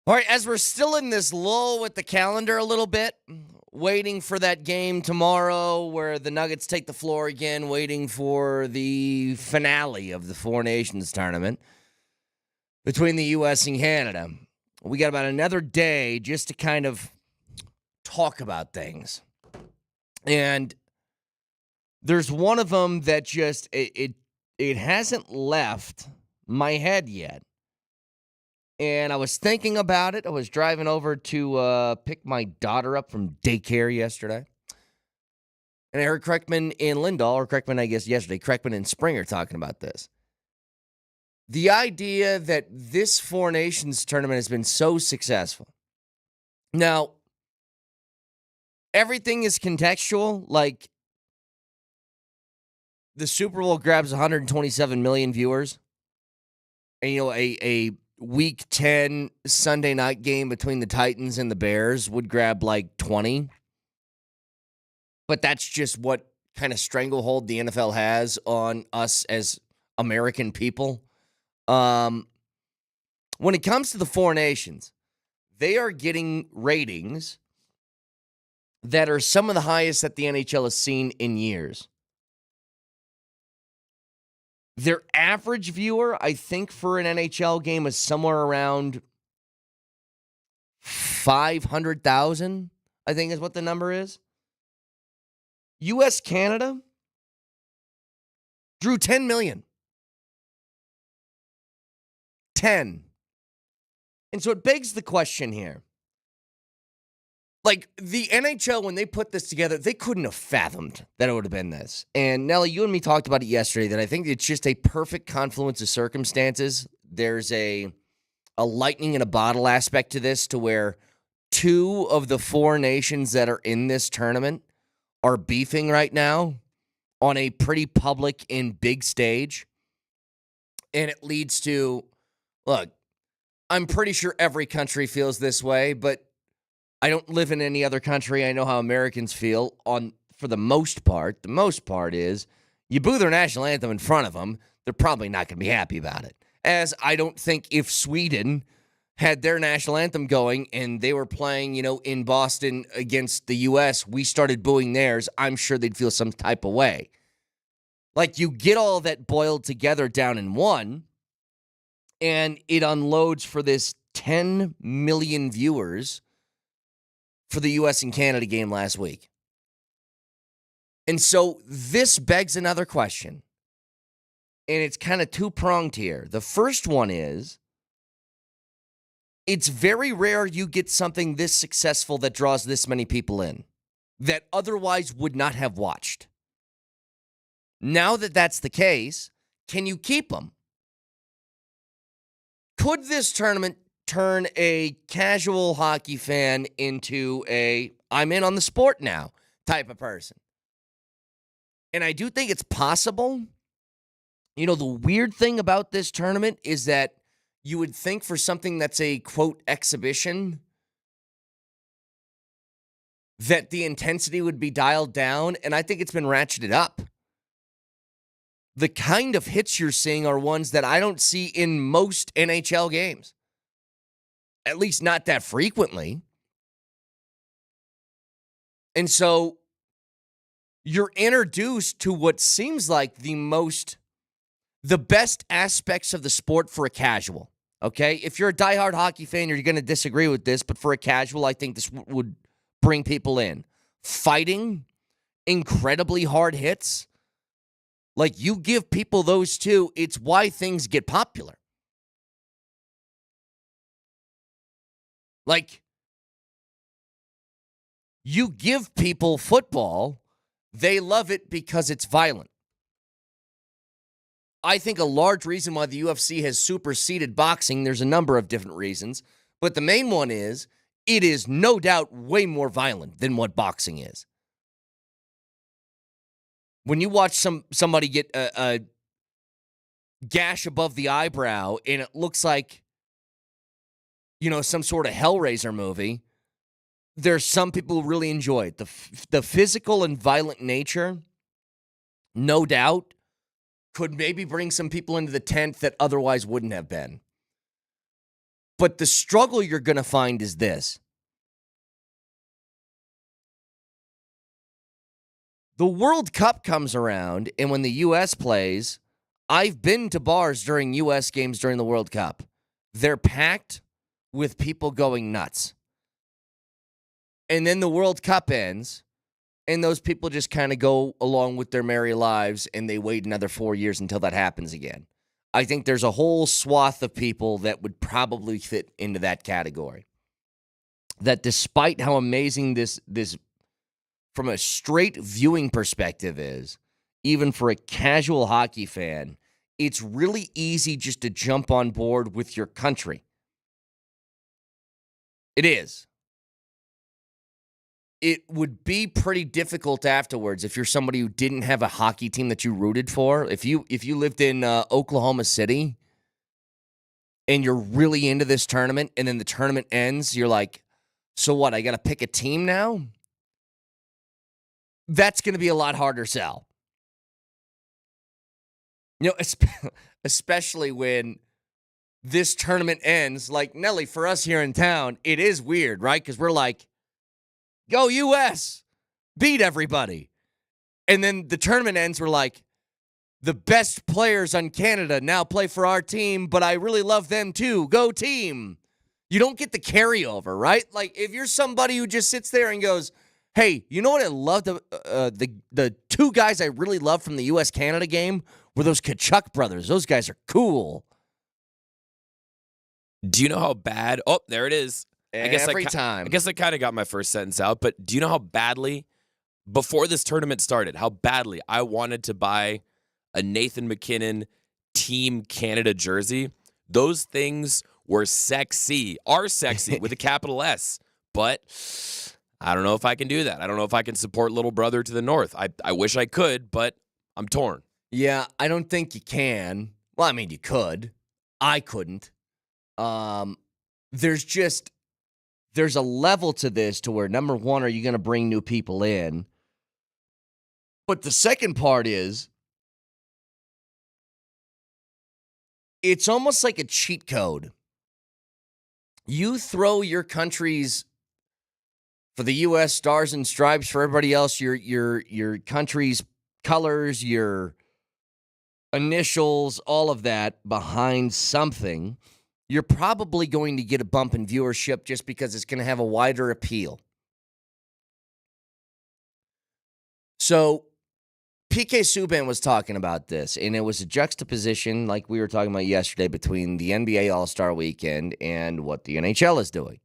All right, as we're still in this lull with the calendar a little bit, waiting for that game tomorrow where the Nuggets take the floor again, waiting for the finale of the Four Nations tournament between the U.S. and Canada. We got about another day just to kind of talk about things. And there's one of them that just, it hasn't left my head yet. And I was thinking about it. I was driving over to pick my daughter up from daycare yesterday. And I heard Kreckman and Lindahl, or Kreckman, I guess, yesterday, Kreckman and Springer talking about this. The idea that this Four Nations tournament has been so successful. Now, everything is contextual. Like, the Super Bowl grabs 127 million viewers. And, you know, a Week 10 Sunday night game between the Titans and the Bears would grab like 20. But that's just what kind of stranglehold the NFL has on us as American people. When it comes to the Four Nations, they are getting ratings that are some of the highest that the NHL has seen in years. Their average viewer, I think, for an NHL game is somewhere around 500,000, I think is what the number is. U.S.-Canada drew 10 million. 10. And so it begs the question here. Like, the NHL, when they put this together, they couldn't have fathomed that it would have been this. And, Nelly, you and me talked about it yesterday, that I think it's just a perfect confluence of circumstances. There's a lightning in a bottle aspect to this, to where two of the four nations that are in this tournament are beefing right now on a pretty public and big stage. And it leads to, look, I'm pretty sure every country feels this way, but I don't live in any other country. I know how Americans feel for the most part. The most part is you boo their national anthem in front of them, they're probably not going to be happy about it. As I don't think if Sweden had their national anthem going and they were playing, you know, in Boston against the U.S., we started booing theirs, I'm sure they'd feel some type of way. Like, you get all that boiled together down in one, and it unloads for this 10 million viewers for the U.S. and Canada game last week. And so this begs another question. And it's kind of two-pronged here. The first one is, it's very rare you get something this successful that draws this many people in, that otherwise would not have watched. Now that that's the case, can you keep them? Could this tournament turn a casual hockey fan into a I'm in on the sport now type of person? And I do think it's possible. You know, the weird thing about this tournament is that you would think for something that's a, quote, exhibition, that the intensity would be dialed down, and I think it's been ratcheted up. The kind of hits you're seeing are ones that I don't see in most NHL games. At least not that frequently. And so you're introduced to what seems like the best aspects of the sport for a casual. Okay? If you're a diehard hockey fan, you're going to disagree with this, but for a casual, I think this would bring people in. Fighting, incredibly hard hits. Like, you give people those two, it's why things get popular. Like, you give people football, they love it because it's violent. I think a large reason why the UFC has superseded boxing, there's a number of different reasons, but the main one is, it is no doubt way more violent than what boxing is. When you watch somebody get a gash above the eyebrow and it looks like, you know, some sort of Hellraiser movie, there's some people who really enjoy it. The physical and violent nature, no doubt, could maybe bring some people into the tent that otherwise wouldn't have been. But the struggle you're going to find is this. The World Cup comes around, and when the U.S. plays, I've been to bars during U.S. games during the World Cup. They're packed with people going nuts. And then the World Cup ends, and those people just kind of go along with their merry lives, and they wait another 4 years until that happens again. I think there's a whole swath of people that would probably fit into that category. That despite how amazing this from a straight viewing perspective is, even for a casual hockey fan, it's really easy just to jump on board with your country. It is. It would be pretty difficult afterwards if you're somebody who didn't have a hockey team that you rooted for. If you lived in Oklahoma City and you're really into this tournament and then the tournament ends, you're like, so what, I got to pick a team now? That's going to be a lot harder sell. You know, especially when this tournament ends. Like, Nelly, for us here in town, it is weird, right? Because we're like, go U.S., beat everybody. And then the tournament ends, we're like, the best players on Canada now play for our team, but I really love them too. Go team. You don't get the carryover, right? Like, if you're somebody who just sits there and goes, hey, you know what I love? The two guys I really love from the U.S.-Canada game were those Kachuk brothers. Those guys are cool. Do you know how bad? Oh, there it is. Every time. I guess I kind of got my first sentence out, but do you know how badly, before this tournament started, how badly I wanted to buy a Nathan McKinnon Team Canada jersey? Those things were sexy, are sexy with a capital S, but I don't know if I can do that. I don't know if I can support little brother to the north. I wish I could, but I'm torn. Yeah, I don't think you can. Well, I mean, you could. I couldn't. There's a level to this to where, number one, are you going to bring new people in? But the second part is, it's almost like a cheat code. You throw your country's, for the U.S., stars and stripes, for everybody else, your country's colors, your initials, all of that behind something, you're probably going to get a bump in viewership just because it's going to have a wider appeal. So PK Subban was talking about this, and it was a juxtaposition, like we were talking about yesterday, between the NBA All-Star Weekend and what the NHL is doing.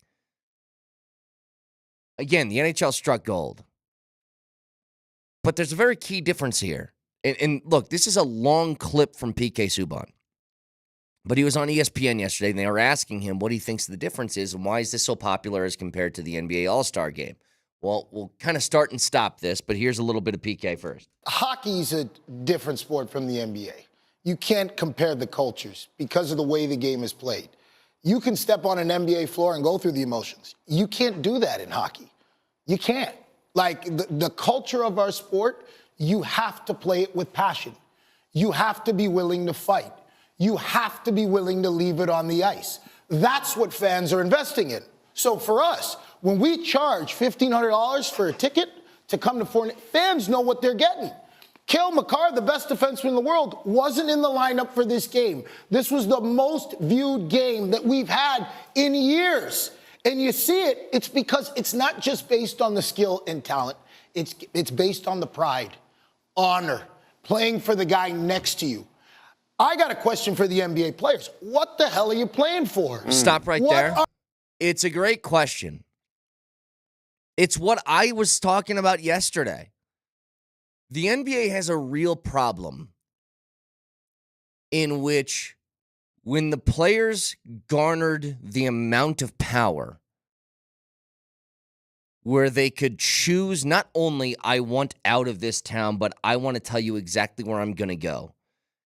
Again, the NHL struck gold. But there's a very key difference here. And look, this is a long clip from PK Subban. But he was on ESPN yesterday, and they were asking him what he thinks the difference is and why is this so popular as compared to the NBA All-Star Game. Well, we'll kind of start and stop this, but here's a little bit of PK first. Hockey's a different sport from the NBA. You can't compare the cultures because of the way the game is played. You can step on an NBA floor and go through the emotions. You can't do that in hockey. You can't. Like, the culture of our sport, you have to play it with passion. You have to be willing to fight. You have to be willing to leave it on the ice. That's what fans are investing in. So for us, when we charge $1,500 for a ticket to come to Fournier, fans know what they're getting. Cale Makar, the best defenseman in the world, wasn't in the lineup for this game. This was the most viewed game that we've had in years. And you see it, it's because it's not just based on the skill and talent. It's based on the pride, honor, playing for the guy next to you. I got a question for the NBA players. What the hell are you playing for? Stop right there. It's a great question. It's what I was talking about yesterday. The NBA has a real problem in which when the players garnered the amount of power where they could choose not only I want out of this town, but I want to tell you exactly where I'm going to go.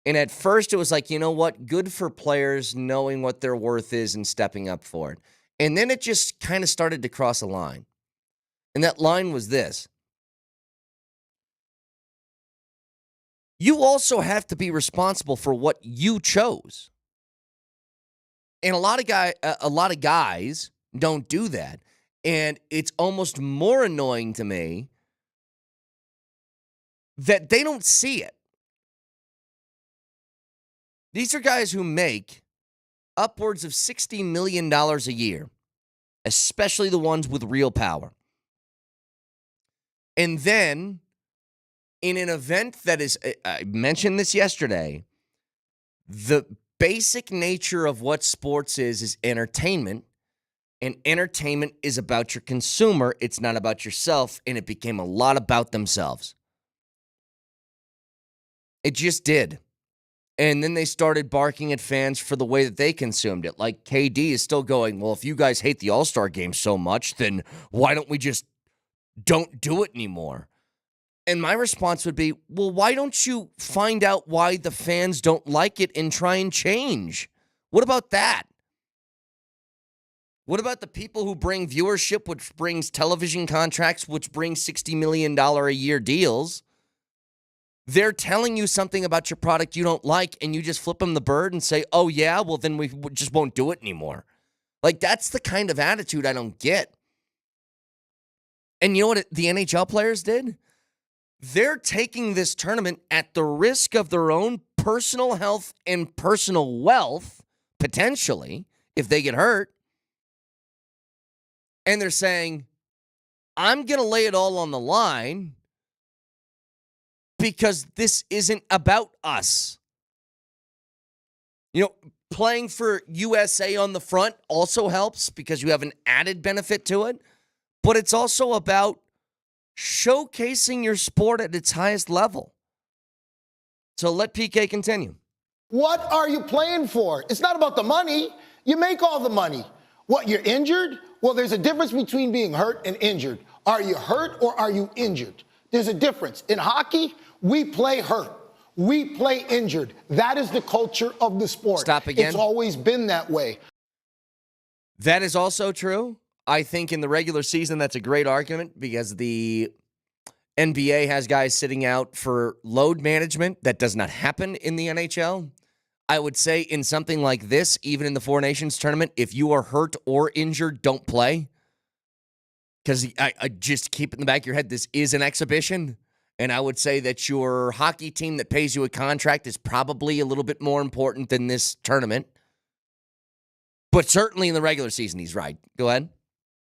And at first it was like, you know what? Good for players knowing what their worth is and stepping up for it. And then it just kind of started to cross a line. And that line was this. You also have to be responsible for what you chose. And a lot of guys don't do that. And it's almost more annoying to me that they don't see it. These are guys who make upwards of $60 million a year, especially the ones with real power. And then, in an event that is, I mentioned this yesterday, the basic nature of what sports is entertainment. And entertainment is about your consumer. It's not about yourself. And it became a lot about themselves. It just did. And then they started barking at fans for the way that they consumed it. Like KD is still going, well, if you guys hate the All-Star game so much, then why don't we just don't do it anymore? And my response would be, well, why don't you find out why the fans don't like it and try and change? What about that? What about the people who bring viewership, which brings television contracts, which brings $60 million a year deals? They're telling you something about your product you don't like, and you just flip them the bird and say, oh, yeah, well, then we just won't do it anymore. Like, that's the kind of attitude I don't get. And you know what the NHL players did? They're taking this tournament at the risk of their own personal health and personal wealth, potentially, if they get hurt. And they're saying, I'm going to lay it all on the line because this isn't about us. You know, playing for USA on the front also helps because you have an added benefit to it. But it's also about showcasing your sport at its highest level. So let PK continue. What are you playing for? It's not about the money. You make all the money. What, you're injured? Well, there's a difference between being hurt and injured. Are you hurt or are you injured? There's a difference. In hockey, we play hurt. We play injured. That is the culture of the sport. Stop again. It's always been that way. That is also true. I think in the regular season, that's a great argument because the NBA has guys sitting out for load management. That does not happen in the NHL. I would say in something like this, even in the Four Nations tournament, if you are hurt or injured, don't play. Because I just keep it in the back of your head, this is an exhibition. And I would say that your hockey team that pays you a contract is probably a little bit more important than this tournament. But certainly in the regular season, he's right. Go ahead.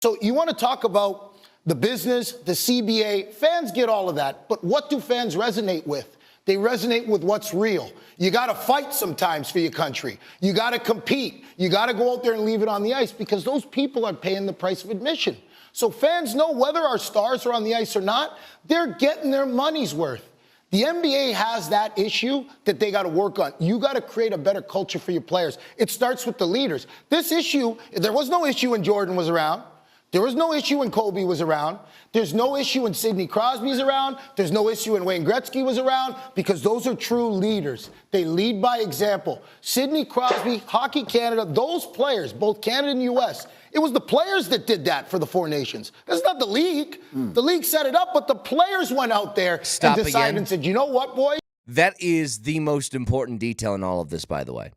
So you want to talk about the business, the CBA. Fans get all of that. But what do fans resonate with? They resonate with what's real. You got to fight sometimes for your country. You got to compete. You got to go out there and leave it on the ice because those people are paying the price of admission. So fans know whether our stars are on the ice or not, they're getting their money's worth. The NBA has that issue that they got to work on. You got to create a better culture for your players. It starts with the leaders. This issue, there was no issue when Jordan was around. There was no issue when Kobe was around. There's no issue when Sidney Crosby is around. There's no issue when Wayne Gretzky was around because those are true leaders. They lead by example. Sidney Crosby, Hockey Canada, those players, both Canada and U.S., it was the players that did that for the Four Nations. It's not the league. The league set it up, but the players went out there and decided and said, you know what, boys? That is the most important detail in all of this, by the way.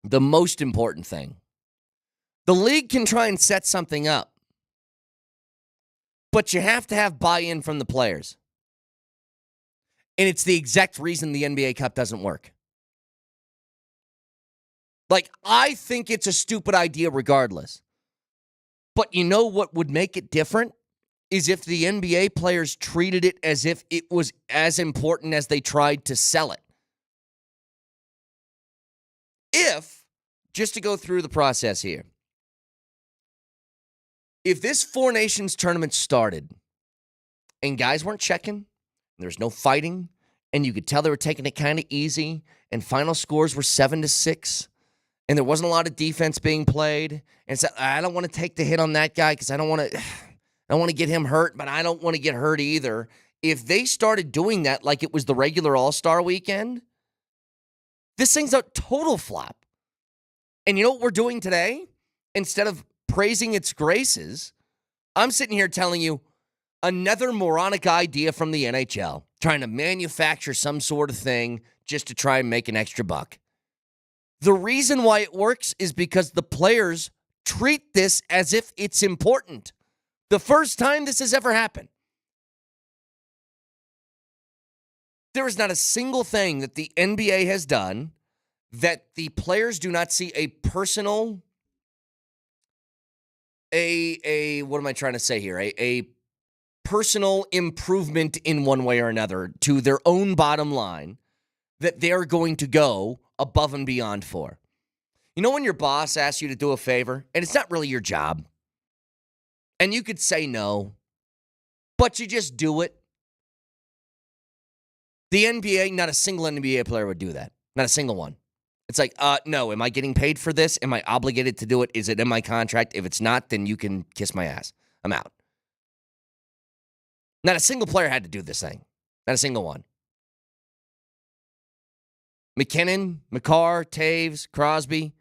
The most important thing. The league can try and set something up, but you have to have buy-in from the players. And it's the exact reason the NBA Cup doesn't work. Like, I think it's a stupid idea regardless. But you know what would make it different? Is if the NBA players treated it as if it was as important as they tried to sell it. If, just to go through the process here, if this Four Nations tournament started and guys weren't checking, there's no fighting, and you could tell they were taking it kind of easy, and final scores were 7-6, and there wasn't a lot of defense being played, and so I don't want to take the hit on that guy because I don't want to get him hurt, but I don't want to get hurt either. If they started doing that like it was the regular All-Star weekend, this thing's a total flop. And you know what we're doing today? Instead of praising its graces, I'm sitting here telling you another moronic idea from the NHL, trying to manufacture some sort of thing just to try and make an extra buck. The reason why it works is because the players treat this as if it's important. The first time this has ever happened. There is not a single thing that the NBA has done that the players do not see a personal, what am I trying to say here? A personal improvement in one way or another to their own bottom line that they're going to go above and beyond for. You know when your boss asks you to do a favor and it's not really your job and you could say no, but you just do it? The NBA, not a single NBA player would do that. Not a single one. It's like, no, am I getting paid for this? Am I obligated to do it? Is it in my contract? If it's not, then you can kiss my ass. I'm out. Not a single player had to do this thing. Not a single one. McKinnon, McCarr, Taves, Crosby,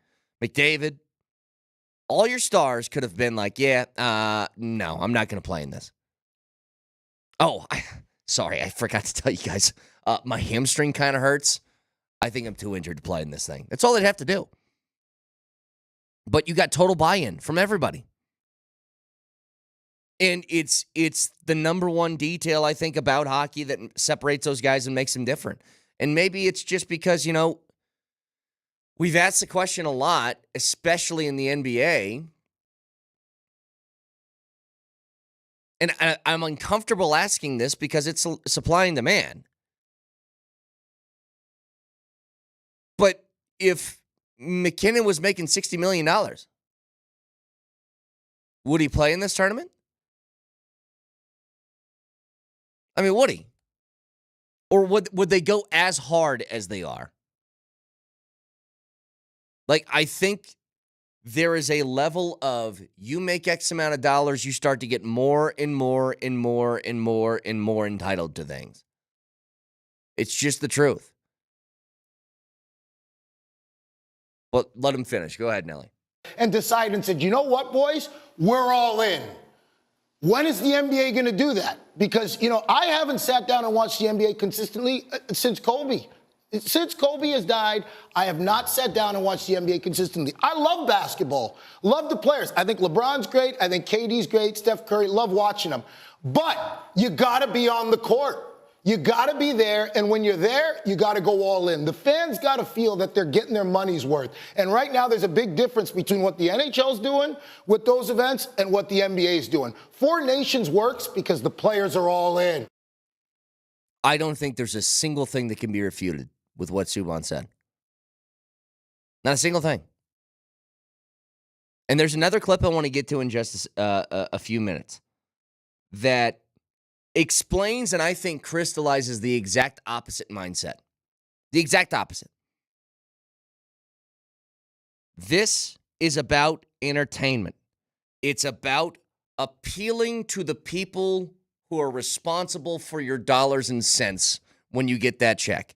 McDavid, all your stars could have been like, no, I'm not going to play in this. Oh, sorry, I forgot to tell you guys. My hamstring kind of hurts. I think I'm too injured to play in this thing. That's all they'd have to do. But you got total buy-in from everybody. And it's the number one detail, I think, about hockey that separates those guys and makes them different. And maybe it's just because, we've asked the question a lot, especially in the NBA. And I'm uncomfortable asking this because it's supply and demand. But if McKinnon was making $60 million, would he play in this tournament? I mean, would he? Or would they go as hard as they are? Like, I think there is a level of you make X amount of dollars, you start to get more and more and more and more and more entitled to things. It's just the truth. Well, let him finish. Go ahead, Nelly. And decided and said, you know what, boys? We're all in. When is the NBA going to do that? Because, I haven't sat down and watched the NBA consistently since Kobe. Since Kobe has died, I have not sat down and watched the NBA consistently. I love basketball. Love the players. I think LeBron's great. I think KD's great. Steph Curry. Love watching them. But you got to be on the court. You got to be there, and when you're there, you got to go all in. The fans got to feel that they're getting their money's worth. And right now, there's a big difference between what the NHL's doing with those events and what the NBA's doing. Four Nations works because the players are all in. I don't think there's a single thing that can be refuted with what Subban said. Not a single thing. And there's another clip I want to get to in just a few minutes that explains and I think crystallizes the exact opposite mindset. The exact opposite. This is about entertainment. It's about appealing to the people who are responsible for your dollars and cents when you get that check.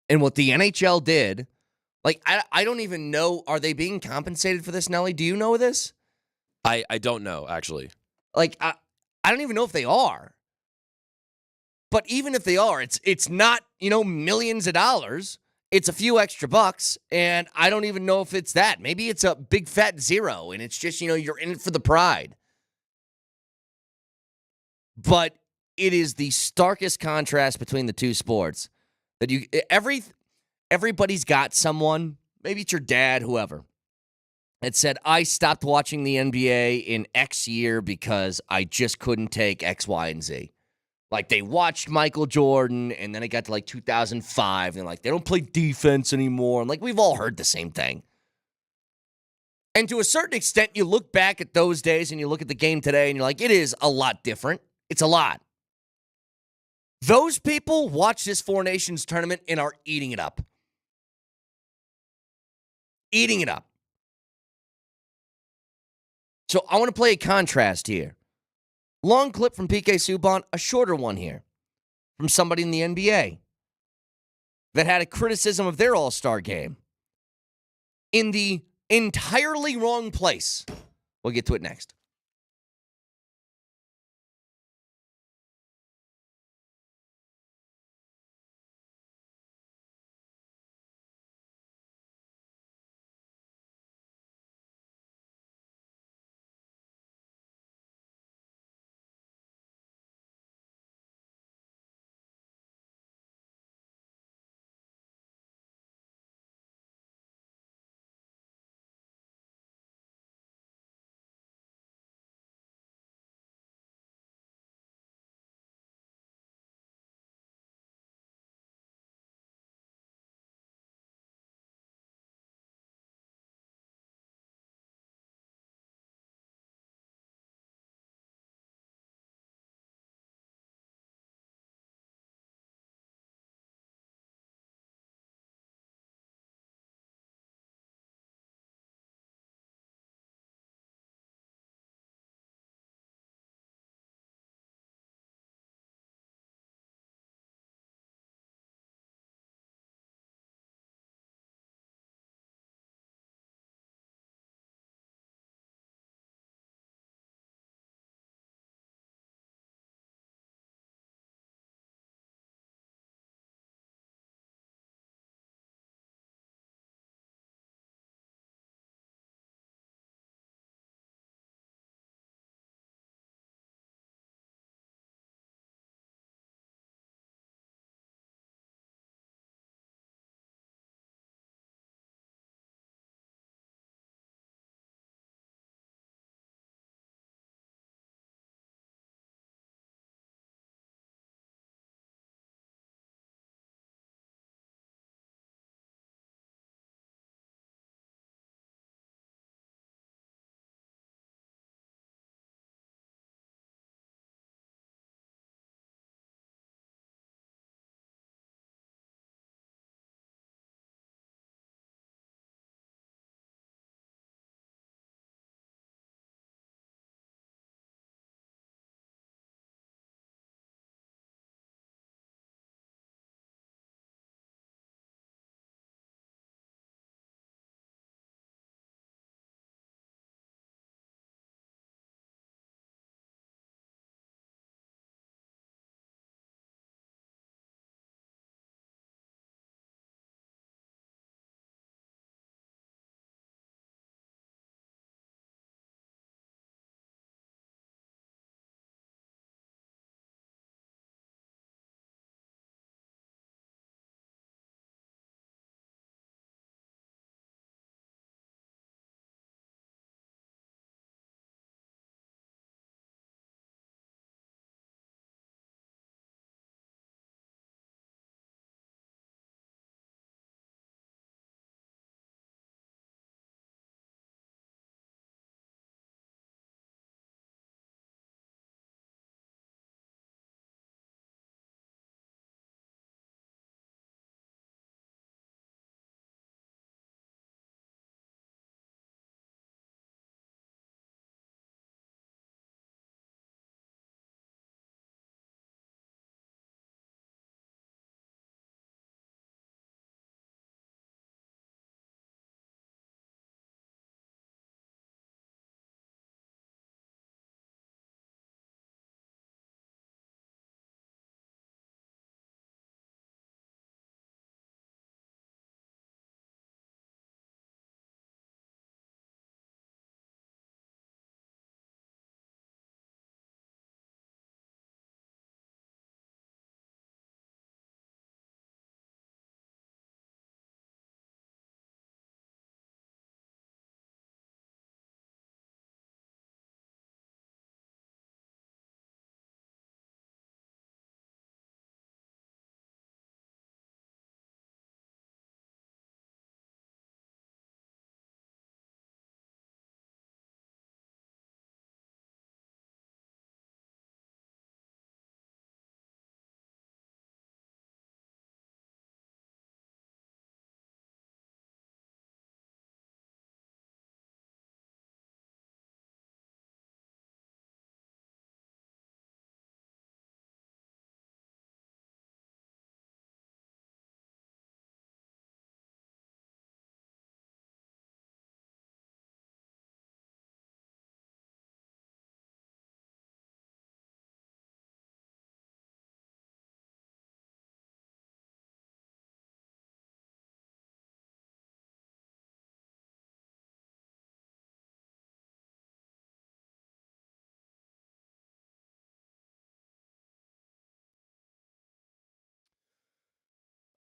And what the NHL did, I don't even know, are they being compensated for this, Nelly? Do you know this? I don't know, actually. I don't even know if they are. But even if they are, it's not, millions of dollars. It's a few extra bucks, and I don't even know if it's that. Maybe it's a big fat zero, and it's just, you're in it for the pride. But it is the starkest contrast between the two sports. That everybody's got someone, maybe it's your dad, whoever, that said, I stopped watching the NBA in X year because I just couldn't take X, Y, and Z. Like, they watched Michael Jordan, and then it got to, 2005, and they don't play defense anymore. And, we've all heard the same thing. And to a certain extent, you look back at those days, and you look at the game today, and you're like, it is a lot different. It's a lot. Those people watch this Four Nations tournament and are eating it up. Eating it up. So I want to play a contrast here. Long clip from PK Subban, a shorter one here from somebody in the NBA that had a criticism of their All-Star game in the entirely wrong place. We'll get to it next.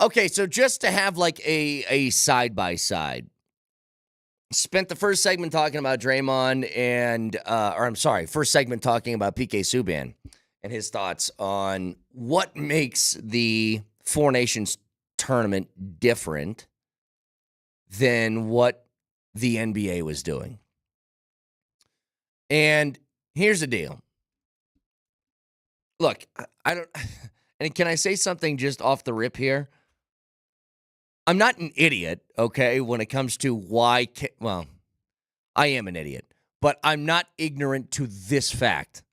Okay, so just to have like a side-by-side. Spent the first segment talking about Draymond first segment talking about PK Subban and his thoughts on what makes the Four Nations tournament different than what the NBA was doing. And here's the deal. Look, I don't, and can I say something just off the rip here? I'm not an idiot, okay, when it comes to why, I am an idiot, but I'm not ignorant to this fact.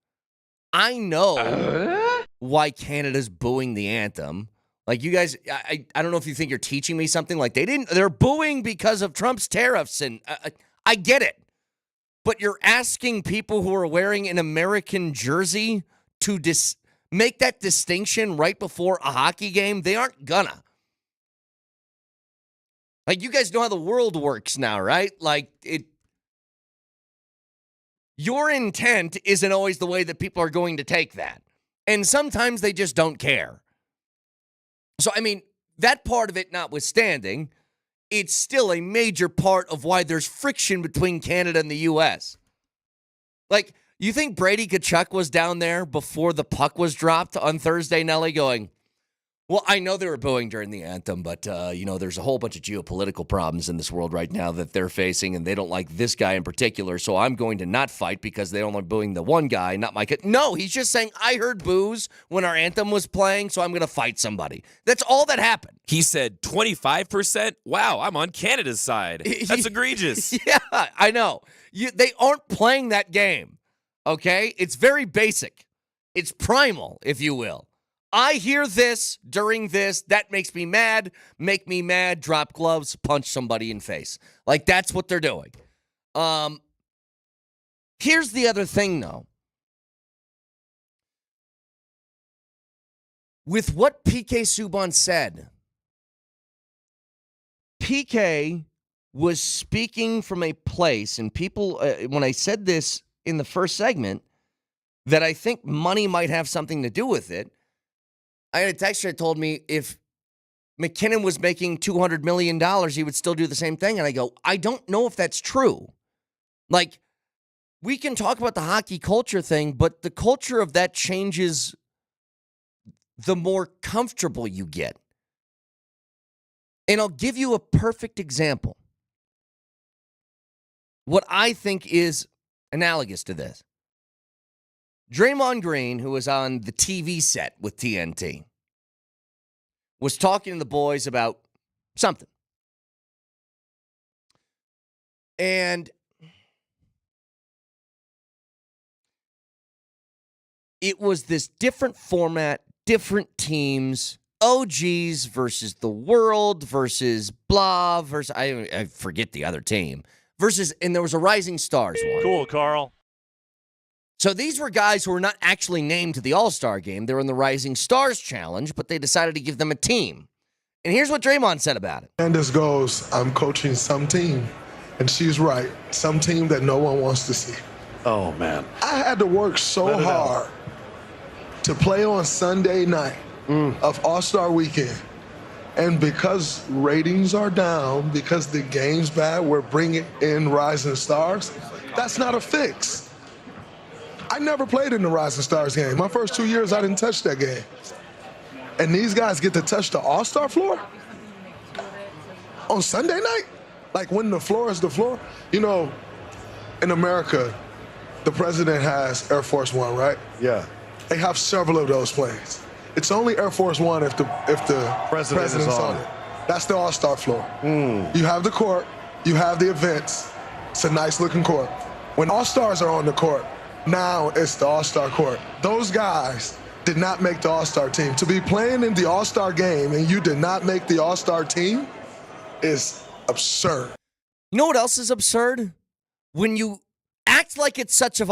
I know why Canada's booing the anthem. Like, you guys, I don't know if you think you're teaching me something. Like, they're booing because of Trump's tariffs, and I get it. But you're asking people who are wearing an American jersey to make that distinction right before a hockey game? They aren't gonna. Like, you guys know how the world works now, right? Like, your intent isn't always the way that people are going to take that. And sometimes they just don't care. So, I mean, that part of it notwithstanding, it's still a major part of why there's friction between Canada and the U.S. Like, you think Brady Tkachuk was down there before the puck was dropped on Thursday, Nelly, going, well, I know they were booing during the anthem, but, there's a whole bunch of geopolitical problems in this world right now that they're facing, and they don't like this guy in particular, so I'm going to not fight because they don't like booing the one guy, not my kid. No, he's just saying, I heard boos when our anthem was playing, so I'm going to fight somebody. That's all that happened. He said 25%? Wow, I'm on Canada's side. That's egregious. Yeah, I know. They aren't playing that game, okay? It's very basic. It's primal, if you will. I hear this during this. That makes me mad. Make me mad. Drop gloves. Punch somebody in face. Like, that's what they're doing. Here's the other thing, though. With what PK Subban said, PK was speaking from a place, and people, when I said this in the first segment, that I think money might have something to do with it. I had a texter that told me if McKinnon was making $200 million, he would still do the same thing. And I go, I don't know if that's true. Like, we can talk about the hockey culture thing, but the culture of that changes the more comfortable you get. And I'll give you a perfect example. What I think is analogous to this. Draymond Green, who was on the TV set with TNT, was talking to the boys about something. And it was this different format, different teams, OGs versus the world versus blah versus, I forget the other team, versus, and there was a Rising Stars one. Cool, Carl. So these were guys who were not actually named to the All-Star game. They were in the Rising Stars Challenge, but they decided to give them a team. And here's what Draymond said about it. Candace goes, I'm coaching some team. And she's right. Some team that no one wants to see. Oh, man. I had to work so hard to play on Sunday night of All-Star Weekend. And because ratings are down, because the game's bad, we're bringing in Rising Stars. That's not a fix. I never played in the Rising Stars game. My first 2 years, I didn't touch that game. And these guys get to touch the All-Star floor on Sunday night? Like, when the floor is the floor? You know, in America, the president has Air Force One, right? Yeah. They have several of those planes. It's only Air Force One if the president's on it. That's the All-Star floor. You have the court. You have the events. It's a nice-looking court. When All-Stars are on the court, now it's the All-Star court. Those guys did not make the All-Star team. To be playing in the All-Star game and you did not make the All-Star team is absurd. You know what else is absurd? When you act like it's such an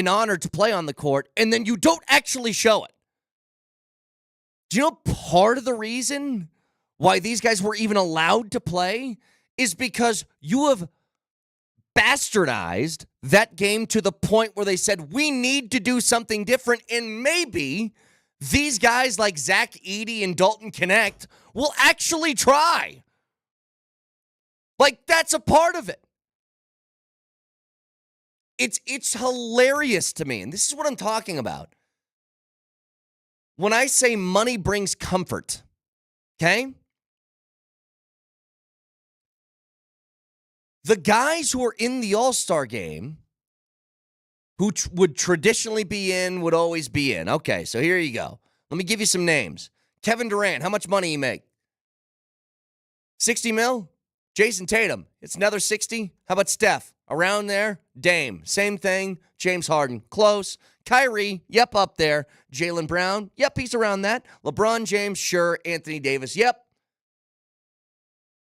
honor to play on the court, and then you don't actually show it. Do you know part of the reason why these guys were even allowed to play is because you have bastardized that game to the point where they said, we need to do something different. And maybe these guys like Zach Edey and Dalton Connect will actually try. Like, that's a part of it. It's hilarious to me, and this is what I'm talking about. When I say money brings comfort, okay? The guys who are in the All-Star game, who would traditionally be in, would always be in. Okay, so here you go. Let me give you some names. Kevin Durant, how much money he make? 60 mil? Jason Tatum, it's another 60. How about Steph? Around there. Dame, same thing. James Harden, close. Kyrie, yep, up there. Jaylen Brown, yep, he's around that. LeBron James, sure. Anthony Davis, yep.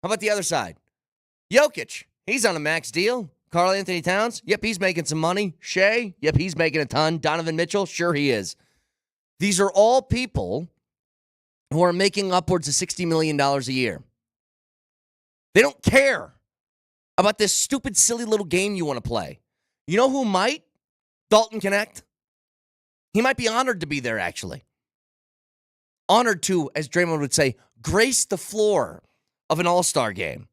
How about the other side? Jokic, he's on a max deal. Karl Anthony Towns, yep, he's making some money. Shea, yep, he's making a ton. Donovan Mitchell, sure he is. These are all people who are making upwards of $60 million a year. They don't care about this stupid, silly little game you want to play. You know who might? Dalton Connect. He might be honored to be there, actually. Honored to, as Draymond would say, grace the floor of an all-star game.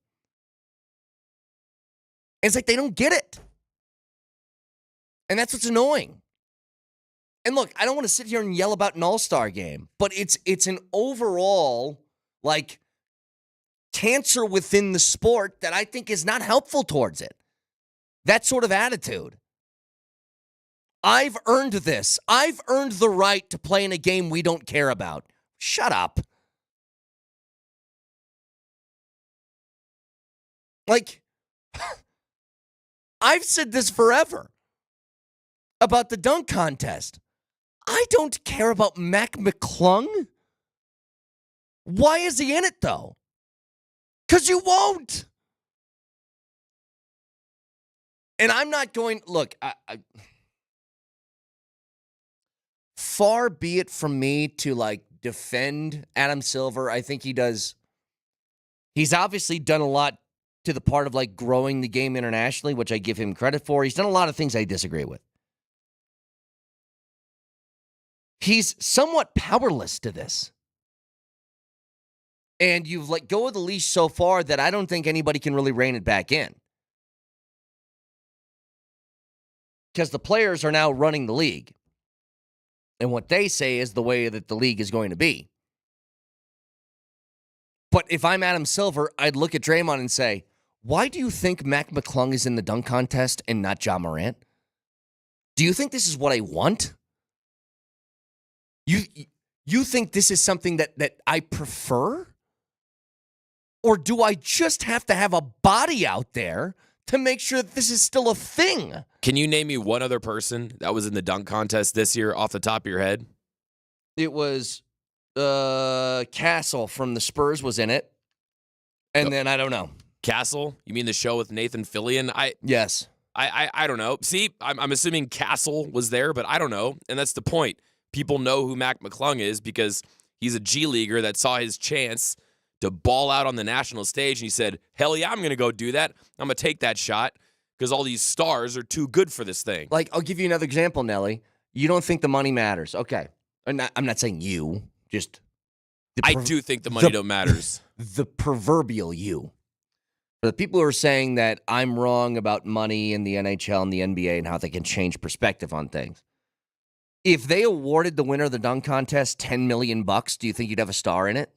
And it's like they don't get it. And that's what's annoying. And look, I don't want to sit here and yell about an all-star game, but it's an overall, like, cancer within the sport that I think is not helpful towards it. That sort of attitude. I've earned this. I've earned the right to play in a game we don't care about. Shut up. Like, I've said this forever about the dunk contest. I don't care about Mac McClung. Why is he in it, though? Because you won't. And I'm not going, look, far be it from me to, like, defend Adam Silver. I think he does. He's obviously done a lot to the part of, like, growing the game internationally, which I give him credit for. He's done a lot of things I disagree with. He's somewhat powerless to this. And you've let go of the leash so far that I don't think anybody can really rein it back in. Because the players are now running the league. And what they say is the way that the league is going to be. But if I'm Adam Silver, I'd look at Draymond and say, why do you think Mac McClung is in the dunk contest and not Ja Morant? Do you think this is what I want? You think this is something that I prefer? Or do I just have to have a body out there to make sure that this is still a thing? Can you name me one other person that was in the dunk contest this year off the top of your head? It was Castle from the Spurs was in it. And then I don't know. Castle? You mean the show with Nathan Fillion? Yes. I don't know. See, I'm assuming Castle was there, but I don't know. And that's the point. People know who Mac McClung is because he's a G Leaguer that saw his chance to ball out on the national stage, and he said, hell yeah, I'm going to go do that. I'm going to take that shot because all these stars are too good for this thing. Like, I'll give you another example, Nelly. You don't think the money matters. Okay. I'm not saying you, just... I do think the money don't matters. The proverbial you. For the people who are saying that I'm wrong about money in the NHL and the NBA and how they can change perspective on things. If they awarded the winner of the dunk contest $10 million, do you think you'd have a star in it?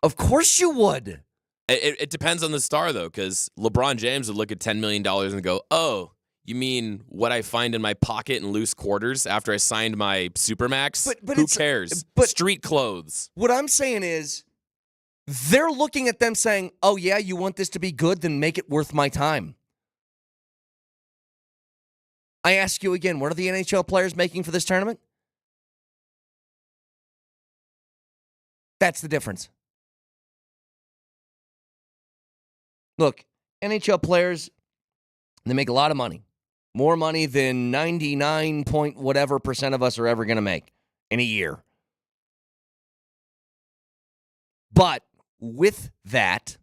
Of course you would. It depends on the star, though, because LeBron James would look at $10 million and go, oh, you mean what I find in my pocket in loose quarters after I signed my Supermax? But who cares? But street clothes. What I'm saying is they're looking at them saying, oh, yeah, you want this to be good? Then make it worth my time. I ask you again, what are the NHL players making for this tournament? That's the difference. Look, NHL players, they make a lot of money. More money than 99 point whatever percent of us are ever going to make in a year. But with that,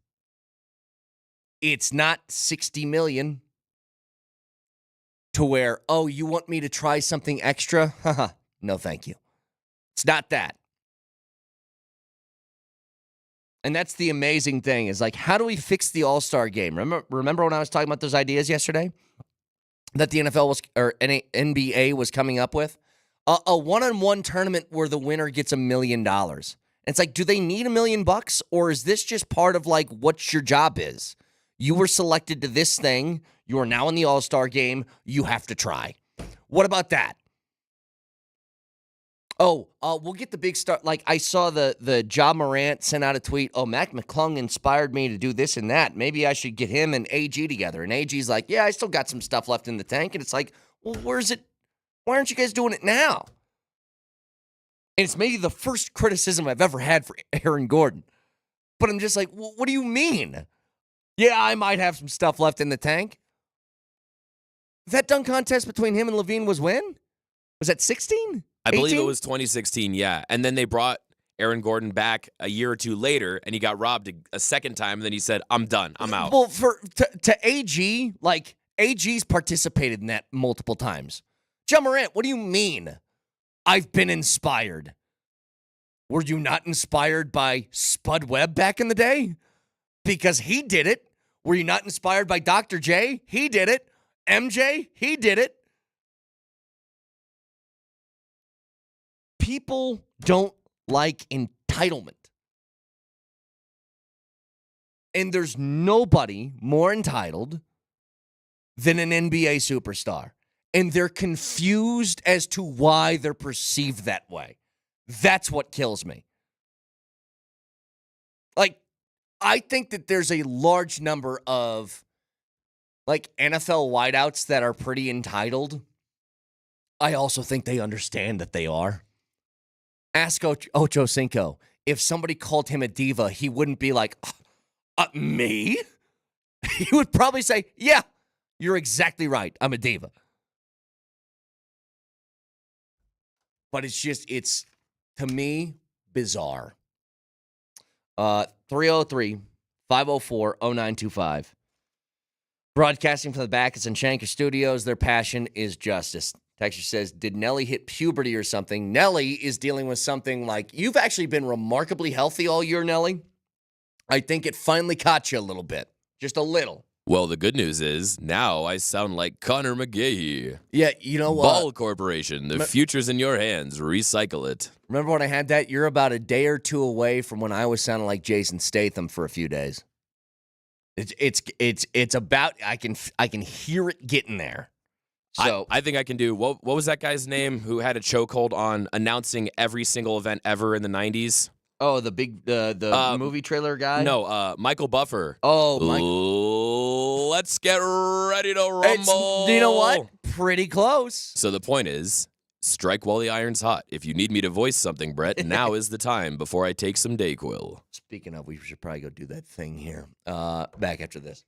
it's not 60 million to where, oh, you want me to try something extra? Haha, no thank you. It's not that. And that's the amazing thing is like, how do we fix the All-Star game? Remember when I was talking about those ideas yesterday that the NFL was or NBA was coming up with? A one-on-one tournament where the winner gets $1 million. And it's like, do they need $1 million or is this just part of like what your job is? You were selected to this thing. You are now in the All-Star game. You have to try. What about that? Oh, we'll get the big start. Like I saw the Ja Morant sent out a tweet. Oh, Mac McClung inspired me to do this and that. Maybe I should get him and AG together. And AG's like, yeah, I still got some stuff left in the tank. And it's like, well, where's it? Why aren't you guys doing it now? And it's maybe the first criticism I've ever had for Aaron Gordon. But I'm just like, well, what do you mean? Yeah, I might have some stuff left in the tank. That dunk contest between him and Levine was when? Was that 16? I believe 18? it was 2016, yeah. And then they brought Aaron Gordon back a year or two later, and he got robbed a second time, and then he said, I'm done. I'm out. Well, to AG, like, AG's participated in that multiple times. Ja Morant, what do you mean? I've been inspired. Were you not inspired by Spud Webb back in the day? Because he did it. Were you not inspired by Dr. J? He did it. MJ? He did it. People don't like entitlement. And there's nobody more entitled than an NBA superstar. And they're confused as to why they're perceived that way. That's what kills me. Like, I think that there's a large number of, like, NFL wideouts that are pretty entitled. I also think they understand that they are. Ask Ocho Cinco. If somebody called him a diva, he wouldn't be like, me? He would probably say, yeah, you're exactly right. I'm a diva. But it's, to me, bizarre. 303-504-0925. Broadcasting from the Backus and Shanker Studios. Their passion is justice. Texture says, did Nelly hit puberty or something? Nelly is dealing with something like, you've actually been remarkably healthy all year, Nelly. I think it finally caught you a little bit. Just a little. Well, the good news is now I sound like Connor McGahee. Yeah, you know what? Ball Corporation, the future's in your hands. Recycle it. Remember when I had that? You're about a day or two away from when I was sounding like Jason Statham for a few days. It's about I can hear it getting there. So I think I can do what was that guy's name who had a chokehold on announcing every single event ever in the 90s? Oh, the big the movie trailer guy? No, Michael Buffer. Oh, Mike. Let's get ready to rumble. You know what? Pretty close. So the point is, strike while the iron's hot. If you need me to voice something, Brett, now is the time before I take some Dayquil. Speaking of, we should probably go do that thing here. Back after this.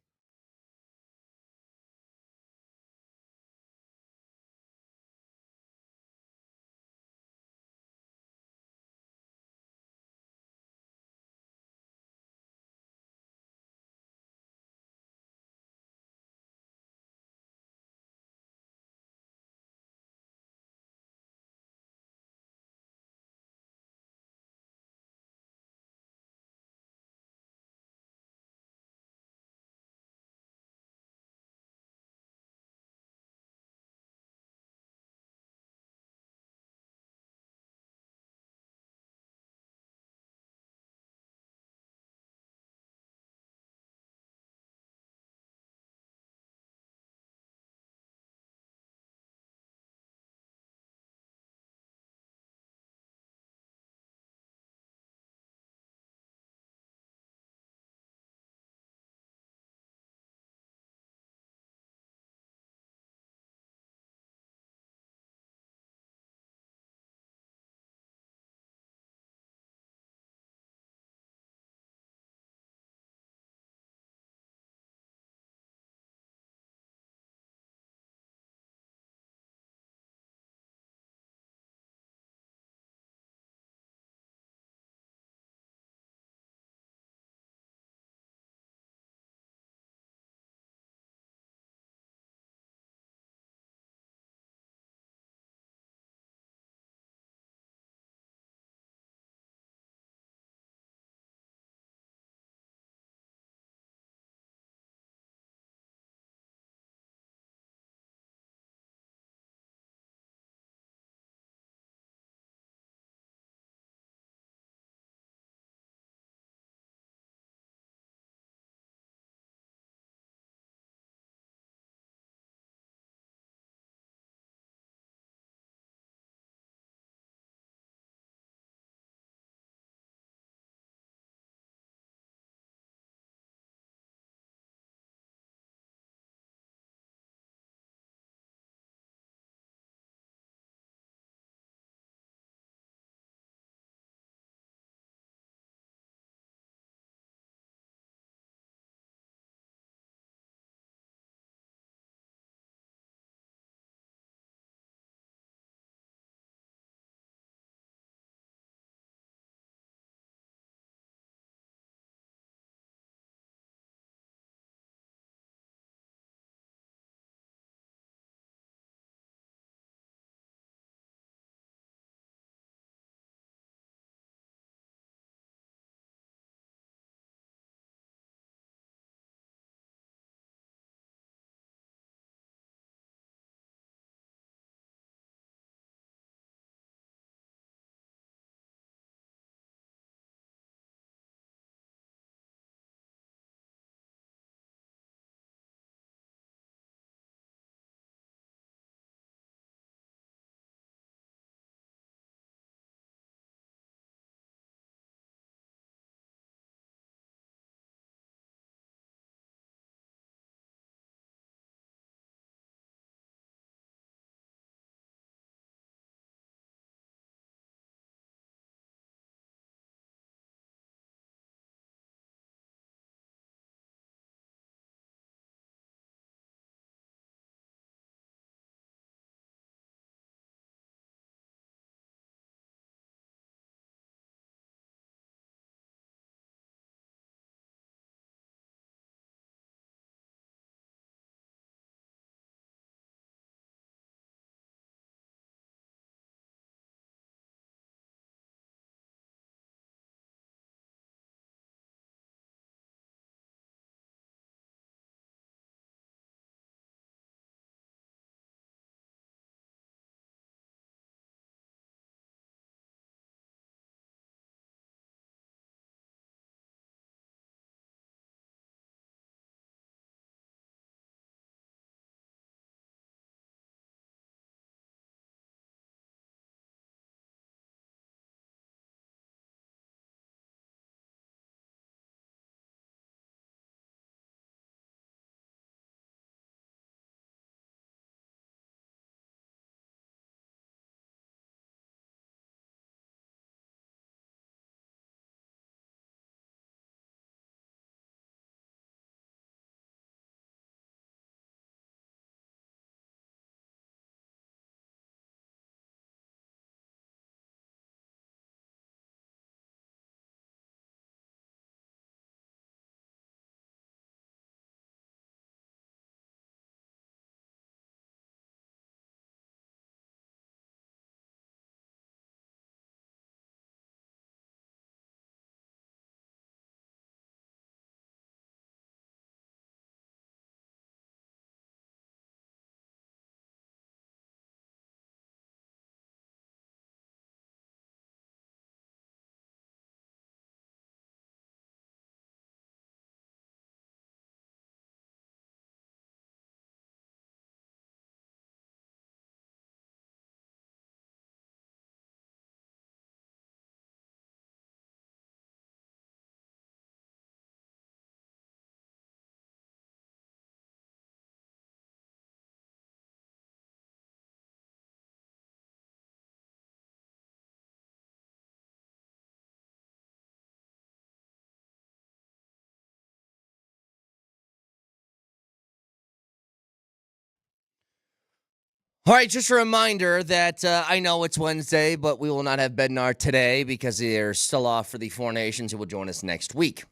All right, just a reminder that I know it's Wednesday, but we will not have Bednar today because they're still off for the Four Nations who will join us next week.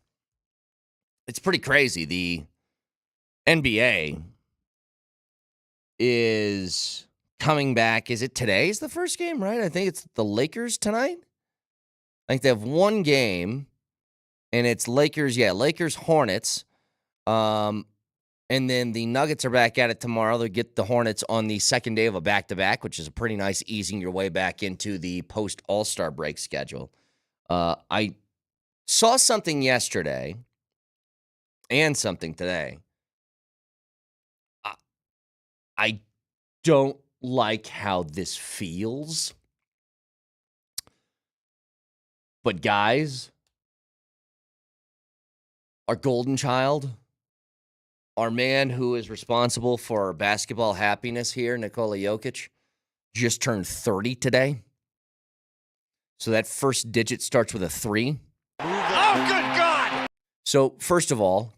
It's pretty crazy. The NBA is coming back. Is it today is the first game, right? I think it's the Lakers tonight. I think they have one game, and it's Lakers, Lakers Hornets. And then the Nuggets are back at it tomorrow. They'll get the Hornets on the second day of a back-to-back, which is a pretty nice easing your way back into the post-All-Star break schedule. I saw something yesterday and something today. I don't like how this feels. But guys, our golden child, our man who is responsible for our basketball happiness here, Nikola Jokic, just turned 30 today. So that first digit starts with a 3. Oh, good God! So first of all,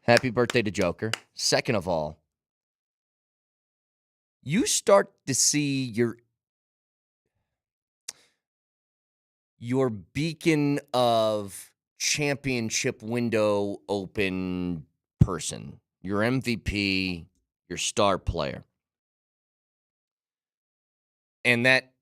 happy birthday to Joker. Second of all, you start to see your beacon of championship window open person, your MVP, your star player. And that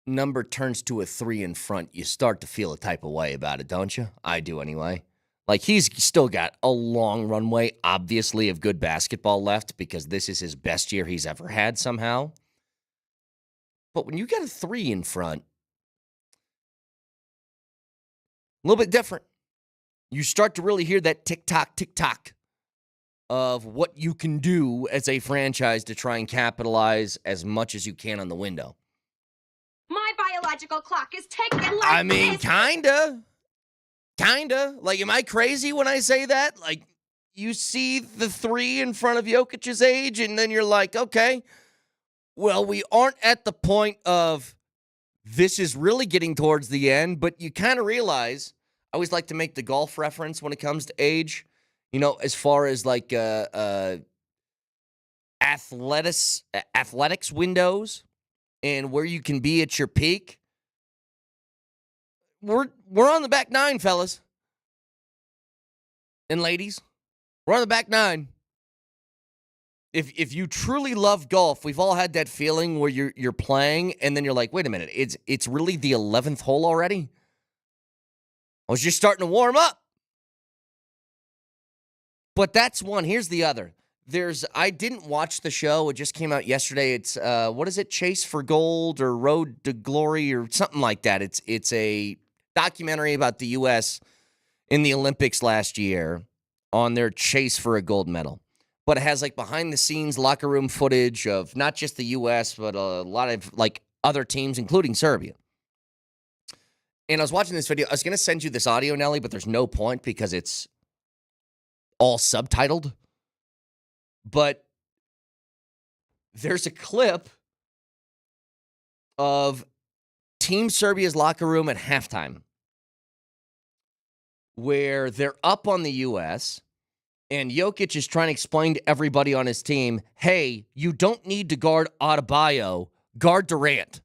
number turns to a 3 in front. You start to feel a type of way about it, don't you? I do anyway. Like, he's still got a long runway, obviously, of good basketball left because this is his best year he's ever had somehow. But when you got a 3 in front, a little bit different. You start to really hear that tick-tock, tick-tock of what you can do as a franchise to try and capitalize as much as you can on the window. My biological clock is ticking like I mean, this. kinda. Like, am I crazy when I say that? Like, you see the 3 in front of Jokic's age, and then you're like, okay, well, we aren't at the point of this is really getting towards the end, but you kind of realize, I always like to make the golf reference when it comes to age. You know, as far as like athletics windows and where you can be at your peak, we're on the back 9, fellas and ladies. We're on the back 9. If you truly love golf, we've all had that feeling where you're playing and then you're like, wait a minute, it's really the 11th hole already? I was just starting to warm up. But that's one. Here's the other. I didn't watch the show. It just came out yesterday. It's, what is it? Chase for Gold or Road to Glory or something like that. It's a documentary about the U.S. in the Olympics last year on their chase for a gold medal. But it has like behind the scenes locker room footage of not just the U.S., but a lot of like other teams, including Serbia. And I was watching this video. I was going to send you this audio, Nelly, but there's no point because it's all subtitled. But there's a clip of Team Serbia's locker room at halftime where they're up on the U.S., and Jokic is trying to explain to everybody on his team, hey, you don't need to guard Adebayo, guard Durant.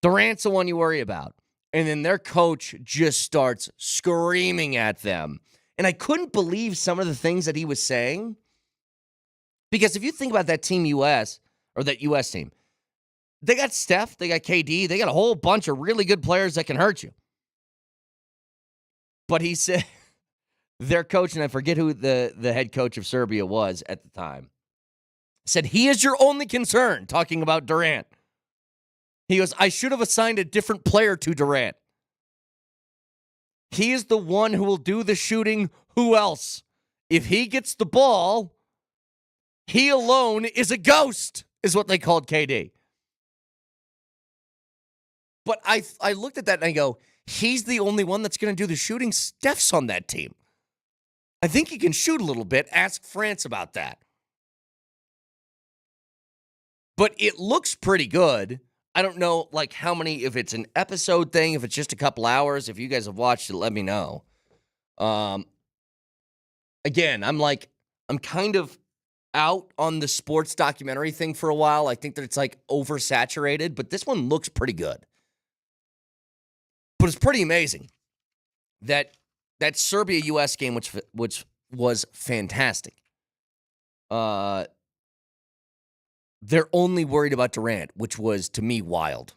Durant's the one you worry about. And then their coach just starts screaming at them. And I couldn't believe some of the things that he was saying. Because if you think about that Team U.S., or that U.S. team, they got Steph, they got KD, they got a whole bunch of really good players that can hurt you. But he said, their coach, and I forget who the head coach of Serbia was at the time, said, he is your only concern, talking about Durant. He goes, I should have assigned a different player to Durant. He is the one who will do the shooting. Who else? If he gets the ball, he alone is a ghost, is what they called KD. But I looked at that and I go, he's the only one that's going to do the shooting. Steph's on that team. I think he can shoot a little bit. Ask France about that. But it looks pretty good. I don't know, like, how many, if it's an episode thing, if it's just a couple hours. If you guys have watched it, let me know. Again, I'm kind of out on the sports documentary thing for a while. I think that it's like oversaturated, but this one looks pretty good. But it's pretty amazing that Serbia-US game, which was fantastic. They're only worried about Durant, which was, to me, wild.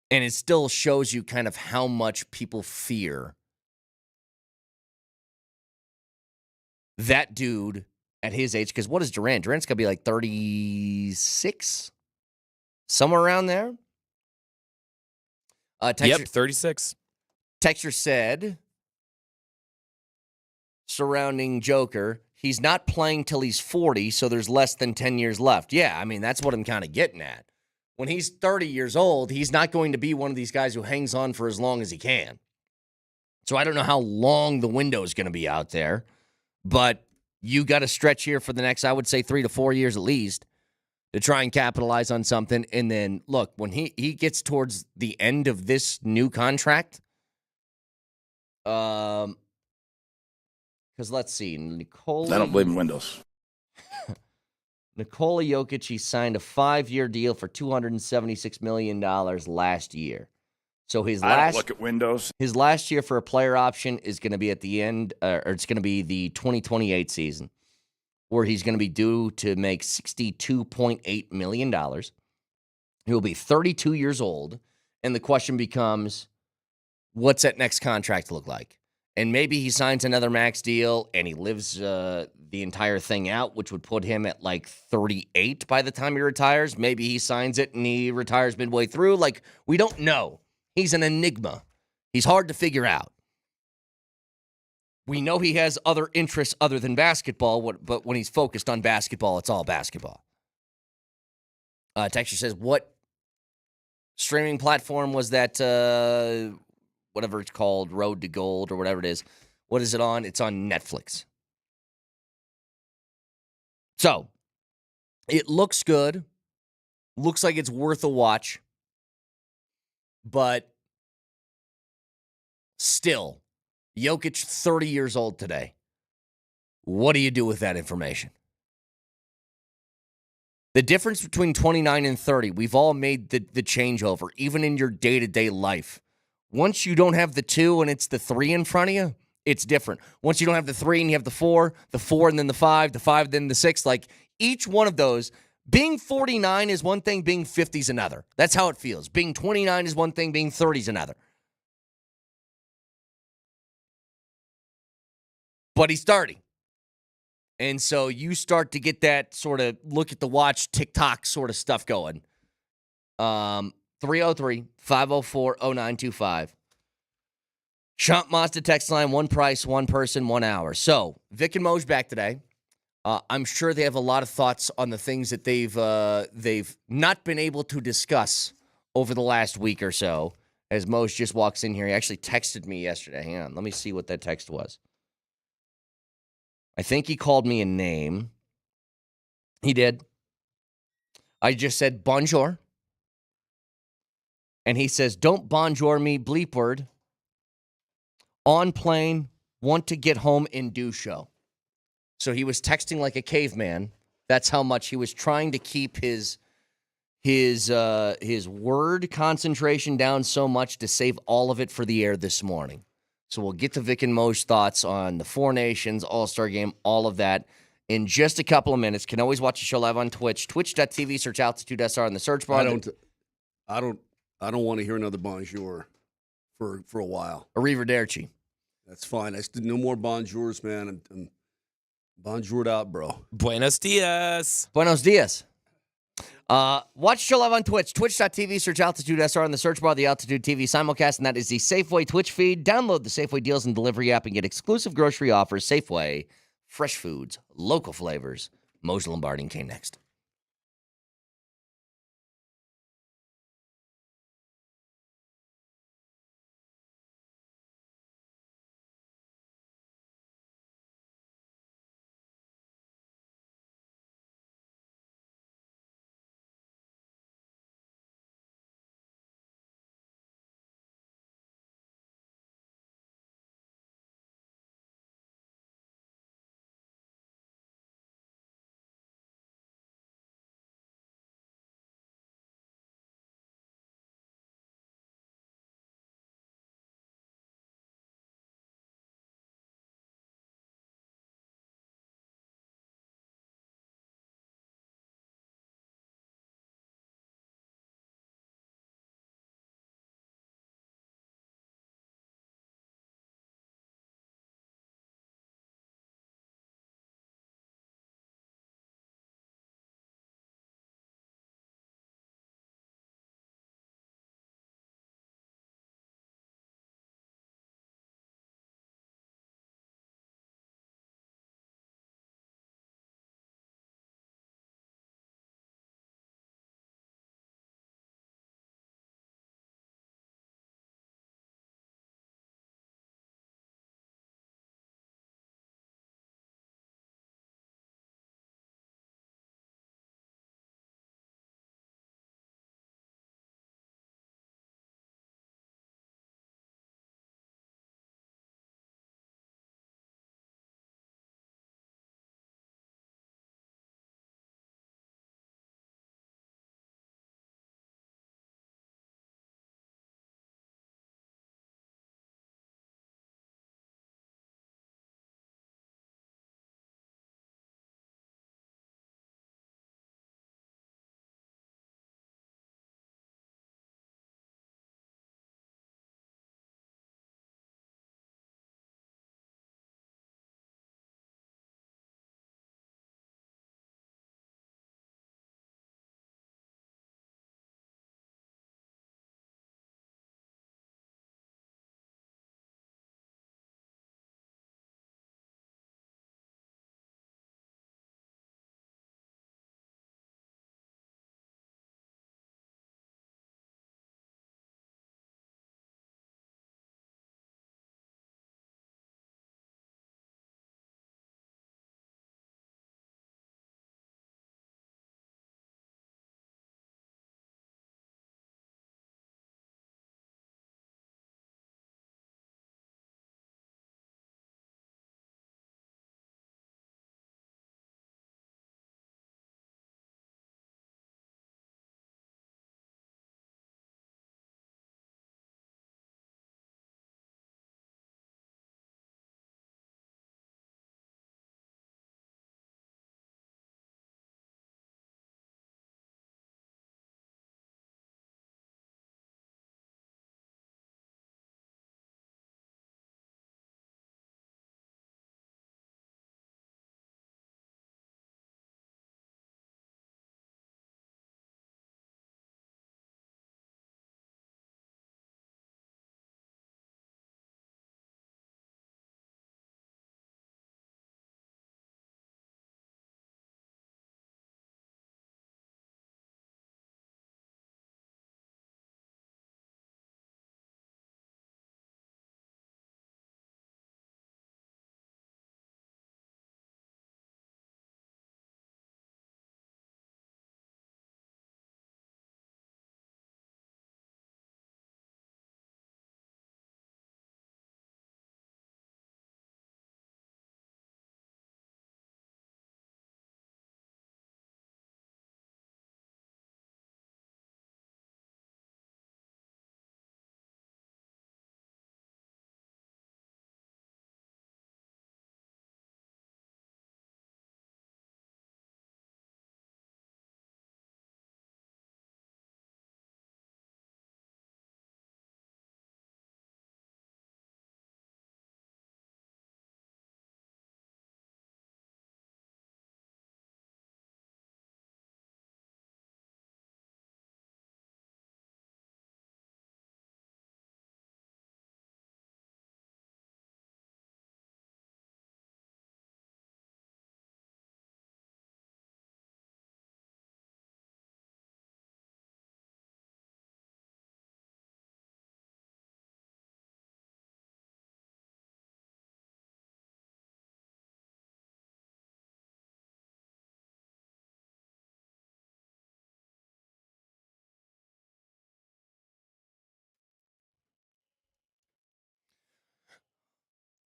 And it still shows you kind of how much people fear that dude at his age. Because what is Durant? Durant's going to be like 36? Somewhere around there? Yep, 36. Texture said, surrounding Joker, he's not playing till he's 40, so there's less than 10 years left. Yeah, I mean, that's what I'm kind of getting at. When he's 30 years old, he's not going to be one of these guys who hangs on for as long as he can. So I don't know how long the window is going to be out there, but you got to stretch here for the next, I would say, 3 to 4 years at least to try and capitalize on something. And then, look, when he gets towards the end of this new contract, because let's see, Nikola. I don't believe in windows. Nikola Jokic, he signed a 5-year deal for $276 million last year. So I don't look at windows. his last year for a player option is going to be at the end, or it's going to be the 2028 season, where he's going to be due to make $62.8 million. He will be 32 years old, and the question becomes, what's that next contract look like? And maybe he signs another max deal and he lives the entire thing out, which would put him at like 38 by the time he retires. Maybe he signs it and he retires midway through. Like, we don't know. He's an enigma. He's hard to figure out. We know he has other interests other than basketball, but when he's focused on basketball, it's all basketball. Texture says, what streaming platform was that, whatever it's called, Road to Gold or whatever it is? What is it on? It's on Netflix. So, it looks good. Looks like it's worth a watch. But still, Jokic, 30 years old today. What do you do with that information? The difference between 29 and 30, we've all made the changeover, even in your day-to-day life. Once you don't have the 2 and it's the 3 in front of you, it's different. Once you don't have the 3 and you have the 4 and then the 5 then the 6, like each one of those, being 49 is one thing, being 50 is another. That's how it feels. Being 29 is one thing, being 30 is another. But he's 30. And so you start to get that sort of look at the watch, TikTok sort of stuff going. 303-504-0925. Champ Mazda text line, one price, one person, 1 hour. So, Vic and Moj back today. I'm sure they have a lot of thoughts on the things that they've not been able to discuss over the last week or so. As Moj just walks in here, he actually texted me yesterday. Hang on, let me see what that text was. I think he called me a name. He did. I just said bonjour. And he says, don't bonjour me, bleep word. On plane, want to get home and do show. So he was texting like a caveman. That's how much he was trying to keep his word concentration down so much to save all of it for the air this morning. So we'll get to Vic and Mo's thoughts on the Four Nations, All-Star Game, all of that in just a couple of minutes. Can always watch the show live on Twitch. Twitch.tv, search Altitude SR in the search bar. I don't want to hear another bonjour for a while. Arrivederci. That's fine. No more bonjours, man. I'm bonjoured out, bro. Buenos dias. Buenos dias. Watch the show live on Twitch. Twitch.tv, search Altitude SR in the search bar, the Altitude TV simulcast, and that is the Safeway Twitch feed. Download the Safeway Deals and Delivery app and get exclusive grocery offers. Safeway, fresh foods, local flavors. Moser, Lombardi, and Kane next.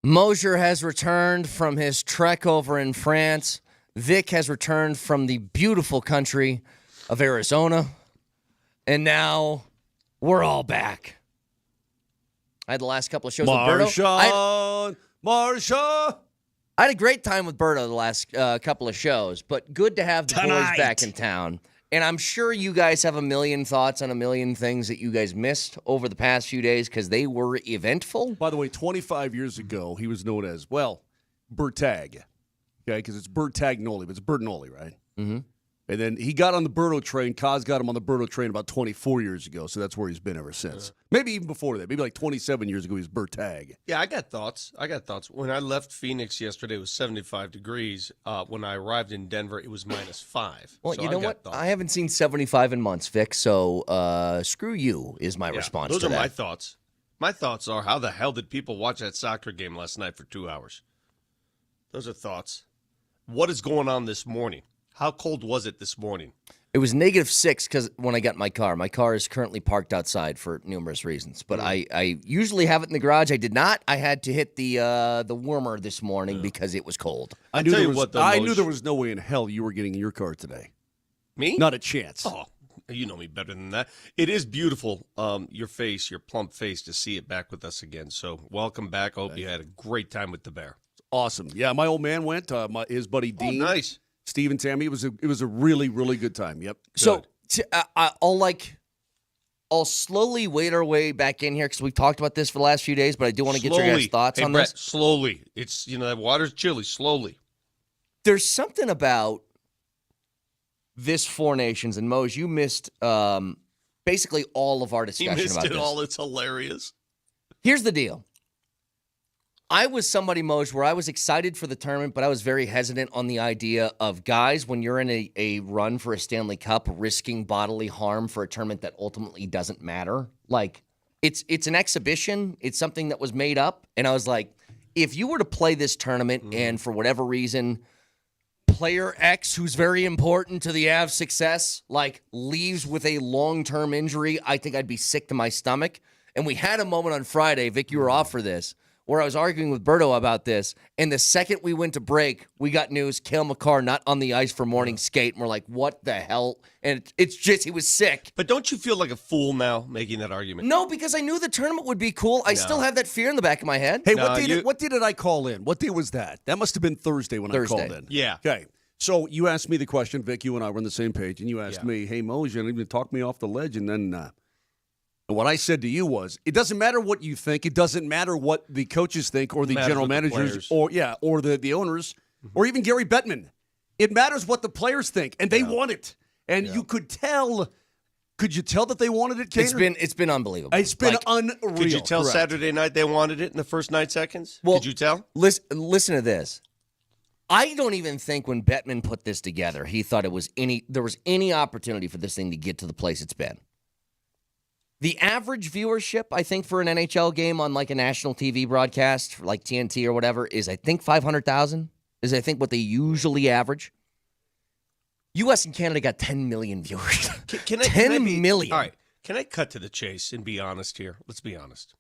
Moser has returned from his trek over in France. Vic has returned from the beautiful country of Arizona. And now we're all back. I had the last couple of shows with Berto. Marsha. I had a great time with Berto the last couple of shows, but good to have the boys back in town. And I'm sure you guys have a million thoughts on a million things that you guys missed over the past few days because they were eventful. By the way, 25 years ago, he was known as, Bertag. Okay, because it's Bertagnoli, but it's Bertinoli, right? Mm-hmm. And then he got on the Berto train. Kaz got him on the Berto train about 24 years ago, so that's where he's been ever since. Maybe even before that. Maybe like 27 years ago, he was Bertag. Yeah, I got thoughts. When I left Phoenix yesterday, it was 75 degrees. When I arrived in Denver, it was -5. Well, so you know what? Thoughts. I haven't seen 75 in months, Vic, so screw you is my response those to are that. my thoughts. My thoughts are, how the hell did people watch that soccer game last night for 2 hours? Those are thoughts. What is going on this morning? How cold was it this morning? It was -6 because when I got in my car is currently parked outside for numerous reasons. But I usually have it in the garage. I did not. I had to hit the warmer this morning because it was cold. I knew there was no way in hell you were getting in your car today. Me? Not a chance. Oh, you know me better than that. It is beautiful, your face, your plump face, to see it back with us again. So welcome back. I hope you had a great time with the Bear. Awesome. Yeah, my old man went. His buddy Dean. Oh, nice. Steve and Tammy. It was a really, really good time. Yep. So I'll slowly wade our way back in here because we've talked about this for the last few days, but I do want to get your guys' thoughts on Brett, this. Slowly. It's, that water's chilly. Slowly. There's something about this Four Nations, and Mose, you missed basically all of our discussion about this. You missed it all. It's hilarious. Here's the deal. I was somebody, Moj, where I was excited for the tournament, but I was very hesitant on the idea of guys, when you're in a run for a Stanley Cup, risking bodily harm for a tournament that ultimately doesn't matter. Like, it's an exhibition. It's something that was made up. And I was like, if you were to play this tournament and for whatever reason, player X, who's very important to the Avs' success, leaves with a long-term injury, I think I'd be sick to my stomach. And we had a moment on Friday, Vic, you were off for this, where I was arguing with Berto about this, and the second we went to break, we got news, Cale Makar not on the ice for morning skate, and we're like, what the hell? And it's just, he was sick. But don't you feel like a fool now making that argument? No, because I knew the tournament would be cool. I still have that fear in the back of my head. Hey, what day did I call in? What day was that? That must have been Thursday when I called in. Yeah. Okay. So you asked me the question, Vic, you and I were on the same page, and you asked me, hey, Moj, you didn't even talk me off the ledge, and then... And what I said to you was, it doesn't matter what you think. It doesn't matter what the coaches think or the general managers or the owners or even Gary Bettman. It matters what the players think, and they want it. And you could tell. Could you tell that they wanted it, Kaner? It's been unbelievable. It's been unreal. Could you tell Correct. Saturday night they wanted it in the first 9 seconds? Well, could you tell? Listen to this. I don't even think when Bettman put this together, he thought there was any opportunity for this thing to get to the place it's been. The average viewership, I think, for an NHL game on a national TV broadcast, like TNT or whatever, is I think 500,000. Is I think what they usually average. U.S. and Canada got 10 million viewers. Can I 10 million. All right. Can I cut to the chase and be honest here? Let's be honest.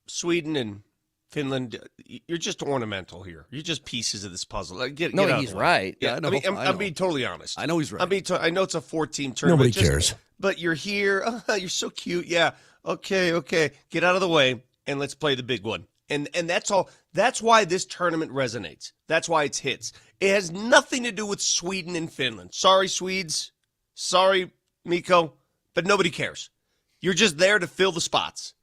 Sweden and Finland, you're just ornamental here. You're just pieces of this puzzle. He's right. Yeah, I know. I'm being totally honest. I know he's right. I know it's a 4-team tournament. Nobody cares. But you're here. You're so cute. Yeah. Okay. Get out of the way and let's play the big one. And that's all. That's why this tournament resonates. That's why it's hits. It has nothing to do with Sweden and Finland. Sorry, Swedes. Sorry, Mikko. But nobody cares. You're just there to fill the spots.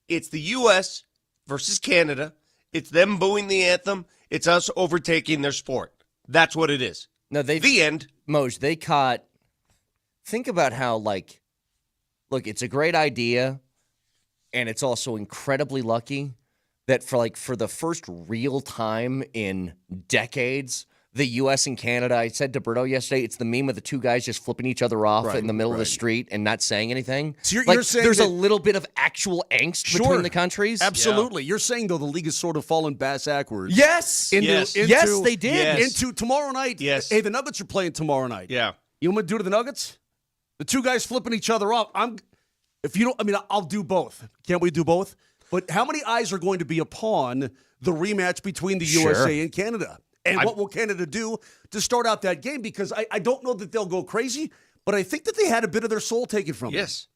It's the U.S. versus Canada. It's them booing the anthem. It's us overtaking their sport. That's what it is. No, the end. Moj, they caught. Think about how, look, it's a great idea, and it's also incredibly lucky that for the first real time in decades, the U.S. and Canada, I said to Berto yesterday, it's the meme of the two guys just flipping each other off in the middle of the street and not saying anything. So you're saying there's a little bit of actual angst between the countries? Absolutely. Yeah. You're saying, though, the league has sort of fallen backwards. Yes. Yes, they did. Into tomorrow night. Yes. Hey, the Nuggets are playing tomorrow night. Yeah. You know what I'm going to do to the Nuggets? The two guys flipping each other off. I'll do both. Can't we do both? But how many eyes are going to be upon the rematch between the Sure. USA and Canada? And what will Canada do to start out that game? Because I don't know that they'll go crazy, but I think that they had a bit of their soul taken from them. Yes.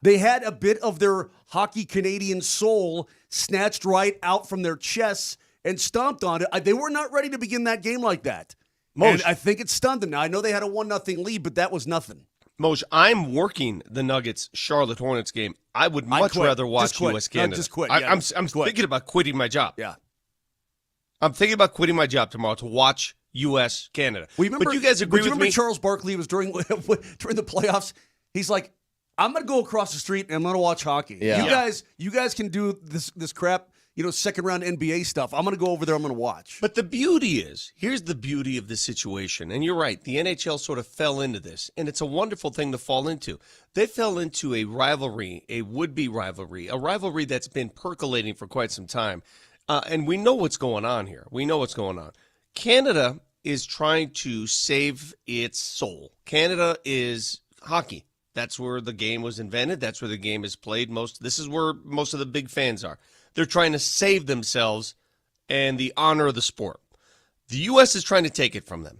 They had a bit of their hockey Canadian soul snatched right out from their chests and stomped on it. They were not ready to begin that game like that. And I think it stunned them. Now, I know they had a 1-0 lead, but that was nothing. Moj, I'm working the Nuggets-Charlotte Hornets game. I would much rather watch U.S. Canada. Just quit. I'm thinking about quitting my job. Yeah. I'm thinking about quitting my job tomorrow to watch U.S. Canada. Well, remember, but you guys agree with remember me? Charles Barkley was during the playoffs. He's like, I'm going to go across the street and I'm going to watch hockey. Yeah. You guys can do this crap, second round NBA stuff. I'm going to go over there. I'm going to watch. But the beauty is, here's the beauty of the situation. And you're right, the NHL sort of fell into this, and it's a wonderful thing to fall into. They fell into a rivalry, a would-be rivalry, a rivalry that's been percolating for quite some time. And we know what's going on here. We know what's going on. Canada is trying to save its soul. Canada is hockey. That's where the game was invented. That's where the game is played. This is where most of the big fans are. They're trying to save themselves and the honor of the sport. The U.S. is trying to take it from them.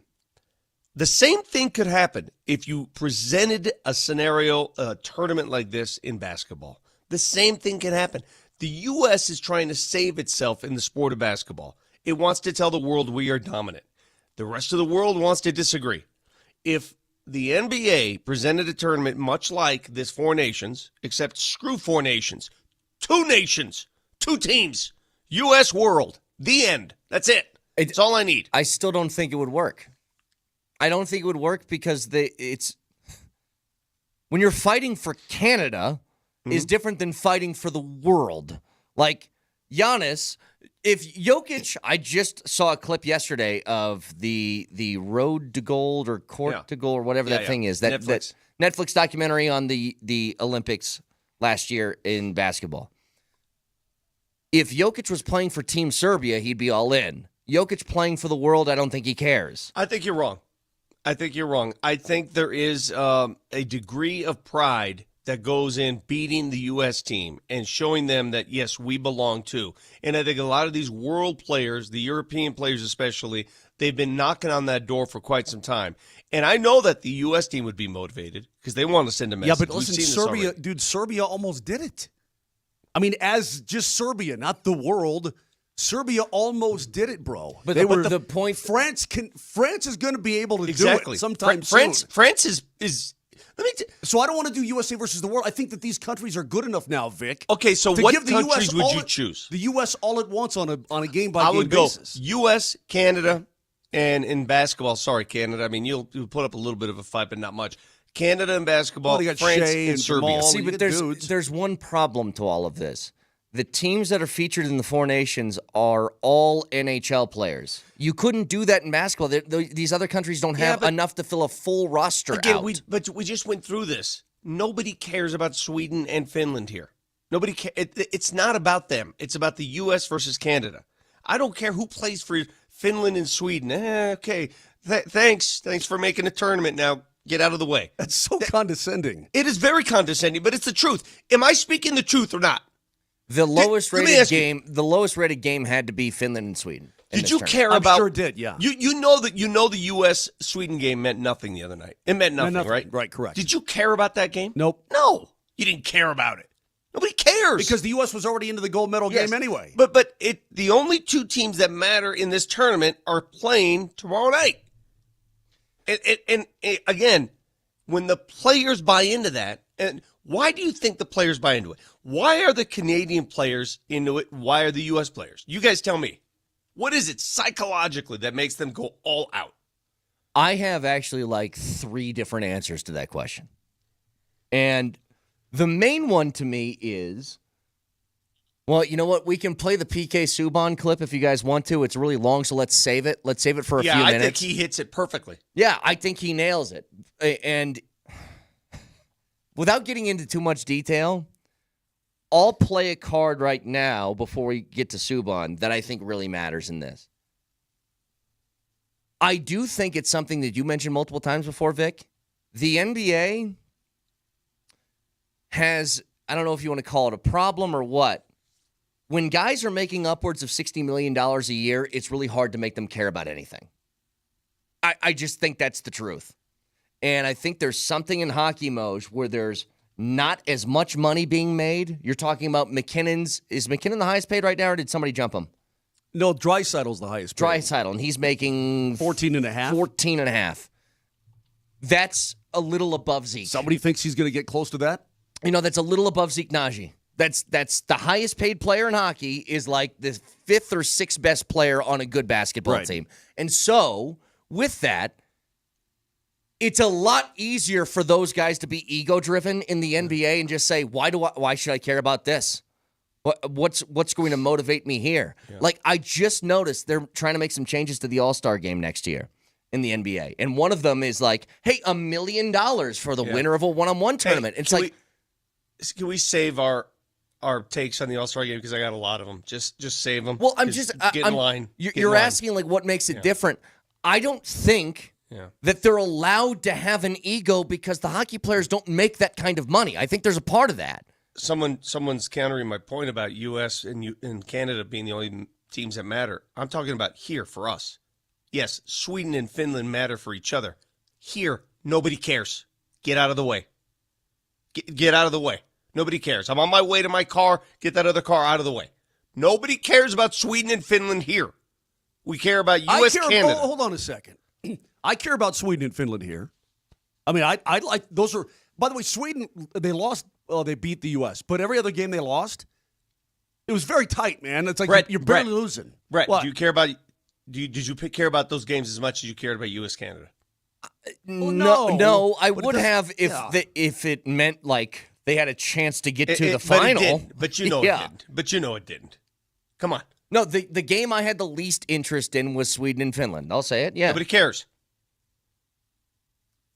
The same thing could happen if you presented a scenario, a tournament like this in basketball. The same thing can happen. The U.S. is trying to save itself in the sport of basketball. It wants to tell the world we are dominant. The rest of the world wants to disagree. If the NBA presented a tournament much like this Four Nations, except screw Four Nations, two nations, two teams, U.S. world, the end. That's it. That's all I need. I still don't think it would work. I don't think it would work because when you're fighting for Canada is different than fighting for the world. Like Giannis, if Jokic, I just saw a clip yesterday of the Road to Gold or Court to Gold or whatever that thing is. That Netflix documentary on the Olympics last year in basketball. If Jokic was playing for Team Serbia, he'd be all in. Jokic playing for the world, I don't think he cares. I think you're wrong. I think there is a degree of pride that goes in beating the U.S. team and showing them that, yes, we belong too. And I think a lot of these world players, the European players especially, they've been knocking on that door for quite some time. And I know that the U.S. team would be motivated because they want to send a message. Yeah, but listen, Serbia almost did it. I mean, as just Serbia, not the world. Serbia almost did it, bro. But the point, France is going to be able to do it sometime soon. France is. So I don't want to do USA versus the world. I think that these countries are good enough now, Vic. Okay, so what countries would you choose? The U.S. all at once on a game by game basis. I would go U.S., Canada, and in basketball. Sorry, Canada. I mean, you'll put up a little bit of a fight, but not much. Canada and basketball, France and Serbia. See, but there's one problem to all of this. The teams that are featured in the Four Nations are all NHL players. You couldn't do that in basketball. These other countries don't have enough to fill a full roster out. But we just went through this. Nobody cares about Sweden and Finland here. Nobody cares. It's not about them. It's about the U.S. versus Canada. I don't care who plays for Finland and Sweden. Okay, thanks for making a tournament. Now get out of the way. That's so condescending. It is very condescending, but it's the truth. Am I speaking the truth or not? The lowest rated game had to be Finland and Sweden. Did you care about? I'm sure it did. Yeah. You know the U.S. Sweden game meant nothing the other night. It meant nothing, right? Right. Correct. Did you care about that game? Nope. No, you didn't care about it. Nobody cares because the U.S. was already into the gold medal game anyway. But the only two teams that matter in this tournament are playing tomorrow night. And again, when the players buy into that, and why do you think the players buy into it? Why are the Canadian players into it? Why are the U.S. players? You guys tell me. What is it psychologically that makes them go all out? I have actually like 3 different answers to that question. And the main one to me is, well, you know what? We can play the PK Subban clip if you guys want to. It's really long, so let's save it. Let's save it for a few minutes. Yeah, I think he hits it perfectly. Yeah, I think he nails it. And without getting into too much detail, I'll play a card right now before we get to Subban that I think really matters in this. I do think it's something that you mentioned multiple times before, Vic. The NBA has, I don't know if you want to call it a problem or what, when guys are making upwards of $60 million a year, it's really hard to make them care about anything. I just think that's the truth. And I think there's something in hockey, Moj, where there's not as much money being made. You're talking about McKinnon's. Is McKinnon the highest paid right now, or did somebody jump him? No, Draisaitl's the highest paid. Draisaitl, and he's making 14.5. 14.5. That's a little above Zeke. Somebody thinks he's going to get close to that? That's a little above Zeke Nagy. That's the highest paid player in hockey is like the 5th or 6th best player on a good basketball team. And so, with that, it's a lot easier for those guys to be ego-driven in the NBA and just say, why should I care about this? What's going to motivate me here? Yeah. Like, I just noticed they're trying to make some changes to the All-Star game next year in the NBA. And one of them is like, hey, $1 million for the winner of a one-on-one tournament. It's like, can we save our takes on the All-Star game, because I got a lot of them. Just save them. Well, get in line. You're asking like what makes it different. I don't think that they're allowed to have an ego because the hockey players don't make that kind of money. I think there's a part of that. Someone's countering my point about U.S. and Canada being the only teams that matter. I'm talking about here for us. Yes, Sweden and Finland matter for each other. Here, nobody cares. Get out of the way. Get out of the way. Nobody cares. I'm on my way to my car. Get that other car out of the way. Nobody cares about Sweden and Finland here. We care about U.S. Canada. Hold on a second. I care about Sweden and Finland here. I mean, I like those are. By the way, Sweden, they lost. Well, they beat the U.S., but every other game they lost, it was very tight, man. It's like you're barely losing. Brett, do you care about? Did you care about those games as much as you cared about U.S. Canada? No. I would have if it meant like they had a chance to get to the final. But you know it didn't. But you know it didn't. Come on. No, the game I had the least interest in was Sweden and Finland. I'll say it. Yeah. Nobody cares.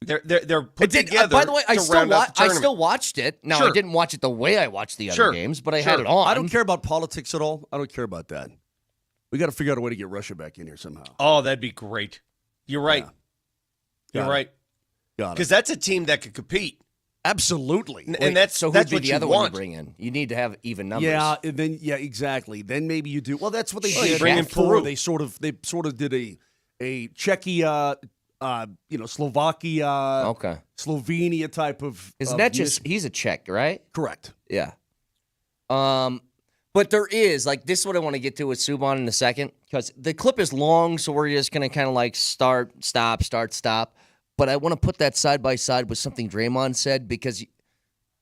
They're put together. By the way, I still watched it. Now, I didn't watch it the way I watched the other games, but I had it on. I don't care about politics at all. I don't care about that. We got to figure out a way to get Russia back in here somehow. Oh, that'd be great. You're right. Yeah. You're right. Because that's a team that could compete. Absolutely. And that's what the other one you bring in. You need to have even numbers. Yeah, and then exactly. Then maybe you do. Well, that's what they did. Bring in Peru. They sort of did a Czechia, Slovakia, Slovenia type of. Isn't that just he's a Czech, right? Correct. Yeah. But there is this is what I want to get to with Subban in a second, because the clip is long, so we're just gonna kind of like start, stop. But I want to put that side by side with something Draymond said, because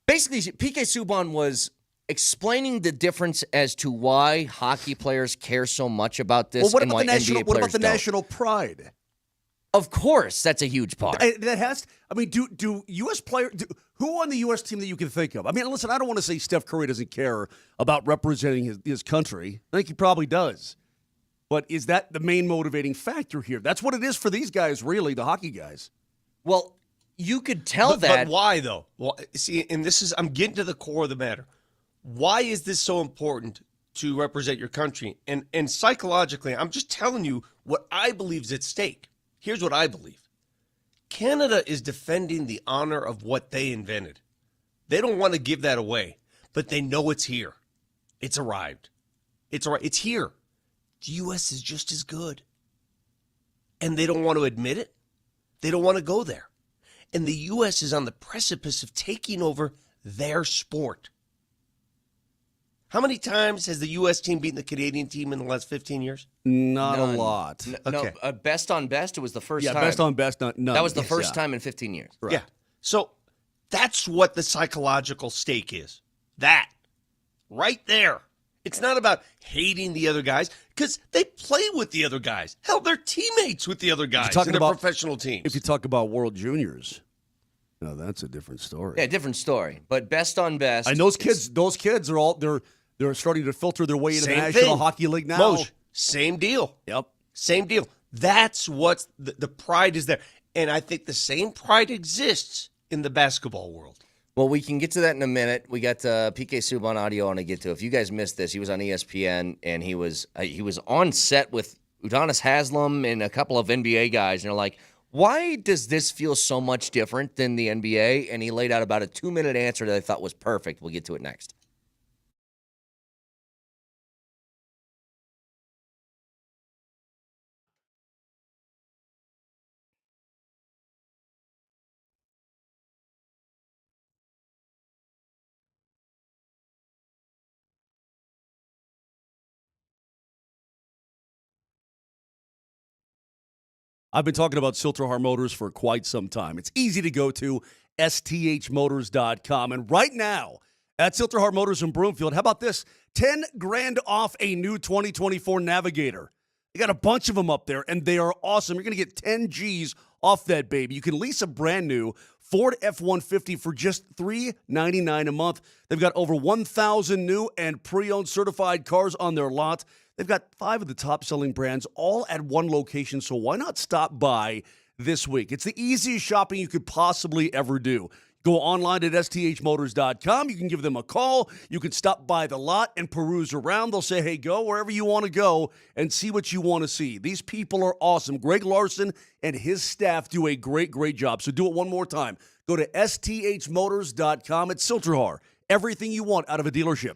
basically PK Subban was explaining the difference as to why hockey players care so much about this and why NBA players don't. What about the national pride? Of course, that's a huge part. That has. I mean, do U.S. players? Who on the U.S. team that you can think of? I mean, listen, I don't want to say Steph Curry doesn't care about representing his country. I think he probably does. But is that the main motivating factor here? That's what it is for these guys, really, the hockey guys. Well, you could tell that. But why, though? Well, see, and I'm getting to the core of the matter. Why is this so important to represent your country? And psychologically, I'm just telling you what I believe is at stake. Here's what I believe. Canada is defending the honor of what they invented. They don't want to give that away, but they know it's here. It's arrived. It's here. The U.S. is just as good. And they don't want to admit it. They don't want to go there. And the U.S. is on the precipice of taking over their sport. How many times has the U.S. team beaten the Canadian team in the last 15 years? Not a lot. No, best on best, it was the first time. Yeah, best on best, none. That was the first time in 15 years. Right. Yeah. So that's what the psychological stake is. That. Right there. It's not about hating the other guys, because they play with the other guys. Hell, they're teammates with the other guys in their professional teams. If you talk about World Juniors, no, that's a different story. Yeah, different story. But best on best. And those kids are all they're starting to filter their way into the National Hockey League now. Moj, same deal. Yep. Same deal. That's what's the pride is there. And I think the same pride exists in the basketball world. Well, we can get to that in a minute. We got PK Subban audio I want to get to. If you guys missed this, he was on ESPN, and he was on set with Udonis Haslem and a couple of NBA guys, and they're like, why does this feel so much different than the NBA? And he laid out about a 2-minute answer that I thought was perfect. We'll get to it next. I've been talking about Silterhar Motors for quite some time. It's easy to go to sthmotors.com. And right now, at Silterhar Motors in Broomfield, how about this? $10,000 off a new 2024 Navigator. You got a bunch of them up there, and they are awesome. You're going to get 10 G's off that baby. You can lease a brand new Ford F-150 for just $399 a month. They've got over 1,000 new and pre-owned certified cars on their lot. They've got 5 of the top-selling brands all at one location, so why not stop by this week? It's the easiest shopping you could possibly ever do. Go online at sthmotors.com. You can give them a call. You can stop by the lot and peruse around. They'll say, hey, go wherever you want to go and see what you want to see. These people are awesome. Greg Larson and his staff do a great, great job. So do it one more time. Go to sthmotors.com. It's Silterhar. Everything you want out of a dealership.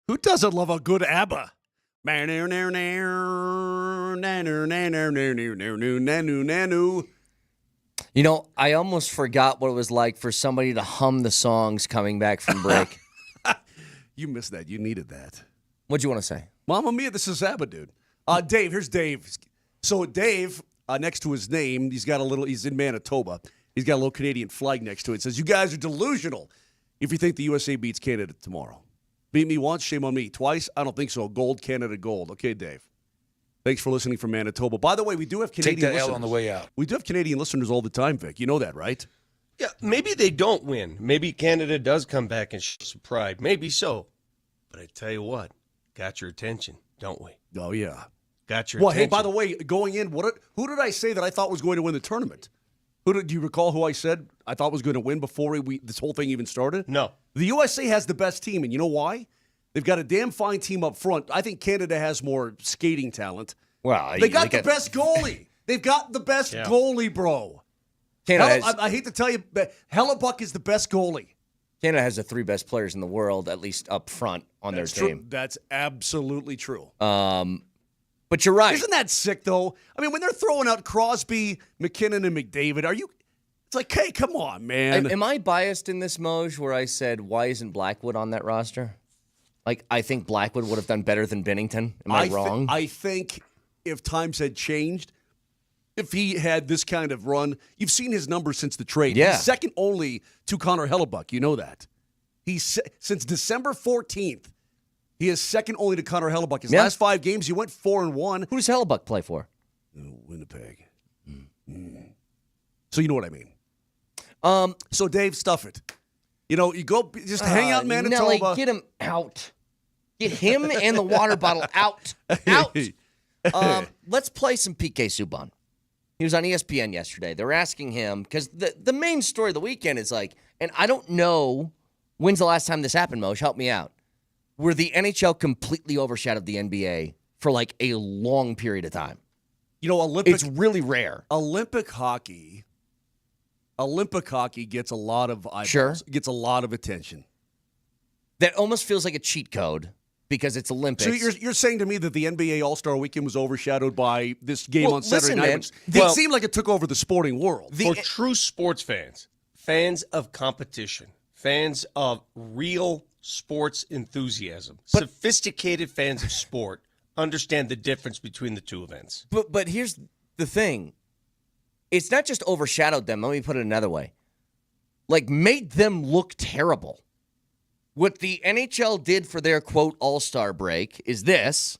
Who doesn't love a good ABBA? You know, I almost forgot what it was like for somebody to hum the songs coming back from break. You missed that. You needed that. What'd you want to say? Mamma mia, this is Zabba, dude. Dave, here's Dave. So Dave, next to his name, he's in Manitoba. He's got a little Canadian flag next to it. It says, you guys are delusional if you think the USA beats Canada tomorrow. Beat me once, shame on me. Twice, I don't think so. Gold, Canada, gold. Okay, Dave. Thanks for listening from Manitoba. By the way, we do have Canadian Take that listeners. L on the way out. We do have Canadian listeners all the time, Vic. You know that, right? Yeah, maybe they don't win. Maybe Canada does come back and show some pride. Maybe so. But I tell you what, got your attention, don't we? Oh, yeah. Got your Well, attention. hey, by the way, going in, who did I say that I thought was going to win the tournament? Do you recall who I said I thought was going to win before this whole thing even started? No. The USA has the best team, and you know why? They've got a damn fine team up front. I think Canada has more skating talent. Well, they got the best goalie. They've got the best goalie, bro. I hate to tell you, but Hellebuck is the best goalie. Canada has the 3 best players in the world, at least up front on their team. That's absolutely true. But you're right. Isn't that sick, though? I mean, when they're throwing out Crosby, McKinnon, and McDavid, it's like, hey, come on, man. Am I biased in this, Moj, where I said, why isn't Blackwood on that roster? Like, I think Blackwood would have done better than Binnington. Am I wrong? I think if times had changed, if he had this kind of run, you've seen his numbers since the trade. Yeah. He's second only to Connor Hellebuck. You know that. Since December 14th, he is second only to Connor Hellebuck. His last 5 games, he went 4-1. Who does Hellebuck play for? Winnipeg. So you know what I mean. So Dave, stuff it. You know, you go just hang out in Manitoba. Nelly, get him out. Get him and the water bottle out. Out. Let's play some PK Subban. He was on ESPN yesterday. They're asking him, because the main story of the weekend is like, and I don't know when's the last time this happened, Moj. Help me out. Where the NHL completely overshadowed the NBA for like a long period of time. You know, it's really rare. Olympic hockey gets a lot of eyeballs. Sure. Gets a lot of attention. That almost feels like a cheat code because it's Olympics. So you're saying to me that the NBA All-Star Weekend was overshadowed by this game on Saturday night? Man, it seemed like it took over the sporting world. For true sports fans of competition, fans of real sports enthusiasm, sophisticated fans of sport understand the difference between the two events. But here's the thing. It's not just overshadowed them. Let me put it another way. Like, made them look terrible. What the NHL did for their, quote, all-star break is this,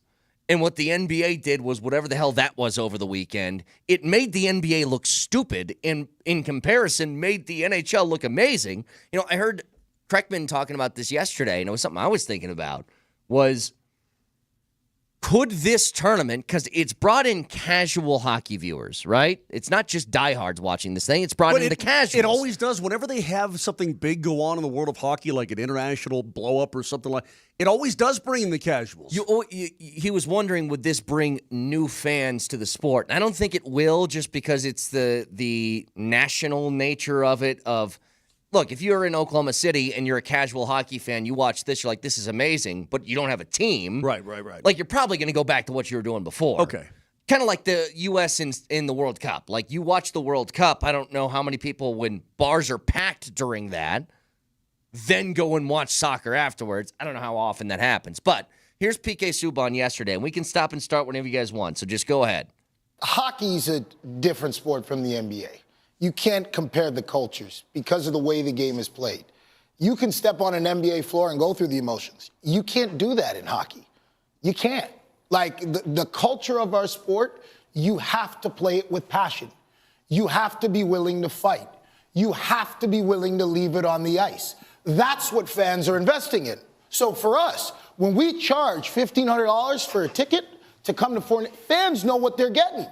and what the NBA did was whatever the hell that was over the weekend. It made the NBA look stupid, and in comparison, made the NHL look amazing. You know, I heard Kreckman talking about this yesterday, and it was something I was thinking about, was could this tournament, because it's brought in casual hockey viewers, right? It's not just diehards watching this thing. It's brought in the casuals. It always does. Whenever they have something big go on in the world of hockey, like an international blow-up or something like, it always does bring in the casuals. He was wondering, would this bring new fans to the sport? And I don't think it will, just because it's the national nature of it. Look, if you're in Oklahoma City and you're a casual hockey fan, you watch this, you're like, this is amazing, but you don't have a team. Right. Like, you're probably going to go back to what you were doing before. Okay. Kind of like the U.S. in the World Cup. Like, you watch the World Cup, I don't know how many people, when bars are packed during that, then go and watch soccer afterwards. I don't know how often that happens. But here's PK Subban yesterday, and we can stop and start whenever you guys want, so just go ahead. Hockey's a different sport from the NBA. You can't compare the cultures because of the way the game is played. You can step on an NBA floor and go through the emotions. You can't do that in hockey. You can't. Like, the culture of our sport, you have to play it with passion. You have to be willing to fight. You have to be willing to leave it on the ice. That's what fans are investing in. So for us, when we charge $1,500 for a ticket to come to fans know what they're getting.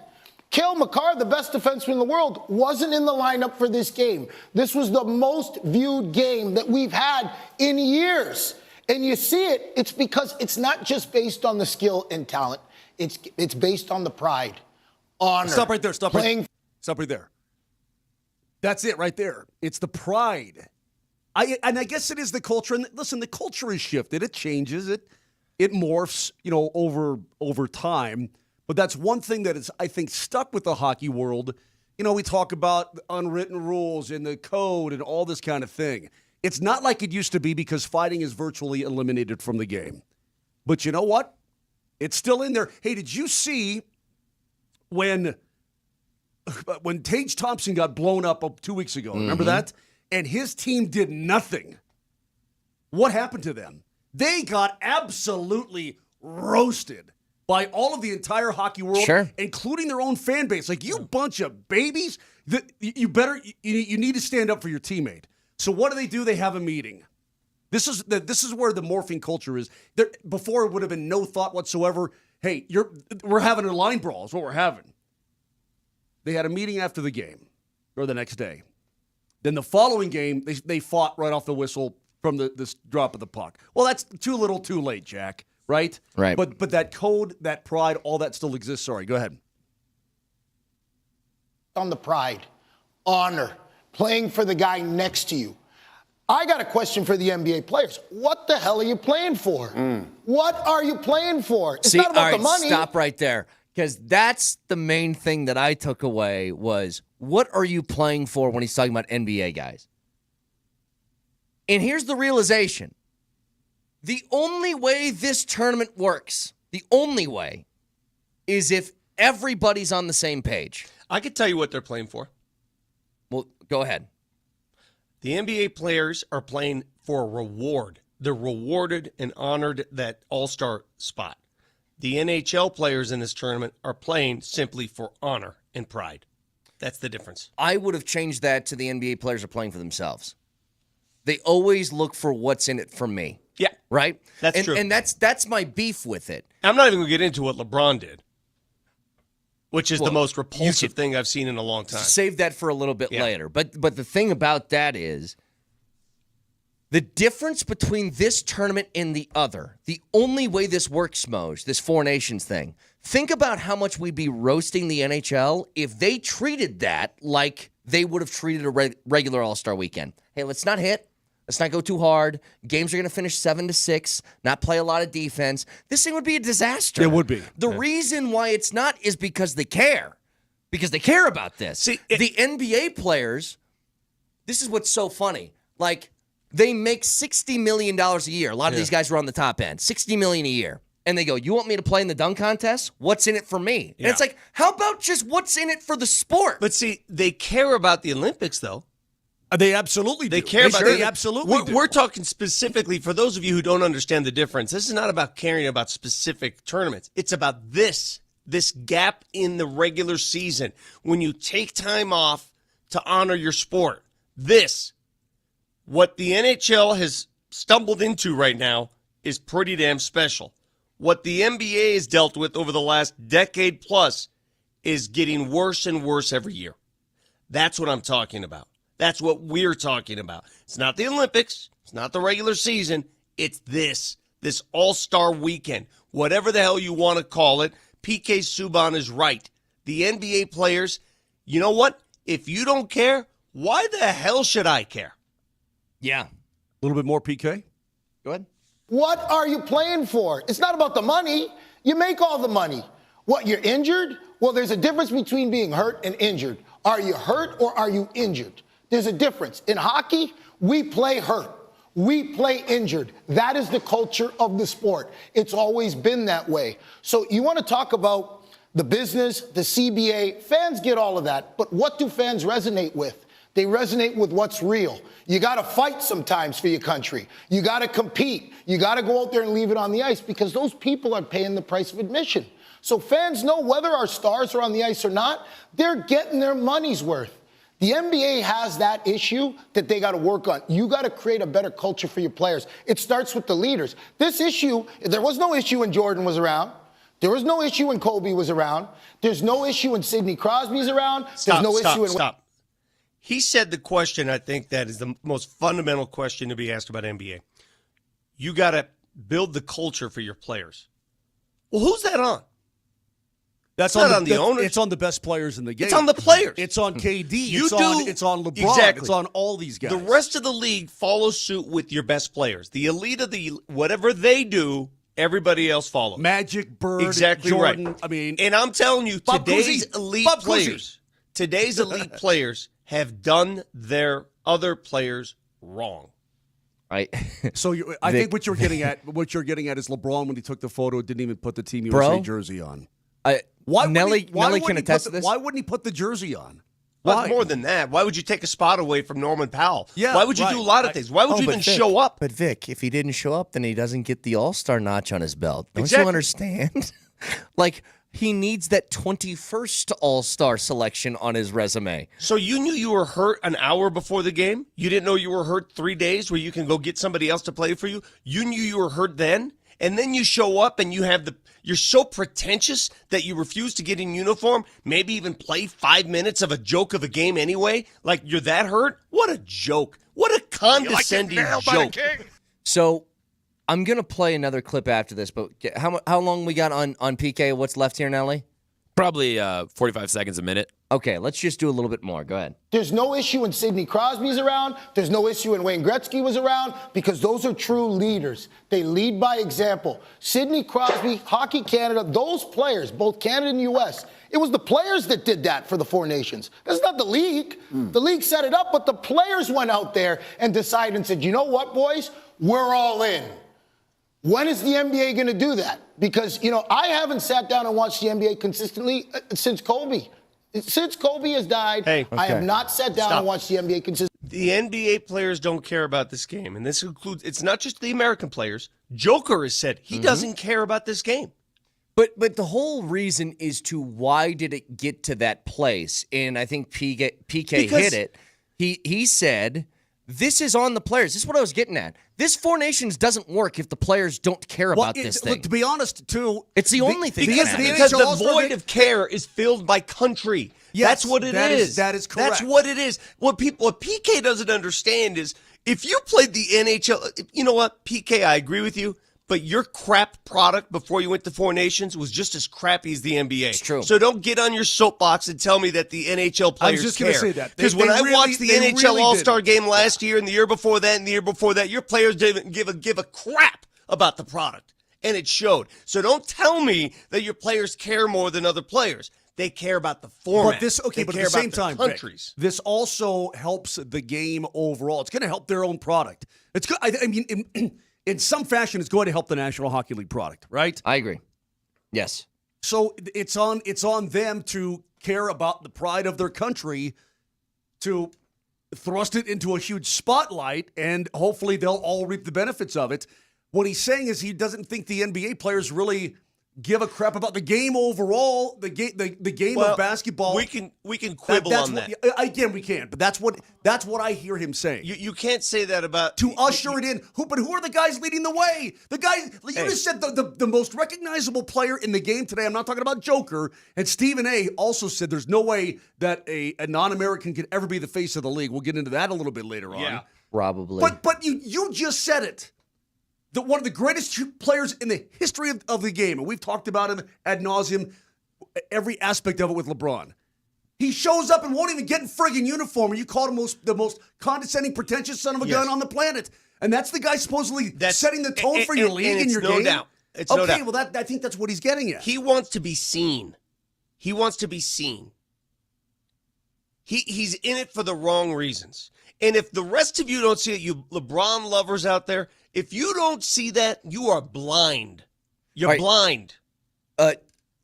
Cale Makar, the best defenseman in the world, wasn't in the lineup for this game. This was the most viewed game that we've had in years. And you see it, it's because it's not just based on the skill and talent. It's based on the pride, honor. Stop right there. Stop right there. That's it right there. It's the pride. I guess it is the culture. And listen, the culture is shifted. It changes. It morphs, over time. But that's one thing that is, I think, stuck with the hockey world. You know, we talk about unwritten rules and the code and all this kind of thing. It's not like it used to be because fighting is virtually eliminated from the game. But you know what? It's still in there. Hey, did you see when Tage Thompson got blown up 2 weeks ago? Remember that? And his team did nothing. What happened to them? They got absolutely roasted by all of the entire hockey world, including their own fan base. Like, you bunch of babies, you need to stand up for your teammate. So what do? They have a meeting. This is where the morphing culture is. Before, it would have been no thought whatsoever. Hey, we're having a line brawl is what we're having. They had a meeting after the game, or the next day. Then the following game, they fought right off the whistle from this drop of the puck. Well, that's too little too late, Jack, right? Right. But that code, that pride, all that still exists. Sorry, go ahead. On the pride, honor, playing for the guy next to you. I got a question for the NBA players. What the hell are you playing for? What are you playing for? It's not about the money. Stop right there. Because that's the main thing that I took away was, what are you playing for when he's talking about NBA guys? And here's the realization. The only way this tournament works, the only way, is if everybody's on the same page. I could tell you what they're playing for. Well, go ahead. The NBA players are playing for a reward. They're rewarded and honored that all-star spot. The NHL players in this tournament are playing simply for honor and pride. That's the difference. I would have changed that to the NBA players are playing for themselves. They always look for what's in it for me. Yeah. Right? That's true. And that's my beef with it. I'm not even going to get into what LeBron did, which is the most repulsive thing I've seen in a long time. Save that for a little bit later. But the thing about that is, the difference between this tournament and the other, the only way this works, Moj, this Four Nations thing, think about how much we'd be roasting the NHL if they treated that like they would have treated a regular All-Star weekend. Hey, let's not hit. Let's not go too hard. Games are going to finish 7-6, not play a lot of defense. This thing would be a disaster. It would be. The reason why it's not is because they care. Because they care about this. See, the NBA players, this is what's so funny. Like, they make $60 million a year. A lot of these guys are on the top end. $60 million a year. And they go, you want me to play in the dunk contest? What's in it for me? And it's like, how about just what's in it for the sport? But see, they care about the Olympics, though. They absolutely do. They care about They absolutely do. We're talking specifically, for those of you who don't understand the difference, this is not about caring about specific tournaments. It's about this gap in the regular season when you take time off to honor your sport. What the NHL has stumbled into right now is pretty damn special. What the NBA has dealt with over the last decade plus is getting worse and worse every year. That's what I'm talking about. That's what we're talking about. It's not the Olympics. It's not the regular season. It's this all-star weekend. Whatever the hell you want to call it, PK Subban is right. The NBA players, you know what? If you don't care, why the hell should I care? Yeah. A little bit more, PK. Go ahead. What are you playing for? It's not about the money. You make all the money. What, you're injured? Well, there's a difference between being hurt and injured. Are you hurt or are you injured? There's a difference. In hockey, we play hurt. We play injured. That is the culture of the sport. It's always been that way. So you want to talk about the business, the CBA. Fans get all of that. But what do fans resonate with? They resonate with what's real. You got to fight sometimes for your country. You got to compete. You got to go out there and leave it on the ice because those people are paying the price of admission. So fans know whether our stars are on the ice or not, they're getting their money's worth. The NBA has that issue that they got to work on. You got to create a better culture for your players. It starts with the leaders. This issue, there was no issue when Jordan was around. There was no issue when Kobe was around. There's no issue when Sidney Crosby's around. Stop. He said the question, I think, that is the most fundamental question to be asked about NBA. You got to build the culture for your players. Well, who's that on? That's not on the owners. It's on the best players in the game. It's on the players. It's on KD. It's on LeBron. Exactly. It's on all these guys. The rest of the league follows suit with your best players. The elite of the whatever they do, everybody else follows. Magic, Bird, exactly Jordan. Right. I mean, and I'm telling you, today's elite players have done their other players wrong. I think what you're getting at is LeBron when he took the photo didn't even put the Team USA Bro, jersey on. Nelly can attest to this. Why wouldn't he put the jersey on? Why? More than that, why would you take a spot away from Norman Powell? Yeah, why would you do a lot of things? Why would you even show up? But Vic, if he didn't show up, then he doesn't get the All-Star notch on his belt. Don't Exactly. you understand? Like, he needs that 21st All-Star selection on his resume. So you knew you were hurt an hour before the game? You didn't know you were hurt 3 days where you can go get somebody else to play for you? You knew you were hurt then? And then you show up and you're so pretentious that you refuse to get in uniform, maybe even play 5 minutes of a joke of a game anyway? Like you're that hurt? What a joke. What a condescending joke. So I'm going to play another clip after this, but how long we got on PK? What's left here, Nelly? Probably 45 seconds a minute. Okay, let's just do a little bit more. Go ahead. There's no issue when Sidney Crosby's around. There's no issue when Wayne Gretzky was around because those are true leaders. They lead by example. Sidney Crosby, Hockey Canada, those players, both Canada and U.S., it was the players that did that for the four nations. That's not the league. The league set it up, but the players went out there and decided and said, you know what, boys? We're all in. When is the NBA going to do that? Because, I haven't sat down and watched the NBA consistently since Kobe. Since Kobe has died, I have not sat down and watched the NBA consistently. The NBA players don't care about this game, and this includes, it's not just the American players. Joker has said he doesn't care about this game. But the whole reason is to why did it get to that place? And I think PK hit it. He said, this is on the players. This is what I was getting at. This Four Nations doesn't work if the players don't care about this thing. To be honest, too, it's the only thing. Because the void of care is filled by country. Yes, that's what it is. That is correct. That's what it is. What PK doesn't understand is if you played the NHL, you know what, PK, I agree with you. But your crap product before you went to Four Nations was just as crappy as the NBA. It's true. So don't get on your soapbox and tell me that the NHL players care. I was just going to say that. Because when I watched the NHL All-Star game last year and the year before that and the year before that, your players didn't give a crap about the product. And it showed. So don't tell me that your players care more than other players. They care about the format. But at the same time, countries. Vic, this also helps the game overall. It's going to help their own product. It's good. I mean, in some fashion, it's going to help the National Hockey League product, right? I agree. Yes. So it's on them to care about the pride of their country, to thrust it into a huge spotlight, and hopefully they'll all reap the benefits of it. What he's saying is he doesn't think the NBA players really give a crap about the game overall, the game of basketball. We can quibble on that. Again, we can, but that's what I hear him saying. You can't say that about to usher it in. But who are the guys leading the way? The guys you just said the most recognizable player in the game today. I'm not talking about Joker. And Stephen A. also said there's no way that a non-American could ever be the face of the league. We'll get into that a little bit later on. Probably. But you just said it. One of the greatest players in the history of the game, and we've talked about him ad nauseum, every aspect of it with LeBron. He shows up and won't even get in friggin' uniform, and you called him the most condescending, pretentious son of a gun on the planet. And that's the guy supposedly setting the tone for your league and your game? Doubt. It's okay, no doubt. Well, I think that's what he's getting at. He wants to be seen. He wants to be seen. He's in it for the wrong reasons. And if the rest of you don't see it, you LeBron lovers out there, if you don't see that, you are blind. You're blind.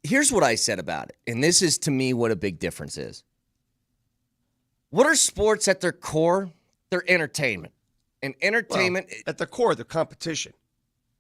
Here's what I said about it, and this is to me what a big difference is. What are sports at their core? They're entertainment. And entertainment... Well, at the core, they're competition.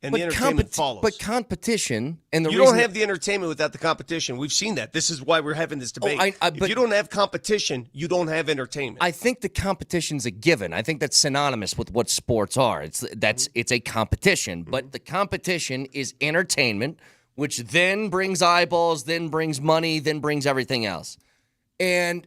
And the entertainment follows. But competition and the you don't have the entertainment without the competition. We've seen that. This is why we're having this debate. If you don't have competition, you don't have entertainment. I think the competition's a given. I think that's synonymous with what sports are. It's a competition, but the competition is entertainment, which then brings eyeballs, then brings money, then brings everything else. And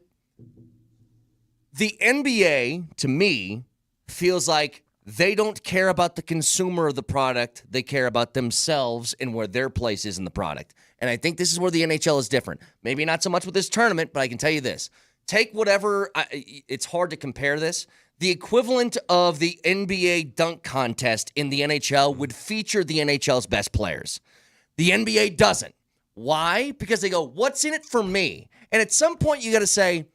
the NBA, to me, feels like they don't care about the consumer of the product. They care about themselves and where their place is in the product. And I think this is where the NHL is different. Maybe not so much with this tournament, but I can tell you this. Take whatever, it's hard to compare this. The equivalent of the NBA dunk contest in the NHL would feature the NHL's best players. The NBA doesn't. Why? Because they go, what's in it for me? And at some point you got to say,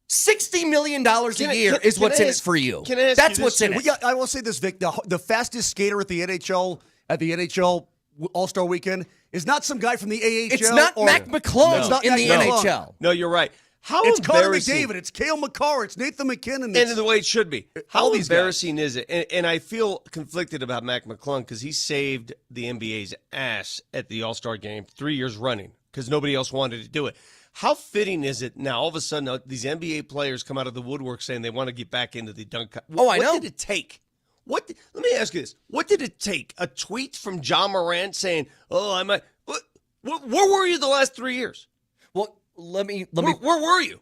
$60 million a year is what's in it for you. Can I ask That's you what's this, in too? it. Yeah, I will say this, Vic. The fastest skater at the NHL All-Star Weekend is not some guy from the AHL. It's not Mac McClung It's not in the Mac McClung. NHL. No, you're right. How It's Connor embarrassing. McDavid. It's Cale Makar. It's Nathan McKinnon. And the way it should be. How all these embarrassing is it? And I feel conflicted about Mac McClung because he saved the NBA's ass at the All-Star game 3 years running because nobody else wanted to do it. How fitting is it now all of a sudden these NBA players come out of the woodwork saying they want to get back into the dunk? I know. What did it take? Let me ask you this. What did it take? A tweet from John Morant saying, I might. Where were you the last 3 years? Well, let me Where were you?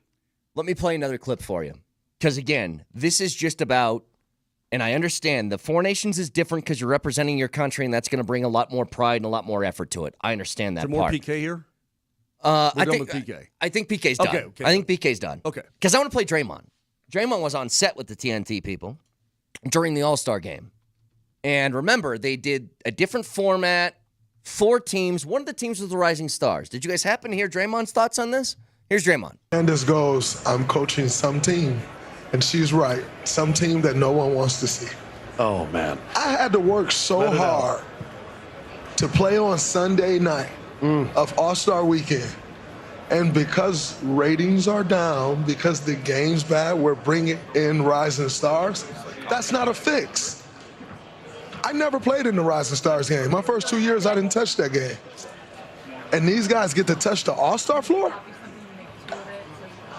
Let me play another clip for you. Because, again, this is just about, and I understand, the Four Nations is different because you're representing your country, and that's going to bring a lot more pride and a lot more effort to it. I understand that Is there more part. PK here? I We're going think with PK. I think PK's done. Okay. I think PK's done. Okay. Because I want to play Draymond. Draymond was on set with the TNT people during the All-Star game. And remember, they did a different format, 4 teams. One of the teams was the Rising Stars. Did you guys happen to hear Draymond's thoughts on this? Here's Draymond. Candace goes, I'm coaching some team, and she's right, some team that no one wants to see. Oh, man. I had to work so hard to play on Sunday night of All-Star Weekend. And because ratings are down, because the game's bad, we're bringing in Rising Stars. That's not a fix. I never played in the Rising Stars game. My first 2 years, I didn't touch that game. And these guys get to touch the All-Star floor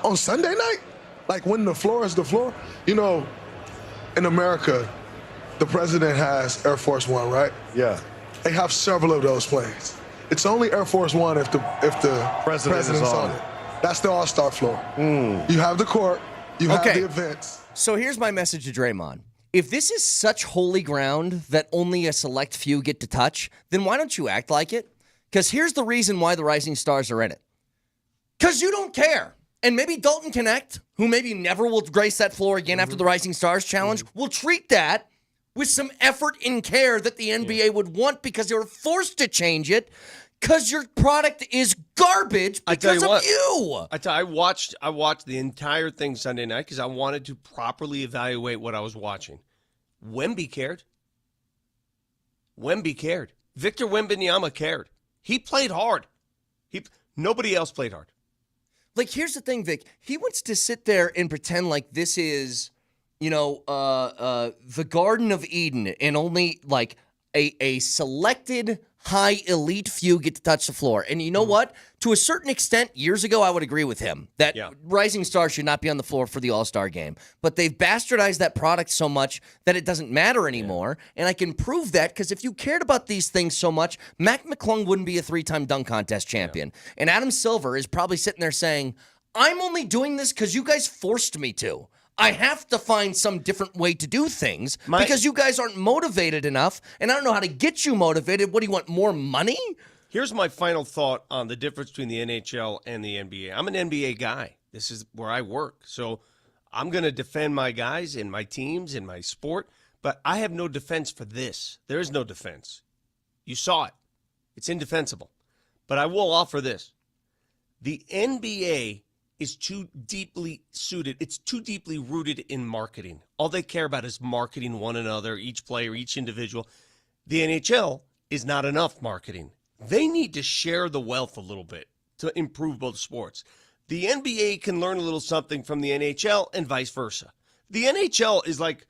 on Sunday night? Like when the floor is the floor? You know, in America, the president has Air Force One, right? Yeah. They have several of those planes. It's only Air Force One if the president's on it. That's the All-Star floor. You have the court, you have the events. So here's my message to Draymond. If this is such holy ground that only a select few get to touch, then why don't you act like it? Because here's the reason why the Rising Stars are in it. Because you don't care. And maybe Dalton Connect, who maybe never will grace that floor again after the Rising Stars Challenge, will treat that with some effort and care that the NBA would want because they were forced to change it because your product is garbage because of you. I watched the entire thing Sunday night because I wanted to properly evaluate what I was watching. Wemby cared. Victor Wembanyama cared. He played hard. Nobody else played hard. Like, here's the thing, Vic. He wants to sit there and pretend like this is, the Garden of Eden and only, like, a selected high elite few get to touch the floor. And you know what? To a certain extent, years ago, I would agree with him that Rising Stars should not be on the floor for the All-Star game. But they've bastardized that product so much that it doesn't matter anymore. And I can prove that because if you cared about these things so much, Mac McClung wouldn't be a 3-time dunk contest champion. And Adam Silver is probably sitting there saying, I'm only doing this because you guys forced me to. I have to find some different way to do things because you guys aren't motivated enough, and I don't know how to get you motivated. What do you want, more money? Here's my final thought on the difference between the NHL and the NBA. I'm an NBA guy. This is where I work. So I'm going to defend my guys and my teams and my sport, but I have no defense for this. There is no defense. You saw it. It's indefensible. But I will offer this. The NBA is too deeply suited. It's too deeply rooted in marketing. All they care about is marketing one another, each player, each individual. The NHL is not enough marketing. They need to share the wealth a little bit to improve both sports. The NBA can learn a little something from the NHL and vice versa. The NHL is like,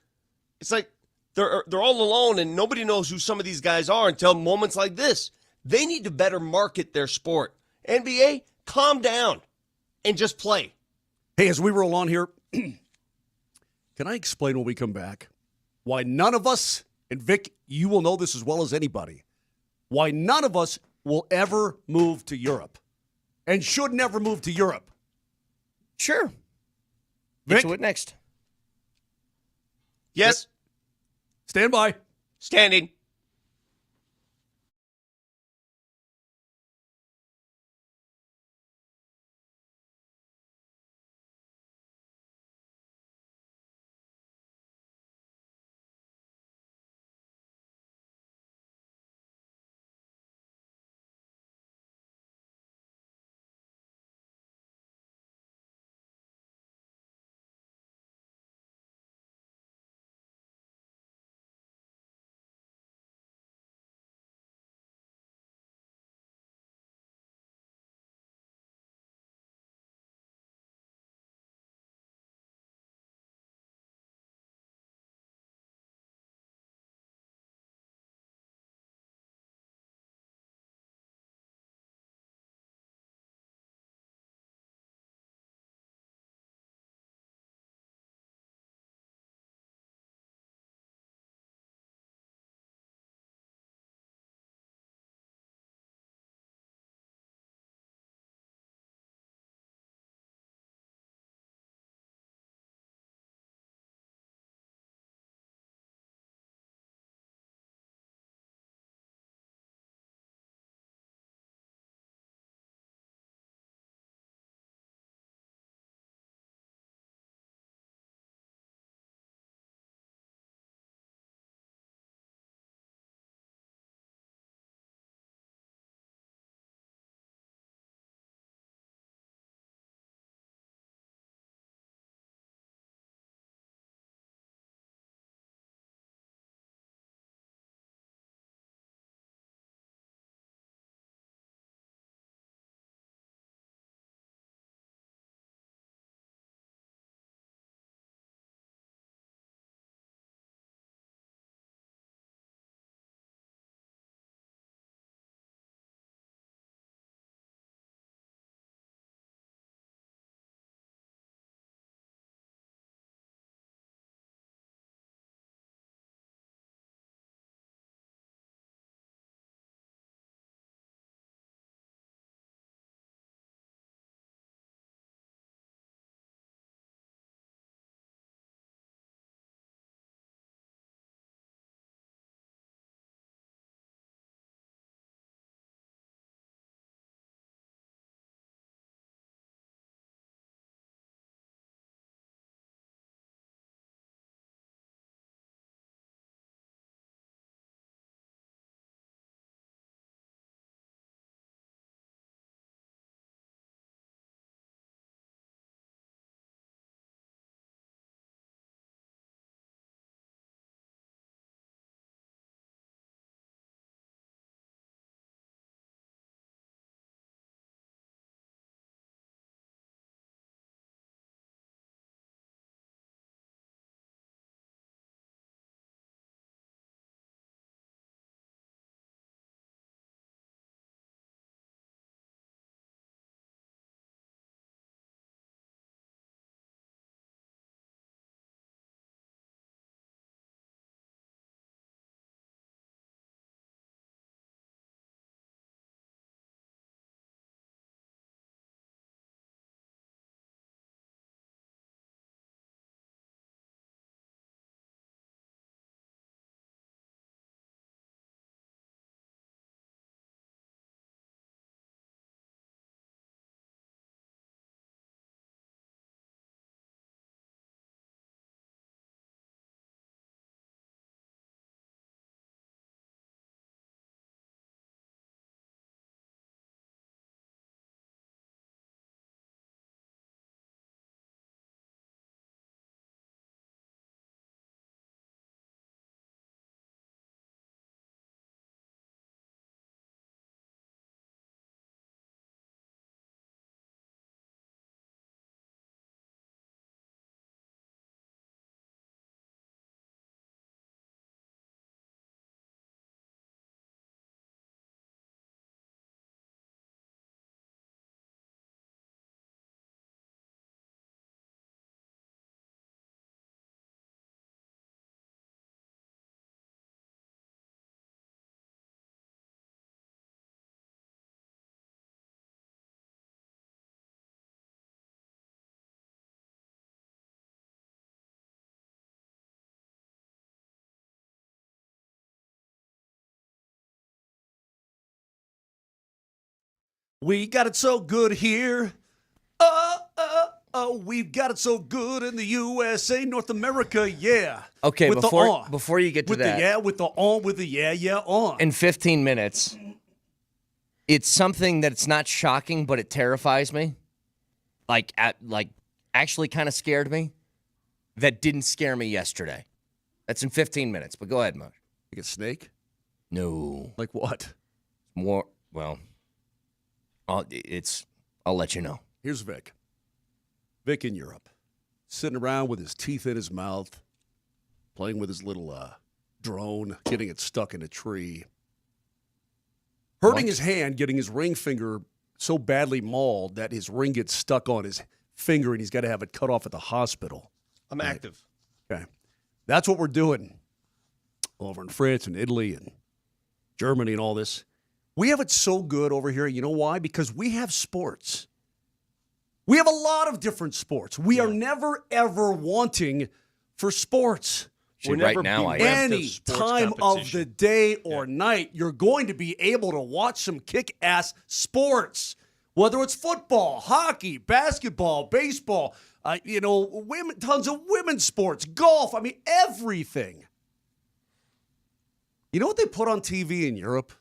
it's like they're all alone and nobody knows who some of these guys are until moments like this. They need to better market their sport. NBA, calm down and just play. Hey, as we roll on here, can I explain when we come back why none of us, and Vic, you will know this as well as anybody, why none of us will ever move to Europe and should never move to Europe? Sure. Vic? Get to it next. Yes. Stand by. Standing. We got it so good here. We've got it so good in the USA, North America, yeah. Okay, with before you get to with that. with the yeah on. In 15 minutes, it's something that's not shocking, but it terrifies me. Actually kind of scared me. That didn't scare me yesterday. That's in 15 minutes, but go ahead, Moj. Like a snake? No. Like what? More, well, I'll let you know. Here's Vic. Vic in Europe, sitting around with his teeth in his mouth, playing with his little drone, getting it stuck in a tree. Hurting his hand, getting his ring finger so badly mauled that his ring gets stuck on his finger and he's got to have it cut off at the hospital. I'm active. Okay. That's what we're doing over in France and Italy and Germany and all this. We have it so good over here. You know why? Because we have sports. We have a lot of different sports. We are never, ever wanting for sports. Right now, any time of the day or night, you're going to be able to watch some kick-ass sports. Whether it's football, hockey, basketball, baseball, tons of women's sports, golf. I mean, everything. You know what they put on TV in Europe?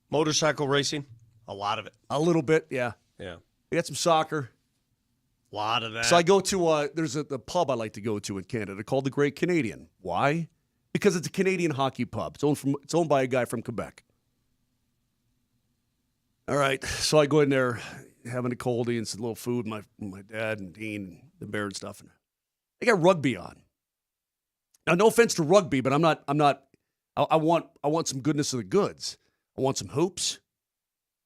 Motorcycle racing, a lot of it. A little bit, yeah. Yeah. We got some soccer. A lot of that. So I go to, there's a pub I like to go to in Canada called the Great Canadian. Why? Because it's a Canadian hockey pub. It's owned by a guy from Quebec. All right, so I go in there, having a coldie and some little food, my dad and Dean and the bear and stuff. And they got rugby on. Now, no offense to rugby, but I want some goodness of the goods. I want some hoops.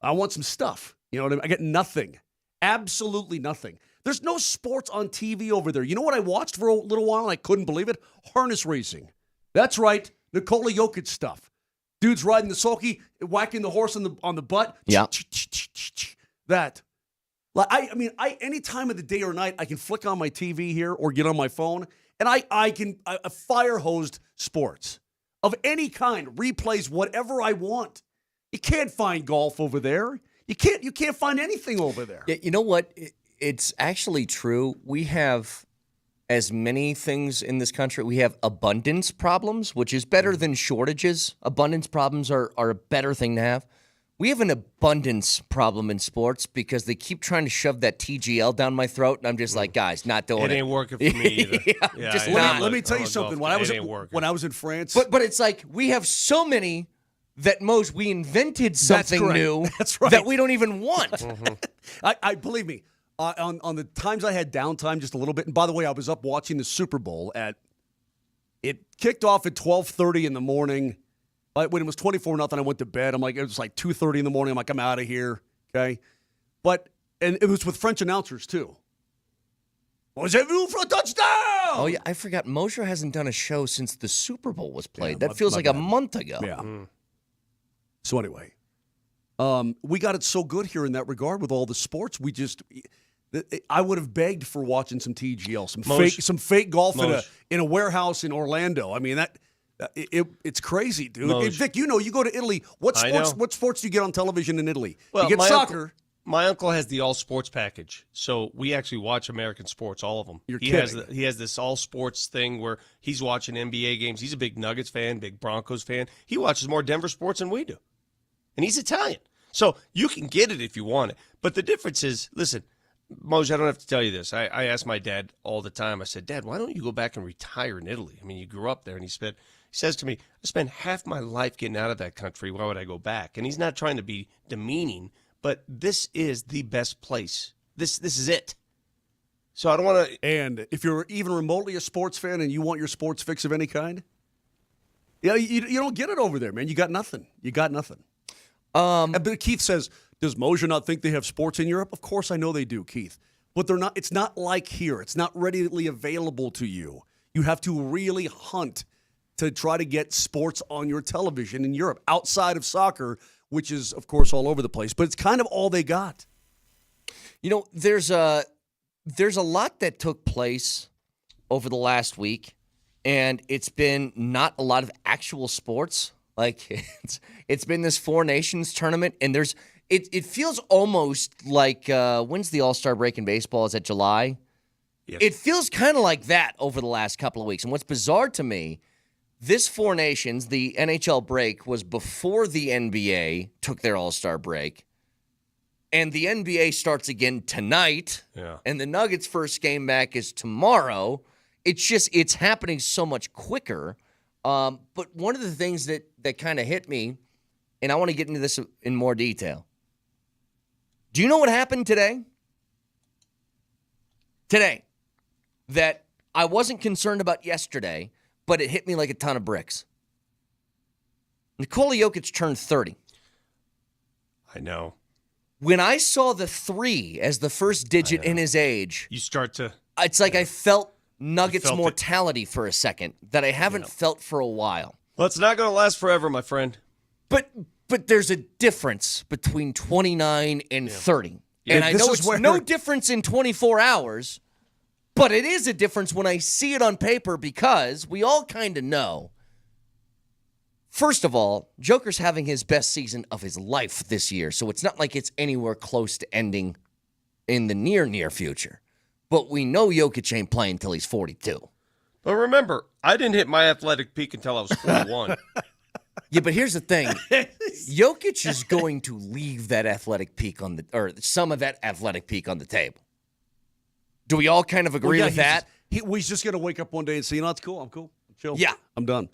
I want some stuff. You know what I mean? I get nothing. Absolutely nothing. There's no sports on TV over there. You know what I watched for a little while and I couldn't believe it? Harness racing. That's right. Nikola Jokic stuff. Dude's riding the sulky, whacking the horse on the butt. Yeah. That. Like any time of the day or night, I can flick on my TV here or get on my phone, and I can fire hosed sports of any kind, replays, whatever I want. You can't find golf over there. You can't find anything over there. Yeah, you know what? It's actually true. We have as many things in this country. We have abundance problems, which is better than shortages. Abundance problems are a better thing to have. We have an abundance problem in sports because they keep trying to shove that TGL down my throat, and I'm just like, guys, not doing it. It ain't working for me either. Let me tell you something. When I was in France, but it's like we have so many that we invented something new that we don't even want. I believe me. On the times I had downtime just a little bit, and by the way, I was up watching the Super Bowl it kicked off at 12:30 in the morning. When it was 24-0, I went to bed. I'm like, it was like 2:30 in the morning. I'm like, I'm out of here. Okay. And it was with French announcers too. Mosez-vous for a touchdown! Oh, yeah. I forgot. Moser hasn't done a show since the Super Bowl was played. Yeah, that feels like a month ago. Yeah. So anyway, we got it so good here in that regard with all the sports. I would have begged for watching some TGL, some fake golf in a warehouse in Orlando. I mean it's crazy, dude. Hey, Vic, you go to Italy. What sports do you get on television in Italy? Well, you get soccer. My uncle has the all sports package, so we actually watch American sports, all of them. You're kidding. He has this all sports thing where he's watching NBA games. He's a big Nuggets fan, big Broncos fan. He watches more Denver sports than we do, and he's Italian. So you can get it if you want it. But the difference is, listen, Moj, I don't have to tell you this. I ask my dad all the time. I said, Dad, why don't you go back and retire in Italy? I mean, you grew up there. And he says to me, I spent half my life getting out of that country. Why would I go back? And he's not trying to be demeaning, but this is the best place. This is it. So I don't want to. And if you're even remotely a sports fan and you want your sports fix of any kind, you don't get it over there, man. You got nothing. But Keith says, does Moser not think they have sports in Europe? Of course I know they do, Keith. But they're not. It's not like here. It's not readily available to you. You have to really hunt to try to get sports on your television in Europe, outside of soccer, which is, of course, all over the place. But it's kind of all they got. You know, there's a lot that took place over the last week, and it's been not a lot of actual sports. Like it's been this Four Nations tournament, and It feels almost like when's the All-Star break in baseball? Is that July? Yes. It feels kind of like that over the last couple of weeks. And what's bizarre to me, this Four Nations, the NHL break, was before the NBA took their All-Star break. And the NBA starts again tonight. Yeah. And the Nuggets' first game back is tomorrow. It's happening so much quicker. But one of the things that kind of hit me, and I want to get into this in more detail. Do you know what happened today? Today. That I wasn't concerned about yesterday, but it hit me like a ton of bricks. Nikola Jokic turned 30. I know. When I saw the 3 as the first digit in his age, You start to. it's like I felt Nuggets felt it. mortality for a second that I haven't felt for a while. Well, it's not going to last forever, my friend. But there's a difference between 29 and 30. Yeah, And I this know is it's where- no difference in 24 hours, but it is a difference when I see it on paper because we all kind of know. First of all, Joker's having his best season of his life this year, so it's not like it's anywhere close to ending in the near future. But we know Jokic ain't playing until he's 42. But remember, I didn't hit my athletic peak until I was 41. Yeah, but here's the thing. Jokic is going to leave that athletic peak or some of that athletic peak on the table. Do we all kind of agree with that? He's just going to wake up one day and say, it's cool. I'm cool. Chill. Yeah. I'm done.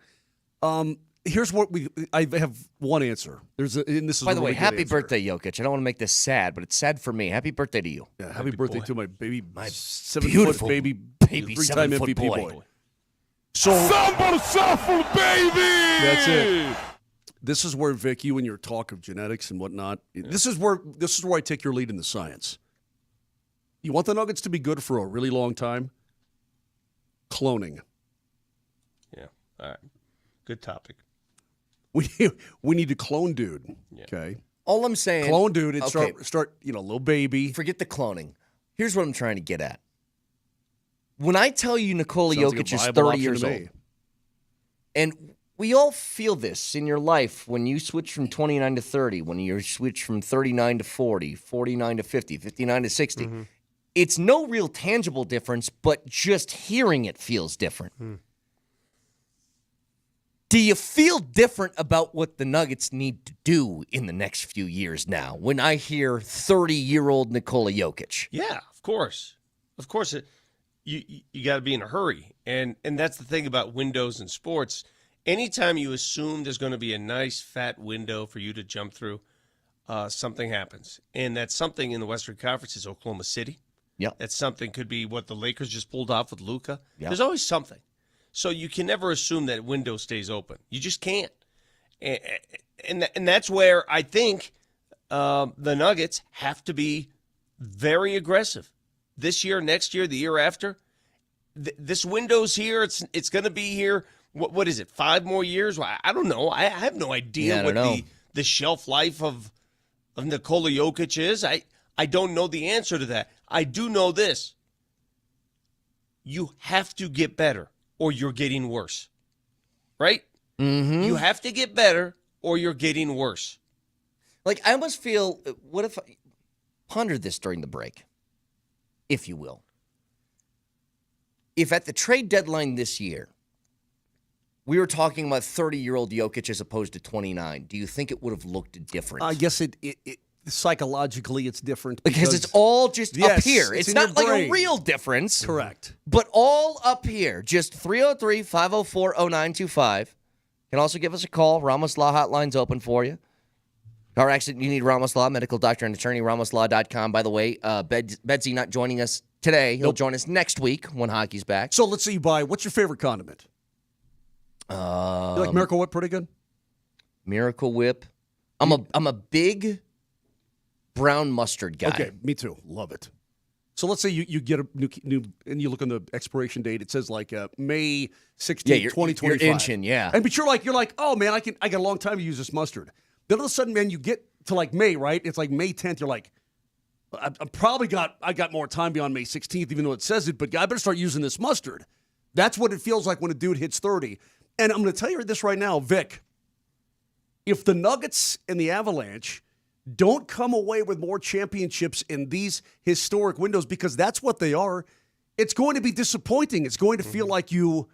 Here's what I have one answer. And this is By the way, really good happy answer. birthday, Jokic. I don't want to make this sad, but it's sad for me. Happy birthday to you. Yeah, happy birthday to my baby, my 7-foot beautiful baby, baby 3-time 7-foot MVP boy. So Sanford, baby! that's it. This is where, Vic, you and your talk of genetics and whatnot, this is where I take your lead in the science. You want the Nuggets to be good for a really long time? Cloning. Yeah. All right. Good topic. We need to clone dude. Yeah. Okay. All I'm saying, Clone dude and okay, start, little baby. forget the cloning. Here's what I'm trying to get at. When I tell you Nikola Sounds like a Jokic is viable 30 option years to old, me. and we all feel this in your life when you switch from 29 to 30, when you switch from 39 to 40, 49 to 50, 59 to 60. Mm-hmm. It's no real tangible difference, but just hearing it feels different. Do you feel different about what the Nuggets need to do in the next few years now when I hear 30-year-old Nikola Jokic? Yeah, of course. Of course. You got to be in a hurry. And that's the thing about windows in sports. Anytime you assume there's going to be a nice fat window for you to jump through, something happens. And that something in the Western Conference is Oklahoma City. Yeah. That something could be what the Lakers just pulled off with Luka. Yeah. There's always something. So you can never assume that window stays open. You just can't. And that's where I think the Nuggets have to be very aggressive. This year, next year, the year after. This window's here. It's going to be here. What is it, 5 more years? I don't know. I have no idea what the shelf life of Nikola Jokic is. I don't know the answer to that. I do know this. You have to get better or you're getting worse. Right? Mm-hmm. You have to get better or you're getting worse. Like, I almost feel, what if I pondered this during the break, if you will. If at the trade deadline this year, we were talking about 30-year-old Jokic as opposed to 29, do you think it would have looked different? I guess it psychologically it's different. Because it's all just up here. it's It's in not your like brain. a real difference. Correct. But all up here. Just 303-504-0925. Can also give us a call. Ramos Law Hotline's open for you. Or actually, you need Ramos Law, medical doctor and attorney, ramoslaw.com. By the way, Bedsy not joining us today. He'll join us next week when hockey's back. So let's say you buy, what's your favorite condiment? You like Miracle Whip pretty good? Miracle Whip. I'm a big brown mustard guy. Okay, me too. Love it. So let's say you get a new and you look on the expiration date. It says like May 16th, 2025. You're inching, yeah. But you're like, oh man, I got a long time to use this mustard. Then all of a sudden, man, you get to like May, right? It's like May 10th. You're like, I got more time beyond May 16th, even though it says it. But I better start using this mustard. That's what it feels like when a dude hits 30. And I'm going to tell you this right now, Vic. If the Nuggets and the Avalanche don't come away with more championships in these historic windows because that's what they are. It's going to be disappointing. It's going to feel like you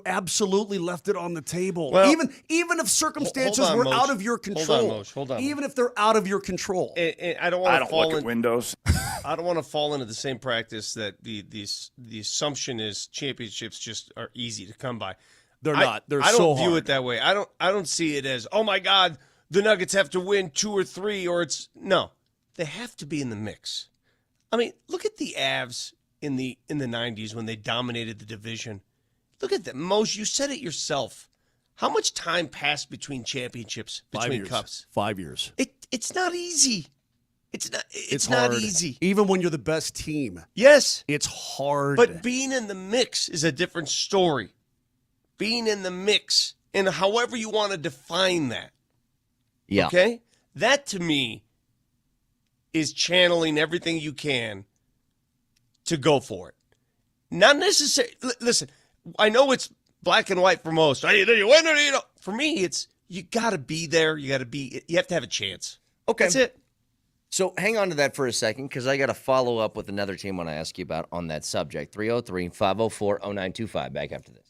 absolutely left it on the table. Well, even if circumstances hold on, were Moj. out of your control. Hold on. Even if they're out of your control. And I don't want to fall in windows. I don't want to fall into the same practice that the assumption is championships just are easy to come by. They're not. They're I don't so view hard. it that way. I don't see it as, oh my God, the Nuggets have to win 2 or 3, or it's no. They have to be in the mix. I mean, look at the Avs in the 90s when they dominated the division. Look at that. Moj, you said it yourself. How much time passed between championships, between cups? 5 years. It's not easy. It's hard. not easy. Even when you're the best team. Yes. It's hard. But being in the mix is a different story. Being in the mix, and however you want to define that. Yeah. Okay? That to me is channeling everything you can to go for it. Not necessarily. Listen, I know it's black and white for most. Either you win or you don't. For me, it's you got to be there. You have to have a chance. Okay. That's it. So hang on to that for a second because I got to follow up with another team I want to ask you about on that subject. 303-504-0925. Back after this.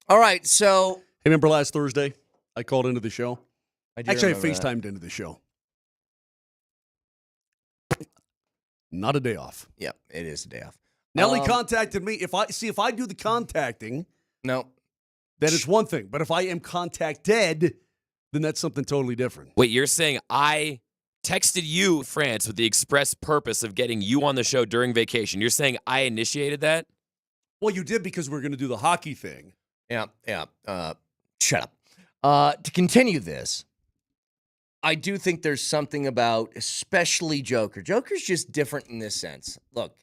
All right, so Hey, remember last Thursday? I called into the show. Actually, I remember that. FaceTimed into the show. Not a day off. Yeah, it is a day off. Nelly contacted me. If I do the contacting, No. then it's one thing. But if I am contacted, then that's something totally different. Wait, you're saying I texted you, France, with the express purpose of getting you on the show during vacation. You're saying I initiated that? Well, you did because we're going to do the hockey thing. Yeah. Shut up. To continue this, I do think there's something about, especially Joker. Joker's just different in this sense. Look,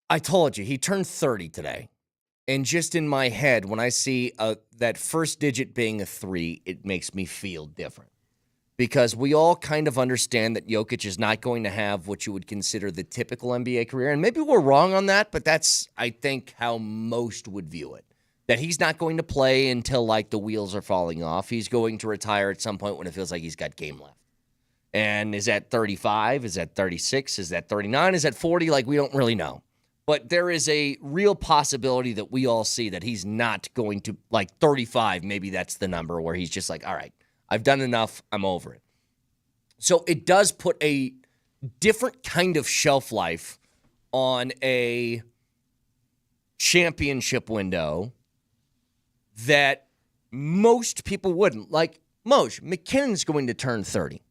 I told you, he turned 30 today. And just in my head, when I see that first digit being a 3, it makes me feel different. Because we all kind of understand that Jokic is not going to have what you would consider the typical NBA career. And maybe we're wrong on that, but that's, I think, how most would view it. That he's not going to play until, like, the wheels are falling off. He's going to retire at some point when it feels like he's got game left. And is that 35? Is that 36? Is that 39? Is that 40? Like, we don't really know. But there is a real possibility that we all see that he's not going to, like, 35, maybe that's the number where he's just like, all right, I've done enough, I'm over it. So it does put a different kind of shelf life on a championship window that most people wouldn't. Like, Moj, McKinnon's going to turn 30.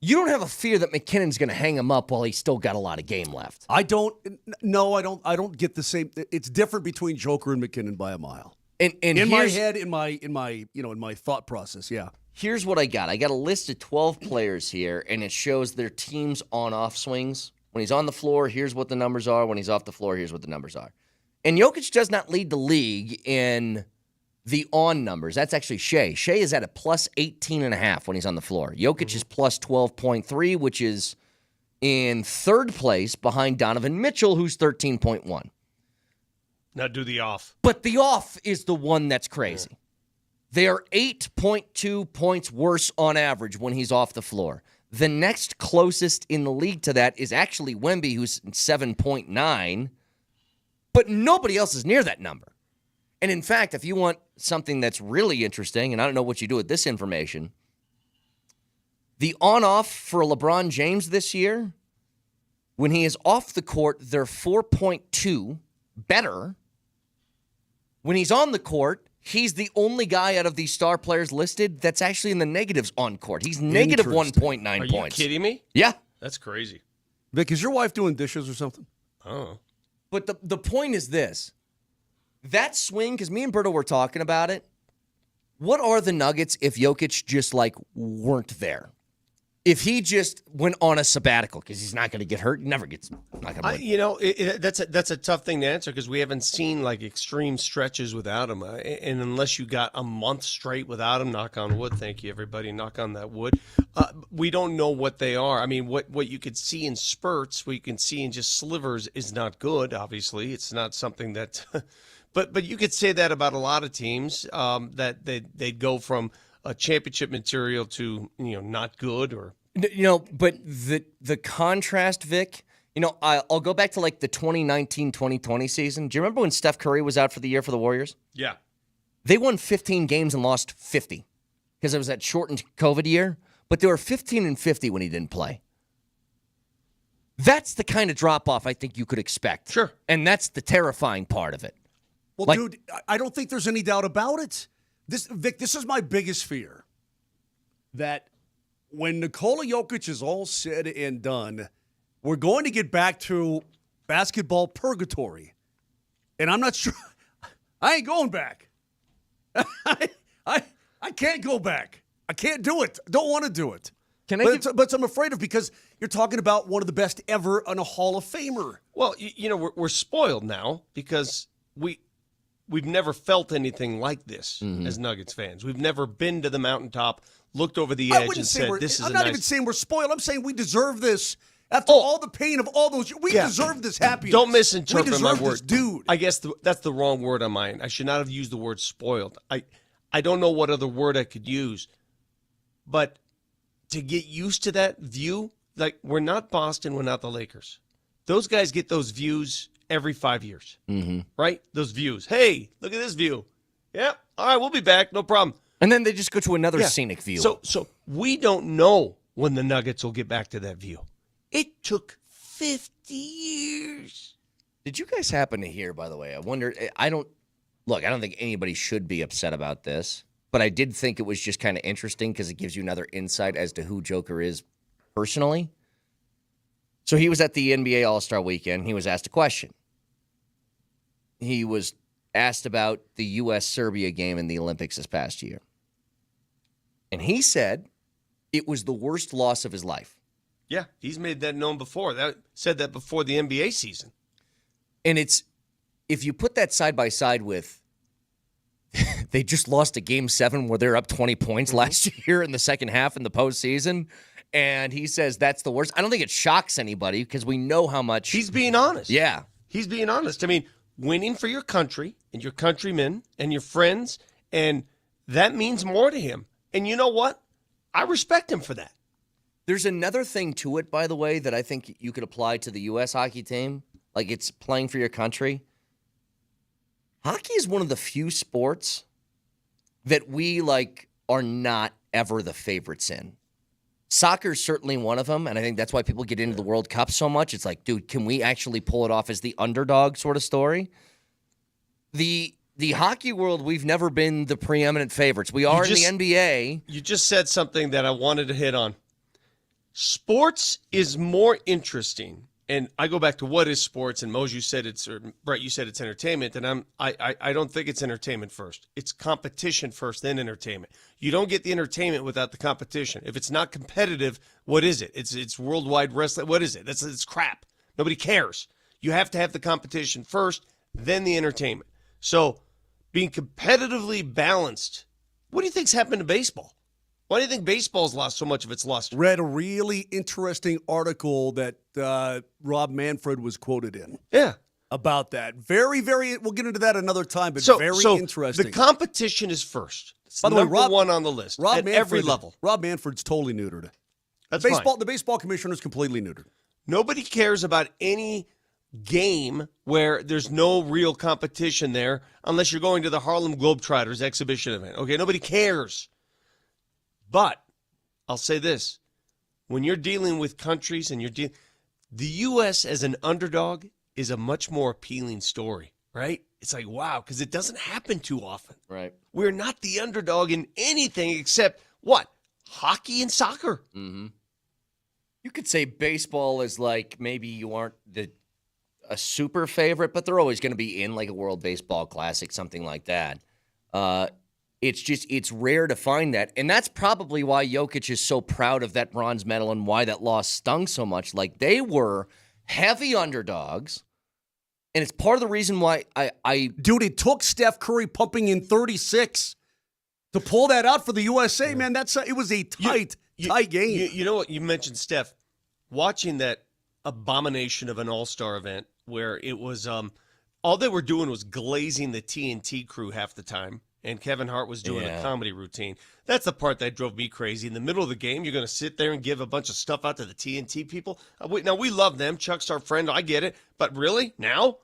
You don't have a fear that McKinnon's going to hang him up while he's still got a lot of game left. I don't get the same. It's different between Joker and McKinnon by a mile. And in my head, in my thought process, yeah. Here's what I got. I got a list of 12 players here, and it shows their team's on-off swings. When he's on the floor, here's what the numbers are. When he's off the floor, here's what the numbers are. And Jokic does not lead the league in the on numbers. That's actually Shea. Shea is at a plus 18.5 when he's on the floor. Jokic is plus 12.3, which is in third place behind Donovan Mitchell, who's 13.1. Now do the off. But the off is the one that's crazy. They are 8.2 points worse on average when he's off the floor. The next closest in the league to that is actually Wemby, who's 7.9, but nobody else is near that number. And in fact, if you want something that's really interesting, and I don't know what you do with this information, the on-off for LeBron James this year, when he is off the court, they're 4.2 better. When he's on the court, he's the only guy out of these star players listed that's actually in the negatives on court. He's negative 1.9 points. Are you kidding me? Yeah. That's crazy. Vic, is your wife doing dishes or something? Oh. But the point is this. That swing, because me and Berto were talking about it, what are the Nuggets if Jokic just, like, weren't there? If he just went on a sabbatical, because he's not going to get hurt, he never gets. That's a tough thing to answer because we haven't seen like extreme stretches without him, and unless you got a month straight without him, knock on wood. Thank you, everybody. Knock on that wood. We don't know what they are. I mean, what you could see in spurts, what you can see in just slivers, is not good. Obviously, it's not something that. But you could say that about a lot of teams that they'd go from a championship material to not good or but the contrast, Vic. I'll go back to like the 2019-2020 season. Do you remember when Steph Curry was out for the year for the Warriors? Yeah, they won 15 games and lost 50 because it was that shortened COVID year. But they were 15-50 when he didn't play. That's the kind of drop off I think you could expect. Sure, and that's the terrifying part of it. Well, dude, I don't think there's any doubt about it. Vic, this is my biggest fear. That when Nikola Jokic is all said and done, we're going to get back to basketball purgatory. And I'm not sure. I ain't going back. I can't go back. I can't do it. Don't want to do it. But I'm afraid of because you're talking about one of the best ever on a Hall of Famer. Well, we're spoiled now because we've never felt anything like this as Nuggets fans. We've never been to the mountaintop, looked over the edge, and said, "This is." I'm not even saying we're spoiled. I'm saying we deserve this. After all the pain of all those years, we deserve this happiness. Don't misinterpret we my deserve word, this, dude. I guess that's the wrong word on mine. I should not have used the word spoiled. I don't know what other word I could use, but to get used to that view, like we're not Boston, we're not the Lakers. Those guys get those views every 5 years, Mm-hmm. right? Those views. Hey, look at this view. Yep. All right, we'll be back. No problem. And then they just go to another Yeah. scenic view. So we don't know when the Nuggets will get back to that view. It took 50 years. Did you guys happen to hear, by the way? I wonder, I don't think anybody should be upset about this, but I did think it was just kind of interesting because it gives you another insight as to who Joker is personally. So he was at the NBA All-Star Weekend. He was asked a question. He was asked about the U.S.-Serbia game in the Olympics this past year. And he said it was the worst loss of his life. Yeah, he's made that known before. Said that before the NBA season. And it's, if you put that side by side with, they just lost a Game 7 where they're up 20 points last year in the second half in the postseason, and he says that's the worst. I don't think it shocks anybody because we know how much. He's being honest. Yeah. He's being honest. I mean, winning for your country and your countrymen and your friends, and that means more to him. And you know what? I respect him for that. There's another thing to it, by the way, that I think you could apply to the U.S. hockey team. Like, it's playing for your country. Hockey is one of the few sports that we, are not ever the favorites in. Soccer is certainly one of them, and I think that's why people get into the World Cup so much. It's like, dude, can we actually pull it off as the underdog sort of story? The hockey world, we've never been the preeminent favorites. We are in the NBA. You just said something that I wanted to hit on. Sports is more interesting, and I go back to what is sports, and Moser, you said Brett, you said it's entertainment, and I don't think it's entertainment first. It's competition first, then entertainment. You don't get the entertainment without the competition. If it's not competitive, what is it? It's worldwide wrestling. What is it? It's crap. Nobody cares. You have to have the competition first, then the entertainment. So being competitively balanced, what do you think's happened to baseball? Why do you think baseball's lost so much of its luster? Read a really interesting article that Rob Manfred was quoted in. Yeah. About that. Very, very, we'll get into that another time, but very interesting. The competition is first. It's By the way, number one on the list at every level. Rob Manfred's totally neutered. That's baseball. fine. The baseball commissioner is completely neutered. Nobody cares about any game where there's no real competition there unless you're going to the Harlem Globetrotters exhibition event. Okay, nobody cares. But I'll say this. When you're dealing with countries and the U.S. as an underdog is a much more appealing story, right? It's like, wow, because it doesn't happen too often. Right. We're not the underdog in anything except what? Hockey and soccer. Mm-hmm. You could say baseball is like maybe you aren't a super favorite, but they're always going to be in like a World Baseball Classic, something like that. It's rare to find that. And that's probably why Jokic is so proud of that bronze medal and why that loss stung so much. Like, they were heavy underdogs. And it's part of the reason why Dude, it took Steph Curry pumping in 36 to pull that out for the USA, man. It was a tight game. You know what? You mentioned Steph. Watching that abomination of an all-star event where it was all they were doing was glazing the TNT crew half the time. And Kevin Hart was doing a comedy routine. That's the part that drove me crazy. In the middle of the game, you're going to sit there and give a bunch of stuff out to the TNT people? Now, we love them. Chuck's our friend. I get it. But really? Now?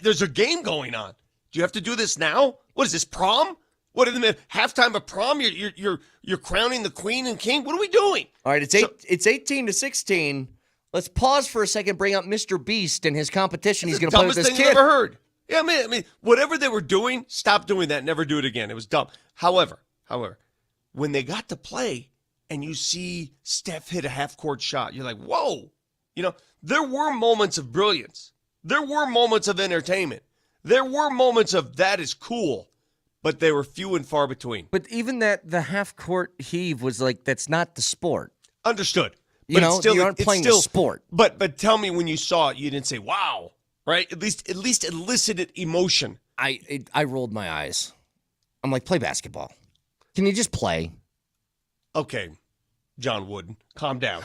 There's a game going on. Do you have to do this now? What is this, prom? What in the halftime of prom? You're crowning the queen and king? What are we doing? All right, it's 18-16. Let's pause for a second, bring up Mr. Beast and his competition he's going to play with this kid. Dumbest thing I've ever heard. Yeah, I mean, whatever they were doing, stop doing that. Never do it again. It was dumb. However, when they got to play and you see Steph hit a half-court shot, you're like, whoa. You know, there were moments of brilliance. There were moments of entertainment. There were moments of that is cool, but they were few and far between. But even the half-court heave was like, that's not the sport. Understood. But you aren't playing the sport. But tell me when you saw it, you didn't say, wow. Right? At least elicited emotion. I rolled my eyes. I'm like, play basketball. Can you just play? Okay, John Wooden, calm down.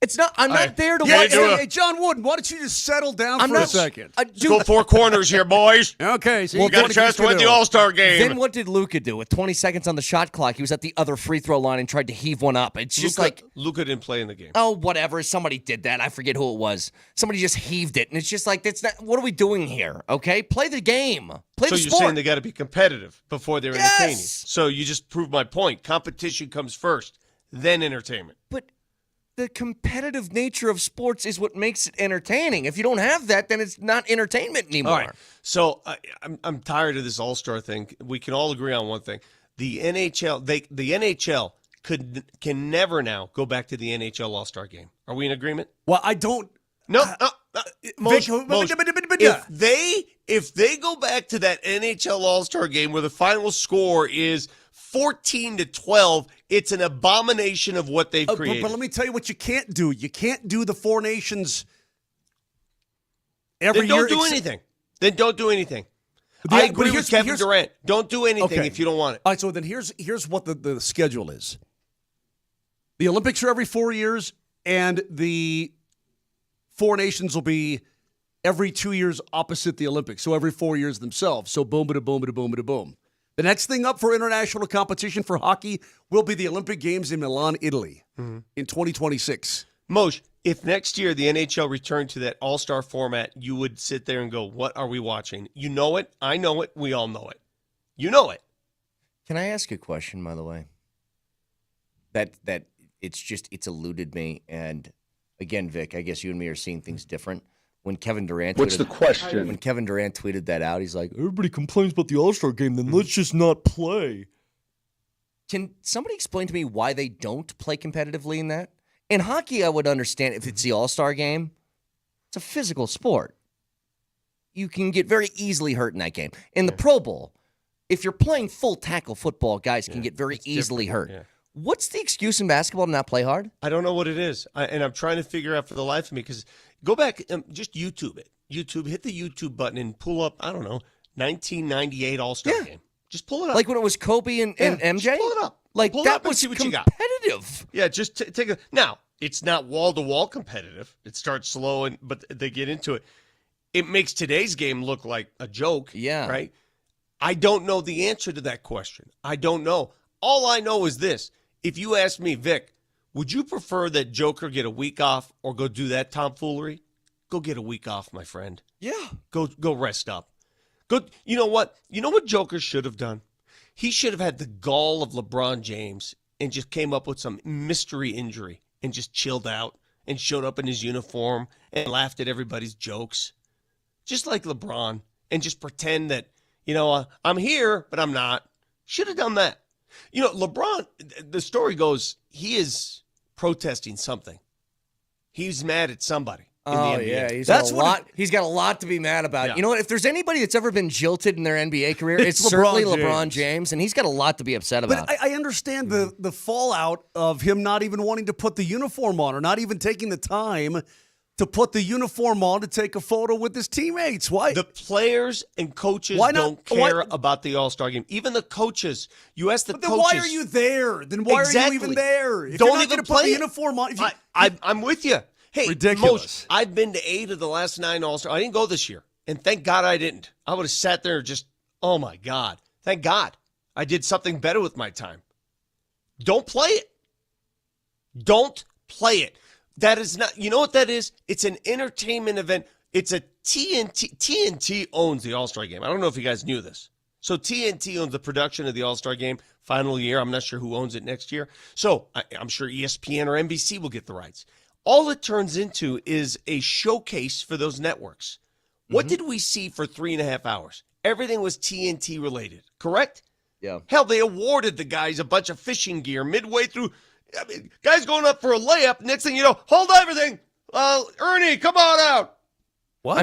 It's It's not. I'm not there to Yeah, watch. Hey, John Wooden, why don't you just settle down for a second? Go four corners here, boys. Okay, so You got a chance to win the All-Star game. Then what did Luka do? With 20 seconds on the shot clock, he was at the other free throw line and tried to heave one up. It's just Luka didn't play in the game. Oh, whatever. Somebody did that. I forget who it was. Somebody just heaved it, and it's just like that's not. What are we doing here? Okay, play the game. Play So the you're sport. saying they got to be competitive before they're entertaining. So you just proved my point. Competition comes first, then entertainment. But the competitive nature of sports is what makes it entertaining. If you don't have that, then it's not entertainment anymore. All right. So I'm tired of this All-Star thing. We can all agree on one thing: the NHL can never now go back to the NHL All-Star game. Are we in agreement? Well, I don't. No. Vic, If they go back to that NHL All-Star game where the final score is 14-12, it's an abomination of what they've created. But let me tell you what you can't do. You can't do the Four Nations every Then year. don't do anything. Then don't do anything. I agree with Kevin Durant. Don't do anything if you don't want it. All right, so then here's what the schedule is. The Olympics are every 4 years, and the Four Nations will be every 2 years opposite the Olympics, so every 4 years themselves. So boom, bada boom, bada boom, bada boom. The next thing up for international competition for hockey will be the Olympic Games in Milan, Italy, in 2026. Moshe, if next year the NHL returned to that all-star format, you would sit there and go, what are we watching? You know it. I know it. We all know it. You know it. Can I ask a question, by the way? That it's eluded me. And again, Vic, I guess you and me are seeing things different. When Kevin Durant What's the question? When Kevin Durant tweeted that out, he's like, everybody complains about the All-Star game, then let's just not play. Can somebody explain to me why they don't play competitively in that? In hockey, I would understand if it's the All-Star game. It's a physical sport. You can get very easily hurt in that game. In the Pro Bowl, if you're playing full tackle football, guys can get very easily hurt. Yeah. What's the excuse in basketball to not play hard? I don't know what it is. And I'm trying to figure out for the life of me because go back, just YouTube it. Hit the YouTube button and pull up, I don't know, 1998 All-Star game. Just pull it up. Like when it was Kobe and MJ? Just pull it up. Like pull that it up and was see what competitive. Yeah, just take a. Now, it's not wall-to-wall competitive. It starts slow, but they get into it. It makes today's game look like a joke. Yeah. Right? I don't know the answer to that question. I don't know. All I know is this. If you ask me, Vic, would you prefer that Joker get a week off or go do that tomfoolery? Go get a week off, my friend. Yeah. Go rest up. Go. You know what? You know what Joker should have done? He should have had the gall of LeBron James and just came up with some mystery injury and just chilled out and showed up in his uniform and laughed at everybody's jokes. Just like LeBron, and just pretend that, I'm here, but I'm not. Should have done that. LeBron, the story goes, he is protesting something. He's mad at somebody. In the NBA. Yeah, he's got a lot to be mad about. Yeah. You know what? If there's anybody that's ever been jilted in their NBA career, it's LeBron certainly James. LeBron James, and he's got a lot to be upset about. But I understand the fallout of him not even wanting to put the uniform on or not even taking the time to put the uniform on to take a photo with his teammates. Why? The players and coaches don't care about the All-Star game. Even the coaches. You ask the coaches. Then why are you there? Then why are you even there? If Don't you're not even going to put play the it. uniform on. I'm with you. Hey, ridiculous. Moshe, I've been to 8 of the last 9 All-Star. I didn't go this year, and thank God I didn't. I would have sat there just, oh my God. Thank God I did something better with my time. Don't play it. Don't play it. That is not, you know what that is? It's an entertainment event. It's a TNT. TNT owns the All-Star game. I don't know if you guys knew this. So TNT owns the production of the All-Star game, final year. I'm not sure who owns it next year. So I'm sure ESPN or NBC will get the rights. All it turns into is a showcase for those networks. What did we see for 3.5 hours? Everything was TNT related, correct? Yeah. Hell, they awarded the guys a bunch of fishing gear midway through. I mean, guys going up for a layup. Next thing you know, hold everything. Ernie, come on out. What?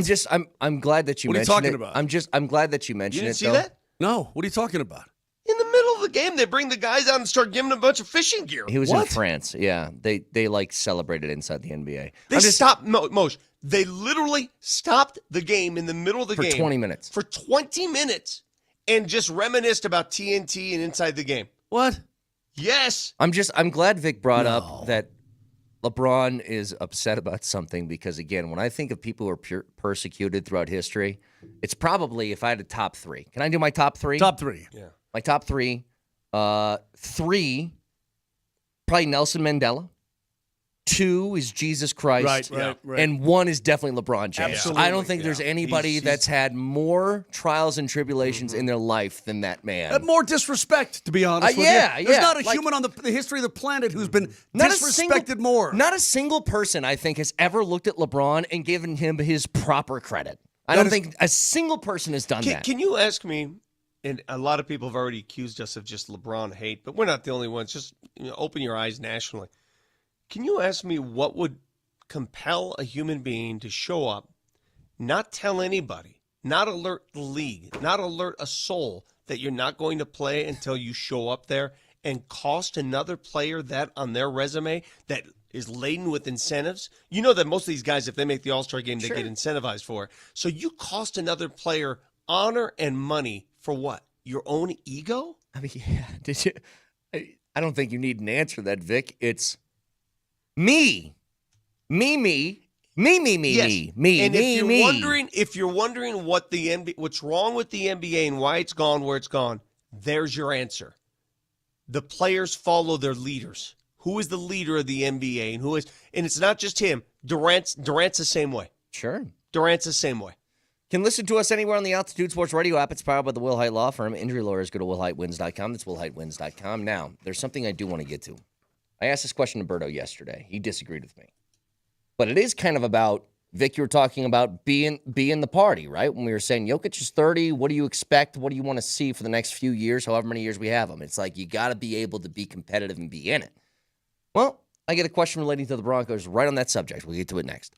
I'm glad that you What are you mentioned talking it. about? I'm glad that you mentioned You didn't it. see though. that? No. What are you talking about? In the middle of the game, they bring the guys out and start giving them a bunch of fishing gear. He was What? in France. Yeah, they celebrated inside the NBA. They stopped, Moshe. They literally stopped the game in the middle of the game. For 20 minutes. For 20 minutes and just reminisced about TNT and inside the game. What? Yes. I'm glad Vic brought up that LeBron is upset about something because, again, when I think of people who are persecuted throughout history, it's probably, if I had a top three. Can I do my top three? Top three. Yeah. My top three. Three, probably Nelson Mandela. Two is Jesus Christ. Right. And one is definitely LeBron James. Absolutely. I don't think there's anybody that's had more trials and tribulations in their life than that man. More disrespect, to be honest with yeah, you. There's yeah. not a Like- human on the history of the planet who's been Not disrespected more. Not a single person, I think, has ever looked at LeBron and given him his proper credit. I don't think a single person has done that. Can you ask me, and a lot of people have already accused us of just LeBron hate, but we're not the only ones. Just open your eyes nationally. Can you ask me what would compel a human being to show up, not tell anybody, not alert the league, not alert a soul that you're not going to play until you show up there, and cost another player that on their resume that is laden with incentives? You know that most of these guys, if they make the All-Star game, they get incentivized for it. So you cost another player honor and money for what? Your own ego? I mean, yeah. Did you? I don't think you need an answer to that, Vic. It's me. Yes. And if you're wondering what the NBA, what's wrong with the NBA and why it's gone where it's gone, there's your answer. The players follow their leaders. Who is the leader of the NBA and who is? And it's not just him. Durant's the same way. Sure. Durant's the same way. Can listen to us anywhere on the Altitude Sports Radio app. It's powered by the Will Height Law Firm. Injury lawyers, go to willheightwins.com. That's willheightwins.com. Now, there's something I do want to get to. I asked this question to Berto yesterday. He disagreed with me. But it is kind of about, Vic, you were talking about being the party, right? When we were saying Jokic is 30, what do you expect? What do you want to see for the next few years, however many years we have him? It's like you got to be able to be competitive and be in it. Well, I get a question relating to the Broncos right on that subject. We'll get to it next.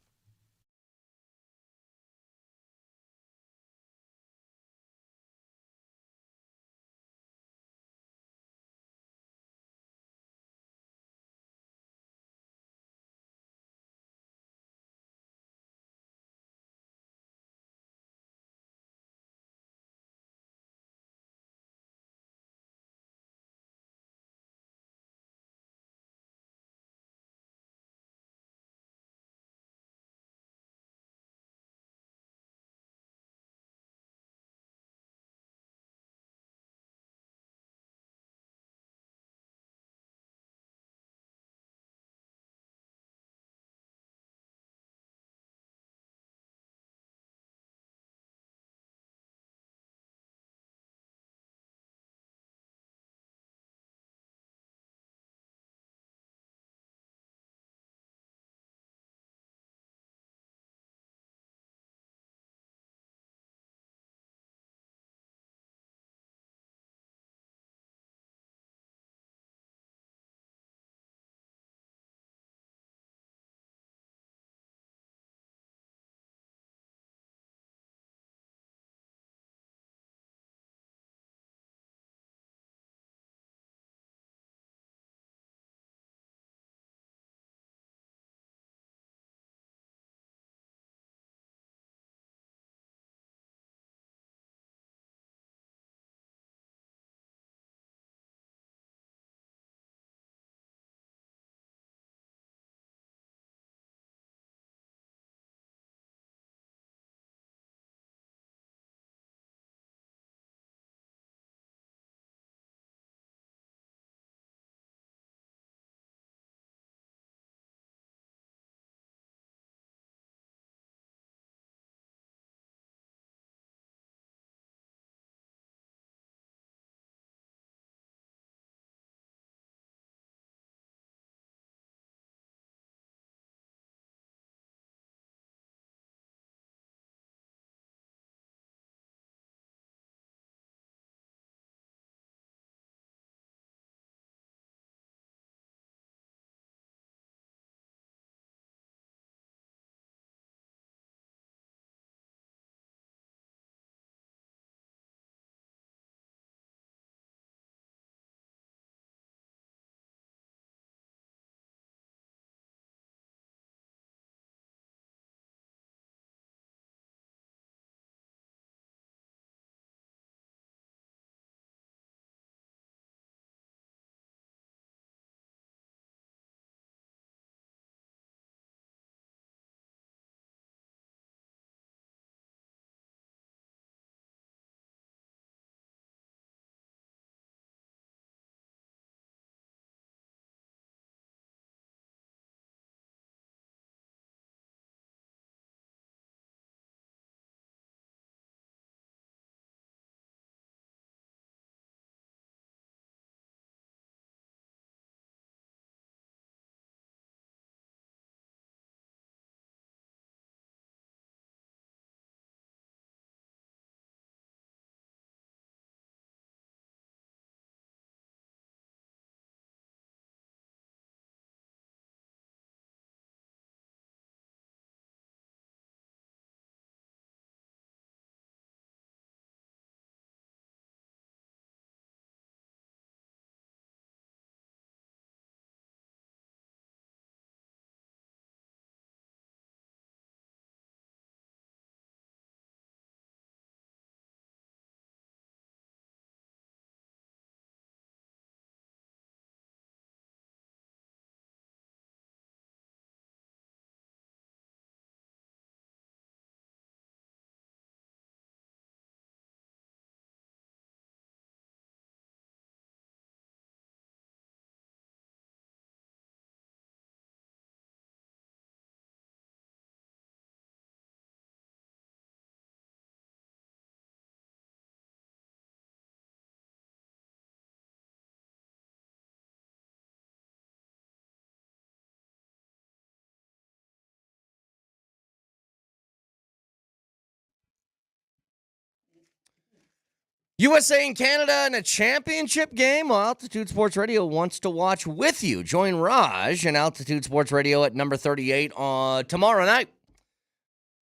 USA and Canada in a championship game. Well, Altitude Sports Radio wants to watch with you. Join Raj and Altitude Sports Radio at number 38 on tomorrow night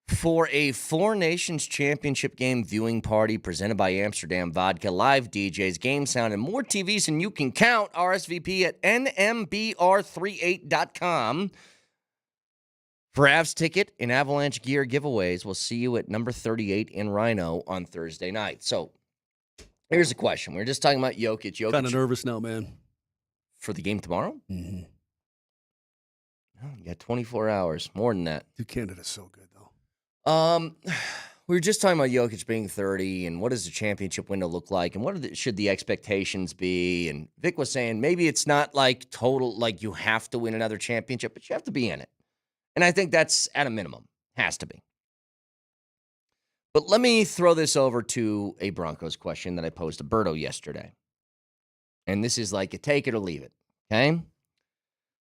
for a Four Nations Championship game viewing party presented by Amsterdam Vodka, live DJs, game sound, and more TVs than you can count. RSVP at nmbr38.com. For Avs ticket and Avalanche gear giveaways, we'll see you at number 38 in Rhino on Thursday night. So, here's a question. We were just talking about Jokic. Kind of nervous now, man. For the game tomorrow? Mm-hmm. Oh, you got 24 hours. More than that. Dude, Canada's so good, though. We were just talking about Jokic being 30 and what does the championship window look like and what should the expectations be? And Vic was saying maybe it's not like total, like you have to win another championship, but you have to be in it. And I think that's at a minimum. Has to be. But let me throw this over to a Broncos question that I posed to Berto yesterday. And this is like a take it or leave it, okay?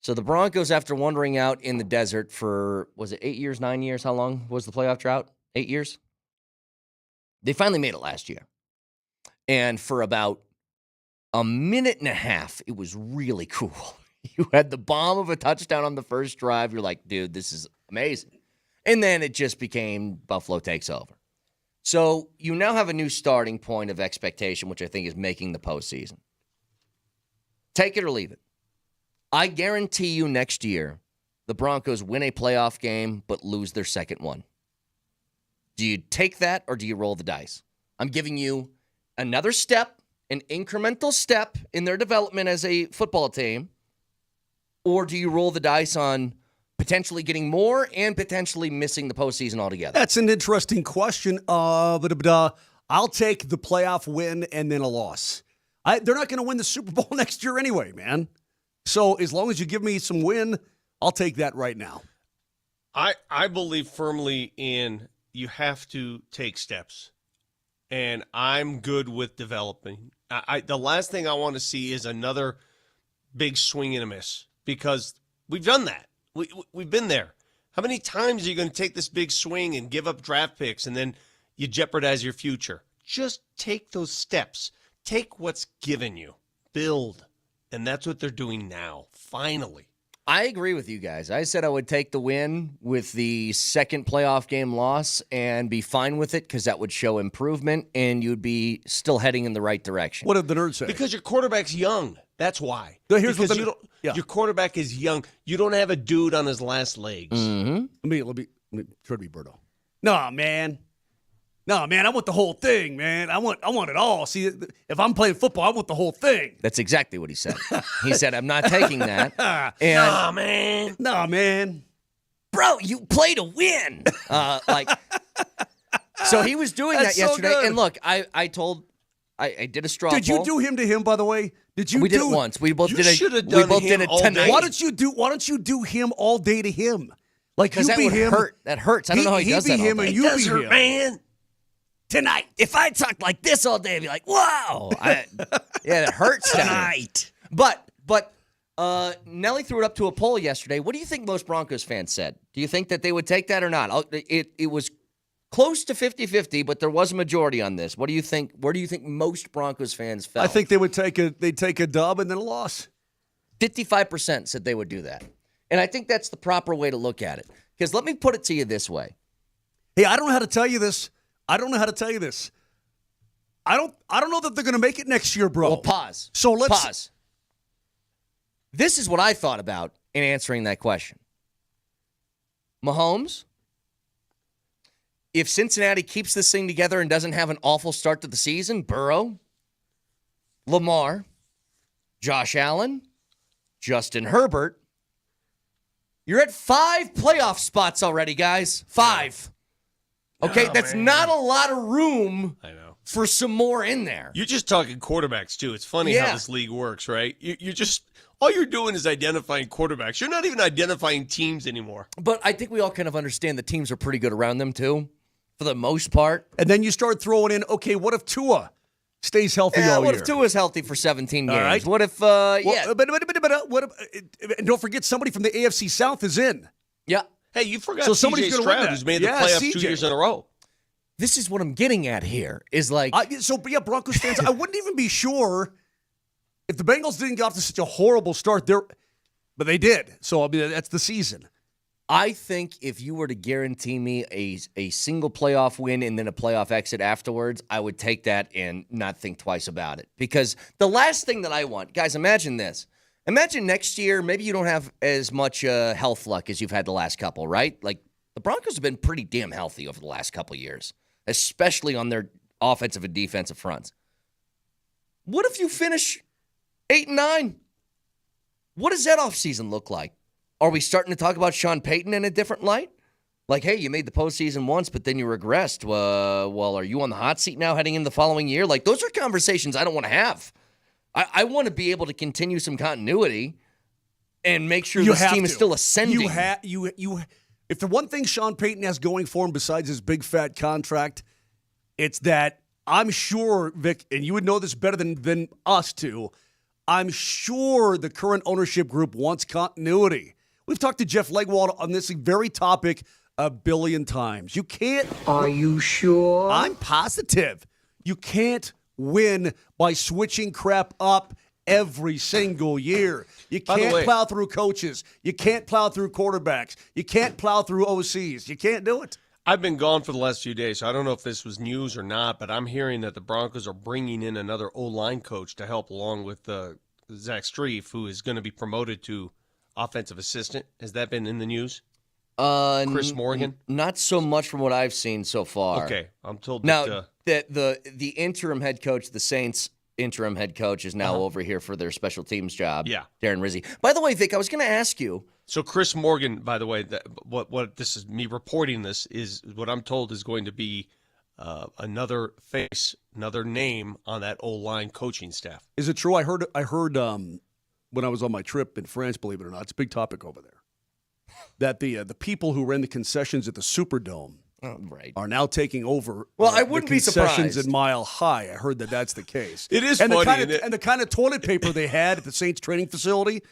So the Broncos, after wandering out in the desert for, was it 8 years, 9 years? How long was the playoff drought? 8 years? They finally made it last year. And for about a minute and a half, it was really cool. You had the bomb of a touchdown on the first drive. You're like, dude, this is amazing. And then it just became Buffalo takes over. So you now have a new starting point of expectation, which I think is making the postseason. Take it or leave it. I guarantee you next year, the Broncos win a playoff game but lose their second one. Do you take that or do you roll the dice? I'm giving you another step, an incremental step in their development as a football team, or do you roll the dice on potentially getting more and potentially missing the postseason altogether? That's an interesting question. I'll take the playoff win and then a loss. They're not going to win the Super Bowl next year anyway, man. So as long as you give me some win, I'll take that right now. I believe firmly in you have to take steps. And I'm good with developing. The last thing I want to see is another big swing and a miss because we've done that. We've been there. How many times are you going to take this big swing and give up draft picks and then you jeopardize your future? Just take those steps. Take what's given you. Build. And that's what they're doing now, finally. I agree with you guys. I said I would take the win with the second playoff game loss and be fine with it because that would show improvement and you'd be still heading in the right direction. What did the nerd say? Because your quarterback's young. That's why. So here's because what your quarterback is young. You don't have a dude on his last legs. Mm-hmm. Let me try to be Berto. No, man, I want the whole thing, man. I want it all. See, if I'm playing football, I want the whole thing. That's exactly what he said. He said, I'm not taking that. And Nah, man. Bro, you play to win. So he was doing that yesterday. So and look, I did a straw poll. Did you do him to him, by the way? We did it once. We both did it. should have done we both him did it all tonight. day. Why don't you do him all day to him? Like Because you that be would him. hurt. That hurts. I don't know how he does that all him day. and you be him. Man. Tonight, if I talked like this all day, I'd be like, wow. That hurts tonight. But Nelly threw it up to a poll yesterday. What do you think most Broncos fans said? Do you think that they would take that or not? It was close to 50-50, but there was a majority on this. What do you think? Where do you think most Broncos fans felt? I think they'd take a dub and then a loss. 55% said they would do that. And I think that's the proper way to look at it. Because let me put it to you this way. Hey, I don't know how to tell you this. I don't know that they're going to make it next year, bro. Well, pause. So let's pause. This is what I thought about in answering that question. Mahomes, if Cincinnati keeps this thing together and doesn't have an awful start to the season, Burrow, Lamar, Josh Allen, Justin Herbert, you're at 5 playoff spots already, guys. 5. Okay, that's not a lot of room for some more in there. You're just talking quarterbacks, too. It's funny how this league works, right? You're just all you're doing is identifying quarterbacks. You're not even identifying teams anymore. But I think we all kind of understand the teams are pretty good around them, too, for the most part. And then you start throwing in, okay, what if Tua stays healthy all year? What if Tua's healthy for 17 games? Right. What if, But what if, and don't forget, somebody from the AFC South is in. Yeah. Hey, you forgot So somebody's CJ gonna win Stroud, that. who's made the Yeah, playoffs CJ. 2 years in a row. this is what I'm getting at here. Is like Broncos fans, I wouldn't even be sure if the Bengals didn't get off to such a horrible start. But they did. So I mean, that's the season. I think if you were to guarantee me a single playoff win and then a playoff exit afterwards, I would take that and not think twice about it. Because the last thing that I want, guys, imagine this. Imagine next year, maybe you don't have as much health luck as you've had the last couple, right? Like, the Broncos have been pretty damn healthy over the last couple years, especially on their offensive and defensive fronts. What if you finish 8-9? What does that offseason look like? Are we starting to talk about Sean Payton in a different light? Like, hey, you made the postseason once, but then you regressed. Well, are you on the hot seat now heading into the following year? Like, those are conversations I don't want to have. I want to be able to continue some continuity and make sure this team is still ascending. If the one thing Sean Payton has going for him besides his big fat contract, it's that I'm sure, Vic, and you would know this better than us two, I'm sure the current ownership group wants continuity. We've talked to Jeff Legwold on this very topic a billion times. You can't. Are you sure? I'm positive. You can't win by switching crap up every single year. You can't plow through coaches. You can't plow through quarterbacks. You can't plow through OCs. You can't do it. I've been gone for the last few days, so I don't know if this was news or not, but I'm hearing that the Broncos are bringing in another O-line coach to help along with Zach Strief, who is going to be promoted to offensive assistant. Has that been in the news? Chris Morgan? Not so much from what I've seen so far. Okay, I'm told now that the interim head coach, the Saints interim head coach, is now over here for their special teams job. Yeah, Darren Rizzi. By the way, Vic, I was going to ask you. So Chris Morgan, by the way, what this is me reporting this is what I'm told is going to be another face, another name on that O-line coaching staff. Is it true? I heard when I was on my trip in France, believe it or not, it's a big topic over there, that the people who ran the concessions at the Superdome are now taking over. Well, I wouldn't be surprised. Concessions at Mile High. I heard that's the case. It is funny. The kind of toilet paper they had at the Saints training facility,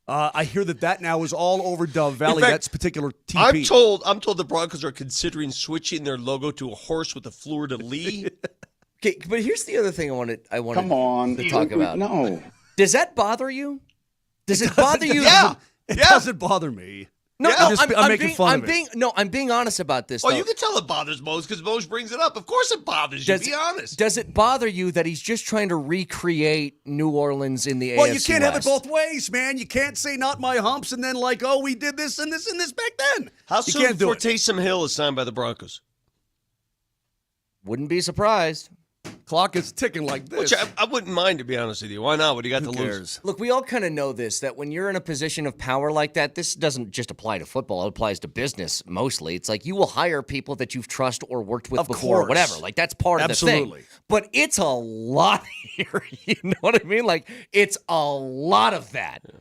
I hear that now is all over Dove Valley. Fact, that's particular TP. I'm told the Broncos are considering switching their logo to a horse with a fleur-de-lis. Okay, but here's the other thing I wanted to talk about. No. Does that bother you? Does it bother you? Yeah. It doesn't bother me. No, I'm being honest about this. Oh, you can tell it bothers Mose because Mose brings it up. Of course it bothers you. Be honest. Does it bother you that he's just trying to recreate New Orleans in the AFC Well, you can't West? have it both ways, man. You can't say not my humps and then we did this and this and this back then. How soon before Taysom Hill is signed by the Broncos? Wouldn't be surprised. Clock is ticking like this. Which I wouldn't mind, to be honest with you. Why not? What do you got to lose? Look, we all kind of know this, that when you're in a position of power like that, this doesn't just apply to football. It applies to business mostly. It's like you will hire people that you've trusted or worked with before, or whatever. Like, that's part of the thing. But it's a lot here. You know what I mean? Like, it's a lot of that. Yeah.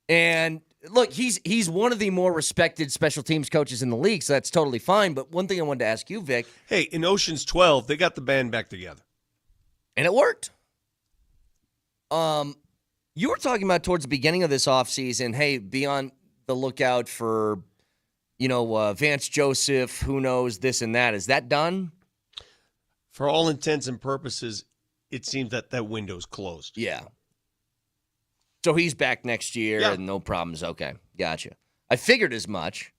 And look, he's one of the more respected special teams coaches in the league, so that's totally fine. But one thing I wanted to ask you, Vic. Hey, in Ocean's 12, they got the band back together. And it worked. You were talking about towards the beginning of this offseason, hey, be on the lookout for, Vance Joseph, who knows, this and that. Is that done? For all intents and purposes, it seems that window's closed. Yeah. So he's back next year and no problems. Okay, gotcha. I figured as much,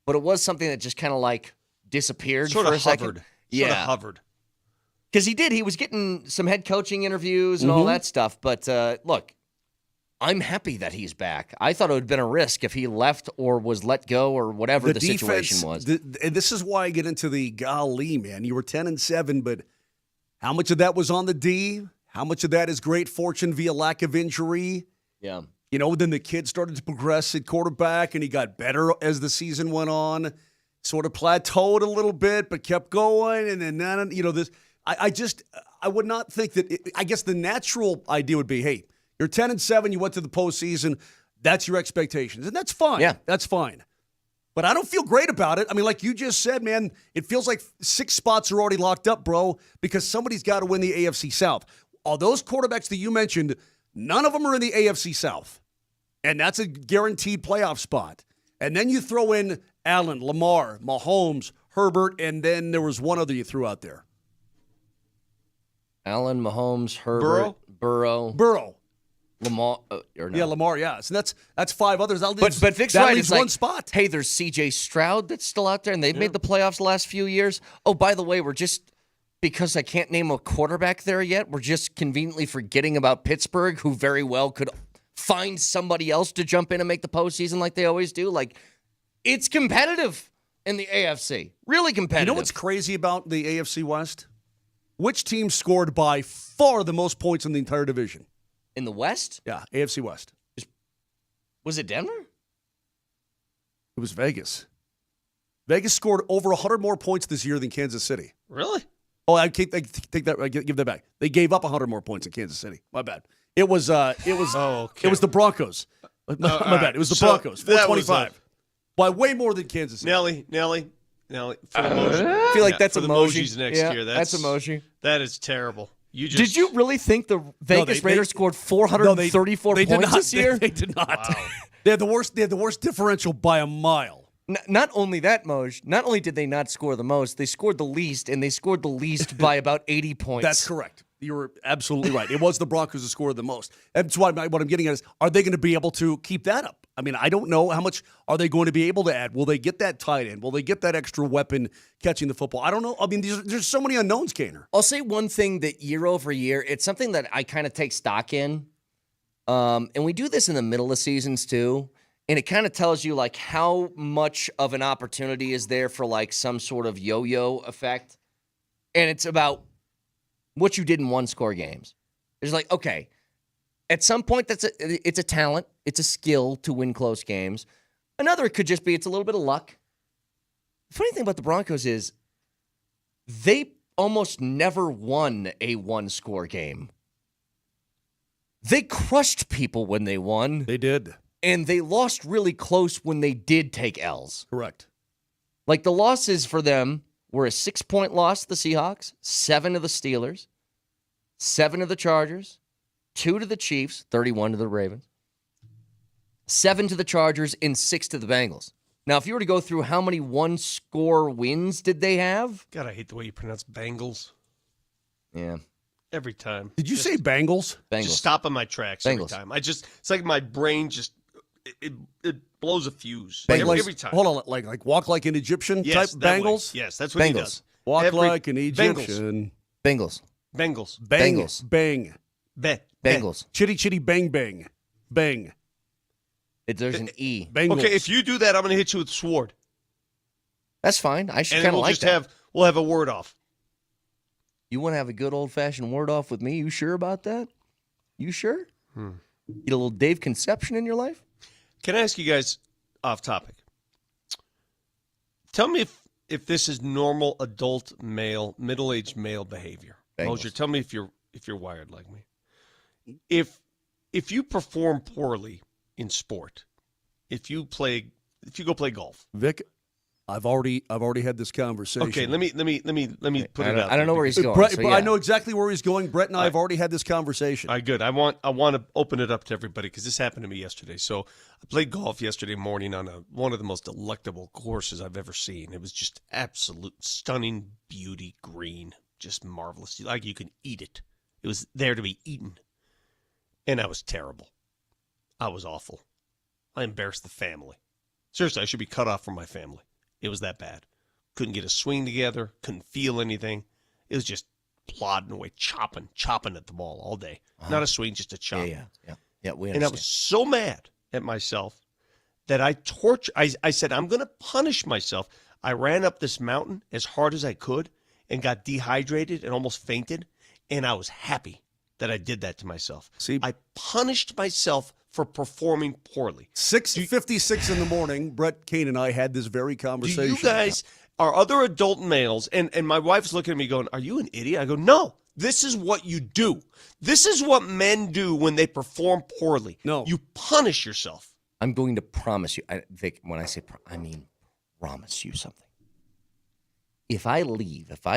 but it was something that just kind of disappeared for a second. Sort of hovered. Because he was getting some head coaching interviews and all that stuff. But look, I'm happy that he's back. I thought it would have been a risk if he left or was let go or whatever the situation was. And this is why I get into the golly, man. You were 10-7, but how much of that was on the D? How much of that is great fortune via lack of injury? Yeah. Then the kid started to progress at quarterback, and he got better as the season went on. Sort of plateaued a little bit, but kept going. And then, this. I would not think that. I guess the natural idea would be, hey, you're 10-7, you went to the postseason. That's your expectations, and that's fine. Yeah, that's fine. But I don't feel great about it. I mean, like you just said, man, it feels like 6 spots are already locked up, bro, because somebody's got to win the AFC South. All those quarterbacks that you mentioned, none of them are in the AFC South, and that's a guaranteed playoff spot. And then you throw in Allen, Lamar, Mahomes, Herbert, and then there was one other you threw out there. Allen, Mahomes, Herbert, Burrow. Lamar. Or no. Yeah, Lamar, yeah. So that's 5 others. But Vic's that right. leaves It's one spot. Hey, there's C.J. Stroud that's still out there, and they've made the playoffs the last few years. Oh, by the way, because I can't name a quarterback there yet, we're just conveniently forgetting about Pittsburgh, who very well could find somebody else to jump in and make the postseason like they always do. Like, it's competitive in the AFC. Really competitive. You know what's crazy about the AFC West? Which team scored by far the most points in the entire division? In the West? Yeah, AFC West. Was it Denver? It was Vegas. Vegas scored over 100 more points this year than Kansas City. Really? Oh, I take that. Give that back. They gave up 100 more points in Kansas City. My bad. It was the Broncos. My bad. It was the Broncos. 425 by way more than Kansas City. Nelly. For the emoji. I feel like that's for the emoji. emojis next year. That's emoji. That is terrible. Did you really think the Vegas Raiders scored 434 points this year? They did not. Wow. They had the worst differential by a mile. Not only that, Moj, not only did they not score the most, they scored the least, and they scored the least by about 80 points. That's correct. You're absolutely right. It was the Broncos who scored the most. That's why what I'm getting at is, are they going to be able to keep that up? I mean, I don't know how much are they going to be able to add. Will they get that tight end? Will they get that extra weapon catching the football? I don't know. I mean, there's so many unknowns, Kaner. I'll say one thing that year over year, it's something that I kind of take stock in. And we do this in the middle of seasons too. And it kind of tells you like how much of an opportunity is there for like some sort of yo-yo effect. And it's about what you did in one-score games. It's like, okay, at some point it's a talent, it's a skill to win close games. Another, it could just be it's a little bit of luck. The funny thing about the Broncos is they almost never won a one-score game. They crushed people when they won. They did. And they lost really close when they did take L's. Correct. Like the losses for them were a 6-point loss to the Seahawks, 7 to the Steelers, 7 to the Chargers, 2 to the Chiefs, 31 to the Ravens, 7 to the Chargers, and 6 to the Bengals. Now, if you were to go through how many one-score wins did they have? God, I hate the way you pronounce Bengals. Yeah. Every time. Did you say Bengals? Bengals. Just stop in my tracks every time. It's like my brain just, it blows a fuse. Every time. Hold on, like walk like an Egyptian type Bengals? Yes, that's what he does. Walk like an Egyptian. Bengals. Bang. Bengals. Bang. Bengals. Chitty chitty bang bang. Bang. There's an E. Bengals. Okay, if you do that, I'm going to hit you with sword. That's fine. I should And kind then of like that. We'll have a word off. You want to have a good old-fashioned word off with me? You sure about that? You sure? Get a little Dave Conception in your life? Can I ask you guys off topic? Tell me if this is normal adult male, middle-aged male behavior. Moser, tell me if you're wired like me. If you perform poorly in sport, if you go play golf, Vic, I've already had this conversation. Okay, let me put it out. I don't know where he's going. Brett, so I know exactly where he's going. Brett and I have already had this conversation. All right, good. I want to open it up to everybody because this happened to me yesterday. So I played golf yesterday morning on one of the most delectable courses I've ever seen. It was just absolute stunning beauty, green, just marvelous. Like you can eat it. It was there to be eaten. And I was terrible. I was awful. I embarrassed the family. Seriously, I should be cut off from my family. It was that bad. Couldn't get a swing together. Couldn't feel anything. It was just plodding away, chopping at the ball all day. Not a swing, just a chop. Yeah, we understand. And I was so mad at myself that I said, I'm going to punish myself. I ran up this mountain as hard as I could and got dehydrated and almost fainted. And I was happy that I did that to myself. See, I punished myself for performing poorly. 6:56 in the morning, Brett, Kane, and I had this very conversation. Do you guys are other adult males, and my wife's looking at me going, are you an idiot? I go, no, this is what you do. This is what men do when they perform poorly. No. You punish yourself. I'm going to promise you, Vic, when I say I mean promise you something. If I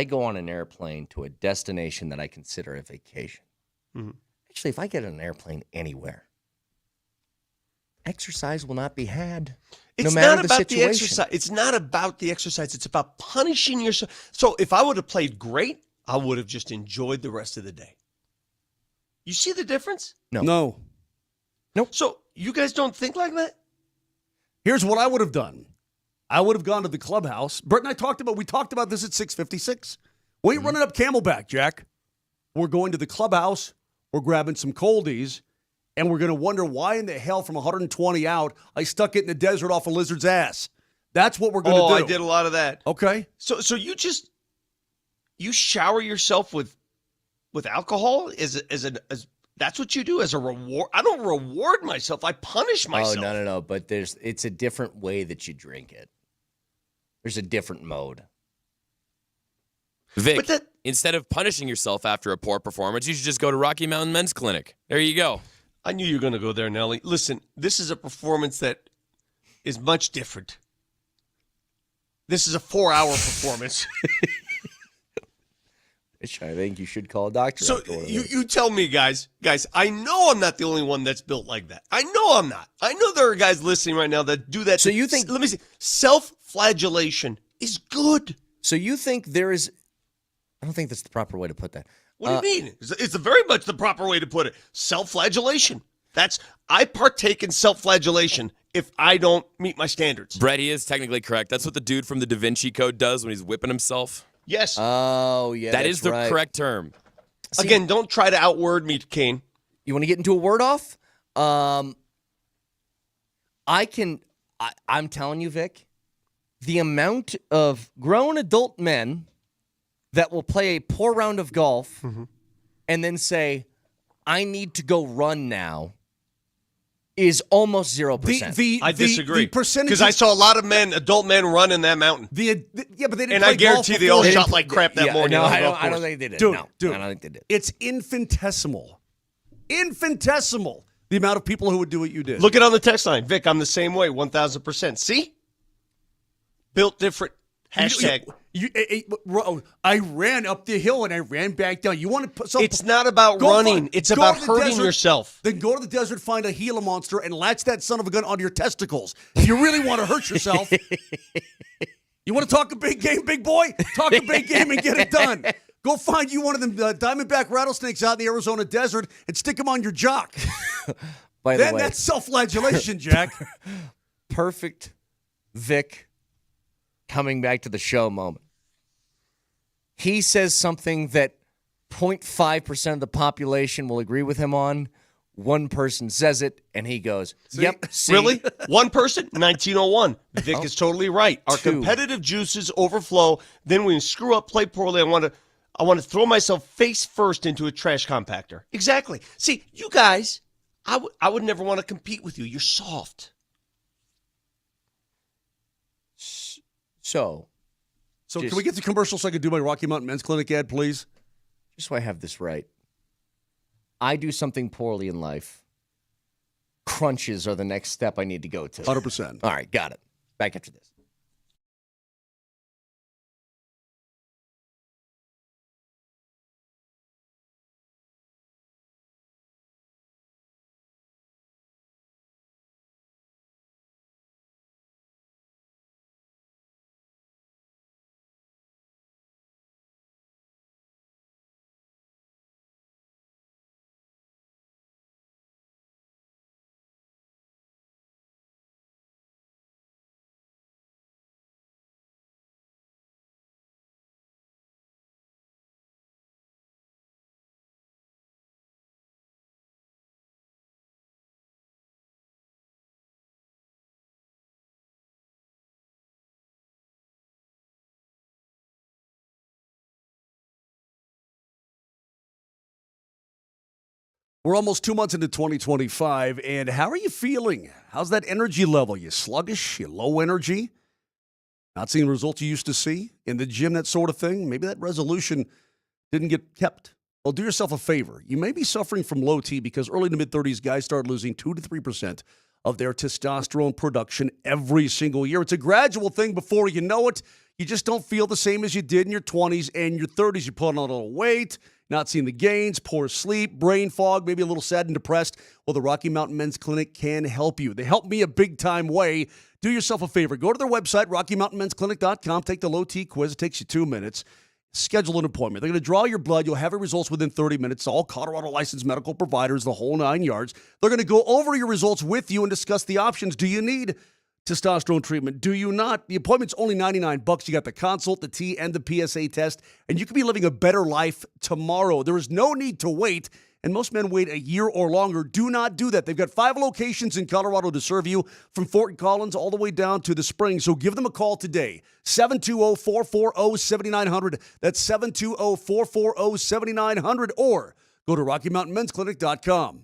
go on an airplane to a destination that I consider a vacation, actually, if I get on an airplane anywhere, exercise will not be had. It's no matter not the about situation. the exercise. It's not about the exercise. It's about punishing yourself. So if I would have played great, I would have just enjoyed the rest of the day. You see the difference? No. Nope. So you guys don't think like that? Here's what I would have done. I would have gone to the clubhouse. Brett and I talked about this at 6:56. We ain't running up Camelback, Jack. We're going to the clubhouse. We're grabbing some coldies, and we're going to wonder why in the hell from 120 out I stuck it in the desert off a lizard's ass. That's what we're going to do. I did a lot of that. Okay. So you shower yourself with alcohol as that's what you do as a reward. I don't reward myself. I punish myself. Oh, no. But it's a different way that you drink it. There's a different mode. Vic, instead of punishing yourself after a poor performance, you should just go to Rocky Mountain Men's Clinic. There you go. I knew you were going to go there, Nelly. Listen, this is a performance that is much different. This is a 4-hour performance. I think you should call a doctor. So you tell me, guys, I know I'm not the only one that's built like that. I know I'm not. I know there are guys listening right now that do that. So you think... Let me see. Self-flagellation is good. So you think there is... I don't think that's the proper way to put that. What do you mean? It's very much the proper way to put it. Self-flagellation. I partake in self-flagellation if I don't meet my standards. Brett, he is technically correct. That's what the dude from the Da Vinci Code does when he's whipping himself. Yes. Oh, yeah, that is the right. correct term. See, again, don't try to outword me, Kane. You want to get into a word off? I'm telling you, Vic, the amount of grown adult men that will play a poor round of golf and then say, I need to go run now, is almost 0%. I disagree. The percentage, because I saw a lot of adult men run in that mountain. But they didn't. And play I guarantee golf they all before. shot like crap that morning. No, on the I golf don't course. think they did. Dude, No, dude, I don't think they did. It's infinitesimal. Infinitesimal. The amount of people who would do what you did. Look it on the text line. Vic, I'm the same way, 1,000%. See? Built different. Hashtag. I ran up the hill and I ran back down. You want to put? So it's not about running. It's about hurting yourself. Then go to the desert, find a Gila monster, and latch that son of a gun onto your testicles. If you really want to hurt yourself, you want to talk a big game, big boy? Talk a big game and get it done. Go find you one of them diamondback rattlesnakes out in the Arizona desert and stick them on your jock. By the way, that's self-flagellation, Jack. Perfect Vic coming back to the show moment. He says something that 0.5% of the population will agree with him on. One person says it, and he goes, yep. See? Really? One person? 1901. Vic is totally right. Our competitive juices overflow. Then when we screw up, play poorly, I want to throw myself face first into a trash compactor. Exactly. See, you guys, I would never want to compete with you. You're soft. So can we get the commercial so I can do my Rocky Mountain Men's Clinic ad, please? Just so I have this right. I do something poorly in life. Crunches are the next step I need to go to. 100%. All right, got it. Back after this. We're almost 2 months into 2025, and how are you feeling? How's that energy level? You sluggish? You low energy? Not seeing the results you used to see in the gym, that sort of thing? Maybe that resolution didn't get kept. Well, do yourself a favor. You may be suffering from low T because early to mid-30s guys start losing 2 to 3% of their testosterone production every single year. It's a gradual thing. Before you know it, you just don't feel the same as you did in your 20s and your 30s. You put on a little weight. not seeing the gains, poor sleep, brain fog, maybe a little sad and depressed? Well, the Rocky Mountain Men's Clinic can help you. They help me a big-time way. Do yourself a favor. Go to their website, RockyMountainMen'sClinic.com. Take the low-T quiz. It takes you 2 minutes. Schedule an appointment. They're going to draw your blood. You'll have your results within 30 minutes. All Colorado licensed medical providers, the whole 9 yards. They're going to go over your results with you and discuss the options. Do you need testosterone treatment? Do you not? The appointment's only $99. You got the consult, the T, and the PSA test, and you could be living a better life tomorrow. There is no need to wait, and most men wait a year or longer. Do not do that. They've got 5 locations in Colorado to serve you, from Fort Collins all the way down to the Springs. So give them a call today, 720-440-7900. That's 720-440-7900, or go to RockyMountainMen'sClinic.com.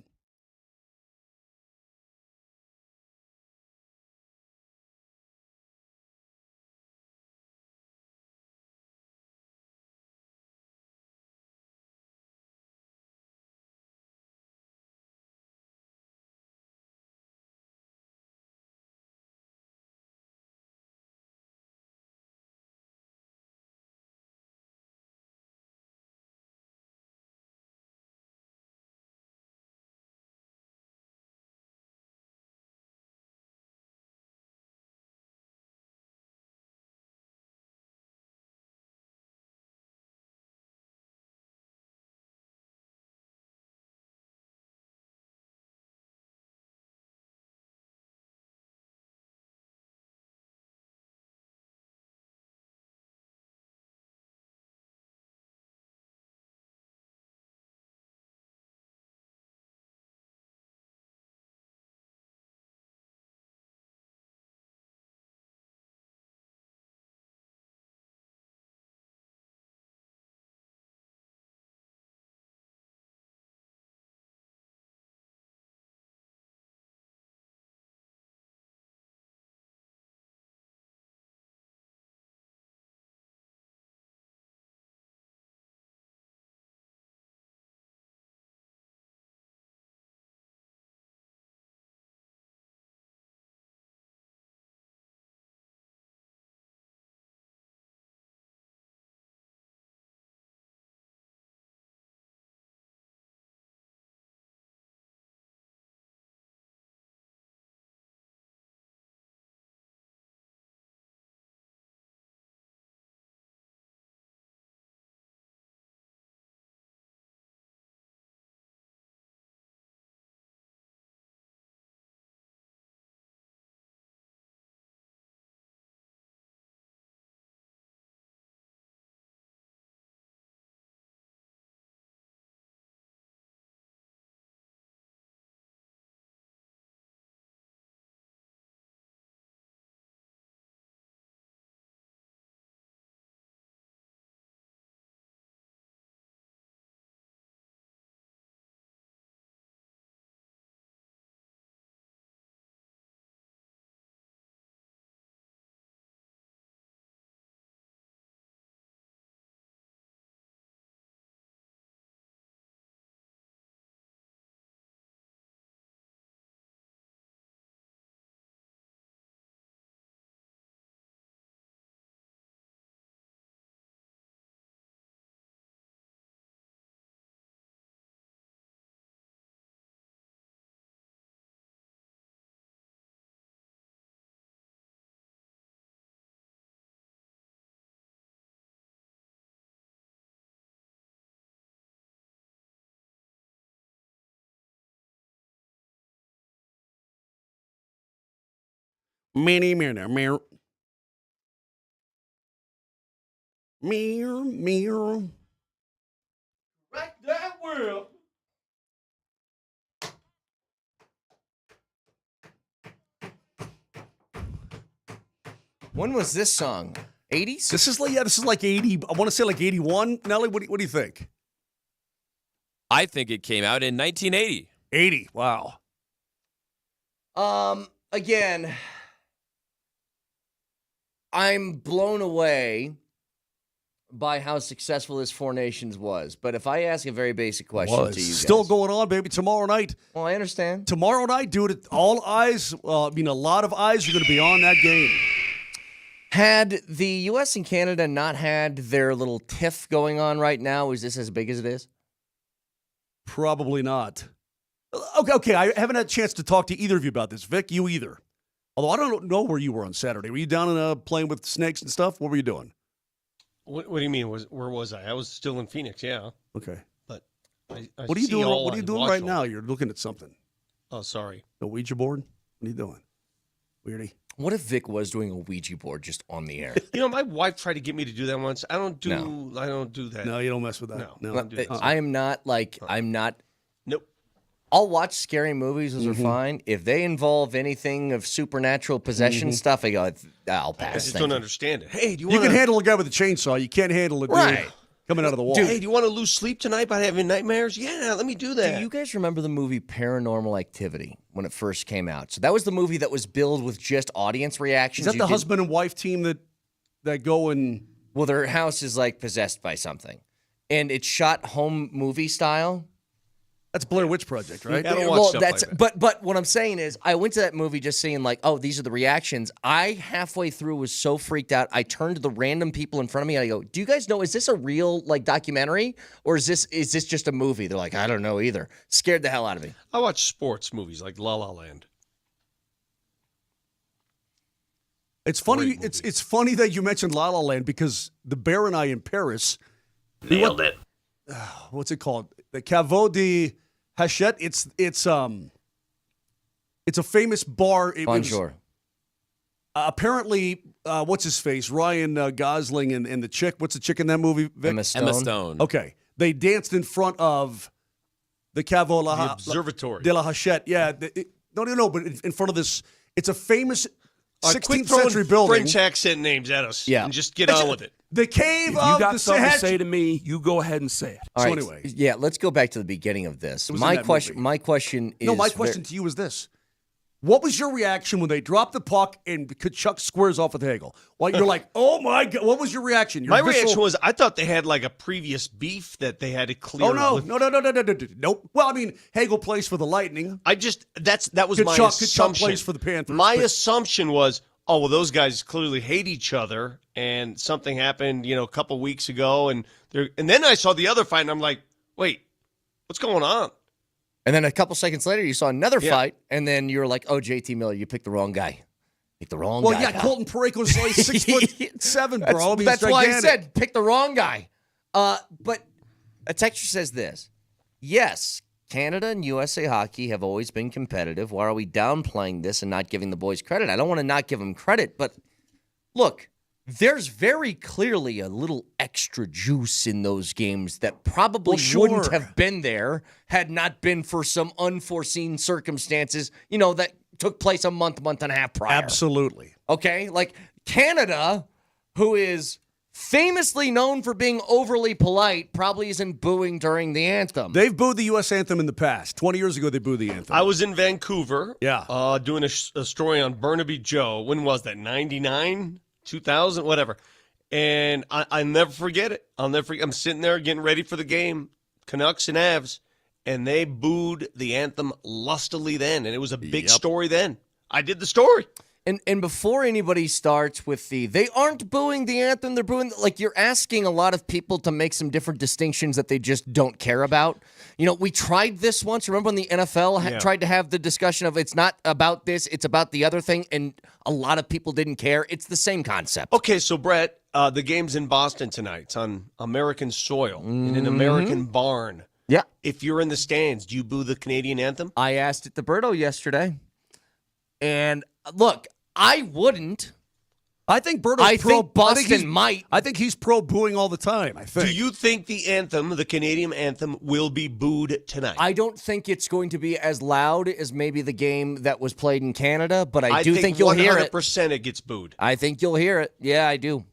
Mirror. Wreck that world. When was this song? 80s? This is like 80. I want to say like 81. Nelly, what do you think? I think it came out in 1980. 80. Wow. Again, I'm blown away by how successful this Four Nations was. But if I ask a very basic question to you guys. Still going on, baby, tomorrow night. Well, I understand. Tomorrow night, dude, all eyes, a lot of eyes are going to be on that game. Had the U.S. and Canada not had their little tiff going on right now, is this as big as it is? Probably not. Okay. I haven't had a chance to talk to either of you about this. Vic, you either. Although I don't know where you were on Saturday. Were you down in playing with snakes and stuff? What were you doing? What do you mean? Where was I? I was still in Phoenix, yeah. Okay. But I what are you doing? What are you doing right all. now? You're looking at something. Oh, sorry. The Ouija board? What are you doing? Weirdy. What if Vic was doing a Ouija board just on the air? My wife tried to get me to do that once. I don't do that. No, you don't mess with that. No. No. Don't do that. I am not like I'm not. Nope. I'll watch scary movies; those are fine. If they involve anything of supernatural possession stuff, I go, I'll pass. I just Thank don't you. understand it. Hey, do you You want can handle a guy with a chainsaw. You can't handle a dude Right. coming out of the wall. Hey, do you want to lose sleep tonight by having nightmares? Yeah, let me do that. Do you guys remember the movie Paranormal Activity when it first came out? So that was the movie that was billed with just audience reactions. Is that the husband and wife team that go and... Well, their house is like possessed by something. And it's shot home movie style. That's Blair Witch Project, right? I don't watch stuff like that. But what I'm saying is I went to that movie just saying like, oh, these are the reactions. I halfway through was so freaked out. I turned to the random people in front of me and I go, do you guys know, is this a real like documentary or is this just a movie? They're like, I don't know either. Scared the hell out of me. I watch sports movies like La La Land. It's funny. It's funny that you mentioned La La Land because the Bear and I in Paris Nailed it. What's it called? The Caveau de Hachette. It's a famous bar. Bonjour. Apparently, what's his face? Ryan Gosling and the chick. What's the chick in that movie? Vic? Emma Stone. Okay, they danced in front of the Caveau The Observatory. de la Hachette. Yeah, no, but in front of this, it's a famous 16th century building. French accent names at us. Yeah. And just get on with it. The cave If of you got the something to Sahaj. say to me, you go ahead and say it. All So right. anyway. Yeah, let's go back to the beginning of this. was in My that question movie. my question is No, my question to you is this. What was your reaction when they dropped the puck and Kachuk squares off with Hagel? Well, you're like, oh my God. What was your reaction? Your My visceral- reaction was I thought they had like a previous beef that they had to clear. Oh, no. with- No. Nope. Well, I mean, Hagel plays for the Lightning. I just that was my Kachuk assumption. plays for the Panthers. My but- assumption was, oh well, those guys clearly hate each other, and something happened, a couple weeks ago, and then I saw the other fight, and I'm like, wait, what's going on? And then a couple seconds later, you saw another Yeah. fight, and then you were like, "Oh, JT Miller, you picked the wrong guy. Picked the wrong Well, guy." yeah, pal." Colton Parayko's like 6'7", bro. I mean, That's he's why I gigantic. said pick the wrong guy. But a texture says this: yes, Canada and USA hockey have always been competitive. Why are we downplaying this and not giving the boys credit? I don't want to not give them credit, but look. There's very clearly a little extra juice in those games that probably wouldn't have been there had not been for some unforeseen circumstances, that took place a month and a half prior. Absolutely. Okay? Like Canada, who is famously known for being overly polite, probably isn't booing during the anthem. They've booed the U.S. anthem in the past. 20 years ago, they booed the anthem. I was in Vancouver, Yeah. doing a story on Burnaby Joe. When was that? 99? 2000, whatever. And I never forget it. I'll never forget. I'm sitting there getting ready for the game, Canucks and Avs, and they booed the anthem lustily then, and it was a big story then. I did the story. And before anybody starts with they aren't booing the anthem, they're booing, like you're asking a lot of people to make some different distinctions that they just don't care about. We tried this once. Remember when the NFL tried to have the discussion of it's not about this, it's about the other thing, and a lot of people didn't care. It's the same concept. Okay, so Brett, the game's in Boston tonight. It's on American soil in an American barn. Yeah. If you're in the stands, do you boo the Canadian anthem? I asked it to Berto yesterday. And look, I wouldn't. I think Berto's I pro. think Boston he's- might. I think he's pro booing all the time. I think. Do you think the anthem, the Canadian anthem, will be booed tonight? I don't think it's going to be as loud as maybe the game that was played in Canada, but I do think you'll hear it. 100% it gets booed. I think you'll hear it. Yeah, I do.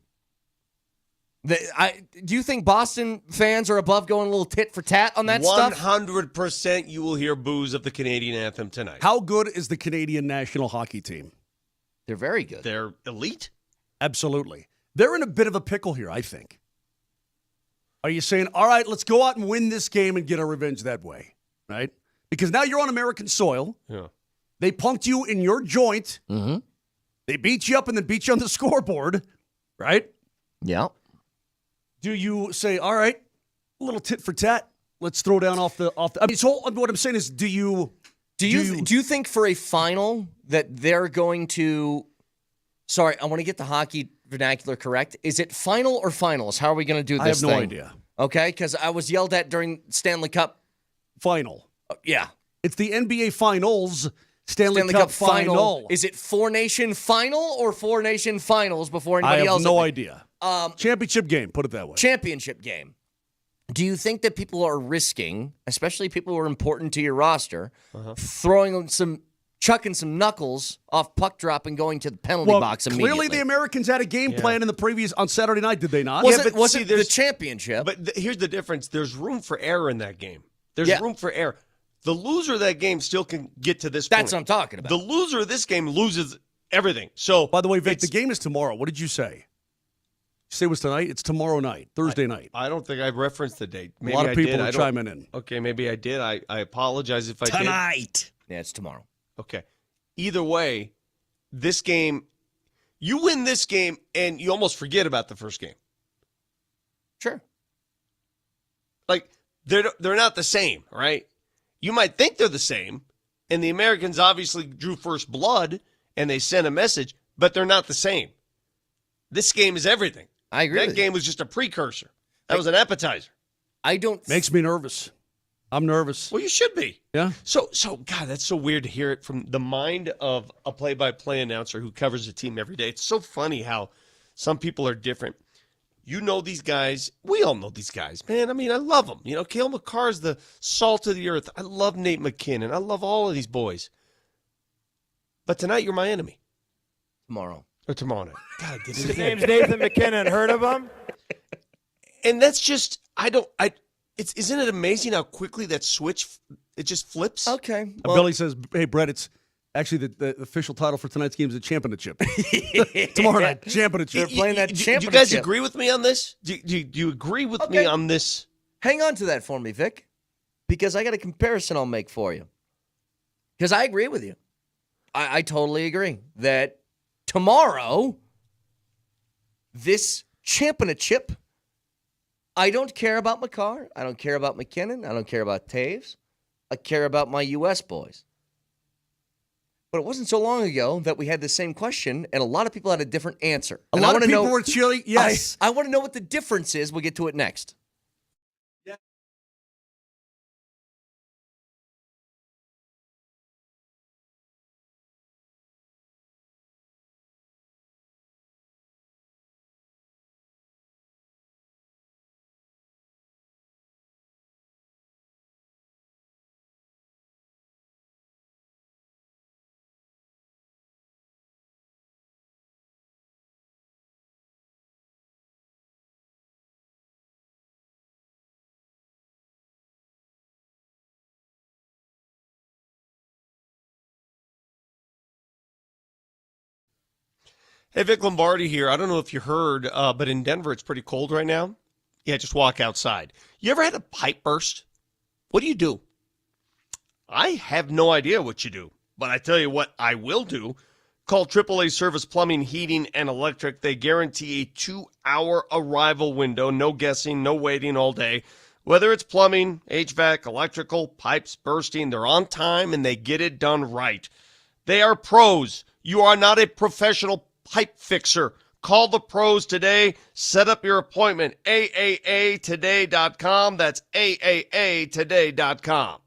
Do you think Boston fans are above going a little tit for tat on that stuff? 100% you will hear boos of the Canadian anthem tonight. How good is the Canadian national hockey team? They're very good. They're elite. Absolutely. They're in a bit of a pickle here, I think. Are you saying, all right, let's go out and win this game and get our revenge that way, right? Because now you're on American soil. Yeah. They punked you in your joint. Mm-hmm. They beat you up and then beat you on the scoreboard, right? Yeah. Do you say, all right, a little tit for tat, Let's throw down off the. I mean, so what I'm saying is, do you think for a final that they're going to? Sorry, I want to get the hockey vernacular correct. Is it final or finals? How are we going to do this? I have no thing? idea. Okay, because I was yelled at during Stanley Cup final. Yeah, it's the NBA Finals. Stanley Cup final. Is it 4-nation final or 4-nation finals before anybody else? I have no idea. Championship game, put it that way. Championship game. Do you think that people are risking, especially people who are important to your roster, chucking some knuckles off puck drop and going to the penalty box immediately? Clearly the Americans had a game plan in the previous on Saturday night, did they not? Was it the championship? But here's the difference. There's room for error in that game. There's room for error. The loser of that game still can get to this point. That's what I'm talking about. The loser of this game loses everything. So, by the way, Vic, the game is tomorrow. What did you say? You say it was tonight? It's tomorrow night, Thursday night. I don't think I referenced the date. Maybe a lot of people are chiming in. Okay, maybe I did. I apologize if I did. Tonight. Yeah, it's tomorrow. Okay. Either way, this game, you win this game and you almost forget about the first game. Sure. Like, they're not the same, right? You might think they're the same, and the Americans obviously drew first blood, and they sent a message, but they're not the same. This game is everything. I agree. That game was just a precursor. That was an appetizer. Makes me nervous. I'm nervous. Well, you should be. Yeah. So, God, that's so weird to hear it from the mind of a play-by-play announcer who covers the team every day. It's so funny how some people are different. You know these guys. We all know these guys, man. I mean, I love them. You know, Cale McCarr's the salt of the earth. I love Nate McKinnon. I love all of these boys. But tonight, you're my enemy. Tomorrow. Or tomorrow night. God, I did it His again. name's Nathan McKinnon. Heard of him? And that's just, isn't it amazing how quickly that switch, it just flips? Okay. Well, Billy says, hey, Brett, it's actually the official title for tonight's game is the championship. Tomorrow night, championship. They're playing that championship. Do you guys agree with me on this? Do you agree with me on this? Hang on to that for me, Vic, because I got a comparison I'll make for you. Because I agree with you. I totally agree that tomorrow, this championship, I don't care about McCarr. I don't care about McKinnon. I don't care about Taves. I care about my U.S. boys. But it wasn't so long ago that we had the same question, and a lot of people had a different answer. A lot of people were cheering. Yes. I want to know what the difference is. We'll get to it next. Hey, Vic Lombardi here. I don't know if you heard, but in Denver, it's pretty cold right now. Yeah, just walk outside. You ever had a pipe burst? What do you do? I have no idea what you do, but I tell you what I will do. Call AAA Service Plumbing, Heating, and Electric. They guarantee a 2-hour arrival window. No guessing, no waiting all day. Whether it's plumbing, HVAC, electrical, pipes bursting, they're on time and they get it done right. They are pros. You are not a professional pipe fixer. Call the pros today. Set up your appointment. AAAtoday.com. That's AAAtoday.com.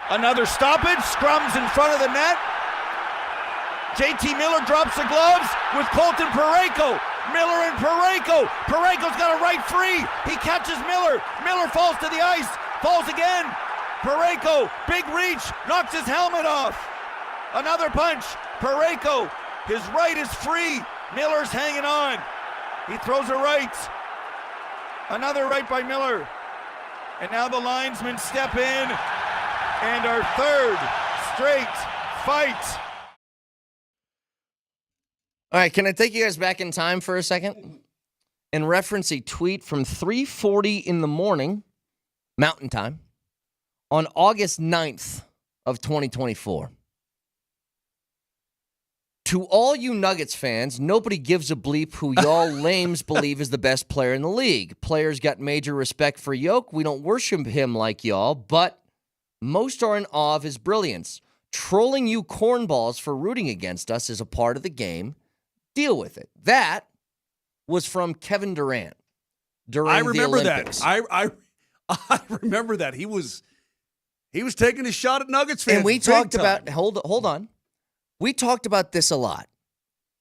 Another stoppage. Scrums in front of the net. JT Miller drops the gloves with Colton Parayko. Miller and Parayko. Parayko's got a right free. He catches Miller. Miller falls to the ice. Falls again. Parayko, big reach, knocks his helmet off. Another punch. Parayko, his right is free. Miller's hanging on. He throws a right. Another right by Miller. And now the linesmen step in. And our third straight fight. All right, can I take you guys back in time for a second and reference a tweet from 3:40 in the morning, Mountain Time, on August 9th of 2024. To all you Nuggets fans, nobody gives a bleep who y'all lames believe is the best player in the league. Players got major respect for Yoke. We don't worship him like y'all, but most are in awe of his brilliance. Trolling you cornballs for rooting against us is a part of the game. Deal with it. That was from Kevin Durant during I remember the Olympics. that. I remember that. He was taking a shot at Nuggets fans. And we big talked time. about hold on. We talked about this a lot.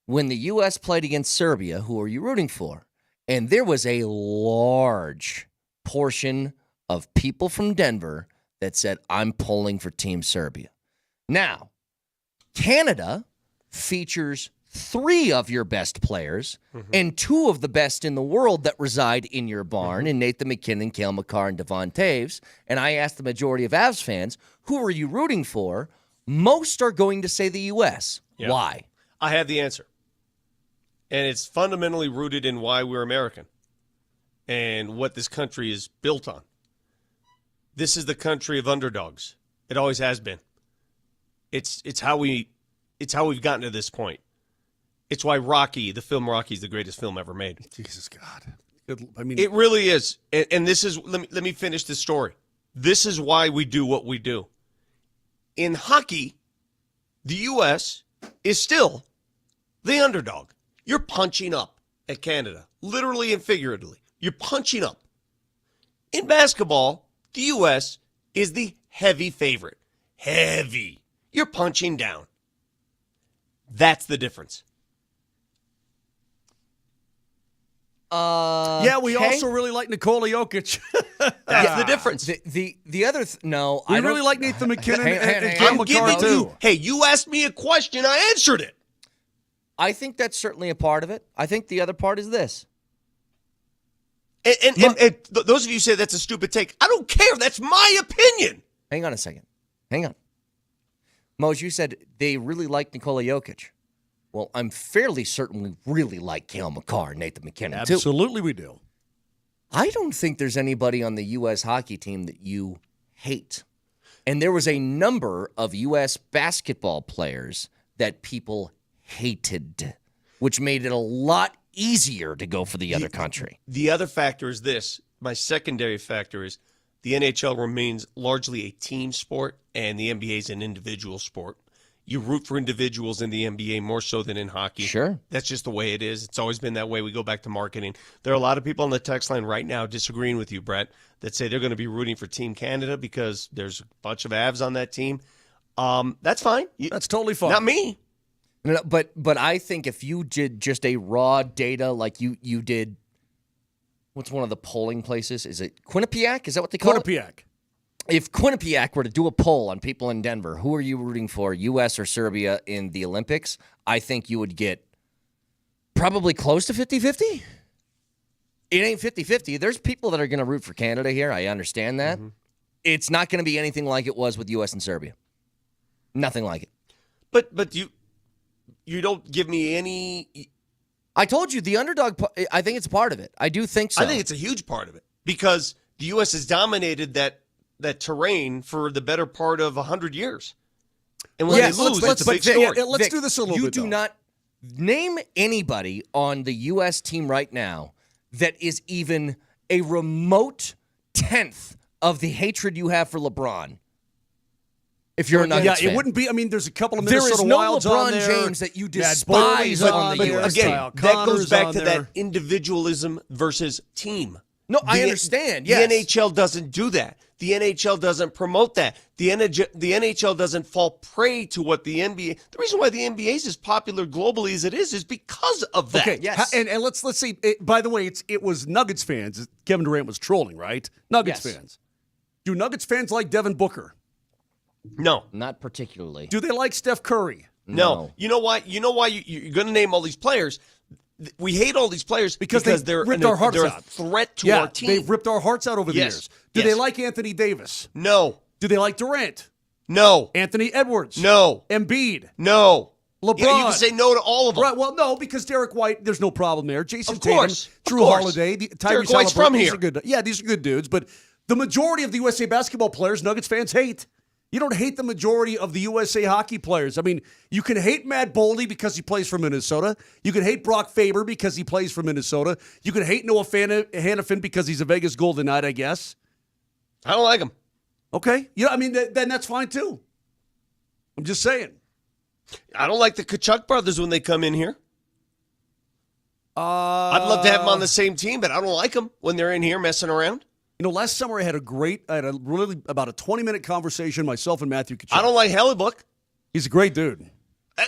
When the U.S. played against Serbia, who are you rooting for? And there was a large portion of people from Denver that said, I'm pulling for Team Serbia. Now, Canada features 3 of your best players and 2 of the best in the world that reside in your barn, in Nathan McKinnon, Cale Makar, and Devon Taves. And I asked the majority of Avs fans, who are you rooting for? Most are going to say the U.S. Yeah. Why? I have the answer. And it's fundamentally rooted in why we're American and what this country is built on. This is the country of underdogs. It always has been. It's how we've gotten to this point. It's why Rocky, the film Rocky, is the greatest film ever made. Jesus God. It really is. And this is, let me finish this story. This is why we do what we do. In hockey, the U.S. is still the underdog. You're punching up at Canada, literally and figuratively. You're punching up. In basketball, the U.S. is the heavy favorite. Heavy. You're punching down. That's the difference. Yeah, we also really like Nikola Jokic. That's the difference. The other no, we I really don't like Nathan McKinnon and I'm Cale Makar giving too. you. Hey, you asked me a question. I answered it. I think that's certainly a part of it. I think the other part is this. And those of you who say that's a stupid take, I don't care. That's my opinion. Hang on a second. Hang on. Mose, you said they really like Nikola Jokic. Well, I'm fairly certain we really like Cale Makar and Nathan McKinnon, too. Absolutely we do. I don't think there's anybody on the U.S. hockey team that you hate. And there was a number of U.S. basketball players that people hated, which made it a lot easier to go for the other country. The other factor is this. My secondary factor is the NHL remains largely a team sport, and the NBA is an individual sport. You root for individuals in the NBA more so than in hockey. Sure. That's just the way it is. It's always been that way. We go back to marketing. There are a lot of people on the text line right now disagreeing with you, Brett, that say they're going to be rooting for Team Canada because there's a bunch of Avs on that team. That's fine. That's totally fine. Not me. No, but I think if you did just a raw data like you did, what's one of the polling places? Is it Quinnipiac? Is that what they call it? Quinnipiac. If Quinnipiac were to do a poll on people in Denver, who are you rooting for, U.S. or Serbia in the Olympics, I think you would get probably close to 50-50. It ain't 50-50. There's people that are going to root for Canada here. I understand that. Mm-hmm. It's not going to be anything like it was with U.S. and Serbia. Nothing like it. But you don't give me any... I told you, the underdog, I think it's a part of it. I do think so. I think it's a huge part of it because the U.S. has dominated that terrain for the better part of 100 years. And when they lose, it's a big story. Let's do this a little bit. You do not name anybody on the U.S. team right now that is even a remote tenth of the hatred you have for LeBron. If you're a Nuggets fan. It wouldn't be. I mean, there's a couple of there Minnesota is no Wilds LeBron on there. James that you despise on the U.S. Again, Kyle that goes Connor's back on to there. that individualism versus team. No, I understand. The Yes. NHL doesn't do that. The NHL doesn't promote that. The NHL doesn't fall prey to what the NBA. The reason why the NBA is as popular globally as it is because of that. Okay, Yes. And let's see. By the way, it was Nuggets fans. Kevin Durant was trolling, right? Nuggets Yes. fans. Do Nuggets fans like Devin Booker? No. Not particularly. Do they like Steph Curry? No. You know why? You know why you're going to name all these players? We hate all these players because they're ripped our hearts they're out. a threat to our team. They've ripped our hearts out over the Yes. years. Do they like Anthony Davis? No. Do they like Durant? No. Anthony Edwards? No. Embiid? No. LeBron? Yeah, you can say no to all of them. Right. Well, no, because Derek White, there's no problem there. Jason Of course. Tatum, Drew Of course. Holiday, Derek Tyrese White's Halliburton, from these here. are good. Yeah, these are good dudes. But the majority of the USA basketball players, Nuggets fans hate. You don't hate the majority of the USA hockey players. I mean, you can hate Matt Boldy because he plays for Minnesota. You can hate Brock Faber because he plays for Minnesota. You can hate Noah Hannafin because he's a Vegas Golden Knight, I guess. I don't like him. Okay. Yeah, I mean, then that's fine too. I'm just saying. I don't like the Kachuk brothers when they come in here. I'd love to have them on the same team, but I don't like them when they're in here messing around. You know, last summer I had really about a 20-minute conversation, myself and Matthew Kachuk. I don't like Hellebuck. He's a great dude.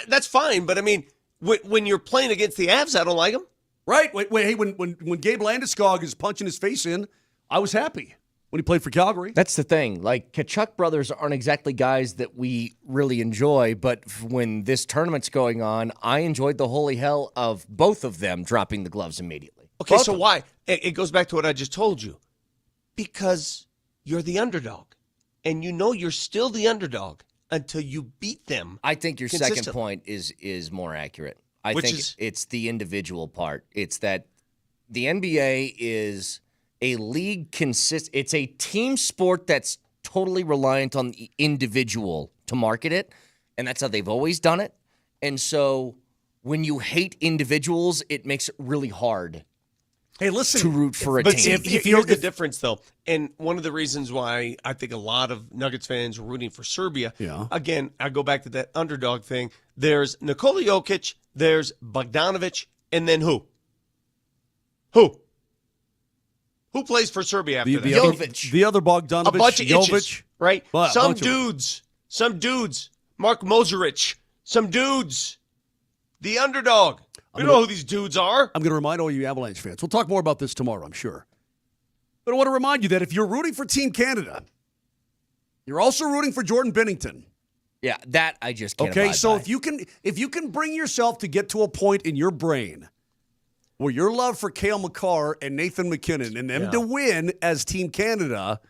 That's fine, but I mean, when you're playing against the Avs, I don't like them. Right. Hey, when Gabe Landeskog is punching his face in, I was happy when he played for Calgary. That's the thing. Like, Kachuk brothers aren't exactly guys that we really enjoy, but when this tournament's going on, I enjoyed the holy hell of both of them dropping the gloves immediately. Okay, Both so of them. why? It goes back to what I just told you. Because you're the underdog. And you know you're still the underdog until you beat them. I think your second consistently. point is more accurate. I Which think is? it's the individual part. It's that the NBA is a league it's a team sport that's totally reliant on the individual to market it, and that's how they've always done it. And so when you hate individuals, it makes it really hard Hey, listen. to root for a But team. here's the difference, though. And one of the reasons why I think a lot of Nuggets fans are rooting for Serbia, again, I go back to that underdog thing. There's Nikola Jokic, there's Bogdanovic, and then who? Who plays for Serbia after that? The other Bogdanovic, A bunch of Jovic, itches, right? Well, Some bunch of dudes, Mark Moserich, some dudes, the underdog. We know who these dudes are. I'm going to remind all you Avalanche fans. We'll talk more about this tomorrow, I'm sure. But I want to remind you that if you're rooting for Team Canada, you're also rooting for Jordan Binnington. Yeah, that I just can't Okay, abide so by. if you can bring yourself to get to a point in your brain where your love for Cale Makar and Nathan McKinnon and them to win as Team Canada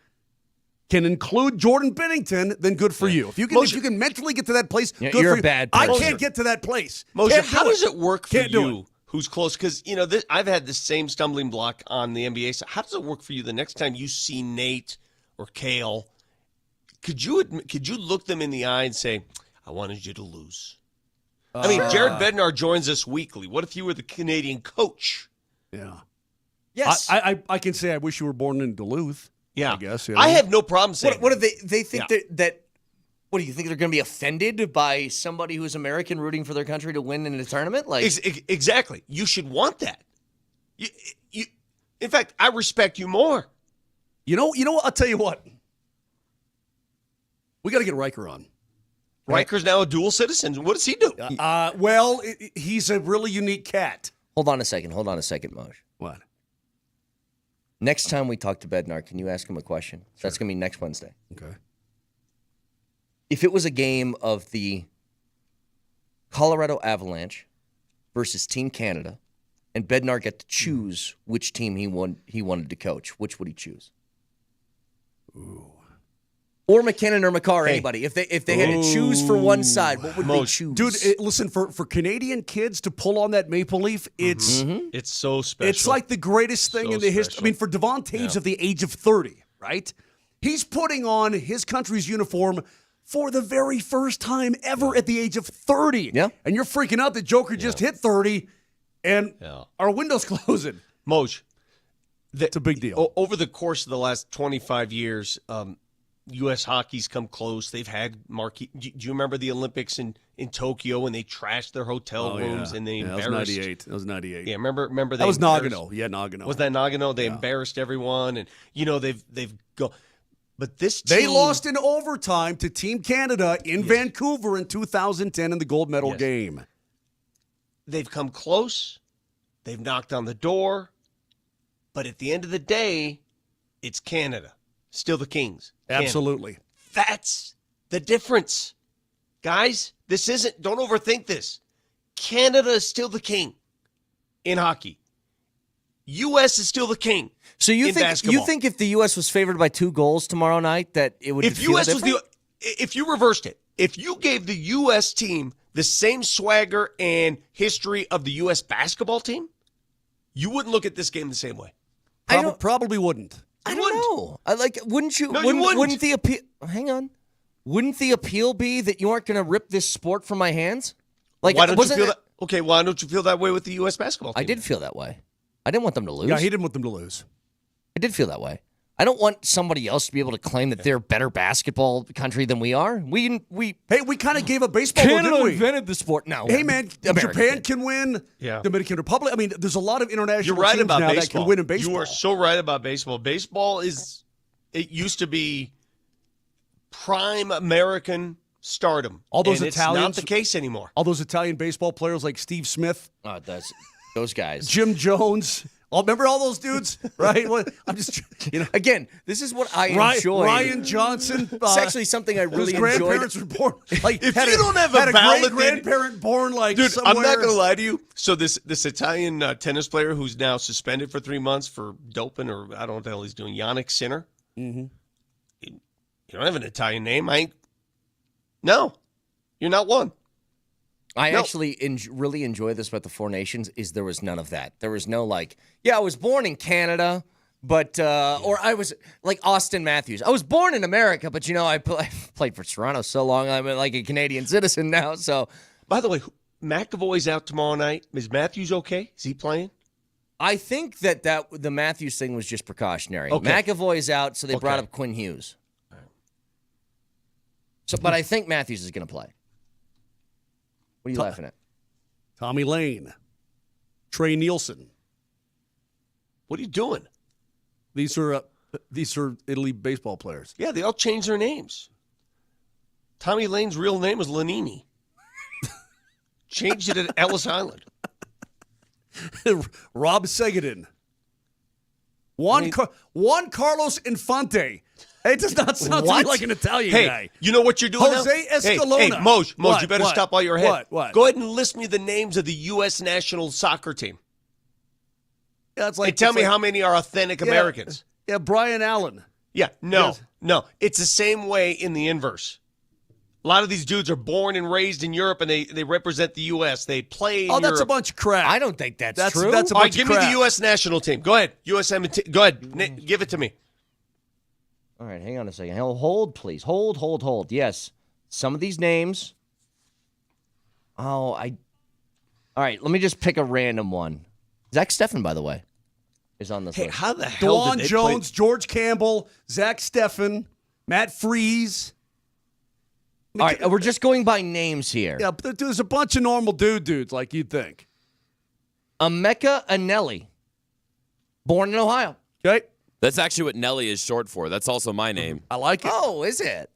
can include Jordan Binnington, then good for you. If you can mentally get to that place, good you're for a you. bad I person. can't get to that place. Moser, Can't do how does it work for Can't do you? Who's close? Because I've had the same stumbling block on the NBA. So how does it work for you the next time you see Nate or Cale? Could you look them in the eye and say, "I wanted you to lose"? I mean, Jared Bednar joins us weekly. What if you were the Canadian coach? Yeah. Yes. I can say I wish you were born in Duluth. Yeah, I guess. I have no problem saying. What do they think that? What do you think they're going to be offended by somebody who's American rooting for their country to win in a tournament? Like Exactly. You should want that. You, in fact, I respect you more. You know what? I'll tell you what. We got to get Riker on. Riker's now a dual citizen. What does he do? Well, he's a really unique cat. Hold on a second, Moj. What? Next time we talk to Bednar, can you ask him a question? Sure. That's going to be next Wednesday. Okay. If it was a game of the Colorado Avalanche versus Team Canada, and Bednar got to choose which team he wanted to coach, which would he choose? Ooh. Or McKinnon or Makar, anybody. If they had to choose for one side, what would they choose? Dude, listen, for Canadian kids to pull on that maple leaf, it's It's so special. it's like the greatest thing in the history. I mean, for Devon Taves at the age of 30, right? He's putting on his country's uniform for the very first time ever at the age of 30. Yeah. And you're freaking out that Joker just hit 30 and our window's closing. Moj, It's a big deal. Over the course of the last 25 years, U.S. hockey's come close. They've had marquee. Do you remember the Olympics in Tokyo when they trashed their hotel rooms and they embarrassed? That was 98. Yeah, remember they that was Nagano. Yeah, Nagano. Was that Nagano? They embarrassed everyone, and they've go. But this team, they lost in overtime to Team Canada in Vancouver in 2010 in the gold medal game. They've come close. They've knocked on the door. But at the end of the day, it's Canada. Still the Kings. Canada. Absolutely. That's the difference. Guys, don't overthink this. Canada is still the king in hockey. U.S. is still the king. So you basketball. think if the U.S. was favored by 2 goals tomorrow night that it would if feel U.S. different? if you reversed it, if you gave the U.S. team the same swagger and history of the U.S. basketball team, you wouldn't look at this game the same way. Probably wouldn't. I don't know. Wouldn't you? No, wouldn't, you wouldn't. Wouldn't the appeal? Hang on. Wouldn't the appeal be that you aren't going to rip this sport from my hands? Why don't you feel that? Okay, why don't you feel that way with the U.S. basketball team? I did feel that way. I didn't want them to lose. Yeah, he didn't want them to lose. I did feel that way. I don't want somebody else to be able to claim that they're a better basketball country than we are. We kind of gave up baseball. Canada didn't we? invented the sport. No. Hey, man, America Japan did. can win. Yeah. Dominican Republic. I mean, there's a lot of international You're right teams about now baseball. that can win in baseball. You are so right about baseball. Baseball it used to be prime American stardom. All those and Italians. It's not the case anymore. All those Italian baseball players like Steve Smith. Those guys. Jim Jones. Remember all those dudes, right? I'm just, Again, this is what I enjoy. Ryan Johnson. It's actually something I really his enjoyed. grandparents were born. Like, If you don't have a valid grandparent born like dude, somewhere. I'm not going to lie to you. So this Italian tennis player who's now suspended for 3 months for doping, or I don't know what the hell he's doing, Yannick Sinner. Mm-hmm. You don't have an Italian name. No, you're not one. I actually really enjoy this about the Four Nations is there was none of that. There was no I was born in Canada, but or I was like Austin Matthews. I was born in America, but I played for Toronto so long. I'm like a Canadian citizen now. So, by the way, McAvoy's out tomorrow night. Is Matthews okay? Is he playing? I think that the Matthews thing was just precautionary. Okay. McAvoy's out, so they brought up Quinn Hughes. So, but I think Matthews is going to play. What are you laughing at? Tommy Lane, Trey Nielsen. What are you doing? These are Italy baseball players. Yeah, they all changed their names. Tommy Lane's real name was Lanini. Changed it at Ellis Island. Rob Seguin. Juan Carlos Infante. It does not sound to me like an Italian guy. You know what you're doing Jose now? Escalona. Hey, Moj, you better stop while you're ahead. What? Go ahead and list me the names of the U.S. national soccer team. Yeah, it's like, tell me how many are authentic Americans. Yeah, Brian Allen. Yeah, no. It's the same way in the inverse. A lot of these dudes are born and raised in Europe, and they represent the U.S. They play in Europe. That's a bunch of crap. I don't think that's true. That's a All right, bunch give of crap. me the U.S. national team. Go ahead. Go ahead. Give it to me. All right, hang on a second. Hold, please. Hold. Yes, some of these names. All right, let me just pick a random one. Zach Steffen, by the way, is on this list. How the hell Dawn did they Jones, play? George Campbell, Zach Steffen, Matt Freese. All right, we're just going by names here. Yeah, but there's a bunch of normal dudes like you'd think. Emeka Anelli, born in Ohio. Okay. That's actually what Nelly is short for. That's also my name. I like it. Oh, is it?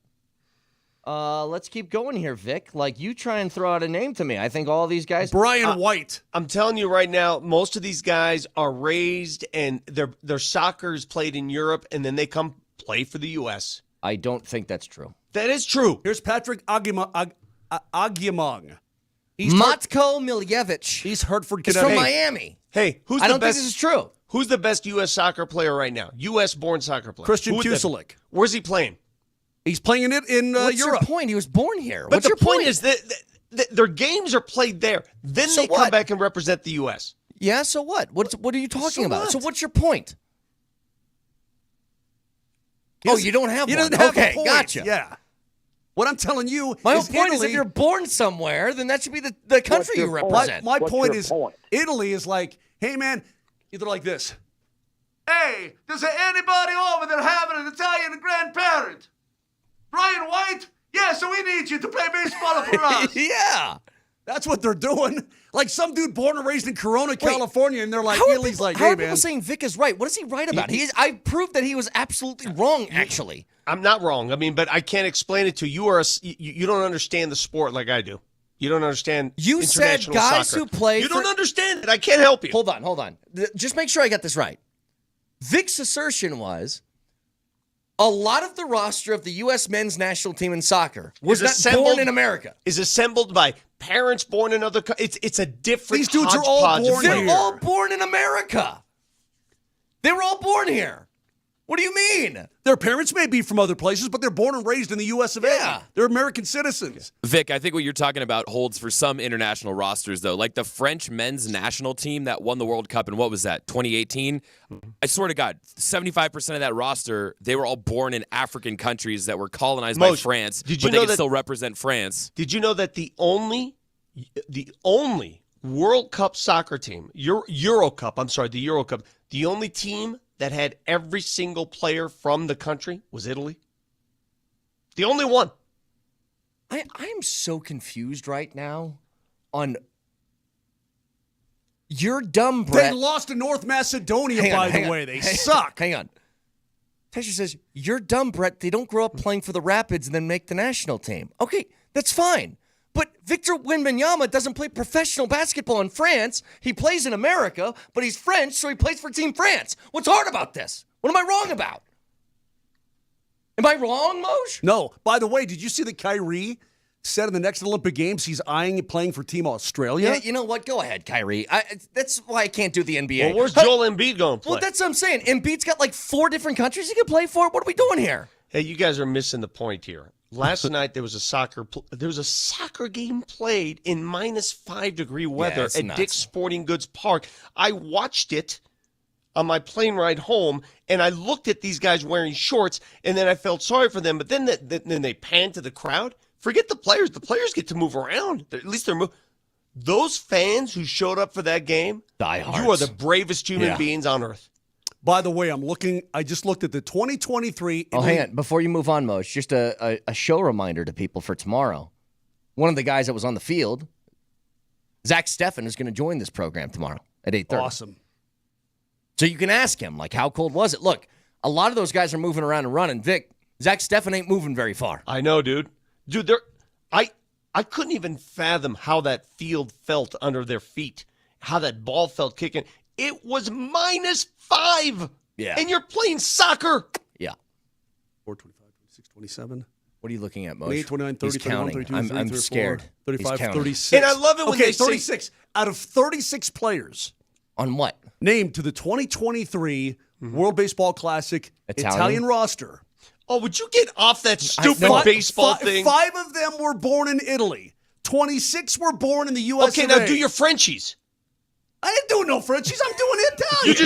Let's keep going here, Vic. You try and throw out a name to me. I think all these guys. Brian White. I'm telling you right now, most of these guys are raised and their soccer is played in Europe, and then they come play for the U.S. I don't think that's true. That is true. Here's Patrick Agiemong. Matko Miljevic. He's Hartford, He's Connecticut. from Miami. Hey, I don't think this is true. Who's the best U.S. soccer player right now? U.S.-born soccer player. Christian Who would that be? Pulisic. Where's he playing? He's playing it in What's Europe. your point? He was born here. But What's the your point is that their games are played there. Then So they come what? back and represent the U.S. Yeah, so what? What are you talking So about? what? So what's your point? You don't have He one. doesn't have Okay, a point. gotcha. Yeah. What I'm telling you My whole is point is if Italy- you're born somewhere, then that should be the country you represent. My point is Italy is like, hey, man, either like this. Hey, does anybody over there have an Italian grandparent? Brian White? Yeah, so we need you to play baseball for us. Yeah. That's what they're doing. Like some dude born and raised in Corona, California, and they're like, How are Ely's people, like, how hey, are man. people saying Vic is right? What is he right about? I proved that he was absolutely wrong, actually. I'm not wrong. I mean, but I can't explain it to you. You don't understand the sport like I do. You don't understand You said international guys soccer. who play You for- don't understand it. I can't help you. Hold on. Just make sure I got this right. Vic's assertion was a lot of the roster of the U.S. men's national team in soccer was not born in America. Is assembled by parents born in other countries. It's a different These dudes are all hodgepodge of born They're here. all born in America. They were all born here. What do you mean? Their parents may be from other places, but they're born and raised in the U.S. of Yeah. A. They're American citizens. Vic, I think what you're talking about holds for some international rosters, though. Like the French men's national team that won the World Cup in, what was that, 2018? I swear to God, 75% of that roster, they were all born in African countries that were colonized by France, did you but know they can that- still represent France. Did you know that the only World Cup soccer team, Euro Cup, the only team that had every single player from the country was Italy? The only one. I'm so confused right now on you're dumb, Brett. They lost to North Macedonia, by the way. They suck. Hang on. Tesher says, you're dumb, Brett. They don't grow up playing for the Rapids and then make the national team. Okay, that's fine. But Victor Wembanyama doesn't play professional basketball in France. He plays in America, but he's French, so he plays for Team France. What's hard about this? What am I wrong about? Am I wrong, Moj? No. By the way, did you see that Kyrie said in the next Olympic Games he's eyeing playing for Team Australia? Yeah, you know what? Go ahead, Kyrie. That's why I can't do the NBA. Well, where's Joel Embiid going to play? Well, that's what I'm saying. Embiid's got like 4 different countries he can play for. What are we doing here? Hey, you guys are missing the point here. Last night there was a soccer game played in -5-degree weather it's at nuts. Dick's Sporting Goods Park. I watched it on my plane ride home, and I looked at these guys wearing shorts, and then I felt sorry for them. But then then they panned to the crowd. Forget the players. The players get to move around. At least they're moving. Those fans who showed up for that game, Diehards. you are the bravest human Yeah. beings on earth. By the way, I just looked at the 2023. Oh, hang on. Before you move on, Moj, just a show reminder to people for tomorrow. One of the guys that was on the field, Zach Steffen, is going to join this program tomorrow at 8:30. Awesome. So you can ask him, like, how cold was it? Look, a lot of those guys are moving around and running. Vic, Zach Steffen ain't moving very far. I know, dude. Dude, I couldn't even fathom how that field felt under their feet, how that ball felt kicking. It was -5. Yeah. And you're playing soccer. Yeah. 425, 26, 27. What are you looking at, Moj? 28, 29, 30, He's 31, counting. 32, I'm 33, scared. 35, He's counting. 36. And I love it when okay, they say- 36. Out of 36 players On what? named to the 2023 World Baseball Classic Italian roster, Oh, would you get off that stupid know- baseball thing? 5 of them were born in Italy. 26 were born in the U.S. Okay, now do your Frenchies. I ain't doing no Frenchies. I'm doing You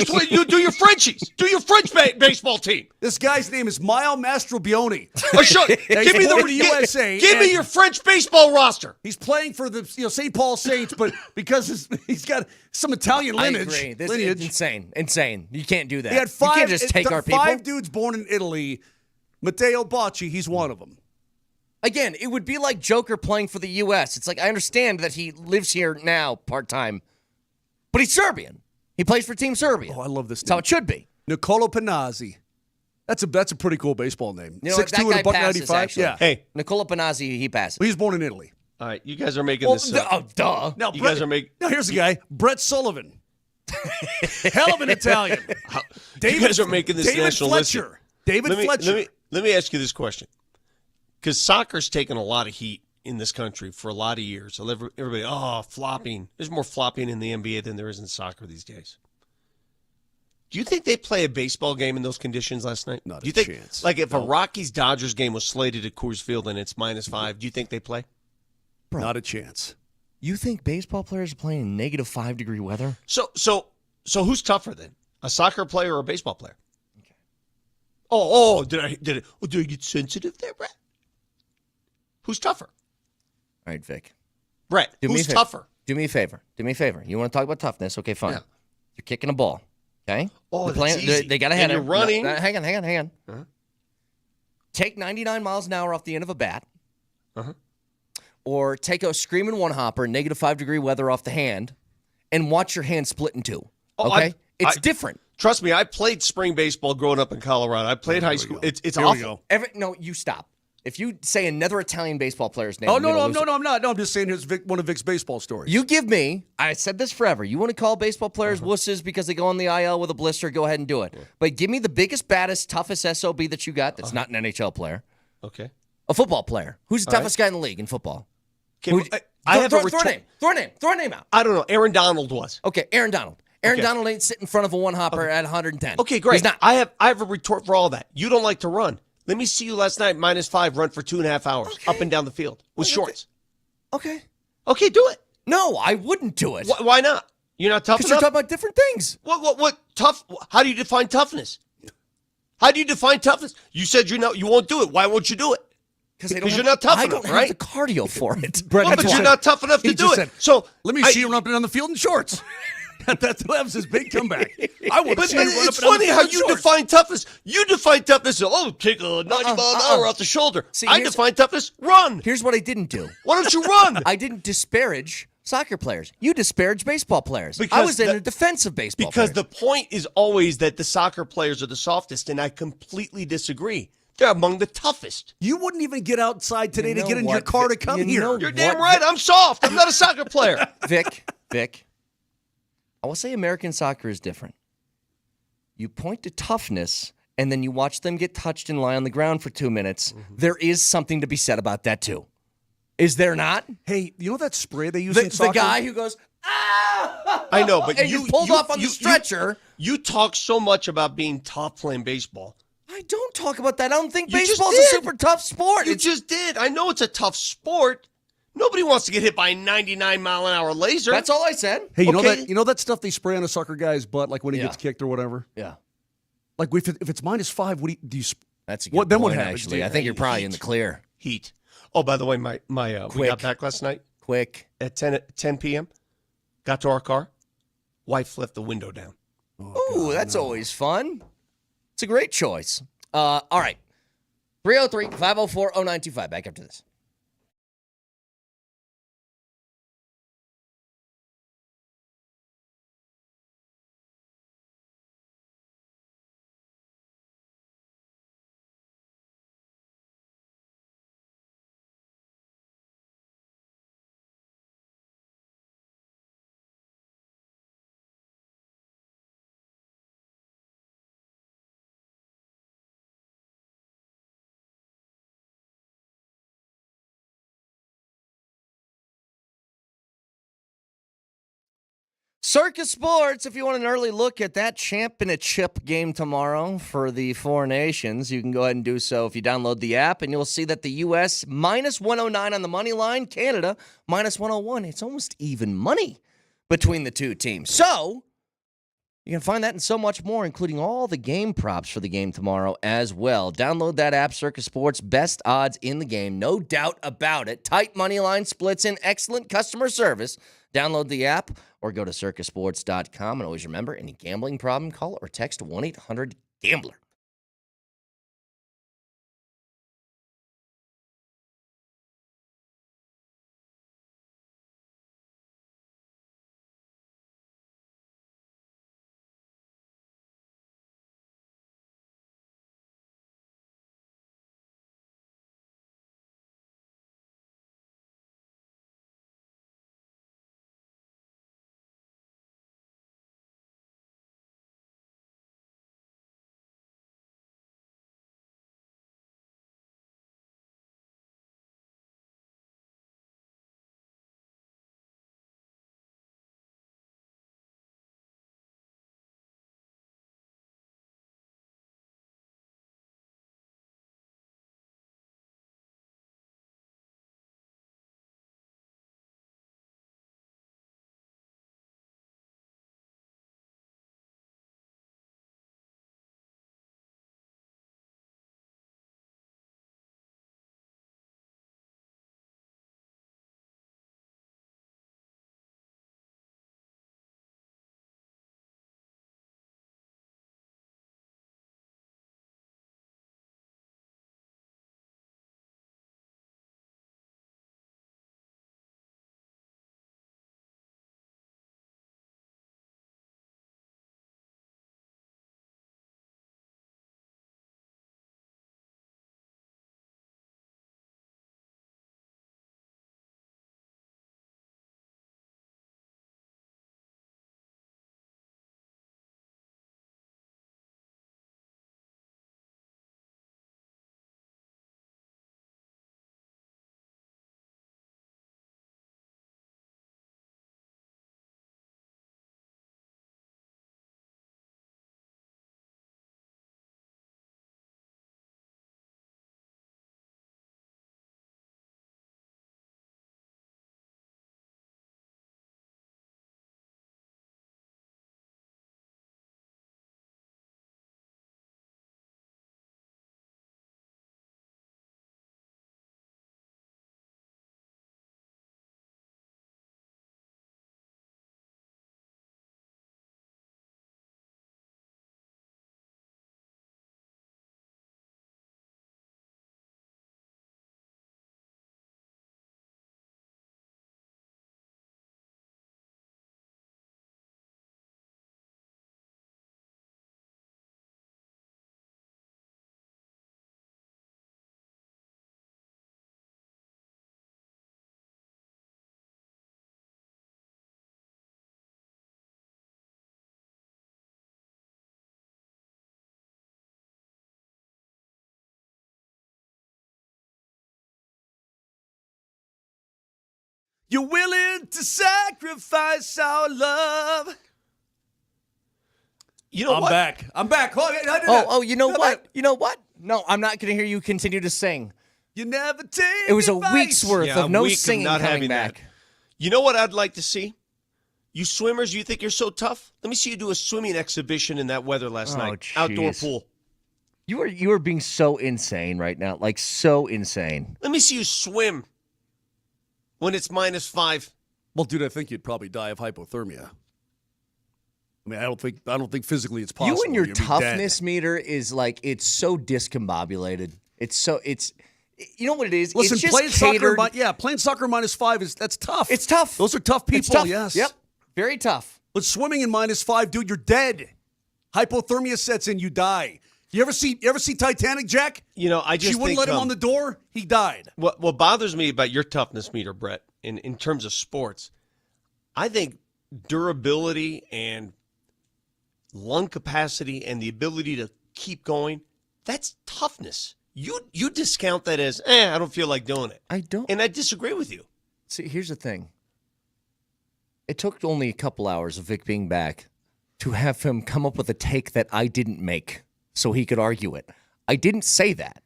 Italian. you do your Frenchies. Do your French baseball team. This guy's name is Mile Mastrobuoni. Oh, sure. He's Give me born the in the USA. Give me and your French baseball roster. He's playing for the St. Paul Saints, but because he's got some Italian lineage. I agree. This lineage. is insane. You can't do that. He had 5. You can't just take our people. 5 dudes born in Italy. Matteo Bocci, he's one of them. Again, it would be like Joker playing for the U.S. It's like, I understand that he lives here now part-time, but he's Serbian. He plays for Team Serbia. Oh, I love this That's how name. it should be. Nicola Panazzi. That's a pretty cool baseball name. You know what? 6'2" That and guy a buck passes, 95. actually. Yeah. Hey, Nicola Panazzi, he passes. Well, he's born in Italy. all right, you guys are making this up. Duh. Now, You guys are making. Now here's the guy, Brett Sullivan. Hell of an Italian. You guys are making this David national list. Fletcher. David Fletcher. Let me ask you this question, because soccer's taken a lot of heat in this country for a lot of years. So everybody, flopping. There's more flopping in the NBA than there is in soccer these days. Do you think they play a baseball game in those conditions last night? Not do you a think, chance. Like if a Rockies-Dodgers game was slated at Coors Field and it's -5, do you think they play? Bro. Not a chance. You think baseball players are playing in -5-degree weather? So who's tougher then? A soccer player or a baseball player? Okay. Oh, did I get sensitive there, Brett? Who's tougher? All right, Vic. Brett, who's tougher? Do me a favor. You want to talk about toughness? Okay, fine. Yeah. You're kicking a ball. Okay? Oh, They're that's easy. They got to head And you're running. Hang on. Uh-huh. take 99 miles an hour off the end of a bat, or take a screaming one-hopper, -5-degree weather off the hand, and watch your hand split in two. Okay? It's different. Trust me, I played spring baseball growing up in Colorado. I played high school. It's awful. No, you stop. If you say another Italian baseball player's name, Oh, no, I'm not. No, I'm just saying here's one of Vic's baseball stories. You give me, I said this forever, you want to call baseball players wusses because they go on the IL with a blister, go ahead and do it. But give me the biggest, baddest, toughest SOB that you got that's not an NHL player. Okay. A football player. Who's the toughest guy in the league in football? Throw a name out. I don't know. Aaron Donald was. Okay, Aaron Donald. Aaron Donald ain't sitting in front of a one-hopper at 110. Okay, great. He's not. I have a retort for all that. You don't like to run. Let me see you last night, -5, run for 2.5 hours up and down the field with shorts. Okay. Okay, do it. No, I wouldn't do it. Why not? You're not tough enough? Because you're talking about different things. What tough? How do you define toughness? How do you define toughness? You said you won't do it. Why won't you do it? Because you're not tough enough, I don't right? have the cardio for it. But you're not tough enough to do it. So let me see you run up and down the field in shorts. that was his big comeback. I want to see you run up and down the field in shorts. It's funny how you define toughness. You define toughness. Take a 90 mile an hour off the shoulder. See, I define toughness. Run. Here's what I didn't do. Why don't you run? I didn't disparage soccer players. You disparage baseball players. I was in a defense of baseball because players. the point is always that the soccer players are the softest, and I completely disagree. They're among the toughest. You wouldn't even get outside today to get in your car to come here. You're damn right. I'm soft. I'm not a soccer player. Vic, I will say American soccer is different. You point to toughness, and then you watch them get touched and lie on the ground for 2 minutes. There is something to be said about that, too. Is there not? Hey, you know that spray they use in soccer? The guy who goes, ah! I know, but and you pulled off on the stretcher. You talk so much about being tough playing baseball. I don't talk about that. I don't think You just baseball's a did. super tough sport. You just did. I know it's a tough sport. Nobody wants to get hit by a 99-mile-an-hour laser. That's all I said. Hey, you know that stuff they spray on a soccer guy's butt, like when he gets kicked or whatever? Yeah. Like if it's -5, what do you That's a good then point, what happens? actually. I think you're probably in the clear. Heat. Oh, by the way, we got back last night. Quick. At 10 p.m. Got to our car. Wife left the window down. Ooh, that's always fun. It's a great choice. All right. 303-504-0925. Back after this. Circus Sports, if you want an early look at that championship game tomorrow for the Four Nations, you can go ahead and do so if you download the app, and you'll see that the U.S. -109 on the money line, Canada -101. It's almost even money between the two teams. So you can find that and so much more, including all the game props for the game tomorrow as well. Download that app, Circus Sports, best odds in the game, no doubt about it. Tight money line splits and excellent customer service. Download the app or go to circusports.com. And always remember, any gambling problem, call or text 1-800-GAMBLER. You're willing to sacrifice our love. You know I'm what? back. I'm back. You know what? You know what? No, I'm not going to hear you continue to sing. You never take It was a advice. week's worth Yeah, of no a week of singing not coming having back. that. You know what I'd like to see? You swimmers, you think you're so tough? Let me see you do a swimming exhibition in that weather last night. Outdoor jeez. pool. You are being so insane right now, like so insane. Let me see you swim when it's -5. Well, dude, I think you'd probably die of hypothermia. I mean, I don't think physically it's possible. You and your You'd be toughness dead. meter is like it's so discombobulated. It's you know what it is? Listen, it's just playing catered. soccer, playing soccer -5 that's tough. It's tough. Those are tough people. It's tough. Yes. Yep. Very tough. But swimming in -5, dude, you're dead. Hypothermia sets in, you die. You ever see Titanic, Jack? You know, I just she wouldn't think, let him on the door. He died. What bothers me about your toughness meter, Brett, in terms of sports, I think durability and lung capacity and the ability to keep going, that's toughness. You discount that as, I don't feel like doing it. I don't. And I disagree with you. See, here's the thing. It took only a couple hours of Vic being back to have him come up with a take that I didn't make so he could argue it. I didn't say that.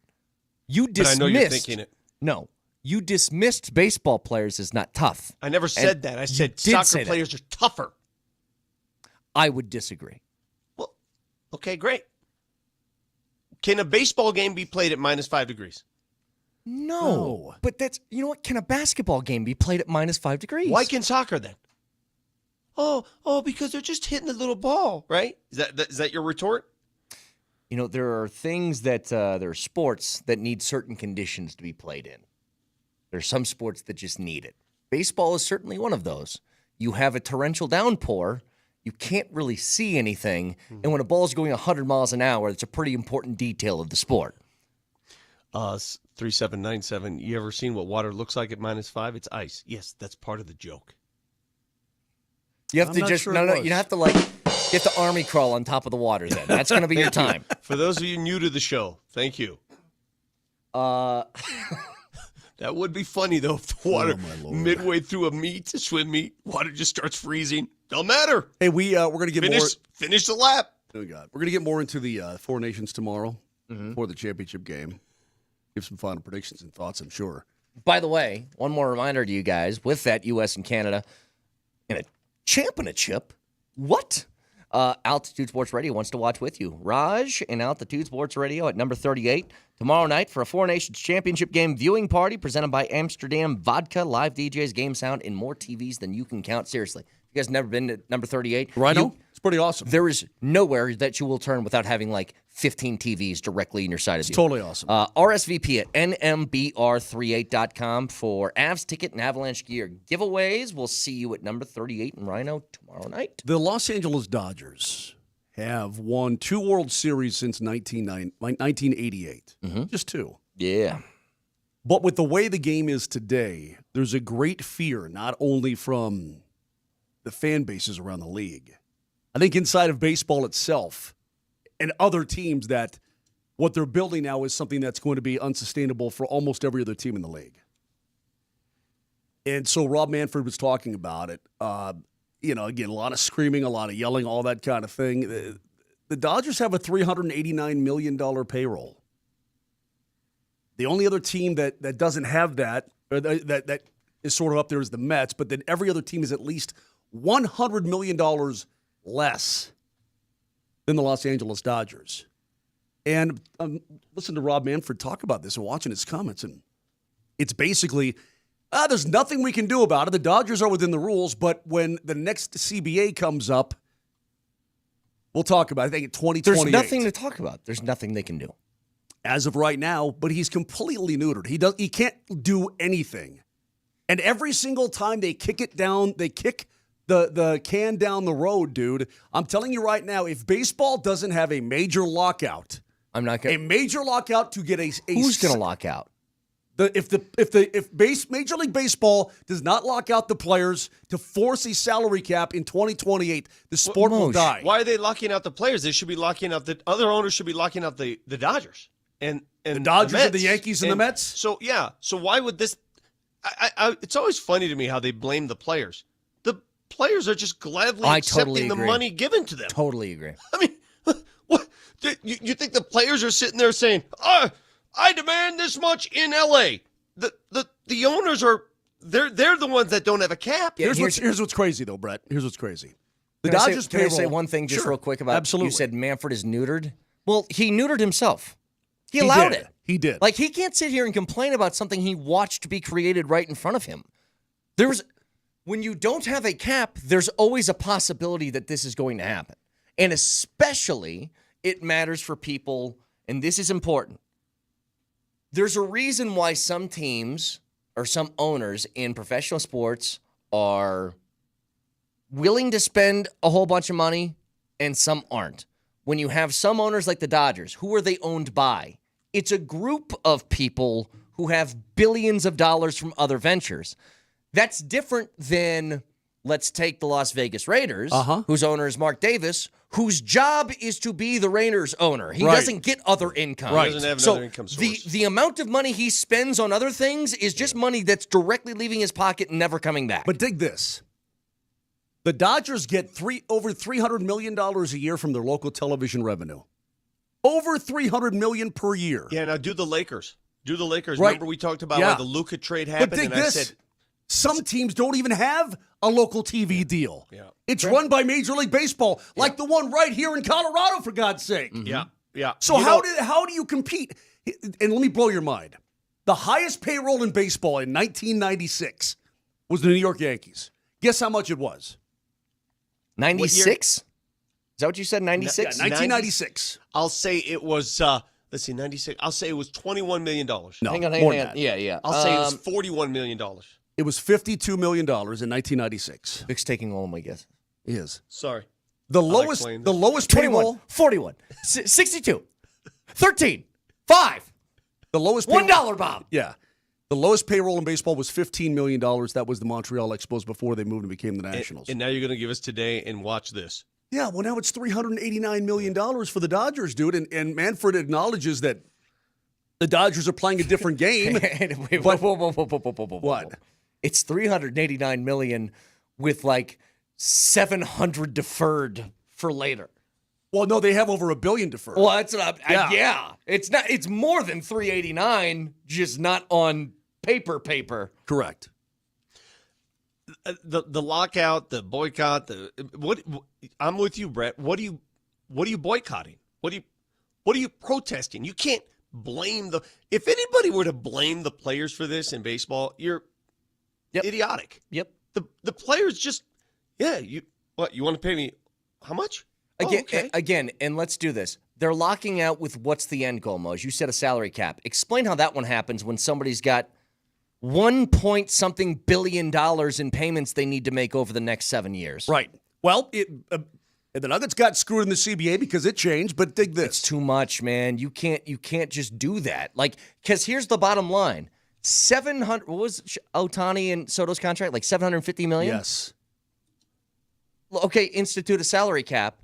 You dismissed. But I know you're thinking it. No. You dismissed baseball players as not tough. I never said that. I said did soccer say that. players are tougher. I would disagree. Well, okay, great. Can a baseball game be played at -5 degrees? No. But that's, you know what? Can a basketball game be played at -5 degrees? Why can soccer then? Oh, because they're just hitting a little ball, right? Is that your retort? You know, there are things that, there are sports that need certain conditions to be played in. There are some sports that just need it. Baseball is certainly one of those. You have a torrential downpour, you can't really see anything, and when a ball's going 100 miles an hour, it's a pretty important detail of the sport. 3797, you ever seen what water looks like at -5? It's ice. Yes, that's part of the joke. You have I'm to not just, sure no, it was. you have to get the army crawl on top of the water then. That's going to be your time. For those of you new to the show, thank you. That would be funny, though, if the water midway through a swim meet, water just starts freezing. Don't matter. Hey, we're going to get more. Finish the lap. Oh, God. We're going to get more into the Four Nations tomorrow for the championship game. Give some final predictions and thoughts, I'm sure. By the way, one more reminder to you guys, with that U.S. and Canada in a championship, what? Altitude Sports Radio wants to watch with you. Raj and Altitude Sports Radio at number 38 tomorrow night for a Four Nations Championship game viewing party presented by Amsterdam Vodka, live DJs, game sound, and more TVs than you can count. Seriously. You guys never been to number 38? Rhino? It's pretty awesome. There is nowhere that you will turn without having like 15 TVs directly in your side of you. It's totally awesome. RSVP at nmbr38.com for Avs ticket and Avalanche gear giveaways. We'll see you at number 38 in Rhino tomorrow night. The Los Angeles Dodgers have won 2 World Series since 1988. Just 2. Yeah. But with the way the game is today, there's a great fear, not only from the fan bases around the league, I think inside of baseball itself and other teams, that what they're building now is something that's going to be unsustainable for almost every other team in the league. And so Rob Manfred was talking about it. Again, a lot of screaming, a lot of yelling, all that kind of thing. The Dodgers have a $389 million payroll. The only other team that doesn't have that, or that is sort of up there, is the Mets, but then every other team is at least $100 million less than the Los Angeles Dodgers. And listen to Rob Manfred talk about this and watching his comments, and it's basically, there's nothing we can do about it. The Dodgers are within the rules, but when the next CBA comes up, we'll talk about it. I think in 2028. There's nothing to talk about. There's nothing they can do. As of right now, but he's completely neutered. He can't do anything. And every single time they kick it down, they kick the can down the road, dude. I'm telling you right now, if baseball doesn't have a major lockout, I'm not going a major lockout to get a who's going to lock out? If Major League Baseball does not lock out the players to force a salary cap in 2028, the sport will die. Why are they locking out the players? They should be locking out the other owners. Should be locking out the Dodgers and the Dodgers Mets. and the Yankees and the Mets. So yeah. So why would this? it's always funny to me how they blame the players. The players are just gladly accepting totally the agree. money given to them. Totally agree. I mean, what? You think the players are sitting there saying, I demand this much in L.A.? The owners are, they're the ones that don't have a cap. Here's what's crazy, though, Brett. Here's what's crazy. The Can Dodgers Can I say one thing just real quick about Absolutely. You said Manfred is neutered. Well, he neutered himself. He allowed it. He did. Like, he can't sit here and complain about something he watched be created right in front of him. When you don't have a cap, there's always a possibility that this is going to happen. And especially, it matters for people, and this is important. There's a reason why some teams or some owners in professional sports are willing to spend a whole bunch of money and some aren't. When you have some owners like the Dodgers, who are they owned by? It's a group of people who have billions of dollars from other ventures. That's different than, let's take the Las Vegas Raiders, whose owner is Mark Davis, whose job is to be the Raiders owner. He doesn't get other income. He doesn't have another income source. The amount of money he spends on other things is just money that's directly leaving his pocket and never coming back. But dig this. The Dodgers get over $300 million a year from their local television revenue. Over $300 million per year. Yeah, now do the Lakers. Right. Remember we talked about why the Luka trade happened? But dig and this. I said, some teams don't even have a local TV deal. Yeah. It's run by Major League Baseball, like the one right here in Colorado, for God's sake. Yeah. So how do you compete? And let me blow your mind. The highest payroll in baseball in 1996 was the New York Yankees. Guess how much it was? 96? Is that what you said, 96? Yeah, 1996. I'll say it was, 96. I'll say it was $21 million. No, hang on. Yeah. I'll say it was $41 million. It was $52 million in 1996. Vic's taking all my guess. He is. Sorry. The lowest payroll. 21, 41, 62, 13, 5. The lowest payroll, $1, Bob. Yeah. The lowest payroll in baseball was $15 million. That was the Montreal Expos before they moved and became the Nationals. And now you're going to give us today and watch this. Yeah, well, now it's $389 million for the Dodgers, dude. And Manfred acknowledges that the Dodgers are playing a different game. Wait, But- whoa. What? It's $389 million with like 700 deferred for later. Well, no, they have over $1 billion deferred. Well, that's what Yeah. yeah. It's not. It's more than 389, just not on paper. Correct. The lockout, the boycott, I'm with you, Brett. What are you boycotting? What are you protesting? You can't blame if anybody were to blame the players for this in baseball, you're idiotic. Yep. The players just you want to pay me how much? Again, and let's do this. They're locking out with what's the end goal, Moj? You said a salary cap. Explain how that one happens when somebody's got $1.something billion in payments they need to make over the next 7 years. Right. Well, the Nuggets got screwed in the CBA because it changed, but dig this. It's too much, man. You can't just do that. Like, because here's the bottom line. 700, what was Ohtani and Soto's contract? Like $750 million? Yes. Okay, institute a salary cap.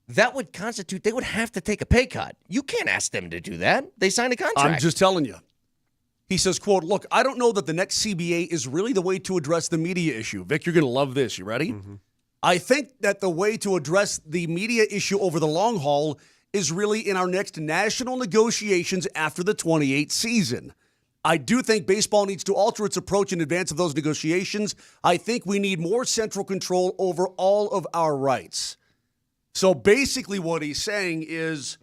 That would constitute, they would have to take a pay cut. You can't ask them to do that. They signed a contract. I'm just telling you. He says, quote, look, I don't know that the next CBA is really the way to address the media issue. Vic, you're going to love this. You ready? Mm-hmm. I think that the way to address the media issue over the long haul is really in our next national negotiations after the 28th season. I do think baseball needs to alter its approach in advance of those negotiations. I think we need more central control over all of our rights. So basically what he's saying is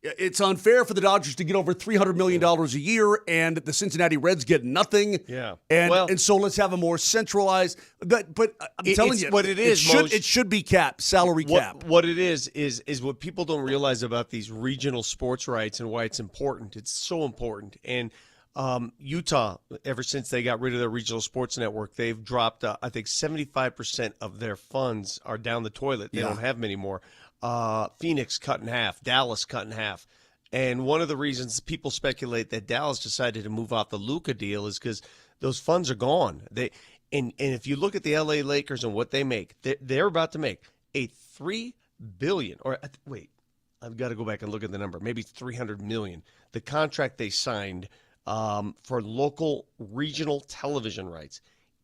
it's unfair for the Dodgers to get over $300 million a year and the Cincinnati Reds get nothing. Yeah. And so let's have a more centralized. But I'm telling you, what it is, it should be capped, salary cap. What it is what people don't realize about these regional sports rights and why it's important. It's so important. And Utah, ever since they got rid of their regional sports network, they've dropped, I think 75% of their funds are down the toilet. They don't have many more. Phoenix cut in half, Dallas cut in half. And one of the reasons people speculate that Dallas decided to move off the Luka deal is because those funds are gone. And if you look at the LA Lakers and what they make, they're about to make a $3 billion, or wait, I've got to go back and look at the number, maybe $300 million. The contract they signed for local regional television rights.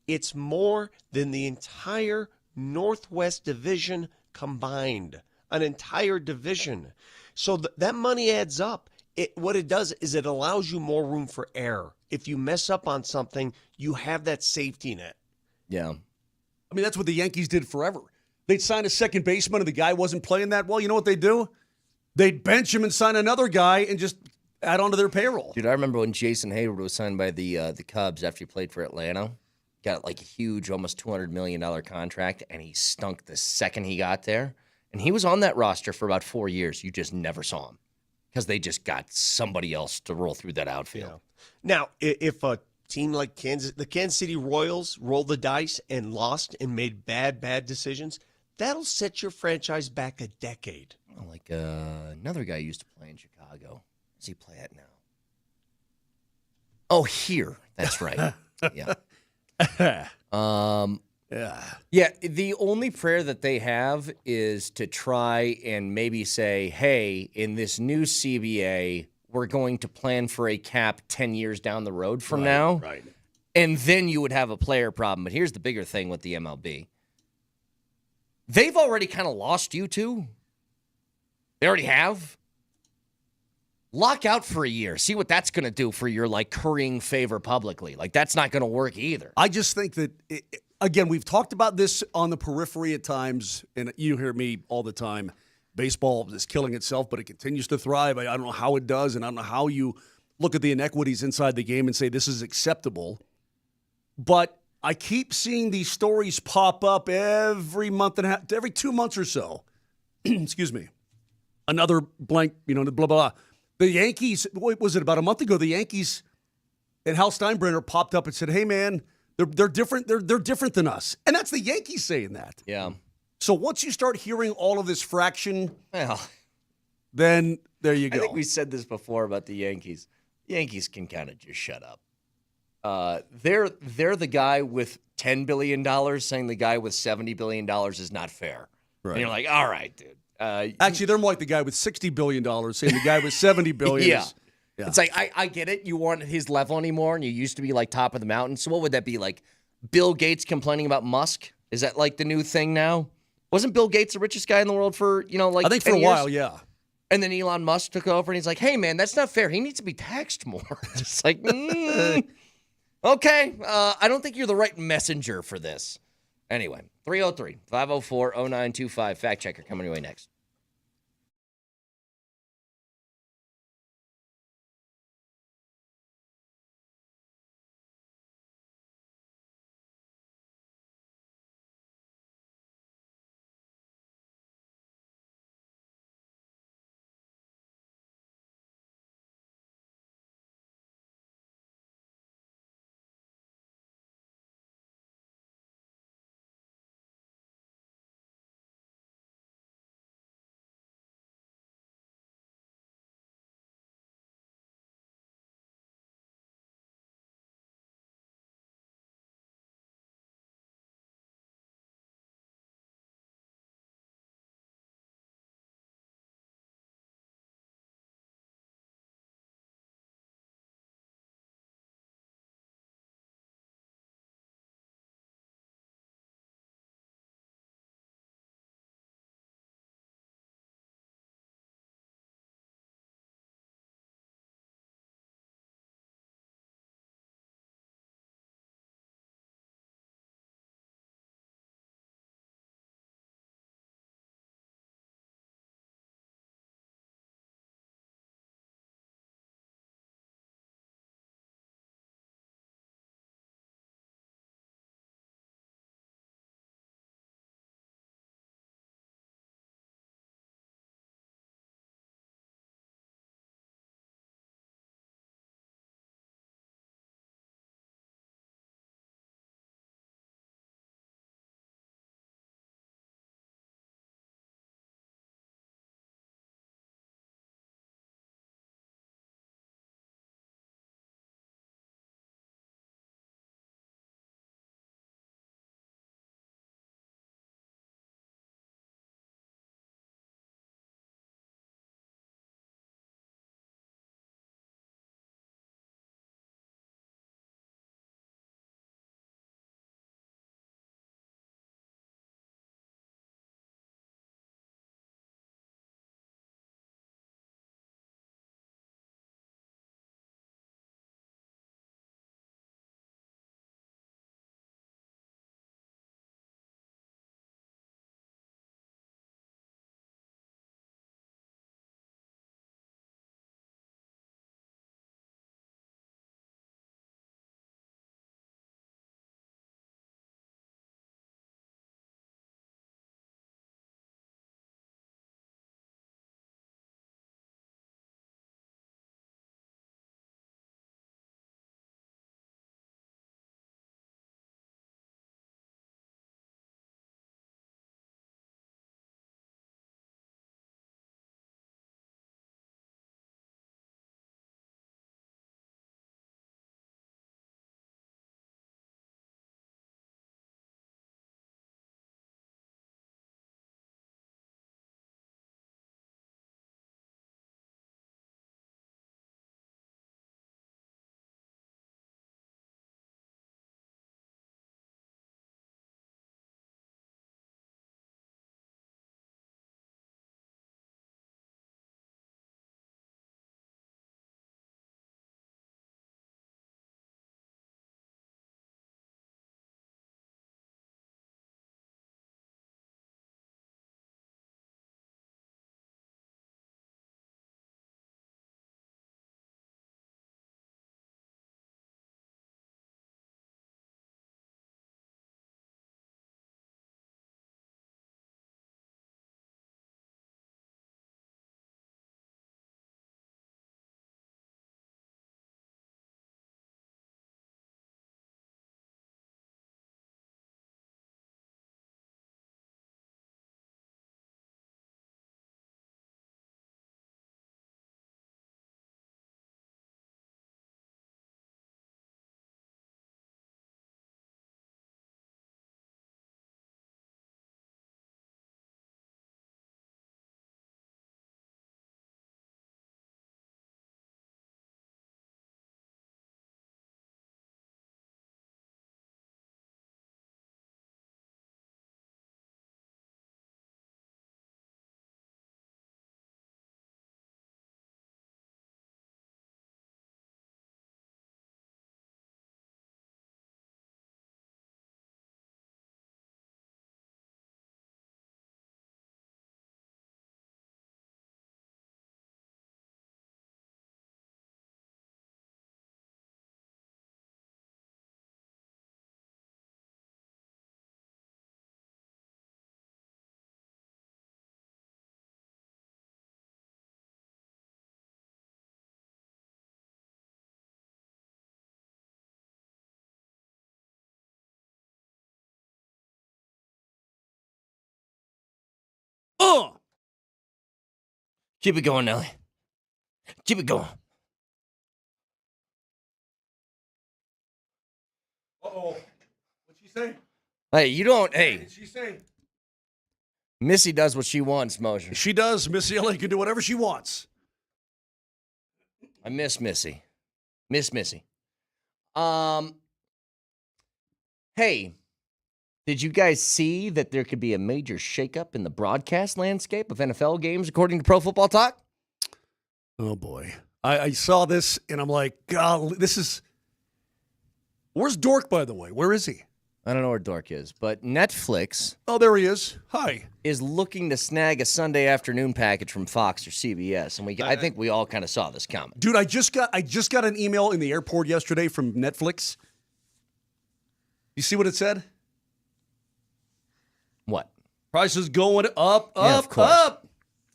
It's more than the entire Northwest Division combined, an entire division. So that money adds up. What it does is it allows you more room for error. If you mess up on something, you have that safety net. Yeah. I mean, that's what the Yankees did forever. They'd sign a second baseman and the guy wasn't playing that well. You know what they'd do? They'd bench him and sign another guy and just add on to their payroll. Dude, I remember when Jason Hayward was signed by the Cubs after he played for Atlanta. Got like a huge, almost $200 million contract, and he stunk the second he got there. And he was on that roster for about 4 years. You just never saw him because they just got somebody else to roll through that outfield. Yeah. Now, if a team like the Kansas City Royals rolled the dice and lost and made bad decisions, that'll set your franchise back a decade. Oh, like another guy used to play in Chicago. Where does he play at now? Oh, here. That's right. Yeah. Yeah, the only prayer that they have is to try and maybe say, hey, in this new CBA, we're going to plan for a cap 10 years down the road from now. Right. And then you would have a player problem. But here's the bigger thing with the MLB. They've already kind of lost you two. They already have. Lock out for a year. See what that's going to do for your, like, currying favor publicly. Like, that's not going to work either. I just think that, again, we've talked about this on the periphery at times, and you hear me all the time. Baseball is killing itself, but it continues to thrive. I don't know how it does, and I don't know how you look at the inequities inside the game and say this is acceptable. But I keep seeing these stories pop up every month and a half, every 2 months or so. Excuse me. Another blank, blah, blah, blah. The Yankees, what was it, about a month ago, the Yankees and Hal Steinbrenner popped up and said, hey, man, they're different. They're different than us. And that's the Yankees saying that. Yeah. So once you start hearing all of this fraction, Well, then there you go. I think we said this before about the Yankees. Yankees can kind of just shut up. They're the guy with $10 billion saying the guy with $70 billion is not fair. Right. And you're like, all right, dude. Actually, they're more like the guy with $60 billion saying the guy with $70 billion yeah. is... Yeah. It's like, I get it. You weren't at his level anymore, and you used to be, like, top of the mountain. So what would that be, like Bill Gates complaining about Musk? Is that, like, the new thing now? Wasn't Bill Gates the richest guy in the world for, like I think 10 for a years? while, yeah. And then Elon Musk took over, and he's like, hey, man, that's not fair. He needs to be taxed more. It's like, okay. I don't think you're the right messenger for this. Anyway, 303-504-0925. Fact checker coming your way next. Keep it going, Nelly. Keep it going. Uh-oh. What'd she say? Hey, you don't. Hey, What did she say? Missy does what she wants, Moser. She does. Missy Elliott can do whatever she wants. I miss Missy. Miss Missy. Hey, did you guys see that there could be a major shakeup in the broadcast landscape of NFL games, according to Pro Football Talk? Oh, boy. I saw this, and I'm like, God, this is... Where's Dork, by the way? Where is he? I don't know where Dork is, but Netflix Oh, there he is. Hi. is looking to snag a Sunday afternoon package from Fox or CBS, and I think we all kind of saw this coming. Dude, I just got an email in the airport yesterday from Netflix. You see what it said? What? Prices going up, Yeah, of up, course. up.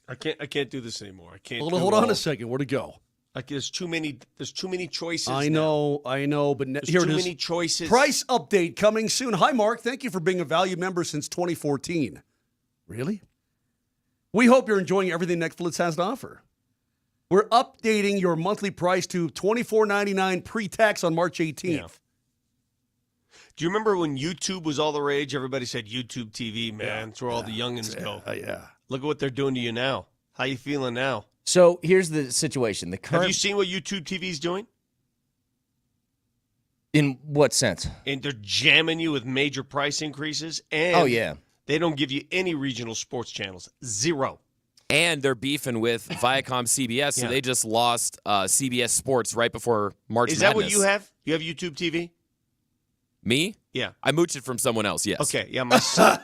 I can't do this anymore. I can't. Hold on a second. Where'd it go? Like there's too many choices. I now. know, but There's here too it is. many choices. Price update coming soon. Hi, Mark. Thank you for being a valued member since 2014. Really? We hope you're enjoying everything Netflix has to offer. We're updating your monthly price to $24.99 pre-tax on March 18th. Yeah. Do you remember when YouTube was all the rage? Everybody said YouTube TV, man. That's where all the youngins go. Yeah. Look at what they're doing to you now. How you feeling now? So here's the situation. The current, Have you seen what YouTube TV's doing? in what sense? And they're jamming you with major price increases. And Oh, yeah. they don't give you any regional sports channels. Zero. And they're beefing with Viacom CBS, so Yeah. they just lost CBS Sports right before March Is that what Madness. you have? You have YouTube TV? Me? Yeah. I mooched it from someone else, yes. Okay. Yeah, my son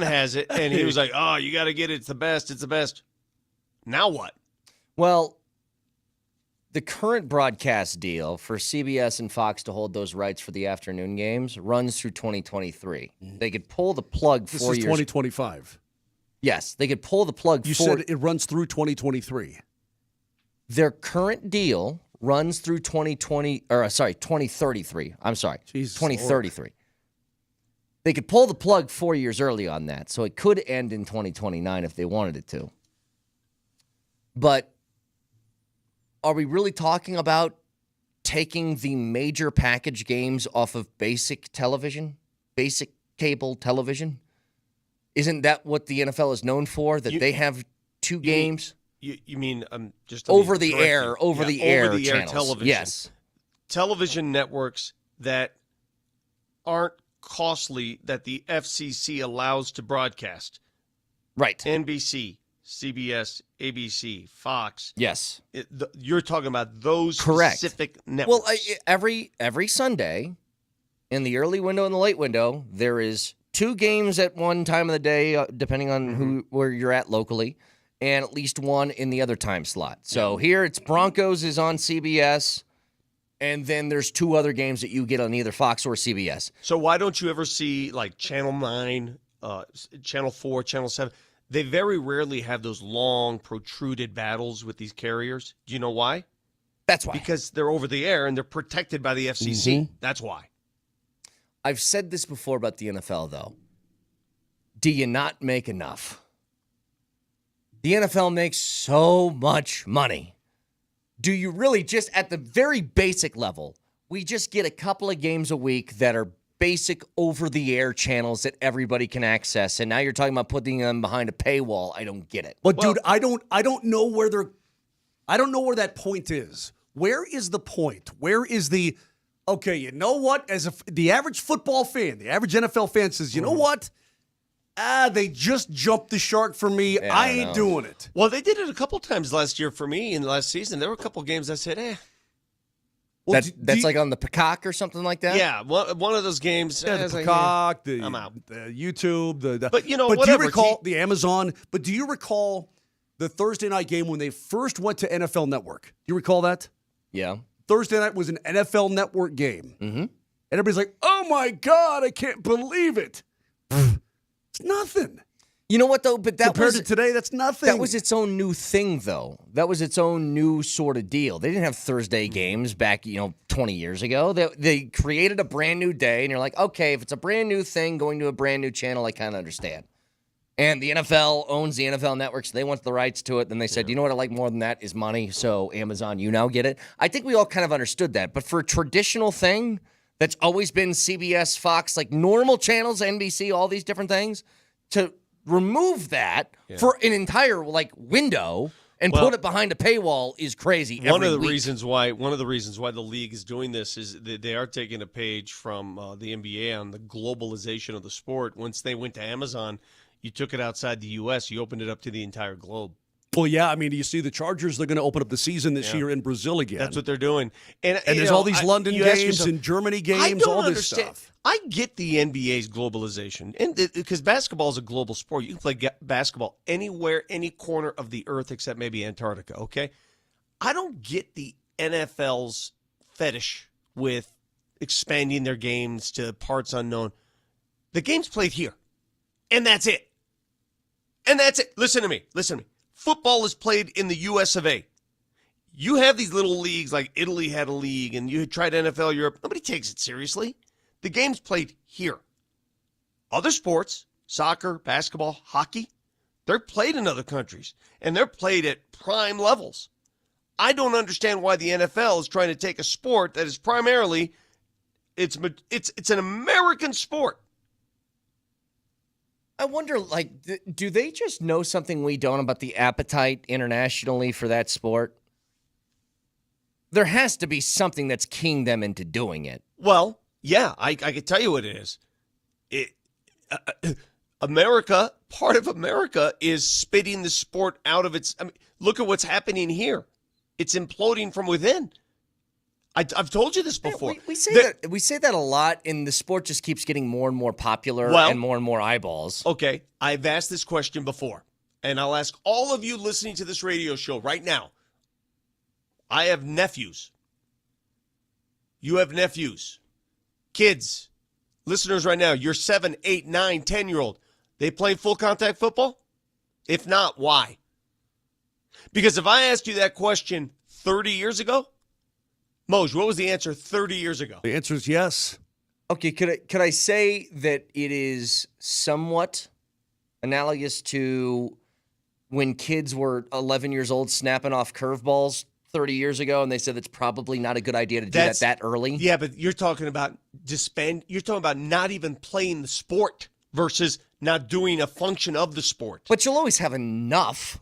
has it, and he was like, "Oh, you got to get it. It's the best. It's the best." Now what? Well, the current broadcast deal for CBS and Fox to hold those rights for the afternoon games runs through 2023. They could pull the plug This 4 is years. 2025. Yes, they could pull the plug. You said it runs through 2023. Their current deal runs through 2033. I'm sorry, Jesus 2033. They could pull the plug 4 years early on that, so it could end in 2029 if they wanted it to. But are we really talking about taking the major package games off of basic television, basic cable television? Isn't that what the NFL is known for? That they have two games? You mean just Over the air channels. television? Yes. Television networks that aren't costly that the FCC allows to broadcast. Right. NBC, CBS, ABC, Fox. Yes. You're talking about those Correct. specific networks. Well, every Sunday, in the early window and the late window, there is two games at one time of the day, depending on where you're at locally, and at least one in the other time slot. So here it's Broncos is on CBS, and then there's two other games that you get on either Fox or CBS. So why don't you ever see like Channel 9, Channel 4, Channel 7? They very rarely have those long, protruded battles with these carriers. Do you know why? That's why. Because they're over the air and they're protected by the FCC. That's why. I've said this before about the NFL, though. Do you not make enough? The NFL makes so much money. Do you really just, at the very basic level, we just get a couple of games a week that are basic over-the-air channels that everybody can access, and now you're talking about putting them behind a paywall? I don't get it. But dude, I don't know where that point is. Where is the point? Where is the okay, you know what? As the average football fan, the average NFL fan says, you know what? They just jumped the shark for me. Yeah, I ain't doing it. Well, they did it a couple times last year for me in the last season. There were a couple games I said, Well, that's like on the Peacock or something like that? Yeah, one of those games. Yeah, I the was like, Peacock, I'm out. the YouTube, But, you know, do you whatever. recall the Amazon? But do you recall the Thursday night game when they first went to NFL Network? Do you recall that? Yeah. Thursday night was an NFL Network game. Mm-hmm. And everybody's like, oh, my God, I can't believe it. It's nothing. You know what, though? But that Compared was to today, that's nothing. That was its own new thing, though. That was its own new sort of deal. They didn't have Thursday games back, 20 years ago. They created a brand new day, and you're like, okay, if it's a brand new thing going to a brand new channel, I kind of understand. And the NFL owns the NFL Network, so they want the rights to it. Then they said, you know what I like more than that is money, so Amazon, you now get it. I think we all kind of understood that. But for a traditional thing that's always been CBS, Fox, like normal channels, NBC, all these different things, to remove that for an entire window and put it behind a paywall is crazy. One of the reasons why the league is doing this is that they are taking a page from the NBA on the globalization of the sport. Once they went to Amazon, you took it outside the U.S., you opened it up to the entire globe. Well, yeah, I mean, you see the Chargers, they're going to open up the season this year in Brazil again. That's what they're doing. And there's all these London games and Germany games, all this stuff. I get the NBA's globalization, and because basketball is a global sport. You can play basketball anywhere, any corner of the earth except maybe Antarctica, okay? I don't get the NFL's fetish with expanding their games to parts unknown. The game's played here, and that's it. And that's it. Listen to me. Football is played in the US of A. You have these little leagues like Italy had a league, and you tried NFL Europe. Nobody takes it seriously. The game's played here. Other sports, soccer, basketball, hockey, they're played in other countries, and they're played at prime levels. I don't understand why the NFL is trying to take a sport that is primarily it's an American sport. I wonder, do they just know something we don't about the appetite internationally for that sport? There has to be something that's keying them into doing it. Well, yeah, I can tell you what it is. America, part of America, is spitting the sport out of its. I mean, look at what's happening here. It's imploding from within. I've told you this before. We say that a lot, and the sport just keeps getting more and more popular and more eyeballs. Okay, I've asked this question before, and I'll ask all of you listening to this radio show right now. I have nephews. You have nephews. Kids, listeners right now, you're 7, 8, 9, 10-year-old. They play full contact football? If not, why? Because if I asked you that question 30 years ago, Moj, what was the answer 30 years ago? The answer is yes. Okay, could I say that it is somewhat analogous to when kids were 11 years old snapping off curveballs 30 years ago, and they said it's probably not a good idea to do that early? Yeah, but you're talking about you're talking about not even playing the sport versus not doing a function of the sport. But you'll always have enough.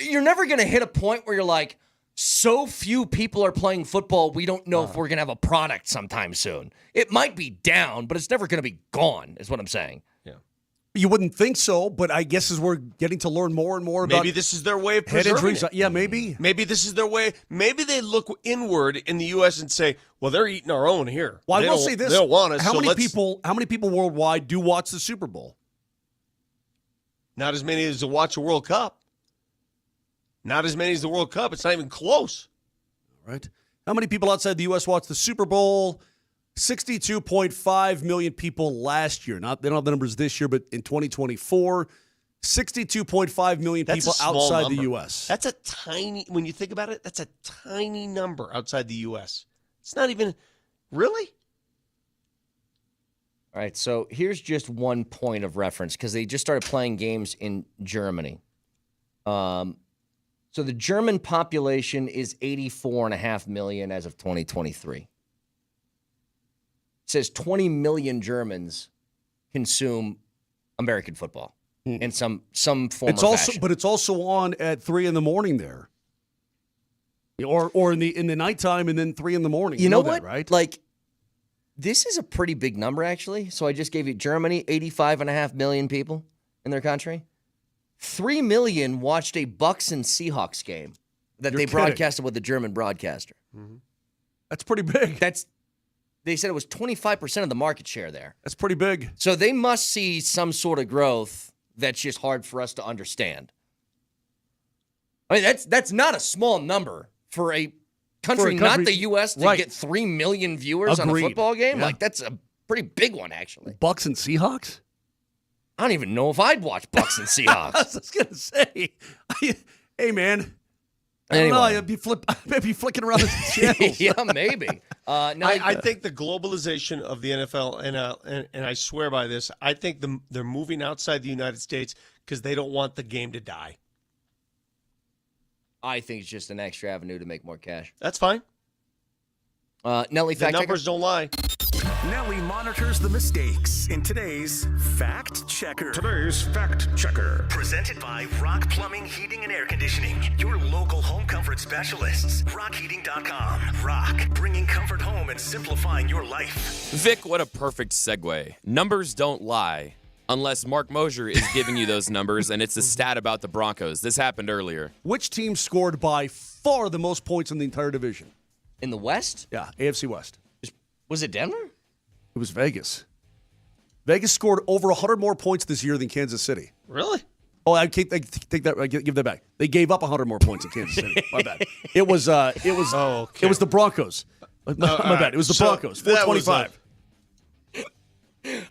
You're never going to hit a point where you're like, so few people are playing football, we don't know if we're going to have a product sometime soon. It might be down, but it's never going to be gone, is what I'm saying. Yeah. You wouldn't think so, but I guess as we're getting to learn more and more about maybe this is their way of preserving it. Yeah, maybe. Maybe this is their way. Maybe they look inward in the U.S. and say, well, they're eating our own here. Well, I will say this. They don't want us, how many people worldwide do watch the Super Bowl? Not as many as to watch a World Cup. Not as many as the World Cup. It's not even close. All right. How many people outside the U.S. watch the Super Bowl? 62.5 million people last year. They don't have the numbers this year, but in 2024, 62.5 million people outside the U.S. That's a tiny, when you think about it, that's a tiny number outside the U.S. It's not even, really? All right, so here's just one point of reference because they just started playing games in Germany. So the German population is 84.5 million as of 2023. It says 20 million Germans consume American football in some form of fashion. But it's also on at 3 a.m. there, or in the nighttime and then 3 a.m. You know what? That, right? This is a pretty big number actually. So I just gave you Germany, 85.5 million people in their country. 3 million watched a Bucs and Seahawks game that they broadcasted with the German broadcaster. Mm-hmm. That's pretty big. They said it was 25% of the market share there. That's pretty big. So they must see some sort of growth that's just hard for us to understand. I mean, that's not a small number for a country not the U.S., to get 3 million viewers on a football game. Yeah. That's a pretty big one, actually. Bucs and Seahawks? I don't even know if I'd watch Bucs and Seahawks. I was going to say, hey, man, I don't know. Anyway. I'd be flicking around the channels. Yeah, maybe. I think the globalization of the NFL, and I swear by this, I think they're moving outside the United States because they don't want the game to die. I think it's just an extra avenue to make more cash. That's fine. Nelly, The fact numbers don't lie. Nelly monitors the mistakes in today's Fact Checker. Presented by Rock Plumbing, Heating, and Air Conditioning. Your local home comfort specialists. RockHeating.com. Rock, bringing comfort home and simplifying your life. Vic, what a perfect segue. Numbers don't lie unless Mark Moser is giving you those numbers and it's a stat about the Broncos. This happened earlier. Which team scored by far the most points in the entire division? In the West? Yeah, AFC West. Was it Denver? It was Vegas. Vegas scored over 100 more points this year than Kansas City. Really? Oh, I take that. I give that back. They gave up 100 more points in Kansas City. My bad. It was okay. It was the Broncos. My bad. It was the Broncos. 425.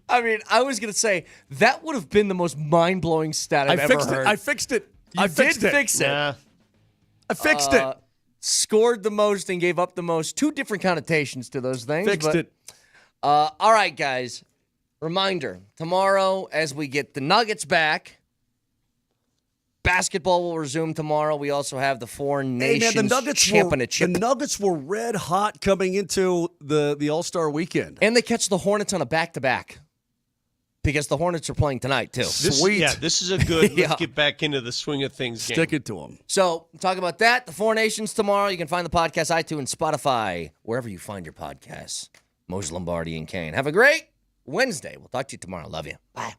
I mean, I was going to say, that would have been the most mind-blowing stat I've ever heard. I fixed it. You did fix it. Nah. I fixed it. Scored the most and gave up the most. Two different connotations to those things. Fixed it. All right, guys. Reminder, tomorrow as we get the Nuggets back, basketball will resume tomorrow. We also have the Foreign Nations Championship. The Nuggets were red hot coming into the All-Star weekend. And they catch the Hornets on a back-to-back because the Hornets are playing tonight, too. Sweet. This is a good, let's get back into the swing of things game. Stick it to them. So, talk about that. The Four Nations tomorrow. You can find the podcast, iTunes, Spotify, wherever you find your podcasts. Moser, Lombardi, and Kane. Have a great Wednesday. We'll talk to you tomorrow. Love you. Bye.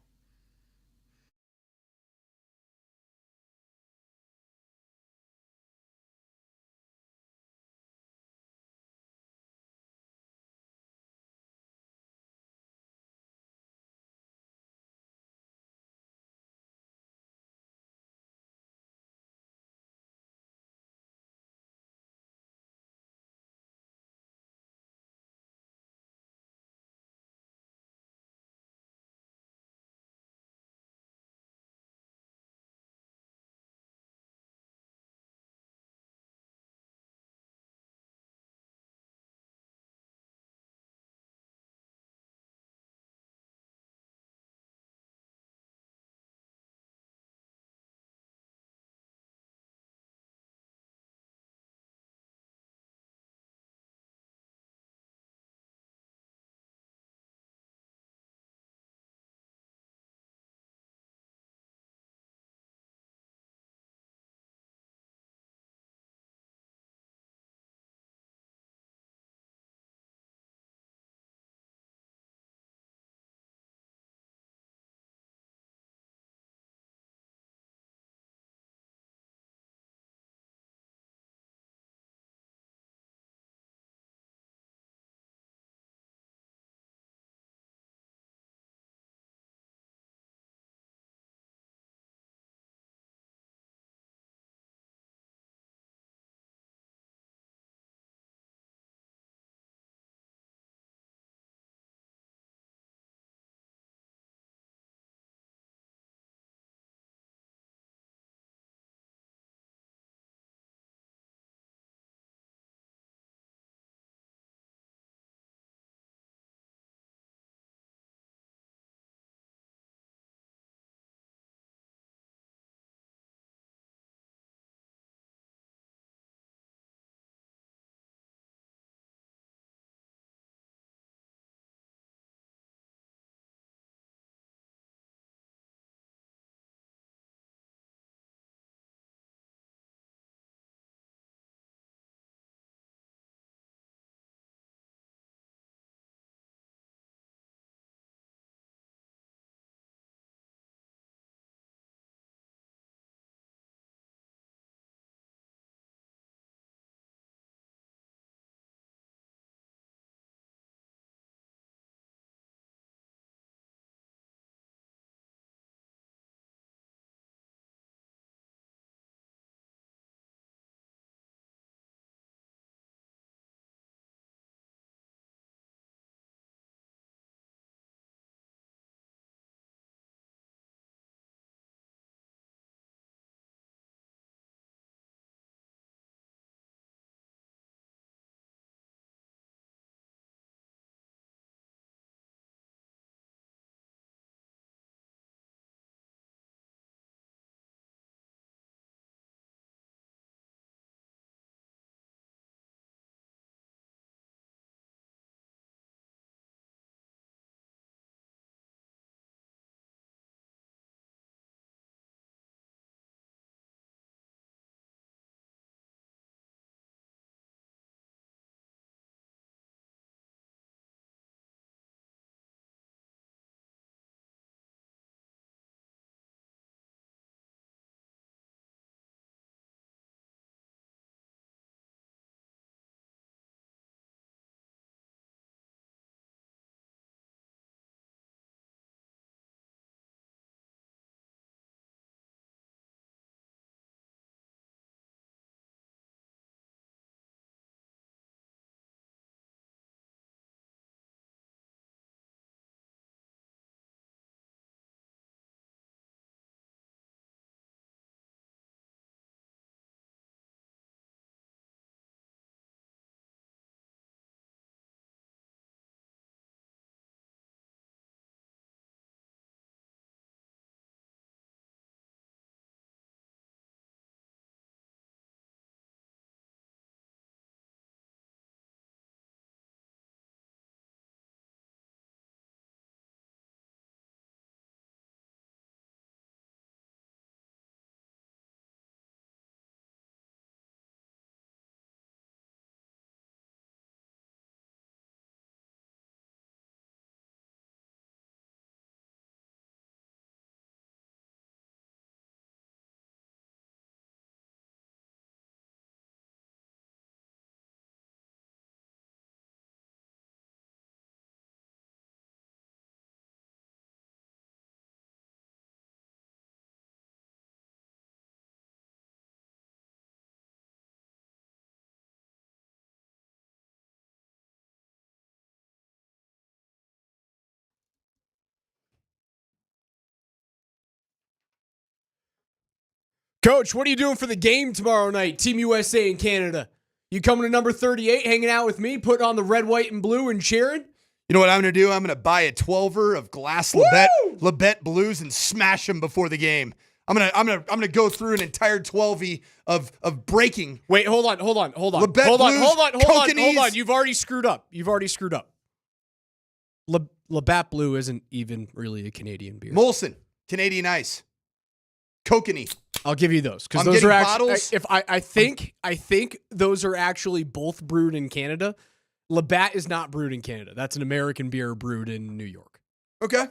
Coach, what are you doing for the game tomorrow night? Team USA and Canada. You coming to number 38, hanging out with me, putting on the red, white, and blue and cheering? You know what I'm going to do? I'm going to buy a 12er of glass Labette Blues and smash them before the game. I'm gonna go through an entire 12e of breaking. Wait, hold on. Labette Hold Blues, on. You've already screwed up. Labatt Blue isn't even really a Canadian beer. Molson, Canadian Ice, Kokanee. I'll give you those because those are actually. I think those are actually both brewed in Canada. Labatt is not brewed in Canada. That's an American beer brewed in New York. Okay.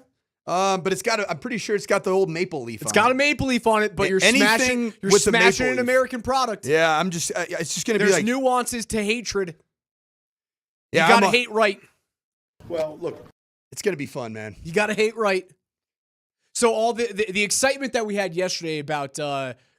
But I'm pretty sure it's got the old maple leaf on it. It's got a maple leaf on it, but you're smashing an American product. Yeah, it's just going to be There's like nuances to hatred. Yeah, you got to hate right. Well, look, it's going to be fun, man. You got to hate right. So all the excitement that we had yesterday about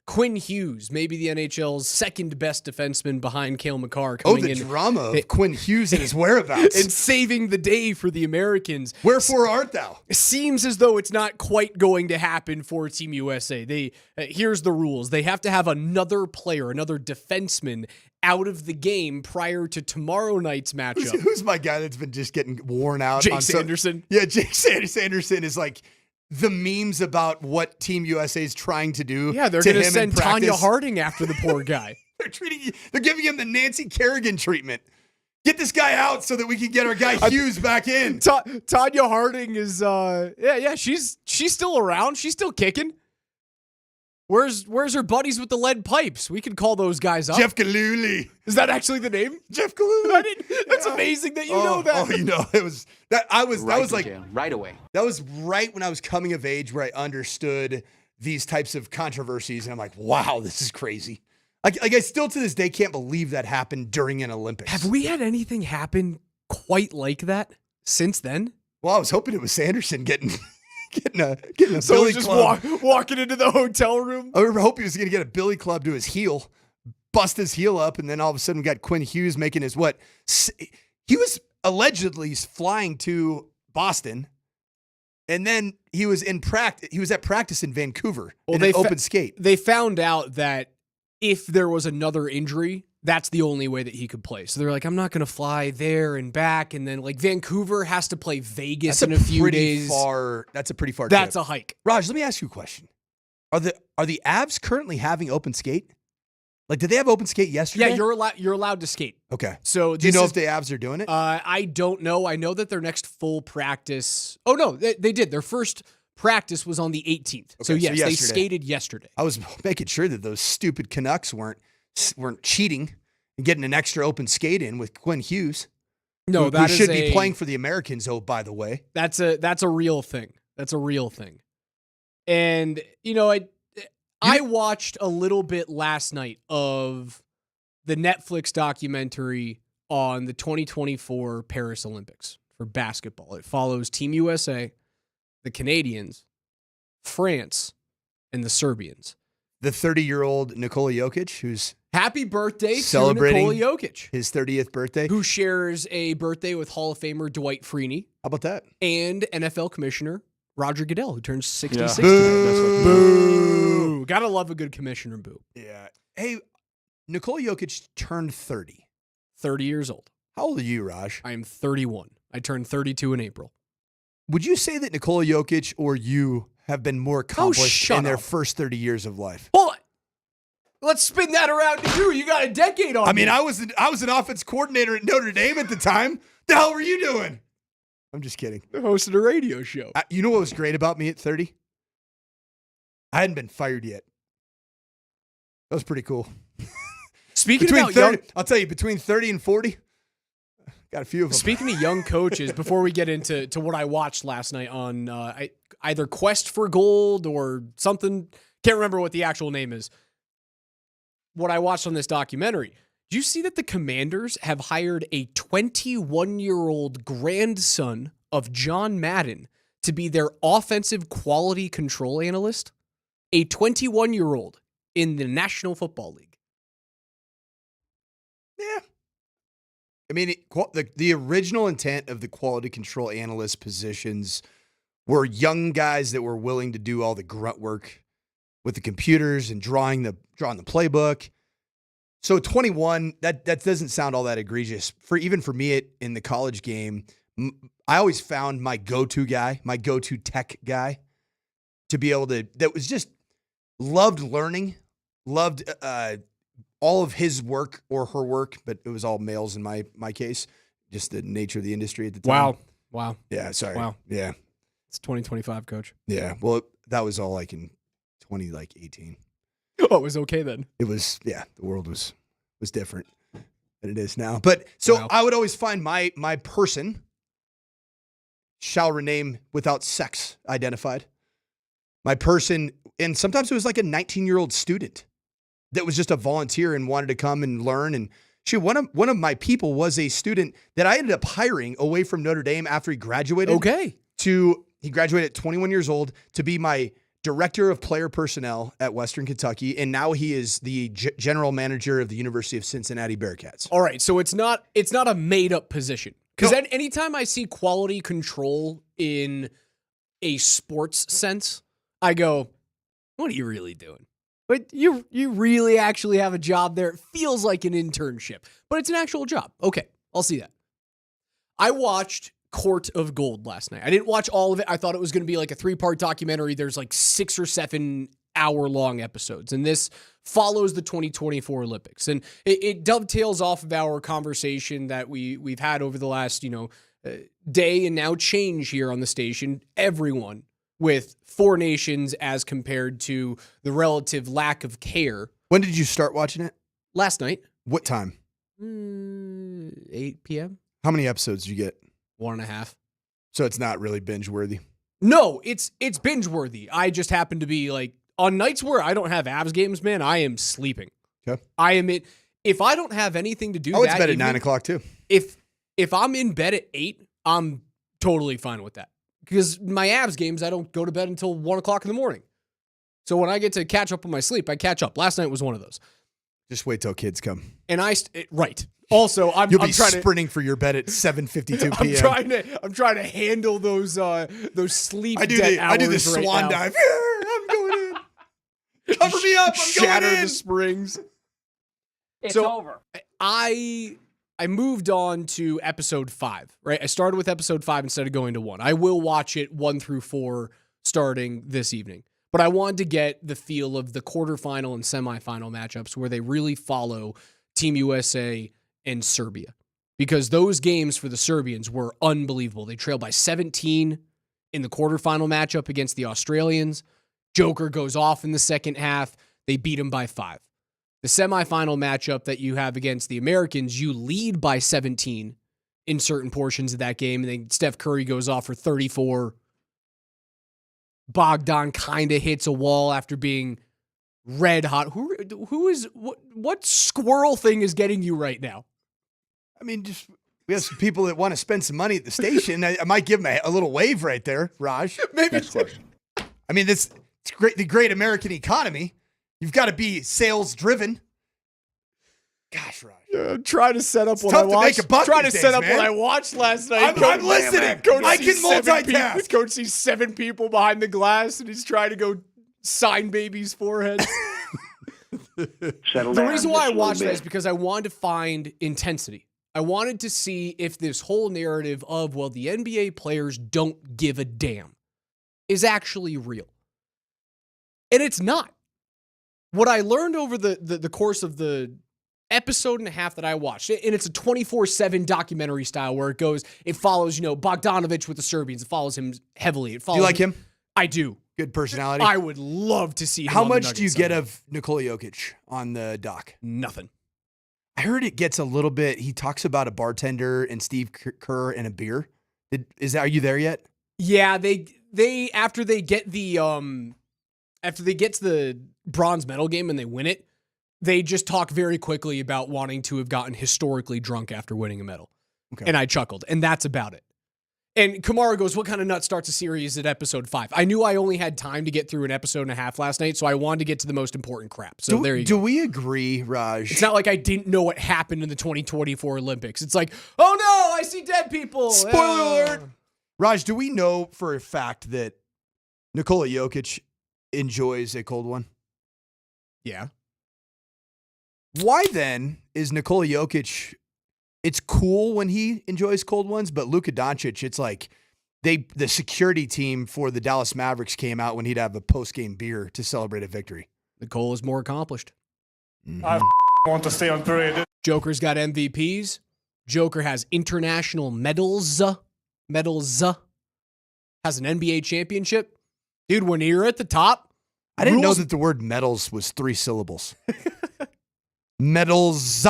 Quinn Hughes, maybe the NHL's second best defenseman behind Cale Makar, coming in. Drama of Quinn Hughes and his whereabouts. And saving the day for the Americans. Wherefore art thou? It seems as though it's not quite going to happen for Team USA. Here's the rules. They have to have another player, another defenseman, out of the game prior to tomorrow night's matchup. Who's my guy that's been just getting worn out? Jake Sanderson. Yeah, Jake Sanderson is like the memes about what Team USA is trying to do. Yeah, they're going to send Tanya Harding after the poor guy. They're giving him the Nancy Kerrigan treatment. Get this guy out so that we can get our guy Hughes back in. Tanya Harding is she's still around. She's still kicking. Where's her buddies with the lead pipes? We can call those guys up. Jeff Galooly. Is that actually the name? Jeff Galooly. That's amazing that you know that. Oh, you know, it was that was like jail, right away. That was right when I was coming of age where I understood these types of controversies, and I'm like, wow, this is crazy. Like I still to this day can't believe that happened during an Olympics. Have we had anything happen quite like that since then? Well, I was hoping it was Sanderson getting a so billy just club. walking into the hotel room. I hope he was going to get a billy club to his heel, bust his heel up, and then all of a sudden we got Quinn Hughes making his what? He was allegedly flying to Boston, and then he was in practice. He was at practice in Vancouver in an open skate. They found out that if there was another injury, that's the only way that he could play. So they're like, I'm not going to fly there and back. And then like Vancouver has to play Vegas in a few days. That's a pretty far That's trip. a hike. Raj, let me ask you a question. Are the Avs currently having open skate? Like, did they have open skate yesterday? Yeah, you're allowed to skate. Okay. So do you know if the Avs are doing it? I don't know. I know that their next full practice. Oh no, they did. Their first practice was on the 18th. Okay, so yes, they skated yesterday. I was making sure that those stupid Canucks weren't cheating and getting an extra open skate in with Quinn Hughes. No, who should be playing for the Americans. Oh, by the way, that's a real thing. That's a real thing. And you know, I watched a little bit last night of the Netflix documentary on the 2024 Paris Olympics for basketball. It follows Team USA, the Canadians, France, and the Serbians. The 30-year-old Nikola Jokic, who's happy birthday celebrating to Nikola Jokic, his 30th birthday, who shares a birthday with Hall of Famer Dwight Freeney. How about that? And NFL Commissioner Roger Goodell, who turns 66. Yeah. Boo! Gotta love a good commissioner boo. Yeah. Hey, Nikola Jokic turned 30. 30 years old. How old are you, Raj? I am 31. I turned 32 in April. Would you say that Nikola Jokic or you have been more accomplished in their first 30 years of life? Well, let's spin that around to you. You got a decade on I mean, me. I was an offense coordinator at Notre Dame at the time. The hell were you doing? I'm just kidding. They're hosting a radio show. You know what was great about me at 30? I hadn't been fired yet. That was pretty cool. Speaking between about 30, I'll tell you, between 30 and 40, got a few of them. Speaking of young coaches, before we get into what I watched last night on either Quest for Gold or something, can't remember what the actual name is, what I watched on this documentary, did you see that the Commanders have hired a 21-year-old grandson of John Madden to be their offensive quality control analyst? A 21-year-old in the National Football League. Yeah. I mean, the original intent of the quality control analyst positions were young guys that were willing to do all the grunt work with the computers and drawing the playbook. So 21, that doesn't sound all that egregious. Even for me in the college game, I always found my go-to guy, my go-to tech guy, to be able to, that was just loved learning, loved all of his work or her work, but it was all males in my case, just the nature of the industry at the time. Wow. Yeah, sorry. Wow. Yeah. It's 2025, coach. Yeah. Well, that was all like in 2018. Oh, it was okay then. It was, the world was different than it is now. But so Wow. I would always find my person shall rename without sex identified. My person, and sometimes it was like a 19-year-old student that was just a volunteer and wanted to come and learn. And one of my people was a student that I ended up hiring away from Notre Dame after he graduated. Okay. He graduated at 21 years old to be my director of player personnel at Western Kentucky, and now he is the general manager of the University of Cincinnati Bearcats. All right, so it's not a made up position, because anytime I see quality control in a sports sense, I go, "What are you really doing? But you really actually have a job there. It feels like an internship, but it's an actual job." Okay, I'll see that. I watched Court of Gold last night. I didn't watch all of it. I thought it was going to be like a 3-part documentary. There's like 6 or 7 hour-long episodes, and this follows the 2024 Olympics. And it dovetails off of our conversation that we've had over the last day and now change here on the station. Everyone with 4 nations as compared to the relative lack of care. When did you start watching it? Last night. What time? 8 p.m. How many episodes did you get? 1.5. So it's not really binge worthy. No, it's binge worthy. I just happen to be like on nights where I don't have Avs games, man, I am sleeping. Okay. I am if I don't have anything to do. Oh, it's bed at 9 o'clock too. If I'm in bed at 8, I'm totally fine with that. Because my Avs games, I don't go to bed until 1 o'clock in the morning. So when I get to catch up on my sleep, I catch up. Last night was one of those. Just wait till kids come. And right. Also, You'll be trying sprinting for your bed at 7:52 p.m. I'm trying to handle those sleep debt I do the hours right swan now. dive. I'm going in. Cover me up. I'm Shatter going in. the springs. It's over. I moved on to episode 5, right? I started with episode 5 instead of going to 1. I will watch it 1 through 4 starting this evening. But I wanted to get the feel of the quarterfinal and semifinal matchups where they really follow Team USA and Serbia. Because those games for the Serbians were unbelievable. They trailed by 17 in the quarterfinal matchup against the Australians. Joker goes off in the second half. They beat him by 5. The semifinal matchup that you have against the Americans, you lead by 17 in certain portions of that game, and then Steph Curry goes off for 34. Bogdan kind of hits a wall after being red hot. What squirrel thing is getting you right now? I mean, we have some people that want to spend some money at the station. I might give them a little wave right there, Raj. Maybe. I mean, it's great. The great American economy. You've got to be sales driven. Gosh, Raj. I'm trying to set up what tough I to watched. make a buck Trying to these set days, up man. what I watched last night. I'm listening. Coach I can sees 7 multitask. people- Coach sees 7 people behind the glass, and he's trying to go sign babies' foreheads. The reason why I watched that is because I wanted to find intensity. I wanted to see if this whole narrative of, well, the NBA players don't give a damn is actually real. And it's not. What I learned over the course of the episode and a half that I watched, and it's a 24/7 documentary style where it follows, Bogdanovic with the Serbians. It follows him heavily. Do you like him? I do. Good personality. I would love to see him. How on the much do you Nuggets get someday. of Nikola Jokic on the doc? Nothing. I heard it gets a little bit. He talks about a bartender and Steve Kerr and a beer. Are you there yet? Yeah, they after they get to the bronze medal game and they win it, they just talk very quickly about wanting to have gotten historically drunk after winning a medal. Okay. And I chuckled, and that's about it. And Kamara goes, "What kind of nut starts a series at episode 5?" I knew I only had time to get through an episode and a half last night, so I wanted to get to the most important crap. So there you go. Do we agree, Raj? It's not like I didn't know what happened in the 2024 Olympics. It's like, oh no, I see dead people. Spoiler alert. Raj, do we know for a fact that Nikola Jokic enjoys a cold one? Yeah. Why then is Nikola Jokic? It's cool when he enjoys cold ones, but Luka Doncic, it's like the security team for the Dallas Mavericks came out when he'd have a post-game beer to celebrate a victory. Nicole is more accomplished. I want to stay on parade. Joker's got MVPs. Joker has international medals. Has an NBA championship. Dude, when you're at the top, I didn't know that the word medals was 3 syllables. Medals.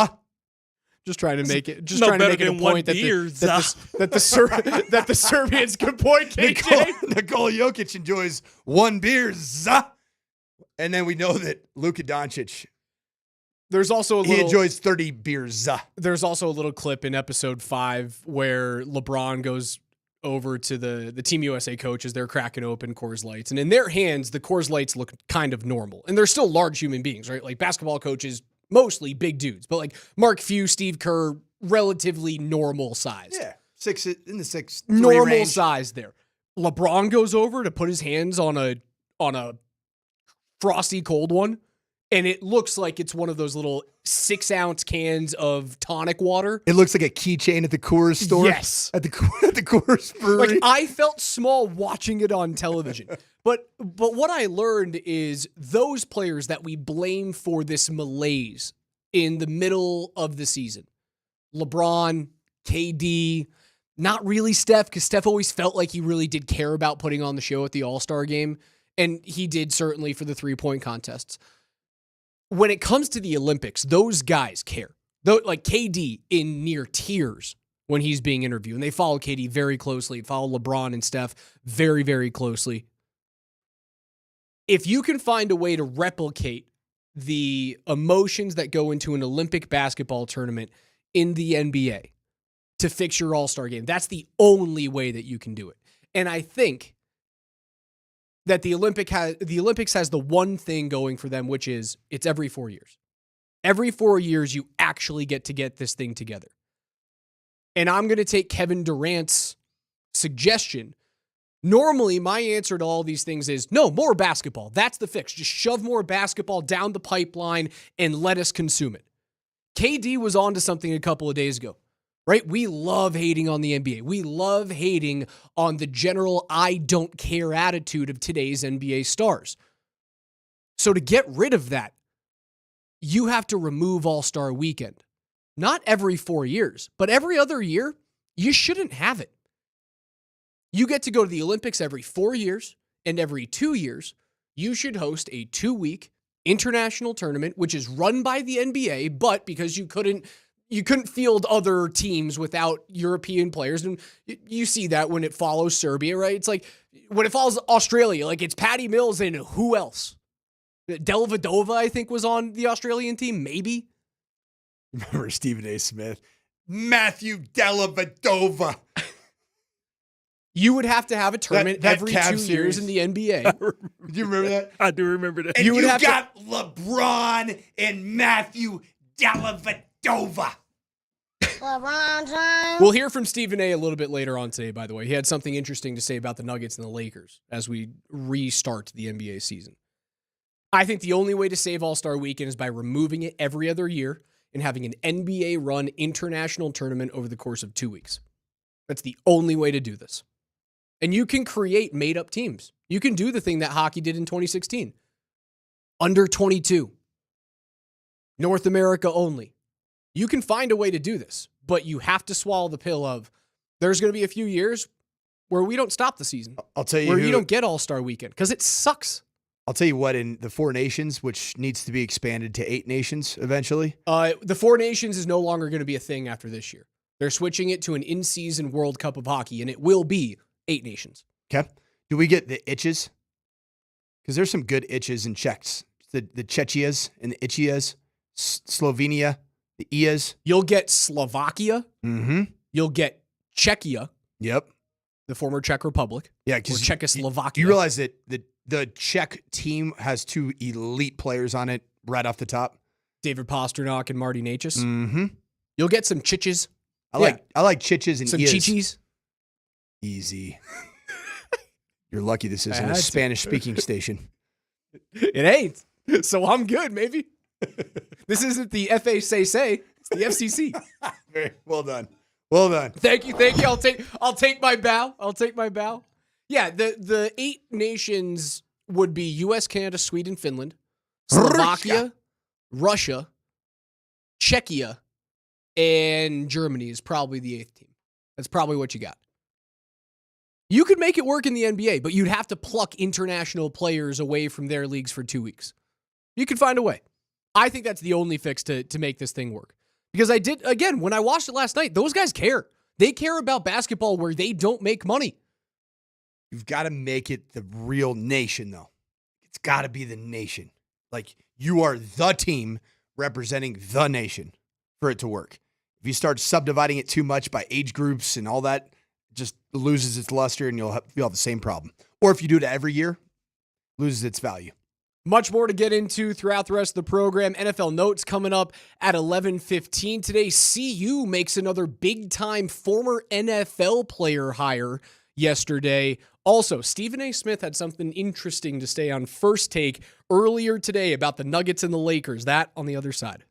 Just trying to make it. Just trying to make it a point that the Serbians can point. KJ. Nikola Jokic enjoys 1 beer. And then we know that Luka Doncic. There's also he enjoys 30 beers. There's also a little clip in episode 5 where LeBron goes over to the Team USA coaches. They're cracking open Coors Lights, and in their hands, the Coors Lights look kind of normal, and they're still large human beings, right? Like basketball coaches, mostly big dudes, but like Mark Few, Steve Kerr, relatively normal size. Yeah, 6 in the 6 normal range. size there. LeBron goes over to put his hands on a frosty cold one, and it looks like it's one of those little 6-ounce cans of tonic water. It looks like a keychain at the Coors store. Yes. At the Coors brewery. Like, I felt small watching it on television. But what I learned is those players that we blame for this malaise in the middle of the season, LeBron, KD, not really Steph, because Steph always felt like he really did care about putting on the show at the All-Star game. And he did certainly for the 3-point contests. When it comes to the Olympics, those guys care. Though, like KD in near tears when he's being interviewed. And they follow KD very closely, follow LeBron and Steph very, very closely. If you can find a way to replicate the emotions that go into an Olympic basketball tournament in the NBA to fix your All-Star game, that's the only way that you can do it. And I think that the Olympics has the one thing going for them, which is it's every 4 years. Every 4 years, you actually get this thing together. And I'm going to take Kevin Durant's suggestion. Normally, my answer to all these things is, no, more basketball. That's the fix. Just shove more basketball down the pipeline and let us consume it. KD was on to something a couple of days ago. Right? We love hating on the NBA. We love hating on the general I don't care attitude of today's NBA stars. So to get rid of that, you have to remove All-Star Weekend. Not every 4 years, but every other year, you shouldn't have it. You get to go to the Olympics every 4 years, and every 2 years, you should host a 2-week international tournament, which is run by the NBA, but because you couldn't field other teams without European players. And you see that when it follows Serbia, right? It's like when it follows Australia, like it's Patty Mills and who else? Dellavedova, I think, was on the Australian team, maybe. Remember Stephen A. Smith? Matthew Dellavedova. You would have to have a tournament that every Cavs 2 years series. in the NBA. Do you remember that? I do remember that. And you got LeBron and Matthew Dellavedova. We'll hear from Stephen A. little bit later on today, by the way. He had something interesting to say about the Nuggets and the Lakers as we restart the NBA season. I think the only way to save All-Star Weekend is by removing it every other year and having an NBA-run international tournament over the course of 2 weeks. That's the only way to do this. And you can create made-up teams. You can do the thing that hockey did in 2016. Under 22. North America only. You can find a way to do this, but you have to swallow the pill of there's going to be a few years where we don't stop the season. I'll tell you where you don't get All-Star Weekend because it sucks. I'll tell you what, in the 4 nations, which needs to be expanded to 8 nations eventually. The 4 nations is no longer going to be a thing after this year. They're switching it to an in-season World Cup of hockey, and it will be 8 nations. Okay. Do we get the itches? Because there's some good itches in Czechs. The Czechias and the Itchias, Slovenia, the Ias. You'll get Slovakia. Mm-hmm. You'll get Czechia. Yep. The former Czech Republic. Yeah, because Czechoslovakia. You realize that the Czech team has 2 elite players on it right off the top? David Pastrnak and Marty Necas. Mm-hmm. You'll get some Chiches. I like Chiches and some Ias. Chichis. Easy. You're lucky this isn't a Spanish-speaking station. It ain't. So I'm good, maybe. This isn't the FA say, it's the FCC. Very well done. Well done. Thank you. I'll take my bow. Yeah, the 8 nations would be US, Canada, Sweden, Finland, Slovakia, Russia, Czechia, and Germany is probably the 8th team. That's probably what you got. You could make it work in the NBA, but you'd have to pluck international players away from their leagues for 2 weeks. You could find a way. I think that's the only fix to make this thing work. Because when I watched it last night, those guys care. They care about basketball where they don't make money. You've got to make it the real nation, though. It's got to be the nation. Like, you are the team representing the nation for it to work. If you start subdividing it too much by age groups and all that, it just loses its luster and you'll have the same problem. Or if you do it every year, loses its value. Much more to get into throughout the rest of the program. NFL Notes coming up at 11:15 today. CU makes another big-time former NFL player hire yesterday. Also, Stephen A. Smith had something interesting to say on First Take earlier today about the Nuggets and the Lakers. That on the other side.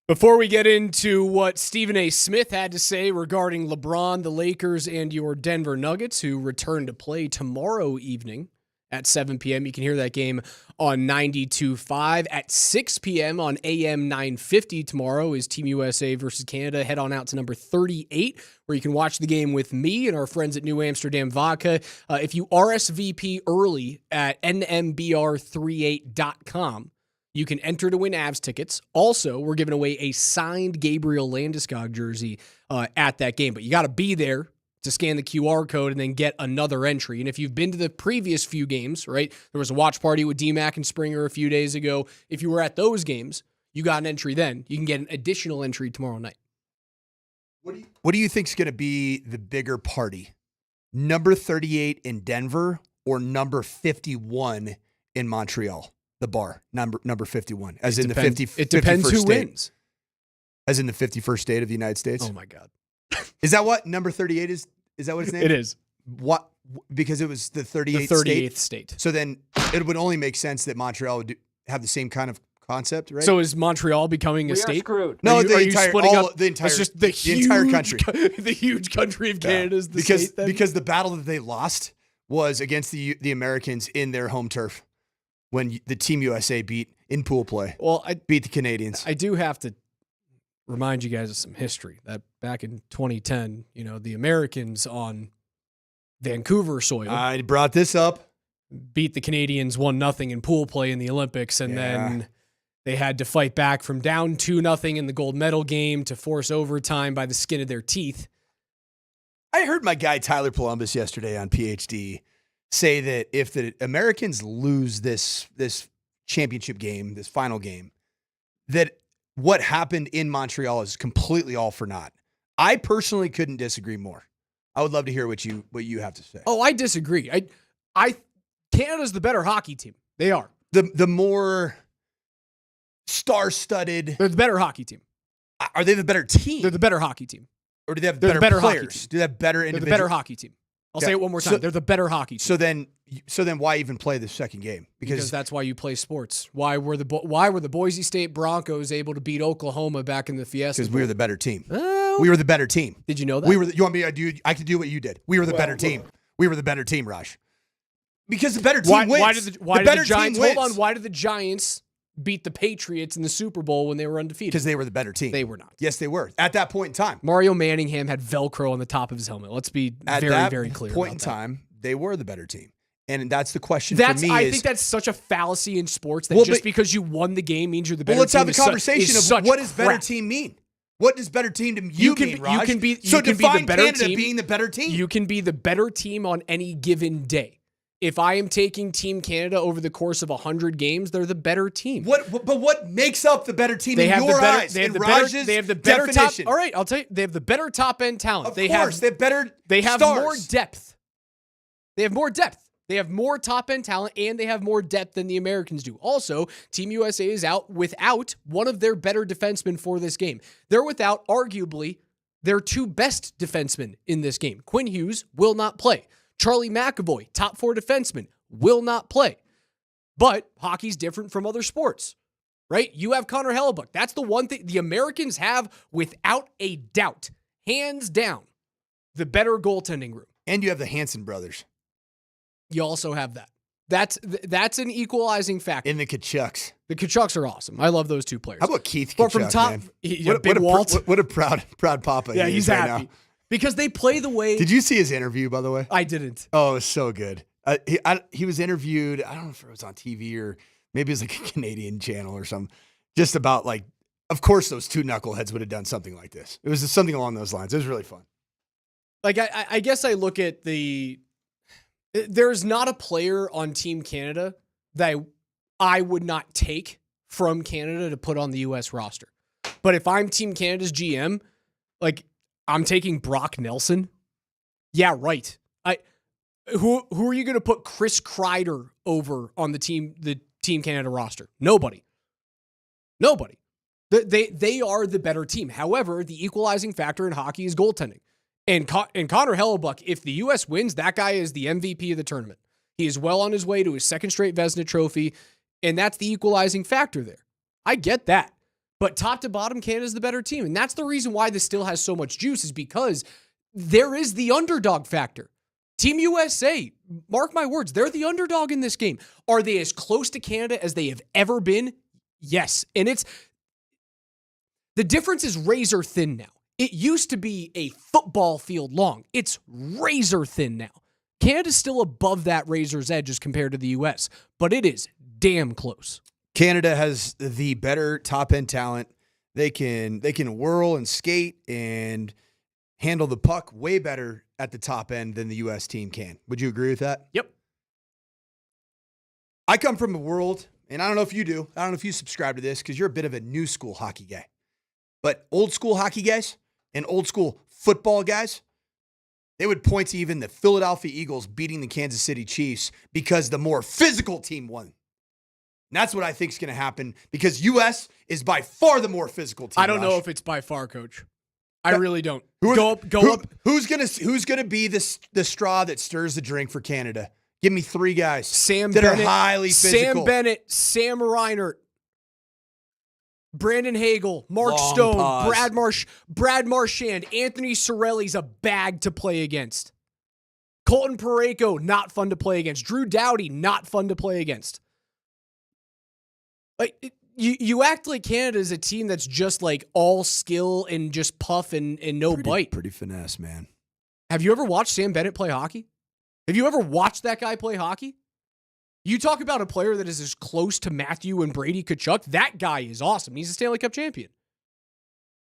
Before we get into what Stephen A. Smith had to say regarding LeBron, the Lakers, and your Denver Nuggets, who return to play tomorrow evening at 7 p.m. You can hear that game on 92.5. At 6 p.m. on AM 950 tomorrow is Team USA versus Canada. Head on out to number 38, where you can watch the game with me and our friends at New Amsterdam Vodka. If you RSVP early at nmbr38.com, you can enter to win Avs tickets. Also, we're giving away a signed Gabriel Landeskog jersey at that game. But you got to be there to scan the QR code and then get another entry. And if you've been to the previous few games, right, there was a watch party with DMac and Springer a few days ago. If you were at those games, you got an entry then. You can get an additional entry tomorrow night. What do you think is going to be the bigger party? Number 38 in Denver or number 51 in Montreal? The bar, number 51, as in the 50. It depends who wins. As in the 51st state of the United States. Oh my God, is that what number 38 is? Is that what its name? It is. What? Because it was the 38th, 38th state. So then it would only make sense that Montreal would have the same kind of concept, right? So is Montreal becoming a state? Screwed. No, the entire it's just the entire country. The huge country of Canada is the state. Then? Because the battle that they lost was against the Americans in their home turf. When the Team USA beat in pool play. Well, beat the Canadians. I do have to remind you guys of some history. That back in 2010, the Americans on Vancouver soil. I brought this up. Beat the Canadians 1-0 in pool play in the Olympics, and then they had to fight back from down 2-0 in the gold medal game to force overtime by the skin of their teeth. I heard my guy Tyler Polumbus yesterday on PhD say that if the Americans lose this championship game, this final game, that what happened in Montreal is completely all for naught. I personally couldn't disagree more. I would love to hear what you have to say. Oh, I disagree. Canada's the better hockey team. They are. The more star-studded. They're the better hockey team. Are they the better team? They're the better hockey team. Or do they have better better hockey players? team. Do they have better individuals? They're the better hockey team. I'll say it one more time. They're the better hockey team. So then why even play the second game? Because that's why you play sports. Why were the Boise State Broncos able to beat Oklahoma back in the Fiesta? Because we were the better team. We were the better team. Did you know that? You want me to do? I could do what you did. We were the better team. We were the better team, Raj. Because the better team wins. Why did the Giants? Hold on. Why did the Giants beat the Patriots in the Super Bowl when they were undefeated? Because they were the better team. They were not. Yes, they were. At that point in time. Mario Manningham had Velcro on the top of his helmet. Let's be very clear. At that point in time, they were the better team. And that's the question for me. I think that's such a fallacy in sports that because you won the game means you're the better team. Well, let's have the conversation of what does better team mean? What does better team to you mean, Raj? You can be define the better Canada team, being the better team. You can be the better team on any given day. If I am taking Team Canada over the course of 100 games, they're the better team. But what makes up the better team in your eyes? They have the better definition. top. All right, I'll tell you. They have the better top end talent. They have better. They have stars. more depth. They have more depth. They have more top end talent, and they have more depth than the Americans do. Also, Team USA is out without one of their better defensemen for this game. They're without arguably their two best defensemen in this game. Quinn Hughes will not play. Charlie McAvoy, top 4 defenseman, will not play. But hockey's different from other sports, right? You have Connor Hellebuck. That's the one thing the Americans have without a doubt, hands down, the better goaltending room. And you have the Hanson brothers. You also have that. That's an equalizing factor. In the Kachucks. The Kachucks are awesome. I love those two players. How about Keith Kachuk, but from top, man? What a proud papa. Yeah, he's right happy. Now. Because they play the way. Did you see his interview, by the way? I didn't. Oh, it was so good. He was interviewed, I don't know if it was on TV or maybe it was like a Canadian channel or something, just about like, of course those two knuckleheads would have done something like this. It was just something along those lines. It was really fun. Like, I guess I look at there's not a player on Team Canada that I would not take from Canada to put on the U.S. roster. But if I'm Team Canada's GM, like, I'm taking Brock Nelson. Yeah, right. Who are you going to put Chris Kreider over on the Team Canada roster? Nobody. They are the better team. However, the equalizing factor in hockey is goaltending. And Connor Hellebuck, if the U.S. wins, that guy is the MVP of the tournament. He is well on his way to his second straight Vezina trophy, and that's the equalizing factor there. I get that. But top to bottom, Canada's the better team. And that's the reason why this still has so much juice, is because there is the underdog factor. Team USA, mark my words, they're the underdog in this game. Are they as close to Canada as they have ever been? Yes. And the difference is razor thin now. It used to be a football field long. It's razor thin now. Canada's still above that razor's edge as compared to the U.S., but it is damn close. Canada has the better top-end talent. They can whirl and skate and handle the puck way better at the top end than the U.S. team can. Would you agree with that? Yep. I come from a world, and I don't know if you do. I don't know if you subscribe to this because you're a bit of a new school hockey guy. But old school hockey guys and old school football guys, they would point to even the Philadelphia Eagles beating the Kansas City Chiefs because the more physical team won. And that's what I think is going to happen because U.S. is by far the more physical team. I don't know if it's by far, Coach. I really don't. Go up. Who's gonna be the straw that stirs the drink for Canada? Give me three guys. Sam that Bennett, are highly physical. Sam Bennett, Sam Reinert, Brandon Hagel, Mark Long Stone, pause. Brad Marchand, Anthony Cirelli's a bag to play against. Colton Parayko, not fun to play against. Drew Doughty, not fun to play against. Like you act like Canada is a team that's just like all skill and just puff and no bite. Pretty finesse, man. Have you ever watched Sam Bennett play hockey? Have you ever watched that guy play hockey? You talk about a player that is as close to Matthew and Brady Tkachuk. That guy is awesome. He's a Stanley Cup champion.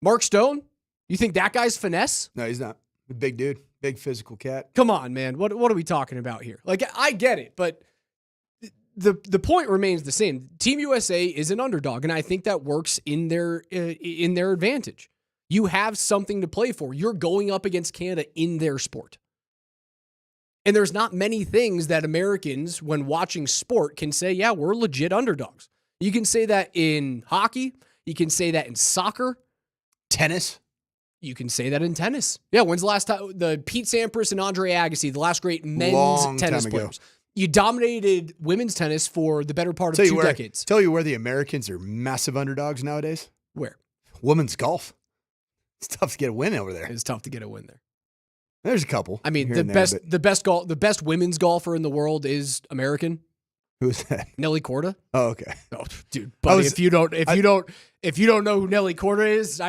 Mark Stone, you think that guy's finesse? No, he's not. A big dude. Big physical cat. Come on, man. What are we talking about here? Like, I get it, but the point remains the same. Team USA is an underdog, and I think that works in their advantage. You have something to play for. You're going up against Canada in their sport. And there's not many things that Americans, when watching sport, can say, yeah, we're legit underdogs. You can say that in hockey. You can say that in soccer. Tennis. You can say that in tennis. Yeah, when's the last time? The Pete Sampras and Andre Agassi, the last great men's tennis players. You dominated women's tennis for the better part of 2 decades. Tell you where the Americans are massive underdogs nowadays? Where? Women's golf. It's tough to get a win over there. It's tough to get a win there. There's a couple. I mean, the best women's golfer in the world is American. Who's that? Nelly Korda. Oh, okay. Oh, dude, buddy, if you don't know who Nelly Korda is,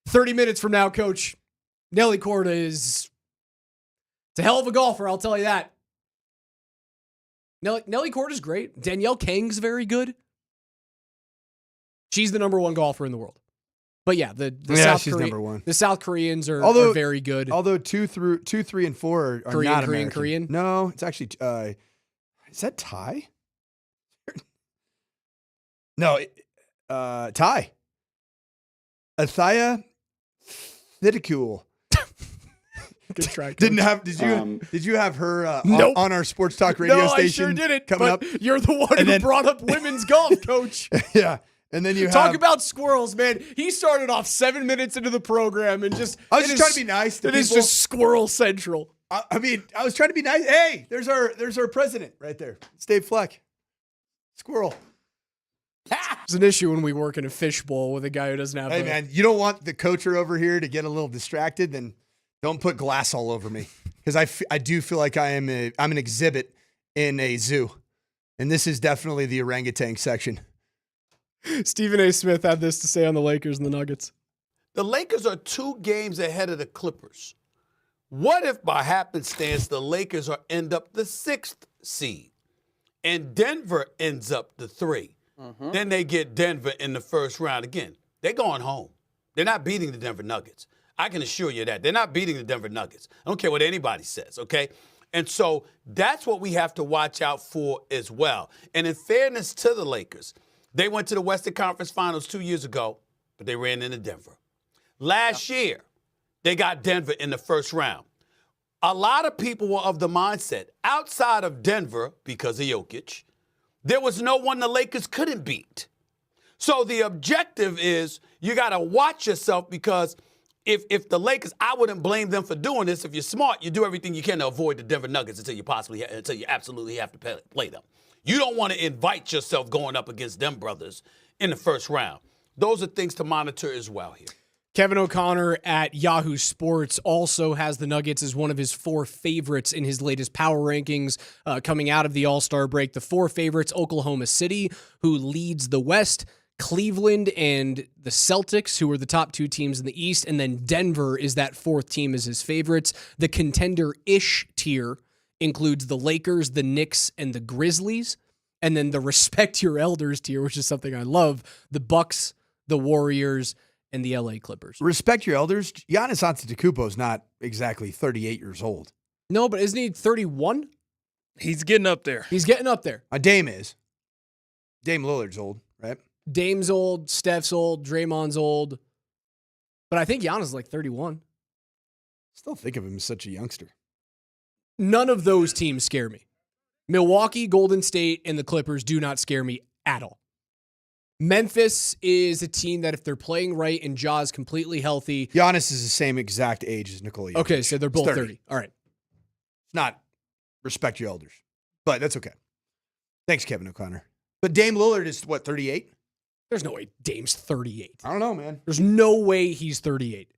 30 minutes from now, Coach, Nelly Korda is a hell of a golfer, I'll tell you that. Nelly Korda's great. Danielle Kang's very good. She's the number 1 golfer in the world. But yeah, she's number 1. The South Koreans are very good. Although 2, 3, and 4 are not American. Korean. No, it's actually is that Thai? No, Thai. Athaya Thidikul. Good try. Did you have her nope. on our sports talk radio station? I sure didn't. Coming up. You're the one who brought up women's golf, Coach. Yeah. And then you talk about squirrels, man. He started off 7 minutes into the program and just I was just trying to be nice to people. It is just squirrel central. I mean, I was trying to be nice. Hey, there's our president right there. It's Dave Fleck. Squirrel. It's an issue when we work in a fishbowl with a guy who doesn't have Hey, man, you don't want the coacher over here to get a little distracted, then don't put glass all over me. Because I do feel like I'm an exhibit in a zoo. And this is definitely the orangutan section. Stephen A. Smith had this to say on the Lakers and the Nuggets. The Lakers are 2 games ahead of the Clippers. What if by happenstance the Lakers end up the 6th seed and Denver ends up the 3? Mm-hmm. Then they get Denver in the first round again. They're going home. They're not beating the Denver Nuggets. I can assure you that. They're not beating the Denver Nuggets. I don't care what anybody says, okay? And so that's what we have to watch out for as well. And in fairness to the Lakers, they went to the Western Conference Finals 2 years ago, but they ran into Denver. Last year, they got Denver in the first round. A lot of people were of the mindset, outside of Denver, because of Jokic, there was no one the Lakers couldn't beat. So the objective is you got to watch yourself because if the Lakers, I wouldn't blame them for doing this. If you're smart, you do everything you can to avoid the Denver Nuggets until you absolutely have to play them. You don't want to invite yourself going up against them brothers in the first round. Those are things to monitor as well here. Kevin O'Connor at Yahoo Sports also has the Nuggets as one of his 4 favorites in his latest power rankings coming out of the All-Star break. The 4 favorites, Oklahoma City, who leads the West, Cleveland and the Celtics, who are the top 2 teams in the East, and then Denver is that 4th team as his favorites. The contender-ish tier includes the Lakers, the Knicks, and the Grizzlies. And then the respect your elders tier, which is something I love, the Bucks, the Warriors, and the LA Clippers. Respect your elders. Giannis Antetokounmpo is not exactly 38 years old. No, but isn't he 31? He's getting up there. He's getting up there. Dame is. Dame Lillard's old, right? Dame's old, Steph's old, Draymond's old. But I think Giannis is like 31. Still think of him as such a youngster. None of those teams scare me. Milwaukee, Golden State, and the Clippers do not scare me at all. Memphis is a team that if they're playing right and Ja's completely healthy. Giannis is the same exact age as Nikola Jokic. Okay, so they're both 30. All right. It's not respect your elders, but that's okay. Thanks, Kevin O'Connor. But Dame Lillard is, what, 38? There's no way Dame's 38. I don't know, man. There's no way he's 38.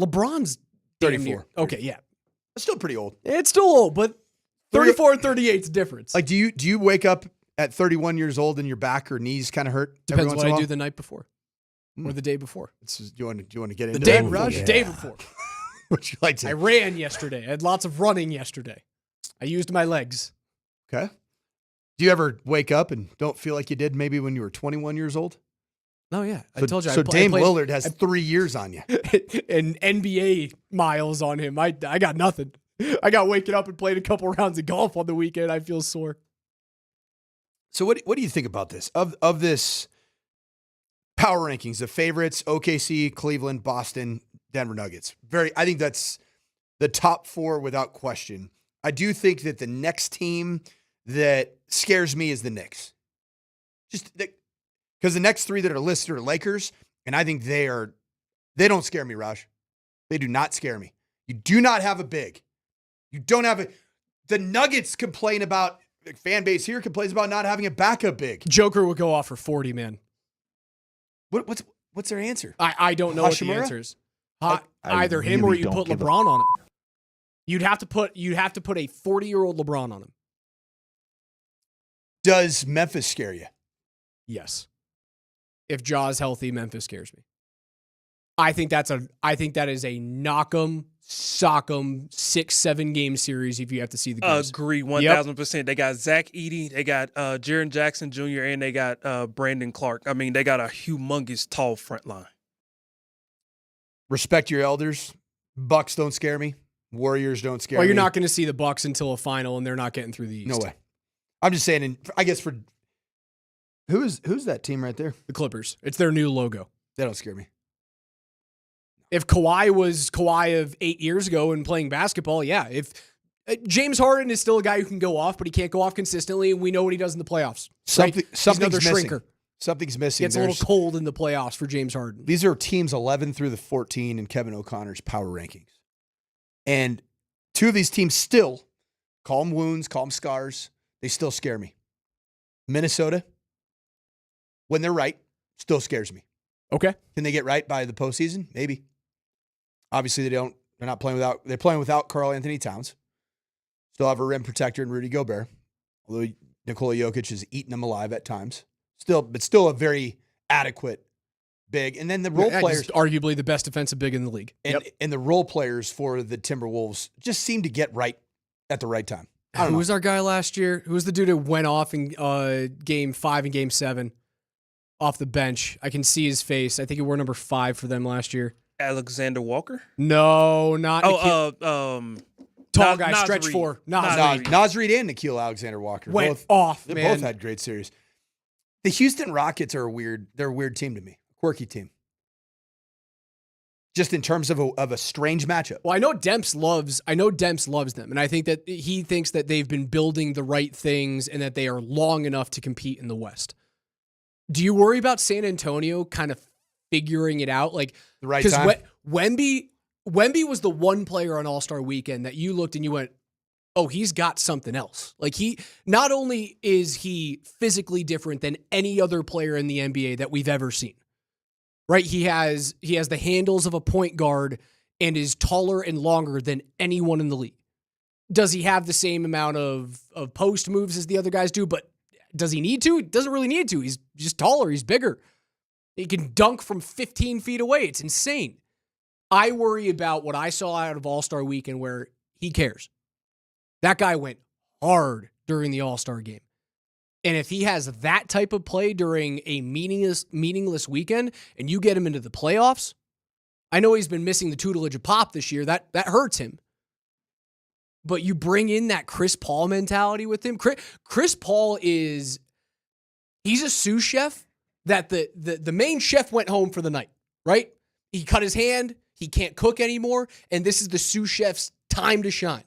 LeBron's 34. Okay, yeah. That's still pretty old. It's still old, but 34 and 38 is a difference. Like, do you wake up at 31 years old and your back or knees kind of hurt? Depends what I do the night before or the day before. Do you want to get into the day that, Raj? The day before. Would you like to? I ran yesterday. I had lots of running yesterday. I used my legs. Okay. Do you ever wake up and don't feel like you did maybe when you were 21 years old? No, yeah. So, I told you. So Dame Lillard has 3 years on you. And NBA miles on him. I got nothing. I got waking up and played a couple rounds of golf on the weekend. I feel sore. So what do you think about this? Of this power rankings, the favorites, OKC, Cleveland, Boston, Denver Nuggets. I think that's the top 4 without question. I do think that the next team that scares me is the Knicks. Because the next 3 that are listed are Lakers, and I think they don't scare me, Raj. They do not scare me. You do not have a big. You don't have the Nuggets complain about, the fan base here complains about not having a backup big. Joker would go off for 40, man. What's their answer? I don't know what the answer is. Either him or you put LeBron on him. You'd have to put a 40-year-old LeBron on him. Does Memphis scare you? Yes. If Ja's healthy, Memphis scares me. I think that is a knock-em, sock-em 6-7 game series if you have to see the games. Agree 1,000%. They got Zach Edey, they got Jaren Jackson Jr., and they got Brandon Clark. I mean, they got a humongous tall front line. Respect your elders. Bucks don't scare me. Warriors don't scare me. Well, you're not going to see the Bucks until a final, and they're not getting through the East. No way. I'm just saying, I guess for who's that team right there? The Clippers. It's their new logo. They don't scare me. If Kawhi was Kawhi of 8 years ago and playing basketball, yeah. If James Harden is still a guy who can go off, but he can't go off consistently, and we know what he does in the playoffs. Something's missing. Shrinker. Something's missing. Gets a little cold in the playoffs for James Harden. These are teams 11 through the 14 in Kevin O'Connor's power rankings. And 2 of these teams still, call them wounds, call them scars, they still scare me. Minnesota, when they're right, still scares me. Okay. Can they get right by the postseason? Maybe. Obviously, they're not playing without, they're playing without Karl Anthony Towns. Still have a rim protector in Rudy Gobert, although Nikola Jokic has eaten them alive at times. But still a very adequate big. And then the role players. Arguably the best defensive big in the league. And the role players for the Timberwolves just seem to get right at the right time. Who was our guy last year? Who was the dude who went off in game 5 and game 7 off the bench? I can see his face. I think he wore number 5 for them last year. Alexander Walker? No, not tall guy, Naz stretch Reed. 4. Naz Reed and Nikhil Alexander Walker. Went off, They man. both had great series. The Houston Rockets are they're a weird team to me. Quirky team. Just in terms of a strange matchup. Well, I know Demps loves them, and I think that he thinks that they've been building the right things and that they are long enough to compete in the West. Do you worry about San Antonio kind of figuring it out? Like the right time? Wemby was the one player on All-Star Weekend that you looked and you went, oh, he's got something else. Like not only is he physically different than any other player in the NBA that we've ever seen, right? He has the handles of a point guard and is taller and longer than anyone in the league. Does he have the same amount of post moves as the other guys do? But does he need to? He doesn't really need to. He's just taller. He's bigger. He can dunk from 15 feet away. It's insane. I worry about what I saw out of All-Star Weekend where he cares. That guy went hard during the All-Star game. And if he has that type of play during a meaningless weekend and you get him into the playoffs, I know he's been missing the tutelage of Pop this year. That hurts him. But you bring in that Chris Paul mentality with him. Chris Paul he's a sous chef that the main chef went home for the night, right? He cut his hand. He can't cook anymore. And this is the sous chef's time to shine.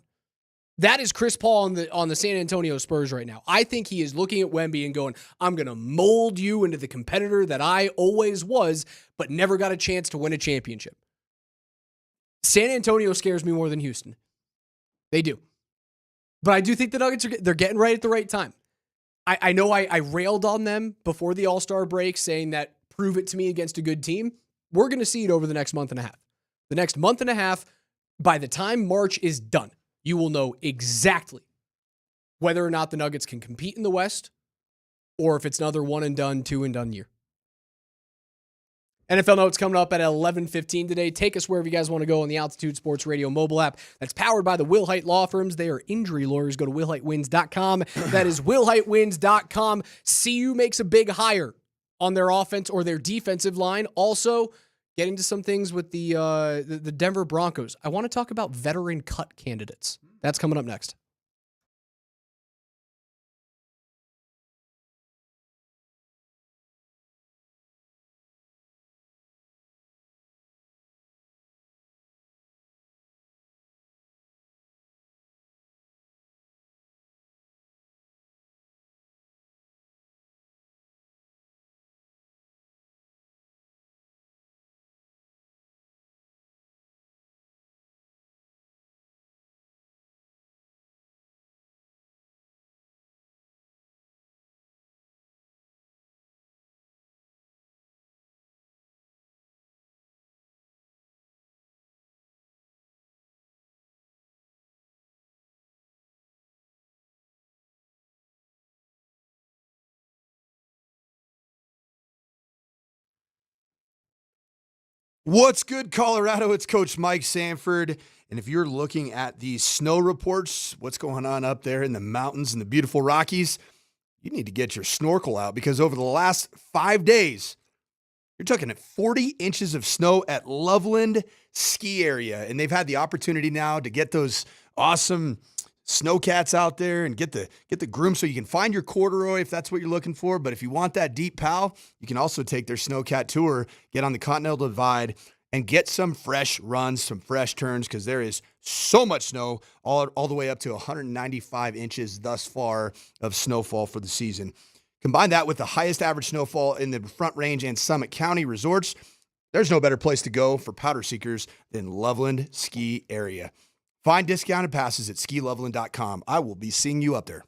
That is Chris Paul on the San Antonio Spurs right now. I think he is looking at Wemby and going, I'm going to mold you into the competitor that I always was, but never got a chance to win a championship. San Antonio scares me more than Houston. They do. But I do think the Nuggets they're getting right at the right time. I know I railed on them before the All-Star break saying that prove it to me against a good team. We're going to see it over the next month and a half. The next month and a half, by the time March is done, you will know exactly whether or not the Nuggets can compete in the West or if it's another one and done, two and done year. NFL Notes coming up at 11:15 today. Take us wherever you guys want to go on the Altitude Sports Radio mobile app. That's powered by the Wilhite Law Firms. They are injury lawyers. Go to WilhiteWins.com. That is WilhiteWins.com. CU makes a big hire on their offense or their defensive line. Also, get into some things with the Denver Broncos. I want to talk about veteran cut candidates. That's coming up next. What's good, Colorado? It's Coach Mike Sanford. And if you're looking at the snow reports, what's going on up there in the mountains and the beautiful Rockies, you need to get your snorkel out because over the last 5 days, you're talking at 40 inches of snow at Loveland Ski Area. And they've had the opportunity now to get those awesome snowcats out there and get the groom so you can find your corduroy if that's what you're looking for. But if you want that deep POW, you can also take their snowcat tour, get on the Continental Divide, and get some fresh runs, some fresh turns, because there is so much snow, all the way up to 195 inches thus far of snowfall for the season. Combine that with the highest average snowfall in the Front Range and Summit County resorts, there's no better place to go for powder seekers than Loveland Ski Area. Find discounted passes at skiloveland.com. I will be seeing you up there.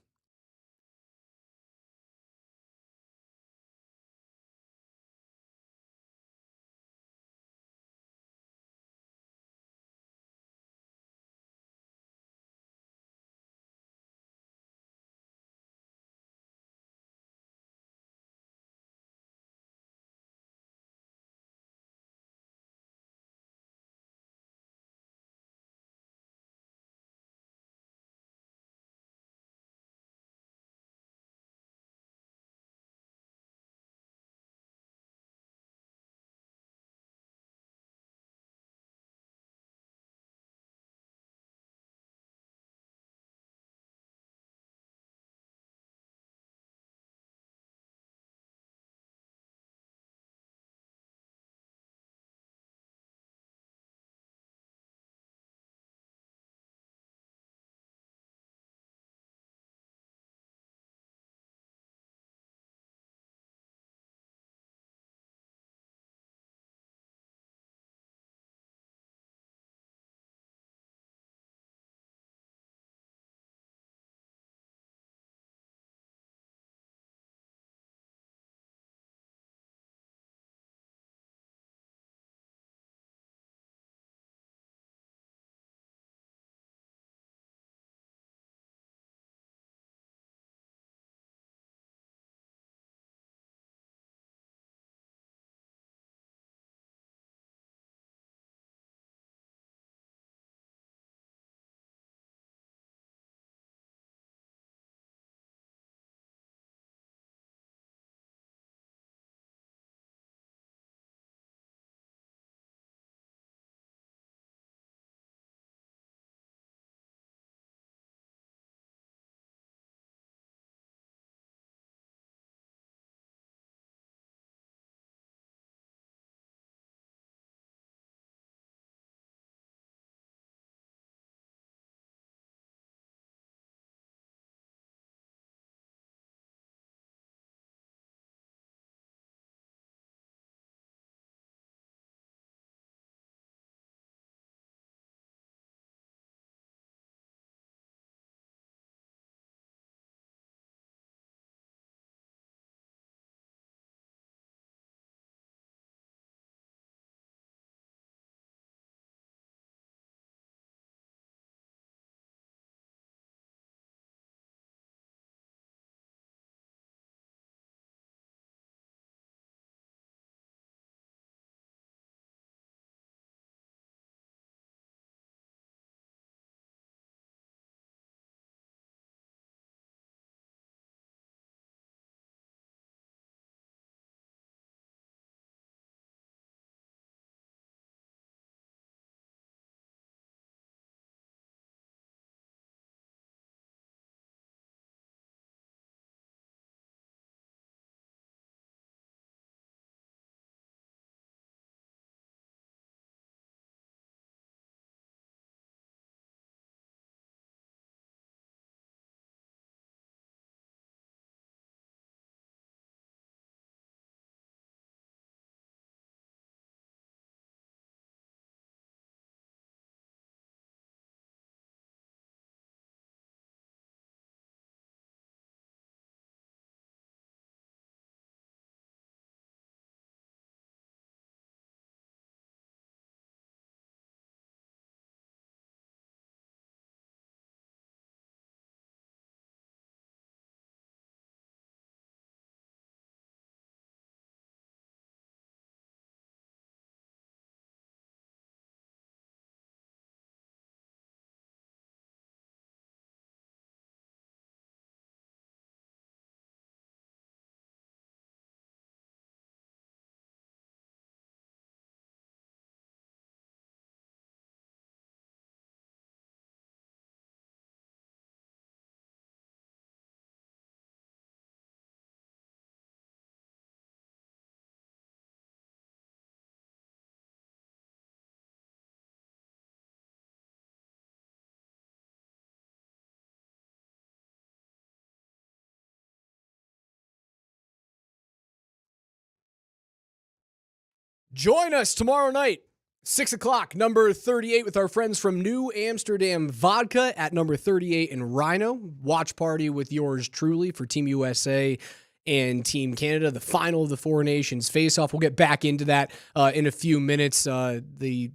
Join us tomorrow night, 6 o'clock, number 38, with our friends from New Amsterdam Vodka at number 38 in Rhino. Watch party with yours truly for Team USA and Team Canada, the final of the Four Nations face-off. We'll get back into that in a few minutes. The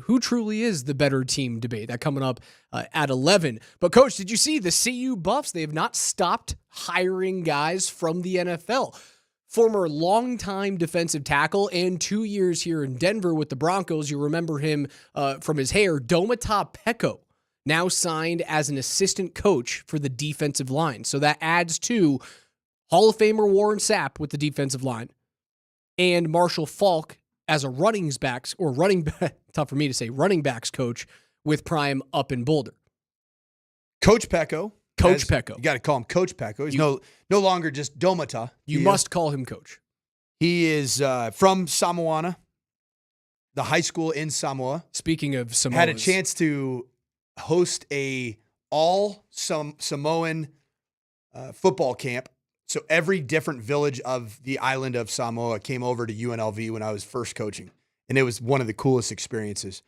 who truly is the better team debate, that coming up at 11. But, Coach, did you see the CU Buffs? They have not stopped hiring guys from the NFL. Former longtime defensive tackle and 2 years here in Denver with the Broncos. You remember him from his hair. Domata Peko, now signed as an assistant coach for the defensive line. So that adds to Hall of Famer Warren Sapp with the defensive line and Marshall Faulk as a running backs coach with Prime up in Boulder. Coach Peko. Peko. You got to call him Coach Peko. He's no longer just Domata. You must call him Coach. He is from Samoana, the high school in Samoa. Speaking of Samoas. Had a chance to host a all Samoan football camp. So every different village of the island of Samoa came over to UNLV when I was first coaching. And it was one of the coolest experiences.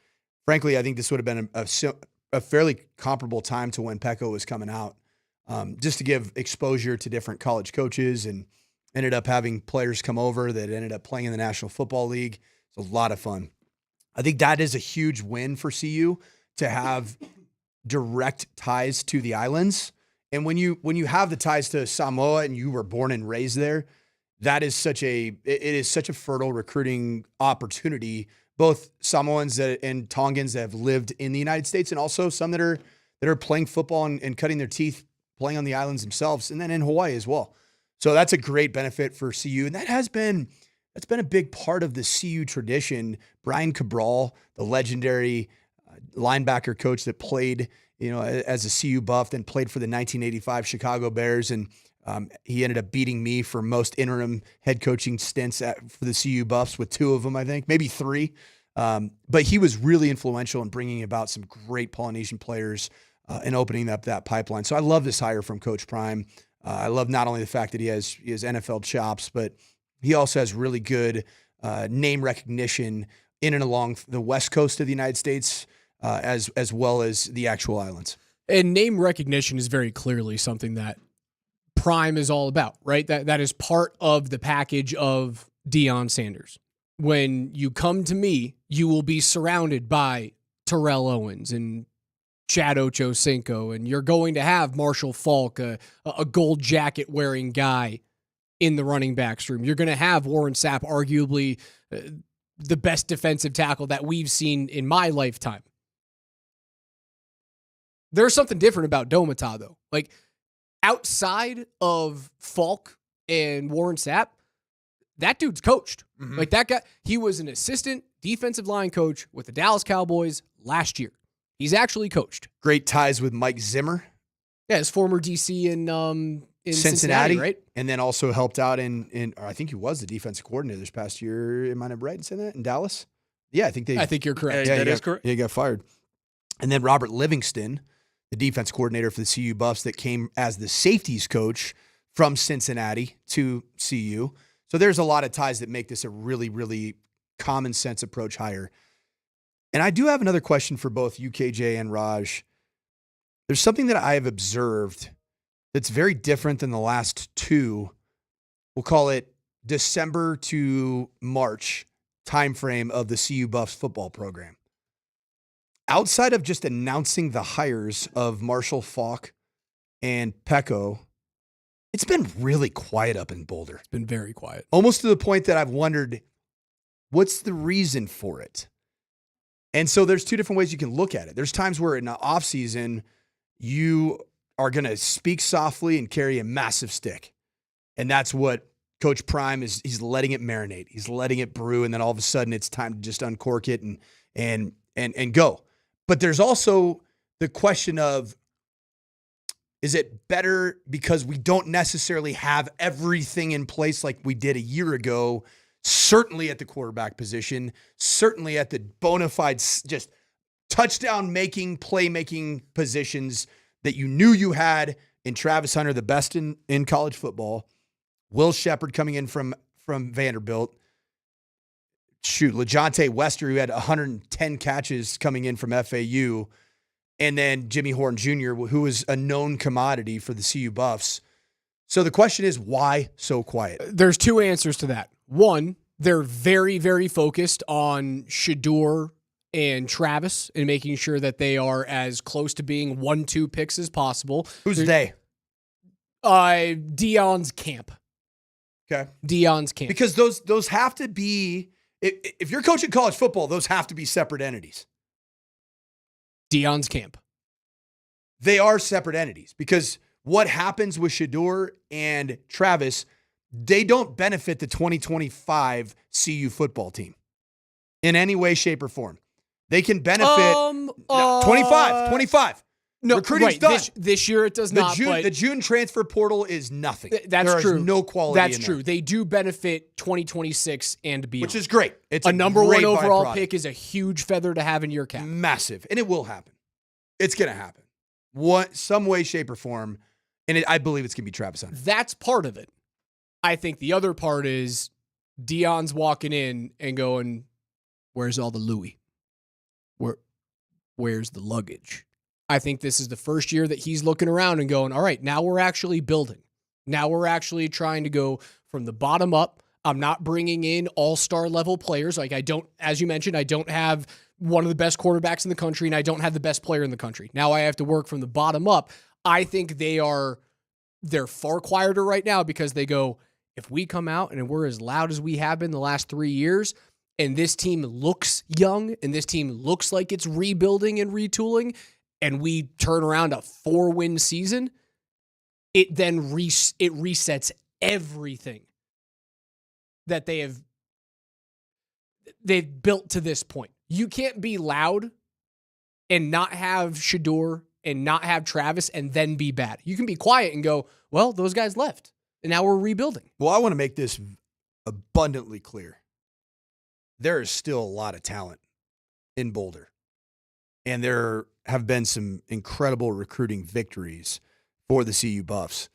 Frankly, I think this would have been a fairly comparable time to when Peko was coming out, just to give exposure to different college coaches, and ended up having players come over that ended up playing in the National Football League. It's a lot of fun. I think that is a huge win for CU to have direct ties to the islands. And when you have the ties to Samoa and you were born and raised there, it is such a fertile recruiting opportunity. Both Samoans and Tongans that have lived in the United States, and also some that are playing football and cutting their teeth playing on the islands themselves, and then in Hawaii as well. So that's a great benefit for CU, and that's been a big part of the CU tradition. Brian Cabral, the legendary linebacker coach that played, as a CU Buff, then played for the 1985 Chicago Bears, and he ended up beating me for most interim head coaching stints for the CU Buffs, with 2 of them, I think, maybe 3. But he was really influential in bringing about some great Polynesian players and opening up that pipeline. So I love this hire from Coach Prime. I love not only the fact that he has NFL chops, but he also has really good name recognition in and along the west coast of the United States, as well as the actual islands. And name recognition is very clearly something that Prime is all about, right? That is part of the package of Deion Sanders. When you come to me, you will be surrounded by Terrell Owens and Chad Ochocinco, and you're going to have Marshall Faulk, a gold jacket wearing guy in the running backs room. You're going to have Warren Sapp, arguably the best defensive tackle that we've seen in my lifetime. There's something different about Domata, though. Like, outside of Faulk and Warren Sapp, that dude's coached. Mm-hmm. Like, that guy, he was an assistant defensive line coach with the Dallas Cowboys last year. He's actually coached. Great ties with Mike Zimmer. Yeah, his former DC in Cincinnati, right? And then also helped out or I think he was the defensive coordinator this past year. Am I right in saying that? In Dallas? Yeah, I think you're correct. Yeah, that is correct. Yeah, he got fired. And then Robert Livingston, the defense coordinator for the CU Buffs, that came as the safeties coach from Cincinnati to CU. So there's a lot of ties that make this a really, really common sense approach hire. And I do have another question for both UKJ and Raj. There's something that I have observed that's very different than the last 2, we'll call it December to March timeframe of the CU Buffs football program. Outside of just announcing the hires of Marshall Faulk and Peko, it's been really quiet up in Boulder. It's been very quiet. Almost to the point that I've wondered, what's the reason for it? And so there's 2 different ways you can look at it. There's times where in the offseason, you are going to speak softly and carry a massive stick. And that's what Coach Prime is. He's letting it marinate. He's letting it brew. And then all of a sudden it's time to just uncork it and go. But there's also the question of, is it better because we don't necessarily have everything in place like we did a year ago, certainly at the quarterback position, certainly at the bona fide just touchdown-making, play-making positions that you knew you had in Travis Hunter, the best in college football, Will Shepherd coming in from Vanderbilt, LaJohntay Wester, who had 110 catches coming in from FAU, and then Jimmy Horn Jr., who was a known commodity for the CU Buffs. So the question is, why so quiet? There's two answers to that. One, they're very, very focused on Shedeur and Travis and making sure that they are as close to being 1-2 picks as possible. Who's they? Deion's camp. Okay. Deion's camp. Because those have to be, if you're coaching college football, those have to be separate entities. Deion's camp. They are separate entities because what happens with Shedeur and Travis, they don't benefit the 2025 CU football team in any way, shape, or form. They can benefit 25. No, recruiting's right. done. This year it does not. The June transfer portal is nothing. That's there true. Is no quality. That's in true. There. They do benefit 2026 and beyond, which is great. It's a number one great overall byproduct. pick is a huge feather to have in your cap. Massive, and it will happen. It's going to happen. Some way, shape, or form, and I believe it's going to be Travis Hunter. That's part of it. I think the other part is Deion's walking in and going, "Where's all the Louis? Where's the luggage?" I think this is the first year that he's looking around and going, all right, now we're actually building. Now we're actually trying to go from the bottom up. I'm not bringing in all-star level players. Like I don't, as you mentioned, I don't have one of the best quarterbacks in the country and I don't have the best player in the country. Now I have to work from the bottom up. I think they're far quieter right now because they go, if we come out and we're as loud as we have been the last 3 years, and this team looks young and this team looks like it's rebuilding and retooling, and we turn around a 4-win season, it then it resets everything that they've built to this point. You can't be loud and not have Shedeur and not have Travis and then be bad. You can be quiet and go, well, those guys left, and now we're rebuilding. Well, I want to make this abundantly clear. There is still a lot of talent in Boulder, and there have been some incredible recruiting victories for the CU Buffs.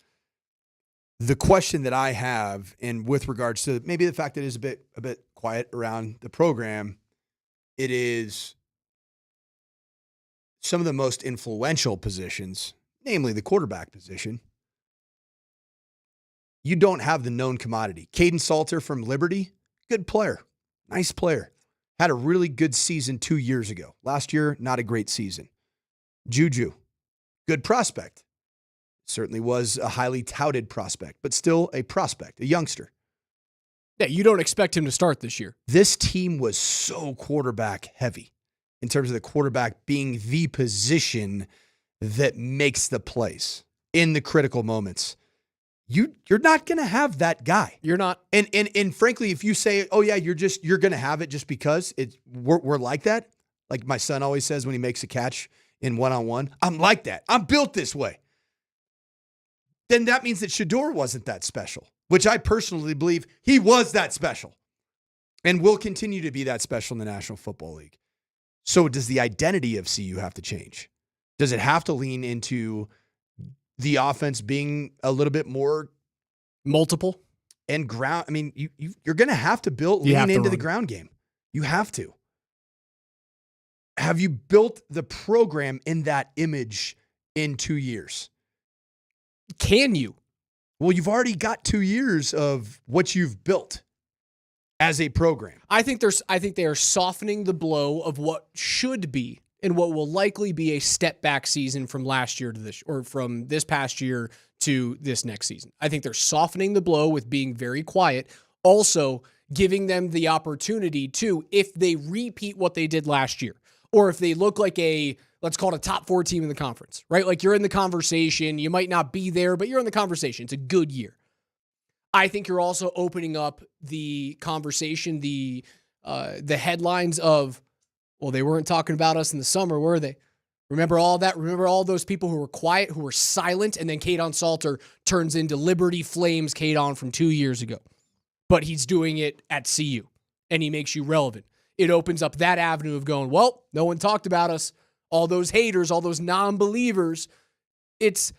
The question that I have, and with regards to maybe the fact that it is a bit quiet around the program, it is some of the most influential positions, namely the quarterback position. You don't have the known commodity. Caden Salter from Liberty, good player, nice player. Had a really good season 2 years ago. Last year, not a great season. Juju, good prospect. Certainly was a highly touted prospect, but still a prospect, a youngster. Yeah, you don't expect him to start this year. This team was so quarterback heavy in terms of the quarterback being the position that makes the plays in the critical moments. You're not going to have that guy. You're not. And frankly, if you say, oh yeah, you're going to have it just because we're like that. Like my son always says when he makes a catch in one-on-one, I'm like that. I'm built this way. Then that means that Shedeur wasn't that special, which I personally believe he was that special and will continue to be that special in the National Football League. So does the identity of CU have to change? Does it have to lean into the offense being a little bit more multiple and ground? I mean, you're going to have to lean into the ground game. You have to. Have you built the program in that image in 2 years? Can you? Well, you've already got 2 years of what you've built as a program. I think they are softening the blow of what should be and what will likely be a step back season from last year to this, or from this past year to this next season. I think they're softening the blow with being very quiet. Also, giving them the opportunity to, if they repeat what they did last year, or if they look like let's call it a top 4 team in the conference, right? Like you're in the conversation. You might not be there, but you're in the conversation. It's a good year. I think you're also opening up the conversation, the headlines of, well, they weren't talking about us in the summer, were they? Remember all that? Remember all those people who were quiet, who were silent, and then Caden Salter turns into Liberty Flames Caden from 2 years ago. But he's doing it at CU, and he makes you relevant. It opens up that avenue of going, well, no one talked about us. All those haters, all those non-believers. It's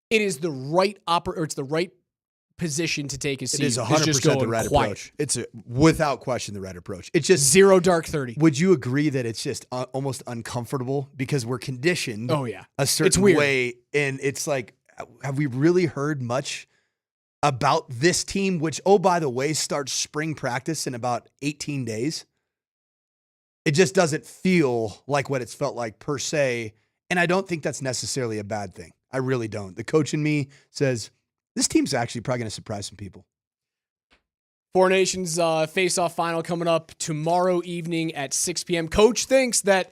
the right position to take a seat. It is 100% just the going right quiet. approach. It's without question the right approach. It's just zero dark 30. Would you agree that it's just almost uncomfortable because we're conditioned Oh, yeah. a It's certain weird. way, and it's like, have we really heard much about this team, which, oh, by the way, starts spring practice in about 18 days? It just doesn't feel like what it's felt like per se, and I don't think that's necessarily a bad thing. I really don't. The coach in me says, this team's actually probably going to surprise some people. Four Nations face-off final coming up tomorrow evening at 6 p.m. Coach thinks that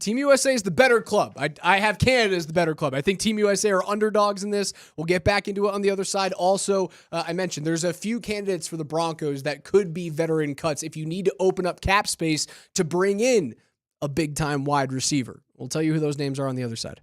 Team USA is the better club. I have Canada as the better club. I think Team USA are underdogs in this. We'll get back into it on the other side. Also, I mentioned there's a few candidates for the Broncos that could be veteran cuts if you need to open up cap space to bring in a big-time wide receiver. We'll tell you who those names are on the other side.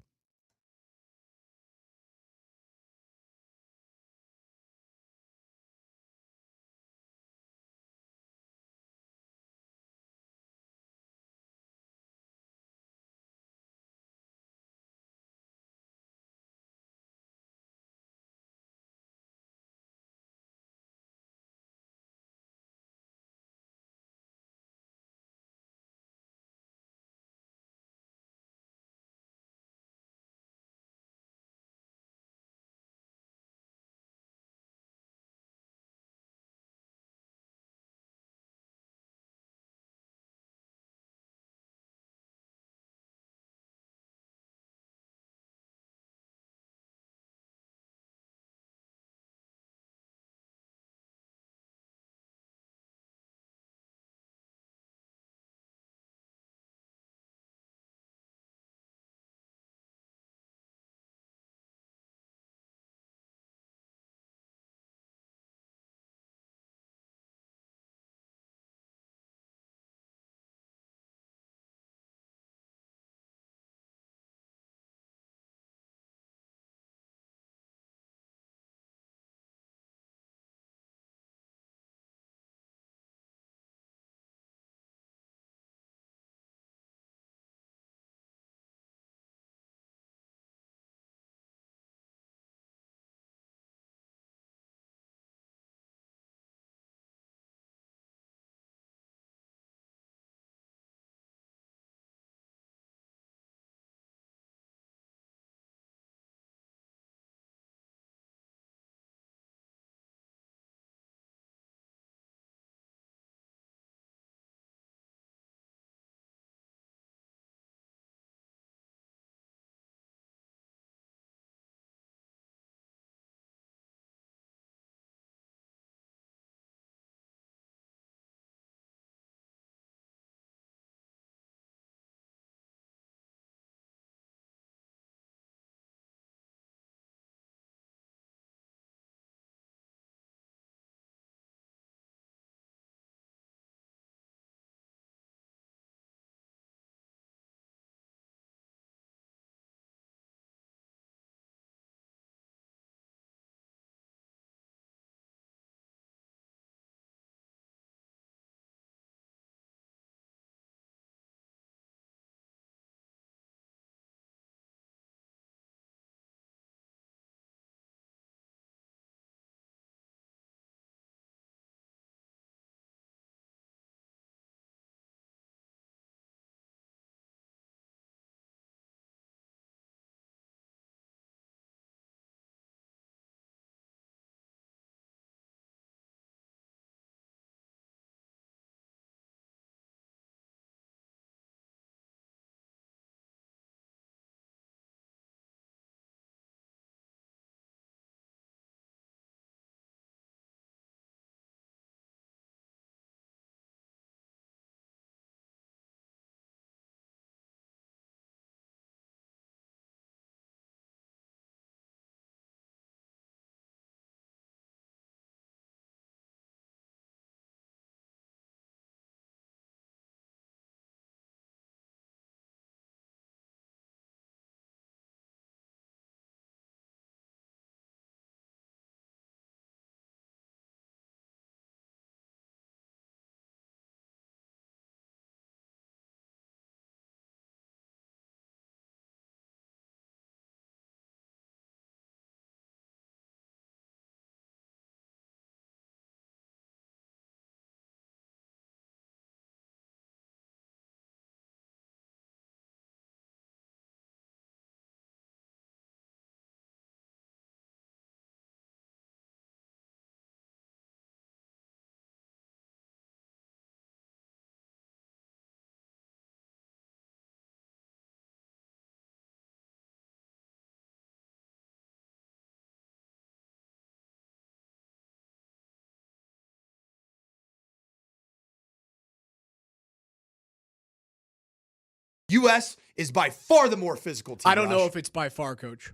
U.S. is by far the more physical team. I don't know Raj. if it's by far, Coach.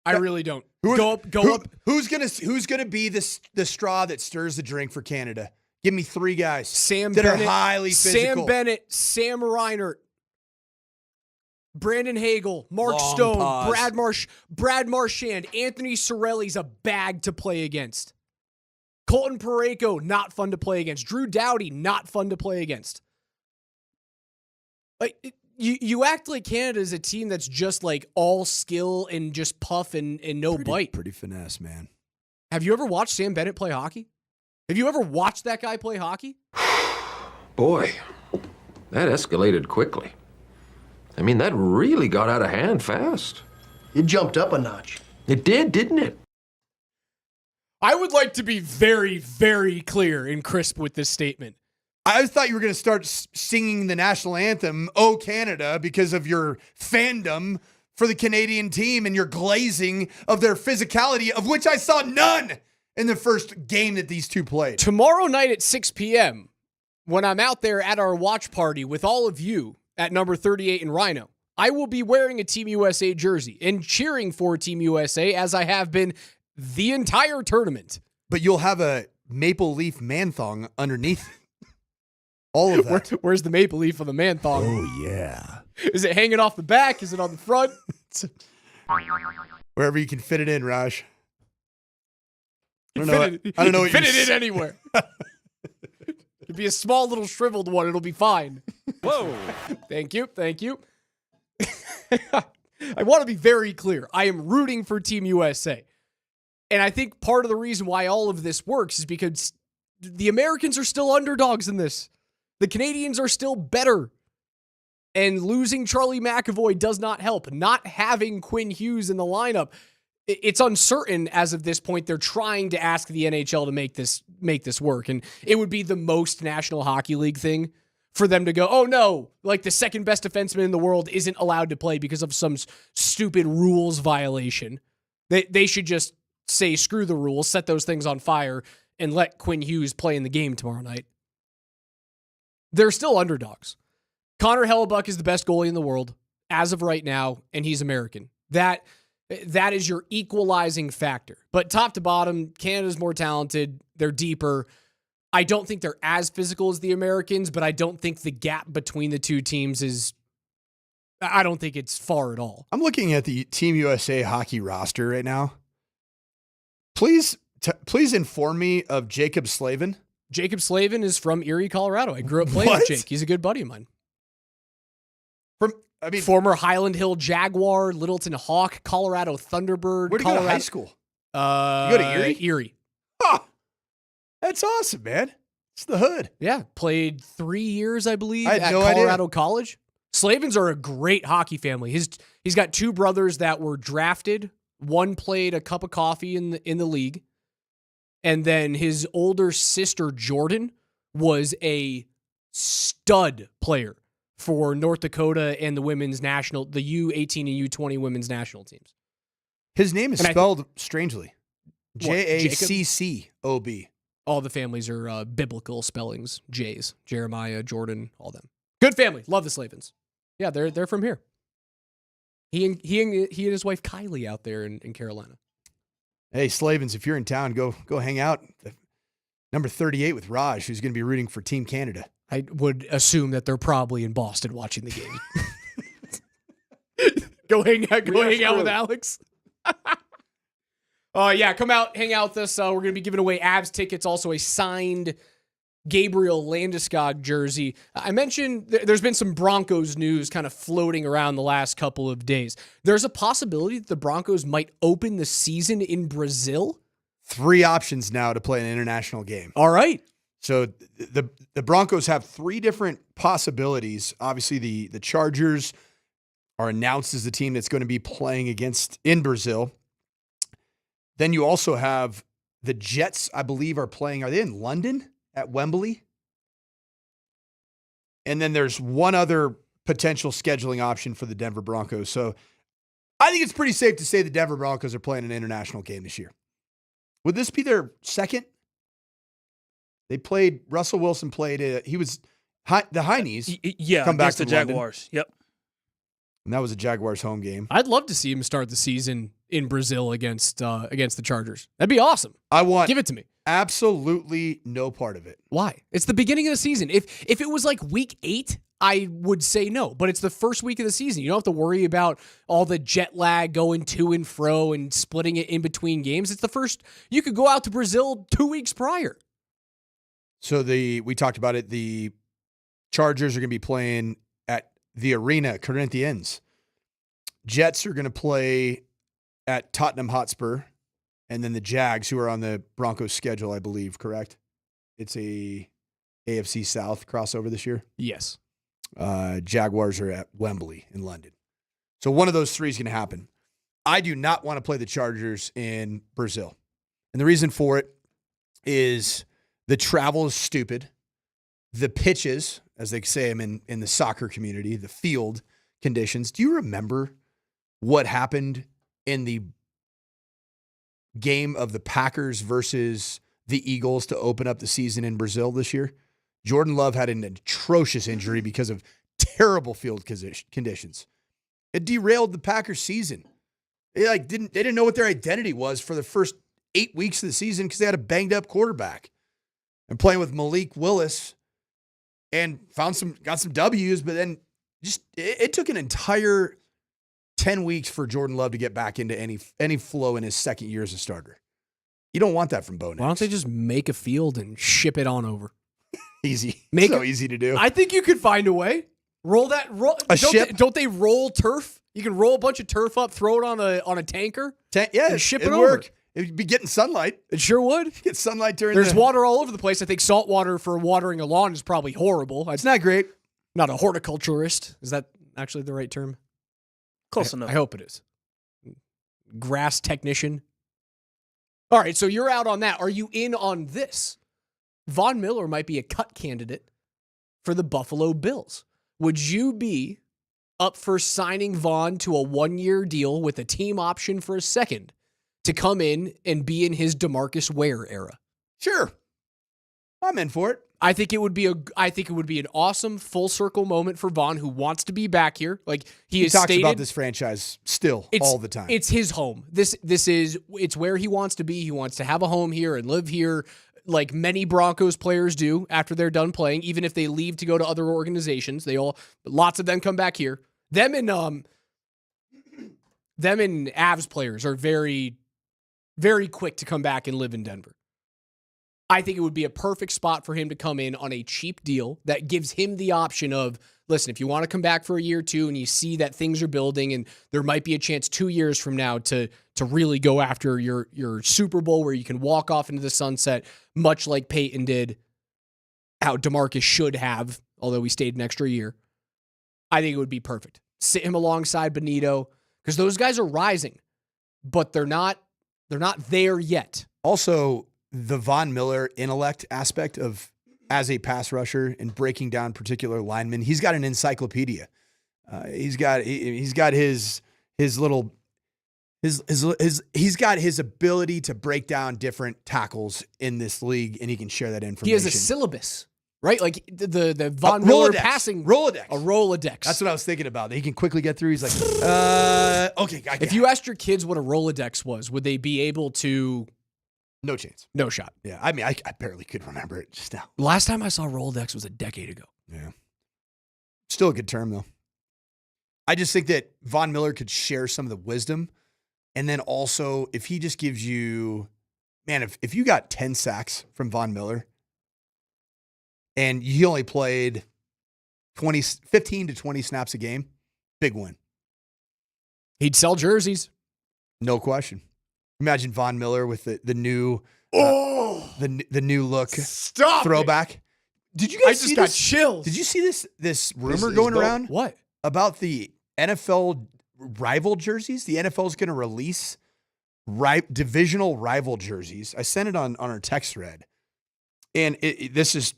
I really don't. Who Go up. Who's gonna be the straw that stirs the drink for Canada? Give me 3 guys Sam that Bennett, are highly physical. Sam Bennett, Sam Reinert, Brandon Hagel, Mark Long Stone, pause. Brad Marchand, Anthony Sorelli's a bag to play against. Colton Parayko, not fun to play against. Drew Doughty, not fun to play against. Like you act like Canada's a team that's just like all skill and just puff and no bite. Pretty finesse, man. Have you ever watched Sam Bennett play hockey? Have you ever watched that guy play hockey? Boy, that escalated quickly. I mean, that really got out of hand fast. It jumped up a notch. It did, didn't it? I would like to be very, very clear and crisp with this statement. I thought you were going to start singing the national anthem, "Oh Canada," because of your fandom for the Canadian team and your glazing of their physicality, of which I saw none in the first game that these two played. Tomorrow night at 6 p.m., when I'm out there at our watch party with all of you at number 38 in Rhino, I will be wearing a Team USA jersey and cheering for Team USA as I have been the entire tournament. But you'll have a maple leaf man thong underneath all of that. Where's the maple leaf on the man thong? Oh, yeah. Is it hanging off the back? Is it on the front? Wherever you can fit it in, Raj. I don't know what fit it in anywhere. It'd be a small little shriveled one. It'll be fine. Whoa. Thank you. I want to be very clear. I am rooting for Team USA. And I think part of the reason why all of this works is because the Americans are still underdogs in this. The Canadians are still better. And losing Charlie McAvoy does not help. Not having Quinn Hughes in the lineup, it's uncertain as of this point. They're trying to ask the NHL to make this work. And it would be the most National Hockey League thing for them to go, oh no, like the second best defenseman in the world isn't allowed to play because of some stupid rules violation. They should just say, screw the rules, set those things on fire, and let Quinn Hughes play in the game tomorrow night. They're still underdogs. Connor Hellebuck is the best goalie in the world as of right now, and he's American. That is your equalizing factor. But top to bottom, Canada's more talented. They're deeper. I don't think they're as physical as the Americans, but I don't think the gap between the two teams I don't think it's far at all. I'm looking at the Team USA hockey roster right now. Please inform me of Jacob Slavin. Jacob Slavin is from Erie, Colorado. I grew up playing with Jake. He's a good buddy of mine. Former Highland Hill Jaguar, Littleton Hawk, Colorado Thunderbird. Where'd you go to high school? You go to Erie? Erie. Oh, that's awesome, man. It's the hood. Yeah, played 3 years, I believe, I had at no Colorado idea. College. Slavins are a great hockey family. He's got 2 brothers that were drafted. One played a cup of coffee in the league. And then his older sister, Jordan, was a stud player for North Dakota and the women's national, the U18 and U20 women's national teams. His name is spelled strangely. Jaccob. All the families are biblical spellings. J's, Jeremiah, Jordan, all them. Good family. Love the Slavins. Yeah, they're from here. He and his wife Kylie out there in Carolina. Hey, Slavins, if you're in town, go hang out. Number 38 with Raj, who's going to be rooting for Team Canada. I would assume that they're probably in Boston watching the game. Go hang out with Alex. Yeah, come out, hang out with us. We're going to be giving away Avs tickets, also a signed Gabriel Landeskog jersey. I mentioned there's been some Broncos news kind of floating around the last couple of days. There's a possibility that the Broncos might open the season in Brazil. 3 options now to play an international game. All right. So the Broncos have 3 different possibilities. Obviously, the Chargers are announced as the team that's going to be playing in Brazil. Then you also have the Jets, I believe, are they in London at Wembley? And then there's one other potential scheduling option for the Denver Broncos. So I think it's pretty safe to say the Denver Broncos are playing an international game this year. Would this be their second? Russell Wilson played, he was the Heinies. Yeah, come back against to the Jaguars. London. Yep. And that was a Jaguars home game. I'd love to see him start the season in Brazil against the Chargers. That'd be awesome. Give it to me. Absolutely no part of it. Why? It's the beginning of the season. If it was like week 8, I would say no. But it's the first week of the season. You don't have to worry about all the jet lag going to and fro and splitting it in between games. It's the first. You could go out to Brazil 2 weeks prior. So we talked about it. The Chargers are going to be playing at the Arena, Corinthians. Jets are going to play at Tottenham Hotspur. And then the Jags, who are on the Broncos schedule, I believe, correct? It's a AFC South crossover this year. Yes. Jaguars are at Wembley in London. So one of those three is going to happen. I do not want to play the Chargers in Brazil. And the reason for it is the travel is stupid. The pitches, as they say them in the soccer community, the field conditions. Do you remember what happened in the game of the Packers versus the Eagles to open up the season in Brazil this year? Jordan Love had an atrocious injury because of terrible field conditions. It derailed the Packers season. They didn't know what their identity was for the first 8 weeks of the season because they had a banged up quarterback. And playing with Malik Willis and got some W's, but then it took an entire 10 weeks for Jordan Love to get back into any flow in his second year as a starter. You don't want that from Bo Nix. Why don't they just make a field and ship it on over? Easy. Easy to do. I think you could find a way. Roll. Don't they roll turf? You can roll a bunch of turf up, throw it on a tanker, and ship it over. Work. It'd be getting sunlight. It sure would. Get sunlight during There's water all over the place. I think salt water for watering a lawn is probably horrible. It's not great. Not a horticulturist. Is that actually the right term? Close enough. I hope it is. Grass technician. All right, so you're out on that. Are you in on this? Von Miller might be a cut candidate for the Buffalo Bills. Would you be up for signing Von to a 1-year deal with a team option for a second to come in and be in his DeMarcus Ware era? Sure. I'm in for it. I think it would be an awesome full circle moment for Von, who wants to be back here. Like he talks about this franchise still all the time. It's his home. It's where he wants to be. He wants to have a home here and live here, like many Broncos players do after they're done playing. Even if they leave to go to other organizations, lots of them come back here. Them and Avs players are very, very quick to come back and live in Denver. I think it would be a perfect spot for him to come in on a cheap deal that gives him the option of, listen, if you want to come back for a year or two and you see that things are building and there might be a chance 2 years from now to really go after your Super Bowl where you can walk off into the sunset, much like Peyton did, how DeMarcus should have, although he stayed an extra year. I think it would be perfect. Sit him alongside Benito because those guys are rising, but they're not there yet. Also, the Von Miller intellect aspect of as a pass rusher and breaking down particular linemen, he's got an encyclopedia. He's got his ability to break down different tackles in this league, and he can share that information. He has a syllabus, right? Like the Von Miller passing Rolodex. A Rolodex. That's what I was thinking about. He can quickly get through. He's like, okay. If you asked your kids what a Rolodex was, would they be able to? No chance. No shot. Yeah, I mean, I barely could remember it just now. Last time I saw Rolodex was a decade ago. Yeah. Still a good term, though. I just think that Von Miller could share some of the wisdom. And then also, if he just gives you, man, if you got 10 sacks from Von Miller and he only played 15 to 20 snaps a game, big win. He'd sell jerseys. No question. Imagine Von Miller with the new the new look throwback. Did you guys see this? I just got chills. Did you see this rumor going around? What? About the NFL rival jerseys? The NFL is going to release divisional rival jerseys. I sent it on our text thread. And this is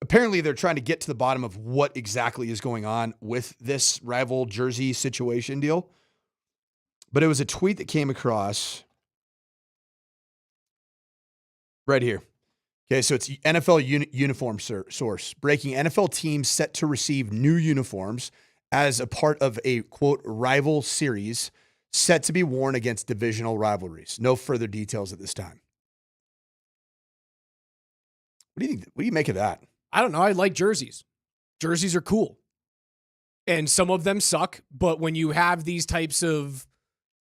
apparently they're trying to get to the bottom of what exactly is going on with this rival jersey situation deal. But it was a tweet that came across right here. Okay, so it's NFL uniform source. Breaking: NFL teams set to receive new uniforms as a part of a, quote, rival series set to be worn against divisional rivalries. No further details at this time. What do you think? What do you make of that? I don't know. I like jerseys. Jerseys are cool. And some of them suck, but when you have these types of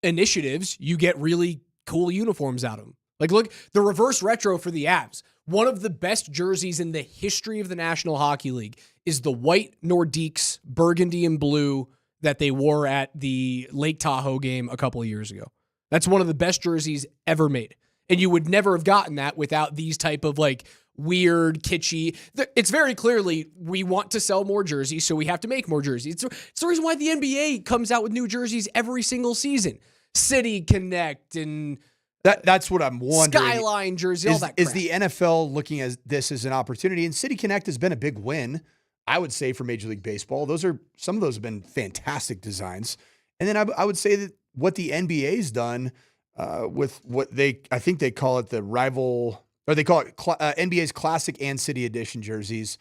initiatives, you get really cool uniforms out of them. Like, look, the reverse retro for the Avs. One of the best jerseys in the history of the National Hockey League is the white Nordiques, burgundy and blue that they wore at the Lake Tahoe game a couple of years ago. That's one of the best jerseys ever made. And you would never have gotten that without these type of like weird, kitschy. It's very clearly we want to sell more jerseys, so we have to make more jerseys. It's the reason why the NBA comes out with new jerseys every single season. City Connect and that's what I'm wondering. Skyline jersey, all that crap. Is the NFL looking at this as an opportunity? And City Connect has been a big win, I would say, for Major League Baseball. Some of those have been fantastic designs. And then I would say that what the NBA's done with what I think they call it the rival, or they call it NBA's Classic and City Edition jerseys.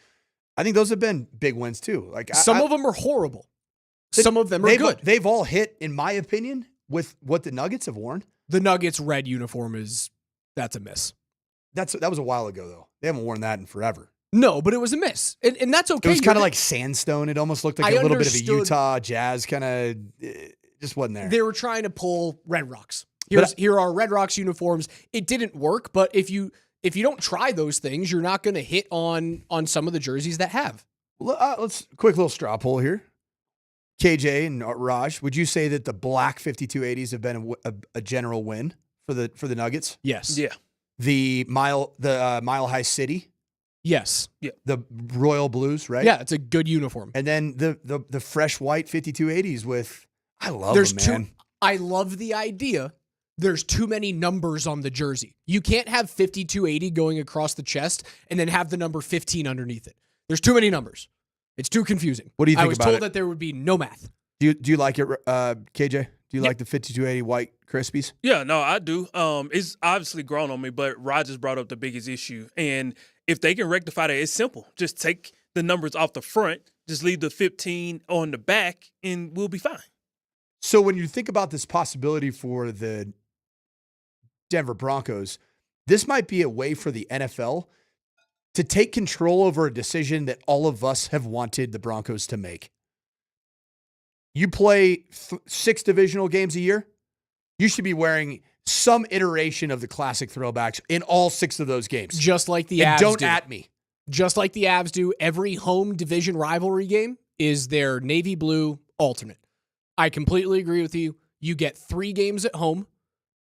I think those have been big wins too. Like some of them are horrible. Some of them are good. They've all hit, in my opinion, with what the Nuggets have worn. The Nuggets red uniform that's a miss. That was a while ago though. They haven't worn that in forever. No, but it was a miss. And that's okay. It was kind of like sandstone. It almost looked like a little bit of a Utah Jazz kind of, just wasn't there. They were trying to pull Red Rocks. Here are Red Rocks uniforms. It didn't work, but if you don't try those things, you're not going to hit on some of the jerseys that have. Let's quick little straw poll here. KJ and Raj, would you say that the black 5280s have been a general win for the Nuggets? Yes. Yeah. The Mile High City. Yes. Yeah. The Royal Blues, right? Yeah, it's a good uniform. And then the fresh white 5280s with, I love them, man. I love the idea. There's too many numbers on the jersey. You can't have 5280 going across the chest and then have the number 15 underneath it. There's too many numbers. It's too confusing. What do you think about it? I was told that there would be no math. Do you like it, KJ? Do you like the 5280 white Crispies? Yeah, no, I do. It's obviously grown on me, but Rogers brought up the biggest issue. And if they can rectify that, it's simple. Just take the numbers off the front, just leave the 15 on the back, and we'll be fine. So when you think about this possibility for the Denver Broncos, this might be a way for the NFL to take control over a decision that all of us have wanted the Broncos to make. You play 6 divisional games a year, you should be wearing some iteration of the classic throwbacks in all 6 of those games. Just like the Avs don't do. at me. Just like the Avs do, every home division rivalry game is their navy blue alternate. I completely agree with you. You get 3 games at home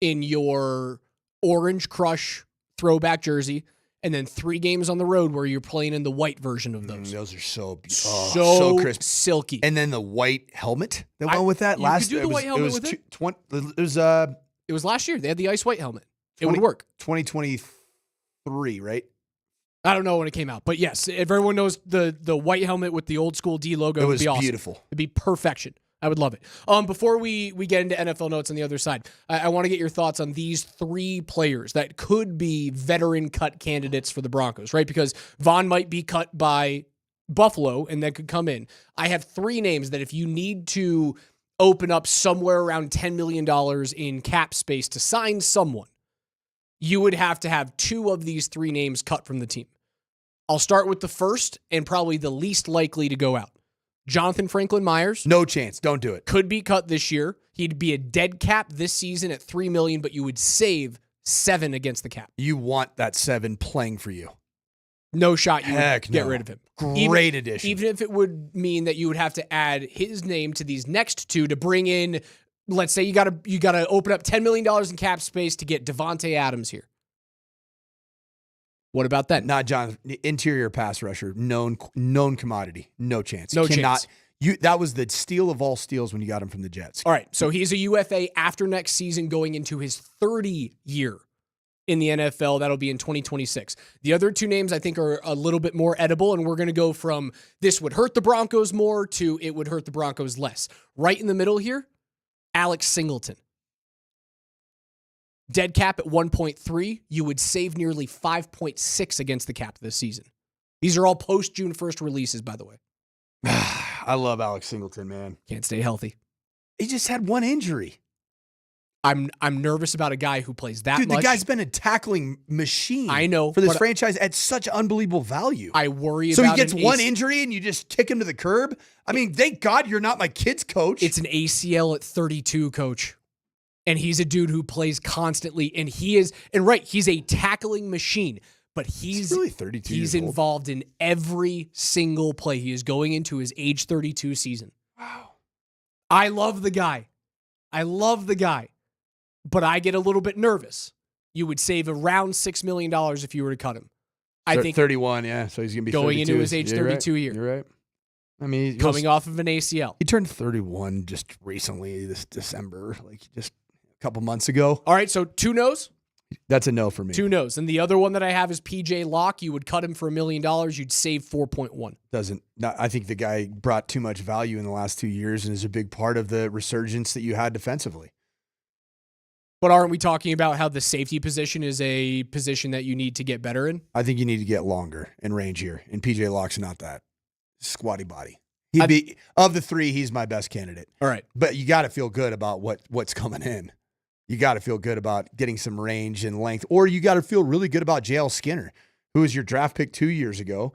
in your Orange Crush throwback jersey, and then 3 games on the road where you're playing in the white version of those. Those are so crisp, silky. And then the white helmet that went with that last year. It was last year. They had the ice white helmet. It would work. 2023, right? I don't know when it came out, but yes, if everyone knows the white helmet with the old school D logo, it would be awesome. Beautiful. It'd be perfection. I would love it. Before we get into NFL notes on the other side, I want to get your thoughts on these 3 players that could be veteran cut candidates for the Broncos, right? Because Vaughn might be cut by Buffalo and that could come in. I have 3 names that if you need to open up somewhere around $10 million in cap space to sign someone, you would have to have 2 of these 3 names cut from the team. I'll start with the first and probably the least likely to go out. Jonathan Franklin Myers. No chance. Don't do it. Could be cut this year. He'd be a dead cap this season at $3 million, but you would save 7 against the cap. You want that 7 playing for you. No shot you would get rid of him. Great addition. Even if it would mean that you would have to add his name to these next 2 to bring in, let's say you gotta open up $10 million in cap space to get Devontae Adams here. What about that? Not John. Interior pass rusher, known commodity. No chance. No chance. That was the steal of all steals when you got him from the Jets. All right, so he's a UFA after next season, going into his 30th year in the NFL. That'll be in 2026. The other 2 names I think are a little bit more edible, and we're going to go from this would hurt the Broncos more to it would hurt the Broncos less. Right in the middle here, Alex Singleton. Dead cap at 1.3, you would save nearly 5.6 against the cap this season. These are all post-June 1st releases, by the way. I love Alex Singleton, man. Can't stay healthy. He just had one injury. I'm nervous about a guy who plays that Dude, much. the guy's been a tackling machine. I know, for this but franchise at such unbelievable value. I worry so about he gets one injury and you just kick him to the curb? I mean, thank God you're not my kid's coach. It's an ACL at 32, coach. And he's a dude who plays constantly, and he's a tackling machine, but he's really 32 he's years old. involved in every single play. He is going into his age 32 season. Wow. I love the guy. But I get a little bit nervous. You would save around $6 million if you were to cut him. I think 31, yeah. So he's going to be going 32. into his age 32 year. You're right. I mean, Coming off of an ACL. He turned 31 just recently, this December, like just a couple months ago. All right, so 2 no's? That's a no for me. 2 no's. And the other one that I have is PJ Locke. You would cut him for $1 million. You'd save 4.1. I think the guy brought too much value in the last 2 years and is a big part of the resurgence that you had defensively. But aren't we talking about how the safety position is a position that you need to get better in? I think you need to get longer and rangier, and PJ Locke's not that. Squatty body. Of the 3, he's my best candidate. All right. But you got to feel good about what's coming in. You got to feel good about getting some range and length, or you got to feel really good about JL Skinner, who was your draft pick 2 years ago.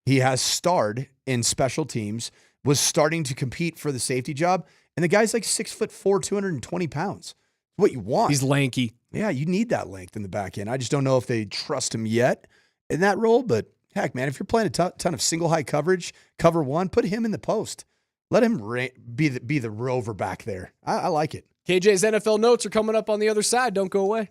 He has starred in special teams, was starting to compete for the safety job, and the guy's like 6'4", 220 pounds. What you want. He's lanky. Yeah, you need that length in the back end. I just don't know if they trust him yet in that role, but heck, man, if you're playing a ton of single high coverage, cover one, put him in the post. Let him be the rover back there. I like it. KJ's NFL notes are coming up on the other side. Don't go away.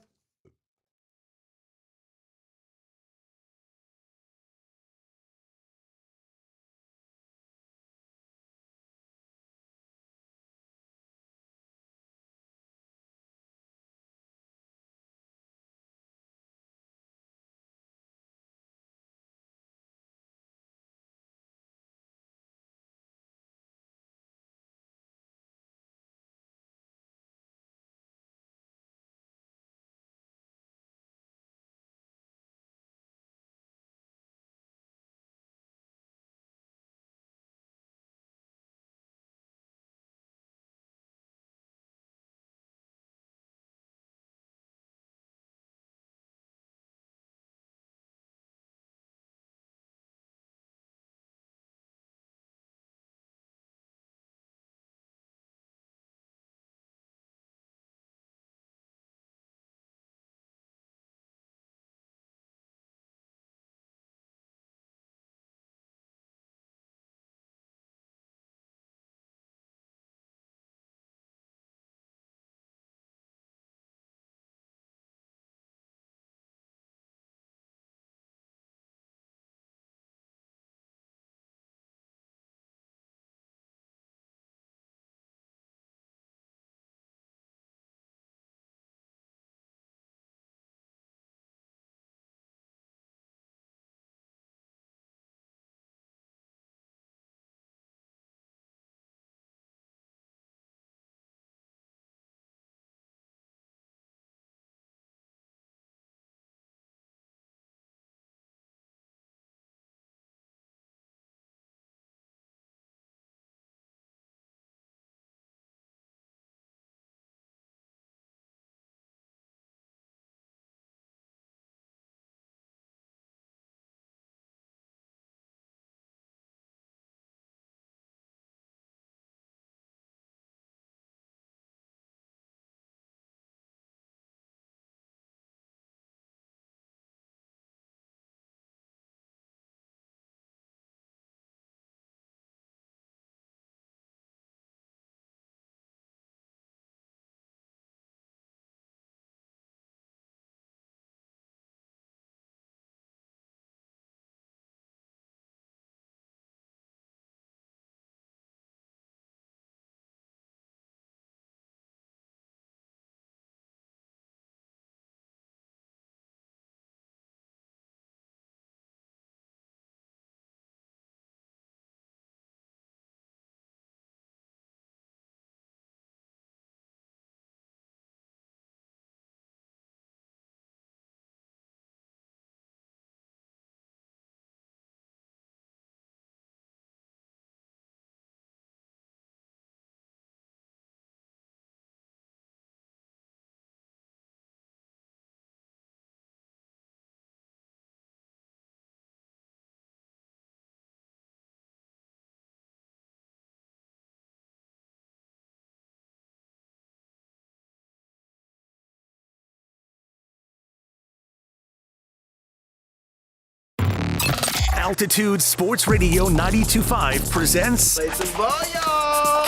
Altitude Sports Radio 92.5 presents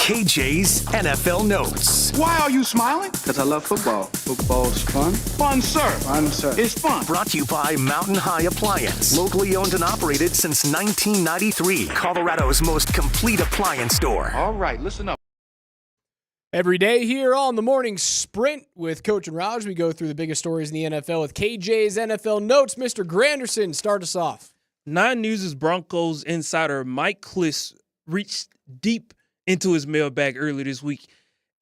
KJ's NFL Notes. Why are you smiling? Because I love football. Football's fun. Fun, sir. Fun, sir. It's fun. Brought to you by Mountain High Appliance. Locally owned and operated since 1993. Colorado's most complete appliance store. All right, listen up. Every day here on the Morning Sprint with Coach and Raj, we go through the biggest stories in the NFL with KJ's NFL Notes. Mr. Granderson, start us off. 9 News' Broncos insider Mike Kliss reached deep into his mailbag earlier this week.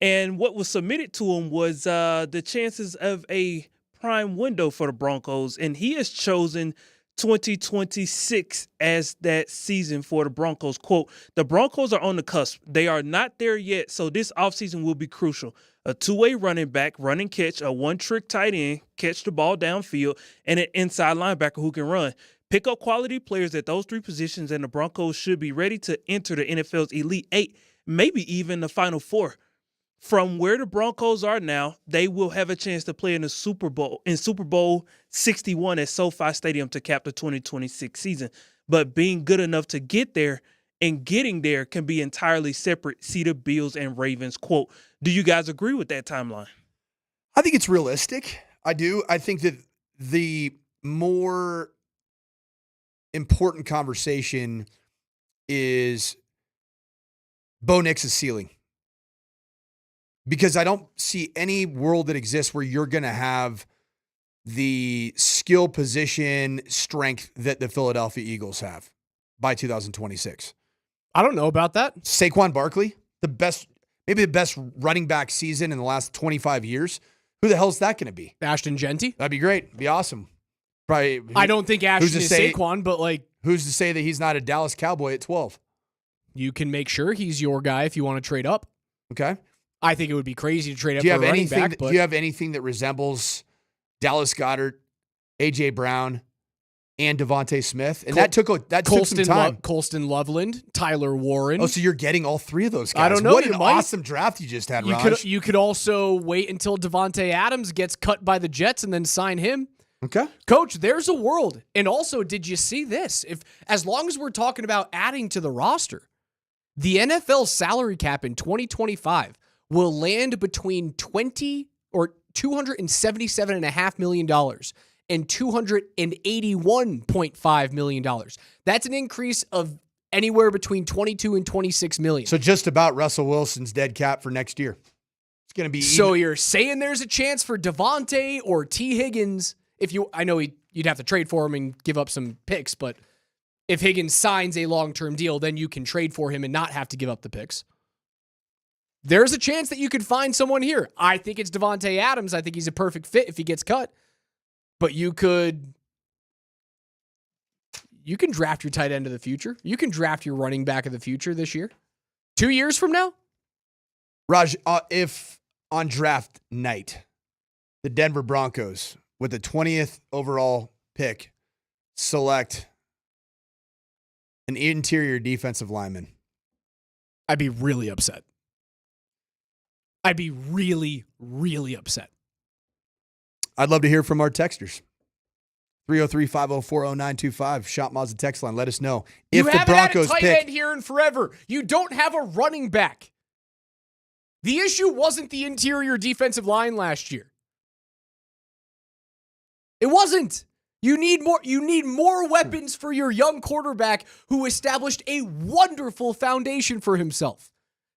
And what was submitted to him was the chances of a prime window for the Broncos. And he has chosen 2026 as that season for the Broncos. Quote, the Broncos are on the cusp. They are not there yet, so this offseason will be crucial. A two-way running back, run and catch, a one-trick tight end, catch the ball downfield, and an inside linebacker who can run. Pick up quality players at those 3 positions, and the Broncos should be ready to enter the NFL's Elite 8, maybe even the Final 4. From where the Broncos are now, they will have a chance to play in the Super Bowl 61 at SoFi Stadium to cap the 2026 season. But being good enough to get there and getting there can be entirely separate. See the Bills and Ravens. Quote, do you guys agree with that timeline? I think it's realistic. I do. I think that the more important conversation is Bo Nix's ceiling. Because I don't see any world that exists where you're going to have the skill position strength that the Philadelphia Eagles have by 2026. I don't know about that. Saquon Barkley, maybe the best running back season in the last 25 years. Who the hell is that going to be? Ashton Genty? That'd be great. It'd be awesome. Probably. I don't think Ashton is Saquon, but like. Who's to say that he's not a Dallas Cowboy at 12? You can make sure he's your guy if you want to trade up. Okay. I think it would be crazy to trade up for a running back. Do you have anything that resembles Dallas Goedert, A.J. Brown, and Devontae Smith? And that took some time. Colston Loveland, Tyler Warren. Oh, so you're getting all 3 of those guys. I don't know. What an awesome draft you just had, Raj. You could also wait until Devontae Adams gets cut by the Jets and then sign him. Okay. Coach, there's a world. And also, did you see this? As long as we're talking about adding to the roster, the NFL salary cap in 2025 will land between $277.5 million and $281.5 million. That's an increase of anywhere between 22 and 26 million. So just about Russell Wilson's dead cap for next year. It's going to be. So you're saying there's a chance for Devontae or T. Higgins? I know you'd have to trade for him and give up some picks, but if Higgins signs a long-term deal, then you can trade for him and not have to give up the picks. There's a chance that you could find someone here. I think it's Devontae Adams. I think he's a perfect fit if he gets cut. But you can draft your tight end of the future. You can draft your running back of the future this year. 2 years from now? Raj, if on draft night, the Denver Broncos, with the 20th overall pick, select an interior defensive lineman, I'd be really upset. I'd be really, really upset. I'd love to hear from our texters. 303-504-0925, Shop Mazda text line. Let us know if the Broncos had a tight end here in forever. You don't have a running back. The issue wasn't the interior defensive line last year. It wasn't. You need more weapons for your young quarterback who established a wonderful foundation for himself.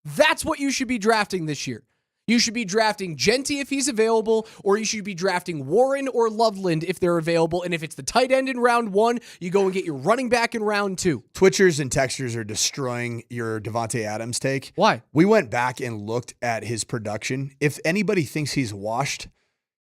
That's what you should be drafting this year. You should be drafting Genty if he's available, or you should be drafting Warren or Loveland if they're available. And if it's the tight end in round 1, you go and get your running back in round 2. Twitchers and texters are destroying your Devontae Adams take. Why? We went back and looked at his production. If anybody thinks he's washed,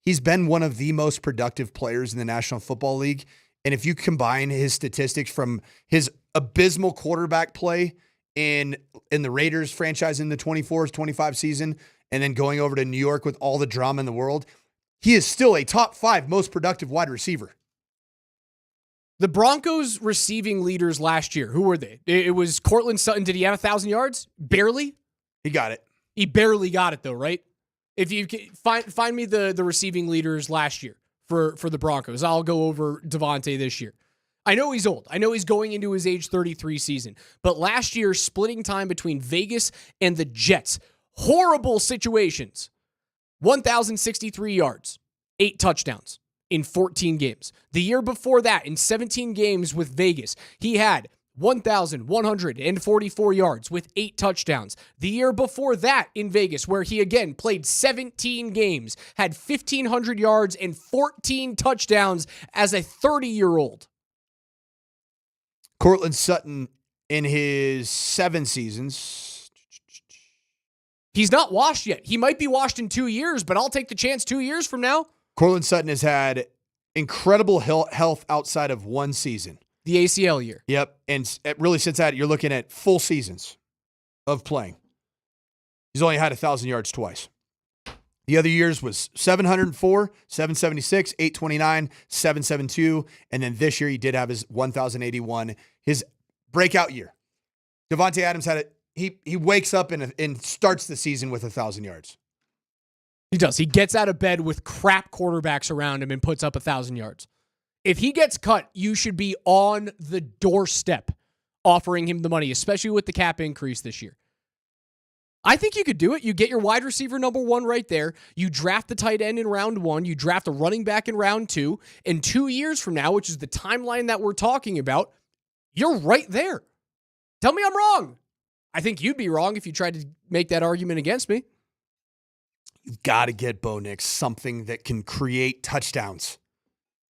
he's been one of the most productive players in the National Football League. And if you combine his statistics from his abysmal quarterback play in the Raiders franchise in the 24-25 season, and then going over to New York with all the drama in the world, he is still a top 5 most productive wide receiver. The Broncos receiving leaders last year, who were they? It was Cortland Sutton. Did he have 1,000 yards? Barely. He got it. He barely got it though, right? If you can find me the receiving leaders last year for the Broncos, I'll go over Devontae this year. I know he's old. I know he's going into his age 33 season. But last year, splitting time between Vegas and the Jets, horrible situations. 1,063 yards, 8 touchdowns in 14 games. The year before that, in 17 games with Vegas, he had 1,144 yards with 8 touchdowns. The year before that in Vegas, where he again played 17 games, had 1,500 yards and 14 touchdowns as a 30-year-old. Courtland Sutton in his 7 seasons. He's not washed yet. He might be washed in 2 years, but I'll take the chance 2 years from now. Courtland Sutton has had incredible health outside of 1 season. The ACL year. Yep. And really since that, you're looking at full seasons of playing. He's only had 1,000 yards twice. The other years was 704, 776, 829, 772. And then this year he did have his 1,081, his breakout year. Devontae Adams had it. He wakes up and starts the season with 1,000 yards. He does. He gets out of bed with crap quarterbacks around him and puts up 1,000 yards. If he gets cut, you should be on the doorstep offering him the money, especially with the cap increase this year. I think you could do it. You get your wide receiver number 1 right there. You draft the tight end in round 1. You draft a running back in round 2. And 2 years from now, which is the timeline that we're talking about, you're right there. Tell me I'm wrong. I think you'd be wrong if you tried to make that argument against me. You've got to get Bo Nix something that can create touchdowns.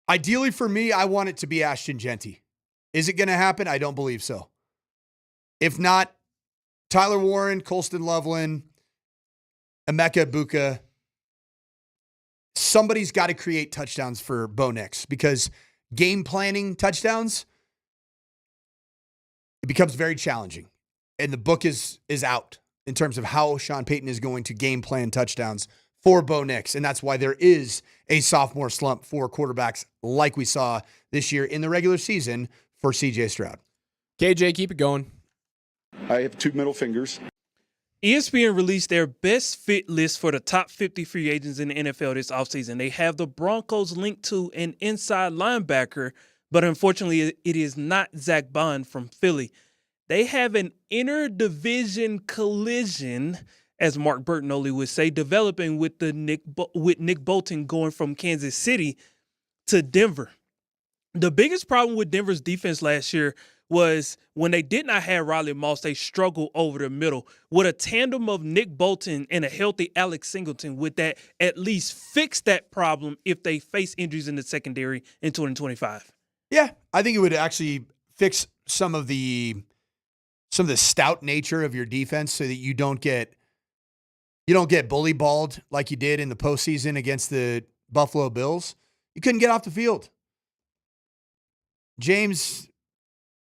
Ideally for me, I want it to be Ashton Genty. Is it going to happen? I don't believe so. If not, Tyler Warren, Colston Loveland, Emeka Egbuka. Somebody's got to create touchdowns for Bo Nix because game planning touchdowns, it becomes very challenging. And the book is out in terms of how Sean Payton is going to game plan touchdowns for Bo Nix. And that's why there is a sophomore slump for quarterbacks like we saw this year in the regular season for CJ Stroud. KJ, keep it going. I have 2 middle fingers. ESPN released their best fit list for the top 50 free agents in the NFL this offseason. They have the Broncos linked to an inside linebacker, but unfortunately it is not Zach Bond from Philly. They have an interdivision collision, as Mark Bertinoli would say, developing with Nick Bolton going from Kansas City to Denver. The biggest problem with Denver's defense last year was when they did not have Riley Moss, they struggled over the middle. With a tandem of Nick Bolton and a healthy Alex Singleton, would that at least fix that problem if they face injuries in the secondary in 2025? Yeah, I think it would actually fix some of the stout nature of your defense so that you don't get bully balled like you did in the postseason against the Buffalo Bills. You couldn't get off the field. James,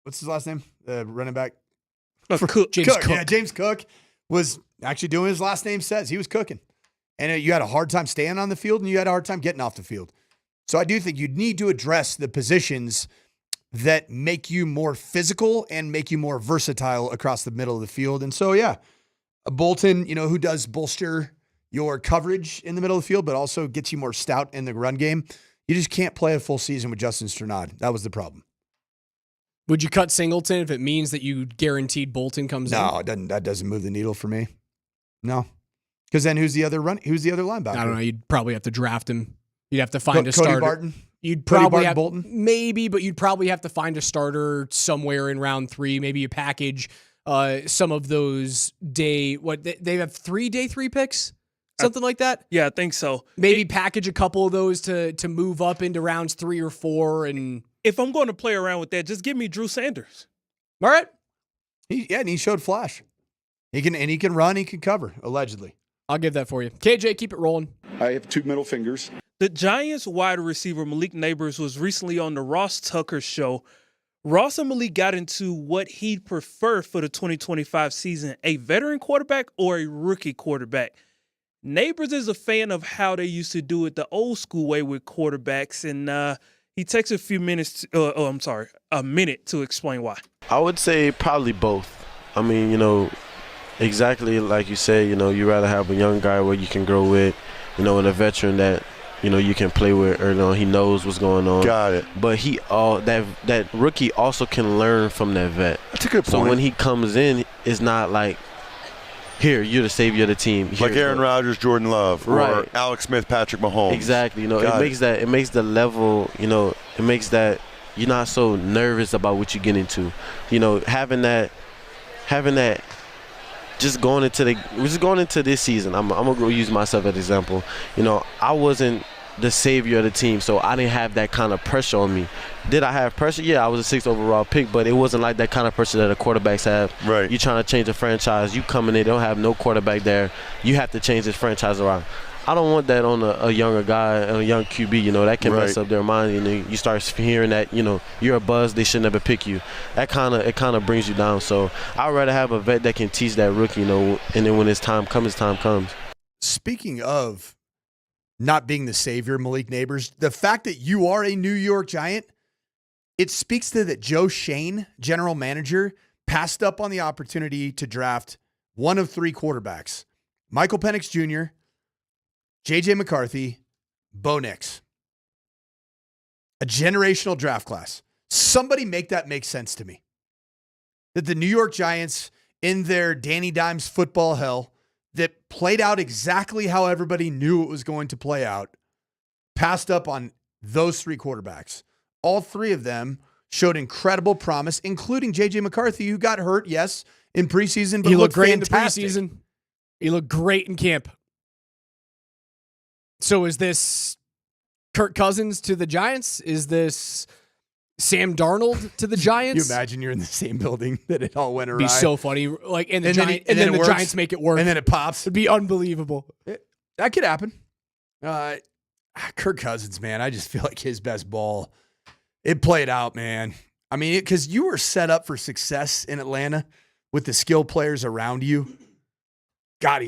what's his last name? Running back. James Cook. Yeah, James Cook was actually doing his last name says. He was cooking. And you had a hard time staying on the field and you had a hard time getting off the field. So I do think you need to address the positions that make you more physical and make you more versatile across the middle of the field. And so, yeah, a Bolton, who does bolster your coverage in the middle of the field, but also gets you more stout in the run game. You just can't play a full season with Justin Strnad. That was the problem. Would you cut Singleton if it means that you guaranteed Bolton comes in? No, that doesn't move the needle for me. No. Because then who's the other linebacker? I don't know. You'd probably have to draft him. You'd have to find a Cody starter. Barton? You'd probably have Bolton? Maybe, but you'd probably have to find a starter somewhere in round 3. Maybe you package some of those they have 3 day 3 picks, something like that. Yeah, I think so. Maybe package a couple of those to move up into rounds 3 or 4. And if I'm going to play around with that, just give me Drew Sanders. All right. And he showed flash. He can run, he can cover, allegedly. I'll give that for you. KJ, keep it rolling. I have 2 middle fingers. The Giants wide receiver Malik Neighbors was recently on the Ross Tucker show. Ross and Malik got into what he'd prefer for the 2025 season, a veteran quarterback or a rookie quarterback. Neighbors is a fan of how they used to do it the old school way with quarterbacks, and he takes a minute to explain why. I would say probably both. I mean, exactly like you said, you'd rather have a young guy where you can grow with, and a veteran that, you can play with early on. He knows what's going on. Got it. But that rookie also can learn from that vet. That's a good point. So when he comes in, it's not like, here, you're the savior of the team. Here, like Aaron Rodgers, Jordan Love, or Alex Smith, Patrick Mahomes. Exactly. It makes the level, it makes that you're not so nervous about what you get into. Having that just going into this season, I'm gonna go use myself as an example. I wasn't the savior of the team, so I didn't have that kind of pressure on me. Did I have pressure? Yeah, I was a 6th overall pick, but it wasn't like that kind of pressure that the quarterbacks have. Right. You trying to change a franchise, you coming in, they don't have no quarterback there. You have to change this franchise around. I don't want that on a younger guy, a young QB, that can mess up their mind. You start hearing that, you're a buzz, they should never pick you. It kind of brings you down. So I'd rather have a vet that can teach that rookie, and then when his time comes, Speaking of not being the savior, Malik Neighbors, the fact that you are a New York Giant, it speaks to that Joe Shane, general manager, passed up on the opportunity to draft one of 3 quarterbacks. Michael Penix Jr., J.J. McCarthy, Bo Nix. A generational draft class. Somebody make that make sense to me. That the New York Giants, in their Danny Dimes football hell, that played out exactly how everybody knew it was going to play out, passed up on those 3 quarterbacks. All 3 of them showed incredible promise, including J.J. McCarthy, who got hurt, yes, in preseason, but he looked great fantastic. in the preseason. He looked great in camp. So is this Kirk Cousins to the Giants? Is this Sam Darnold to the Giants? You imagine you're in the same building that it all went awry. It'd be so funny. And then the Giants make it work. And then it pops. It'd be unbelievable. That could happen. Kirk Cousins, man, I just feel like his best ball, it played out, man. I mean, because you were set up for success in Atlanta with the skill players around you. God,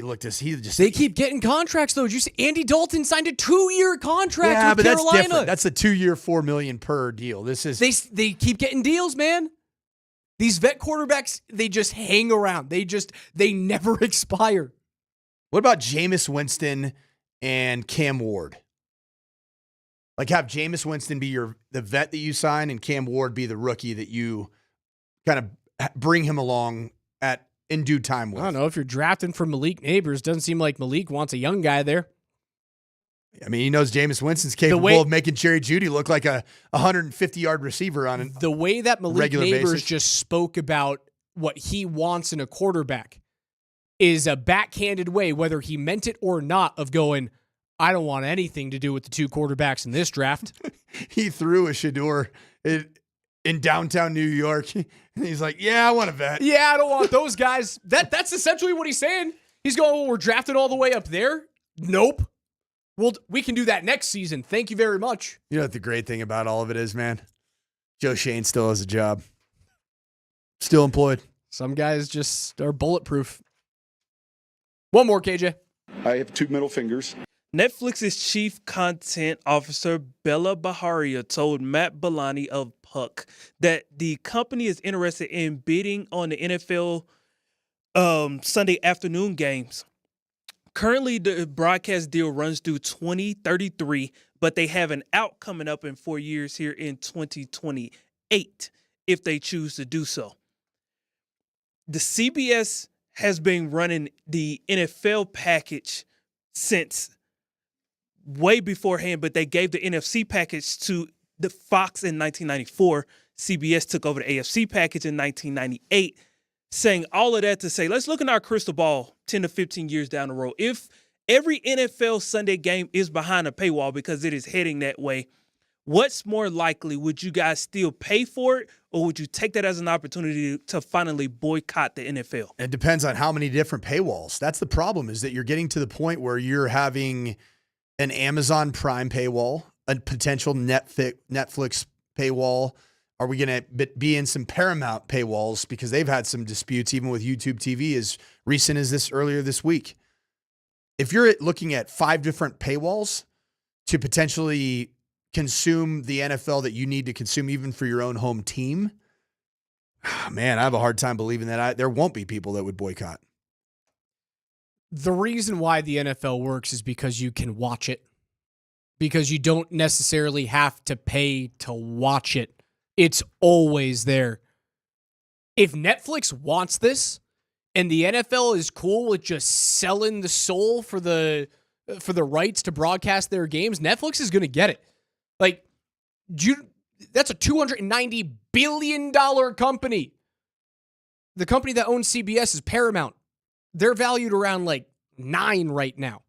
they keep getting contracts, though. Did you see Andy Dalton signed a 2-year contract with Carolina? That's different. That's a 2-year, $4 million per deal. They keep getting deals, man. These vet quarterbacks, they just hang around. They never expire. What about Jameis Winston and Cam Ward? Like, have Jameis Winston be the vet that you sign and Cam Ward be the rookie that you kind of bring him along in due time with. I don't know. If you're drafting for Malik Neighbors, doesn't seem like Malik wants a young guy there. I mean, he knows Jameis Winston's capable of making Jerry Jeudy look like a 150-yard receiver on the way that Malik Neighbors basis. Just spoke about what he wants in a quarterback is a backhanded way, whether he meant it or not, of going, I don't want anything to do with the 2 quarterbacks in this draft. He threw a Shador in downtown New York. And he's like, yeah, I want a vet. Yeah, I don't want those guys. That's essentially what he's saying. He's going, well, we're drafted all the way up there? Nope. Well, we can do that next season. Thank you very much. You know what the great thing about all of it is, man? Joe Shane still has a job. Still employed. Some guys just are bulletproof. One more, KJ. I have 2 middle fingers. Netflix's chief content officer, Bella Baharia, told Matt Bellani of Puck that the company is interested in bidding on the NFL Sunday afternoon games. Currently, the broadcast deal runs through 2033, but they have an out coming up in 4 years here in 2028 if they choose to do so. The CBS has been running the NFL package since way beforehand, but they gave the NFC package to the Fox in 1994. CBS took over the AFC package in 1998, saying all of that to say, let's look in our crystal ball 10 to 15 years down the road. If every NFL Sunday game is behind a paywall because it is heading that way, what's more likely? Would you guys still pay for it, or would you take that as an opportunity to finally boycott the NFL? It depends on how many different paywalls. That's the problem, is that you're getting to the point where you're having an Amazon Prime paywall, a potential Netflix paywall. Are we going to be in some Paramount paywalls, because they've had some disputes even with YouTube TV as recent as earlier this week? If you're looking at 5 different paywalls to potentially consume the NFL that you need to consume even for your own home team, man, I have a hard time believing that there won't be people that would boycott. The reason why the NFL works is because you can watch it. because you don't necessarily have to pay to watch it. It's always there. If Netflix wants this and the NFL is cool with just selling the soul for the rights to broadcast their games, Netflix is going to get it. Like, that's a $290 billion company. The company that owns CBS is Paramount. They're valued around like 9 right now.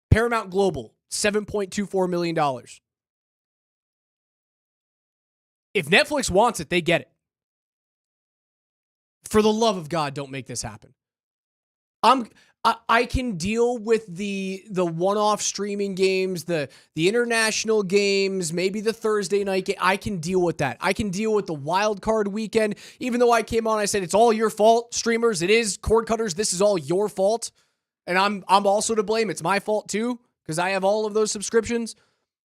Paramount Global, $7.24 million. If Netflix wants it, they get it. For the love of God, don't make this happen. I can deal with the one-off streaming games, the international games, maybe the Thursday night game. I can deal with that. I can deal with the wild card weekend. Even though I came on, I said, it's all your fault, streamers. It is, cord cutters. This is all your fault. And I'm also to blame. It's my fault too, because I have all of those subscriptions.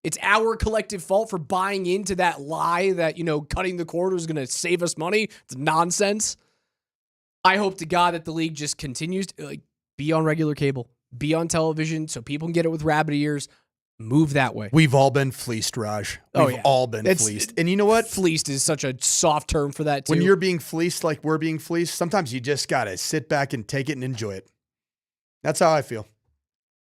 It's our collective fault for buying into that lie that, cutting the cord was going to save us money. It's nonsense. I hope to God that the league just continues to be on regular cable, be on television so people can get it with rabbit ears. Move that way. We've all been fleeced, Raj. We've all been fleeced. And you know what? Fleeced is such a soft term for that, too. When you're being fleeced like we're being fleeced, sometimes you just got to sit back and take it and enjoy it. That's how I feel.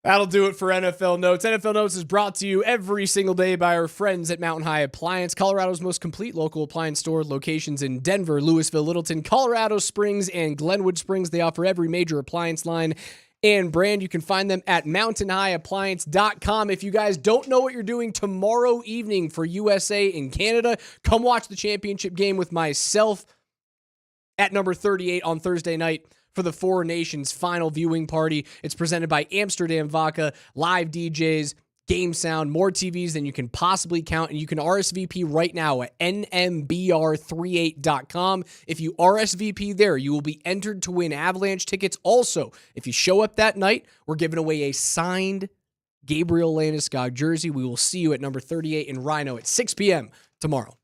That'll do it for NFL Notes. NFL Notes is brought to you every single day by our friends at Mountain High Appliance, Colorado's most complete local appliance store. Locations in Denver, Louisville, Littleton, Colorado Springs, and Glenwood Springs. They offer every major appliance line and brand. You can find them at mountainhighappliance.com. If you guys don't know what you're doing tomorrow evening for USA and Canada, come watch the championship game with myself at number 38 on Thursday night for the Four Nations final viewing party. It's presented by Amsterdam Vodka, live DJs, game sound, more TVs than you can possibly count, and you can RSVP right now at nmbr38.com. If you RSVP there, you will be entered to win Avalanche tickets. Also, if you show up that night, we're giving away a signed Gabriel Landeskog jersey. We will see you at number 38 in Rhino at 6 p.m. tomorrow.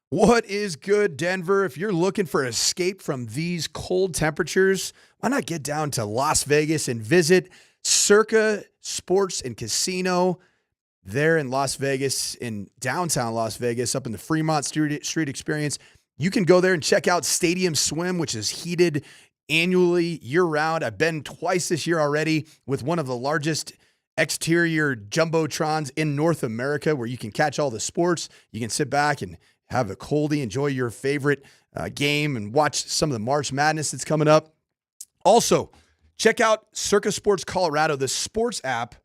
What is good, Denver? If you're looking for escape from these cold temperatures, why not get down to Las Vegas and visit Circa Sports and Casino there in Las Vegas, in downtown Las Vegas, up in the Fremont Street Experience. You can go there and check out Stadium Swim, which is heated annually year-round. I've been twice this year already with one of the largest exterior jumbotrons in North America, where you can catch all the sports. You can sit back and have a coldie, enjoy your favorite game, and watch some of the March Madness that's coming up. Also, check out Circa Sports Colorado, the sports app,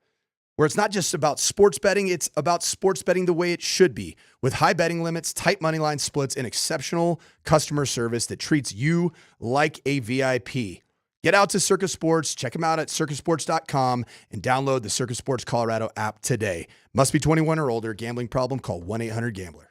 where it's not just about sports betting, it's about sports betting the way it should be, with high betting limits, tight money line splits, and exceptional customer service that treats you like a VIP. Get out to Circa Sports, check them out at circasports.com, and download the Circa Sports Colorado app today. Must be 21 or older. Gambling problem? Call 1-800-GAMBLER.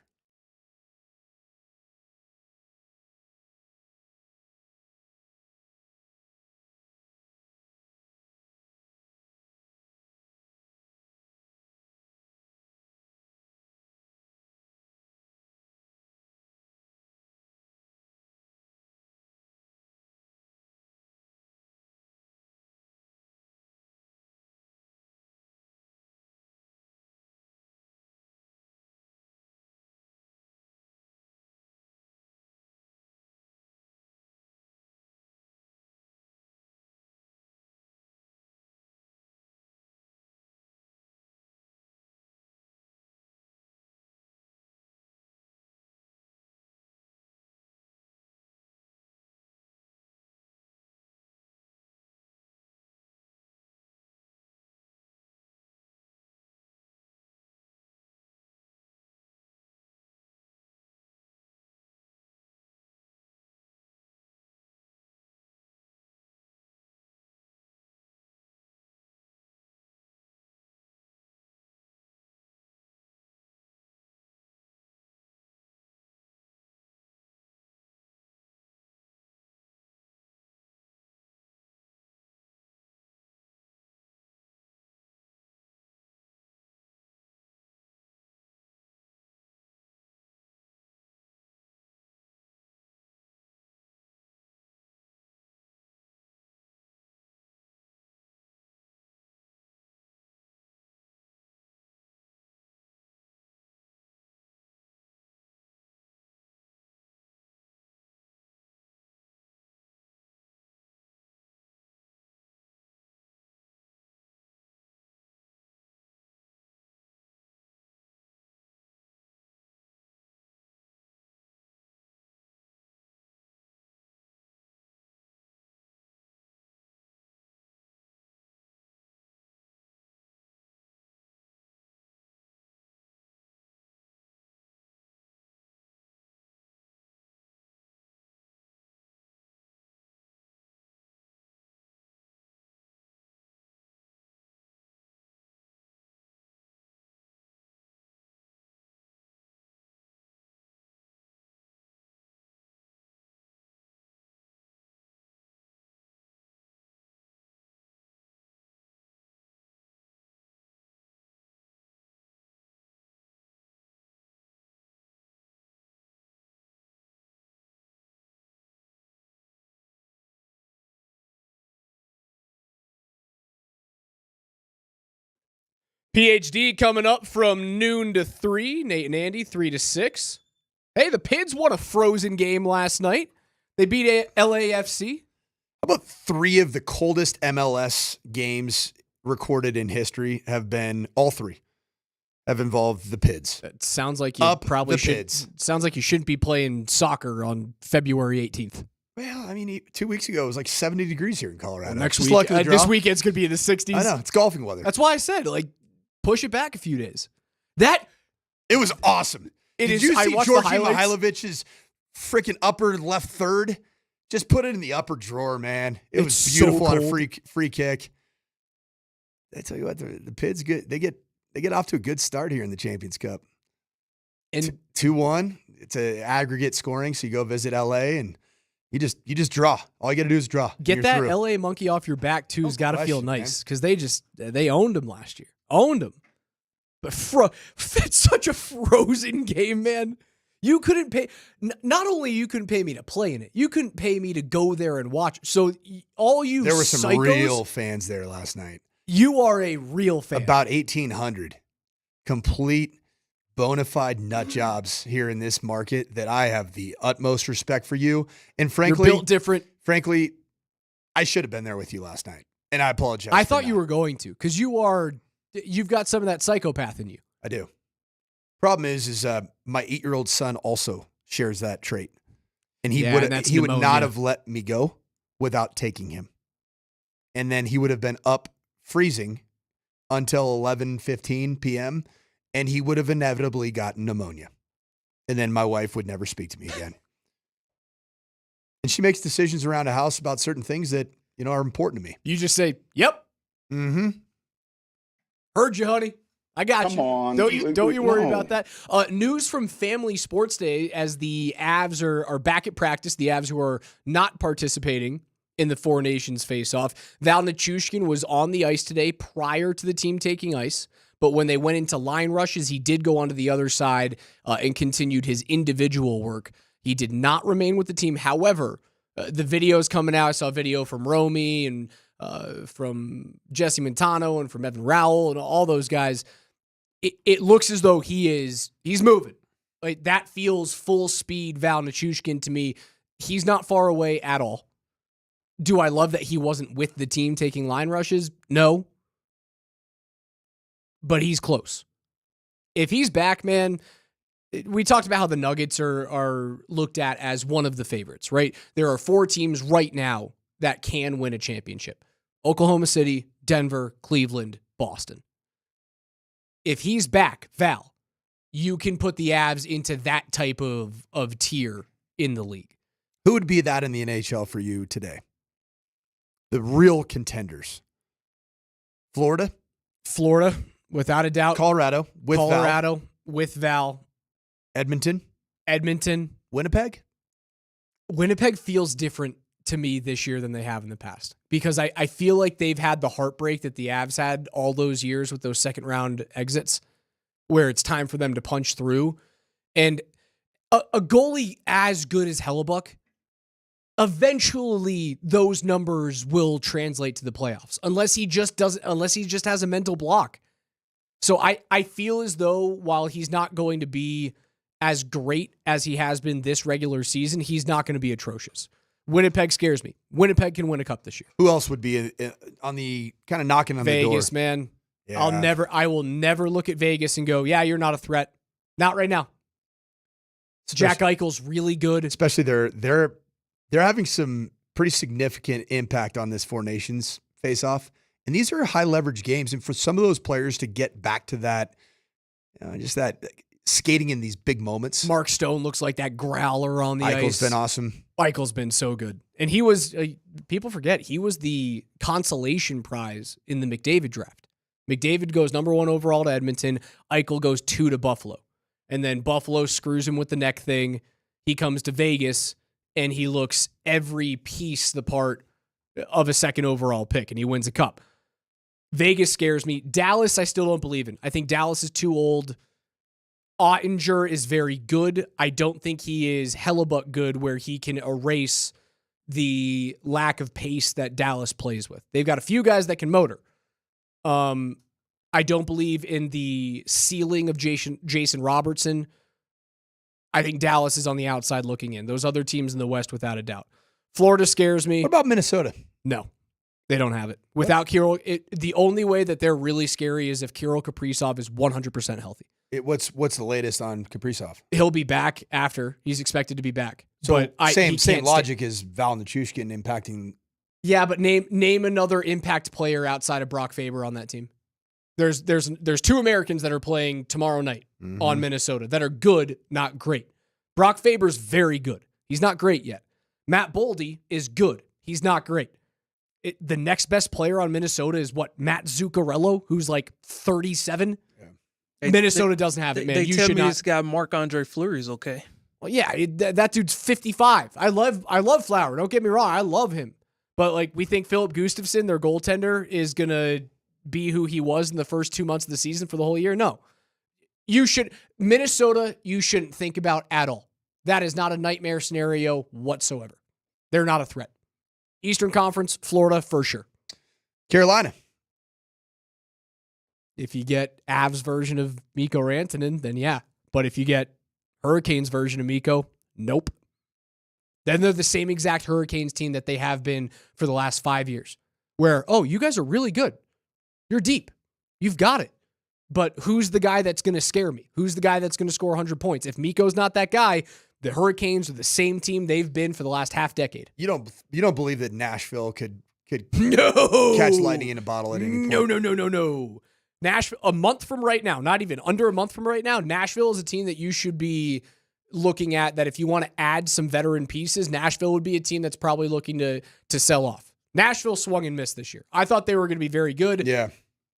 PhD coming up from noon to 3. Nate and Andy, 3 to 6. Hey, the Pids won a frozen game last night. They beat LAFC. How about 3 of the coldest MLS games recorded in history have been, all 3 have involved the Pids. It sounds like you probably should. Sounds like you shouldn't be playing soccer on February 18th. Well, I mean, 2 weeks ago it was like 70 degrees here in Colorado. Next week, this weekend's going to be in the 60s. I know, it's golfing weather. That's why I said, push it back a few days. It was awesome. Did you see Georgi Mihailovic's freaking upper left third? Just put it in the upper drawer, man. It was beautiful on a free kick. I tell you what, the Pids good. They get off to a good start here in the Champions Cup. And 2-1. It's an aggregate scoring, so you go visit LA and you just draw. All you got to do is draw. Get that LA monkey off your back too. Has got to feel nice because they owned him last year. Owned him. But it's such a frozen game, man. You couldn't pay. Not only you couldn't pay me to play in it, you couldn't pay me to go there and watch. So all you there were some psychos, real fans there last night. You are a real fan. About 1,800 complete bona fide nut jobs here in this market that I have the utmost respect for you. And frankly, you're built different. Frankly, I should have been there with you last night, and I apologize. I thought you were going to because you've got some of that psychopath in you. I do. Problem is my 8-year-old son also shares that trait, and he would not have let me go without taking him, and then he would have been up freezing until 11:15 p.m. and he would have inevitably gotten pneumonia, and then my wife would never speak to me again. And she makes decisions around the house about certain things that are important to me. You just say, "Yep, heard you, honey." I got Come you. on. Don't you worry about that. News from Family Sports Day as the Avs are back at practice. The Avs who are not participating in the Four Nations face-off. Val Nichushkin was on the ice today prior to the team taking ice, but when they went into line rushes, he did go onto the other side and continued his individual work. He did not remain with the team. However, the video's coming out. I saw a video from Romy and from Jesse Montano and from Evan Rowell and all those guys. It looks as though he's moving. Like that feels full speed Val Nichushkin to me. He's not far away at all. Do I love that he wasn't with the team taking line rushes? No. But he's close. If he's back, man, we talked about how the Nuggets are looked at as one of the favorites, right? There are 4 teams right now that can win a championship. Oklahoma City, Denver, Cleveland, Boston. If he's back, Val, you can put the Avs into that type of tier in the league. Who would be that in the NHL for you today? The real contenders. Florida, without a doubt. Colorado, with Val. Edmonton. Winnipeg feels different to me this year than they have in the past because I feel like they've had the heartbreak that the Avs had all those years with those second round exits where it's time for them to punch through. And a goalie as good as Hellebuck, eventually those numbers will translate to the playoffs unless he just has a mental block. So I feel as though while he's not going to be as great as he has been this regular season, he's not going to be atrocious. Winnipeg scares me. Winnipeg can win a cup this year. Who else would be on the kind of knocking on the door? Vegas, man. Yeah. I will never look at Vegas and go, yeah, you're not a threat. Not right now. Jack Eichel's really good. Especially they're having some pretty significant impact on this Four Nations face-off. And these are high leverage games. And for some of those players to get back to that, just that skating in these big moments. Mark Stone looks like that growler on the ice. Eichel's been awesome. Eichel's been so good. And he was, people forget, he was the consolation prize in the McDavid draft. McDavid goes number 1 overall to Edmonton. Eichel goes 2 to Buffalo. And then Buffalo screws him with the neck thing. He comes to Vegas, and he looks every piece the part of a second overall pick, and he wins a cup. Vegas scares me. Dallas, I still don't believe in. I think Dallas is too old. Ottinger is very good. I don't think he is Hellebuck good where he can erase the lack of pace that Dallas plays with. They've got a few guys that can motor. I don't believe in the ceiling of Jason Robertson. I think Dallas is on the outside looking in. Those other teams in the West, without a doubt. Florida scares me. What about Minnesota? No, they don't have it. Without Kirill, the only way that they're really scary is if Kirill Kaprizov is 100% healthy. What's the latest on Kaprizov? He'll be back after. He's expected to be back. So but same logic as Val Nichushkin impacting. Yeah, but name another impact player outside of Brock Faber on that team. There's two Americans that are playing tomorrow night on Minnesota that are good, not great. Brock Faber's very good. He's not great yet. Matt Boldy is good. He's not great. The next best player on Minnesota is what? Matt Zuccarello, who's like 37. Yeah. Minnesota doesn't have it, man. They tell me this guy Marc-Andre Fleury is okay. Well, yeah, that dude's 55. I love Flower. Don't get me wrong. I love him. But like we think Philip Gustafsson, their goaltender, is gonna be who he was in the first 2 months of the season for the whole year. No. Minnesota, you shouldn't think about at all. That is not a nightmare scenario whatsoever. They're not a threat. Eastern Conference, Florida, for sure. Carolina. If you get Avs' version of Mikko Rantanen, then yeah. But if you get Hurricanes' version of Mikko, nope. Then they're the same exact Hurricanes team that they have been for the last 5 years. Where, oh, you guys are really good. You're deep. You've got it. But who's the guy that's going to scare me? Who's the guy that's going to score 100 points? If Mikko's not that guy, the Hurricanes are the same team they've been for the last half decade. You don't believe that Nashville could catch lightning in a bottle at any point? No. Nashville, a month from right now, not even under a month from right now, Nashville is a team that you should be looking at, that if you want to add some veteran pieces, Nashville would be a team that's probably looking to sell off. Nashville swung and missed this year. I thought they were going to be very good. Yeah.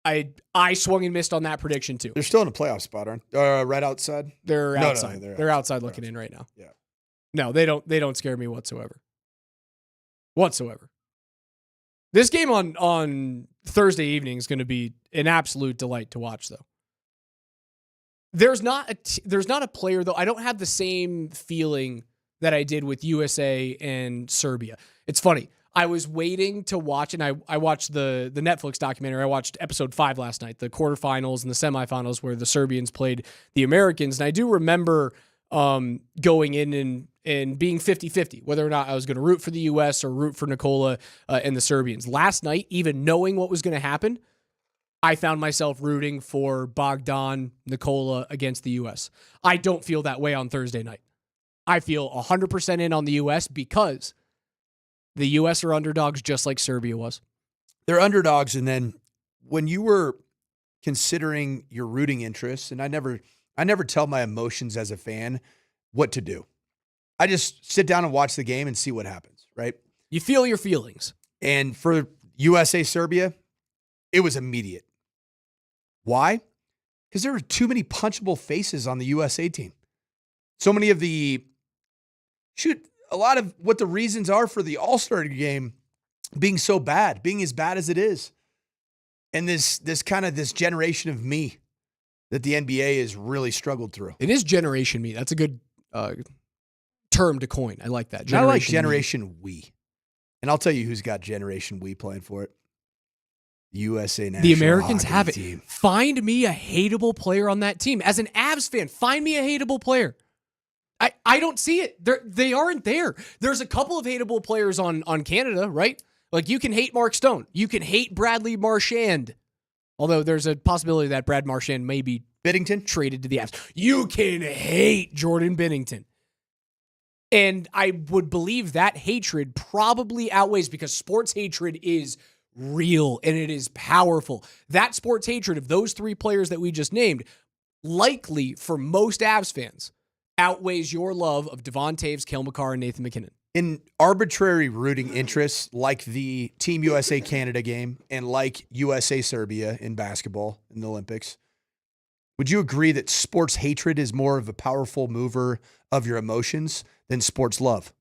I swung and missed on that prediction too. They're still in a playoff spot, aren't they? Right outside? They're outside. They're outside looking in right now. Yeah. No, they don't scare me whatsoever. This game on Thursday evening is going to be an absolute delight to watch, though. There's not a player, though. I don't have the same feeling that I did with USA and Serbia. It's funny. I was waiting to watch, and I watched the Netflix documentary. I watched episode 5 last night, the quarterfinals and the semifinals where the Serbians played the Americans. And I do remember going in and being 50-50, whether or not I was going to root for the U.S. or root for Nikola and the Serbians. Last night, even knowing what was going to happen, I found myself rooting for Bogdan Nikola against the U.S. I don't feel that way on Thursday night. I feel 100% in on the U.S. because the U.S. are underdogs just like Serbia was. They're underdogs, and then when you were considering your rooting interests, and I never tell my emotions as a fan what to do. I just sit down and watch the game and see what happens, right? You feel your feelings. And for USA-Serbia, it was immediate. Why? Because there were too many punchable faces on the USA team. So many of a lot of what the reasons are for the All-Star game being so bad, being as bad as it is. And this generation of me that the NBA has really struggled through. It is Generation Me. That's a good term to coin. I like that. I like Generation We. And I'll tell you who's got Generation We playing for it. USA National The Americans Hockey have it. Team. Find me a hateable player on that team. As an Avs fan, find me a hateable player. I don't see it. They aren't there. There's a couple of hateable players on Canada, right? Like you can hate Mark Stone. You can hate Bradley Marchand. Although there's a possibility that Brad Marchand may be Binnington traded to the Avs. You can hate Jordan Binnington. And I would believe that hatred probably outweighs, because sports hatred is real and it is powerful. That sports hatred of those three players that we just named, likely for most Avs fans, outweighs your love of Devon Taves, Cale Makar, and Nathan MacKinnon. In arbitrary rooting interests like the Team USA Canada game and like USA Serbia in basketball in the Olympics, would you agree that sports hatred is more of a powerful mover of your emotions than sports love?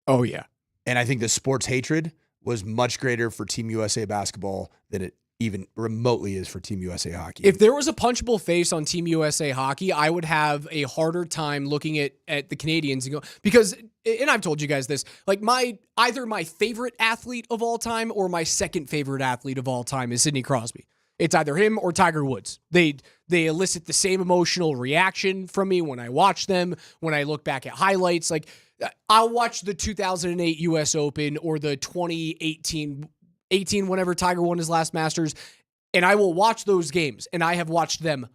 Oh, yeah. And I think the sports hatred was much greater for Team USA basketball than it even remotely is for Team USA hockey. If there was a punchable face on Team USA hockey, I would have a harder time looking at the Canadians and go, because, and I've told you guys this, like either my favorite athlete of all time or my second favorite athlete of all time is Sidney Crosby. It's either him or Tiger Woods. They elicit the same emotional reaction from me when I watch them, when I look back at highlights. Like, I'll watch the 2008 U.S. Open or the 2018, whenever Tiger won his last Masters, and I will watch those games, and I have watched them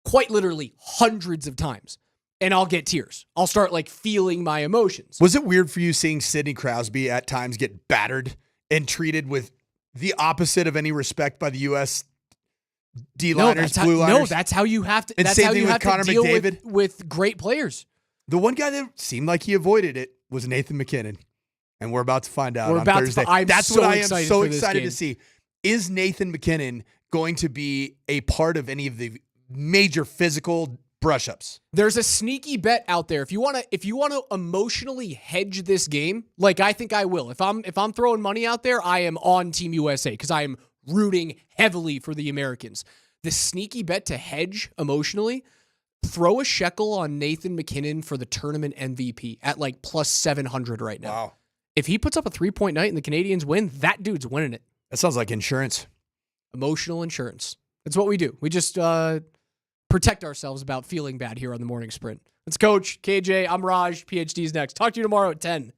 quite literally hundreds of times, and I'll get tears. I'll start like feeling my emotions. Was it weird for you seeing Sidney Crosby at times get battered and treated with the opposite of any respect by the U.S. D-liners, blue liners? No, that's how you have to. And that's same how thing you with have Connor to deal McDavid? with great players. The one guy that seemed like he avoided it was Nathan McKinnon, and we're about to find out on Thursday. That's what I am so excited to see. Is Nathan McKinnon going to be a part of any of the major physical brush-ups? There's a sneaky bet out there. If you want to emotionally hedge this game, like I think I will. If I'm throwing money out there, I am on Team USA because I am rooting heavily for the Americans. The sneaky bet to hedge emotionally, throw a shekel on Nathan McKinnon for the tournament MVP at like plus 700 right now. Wow. If he puts up a 3-point night and the Canadians win, that dude's winning it. That sounds like insurance. Emotional insurance. That's what we do. We just protect ourselves about feeling bad here on the Morning Sprint. It's Coach, KJ, I'm Raj, PhD's next. Talk to you tomorrow at 10.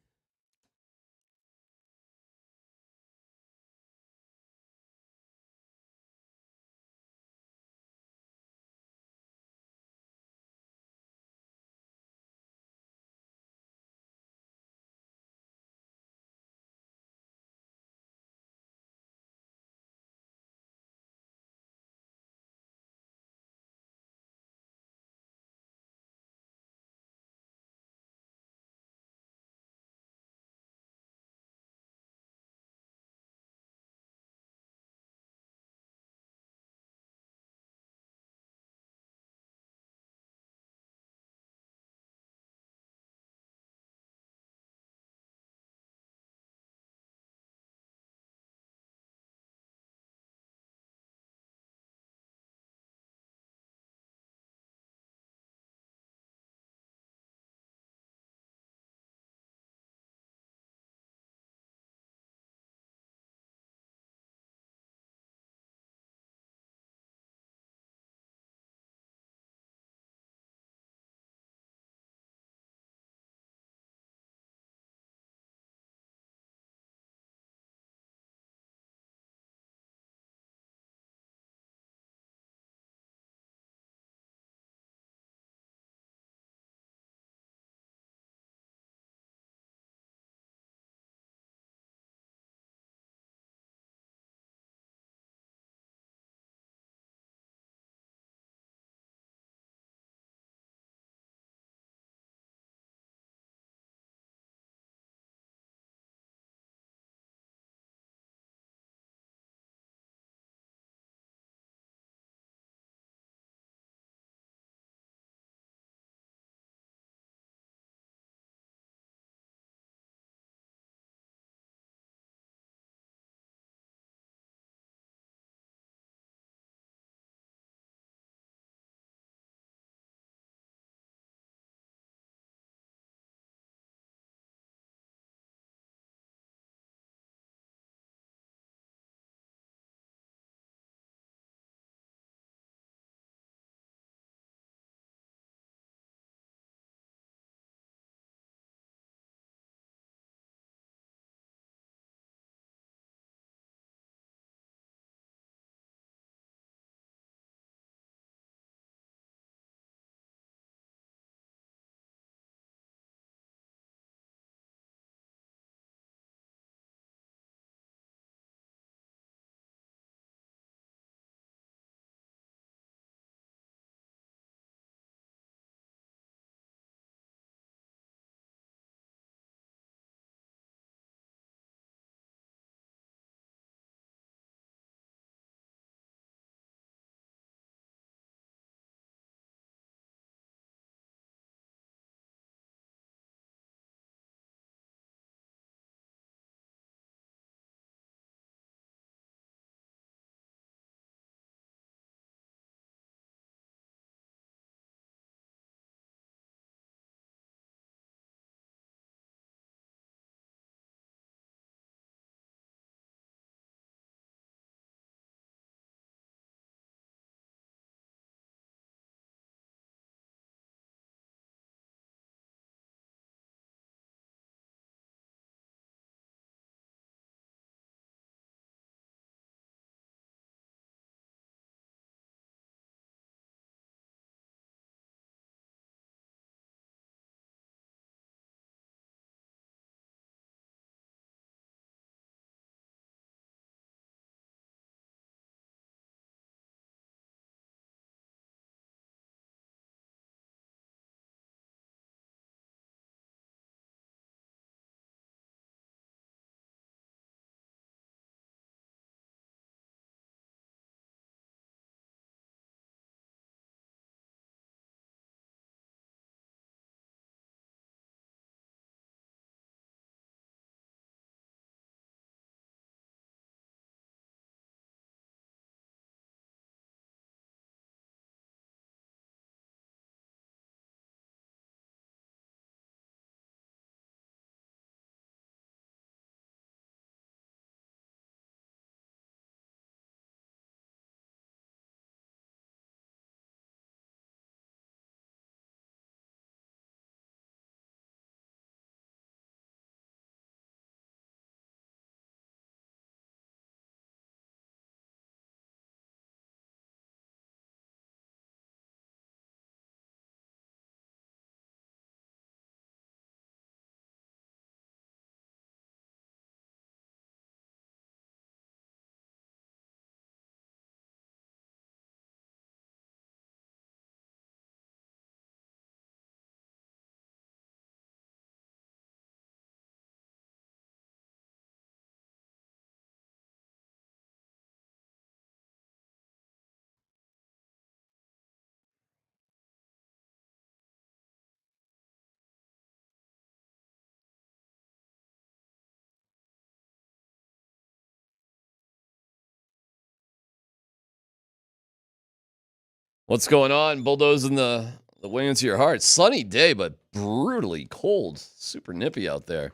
What's going on? Bulldozing the way into your heart. Sunny day, but brutally cold. Super nippy out there.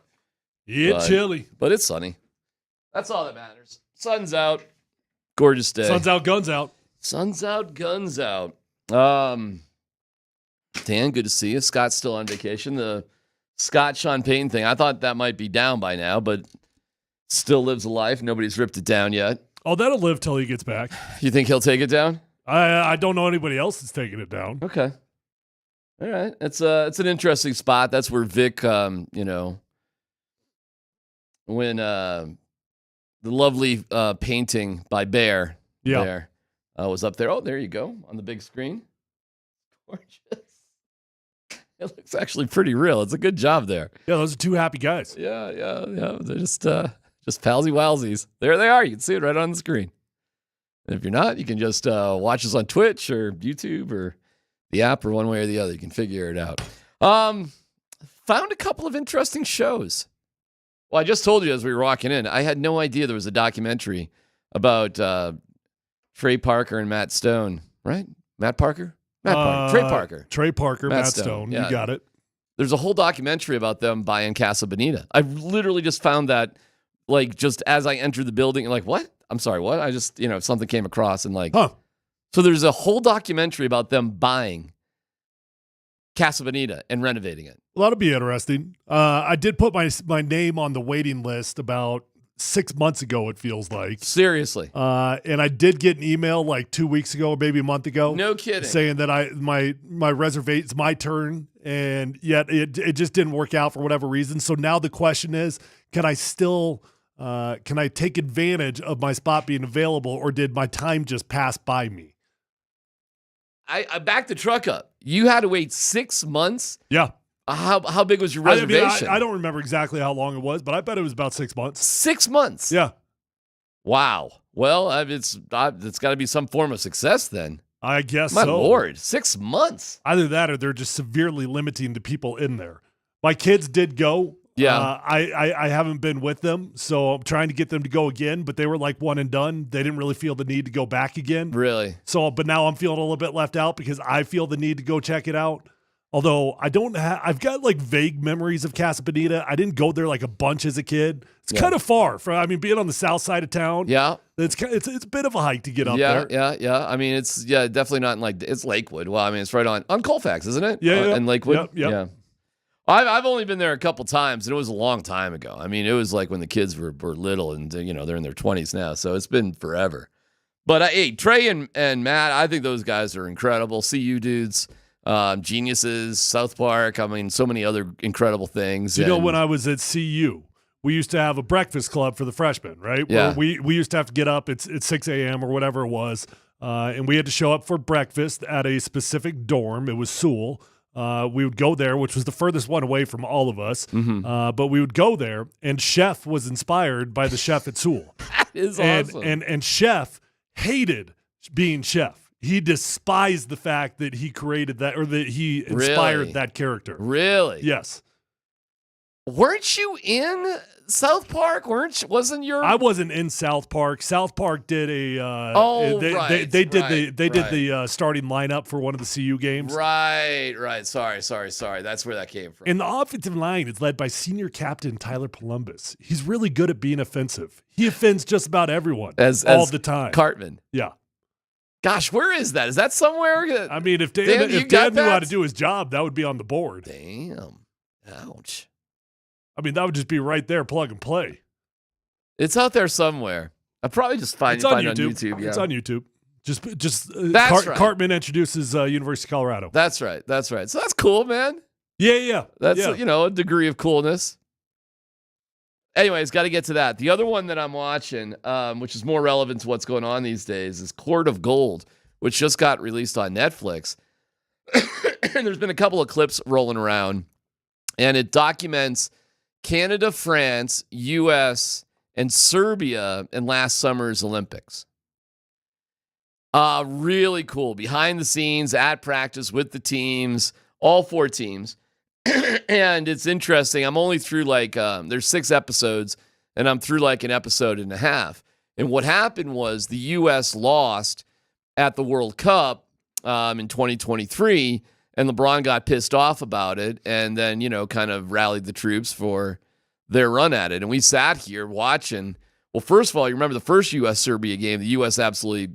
Yeah, chilly. But it's sunny. That's all that matters. Sun's out. Gorgeous day. Sun's out, guns out. Sun's out, guns out. Dan, good to see you. Scott's still on vacation. The Scott Sean Payton thing, I thought that might be down by now, but still lives a life. Nobody's ripped it down yet. Oh, that'll live till he gets back. You think he'll take it down? I don't know anybody else that's taking it down. Okay. All right. It's an interesting spot. That's where Vic, when the lovely painting by Bear was up there. Oh, there you go on the big screen. Gorgeous. It looks actually pretty real. It's a good job there. Yeah, those are two happy guys. Yeah. They're just palsy wowsies. There they are. You can see it right on the screen. And if you're not, you can just watch us on Twitch or YouTube or the app or one way or the other. You can figure it out. Found a couple of interesting shows. Well, I just told you as we were walking in, I had no idea there was a documentary about Trey Parker and Matt Stone, right? Matt Parker? Trey Parker. Trey Parker, Matt Stone. Yeah. You got it. There's a whole documentary about them buying Casa Bonita. I literally just found that, like, just as I entered the building, like, what? I'm sorry, what? I just, something came across and like, So there's a whole documentary about them buying Casa Bonita and renovating it. Well, that'll be interesting. I did put my name on the waiting list about 6 months ago, it feels like. Seriously. And I did get an email like 2 weeks ago or maybe a month ago. No kidding. Saying that my reservation, it's my turn, and yet it just didn't work out for whatever reason. So now the question is, can I take advantage of my spot being available, or did my time just pass by me? I backed the truck up. You had to wait 6 months? Yeah. How big was your reservation? I don't remember exactly how long it was, but I bet it was about 6 months. 6 months? Yeah. Wow. Well, it's got to be some form of success then. I guess My so. Lord, 6 months. Either that or they're just severely limiting the people in there. My kids did go. Yeah. I haven't been with them, so I'm trying to get them to go again, but they were like one and done. They didn't really feel the need to go back again. Really? So, but now I'm feeling a little bit left out because I feel the need to go check it out. Although I've got like vague memories of Casa Bonita. I didn't go there like a bunch as a kid. It's kind of far being on the south side of town. Yeah. It's a bit of a hike to get up there. Yeah. I mean, it's definitely not in it's Lakewood. Well, I mean, it's right on Colfax, isn't it? Yeah. In Lakewood. Yep. Yeah. I've only been there a couple times, and it was a long time ago. I mean, it was like when the kids were little, and they're in their 20s now, so it's been forever. But hey, Trey and Matt, I think those guys are incredible. CU dudes, geniuses, South Park. I mean, so many other incredible things. When I was at CU, we used to have a breakfast club for the freshmen, right? Yeah. Where we used to have to get up at 6 a.m. or whatever it was, and we had to show up for breakfast at a specific dorm. It was Sewell. We would go there, which was the furthest one away from all of us. Mm-hmm. But we would go there, and Chef was inspired by the chef at Sewell. That is awesome. And Chef hated being Chef. He despised the fact that he created that, or that he inspired that character. Really? Yes. Weren't you in South Park? Wasn't your? I wasn't in South Park. South Park did a. They did the starting lineup for one of the CU games. Right. Sorry. That's where that came from. And the offensive line is led by senior captain Tyler Polumbus. He's really good at being offensive. He offends just about everyone all the time. Cartman. Yeah. Gosh, where is that? Is that somewhere? I mean, if Dan knew how to do his job, that would be on the board. Damn. Ouch. I mean, that would just be right there, plug and play. It's out there somewhere. I'll probably just find it on YouTube. Yeah. It's on YouTube. Just right. Cartman introduces University of Colorado. That's right. So that's cool, man. Yeah. That's a degree of coolness. Anyways, got to get to that. The other one that I'm watching, which is more relevant to what's going on these days, is Court of Gold, which just got released on Netflix. And there's been a couple of clips rolling around, and it documents Canada, France, U.S., and Serbia in last summer's Olympics. Really cool. Behind the scenes, at practice with the teams, all four teams. And it's interesting. I'm only through there's 6 episodes, and I'm through like an episode and a half. And what happened was the U.S. lost at the World Cup in 2023, and LeBron got pissed off about it and then, kind of rallied the troops for their run at it. And we sat here watching. Well, first of all, you remember the first U.S.-Serbia game, the U.S. absolutely,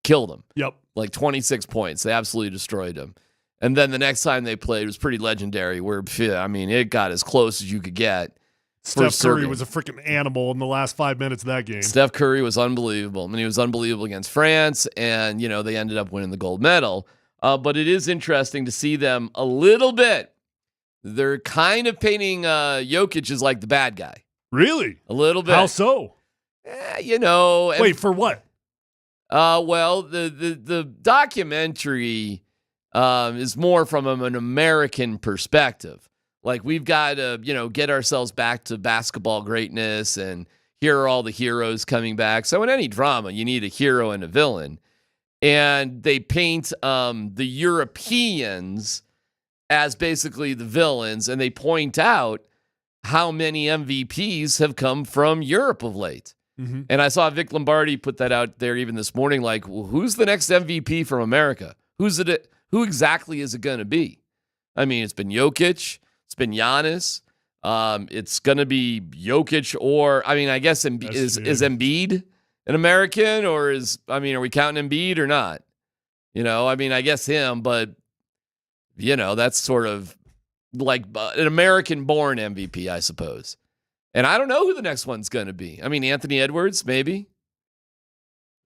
killed them. Yep. Like 26 points. They absolutely destroyed them. And then the next time they played was pretty legendary where, it got as close as you could get. Steph Curry was a freaking animal in the last 5 minutes of that game. Steph Curry was unbelievable. I mean, he was unbelievable against France, and, they ended up winning the gold medal. But it is interesting to see them a little bit. They're kind of painting Jokic as like the bad guy. Really? A little bit. How so? Wait, for what? Well, the documentary is more from an American perspective. Like, we've got to, get ourselves back to basketball greatness, and here are all the heroes coming back. So in any drama, you need a hero and a villain. And they paint the Europeans as basically the villains, and they point out how many MVPs have come from Europe of late. Mm-hmm. And I saw Vic Lombardi put that out there even this morning, like, well, who's the next MVP from America? Who exactly is it going to be? I mean, it's been Jokic. It's been Giannis. It's going to be Jokic or, I guess is Embiid an American, or are we counting Embiid or not? I guess him, but, that's sort of like an American-born MVP, I suppose. And I don't know who the next one's going to be. Anthony Edwards, maybe.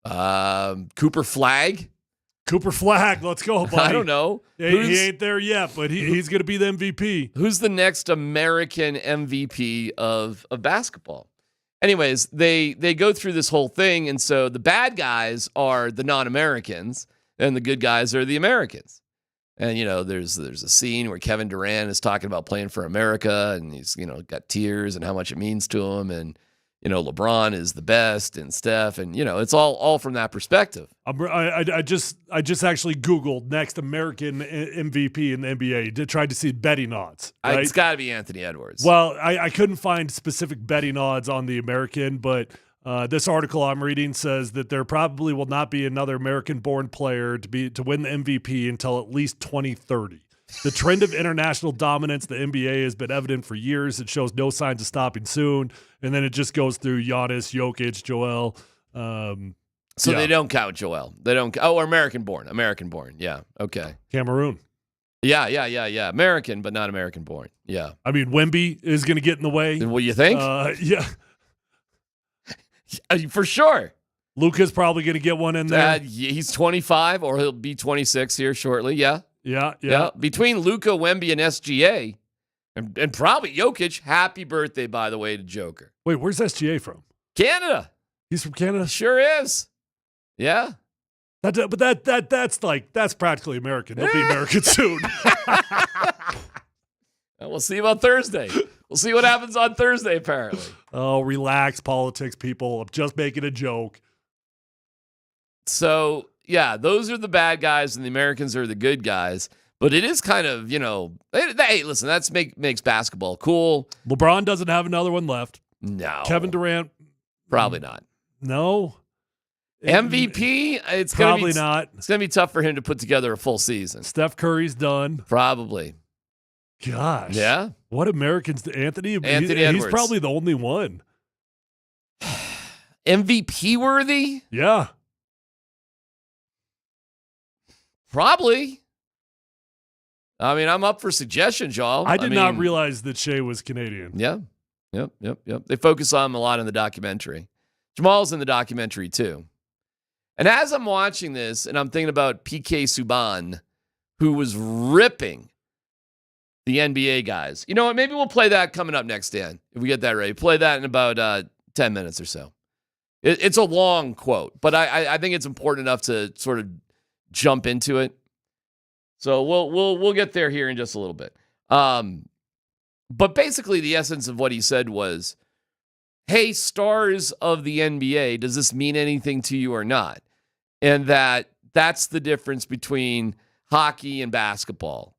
Cooper Flagg. Cooper Flagg, let's go, buddy. I don't know. He ain't there yet, but he's going to be the MVP. Who's the next American MVP of basketball? Anyways, they go through this whole thing, and so the bad guys are the non-Americans, and the good guys are the Americans. And, there's a scene where Kevin Durant is talking about playing for America, and he's, got tears and how much it means to him, and LeBron is the best, and Steph, and it's all from that perspective. I just actually Googled next American MVP in the NBA. Tried to see betting odds. Right? It's got to be Anthony Edwards. Well, I couldn't find specific betting odds on the American, but this article I'm reading says that there probably will not be another American-born player to win the MVP until at least 2030. The trend of international dominance, the NBA, has been evident for years. It shows no signs of stopping soon. And then it just goes through Giannis, Jokic, Joel. They don't count Joel. They don't. Or American-born. American-born. Yeah. Okay. Cameroon. Yeah. American, but not American-born. Yeah. Wemby is going to get in the way. What do you think? Yeah. For sure. Luka's probably going to get one in there. He's 25, or he'll be 26 here shortly. Yeah. Yeah. Between Luka, Wemby, and SGA, and probably Jokic. Happy birthday, by the way, to Joker. Wait, where's SGA from? Canada. He's from Canada? Sure is. Yeah. That's practically American. He'll be American soon. We'll see about Thursday. We'll see what happens on Thursday, apparently. Oh, relax, politics, people. I'm just making a joke. So, yeah, those are the bad guys, and the Americans are the good guys. But it is kind of, hey, listen, that's makes basketball cool. LeBron doesn't have another one left. No. Kevin Durant? Probably not. No. MVP? It's probably not. It's going to be tough for him to put together a full season. Steph Curry's done. Probably. Gosh. Yeah. What Americans? Anthony Edwards. He's probably the only one. MVP worthy? Yeah. Probably. I'm up for suggestions, y'all. I did not realize that Shea was Canadian. Yeah. Yep. They focus on him a lot in the documentary. Jamal's in the documentary, too. And as I'm watching this, and I'm thinking about PK Subban, who was ripping the NBA guys. You know what? Maybe we'll play that coming up next, Dan, if we get that ready. Play that in about 10 minutes or so. It's a long quote, but I think it's important enough to sort of jump into it. So we'll get there here in just a little bit. But basically the essence of what he said was, hey, stars of the NBA, does this mean anything to you or not? And that's the difference between hockey and basketball.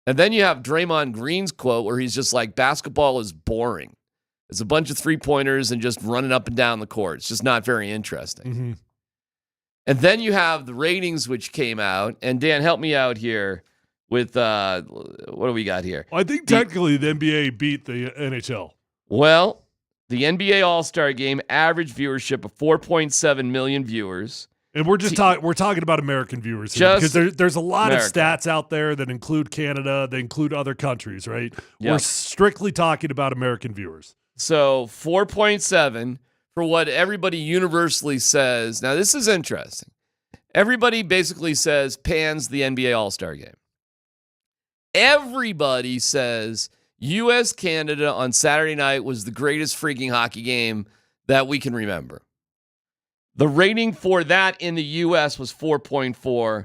And then you have Draymond Green's quote where he's just like, basketball is boring. It's a bunch of three-pointers and just running up and down the court. It's just not very interesting. Mm-hmm. And then you have the ratings, which came out. And Dan, help me out here with what do we got here? I think technically the NBA beat the NHL. Well, the NBA All-Star Game average viewership of 4.7 million viewers. And we're just we're talking about American viewers here, because there's a lot of stats out there that include Canada, that include other countries, right? Yep. We're strictly talking about American viewers. So 4.7 for what everybody universally says. Now, this is interesting. Everybody basically says pans the NBA All-Star Game. Everybody says U.S.-Canada on Saturday night was the greatest freaking hockey game that we can remember. The rating for that in the U.S. was 4.4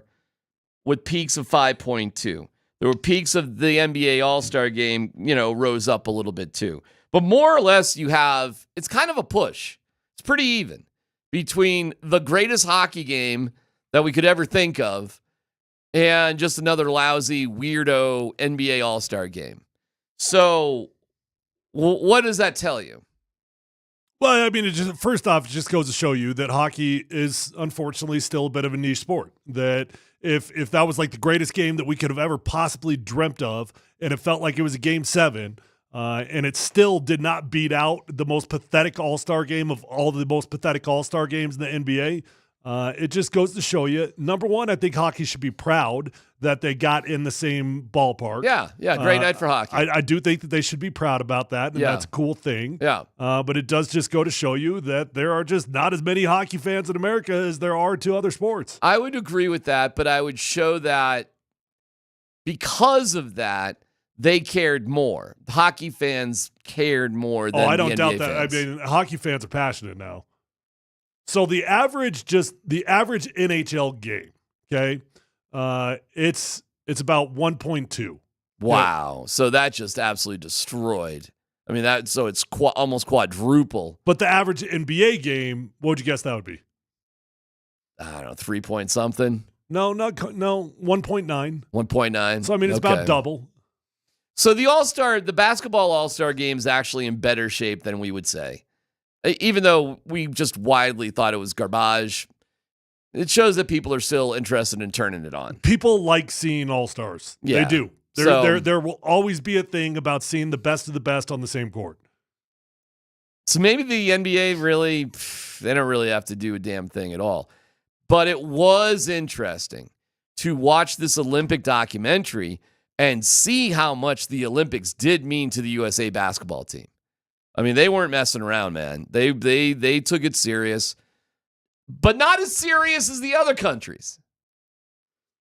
with peaks of 5.2. There were peaks of the NBA All-Star Game, rose up a little bit too. But more or less it's kind of a push. It's pretty even between the greatest hockey game that we could ever think of and just another lousy, weirdo NBA All-Star Game. So what does that tell you? Well, I mean, first off, it just goes to show you that hockey is unfortunately still a bit of a niche sport. That if that was like the greatest game that we could have ever possibly dreamt of, and it felt like it was a Game 7, and it still did not beat out the most pathetic All-Star game of all the most pathetic All-Star games in the NBA, it just goes to show you, number one, I think hockey should be proud that they got in the same ballpark. Yeah, great night for hockey. I do think that they should be proud about that, and that's a cool thing. Yeah. But it does just go to show you that there are just not as many hockey fans in America as there are to other sports. I would agree with that, but I would show that because of that, they cared more. Hockey fans cared more than I don't the doubt NBA that. fans. I mean, hockey fans are passionate now. So the average NHL game, okay, it's about 1.2. Wow. So that just absolutely destroyed. I mean, it's almost quadruple. But the average NBA game, what would you guess that would be? I don't know, 3 point something. No, 1.9. 1.9. So I mean, it's about double. So the basketball All-Star game is actually in better shape than we would say. Even though we just widely thought it was garbage, it shows that people are still interested in turning it on. People like seeing All-Stars. Yeah. They do. There will always be a thing about seeing the best of the best on the same court. So maybe the NBA really, they don't really have to do a damn thing at all. But it was interesting to watch this Olympic documentary and see how much the Olympics did mean to the USA basketball team. I mean, they weren't messing around, man. They took it serious, but not as serious as the other countries.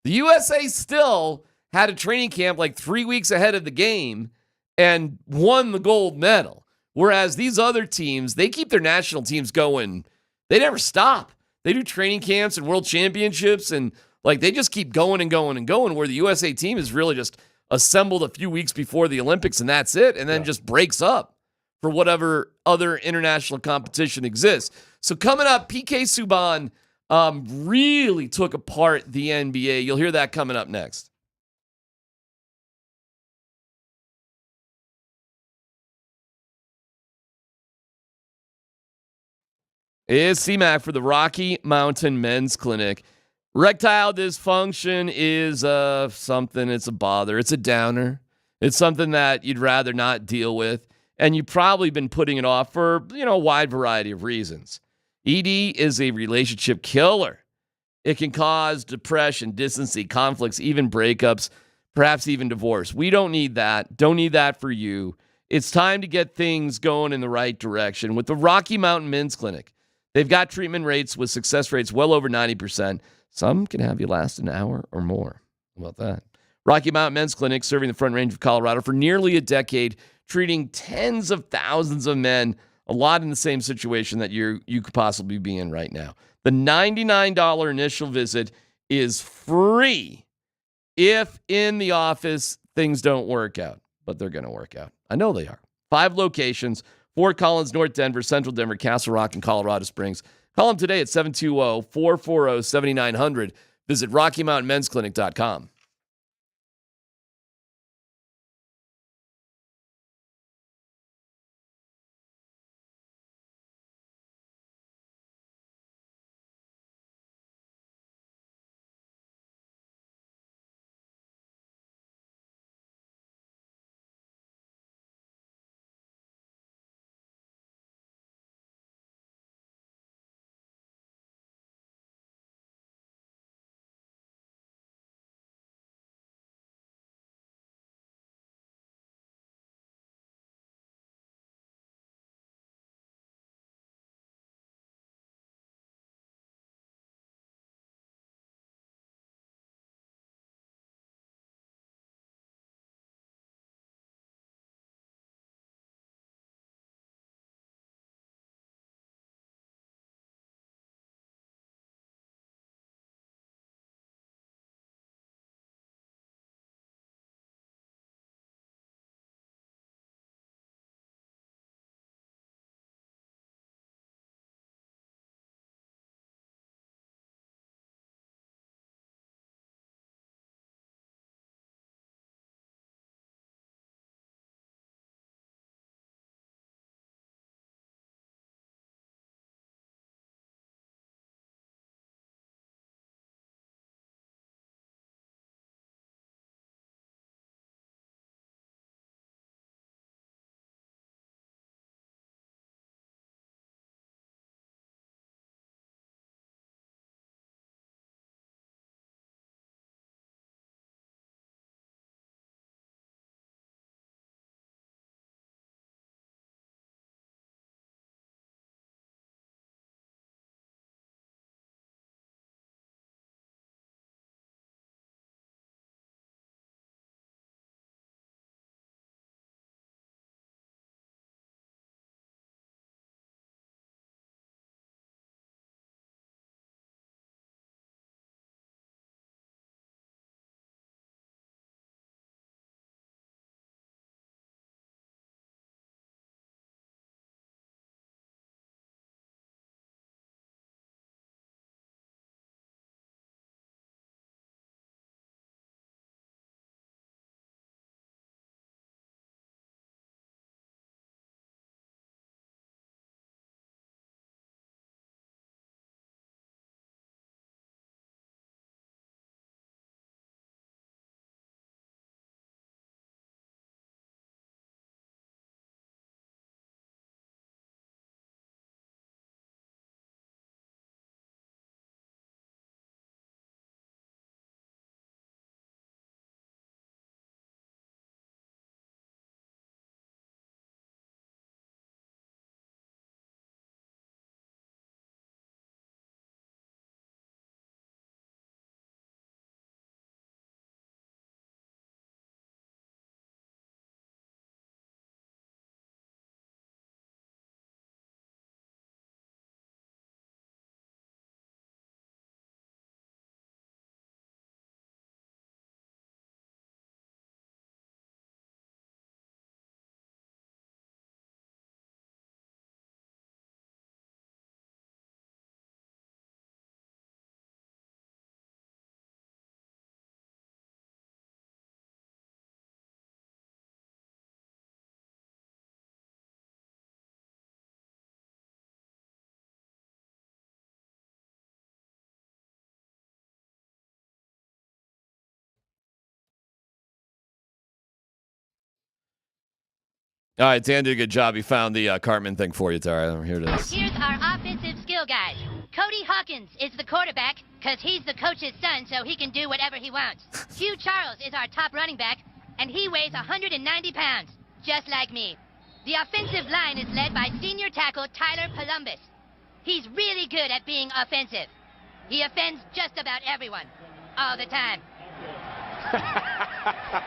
The USA still had a training camp like 3 weeks ahead of the game and won the gold medal. Whereas these other teams, they keep their national teams going. They never stop. They do training camps and world championships, and they just keep going and going and going, where the USA team is really just assembled a few weeks before the Olympics, and that's it, and then just breaks up for whatever other international competition exists. So coming up, PK Subban really took apart the NBA. You'll hear that coming up next. It's CMAC for the Rocky Mountain Men's Clinic. Erectile dysfunction is something, it's a bother, it's a downer. It's something that you'd rather not deal with, and you've probably been putting it off for, a wide variety of reasons. ED is a relationship killer. It can cause depression, distancy, conflicts, even breakups, perhaps even divorce. We don't need that. Don't need that for you. It's time to get things going in the right direction with the Rocky Mountain Men's Clinic. They've got treatment rates with success rates well over 90%. Some can have you last an hour or more. How about that? Rocky Mountain Men's Clinic, serving the Front Range of Colorado for nearly a decade, treating tens of thousands of men, a lot in the same situation that you could possibly be in right now. The $99 initial visit is free if in the office things don't work out, but they're going to work out. I know they are. 5 locations, Fort Collins, North Denver, Central Denver, Castle Rock, and Colorado Springs. Call them today at 720-440-7900. Visit RockyMountainMen'sClinic.com. All right, Dan did a good job. He found the Cartman thing for you, Tara. Here it is. Here's our offensive skill guide. Cody Hawkins is the quarterback because he's the coach's son, so he can do whatever he wants. Hugh Charles is our top running back, and he weighs 190 pounds, just like me. The offensive line is led by senior tackle Tyler Polumbus. He's really good at being offensive. He offends just about everyone, all the time.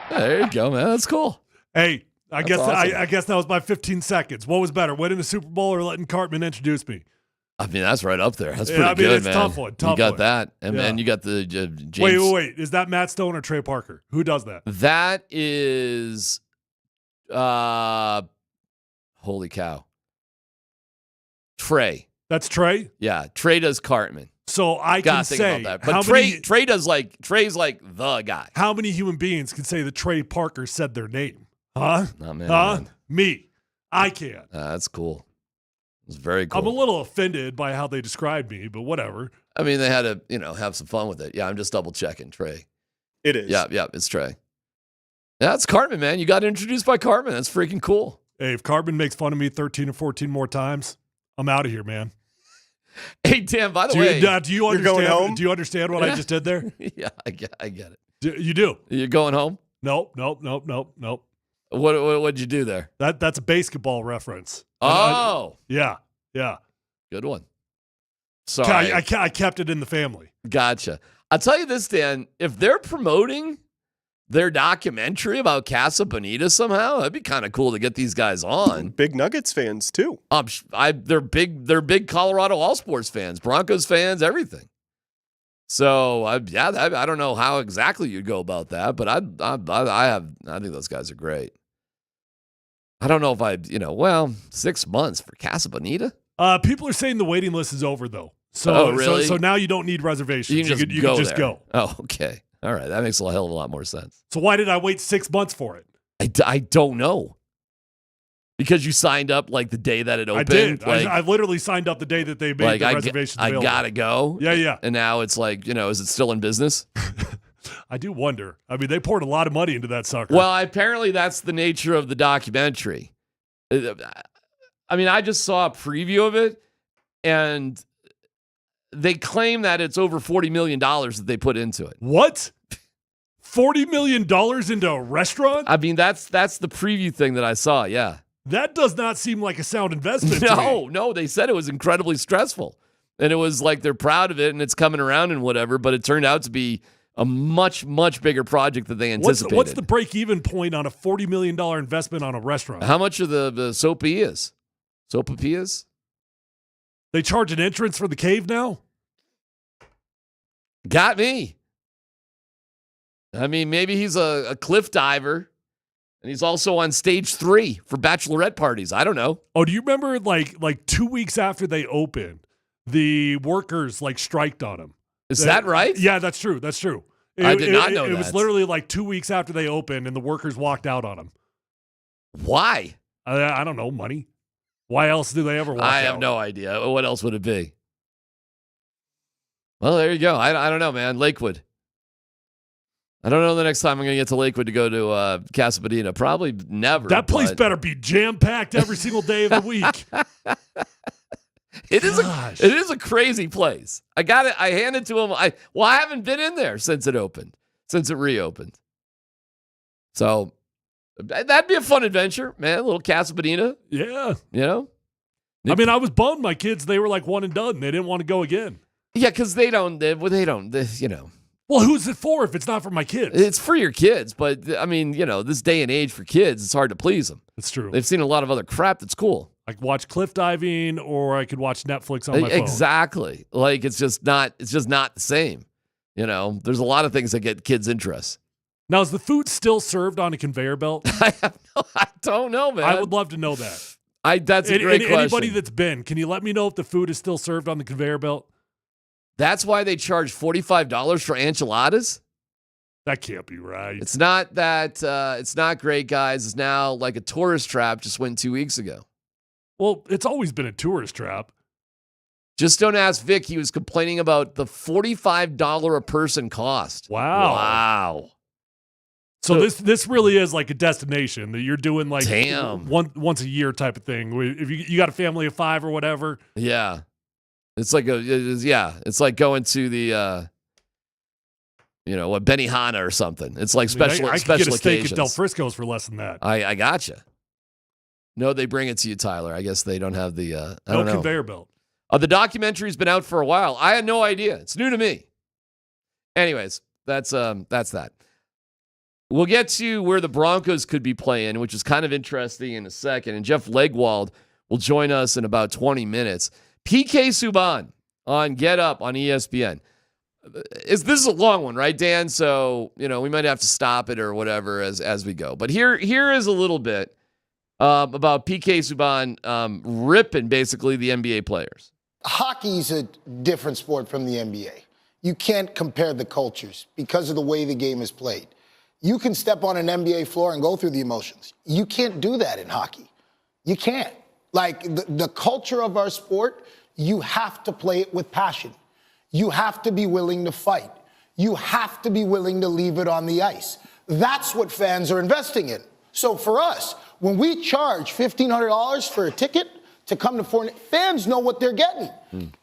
There you go, man. That's cool. Hey, I That's guess awesome. I guess that was my 15 seconds. What was better, winning the Super Bowl or letting Cartman introduce me? I mean, that's right up there. That's Yeah, pretty I mean, good, it's man. tough one, tough you got one. that, and Yeah. then you got the James. Wait. Is that Matt Stone or Trey Parker? Who does that? That is, holy cow, Trey. That's Trey? Yeah, Trey does Cartman. So I Gotta can think say about that. But how Trey does Trey's like the guy. How many human beings can say that Trey Parker said their name? Huh? Not many, Huh? man. Me. I can't. That's cool. It's very cool. I'm a little offended by how they described me, but whatever. I mean, they had to, have some fun with it. Yeah, I'm just double checking. Trey. It is. Yeah, it's Trey. Yeah, it's Cartman, man. You got introduced by Cartman. That's freaking cool. Hey, if Cartman makes fun of me 13 or 14 more times, I'm out of here, man. Hey, Dan, by the way. Do you understand? going home? Do you understand what I just did there? Yeah, I get it. You do? You're going home? Nope. What'd you do there? That's a basketball reference. Oh. Yeah. Good one. Sorry. I kept it in the family. Gotcha. I'll tell you this, Dan. If they're promoting their documentary about Casa Bonita somehow, that'd be kind of cool to get these guys on. Big Nuggets fans too. They're big Colorado All Sports fans, Broncos fans, everything. So I don't know how exactly you'd go about that, but I think those guys are great. I don't know if 6 months for Casa Bonita. People are saying the waiting list is over though. So, Oh, really? so now you don't need reservations. You can just you go can just there. go. Oh, okay. All right. That makes a hell of a lot more sense. So why did I wait 6 months for it? I don't know. Because you signed up like the day that it opened. I did. Like, I literally signed up the day that they made the reservations I available. gotta go. Yeah. And now it's like, is it still in business? I do wonder. I mean, they poured a lot of money into that sucker. Well, apparently that's the nature of the documentary. I mean, I just saw a preview of it, and they claim that it's over $40 million that they put into it. What? $40 million into a restaurant? I mean, that's the preview thing that I saw, yeah. That does not seem like a sound investment to me. No, they said it was incredibly stressful. And it was like they're proud of it and it's coming around and whatever, but it turned out to be a much, much bigger project than they anticipated. What's the break-even point on a $40 million investment on a restaurant? How much of the sopapillas? Sopapillas? They charge an entrance for the cave now? Got me. I mean, maybe he's a cliff diver, and he's also on stage 3 for bachelorette parties. I don't know. Oh, do you remember like 2 weeks after they opened, the workers striked on him? Is that right? Yeah, that's true. That's true. I did not know it that. was literally like 2 weeks after they opened, and the workers walked out on him. Why? I don't know. Money. Why else do they ever walk out? I have no idea. What else would it be? Well, there you go. I don't know, man. Lakewood. I don't know the next time I'm going to get to Lakewood to go to Casa Bonita. Probably never. That place but- better be jam-packed every single day of the week. It is a crazy place. I got it. I handed to him. I haven't been in there since it reopened. So that'd be a fun adventure, man. A little Casa Bonita. Yeah. I mean, I was bummed. My kids, they were like one and done. They didn't want to go again. Yeah, because they don't. Well, who's it for if it's not for my kids? It's for your kids, but I mean, this day and age for kids, it's hard to please them. It's true. They've seen a lot of other crap that's cool. I could watch cliff diving, or I could watch Netflix on my phone. Exactly. Like it's just not the same. There's a lot of things that get kids' interest. Now, is the food still served on a conveyor belt? I don't know, man. I would love to know that. That's a great question. Anybody that's been, can you let me know if the food is still served on the conveyor belt? That's why they charge $45 for enchiladas? That can't be right. It's not that. It's not great, guys. It's now like a tourist trap. Just went 2 weeks ago. Well, it's always been a tourist trap. Just don't ask Vic. He was complaining about the $45 a person cost. Wow. So this really is like a destination that you're doing like Damn. once a year type of thing. If you got a family of 5 or whatever. Yeah. It's like it's like going to the Benihana or something. It's like special I special could get a steak occasions. at Del Frisco's for less than that. I gotcha. No, they bring it to you, Tyler. I guess they don't have the I don't know. Conveyor belt. The documentary's been out for a while. I had no idea. It's new to me. Anyways, that's that. We'll get to where the Broncos could be playing, which is kind of interesting in a second. And Jeff Legwald will join us in about 20 minutes. PK Subban on Get Up on ESPN. This is a long one, right, Dan? So, we might have to stop it or whatever as we go. But here is a little bit about PK Subban ripping basically the NBA players. Hockey's a different sport from the NBA. You can't compare the cultures because of the way the game is played. You can step on an NBA floor and go through the emotions. You can't do that in hockey. You can't. Like the culture of our sport, you have to play it with passion. You have to be willing to fight. You have to be willing to leave it on the ice. That's what fans are investing in. So for us, when we charge $1,500 for a ticket to come to fans know what they're getting.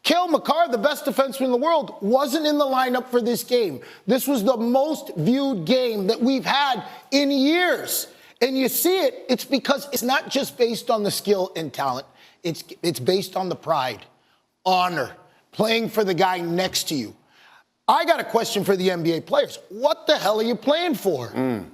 Cale Makar, the best defenseman in the world, wasn't in the lineup for this game. This was the most viewed game that we've had in years. And you see it, it's because it's not just based on the skill and talent. It's based on the pride, honor, playing for the guy next to you. I got a question for the NBA players. What the hell are you playing for?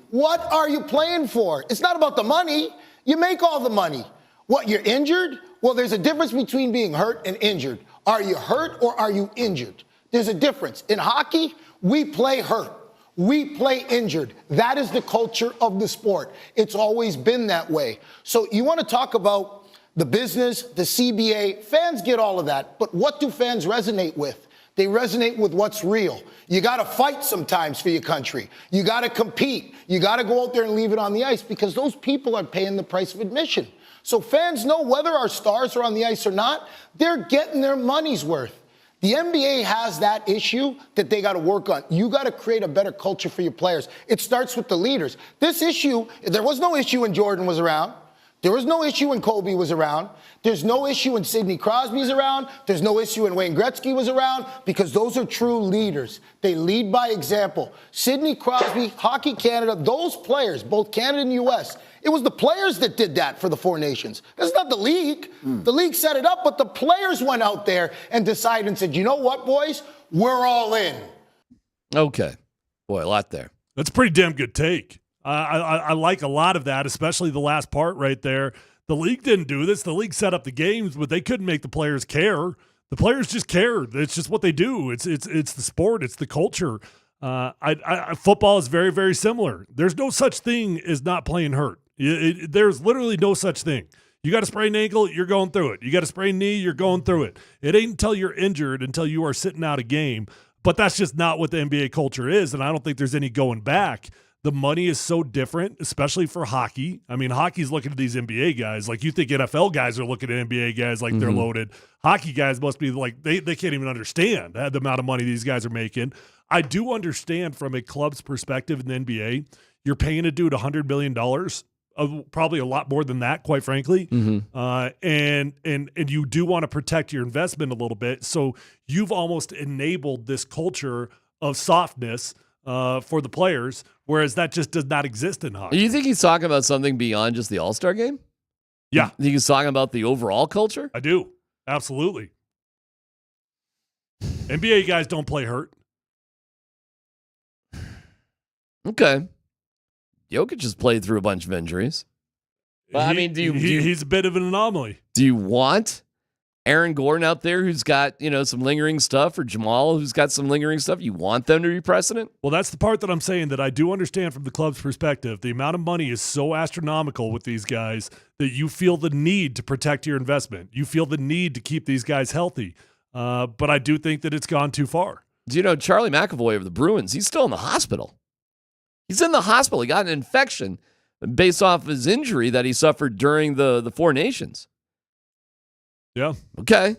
What are you playing for? It's not about the money. You make all the money. What, you're injured? Well, there's a difference between being hurt and injured. Are you hurt or are you injured? There's a difference. In hockey, we play hurt. We play injured. That is the culture of the sport. It's always been that way. So you want to talk about the business, the CBA, fans get all of that. But what do fans resonate with? They resonate with what's real. You got to fight sometimes for your country. You got to compete. You got to go out there and leave it on the ice because those people are paying the price of admission. So fans know whether our stars are on the ice or not, they're getting their money's worth. The NBA has that issue that they got to work on. You got to create a better culture for your players. It starts with the leaders. This issue, there was no issue when Jordan was around. There was no issue when Kobe was around. There's no issue when Sidney Crosby's around. There's no issue when Wayne Gretzky was around because those are true leaders. They lead by example. Sidney Crosby, Hockey Canada, those players, both Canada and U.S., it was the players that did that for the Four Nations. It's not the league. The league set it up, but the players went out there and decided and said, you know what, boys? We're all in. Okay. Boy, a lot there. That's a pretty damn good take. I like a lot of that, especially the last part right there. The league didn't do this. The league set up the games, but they couldn't make the players care. The players just care. It's just what they do. It's the sport. It's the culture. Football is very, very similar. There's no such thing as not playing hurt. There's literally no such thing. You got a sprained ankle, you're going through it. You got a sprained knee, you're going through it. It ain't until you're injured, until you are sitting out a game. But that's just not what the NBA culture is, and I don't think there's any going back. The money is so different, especially for hockey. I mean, hockey's looking at these NBA guys. Like, you think NFL guys are looking at NBA guys like they're loaded. Hockey guys must be like, they can't even understand the amount of money these guys are making. I do understand from a club's perspective in the NBA, you're paying a dude $100 million, probably a lot more than that, quite frankly. And you do want to protect your investment a little bit. So you've almost enabled this culture of softness for the players, whereas that just does not exist in hockey. Do you think he's talking about something beyond just the All-Star game? Yeah. You think he's talking about the overall culture? I do. Absolutely. NBA guys don't play hurt. Okay. Jokic just played through a bunch of injuries. But, I mean, he's a bit of an anomaly. Do you want Aaron Gordon out there who's got, some lingering stuff, or Jamal who's got some lingering stuff? You want them to be precedent? Well, that's the part that I'm saying that I do understand from the club's perspective. The amount of money is so astronomical with these guys that you feel the need to protect your investment. You feel the need to keep these guys healthy. But I do think that it's gone too far. Do you know Charlie McAvoy of the Bruins? He's still in the hospital. He's in the hospital. He got an infection based off his injury that he suffered during the Four Nations. Yeah. Okay.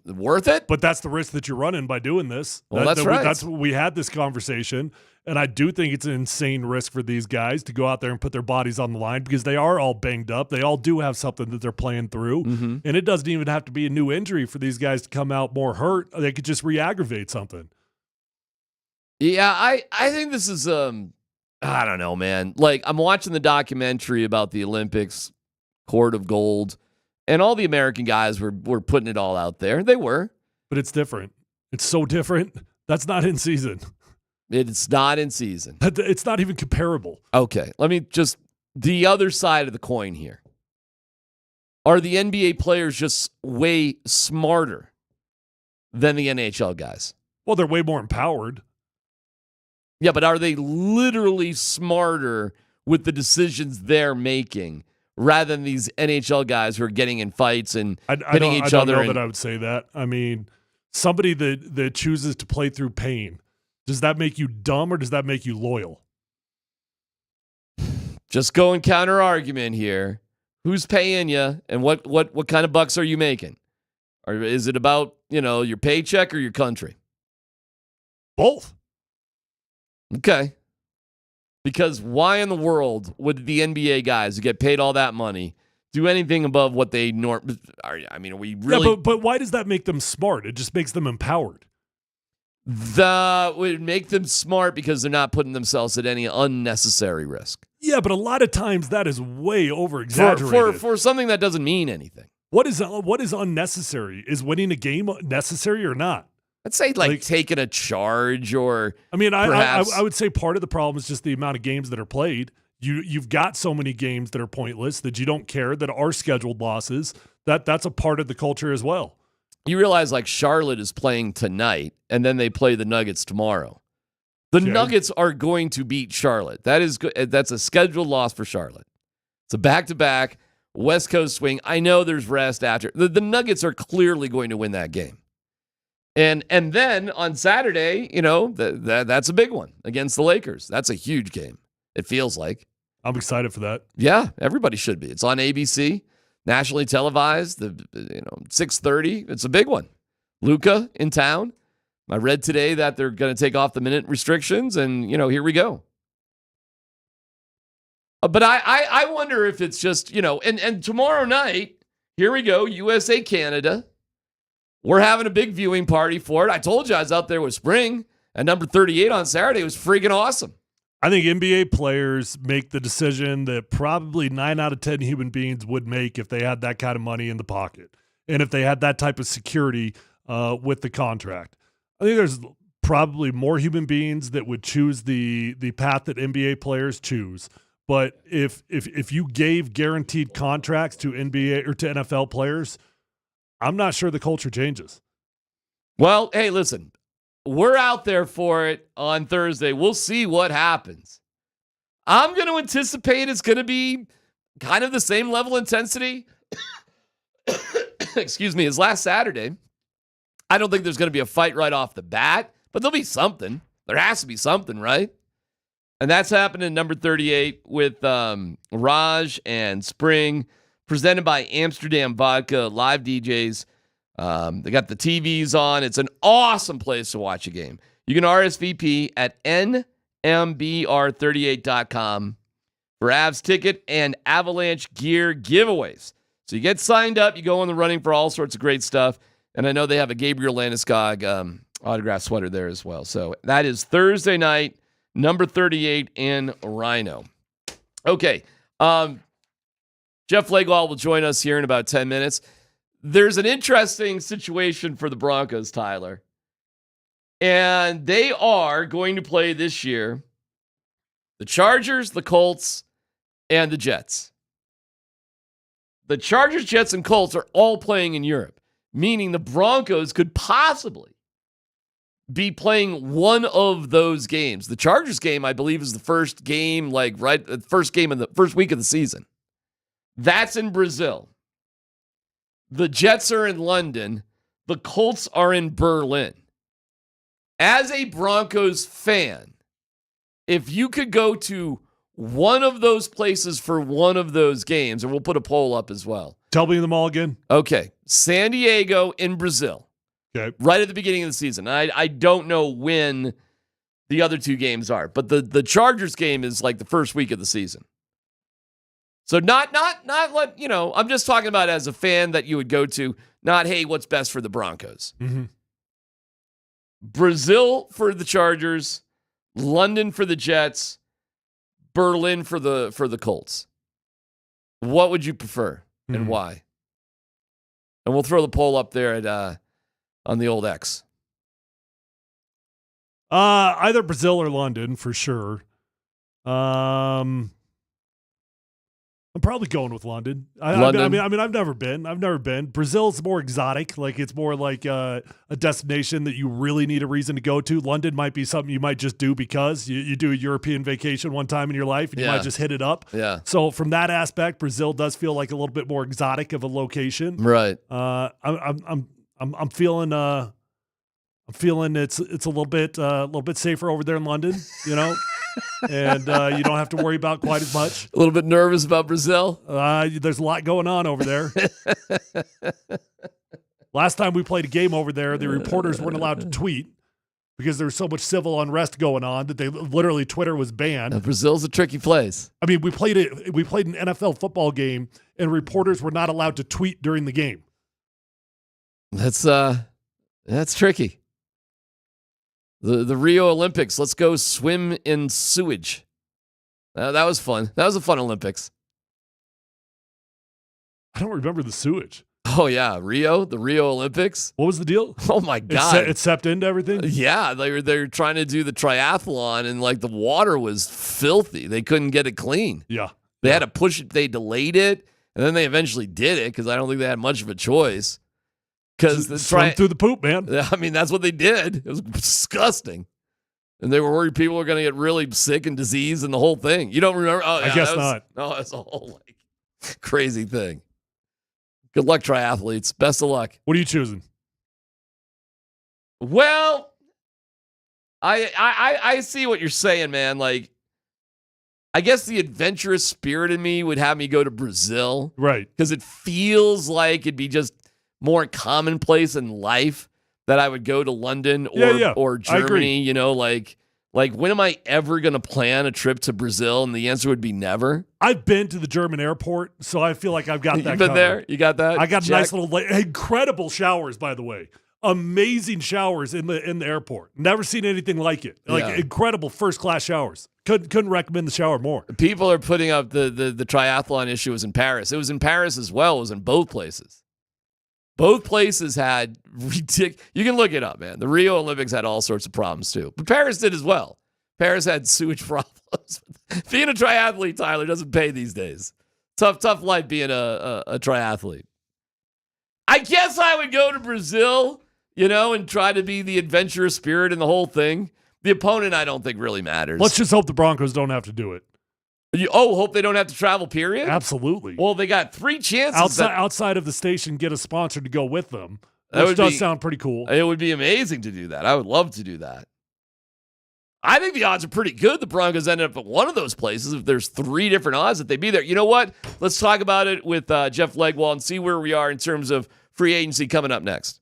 Worth it? But that's the risk that you're running by doing this. Well, that's right. That's what we had this conversation. And I do think it's an insane risk for these guys to go out there and put their bodies on the line because they are all banged up. They all do have something that they're playing through. Mm-hmm. And it doesn't even have to be a new injury for these guys to come out more hurt. They could just re-aggravate something. Yeah, I think this is I don't know, man. Like, I'm watching the documentary about the Olympics, Court of Gold, and all the American guys were putting it all out there. They were. But it's different. It's so different. That's not in season. It's not in season. It's not even comparable. Okay, let me just, the other side of the coin here. Are the NBA players just way smarter than the NHL guys? Well, they're way more empowered. Yeah, but are they literally smarter with the decisions they're making rather than these NHL guys who are getting in fights and hitting each other? I don't know that I would say that. I mean, somebody that chooses to play through pain, does that make you dumb or does that make you loyal? Just go and counter argument here. Who's paying you and what kind of bucks are you making? Or is it about, your paycheck or your country? Both. Okay. Because why in the world would the NBA guys who get paid all that money do anything above what they normally are? I mean, are we really? Yeah, but why does that make them smart? It just makes them empowered. That would make them smart because they're not putting themselves at any unnecessary risk. Yeah, but a lot of times that is way over exaggerated for something that doesn't mean anything. What is unnecessary? Is winning a game necessary or not? I'd say like taking a charge or. I mean, perhaps, I would say part of the problem is just the amount of games that are played. You've got so many games that are pointless that you don't care that are scheduled losses. That's a part of the culture as well. You realize like Charlotte is playing tonight and then they play the Nuggets tomorrow. The Nuggets are going to beat Charlotte. That's a scheduled loss for Charlotte. It's a back-to-back West Coast swing. I know there's rest after. The Nuggets are clearly going to win that game. And then on Saturday, that's a big one against the Lakers. That's a huge game, it feels like. I'm excited for that. Yeah, everybody should be. It's on ABC, nationally televised, 6:30. It's a big one. Luka in town. I read today that they're going to take off the minute restrictions, and, here we go. But I wonder if it's just, and tomorrow night, here we go, USA, Canada. We're having a big viewing party for it. I told you I was out there with Spring at number 38 on Saturday. It was freaking awesome. I think NBA players make the decision that probably 9 out of 10 human beings would make if they had that kind of money in the pocket and if they had that type of security with the contract. I think there's probably more human beings that would choose the path that NBA players choose. But if you gave guaranteed contracts to NBA or to NFL players, I'm not sure the culture changes. Well, hey, listen, we're out there for it on Thursday. We'll see what happens. I'm going to anticipate it's going to be kind of the same level of intensity, excuse me, as last Saturday. I don't think there's going to be a fight right off the bat, but there'll be something. There has to be something, right? And that's happening in number 38 with Raj and Spring, presented by Amsterdam Vodka, live DJs. They got the TVs on. It's an awesome place to watch a game. You can RSVP at nmbr38.com for Avs ticket and Avalanche gear giveaways. So you get signed up. You go in the running for all sorts of great stuff. And I know they have a Gabriel Landeskog autographed sweater there as well. So that is Thursday night, number 38 in Rhino. Okay. Jeff Legwall will join us here in about 10 minutes. There's an interesting situation for the Broncos, Tyler. And they are going to play this year the Chargers, the Colts, and the Jets. The Chargers, Jets, and Colts are all playing in Europe, meaning the Broncos could possibly be playing one of those games. The Chargers game, I believe, is the first game, the first game in the first week of the season. That's in Brazil. The Jets are in London. The Colts are in Berlin. As a Broncos fan, if you could go to one of those places for one of those games, and we'll put a poll up as well. Tell me them all again. Okay. San Diego in Brazil. Okay. Right at the beginning of the season. I don't know when the other two games are. But the Chargers game is like the first week of the season. So not what, I'm just talking about as a fan that you would go to, not, hey, what's best for the Broncos. Mm-hmm. Brazil for the Chargers, London for the Jets, Berlin for the Colts. What would you prefer and why? And we'll throw the poll up there at on the old X. Either Brazil or London for sure. I'm probably going with London. I mean, I've never been. Brazil's more exotic. Like, it's more like a destination that you really need a reason to go to. London might be something you might just do because you do a European vacation one time in your life and you might just hit it up. Yeah. So from that aspect, Brazil does feel like a little bit more exotic of a location. Right. I'm feeling it's a little bit safer over there in London, and you don't have to worry about quite as much. A little bit nervous about Brazil? There's a lot going on over there. Last time we played a game over there, the reporters weren't allowed to tweet because there was so much civil unrest going on that they literally Twitter was banned. Brazil's a tricky place. I mean, we played an NFL football game and reporters were not allowed to tweet during the game. That's tricky. The Rio Olympics. Let's go swim in sewage. That was fun. That was a fun Olympics. I don't remember the sewage. Oh, yeah. the Rio Olympics. What was the deal? Oh, my God. It seeped into everything? Yeah. They were trying to do the triathlon, and like the water was filthy. They couldn't get it clean. Yeah. They had to push it. They delayed it, and then they eventually did it because I don't think they had much of a choice. Because swim through the poop, man. I mean, that's what they did. It was disgusting. And they were worried people were going to get really sick and disease and the whole thing. You don't remember? Oh, yeah, I guess not. No, it's a whole crazy thing. Good luck, triathletes. Best of luck. What are you choosing? Well, I see what you're saying, man. Like, I guess the adventurous spirit in me would have me go to Brazil. Right. Because it feels like it'd be just more commonplace in life that I would go to London or Germany, like when am I ever going to plan a trip to Brazil? And the answer would be never. I've been to the German airport, so I feel like I've got that. You've been there? You got that? I got nice little, incredible showers, by the way. Amazing showers in the airport. Never seen anything like it. Incredible first-class showers. Couldn't recommend the shower more. People are putting up the triathlon issue was in Paris. It was in Paris as well. It was in both places. Both places had ridiculous. You can look it up, man. The Rio Olympics had all sorts of problems too, but Paris did as well. Paris had sewage problems. Being a triathlete, Tyler, doesn't pay these days. Tough life being a triathlete. I guess I would go to Brazil, and try to be the adventurous spirit in the whole thing. The opponent, I don't think really matters. Let's just hope the Broncos don't have to do it. Hope they don't have to travel, period? Absolutely. Well, they got 3 chances. Outside of the station, get a sponsor to go with them, which does sound pretty cool. It would be amazing to do that. I would love to do that. I think the odds are pretty good the Broncos ended up at one of those places if there's 3 different odds that they'd be there. You know what? Let's talk about it with Jeff Legwall and see where we are in terms of free agency coming up next.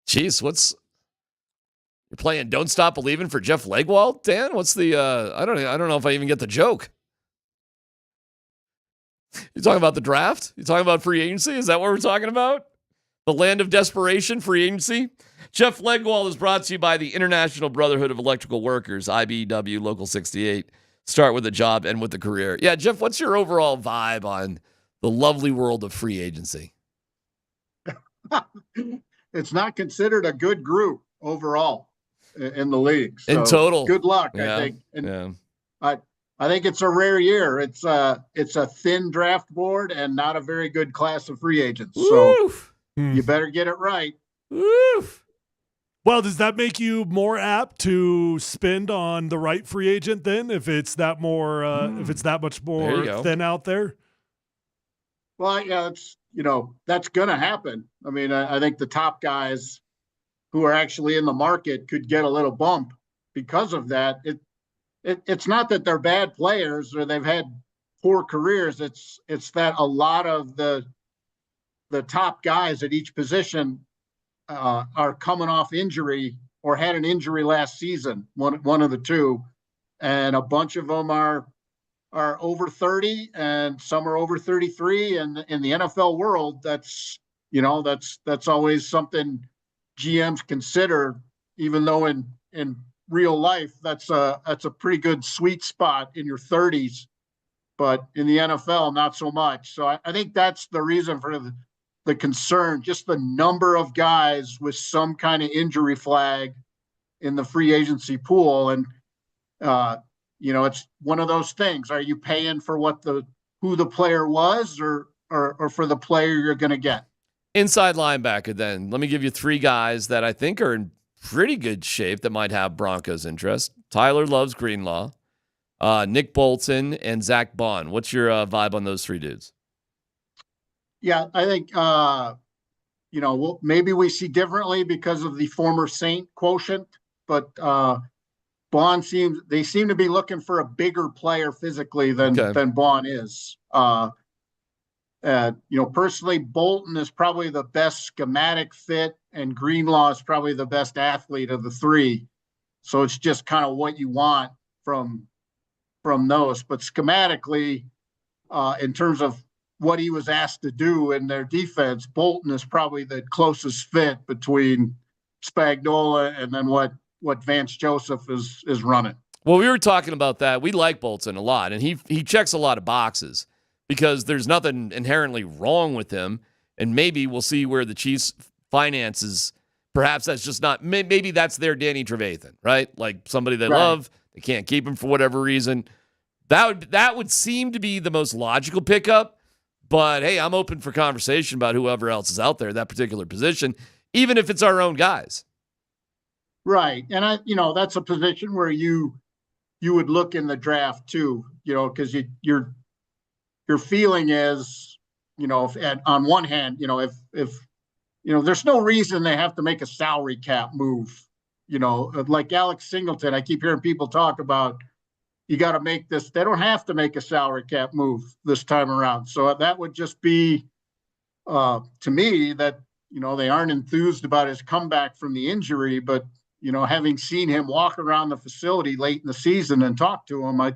Jeez, you're playing Don't Stop Believing for Jeff Legwold, Dan? What's the I don't know if I even get the joke. You talking about the draft? You talking about free agency? Is that what we're talking about? The land of desperation, free agency? Jeff Legwold is brought to you by the International Brotherhood of Electrical Workers, IBEW Local 68. Start with a job, end with a career. Yeah, Jeff, what's your overall vibe on the lovely world of free agency? It's not considered a good group overall in the league. So in total. Good luck, yeah. I think. And yeah. I think it's a rare year. It's a thin draft board and not a very good class of free agents. So you better get it right. Oof. Well, does that make you more apt to spend on the right free agent then, if it's that more, if it's that much more thin out there? Well, yeah, that's going to happen. I mean, I think the top guys who are actually in the market could get a little bump because of that. It's not that they're bad players or they've had poor careers. It's that a lot of the top guys at each position are coming off injury or had an injury last season, one of the two, and a bunch of them are over 30 and some are over 33. And in the NFL world, that's always something GMs consider, even though in real life, that's a pretty good sweet spot in your 30s, but in the NFL, not so much. So I think that's the reason for the concern, just the number of guys with some kind of injury flag in the free agency pool. And, it's one of those things. Are you paying for who the player was or for the player you're going to get? Inside linebacker, then. Let me give you three guys that I think are in pretty good shape that might have Broncos interest. Tyler Loves Greenlaw, Nick Bolton, and Zach Bond. What's your vibe on those three dudes? Yeah, I think, maybe we see differently because of the former Saint quotient, but Bond seem to be looking for a bigger player physically than Bond is. Personally, Bolton is probably the best schematic fit, and Greenlaw is probably the best athlete of the three. So it's just kind of what you want from those. But schematically, in terms of what he was asked to do in their defense, Bolton is probably the closest fit between Spagnuolo and then what Vance Joseph is running. Well, we were talking about that. We like Bolton a lot, and he checks a lot of boxes because there's nothing inherently wrong with him, and maybe we'll see where the Chiefs' finances, perhaps that's just not, maybe that's their Danny Trevathan, right? Like somebody they love, they can't keep him for whatever reason. That would seem to be the most logical pickup, but hey, I'm open for conversation about whoever else is out there, that particular position, even if it's our own guys. Right. And that's a position where you would look in the draft too, because your feeling is, on one hand, if there's no reason they have to make a salary cap move, like Alex Singleton, I keep hearing people talk about, you got to make this, they don't have to make a salary cap move this time around. So that would just be, to me, that, they aren't enthused about his comeback from the injury, but, having seen him walk around the facility late in the season and talk to him, I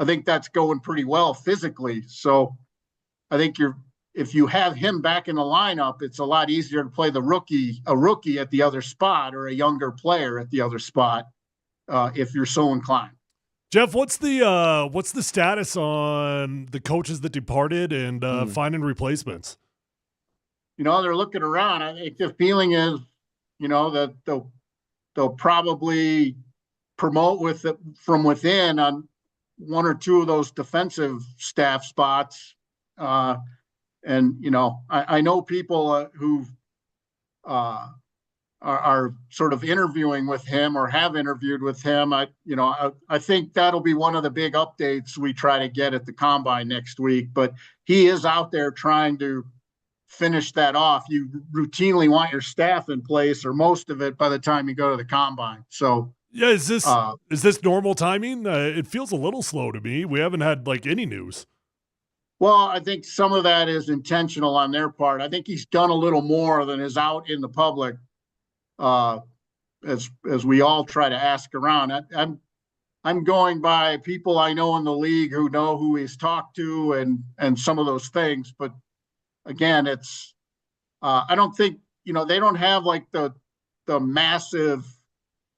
think that's going pretty well physically. So I think if you have him back in the lineup, it's a lot easier to play a rookie at the other spot or a younger player at the other spot, if you're so inclined. Jeff, what's the status on the coaches that departed and finding replacements? They're looking around. I think the feeling is, that they'll probably promote from within on one or two of those defensive staff spots. I know people who are sort of interviewing with him or have interviewed with him. I think that'll be one of the big updates we try to get at the Combine next week. But he is out there trying to finish that off. You routinely want your staff in place, or most of it, by the time you go to the Combine. So yeah, is this normal timing? It feels a little slow to me. We haven't had any news. Well, I think some of that is intentional on their part. I think he's done a little more than is out in the public as we all try to ask around. I'm going by people I know in the league who know who he's talked to and some of those things. But again, it's I don't think, they don't have like the massive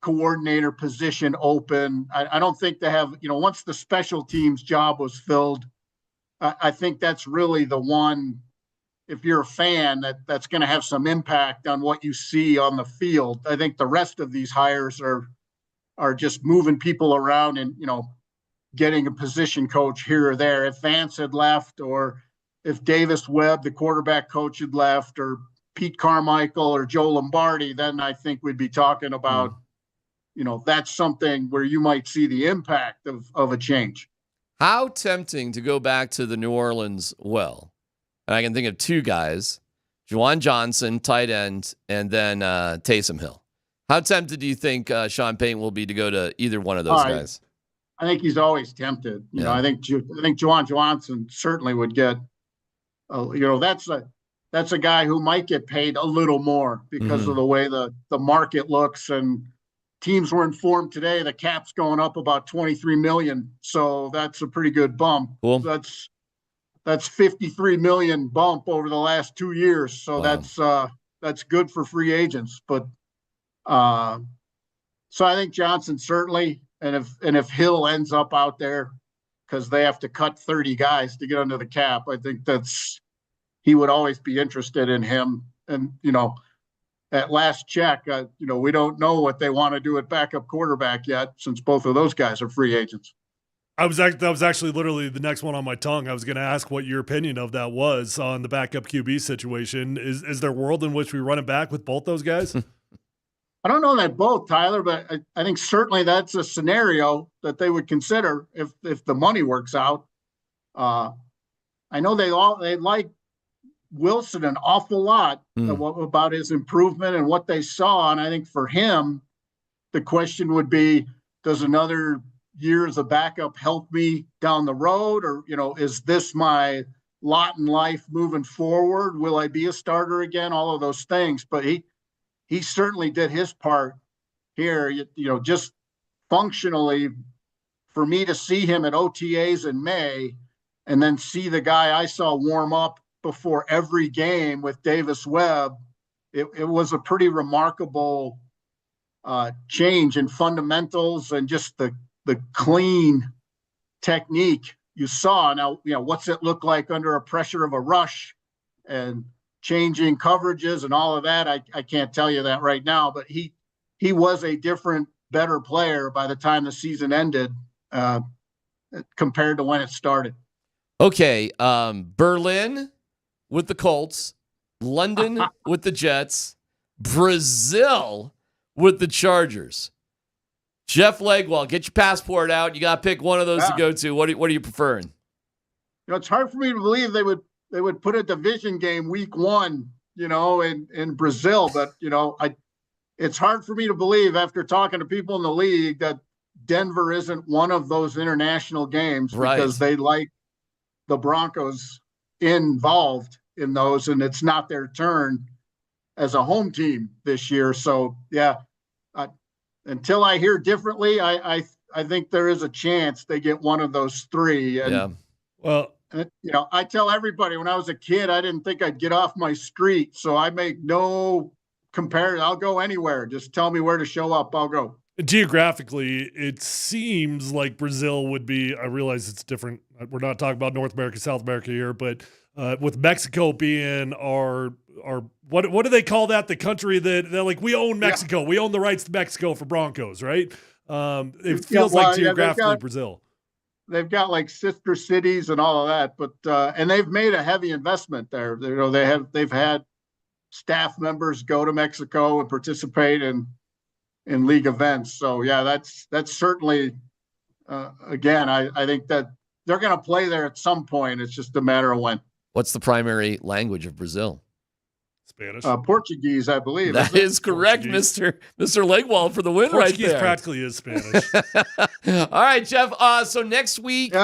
coordinator position open. I don't think they have, once the special teams job was filled, I think that's really the one, if you're a fan, that's going to have some impact on what you see on the field. I think the rest of these hires are just moving people around and, getting a position coach here or there. If Vance had left, or if Davis Webb, the quarterback coach, had left, or Pete Carmichael or Joe Lombardi, then I think we'd be talking about, that's something where you might see the impact of a change. How tempting to go back to the New Orleans well. And I can think of two guys, Juwan Johnson, tight end, and then Taysom Hill. How tempted do you think Sean Payton will be to go to either one of those guys? I think he's always tempted. I think Juwan Johnson certainly would get, that's a guy who might get paid a little more because of the way the market looks. And teams were informed today the cap's going up about $23 million. So that's a pretty good bump. Cool. That's $53 million bump over the last 2 years. So that's good for free agents. But so I think Johnson certainly, and if Hill ends up out there because they have to cut 30 guys to get under the cap, I think he would always be interested in him. And, at last check, we don't know what they want to do at backup quarterback yet, since both of those guys are free agents. That was actually literally the next one on my tongue. I was going to ask what your opinion of that was on the backup QB situation. Is there a world in which we run it back with both those guys? I don't know that both, Tyler, but I think certainly that's a scenario that they would consider if the money works out. I know they like Wilson an awful lot about his improvement and what they saw. And I think for him, the question would be, does another year as a backup help me down the road? Or, is this my lot in life moving forward? Will I be a starter again? All of those things. But he certainly did his part here, just functionally. For me to see him at OTAs in May and then see the guy I saw warm up before every game with Davis Webb, it was a pretty remarkable change in fundamentals and just the clean technique you saw. Now, what's it look like under a pressure of a rush and changing coverages and all of that? I can't tell you that right now, but he was a different, better player by the time the season ended compared to when it started. Okay, Berlin with the Colts, London with the Jets, Brazil with the Chargers. Jeff Legwall, get your passport out. You got to pick one of those to go to. What are you preferring? It's hard for me to believe they would put a division game week 1, in Brazil. But, it's hard for me to believe after talking to people in the league that Denver isn't one of those international games because they like the Broncos involved in those, and it's not their turn as a home team this year. So, until I hear differently, I think there is a chance they get one of those three. And, I tell everybody when I was a kid, I didn't think I'd get off my street. So I make no comparison. I'll go anywhere. Just tell me where to show up. I'll go. Geographically, it seems like Brazil would be, I realize it's different. We're not talking about North America, South America here, but with Mexico being our what do they call that? The country that like we own Mexico. Yeah. We own the rights to Mexico for Broncos, right? It feels like geographically Brazil. They've got like sister cities and all of that, but and they've made a heavy investment there. They've had staff members go to Mexico and participate in league events. So that's certainly again, I think that they're going to play there at some point. It's just a matter of when. What's the primary language of Brazil? Spanish. Portuguese, I believe. That is correct, Mr. Legwall, for the win right there. Portuguese practically is Spanish. All right, Jeff. So next week,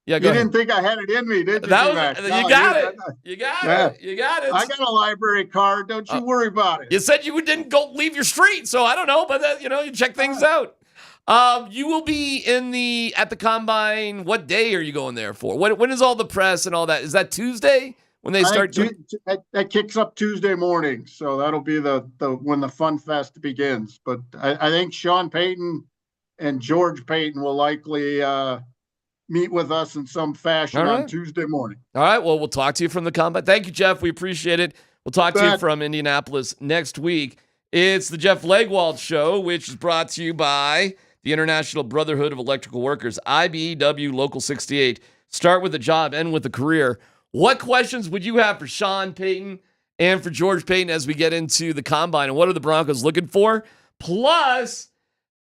Yeah, You go ahead. didn't think I had it in me, did you? That DMac? was, No, you got dude, it. You got yeah. it. You got it. I got a library card. Don't you worry about it. You said you didn't go leave your street, so I don't know, but you check things out. You will be at the combine. What day are you going there for? When is all the press and all that? Is that Tuesday when they start? That kicks up Tuesday morning, so that'll be the when the fun fest begins. But I think Sean Payton and George Payton will likely meet with us in some fashion on Tuesday morning. All right. Well, we'll talk to you from the combine. Thank you, Jeff. We appreciate it. We'll talk to you from Indianapolis next week. It's the Jeff Legwald Show, which is brought to you by the International Brotherhood of Electrical Workers, IBEW Local 68. Start with a job, end with a career. What questions would you have for Sean Payton and for George Payton as we get into the combine? And what are the Broncos looking for? Plus,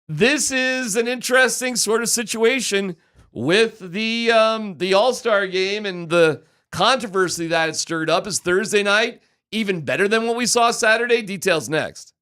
this is an interesting sort of situation with the All-Star game and the controversy that it stirred up. Is Thursday night even better than what we saw Saturday? Details next.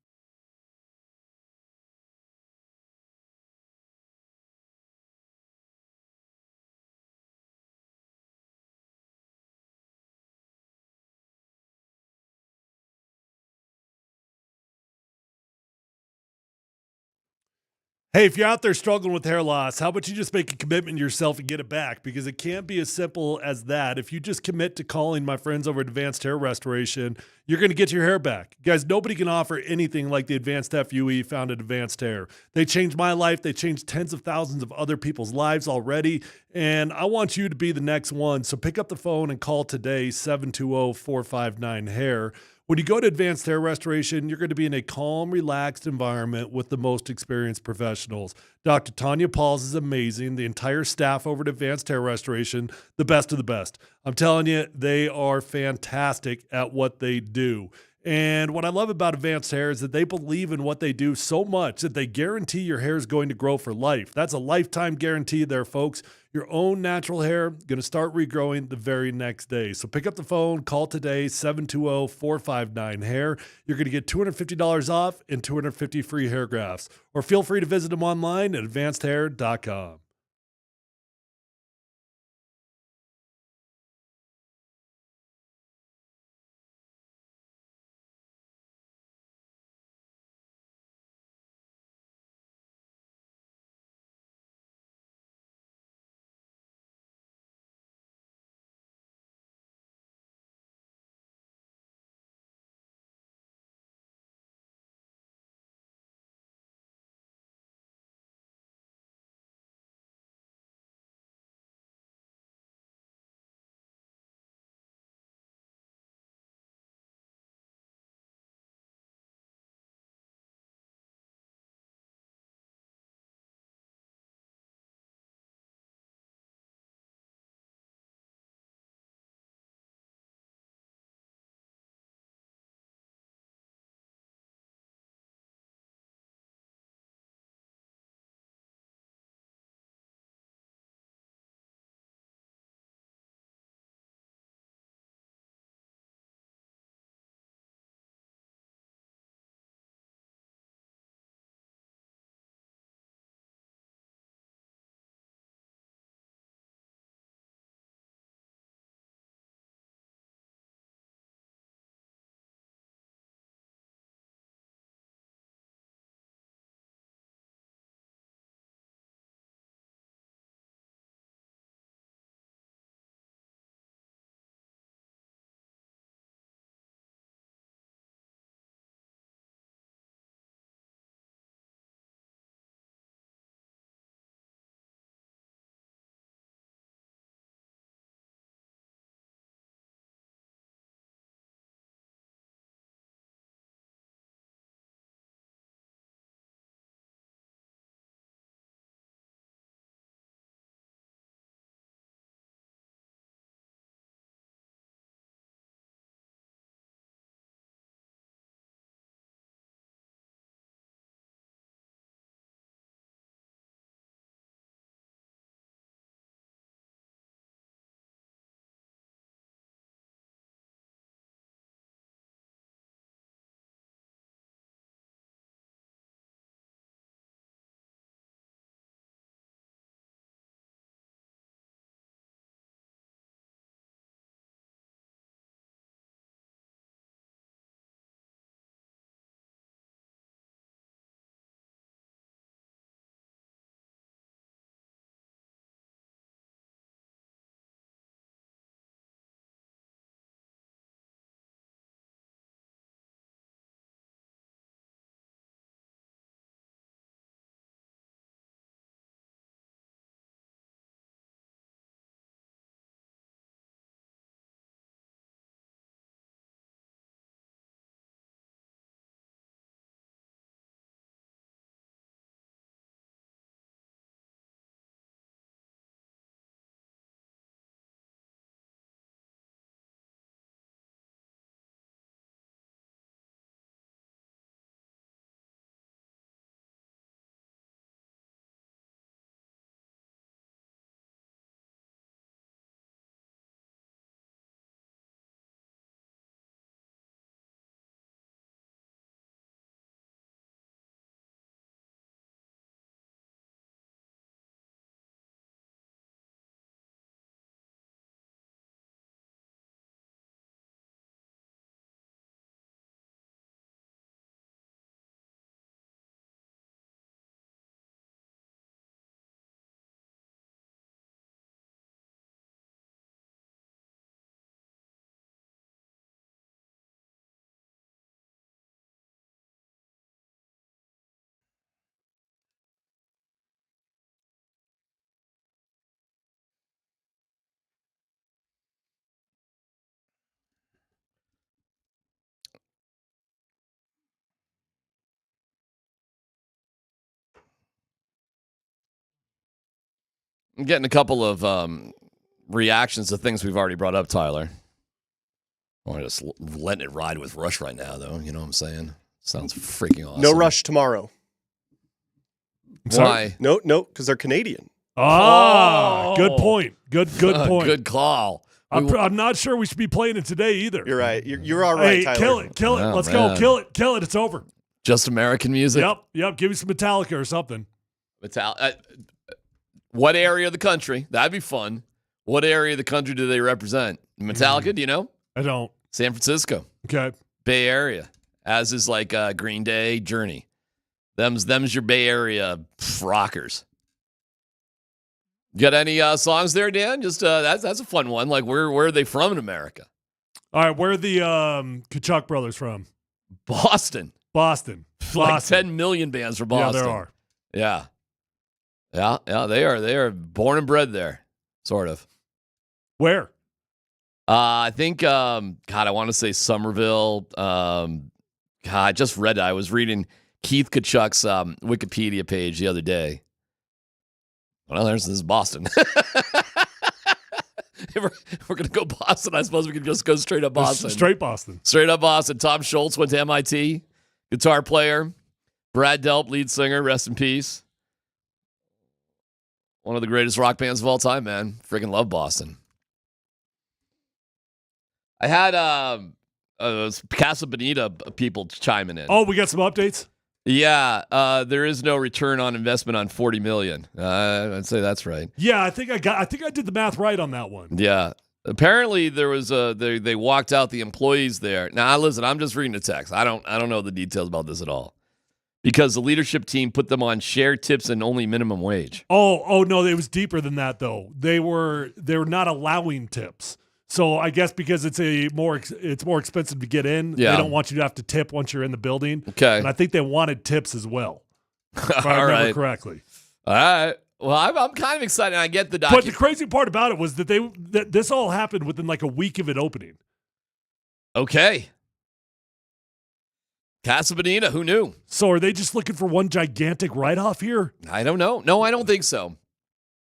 Hey, if you're out there struggling with hair loss, how about you just make a commitment to yourself and get it back? Because it can't be as simple as that. If you just commit to calling my friends over at Advanced Hair Restoration, you're going to get your hair back. Guys, nobody can offer anything like the Advanced FUE found at Advanced Hair. They changed my life. They changed tens of thousands of other people's lives already. And I want you to be the next one. So pick up the phone and call today, 720-459-HAIR. When you go to Advanced Hair Restoration, you're going to be in a calm, relaxed environment with the most experienced professionals. Dr. Tanya Pauls is amazing. The entire staff over at Advanced Hair Restoration, the best of the best. I'm telling you, they are fantastic at what they do. And what I love about Advanced Hair is that they believe in what they do so much that they guarantee your hair is going to grow for life. That's a lifetime guarantee there, folks. Your own natural hair going to start regrowing the very next day. So pick up the phone, call today, 720-459-HAIR. You're going to get $250 off and 250 free hair grafts. Or feel free to visit them online at advancedhair.com. I'm getting a couple of reactions to things we've already brought up, Tyler. I'm just letting it ride with Rush right now, though. You know what I'm saying? Sounds freaking awesome. No Rush tomorrow. Why? No, because they're Canadian. Good point. Good point. Good call. I'm not sure we should be playing it today either. You're right. You're all right, Hey, Tyler. kill it. Oh, Let's man. go. Kill it. It's over. Just American music? Yep. Give me some Metallica or something. What area of the country? That'd be fun. What area of the country do they represent? Metallica, do you know? I don't. San Francisco. Okay. Bay Area. As is like Green Day, Journey. Them's your Bay Area rockers. Got any songs there, Dan? Just that's a fun one. Like where are they from in America? All right, where are the Kachuk brothers from? Boston. Like 10 million bands from Boston. Yeah, there are. Yeah, they are. They are born and bred there, sort of. Where? I think, God, I want to say Somerville. God, I just read it. I was reading Keith Kachuk's Wikipedia page the other day. Well, this is Boston. If we're going to go Boston, I suppose we can just go straight up Boston. Straight Boston. Straight up Boston. Tom Schultz went to MIT. Guitar player. Brad Delp, lead singer. Rest in peace. One of the greatest rock bands of all time, man. Freaking love Boston. I had Casa Bonita people chiming in. Oh, we got some updates? Yeah, there is no return on investment on $40 million. I'd say that's right. Yeah, I think I did the math right on that one. Yeah. Apparently there was they walked out the employees there. Now listen, I'm just reading the text. I don't know the details about this at all. Because the leadership team put them on shared tips and only minimum wage. Oh no, it was deeper than that though. They were not allowing tips. So I guess because it's more expensive to get in, they don't want you to have to tip once you're in the building. Okay. And I think they wanted tips as well. If I All remember right. correctly. All right. Well, I'm kind of excited. I get the But the crazy part about it was that this all happened within like a week of it opening. Okay. Casa Bonita, who knew? So are they just looking for one gigantic write-off here? I don't know. No, I don't think so.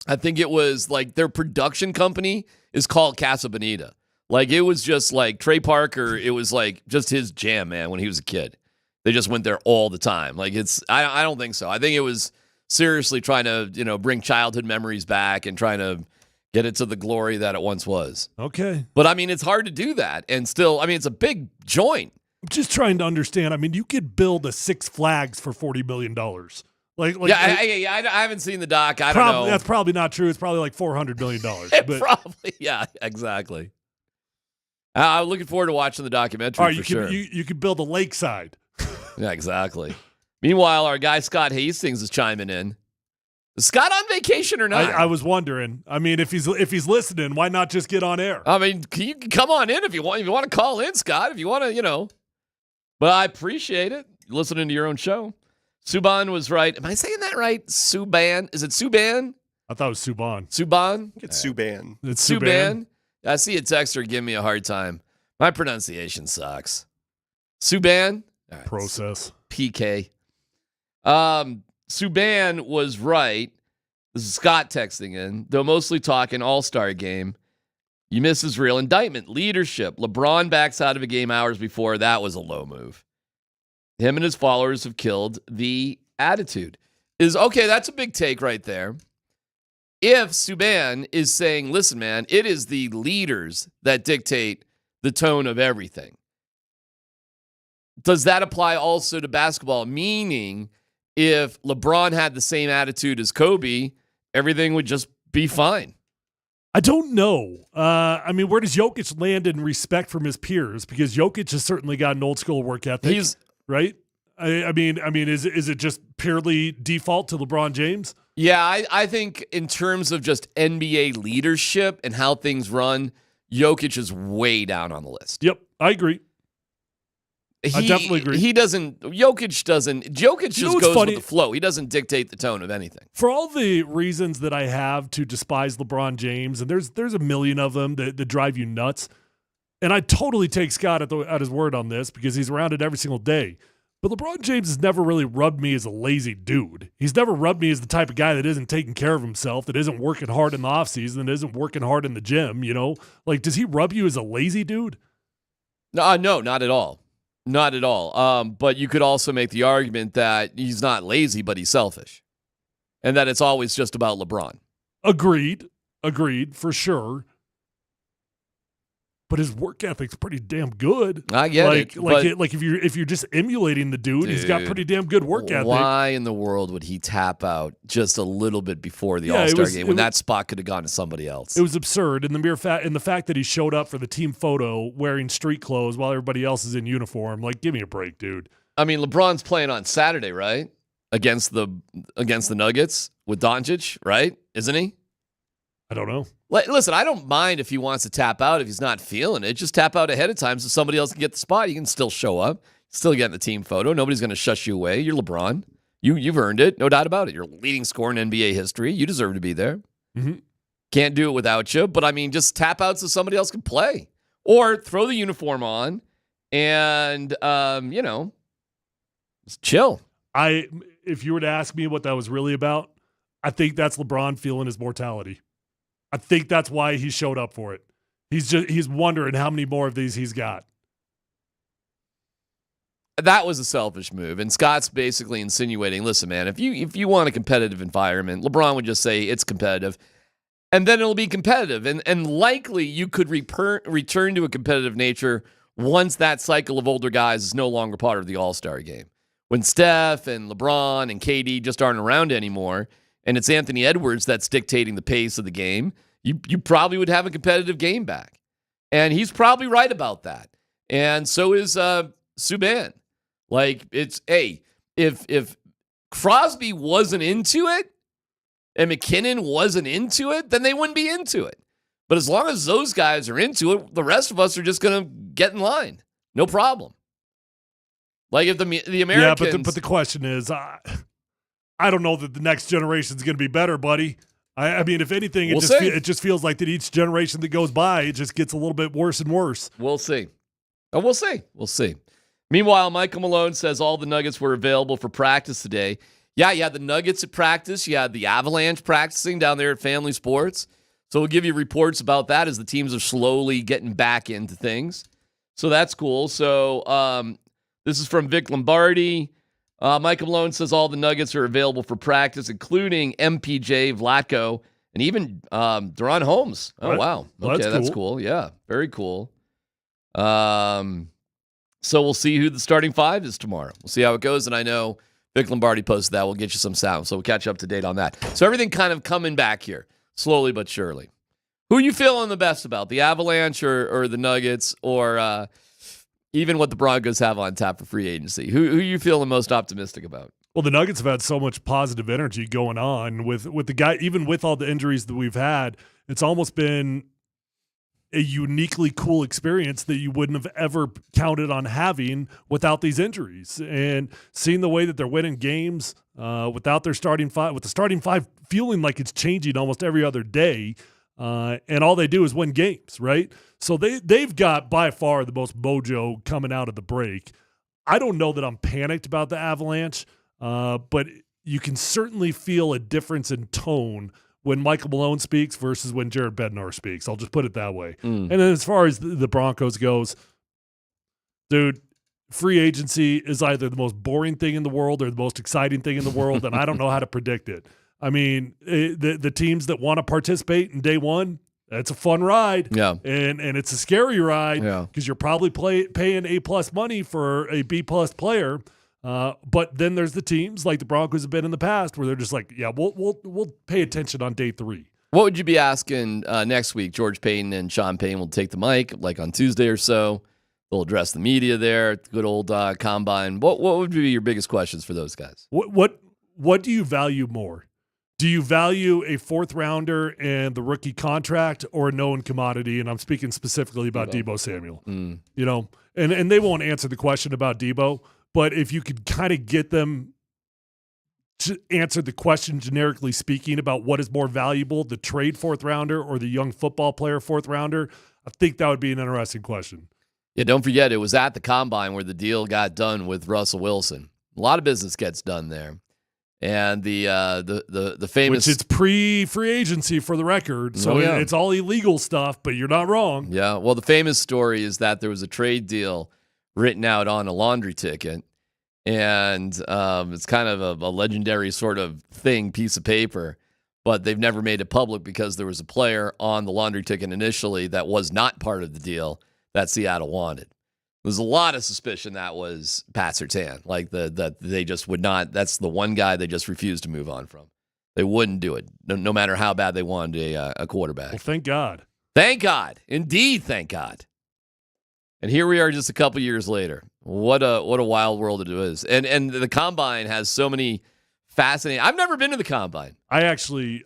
I think it was like their production company is called Casa Bonita. Like it was just like Trey Parker. It was like just his jam, man, when he was a kid. They just went there all the time. Like I don't think so. I think it was seriously trying to, bring childhood memories back and trying to get it to the glory that it once was. Okay. But I mean, it's hard to do that. And still, I mean, it's a big joint. I'm just trying to understand. I mean, you could build a Six Flags for $40 million. I haven't seen the doc. I don't know. That's probably not true. It's probably like $400 million. Probably, yeah, exactly. I'm looking forward to watching the documentary for sure. You could build a lakeside. Yeah, exactly. Meanwhile, our guy Scott Hastings is chiming in. Is Scott on vacation or not? I was wondering. I mean, if he's listening, why not just get on air? I mean, you can come on in if you want. If you want to call in, Scott, if you want to, But I appreciate it. Listening to your own show. Subban was right. Am I saying that right? Subban. Is it Subban? I thought it was Subban. Subban? It's Subban. It's Subban. I see a texter giving me a hard time. My pronunciation sucks. Subban? All right. Process. PK. Subban was right. This is Scott texting in. Though mostly talking all-star game. You miss his real indictment. Leadership. LeBron backs out of a game hours before. That was a low move. Him and his followers have killed the attitude. Okay, that's a big take right there. If Subban is saying, listen, man, it is the leaders that dictate the tone of everything. Does that apply also to basketball? Meaning, if LeBron had the same attitude as Kobe, everything would just be fine. I don't know. I mean, where does Jokic land in respect from his peers? Because Jokic has certainly got an old school work ethic. Right? I mean, is it just purely default to LeBron James? Yeah, I think in terms of just NBA leadership and how things run, Jokic is way down on the list. Yep, I agree. I definitely agree. Jokic just goes with the flow. He doesn't dictate the tone of anything. For all the reasons that I have to despise LeBron James, and there's a million of them that drive you nuts, and I totally take Scott at his word on this because he's around it every single day. But LeBron James has never really rubbed me as a lazy dude. He's never rubbed me as the type of guy that isn't taking care of himself, that isn't working hard in the offseason, that isn't working hard in the gym, you know? Like, does he rub you as a lazy dude? No, not at all. Not at all. But you could also make the argument that he's not lazy, but he's selfish. And that it's always just about LeBron. Agreed, for sure. But his work ethic's pretty damn good. I get it. Like if you're just emulating the dude, he's got pretty damn good work ethic. Why in the world would he tap out just a little bit before the All-Star game when that spot could have gone to somebody else? It was absurd. And the fact that he showed up for the team photo wearing street clothes while everybody else is in uniform, like, give me a break, dude. I mean, LeBron's playing on Saturday, right? Against the Nuggets with Doncic, right? Isn't he? I don't know. Listen, I don't mind if he wants to tap out if he's not feeling it. Just tap out ahead of time so somebody else can get the spot. You can still show up, still get in the team photo. Nobody's going to shush you away. You're LeBron. You've earned it, no doubt about it. You're leading scorer in NBA history. You deserve to be there. Mm-hmm. Can't do it without you. But I mean, just tap out so somebody else can play, or throw the uniform on, and just chill. If you were to ask me what that was really about, I think that's LeBron feeling his mortality. I think that's why he showed up for it. He's wondering how many more of these he's got. That was a selfish move, and Scott's basically insinuating, listen, man, if you want a competitive environment, LeBron would just say it's competitive, and then it'll be competitive, and likely you could return to a competitive nature once that cycle of older guys is no longer part of the All-Star game. When Steph and LeBron and KD just aren't around anymore, and it's Anthony Edwards that's dictating the pace of the game, you probably would have a competitive game back. And he's probably right about that. And so is Subban. Like, if Crosby wasn't into it and McKinnon wasn't into it, then they wouldn't be into it. But as long as those guys are into it, the rest of us are just going to get in line. No problem. Like, if the Americans... Yeah, but the question is... I don't know that the next generation is going to be better, buddy. I mean, if anything, it just feels like that each generation that goes by, it just gets a little bit worse and worse. We'll see. We'll see. Meanwhile, Michael Malone says all the Nuggets were available for practice today. Yeah, you had the Nuggets at practice. You had the Avalanche practicing down there at Family Sports. So we'll give you reports about that as the teams are slowly getting back into things. So that's cool. So this is from Vic Lombardi. Michael Malone says all the Nuggets are available for practice, including MPJ, Vlatko, and even Deron Holmes. Oh, wow. Okay, that's cool. Yeah, very cool. So we'll see who the starting five is tomorrow. We'll see how it goes, and I know Vic Lombardi posted that. We'll get you some sound, so we'll catch you up to date on that. So everything kind of coming back here, slowly but surely. Who are you feeling the best about, the Avalanche or the Nuggets, or even what the Broncos have on tap for free agency? Who are you feeling most optimistic about? Well, the Nuggets have had so much positive energy going on with the guy, even with all the injuries that we've had. It's almost been a uniquely cool experience that you wouldn't have ever counted on having without these injuries. And seeing the way that they're winning games without their starting five, with the starting five feeling like it's changing almost every other day, and all they do is win games, right? So they've got by far the most mojo coming out of the break. I don't know that I'm panicked about the Avalanche, but you can certainly feel a difference in tone when Michael Malone speaks versus when Jared Bednar speaks. I'll just put it that way. And then as far as the Broncos goes, dude, free agency is either the most boring thing in the world or the most exciting thing in the world, and I don't know how to predict it. I mean, the teams that want to participate in day one, that's a fun ride. Yeah. And it's a scary ride because you're probably paying A+ money for a B+ player. But then there's the teams like the Broncos have been in the past where they're just like, yeah, we'll pay attention on day 3. What would you be asking next week? George Payton and Sean Payton will take the mic like on Tuesday or so. They'll address the media there at the good old combine. What would be your biggest questions for those guys? What do you value more? Do you value a 4th rounder and the rookie contract or a known commodity? And I'm speaking specifically about Deebo Samuel. You know, and they won't answer the question about Deebo, but if you could kind of get them to answer the question generically speaking about what is more valuable, the trade 4th rounder or the young football player 4th rounder, I think that would be an interesting question. Yeah, don't forget, it was at the Combine where the deal got done with Russell Wilson. A lot of business gets done there. And the famous... Which it's pre-free agency for the record, so it's all illegal stuff, but you're not wrong. Yeah, well, the famous story is that there was a trade deal written out on a laundry ticket, and it's kind of a legendary sort of piece of paper, but they've never made it public because there was a player on the laundry ticket initially that was not part of the deal that Seattle wanted. There's a lot of suspicion that was Pat Surtain, like that they just would not. That's the one guy they just refused to move on from. They wouldn't do it, no matter how bad they wanted a quarterback. Well, thank God. Thank God, indeed, thank God. And here we are, just a couple years later. What a wild world it is. And the Combine has so many fascinating. I've never been to the Combine. I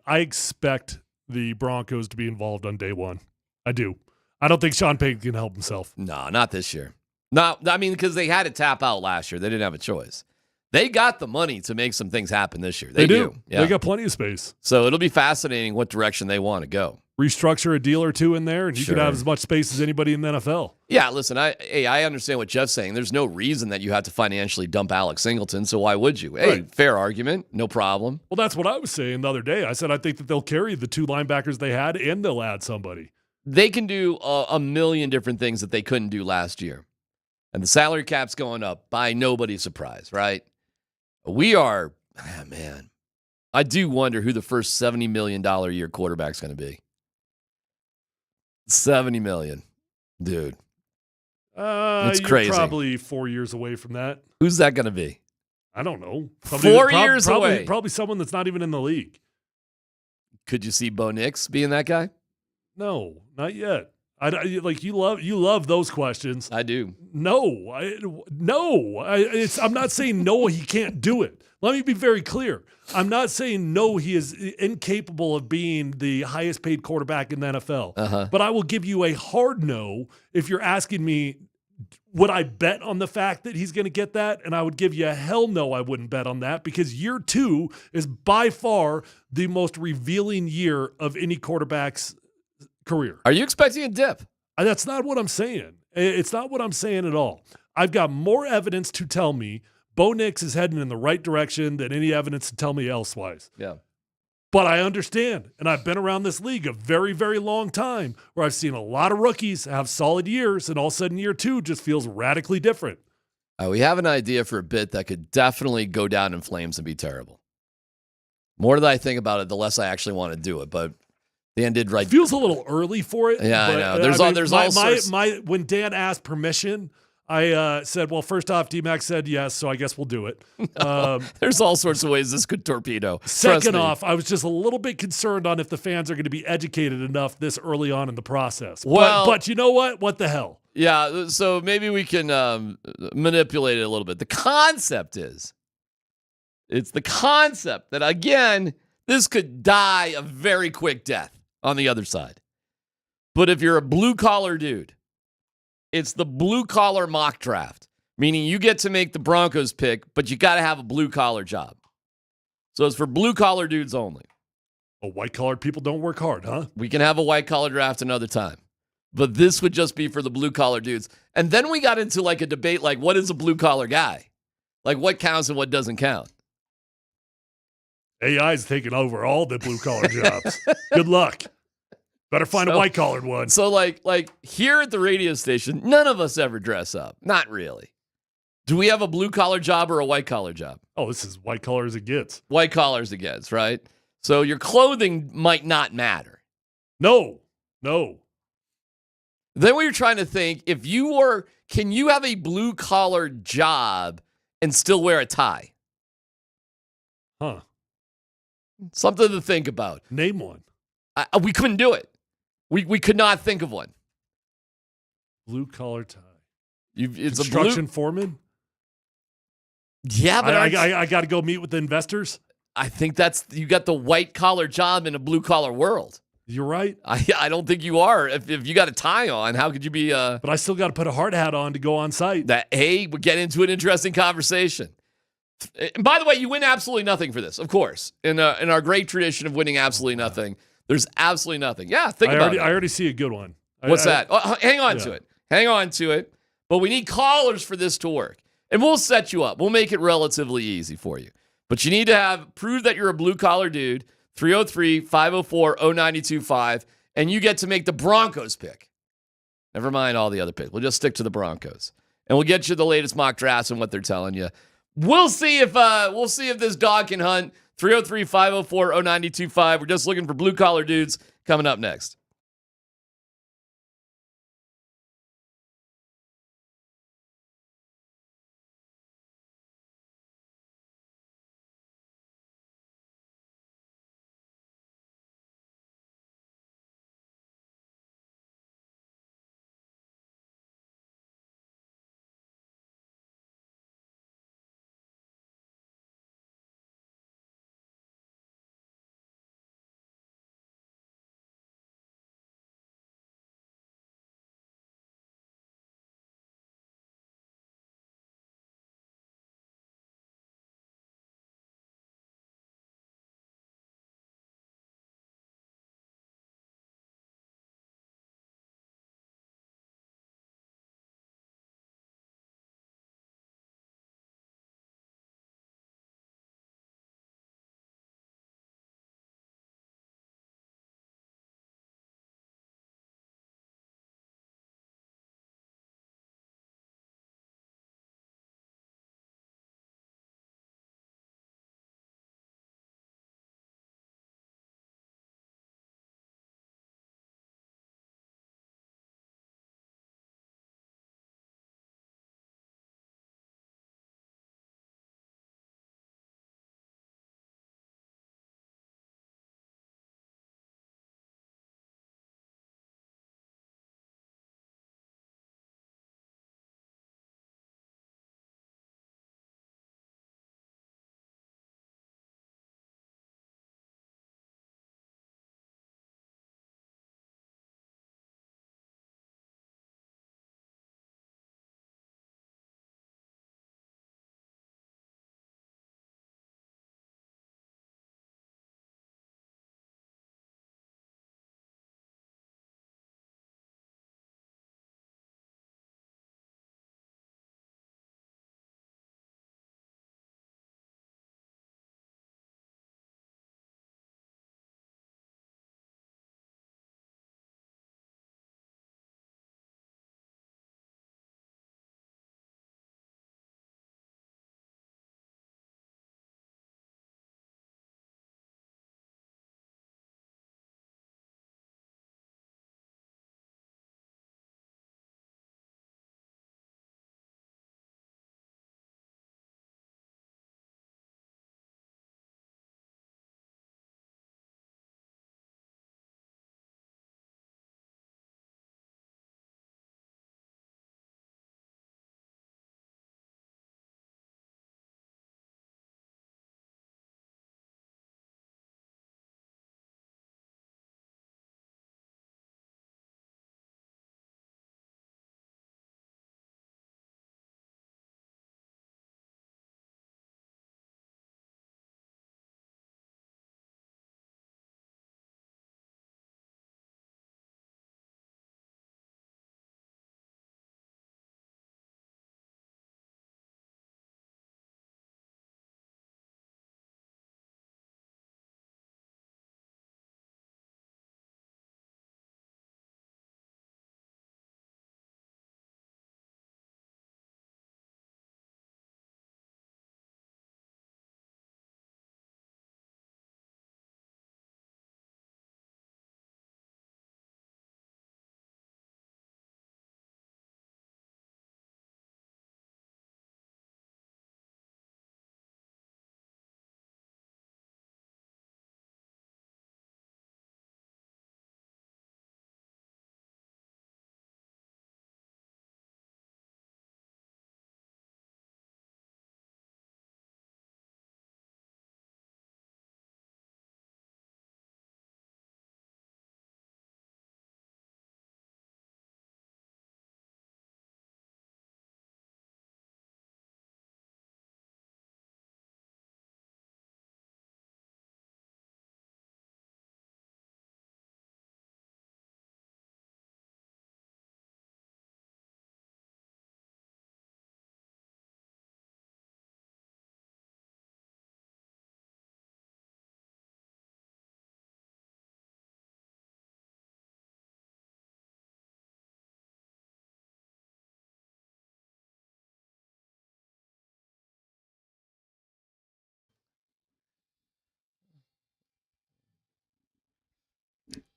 expect the Broncos to be involved on day one. I do. I don't think Sean Payton can help himself. No, not this year. No, I mean, because they had to tap out last year. They didn't have a choice. They got the money to make some things happen this year. They do. Yeah. They got plenty of space. So it'll be fascinating what direction they want to go. Restructure a deal or two in there, and you could have as much space as anybody in the NFL. Yeah, listen, I understand what Jeff's saying. There's no reason that you have to financially dump Alex Singleton, so why would you? Hey, fair argument. No problem. Well, that's what I was saying the other day. I said I think that they'll carry the two linebackers they had, and they'll add somebody. They can do a million different things that they couldn't do last year. And the salary cap's going up by nobody's surprise, right? We are, man, I do wonder who the first $70 million a year quarterback's going to be. $70 million. Dude. It's crazy. Probably 4 years away from that. Who's that going to be? I don't know. 4 years away. Probably someone that's not even in the league. Could you see Bo Nix being that guy? No, not yet. You love those questions. I do. No. I'm not saying no, he can't do it. Let me be very clear. I'm not saying no, he is incapable of being the highest paid quarterback in the NFL. But I will give you a hard no if you're asking me, would I bet on the fact that he's going to get that? And I would give you a hell no, I wouldn't bet on that, because year 2 is by far the most revealing year of any quarterback's career. Are you expecting a dip? That's not what I'm saying. It's not what I'm saying at all. I've got more evidence to tell me Bo Nix is heading in the right direction than any evidence to tell me elsewise. Yeah. But I understand, and I've been around this league a very, very long time where I've seen a lot of rookies have solid years, and all of a sudden year 2 just feels radically different. We have an idea for a bit that could definitely go down in flames and be terrible. More that I think about it, the less I actually want to do it, but Dan did right. Feels a little early for it. Yeah, I know. There's all sorts. When Dan asked permission, I said, well, first off, DMac said yes, so I guess we'll do it. There's all sorts of ways this could torpedo. Second off, I was just a little bit concerned on if the fans are going to be educated enough this early on in the process. Well, but you know what? What the hell? Yeah, so maybe we can manipulate it a little bit. The concept is, it's the concept that, again, this could die a very quick death on the other side. But if you're a blue-collar dude, it's the blue-collar mock draft, meaning you get to make the Broncos pick, but you got to have a blue-collar job. So it's for blue-collar dudes only. Oh, white-collar people don't work hard, huh? We can have a white-collar draft another time. But this would just be for the blue-collar dudes. And then we got into like a debate like, what is a blue-collar guy? Like, what counts and what doesn't count? AI's taking over all the blue-collar jobs. Good luck. Better find a white-collared one. So, like here at the radio station, none of us ever dress up. Not really. Do we have a blue-collar job or a white-collar job? Oh, this is white-collar as it gets. White-collar as it gets, right? So your clothing might not matter. No. Then we were trying to think, can you have a blue-collar job and still wear a tie? Huh. Something to think about. Name one. We couldn't do it. We could not think of one. Blue-collar tie. It's construction foreman? Yeah, but I got to go meet with the investors? I think you got the white-collar job in a blue-collar world. You're right. I don't think you are. If you got a tie on, how could you be? But I still got to put a hard hat on to go on site. We get into an interesting conversation. And by the way, you win absolutely nothing for this, of course. In our great tradition of winning absolutely nothing, there's absolutely nothing. Yeah, think about it. I already see a good one. What's that? Hang on to it. Hang on to it. But we need callers for this to work. And we'll set you up. We'll make it relatively easy for you. But you need to prove that you're a blue-collar dude, 303-504-0925, and you get to make the Broncos pick. Never mind all the other picks. We'll just stick to the Broncos. And we'll get you the latest mock drafts and what they're telling you. We'll see if this dog can hunt. 303-504-0925. We're just looking for blue-collar dudes coming up next.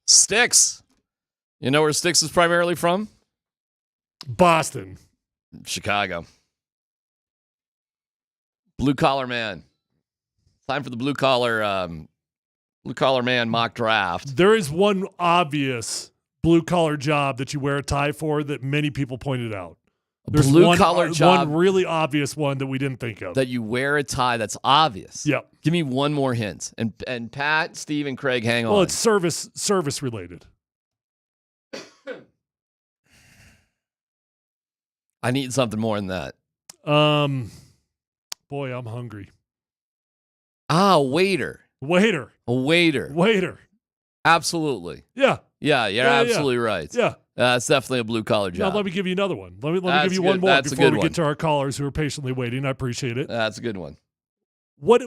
Sticks. You know where Sticks is primarily from? Boston. Chicago. Blue collar man. Time for the blue collar man mock draft. There is one obvious blue collar job that you wear a tie for that many people pointed out. There's Blue collar job. One really obvious one that we didn't think of. That you wear a tie that's obvious. Yep. Give me one more hint. And Pat, Steve, and Craig, hang on. Well, it's service related. I need something more than that. Boy, I'm hungry. Waiter. Waiter. A waiter. Waiter. Absolutely. Yeah. Yeah, you're absolutely right. Yeah. It's definitely a blue collar job. Now, let me give you another one. Let me give you one more before we get to our callers who are patiently waiting. I appreciate it. That's a good one. What is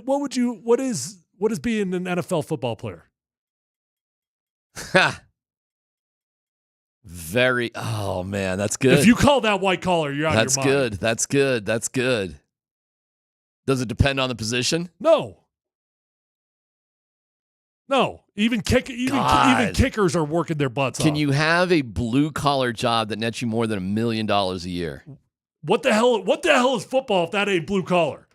being an NFL football player? Oh man, that's good. If you call that white collar, you're out of your mind. That's good. That's good. Does it depend on the position? No. Even kickers are working their butts off. Can you have a blue collar job that nets you more than $1 million a year? What the hell is football if that ain't blue collar?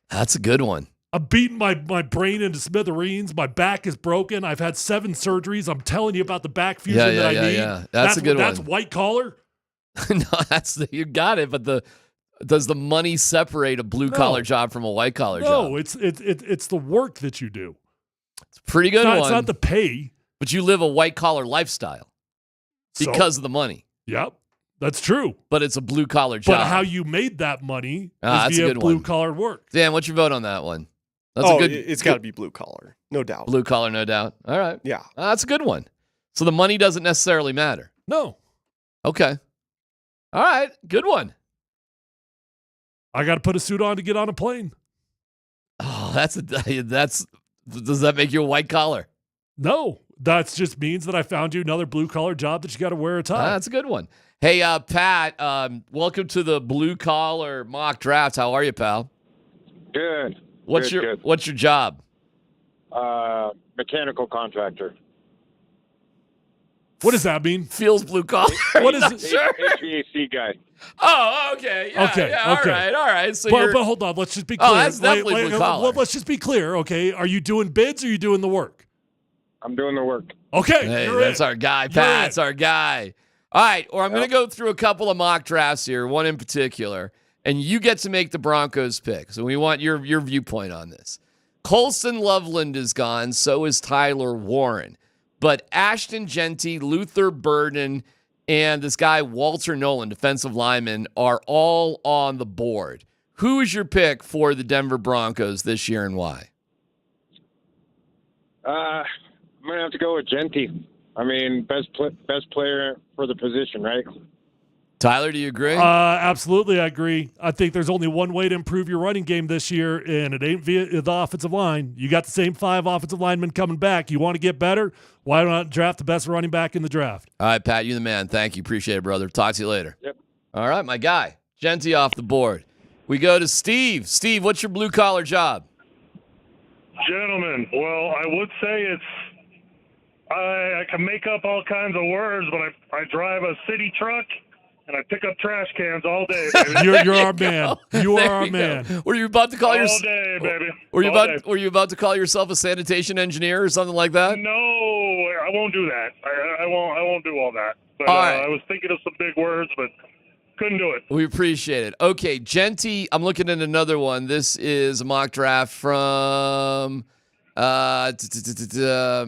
That's a good one. I'm beating my brain into smithereens. My back is broken. I've had 7 surgeries. I'm telling you about the back fusion that I need. Yeah. That's a good one. That's white collar? No, you got it. But does the money separate a blue collar job from a white collar job? No, it's the work that you do. It's a pretty good one. It's not the pay. But you live a white collar lifestyle because of the money. Yep, that's true. But it's a blue collar job. But how you made that money that's is via a good blue one. collar work. Dan, what's your vote on that one? That's it's got to be blue collar, no doubt. Blue collar, no doubt. All right. Yeah. That's a good one. So the money doesn't necessarily matter. No. Okay. All right. Good one. I got to put a suit on to get on a plane. Oh, does that make you a white collar? No. That just means that I found you another blue collar job that you got to wear a tie. That's a good one. Hey, Pat, welcome to the blue collar mock draft. How are you, pal? Good. What's your job? Mechanical contractor. What does that mean? Feels blue collar. What is it? Sure. HVAC guy. Oh, okay. Yeah, okay. All right. So but hold on. Let's just be clear. that's definitely blue collar. Let's just be clear. Okay. Are you doing bids or are you doing the work? I'm doing the work. Okay. Hey, that's our guy, Pat. That's our guy. All right. Or I'm going to go through a couple of mock drafts here, one in particular, and you get to make the Broncos pick. So we want your viewpoint on this. Colson Loveland is gone. So is Tyler Warren. But Ashton Genty, Luther Burden, and this guy Walter Nolan, defensive lineman, are all on the board. Who is your pick for the Denver Broncos this year and why? I'm going to have to go with Genty. I mean, best player for the position, right? Tyler, do you agree? Absolutely, I agree. I think there's only one way to improve your running game this year, and it ain't via the offensive line. You got the same 5 offensive linemen coming back. You want to get better? Why not draft the best running back in the draft? All right, Pat, you the man. Thank you. Appreciate it, brother. Talk to you later. Yep. All right, my guy. Genty off the board. We go to Steve. Steve, what's your blue-collar job? Gentlemen, well, I would say I can make up all kinds of words, but I drive a city truck. And I pick up trash cans all day, baby. You're our man. You are our man. Were you about to call yourself all day, baby? Were you about to call yourself a sanitation engineer or something like that? No, I won't do that. I won't do all that. But all right. I was thinking of some big words, but couldn't do it. We appreciate it. Okay, Genty, I'm looking at another one. This is a mock draft from the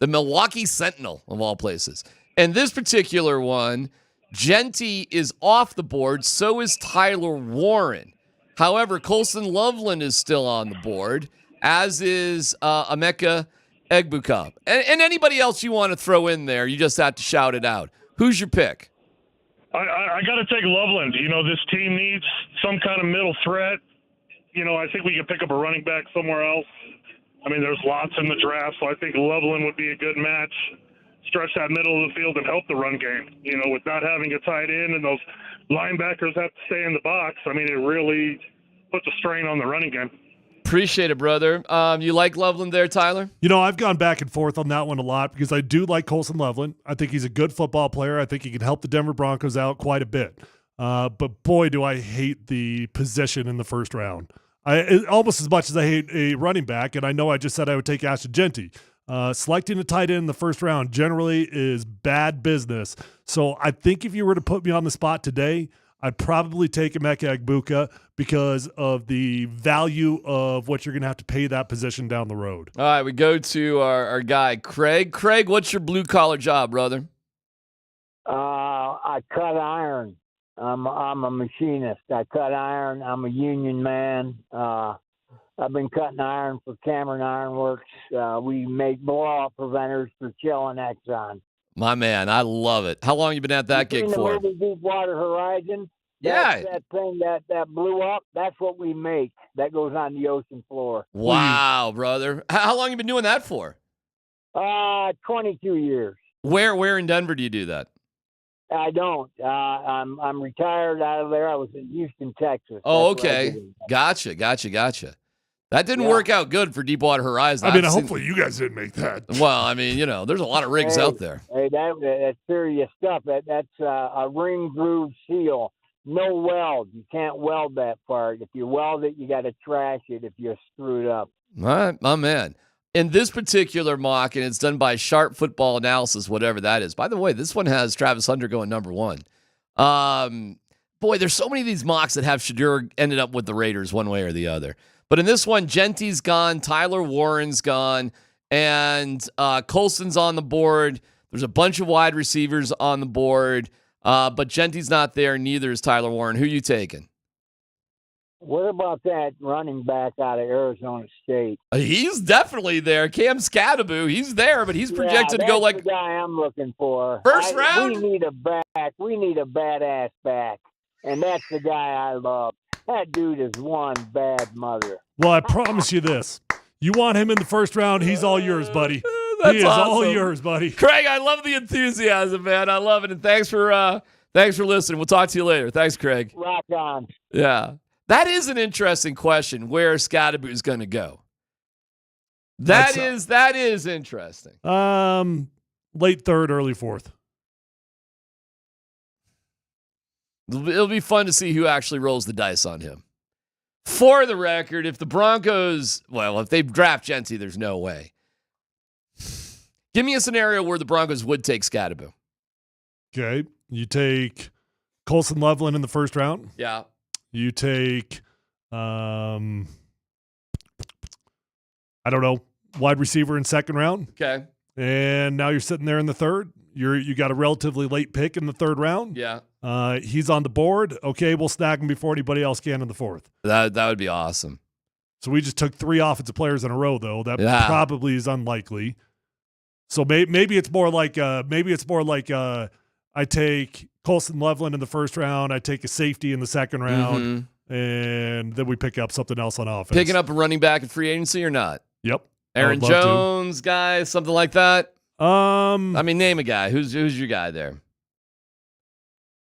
Milwaukee Sentinel, of all places. And this particular one, Genty is off the board, so is Tyler Warren. However, Colson Loveland is still on the board, as is Emeka Egbuka. And anybody else you want to throw in there, you just have to shout it out. Who's your pick? I got to take Loveland. You know, this team needs some kind of middle threat. You know, I think we could pick up a running back somewhere else. I mean, there's lots in the draft, so I think Loveland would be a good match. Stretch that middle of the field and help the run game. You know, with not having a tight end and those linebackers have to stay in the box, I mean, it really puts a strain on the running game. Appreciate it, brother. You like Loveland there, Tyler? You know, I've gone back and forth on that one a lot because I do like Colson Loveland. I think he's a good football player. I think he can help the Denver Broncos out quite a bit. But boy, do I hate the position in the first round. Almost as much as I hate a running back, and I know I just said I would take Ashton Jeanty. Selecting a tight end in the first round generally is bad business. So I think if you were to put me on the spot today, I'd probably take Emeka Egbuka because of the value of what you're going to have to pay that position down the road. All right, we go to our guy, Craig. Craig, what's your blue-collar job, brother? I cut iron. I'm a machinist. I cut iron. I'm a union man. I've been cutting iron for Cameron Iron Works. We make blowout preventers for Shell and Exxon. My man, I love it. How long you been at that gig for? The movie Deepwater Horizon? Yeah. That thing that blew up, that's what we make. That goes on the ocean floor. Wow, brother. How long you been doing that for? 22 years. Where in Denver do you do that? I don't. I'm retired out of there. I was in Houston, Texas. Oh, That's where I okay. did it. Gotcha. That didn't work out good for Deepwater Horizon. I mean, hopefully you guys didn't make that. Well, I mean, there's a lot of rigs out there. Hey, that's serious stuff. That's a ring groove seal. No weld. You can't weld that part. If you weld it, you got to trash it if you're screwed up. All right, my man. In this particular mock, and it's done by Sharp Football Analysis, whatever that is. By the way, this one has Travis Hunter going number 1. Boy, there's so many of these mocks that have Shadur ended up with the Raiders one way or the other. But in this one, Genty's gone, Tyler Warren's gone, and Colson's on the board. There's a bunch of wide receivers on the board, but Genty's not there. Neither is Tyler Warren. Who you taking? What about that running back out of Arizona State? He's definitely there. Cam Scadaboo, he's there, but he's projected to go like the guy I'm looking for. First round? We need a back. We need a badass back, and that's the guy I love. That dude is one bad mother. Well, I promise you this. You want him in the first round, he's all yours, buddy. That's he is awesome. all yours, buddy. Craig, I love the enthusiasm, man. I love it. And thanks for listening. We'll talk to you later. Thanks, Craig. Rock on. Yeah. That is an interesting question, where Scadaboo is going to go. That is interesting. Late third, early fourth. It'll be fun to see who actually rolls the dice on him. For the record, if the Broncos, if they draft Genty, there's no way. Give me a scenario where the Broncos would take Scadaboo. Okay. You take Colson Loveland in the first round. Yeah. You take, I don't know, wide receiver in second round. Okay. And now you're sitting there in the third. You got a relatively late pick in the third round. Yeah. He's on the board. Okay, we'll snag him before anybody else can in the fourth. That would be awesome. So we just took 3 offensive players in a row, though. That probably is unlikely. So maybe it's more like I take Colson Loveland in the first round. I take a safety in the second round, and then we pick up something else on offense. Picking up a running back in free agency or not? Yep. Aaron Jones, guy, something like that. I mean, name a guy. Who's your guy there?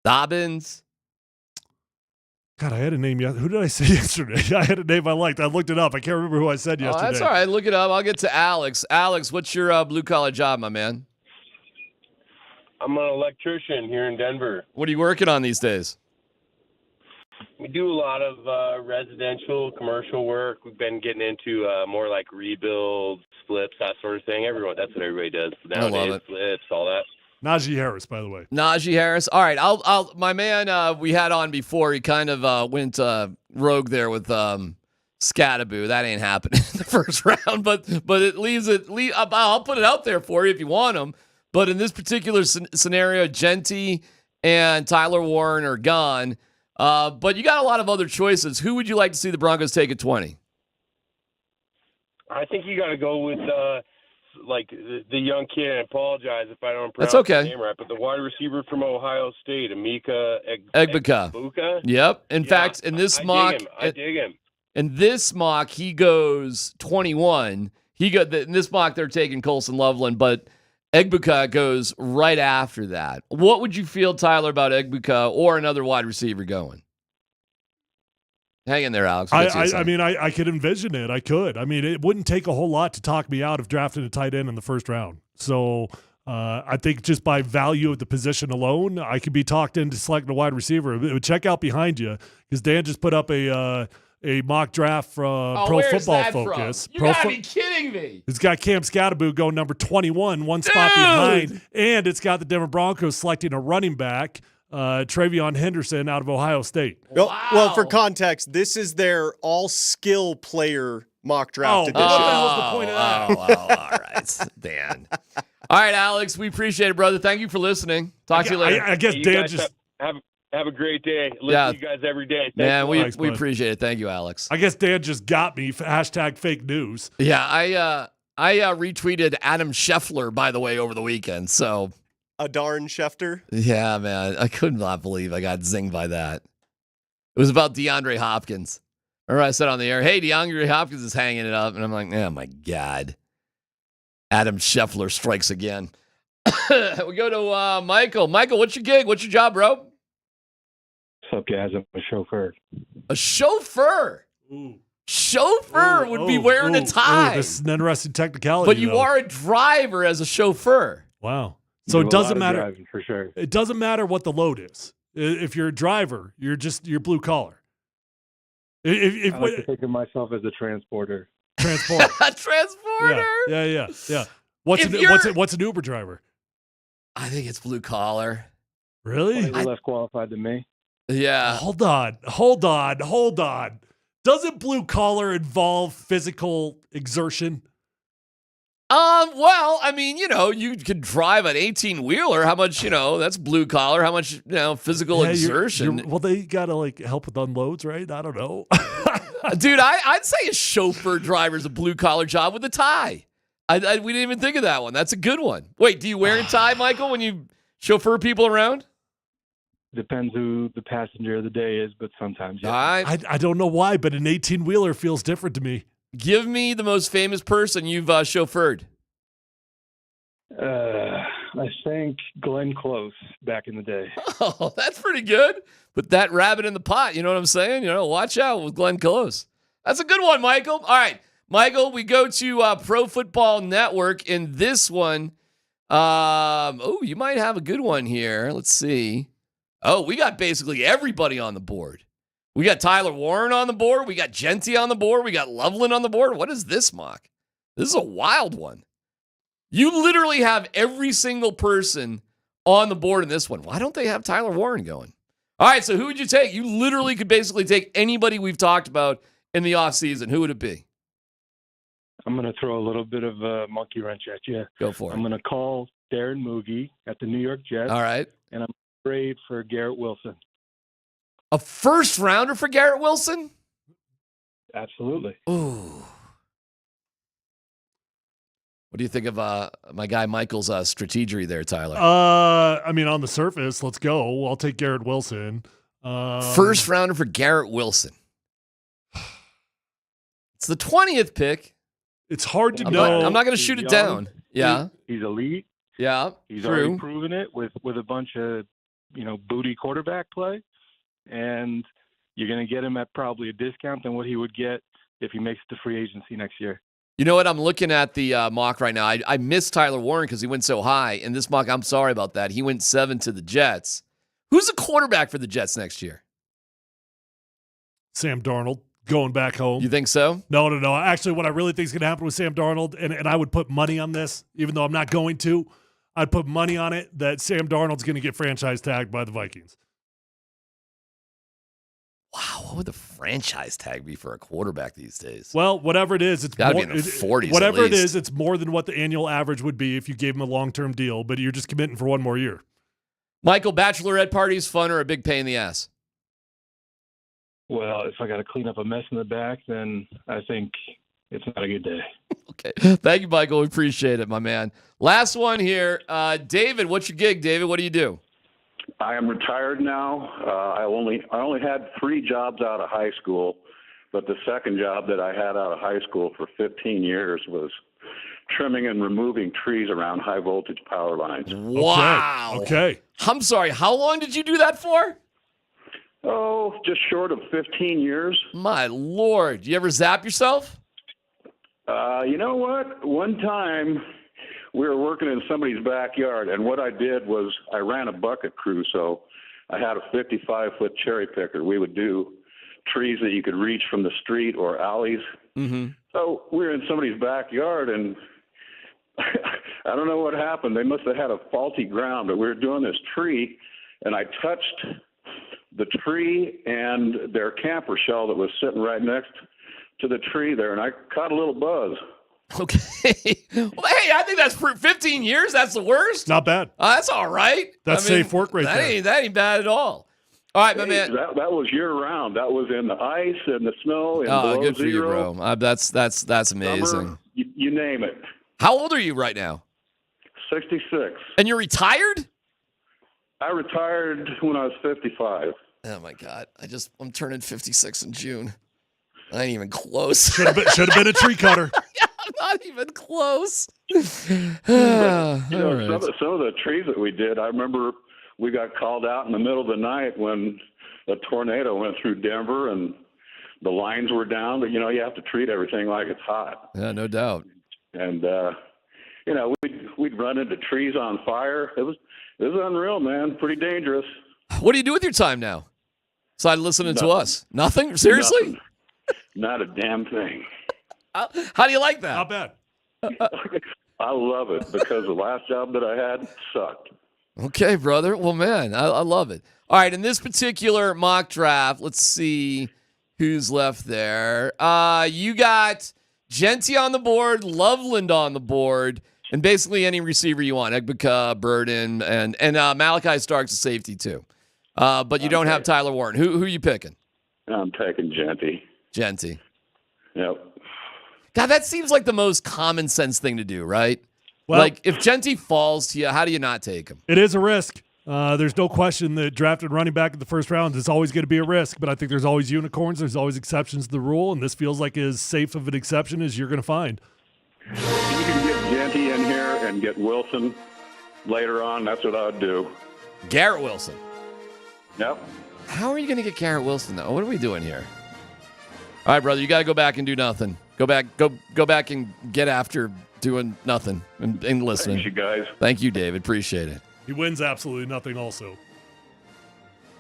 Dobbins. God, I had a name. Who did I say yesterday? I had a name I liked. I looked it up. I can't remember who I said yesterday. That's all right. Look it up. I'll get to Alex. Alex, what's your blue-collar job, my man? I'm an electrician here in Denver. What are you working on these days? We do a lot of residential, commercial work. We've been getting into more like rebuilds, flips, that sort of thing. That's what everybody does nowadays. I love it. Flips, all that. Najee Harris, by the way. Najee Harris. All right, I'll my man. We had on before. He kind of went rogue there with Scadaboo. That ain't happening in the first round, but it leaves it. I'll put it out there for you if you want him. But in this particular scenario, Genty and Tyler Warren are gone. But you got a lot of other choices. Who would you like to see the Broncos take at 20? I think you got to go with like the young kid. And I apologize if I don't pronounce That's okay. his name right, but the wide receiver from Ohio State, Emeka Egbuka. Yep. In fact, in this mock, I dig him. In this mock, he goes 21. In this mock, they're taking Colson Loveland, but Egbuka goes right after that. What would you feel, Tyler, about Egbuka or another wide receiver going? Hang in there, Alex. I mean, I could envision it. I could. I mean, it wouldn't take a whole lot to talk me out of drafting a tight end in the first round. So I think just by value of the position alone, I could be talked into selecting a wide receiver. It would check out behind you because Dan just put up a mock draft from Pro Football Focus. You gotta be kidding me. It's got Cam Scatterbo going number 21, one spot behind, and it's got the Denver Broncos selecting a running back, Travion Henderson out of Ohio State. Well, for context, this is their all-skill player mock draft edition. What the hell's the point of that? All right, Dan. All right, Alex, we appreciate it, brother. Thank you for listening. Talk to you later. I guess You Dan guys just... have a great day. Listen to you guys every day. Man, we appreciate it. Thank you, Alex. I guess Dan just got me. Hashtag fake news. Yeah, I retweeted Adam Scheffler, by the way, over the weekend. So a darn Schefter. Yeah, man, I could not believe I got zinged by that. It was about DeAndre Hopkins. Remember I said on the air, hey, DeAndre Hopkins is hanging it up. And I'm like, oh, my God. Adam Scheffler strikes again. We go to Michael. Michael, what's your gig? What's your job, bro? What's up, guys? I'm a chauffeur. A chauffeur? Ooh. Chauffeur would be wearing a tie. This is an interesting technicality. But you are a driver as a chauffeur. Wow. So it doesn't matter. Driving, for sure. It doesn't matter what the load is. If you're a driver, you're blue collar. I like to think of myself as a transporter. Transporter. Transporter. Yeah. What's an Uber driver? I think it's blue collar. Really? Slightly less qualified than me. Yeah. Hold on. Doesn't blue collar involve physical exertion? Well, I mean, you could drive an 18-wheeler. How much, that's blue collar. How much, physical exertion? Well, they got to help with unloads, right? I don't know. Dude, I'd say a chauffeur driver is a blue collar job with a tie. We didn't even think of that one. That's a good one. Wait, do you wear a tie, Michael, when you chauffeur people around? Depends who the passenger of the day is, but sometimes, yeah. I don't know why, but an 18-wheeler feels different to me. Give me the most famous person you've chauffeured. I think Glenn Close back in the day. Oh, that's pretty good. Put that rabbit in the pot. You know what I'm saying? Watch out with Glenn Close. That's a good one, Michael. All right, Michael, we go to Pro Football Network in this one. You might have a good one here. Let's see. Oh, we got basically everybody on the board. We got Tyler Warren on the board. We got Genty on the board. We got Loveland on the board. What is this mock? This is a wild one. You literally have every single person on the board in this one. Why don't they have Tyler Warren going? All right, so who would you take? You literally could basically take anybody we've talked about in the offseason. Who would it be? I'm going to throw a little bit of a monkey wrench at you. Go for it. I'm going to call Darren Moogie at the New York Jets. All right. And I'm afraid for Garrett Wilson. A first rounder for Garrett Wilson? Absolutely. Ooh. What do you think of my guy Michael's strategery there, Tyler? I mean, on the surface, let's go. I'll take Garrett Wilson. First rounder for Garrett Wilson. It's the 20th pick. It's hard to know. I'm not going to shoot it down. Yeah. He's elite. Yeah. He's already proven it with a bunch of, booty quarterback play. And you're going to get him at probably a discount than what he would get if he makes the free agency next year. You know what? I'm looking at the mock right now. I missed Tyler Warren because he went so high. In this mock, I'm sorry about that. He went 7 to the Jets. Who's the quarterback for the Jets next year? Sam Darnold going back home. You think so? No. Actually, what I really think is going to happen with Sam Darnold, and I would put money on this, even though I'm not going to, I'd put money on it that Sam Darnold's going to get franchise tagged by the Vikings. Wow, what would the franchise tag be for a quarterback these days? Well, whatever it is, it's got to be in the 40s. Whatever it is, it's more than what the annual average would be if you gave him a long-term deal, but you're just committing for one more year. Michael, bachelorette parties, fun or a big pain in the ass? Well, if I got to clean up a mess in the back, then I think it's not a good day. Okay. Thank you, Michael. We appreciate it, my man. Last one here. David, what's your gig, David? What do you do? I am retired now. I only had 3 jobs out of high school, but the second job that I had out of high school for 15 years was trimming and removing trees around high voltage power lines. Wow. Okay. I'm sorry. How long did you do that for? Oh, just short of 15 years. My Lord. You ever zap yourself? You know what? One time we were working in somebody's backyard, and what I did was I ran a bucket crew, so I had a 55-foot cherry picker. We would do trees that you could reach from the street or alleys. Mm-hmm. So we were in somebody's backyard, and I don't know what happened. They must have had a faulty ground, but we were doing this tree, and I touched the tree and their camper shell that was sitting right next to the tree there, and I caught a little buzz. Okay. Well, hey, I think that's for 15 years. That's the worst. Not bad. That's all right. That's safe work right there. That ain't bad at all. All right, my man. That was year round. That was in the ice and the snow and below good for zero. you, bro. That's amazing. Summer, you name it. How old are you right now? 66. And you're retired? I retired when I was 55. Oh my God! I'm turning 56 in June. I ain't even close. Should have been a tree cutter. Yeah, I'm not even close. Some of the trees that we did, I remember we got called out in the middle of the night when a tornado went through Denver and the lines were down. But, you have to treat everything like it's hot. Yeah, no doubt. And, we'd run into trees on fire. It was unreal, man. Pretty dangerous. What do you do with your time now? Besides listening to us? Nothing? Seriously? Nothing. Not a damn thing. How do you like that? Not bad. I love it because the last job that I had sucked. Okay, brother. Well, man, I love it. All right, in this particular mock draft, let's see who's left there. You got Genty on the board, Loveland on the board, and basically any receiver you want. Egbika, Burden, and Malachi Stark's a safety too. But you don't have Tyler Warren. Who are you picking? I'm taking Genty. Genty. Yep. God, that seems like the most common sense thing to do, right? Well, like, if Genty falls to you, how do you not take him? It is a risk. There's no question that drafted running back in the first round is always going to be a risk, but I think there's always unicorns. There's always exceptions to the rule, and this feels like as safe of an exception as you're going to find. If you can get Genty in here and get Wilson later on, that's what I would do. Garrett Wilson. Yep. How are you going to get Garrett Wilson, though? What are we doing here? All right, brother, you got to go back and do nothing. Go back and get after doing nothing and listening. Thank you, guys. Thank you, David. Appreciate it. He wins absolutely nothing also.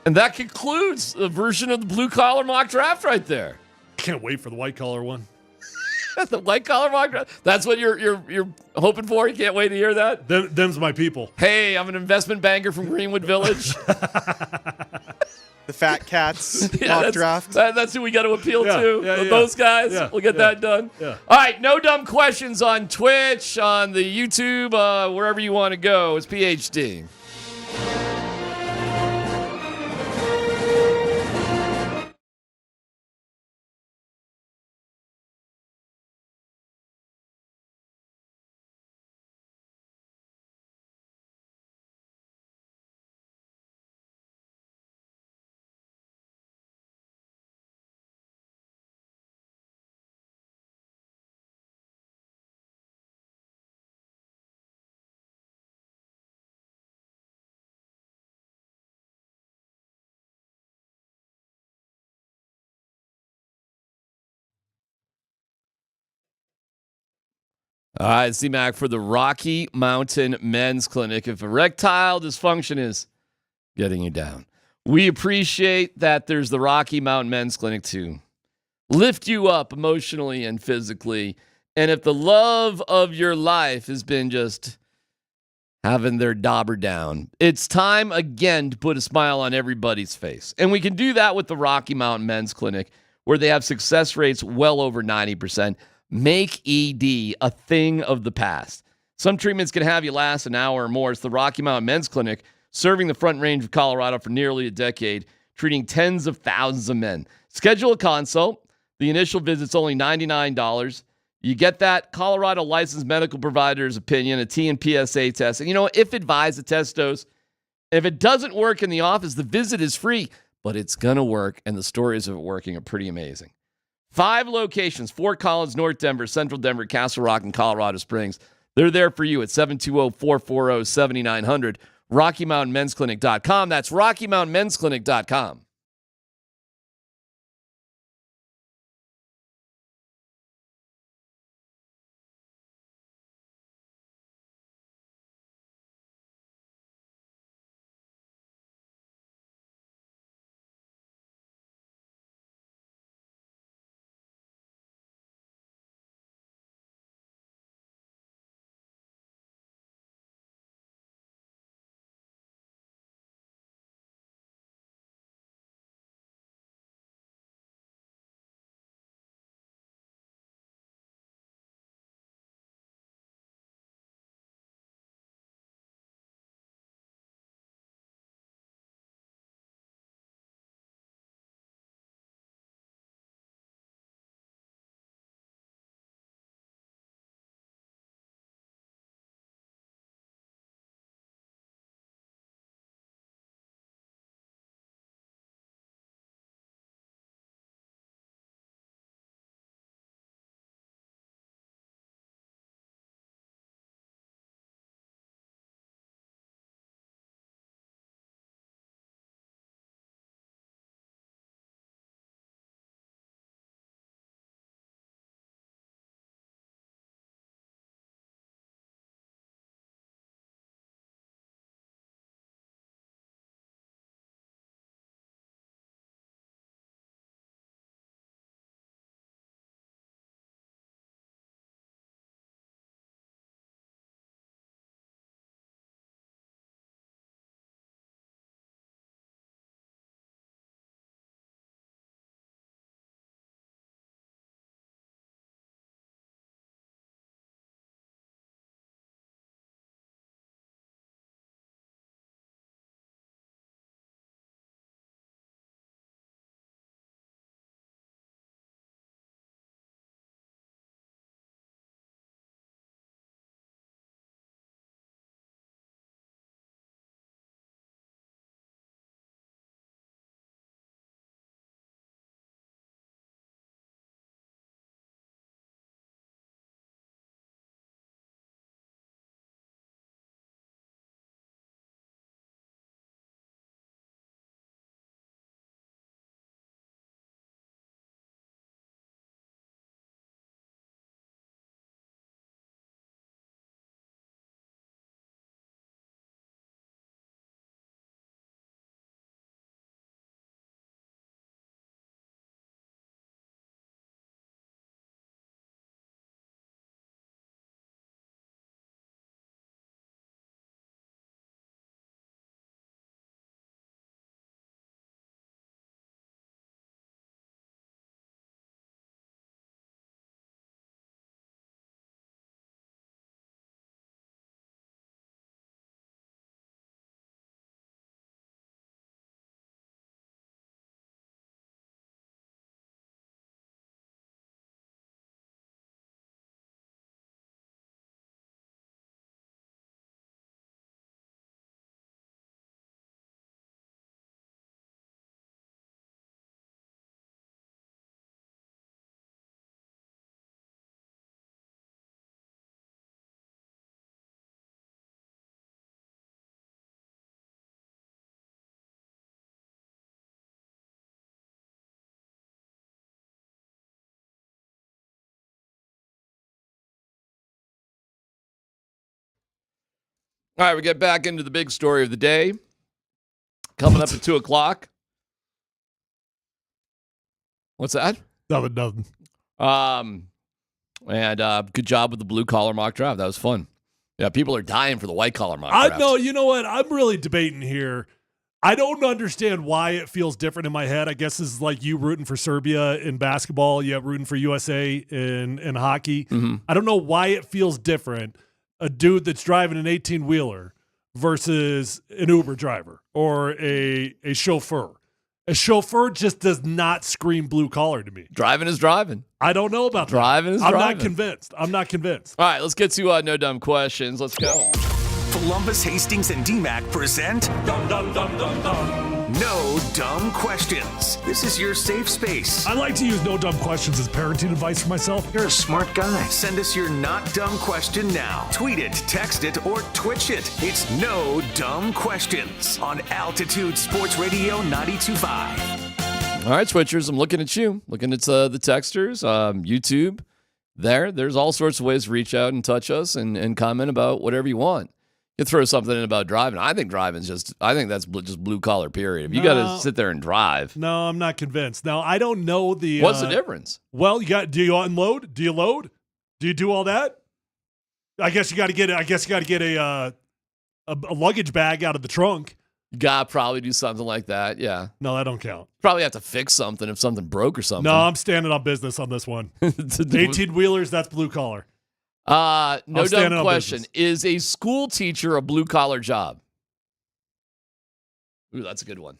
And that concludes a version of the blue collar mock draft right there. Can't wait for the white collar one. The white collar mock draft. That's what you're hoping for? You can't wait to hear that? Them's my people. Hey, I'm an investment banker from Greenwood Village. The Fat Cats mock draft. That's who we got to appeal to. Those guys. Yeah, we'll get that done. Yeah. All right, no dumb questions on Twitch, on the YouTube, wherever you want to go. It's PhD. All right, DMac for the Rocky Mountain Men's Clinic. If erectile dysfunction is getting you down, we appreciate that there's the Rocky Mountain Men's Clinic to lift you up emotionally and physically. And if the love of your life has been just having their dauber down, it's time again to put a smile on everybody's face. And we can do that with the Rocky Mountain Men's Clinic, where they have success rates well over 90%. Make ED a thing of the past. Some treatments can have you last an hour or more. It's the Rocky Mountain Men's Clinic, serving the Front Range of Colorado for nearly a decade, treating tens of thousands of men. Schedule a consult. The initial visit's only $99. You get that Colorado licensed medical provider's opinion, a TNPSA test. And if advised, the test dose. If it doesn't work in the office, the visit is free, but it's going to work, and the stories of it working are pretty amazing. 5 locations: Fort Collins, North Denver, Central Denver, Castle Rock, and Colorado Springs. They're there for you at 720-440-7900. RockyMountainMen'sClinic.com. That's RockyMountainMen'sClinic.com. All right, we get back into the big story of the day. Coming up at 2 o'clock. What's that? Nothing. And good job with the blue collar mock draft. That was fun. Yeah, people are dying for the white collar mock draft. No, you know what? I'm really debating here. I don't understand why it feels different in my head. I guess this is like you rooting for Serbia in basketball, you rooting for USA in hockey. Mm-hmm. I don't know why it feels different. A dude that's driving an 18-wheeler versus an Uber driver or a chauffeur. A chauffeur just does not scream blue collar to me. Driving is driving. I don't know about driving that. is I'm driving. I'm not convinced. All right, let's get to no dumb questions. Let's go. Polumbus, Hastings, and DMac present No Dumb Questions. This is your safe space. I like to use no dumb questions as parenting advice for myself. You're a smart guy. Send us your not dumb question now. Tweet it, text it, or Twitch it. It's No Dumb Questions on Altitude Sports Radio 92.5. All right, Switchers, I'm looking at you. Looking at the texters, YouTube. There's all sorts of ways to reach out and touch us and comment about whatever you want. You throw something in about driving. I think driving's just just blue collar, period. If you got to sit there and drive. No, I'm not convinced. Now, I don't know the. What's the difference? Well, do you unload? Do you load? Do you do all that? I guess you got to get a luggage bag out of the trunk. You got to probably do something like that. Yeah. No, that don't count. Probably have to fix something if something broke or something. No, I'm standing on business on this one. 18-wheelers, that's blue collar. No dumb question. Is a school teacher a blue-collar job? Ooh, that's a good one.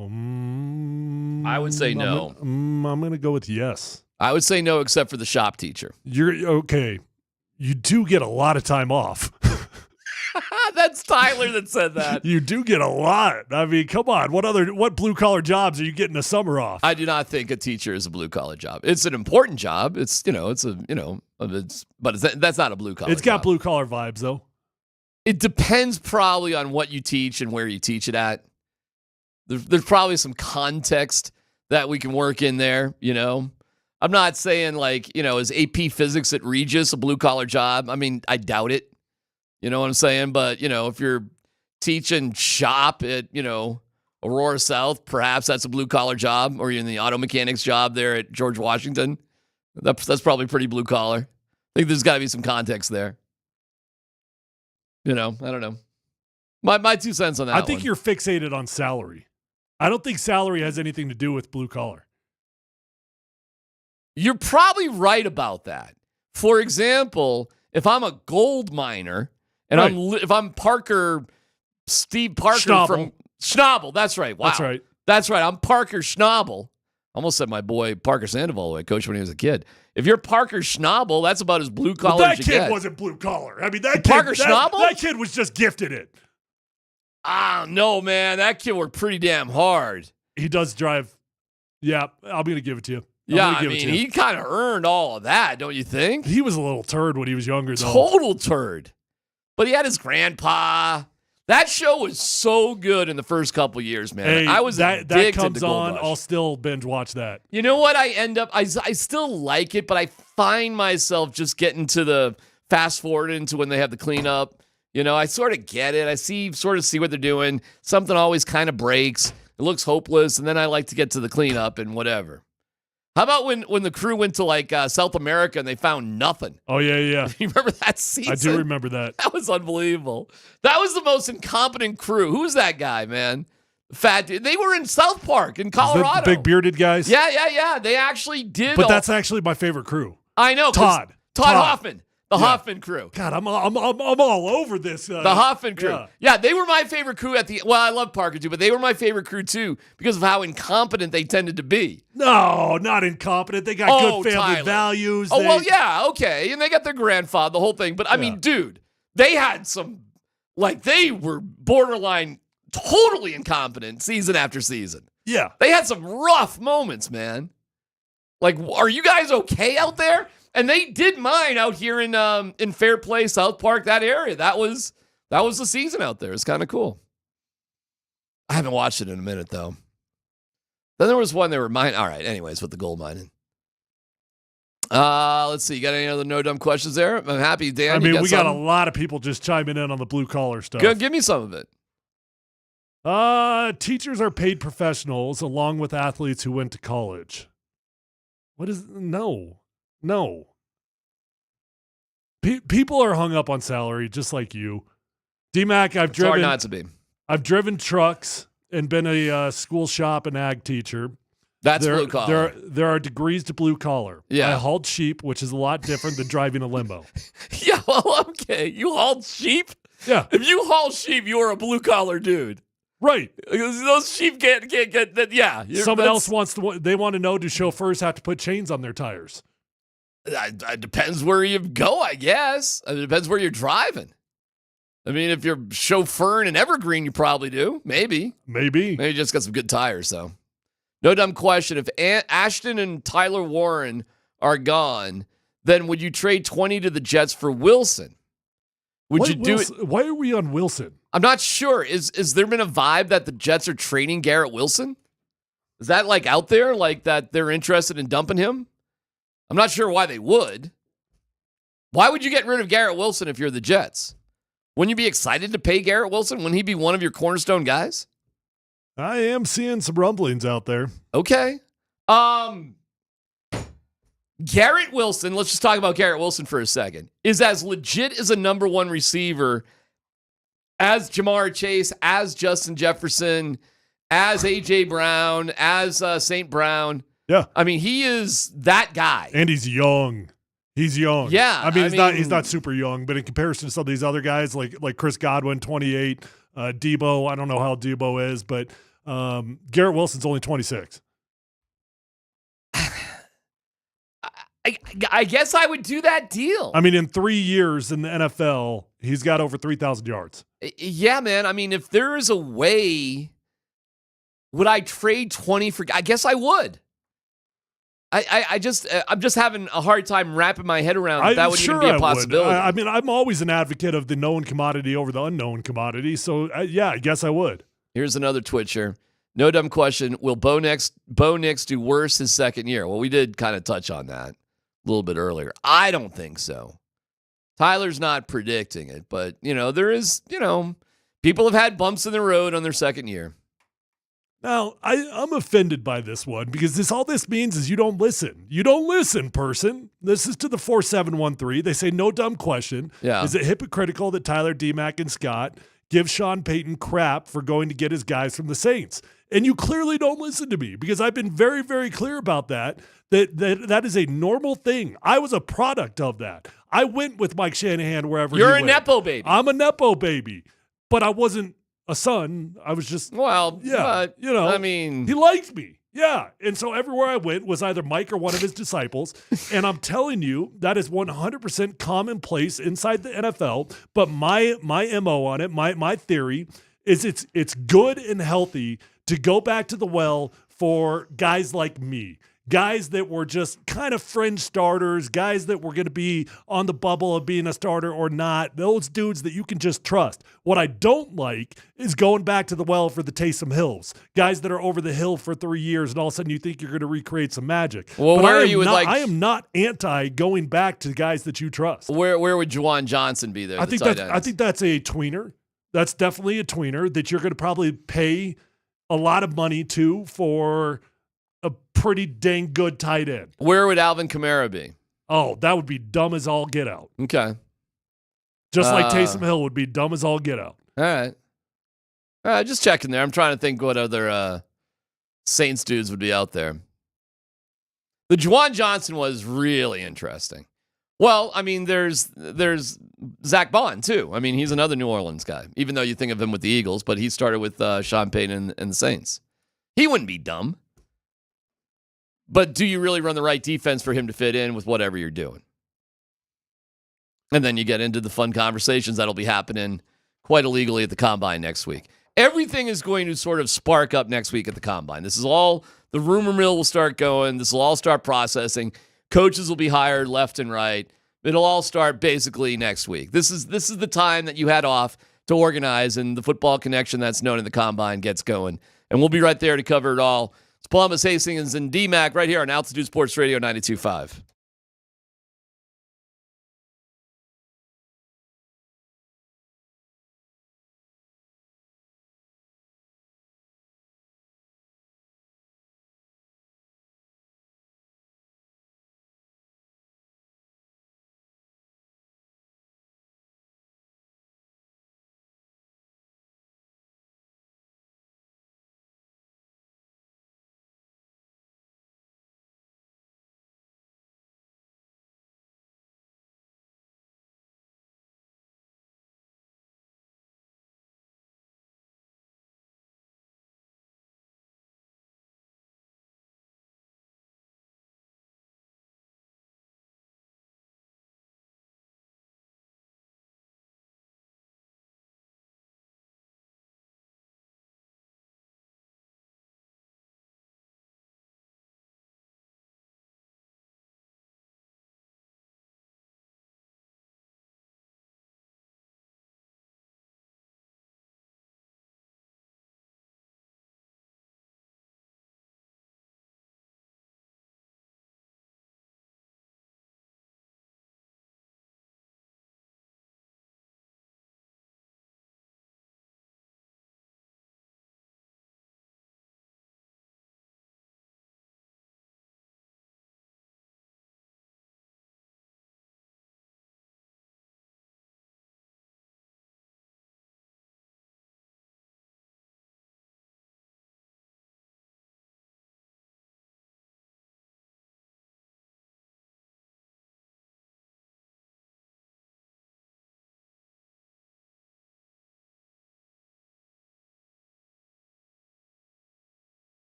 I would say no. I'm going to go with yes. I would say no, except for the shop teacher. You're okay. You do get a lot of time off. That's Tyler that said that. You do get a lot. I mean, come on. What blue-collar jobs are you getting a summer off? I do not think a teacher is a blue-collar job. It's an important job. That's not a blue-collar It's got job. blue-collar vibes, though. It depends probably on what you teach and where you teach it at. There's probably some context that we can work in there, I'm not saying is AP Physics at Regis a blue-collar job? I mean, I doubt it. You know what I'm saying? But, if you're teaching shop at, Aurora South, perhaps that's a blue-collar job, or you're in the auto mechanics job there at George Washington. That's probably pretty blue-collar. I think there's got to be some context there. I don't know. My 2 cents on that I think you're fixated on salary. I don't think salary has anything to do with blue-collar. You're probably right about that. For example, if I'm a gold miner, and right. if I'm Steve Parker Schnabel. from Schnabel, that's right. Wow. That's right. I'm Parker Schnabel. Almost said my boy Parker Sandoval, I coached when he was a kid. If you're Parker Schnabel, that's about as blue collar that as you kid get. wasn't blue collar. I mean, that Parker kid, Schnabel? That kid was just gifted it. No, man, that kid worked pretty damn hard. He does drive. Yeah, I'm gonna give it to you. He kind of earned all of that, don't you think? He was a little turd when he was younger, though. Total turd. But he had his grandpa. That show was so good in the first couple years, man. Hey, I was that comes Gold on. Rush. I'll still binge watch that. You know what? I still like it, but I find myself just getting to the fast forward into when they have the cleanup. I sort of get it. I see what they're doing. Something always kind of breaks. It looks hopeless, and then I like to get to the cleanup and whatever. How about when the crew went to South America and they found nothing? Oh, yeah. You remember that season? I do remember that. That was unbelievable. That was the most incompetent crew. Who's that guy, man? Fat dude. They were in South Park in Colorado. The big bearded guys? Yeah. They actually did. But that's actually my favorite crew. I know. Todd Hoffman. The Hoffman crew. God, I'm all over this. The Hoffman crew. Yeah, they were my favorite crew I love Parker too, but they were my favorite crew too because of how incompetent they tended to be. No, not incompetent. They got good family Tyler. values. Well, yeah, okay. And they got their grandfather, the whole thing. But I mean, dude, they had some, they were borderline totally incompetent season after season. Yeah. They had some rough moments, man. Are you guys okay out there? And they did mine out here in Fair Play, South Park, that area. That was the season out there. It's kind of cool. I haven't watched it in a minute, though. Then there was one they were mining. All right, anyways, with the gold mining. Let's see. You got any other no dumb questions there? I'm happy, Dan. I mean, we got a some? lot of people just chiming in on the blue collar stuff. Go, give me some of it. Teachers are paid professionals along with athletes who went to college. What is no. People are hung up on salary just like you. DMac, It's hard not to be. I've driven trucks and been a school shop and ag teacher. That's blue collar. There are degrees to blue collar. Yeah. I hauled sheep, which is a lot different than driving a limo. Yeah, well, okay. You hauled sheep? Yeah. If you haul sheep, you're a blue collar dude. Right. Those sheep can't get that. Yeah. Someone else wants to. They want to know, do chauffeurs have to put chains on their tires? It depends where you go, I guess. It depends where you're driving. I mean, if you're chauffeuring in Evergreen, you probably do. Maybe you just got some good tires, though. No dumb question. If Ashton and Tyler Warren are gone, then would you trade 20 to the Jets for Wilson? Would you do it? Why are we on Wilson? I'm not sure. Is there been a vibe that the Jets are trading Garrett Wilson? Is that like out there, like that they're interested in dumping him? I'm not sure why they would. Why would you get rid of Garrett Wilson if you're the Jets? Wouldn't you be excited to pay Garrett Wilson? Wouldn't he be one of your cornerstone guys? I am seeing some rumblings out there. Okay. Garrett Wilson, let's just talk about Garrett Wilson for a second, is as legit as a number one receiver as Jamar Chase, as Justin Jefferson, as A.J. Brown, as St. Brown. Yeah. I mean, he is that guy. And he's young. He's young. Yeah. I mean, he's not super young, but in comparison to some of these other guys like Chris Godwin, 28, Debo, I don't know how Debo is, but Garrett Wilson's only 26. I guess I would do that deal. I mean, in 3 years in the NFL, he's got over 3,000 yards. Yeah, man. I mean, if there is a way, would I trade 20 for? I guess I would. I'm just having a hard time wrapping my head around that would even be a possibility. I mean, I'm always an advocate of the known commodity over the unknown commodity. So yeah, I guess I would. Here's another Twitcher. No dumb question. Will Bo Nix do worse his second year? Well, we did kind of touch on that a little bit earlier. I don't think so. Tyler's not predicting it, but there is, people have had bumps in the road on their second year. Now, I'm offended by this one because all this means is you don't listen. You don't listen, person. This is to the 4713. They say no dumb question. Yeah. Is it hypocritical that Tyler, DMac, and Scott give Sean Payton crap for going to get his guys from the Saints? And you clearly don't listen to me because I've been very, very clear about that is a normal thing. I was a product of that. I went with Mike Shanahan wherever You're he a went. Nepo baby. I'm a Nepo baby, but I wasn't a son. I was just, but, I mean, he liked me. Yeah. And so everywhere I went was either Mike or one of his disciples. And I'm telling you, that is 100% commonplace inside the NFL. But my MO on it, my theory is it's good and healthy to go back to the well for guys like me. Guys that were just kind of fringe starters, guys that were going to be on the bubble of being a starter or not, those dudes that you can just trust. What I don't like is going back to the well for the Taysom Hills, guys that are over the hill for 3 years and all of a sudden you think you're going to recreate some magic. Well, but where you would like? I am not anti going back to guys that you trust. Where would Juwan Johnson be there? I think that's a tweener. That's definitely a tweener that you're going to probably pay a lot of money to for a pretty dang good tight end. Where would Alvin Kamara be? Oh, that would be dumb as all get out. Okay. Just like Taysom Hill would be dumb as all get out. All right. Just checking there. I'm trying to think what other Saints dudes would be out there. The Juwan Johnson was really interesting. Well, I mean, there's Zach Bond, too. I mean, he's another New Orleans guy, even though you think of him with the Eagles, but he started with Sean Payton and the Saints. He wouldn't be dumb. But do you really run the right defense for him to fit in with whatever you're doing? And then you get into the fun conversations that'll be happening quite illegally at the Combine next week. Everything is going to sort of spark up next week at the Combine. This is all, the rumor mill will start going. This will all start processing. Coaches will be hired left and right. It'll all start basically next week. This is the time that you had off to organize, and the football connection that's known in the Combine gets going. And we'll be right there to cover it all. It's Polumbus, Hastings, and DMac right here on Altitude Sports Radio 92.5.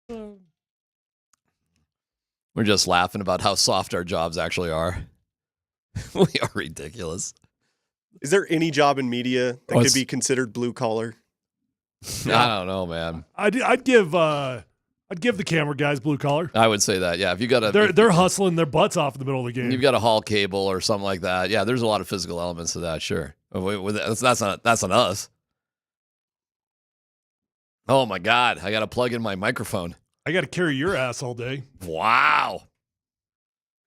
We're just laughing about how soft our jobs actually are. We are ridiculous. Is there any job in media that could be considered blue collar? I don't know, man. I'd give the camera guys blue collar. I would say that, yeah. If you got they're hustling their butts off in the middle of the game. You've got a haul cable or something like that. Yeah, there's a lot of physical elements to that. Sure, that's on us. Oh my God, I got to plug in my microphone. I got to carry your ass all day. Wow.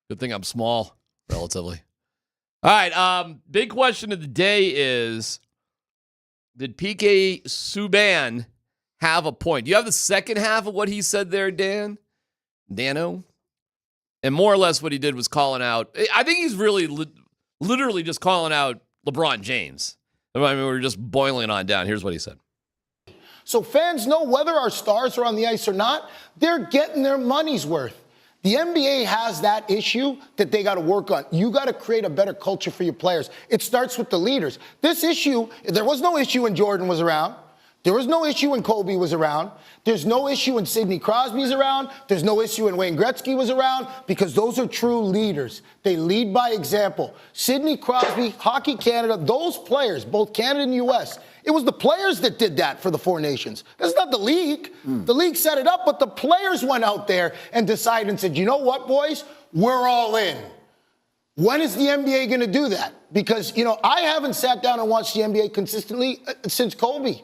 Good thing I'm small, relatively. All right. Big question of the day is: did PK Subban have a point? Do you have the second half of what he said there, Dano? And more or less what he did was calling out. I think he's really literally just calling out LeBron James. I mean, we're just boiling on down. Here's what he said. So fans know whether our stars are on the ice or not, they're getting their money's worth. The NBA has that issue that they got to work on. You got to create a better culture for your players. It starts with the leaders. This issue, there was no issue when Jordan was around. There was no issue when Kobe was around. There's no issue when Sidney Crosby was around. There's no issue when Wayne Gretzky was around, because those are true leaders. They lead by example. Sidney Crosby, Hockey Canada, those players, both Canada and U.S., it was the players that did that for the four nations. It's not the league. The league set it up, but the players went out there and decided and said, you know what, boys? We're all in. When is the NBA going to do that? Because, I haven't sat down and watched the NBA consistently since Kobe.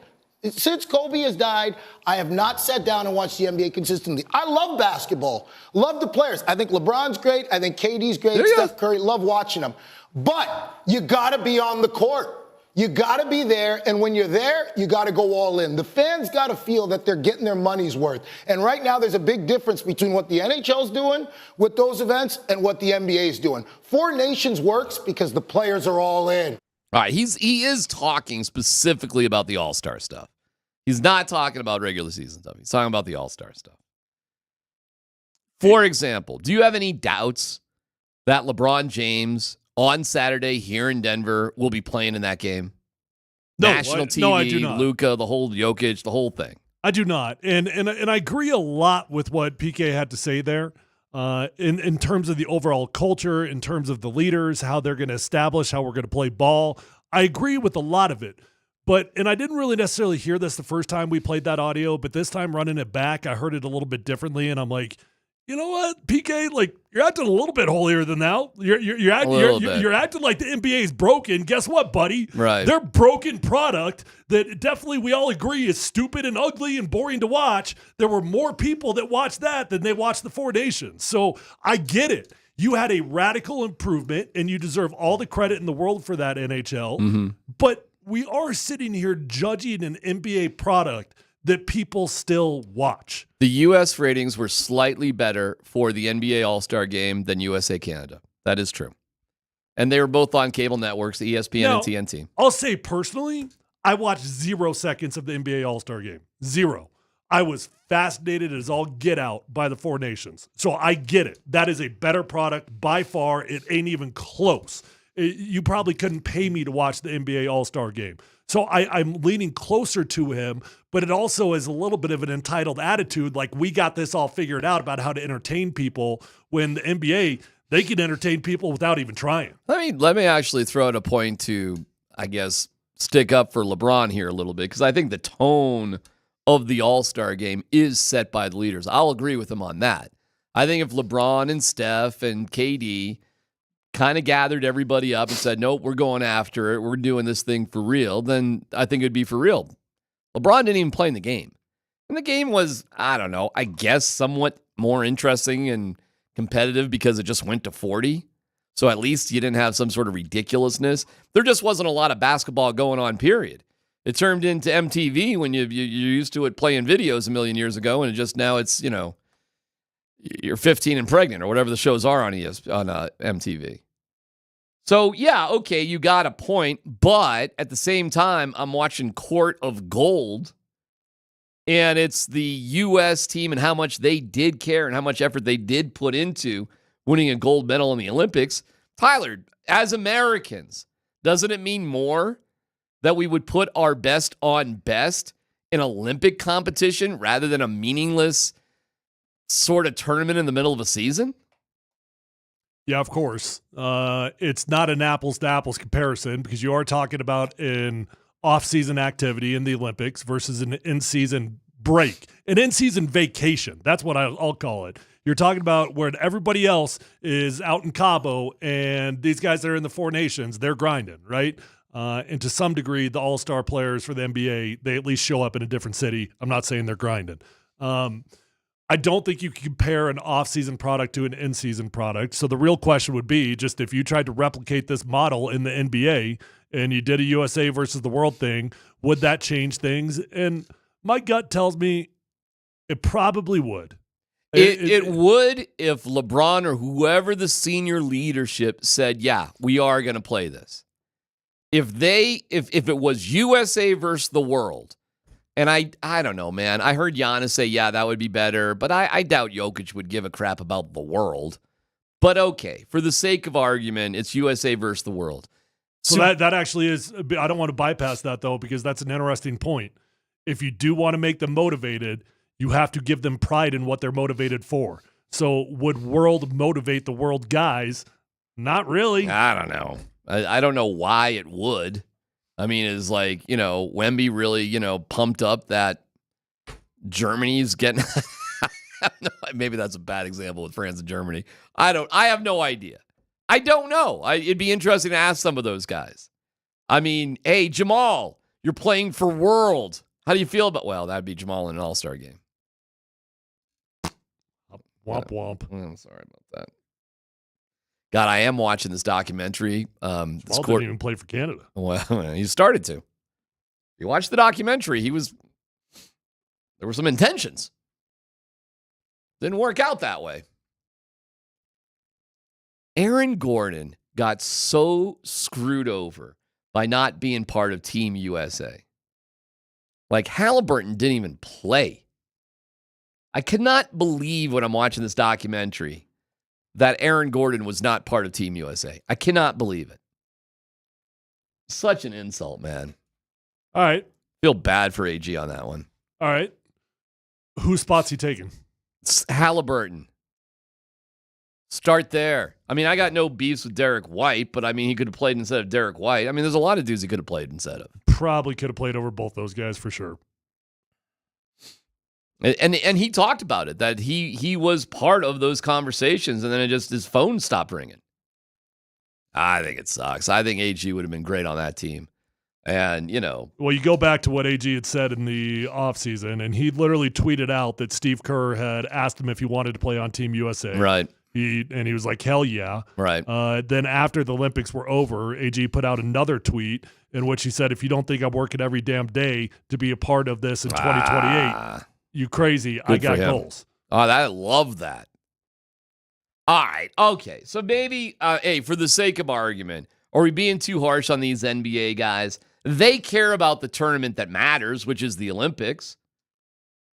Since Kobe has died, I have not sat down and watched the NBA consistently. I love basketball. Love the players. I think LeBron's great. I think KD's great. Steph Curry, love watching them. But you got to be on the court. You got to be there, and when you're there, you got to go all in. The fans got to feel that they're getting their money's worth. And right now, there's a big difference between what the NHL's doing with those events and what the NBA's doing. Four Nations works because the players are all in. All right, he is talking specifically about the All-Star stuff. He's not talking about regular season stuff. He's talking about the All-Star stuff. For example, do you have any doubts that LeBron James on Saturday here in Denver will be playing in that game? National TV, no, I do not. Luka, the whole Jokic, the whole thing. I do not. And I agree a lot with what PK had to say there in terms of the overall culture, in terms of the leaders, how they're going to establish how we're going to play ball. I agree with a lot of it. And I didn't really necessarily hear this the first time we played that audio, but this time running it back, I heard it a little bit differently, and I'm like, you know what, PK, like, you're acting a little bit holier than thou. You're acting like the NBA is broken. Guess what, buddy? Right. They're broken product that definitely we all agree is stupid and ugly and boring to watch. There were more people that watched that than they watched the Four Nations. So I get it. You had a radical improvement, and you deserve all the credit in the world for that, NHL. Mm-hmm. But we are sitting here judging an NBA product that people still watch. The U.S. ratings were slightly better for the NBA All-Star Game than USA Canada. That is true. And they were both on cable networks, ESPN and TNT. I'll say personally, I watched 0 seconds of the NBA All-Star Game. 0. I was fascinated as all get out by the Four Nations. So I get it. That is a better product by far. It ain't even close. You probably couldn't pay me to watch the NBA All-Star Game. So I'm leaning closer to him, but it also is a little bit of an entitled attitude, like we got this all figured out about how to entertain people, when the NBA, they can entertain people without even trying. Let me actually throw out a point to, I guess, stick up for LeBron here a little bit, because I think the tone of the All-Star Game is set by the leaders. I'll agree with him on that. I think if LeBron and Steph and KD kind of gathered everybody up and said, nope, we're going after it, we're doing this thing for real, then I think it'd be for real. LeBron didn't even play in the game. And the game was, I don't know, I guess somewhat more interesting and competitive because it just went to 40. So at least you didn't have some sort of ridiculousness. There just wasn't a lot of basketball going on, period. It turned into MTV when you're used to it playing videos a million years ago, and now it's, you're 15 and pregnant or whatever the shows are on MTV. So, yeah, okay, you got a point, but at the same time, I'm watching Court of Gold, and it's the U.S. team and how much they did care and how much effort they did put into winning a gold medal in the Olympics. Tyler, as Americans, doesn't it mean more that we would put our best on best in Olympic competition rather than a meaningless sort of tournament in the middle of a season? Yeah, of course. It's not an apples to apples comparison because you are talking about an off-season activity in the Olympics versus an in-season break, an in-season vacation. That's what I'll call it. You're talking about where everybody else is out in Cabo and these guys that are in the Four Nations, they're grinding, right? And to some degree, the all-star players for the NBA, they at least show up in a different city. I'm not saying they're grinding. I don't think you can compare an off-season product to an in-season product. So the real question would be just if you tried to replicate this model in the NBA and you did a USA versus the world thing, would that change things? And my gut tells me it probably would. It would if LeBron or whoever the senior leadership said, yeah, we are going to play this. If it was USA versus the world, and I don't know, man. I heard Giannis say, yeah, that would be better, but I doubt Jokic would give a crap about the world. But okay, for the sake of argument, it's USA versus the world. So that actually is, I don't want to bypass that though, because that's an interesting point. If you do want to make them motivated, you have to give them pride in what they're motivated for. So would world motivate the world guys? Not really. I don't know. I don't know why it would. I mean, is like, Wemby really, pumped up that Germany's getting maybe that's a bad example with France and Germany. I have no idea. I don't know. It'd be interesting to ask some of those guys. I mean, hey, Jamal, you're playing for world. How do you feel about, well, that'd be Jamal in an all-star game. Womp womp. I'm sorry about that. God, I am watching this documentary. Jamal didn't even play for Canada. Well, he started to. You watch the documentary, there were some intentions. Didn't work out that way. Aaron Gordon got so screwed over by not being part of Team USA. Like, Halliburton didn't even play. I could not believe when I'm watching this documentary that Aaron Gordon was not part of Team USA. I cannot believe it. Such an insult, man. All right. Feel bad for AG on that one. All right. Whose spot's he taking? It's Halliburton. Start there. I mean, I got no beefs with Derek White, but I mean, he could have played instead of Derek White. I mean, there's a lot of dudes he could have played instead of. Probably could have played over both those guys for sure. And he talked about it, that he was part of those conversations, and then his phone stopped ringing. I think it sucks. I think AG would have been great on that team. And, Well, you go back to what AG had said in the offseason, and he literally tweeted out that Steve Kerr had asked him if he wanted to play on Team USA. Right. He was like, hell yeah. Right. Then after the Olympics were over, AG put out another tweet in which he said, if you don't think I'm working every damn day to be a part of this in 2028, you crazy. I got goals. Oh, I love that. All right. Okay. So maybe, hey, for the sake of argument, are we being too harsh on these NBA guys? They care about the tournament that matters, which is the Olympics.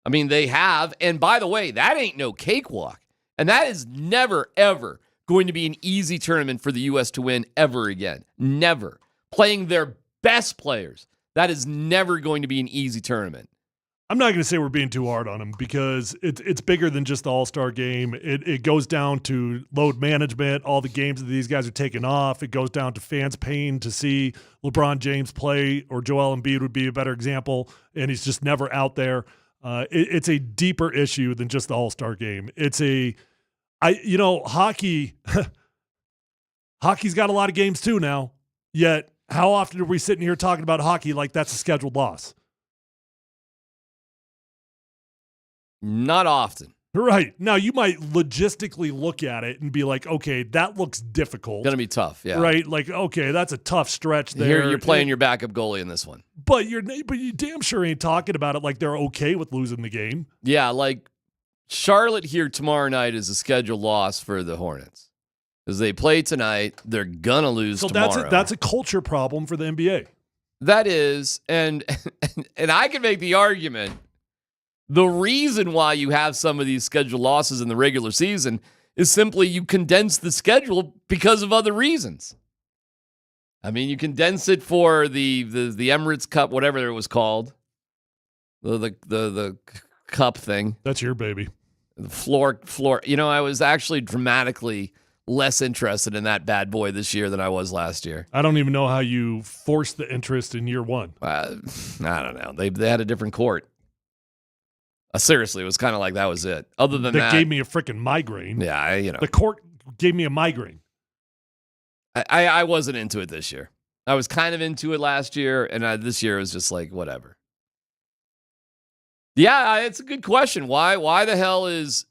I mean, they have. And by the way, that ain't no cakewalk. And that is never, ever going to be an easy tournament for the U.S. to win ever again. Never. Playing their best players. That is never going to be an easy tournament. I'm not going to say we're being too hard on them because it's bigger than just the All-Star game. It goes down to load management, all the games that these guys are taking off. It goes down to fans paying to see LeBron James play, or Joel Embiid would be a better example, and he's just never out there. It's a deeper issue than just the All-Star game. Hockey, hockey's got a lot of games too now, yet how often are we sitting here talking about hockey like that's a scheduled loss? Not often. Right. Now, you might logistically look at it and be like, okay, that looks difficult. Going to be tough, yeah. Right? Like, okay, that's a tough stretch there. You're playing your backup goalie in this one. But you damn sure ain't talking about it like they're okay with losing the game. Yeah, like Charlotte here tomorrow night is a scheduled loss for the Hornets. Because they play tonight, they're going to lose tomorrow. So that's a culture problem for the NBA. That is, and I can make the argument, the reason why you have some of these scheduled losses in the regular season is simply you condense the schedule because of other reasons. I mean, you condense it for the Emirates Cup, whatever it was called, the cup thing. That's your baby. Floor. I was actually dramatically less interested in that bad boy this year than I was last year. I don't even know how you forced the interest in year one. I don't know. They had a different court. Seriously, it was kind of like that was it. Other than that, gave me a freaking migraine. Yeah, the court gave me a migraine. I wasn't into it this year. I was kind of into it last year, and this year was just like whatever. Yeah, it's a good question. Why the hell is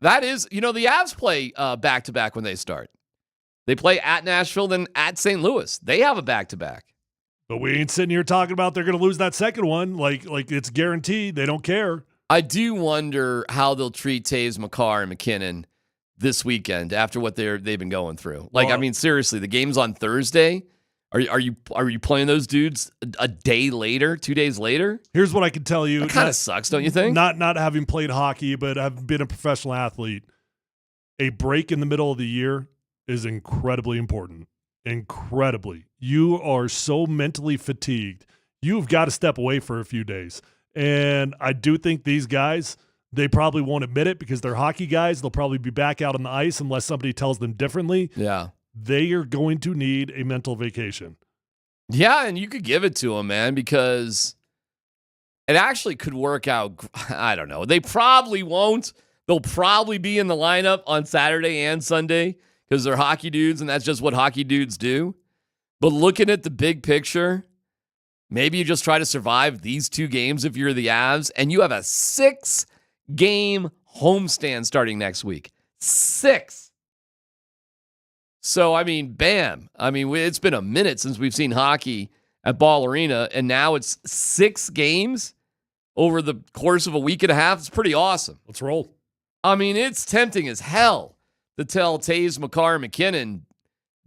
that? The Avs play back to back when they start. They play at Nashville, then at St. Louis. They have a back to back. But we ain't sitting here talking about they're going to lose that second one. Like it's guaranteed. They don't care. I do wonder how they'll treat Taves, McCarr, and McKinnon this weekend after what they've been going through. Seriously, the game's on Thursday. Are you playing those dudes a day later, 2 days later? Here's what I can tell you. That kind of sucks, don't you think? Not having played hockey, but I've been a professional athlete. A break in the middle of the year is incredibly important. Incredibly. You are so mentally fatigued. You've got to step away for a few days. And I do think these guys, they probably won't admit it because they're hockey guys. They'll probably be back out on the ice unless somebody tells them differently. Yeah. They are going to need a mental vacation. Yeah, and you could give it to them, man, because it actually could work out. I don't know. They probably won't. They'll probably be in the lineup on Saturday and Sunday because they're hockey dudes, and that's just what hockey dudes do. But looking at the big picture, maybe you just try to survive these 2 games if you're the Avs, and you have a 6-game homestand starting next week. 6. So, bam. It's been a minute since we've seen hockey at Ball Arena, and now it's 6 games over the course of a week and a half. It's pretty awesome. Let's roll. It's tempting as hell to tell Taves, McCarr, and McKinnon,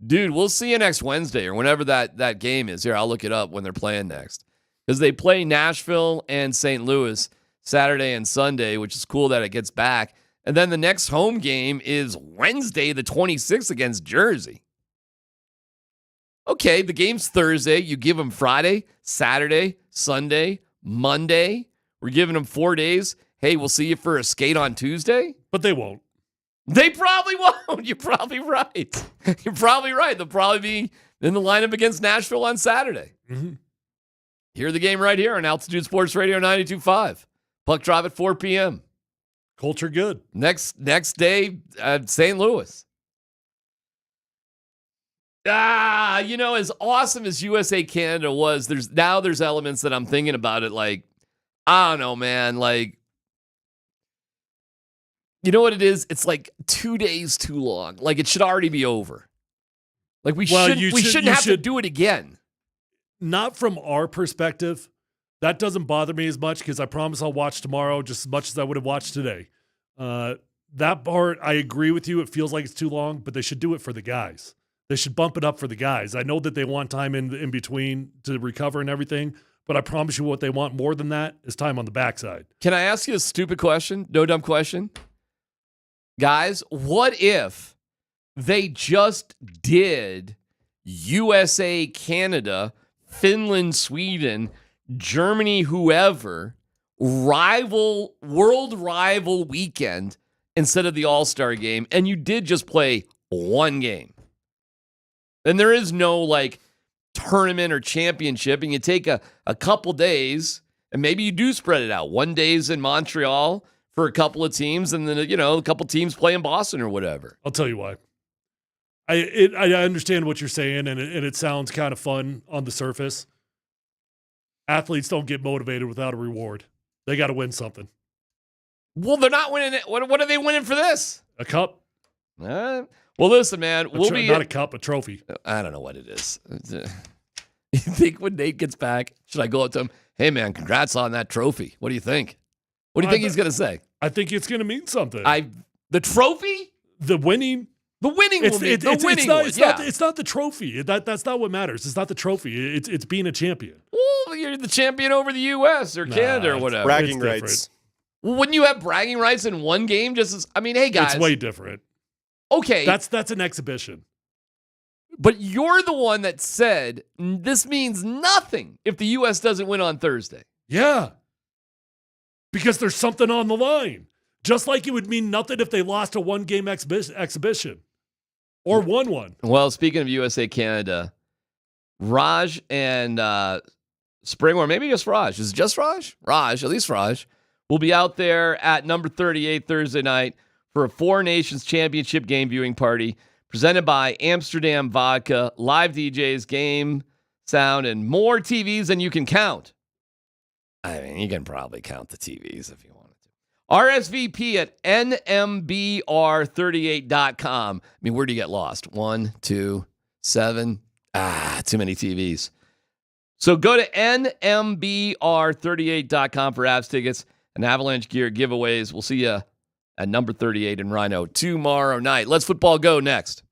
dude, we'll see you next Wednesday or whenever that game is. Here, I'll look it up when they're playing next. Because they play Nashville and St. Louis Saturday and Sunday, which is cool that it gets back. And then the next home game is Wednesday, the 26th against Jersey. Okay, the game's Thursday. You give them Friday, Saturday, Sunday, Monday. We're giving them 4 days. Hey, we'll see you for a skate on Tuesday. But they won't. They probably won't. You're probably right. You're probably right. They'll probably be in the lineup against Nashville on Saturday. Mm-hmm. Hear the game right here on Altitude Sports Radio 92.5. Puck drop at 4 p.m. Culture good. Next day at St. Louis. As awesome as USA Canada was, there's elements that I'm thinking about it like, I don't know, man, like, you know what it is? It's like 2 days too long. Like it should already be over. Like we shouldn't have to do it again. Not from our perspective. That doesn't bother me as much because I promise I'll watch tomorrow just as much as I would have watched today. That part, I agree with you. It feels like it's too long, but they should do it for the guys. They should bump it up for the guys. I know that they want time in between to recover and everything, but I promise you what they want more than that is time on the backside. Can I ask you a stupid question? No dumb question. Guys, what if they just did USA, Canada, Finland, Sweden, Germany, whoever, world rival weekend instead of the All-Star game, and you did just play 1 game? And there is no like tournament or championship, and you take a couple days, and maybe you do spread it out. 1 day's in Montreal for a couple of teams, and then a couple teams play in Boston or whatever. I'll tell you why. I understand what you're saying, and it sounds kind of fun on the surface. Athletes don't get motivated without a reward. They got to win something. Well, they're not winning it. What are they winning for this? A cup. Well, listen, man. Not a cup, a trophy. I don't know what it is. You think when Nate gets back, should I go up to him? Hey, man, congrats on that trophy. What do you think? What do you think he's going to say? I think it's going to mean something. The trophy? The winning. The winning will mean the winning. It's not the trophy. That's not what matters. It's not the trophy. It's being a champion. Well, you're the champion over the U.S. or Canada or whatever. Bragging rights. Well, wouldn't you have bragging rights in 1 game? Hey, guys. It's way different. Okay. That's an exhibition. But you're the one that said this means nothing if the U.S. doesn't win on Thursday. Yeah. Because there's something on the line. Just like it would mean nothing if they lost a one-game exhibition or won one. Well, speaking of USA Canada, Raj and Spring, or maybe just Raj. Is it just Raj? Raj, at least Raj, will be out there at number 38 Thursday night for a Four Nations Championship game viewing party presented by Amsterdam Vodka, live DJs, game, sound, and more TVs than you can count. I mean, you can probably count the TVs if you wanted to. RSVP at nmbr38.com. I mean, where do you get lost? 1, 2, 7. Too many TVs. So go to nmbr38.com for Avs tickets and Avalanche gear giveaways. We'll see you at number 38 in Rhino tomorrow night. Let's football go next.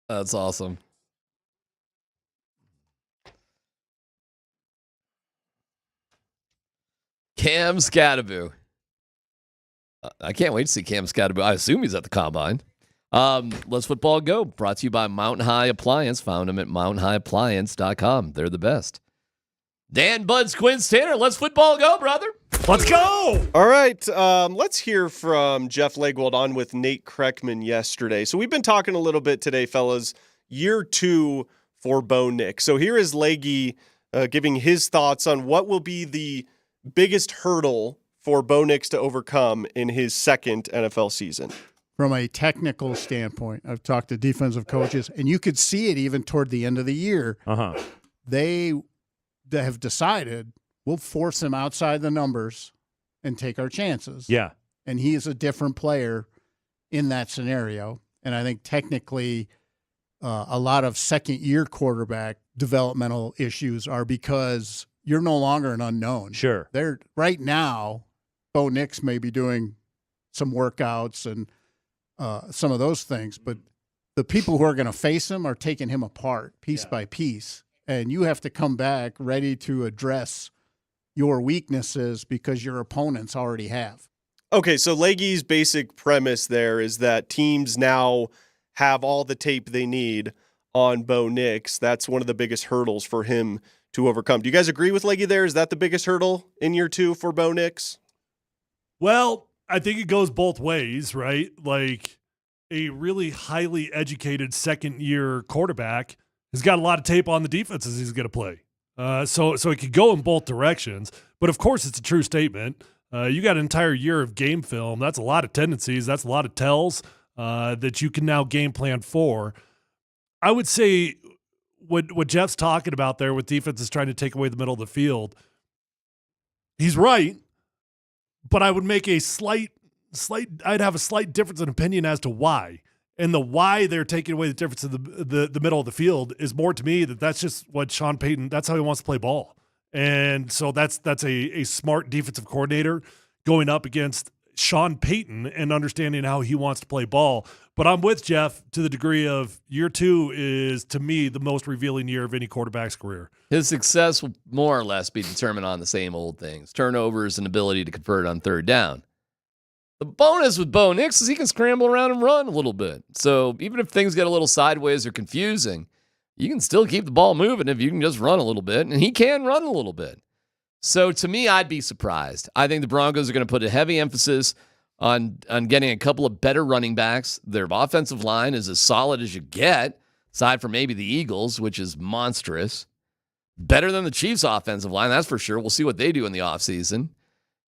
That's awesome. Cam Scatterbo. I can't wait to see Cam Scatterbo. I assume he's at the combine. Let's Football Go, brought to you by Mountain High Appliance. Found them at mountainhighappliance.com. They're the best. Dan, Buds, Quinn, Tanner, let's Football Go, brother. Let's go. All right, let's hear from Jeff Legwold on with Nate Kreckman yesterday. So we've been talking a little bit today, fellas. Year 2 for Bo Nix. So here is Leggy giving his thoughts on what will be the biggest hurdle for Bo Nix to overcome in his second NFL season. From a technical standpoint, I've talked to defensive coaches, and you could see it even toward the end of the year. They have decided we'll force him outside the numbers and take our chances. Yeah. And he is a different player in that scenario. And I think technically a lot of second-year quarterback developmental issues are because you're no longer an unknown. Sure. They're right now, Bo Nix may be doing some workouts and some of those things, but the people who are going to face him are taking him apart piece by piece. And you have to come back ready to address your weaknesses because your opponents already have. Okay, so Leggy's basic premise there is that teams now have all the tape they need on Bo Nix. That's one of the biggest hurdles for him to overcome. Do you guys agree with Leggy there? Is that the biggest hurdle in year 2 for Bo Nix? Well, I think it goes both ways, right? Like a really highly educated second-year quarterback has got a lot of tape on the defenses he's going to play. So it could go in both directions. But, of course, it's a true statement. You got an entire year of game film. That's a lot of tendencies. That's a lot of tells that you can now game plan for. I would say what Jeff's talking about there with defenses trying to take away the middle of the field, he's right. But I would make a I'd have a slight difference in opinion as to why. And the why they're taking away the difference in the middle of the field is more to me that's just what Sean Payton, that's how he wants to play ball. And so that's a smart defensive coordinator going up against Sean Payton and understanding how he wants to play ball. But I'm with Jeff to the degree of year 2 is, to me, the most revealing year of any quarterback's career. His success will more or less be determined on the same old things: turnovers and ability to convert on third down. The bonus with Bo Nix is he can scramble around and run a little bit. So even if things get a little sideways or confusing, you can still keep the ball moving if you can just run a little bit, and he can run a little bit. So to me, I'd be surprised. I think the Broncos are going to put a heavy emphasis on getting a couple of better running backs. Their offensive line is as solid as you get, aside from maybe the Eagles, which is monstrous. Better than the Chiefs' offensive line, that's for sure. We'll see what they do in the offseason.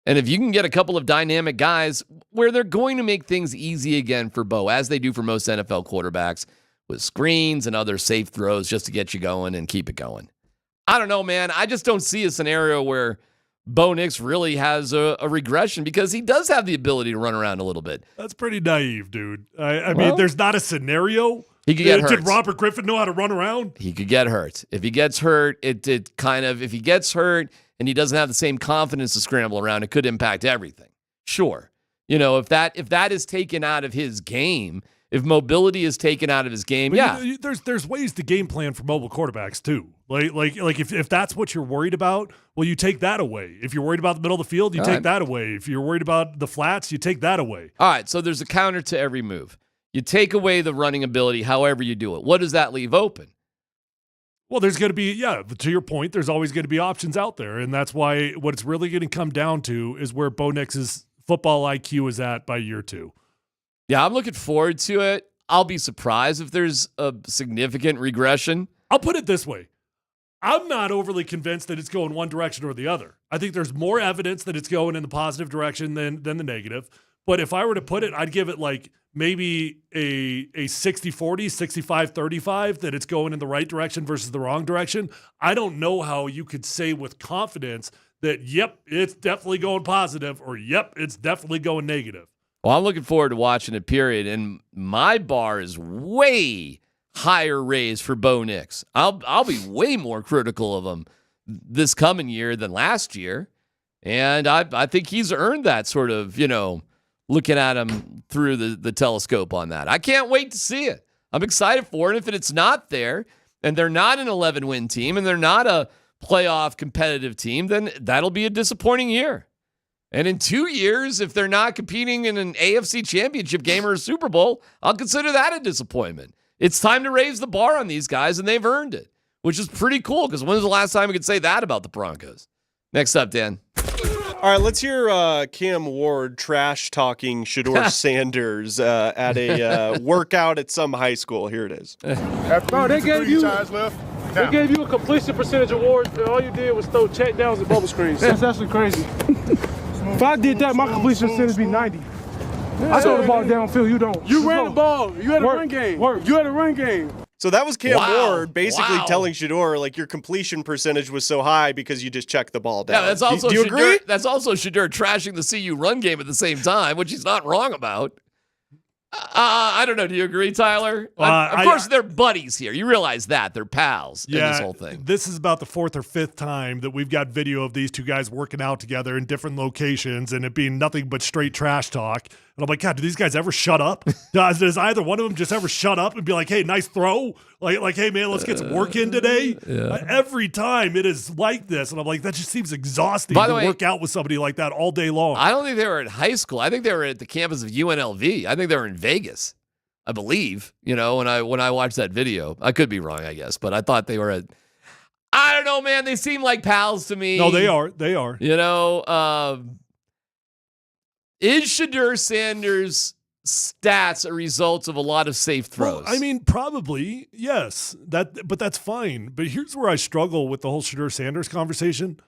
And if you can get a couple of dynamic guys where they're going to make things easy again for Bo, as they do for most NFL quarterbacks, with screens and other safe throws just to get you going and keep it going. I don't know, man. I just don't see a scenario where Bo Nix really has a regression because he does have the ability to run around a little bit. That's pretty naive, dude. I mean, there's not a scenario. He could get hurt. Did Robert Griffin know how to run around? He could get hurt. If he gets hurt, if he gets hurt and he doesn't have the same confidence to scramble around, it could impact everything. Sure. You know, if that is taken out of his game, if mobility is taken out of his game, there's ways to game plan for mobile quarterbacks too. Like if that's what you're worried about, well, you take that away. If you're worried about the middle of the field, you take that away. If you're worried about the flats, you take that away. All right, so there's a counter to every move. You take away the running ability, however you do it. What does that leave open? Well, there's going to be, to your point, there's always going to be options out there. And that's why what it's really going to come down to is where Bo Nix's football IQ is at by year 2. Yeah, I'm looking forward to it. I'll be surprised if there's a significant regression. I'll put it this way. I'm not overly convinced that it's going one direction or the other. I think there's more evidence that it's going in the positive direction than the negative. But if I were to put it, I'd give it like maybe a 60-40, 65-35, that it's going in the right direction versus the wrong direction. I don't know how you could say with confidence that, yep, it's definitely going positive, or yep, it's definitely going negative. Well, I'm looking forward to watching it, period. And my bar is way higher raised for Bo Nix. I'll be way more critical of him this coming year than last year. And I think he's earned that sort of, looking at him through the telescope on that. I can't wait to see it. I'm excited for it. And if it's not there, and they're not an 11-win team, and they're not a playoff competitive team, then that'll be a disappointing year. And in 2 years, if they're not competing in an AFC championship game or a Super Bowl, I'll consider that a disappointment. It's time to raise the bar on these guys, and they've earned it, which is pretty cool, because when was the last time we could say that about the Broncos? Next up, Dan. All right, let's hear Cam Ward trash-talking Shedeur Sanders at a workout at some high school. Here it is. Bro, they gave you a completion percentage award, and all you did was throw check downs and bubble screens. That's actually crazy. If I did that, my completion percentage would be 90. I throw the ball downfield, you don't. You ran the ball. You had a run game. You had a run game. So that was Cam Ward basically telling Shedeur, like, your completion percentage was so high because you just checked the ball down. Yeah, that's also do you Shedeur, agree? That's also Shedeur trashing the CU run game at the same time, which he's not wrong about. I don't know. Do you agree, Tyler? Of course, they're buddies here. You realize that. They're pals in this whole thing. This is about the fourth or fifth time that we've got video of these two guys working out together in different locations and it being nothing but straight trash talk. And I'm like, God, do these guys ever shut up? Does either one of them just ever shut up and be like, hey, nice throw? Like, hey, man, let's get some work in today? Every time it is like this. And I'm like, that just seems exhausting to work out with somebody like that all day long. I don't think they were at high school. I think they were at the campus of UNLV. I think they were in Vegas, I believe, when I watched that video. I could be wrong, I guess, but I thought they were at, I don't know, man. They seem like pals to me. No, they are. They are. Is Shedeur Sanders' stats a result of a lot of safe throws? Well, I mean, probably, yes. But that's fine. But here's where I struggle with the whole Shedeur Sanders conversation.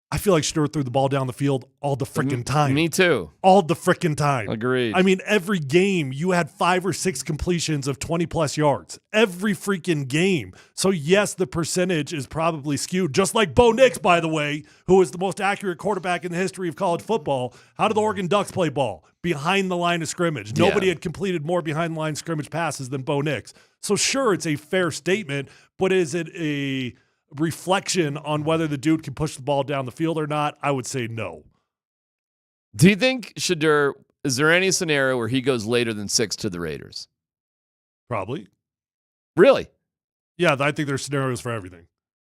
I feel like Shedeur threw the ball down the field all the freaking time. Me too. All the freaking time. Agreed. I mean, every game you had 5 or 6 completions of 20-plus yards. Every freaking game. So, yes, the percentage is probably skewed. Just like Bo Nix, by the way, who is the most accurate quarterback in the history of college football. How did the Oregon Ducks play ball? Behind the line of scrimmage. Nobody had completed more behind-the-line scrimmage passes than Bo Nix. So, sure, it's a fair statement, but is it a reflection on whether the dude can push the ball down the field or not? I would say no. Do you think Shedeur, is there any scenario where he goes later than 6 to the Raiders? Probably. Really? Yeah, I think there's scenarios for everything.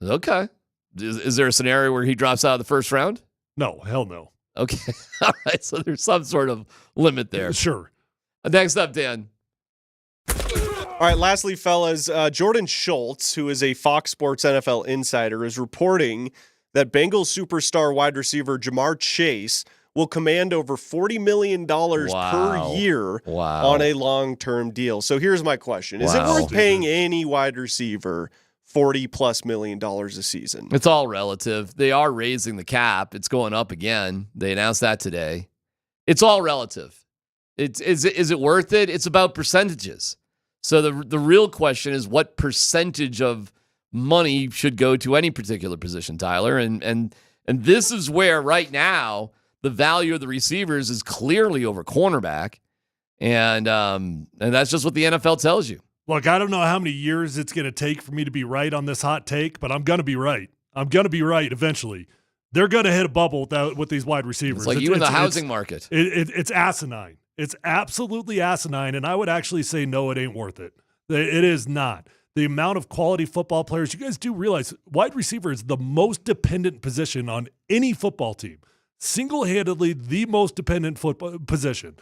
Okay. Is there a scenario where he drops out of the first round? No, hell no. Okay. All right. So there's some sort of limit there. Sure. Next up, Dan. All right, lastly, fellas, Jordan Schultz, who is a Fox Sports NFL insider, is reporting that Bengals superstar wide receiver Jamar Chase will command over $40 million per year on a long-term deal. So here's my question. Is it worth paying any wide receiver $40+ million a season? It's all relative. They are raising the cap. It's going up again. They announced that today. It's all relative. Is it worth it? It's about percentages. So the real question is what percentage of money should go to any particular position, Tyler? And this is where right now the value of the receivers is clearly over cornerback. And that's just what the NFL tells you. Look, I don't know how many years it's going to take for me to be right on this hot take, but I'm going to be right. I'm going to be right eventually. They're going to hit a bubble with these wide receivers. It's like you in the housing market. It's asinine. It's absolutely asinine, and I would actually say no, it ain't worth it. It is not. The amount of quality football players, you guys do realize wide receiver is the most dependent position on any football team. Single-handedly the most dependent football position.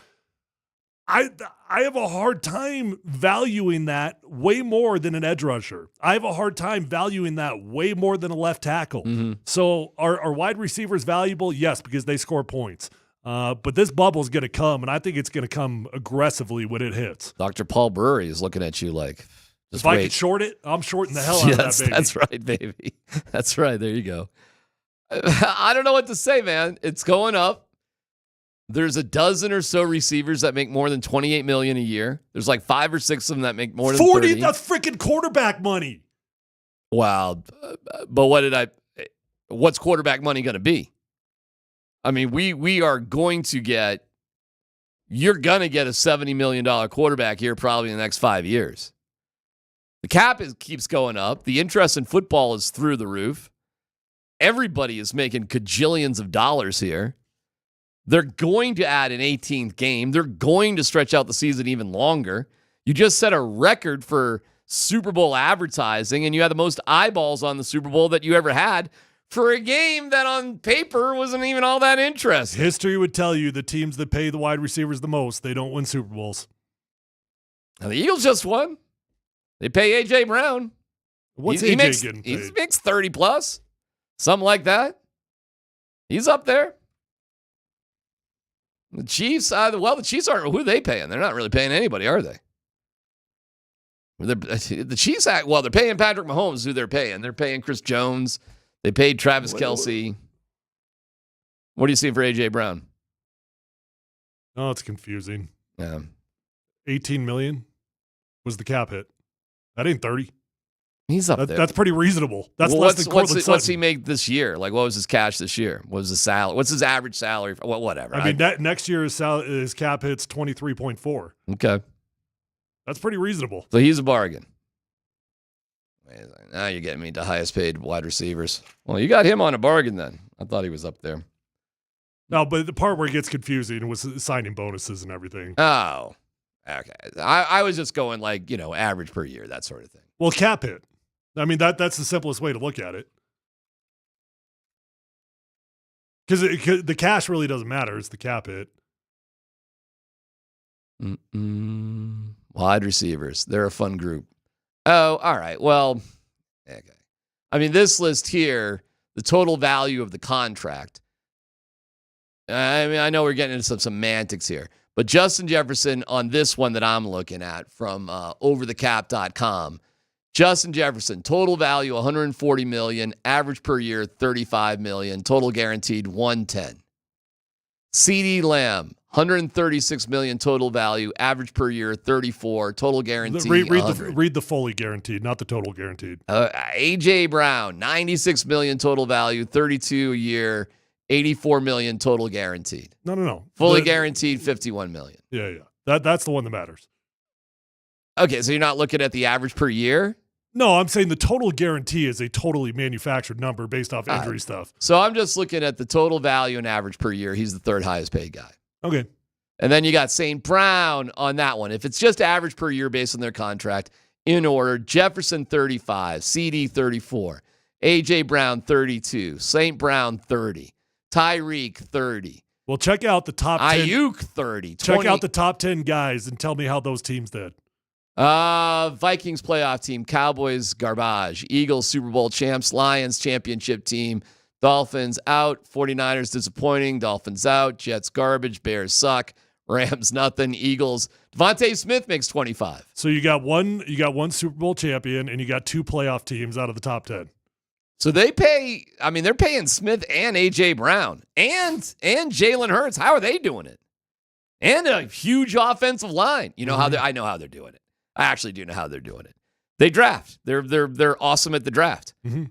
I have a hard time valuing that way more than an edge rusher. I have a hard time valuing that way more than a left tackle. Mm-hmm. So are wide receivers valuable? Yes, because they score points. But this bubble is going to come, and I think it's going to come aggressively when it hits. Dr. Paul Brewery is looking at you like, if I could short it, I'm shorting the hell out of that baby. That's right, baby. That's right. There you go. I don't know what to say, man. It's going up. There's a dozen or so receivers that make more than $28 million a year. There's like 5 or 6 of them that make more than 30. That's freaking quarterback money. Wow. But what's quarterback money going to be? I mean, we are going to get, you're going to get a $70 million quarterback here probably in the next 5 years. The cap keeps going up. The interest in football is through the roof. Everybody is making cajillions of dollars here. They're going to add an 18th game. They're going to stretch out the season even longer. You just set a record for Super Bowl advertising, and you had the most eyeballs on the Super Bowl that you ever had for a game that on paper wasn't even all that interesting. History would tell you the teams that pay the wide receivers the most, they don't win Super Bowls. Now, the Eagles just won. They pay A.J. Brown. What's he AJ makes, getting he paid? makes 30 plus, something like that. He's up there. The Chiefs, the Chiefs aren't, who are they paying? They're not really paying anybody, are they? The Chiefs, they're paying Patrick Mahomes, who they're paying. They're paying Chris Jones. They paid Travis Kelce. What do you see for A.J. Brown? Oh, it's confusing. Yeah. $18 million was the cap hit. That ain't 30. He's up there. That's pretty reasonable. That's well, less than Cortland Sutton. What's he make this year? Like, what was his cash this year? What was his salary? What's his average salary? Whatever. I mean, next year his cap hit's 23.4. Okay. That's pretty reasonable. So he's a bargain. Now you're getting me to highest paid wide receivers. Well, you got him on a bargain then. I thought he was up there. No, but the part where it gets confusing was signing bonuses and everything. Oh, okay. I was just going like, average per year, that sort of thing. Well, cap hit. I mean, that's the simplest way to look at it. Because the cash really doesn't matter. It's the cap hit. Wide receivers. They're a fun group. Oh, all right. Well, okay. I mean, this list here, the total value of the contract. I mean, I know we're getting into some semantics here, but Justin Jefferson on this one that I'm looking at from overthecap.com, Justin Jefferson, total value $140 million, average per year $35 million, total guaranteed $110. CeeDee Lamb, $136 million total value, average per year $34, total guaranteed read the fully guaranteed, not the total guaranteed. A.J. Brown, $96 million total value, $32 a year, $84 million total guaranteed. No. Fully guaranteed $51 million. Yeah. That's the one that matters. Okay, so you're not looking at the average per year? No, I'm saying the total guarantee is a totally manufactured number based off injury stuff. So I'm just looking at the total value and average per year. He's the third highest paid guy. Okay. And then you got St. Brown on that one. If it's just average per year based on their contract, in order, Jefferson 35, CeeDee 34, A.J. Brown 32, St. Brown 30, Tyreek 30. Well, check out the top 10. Ayuk 30. Check out the top 10 guys and tell me how those teams did. Vikings playoff team, Cowboys garbage, Eagles Super Bowl champs, Lions championship team, Dolphins out, 49ers disappointing, Dolphins out, Jets garbage, Bears suck, Rams nothing, Eagles. Devontae Smith makes 25. So you got one Super Bowl champion and you got two playoff teams out of the top 10. So they're paying Smith and A.J. Brown and Jalen Hurts. How are they doing it? And a huge offensive line. You know how I know how they're doing it. I actually do know how they're doing it. They draft. They're awesome at the draft. Mm-hmm.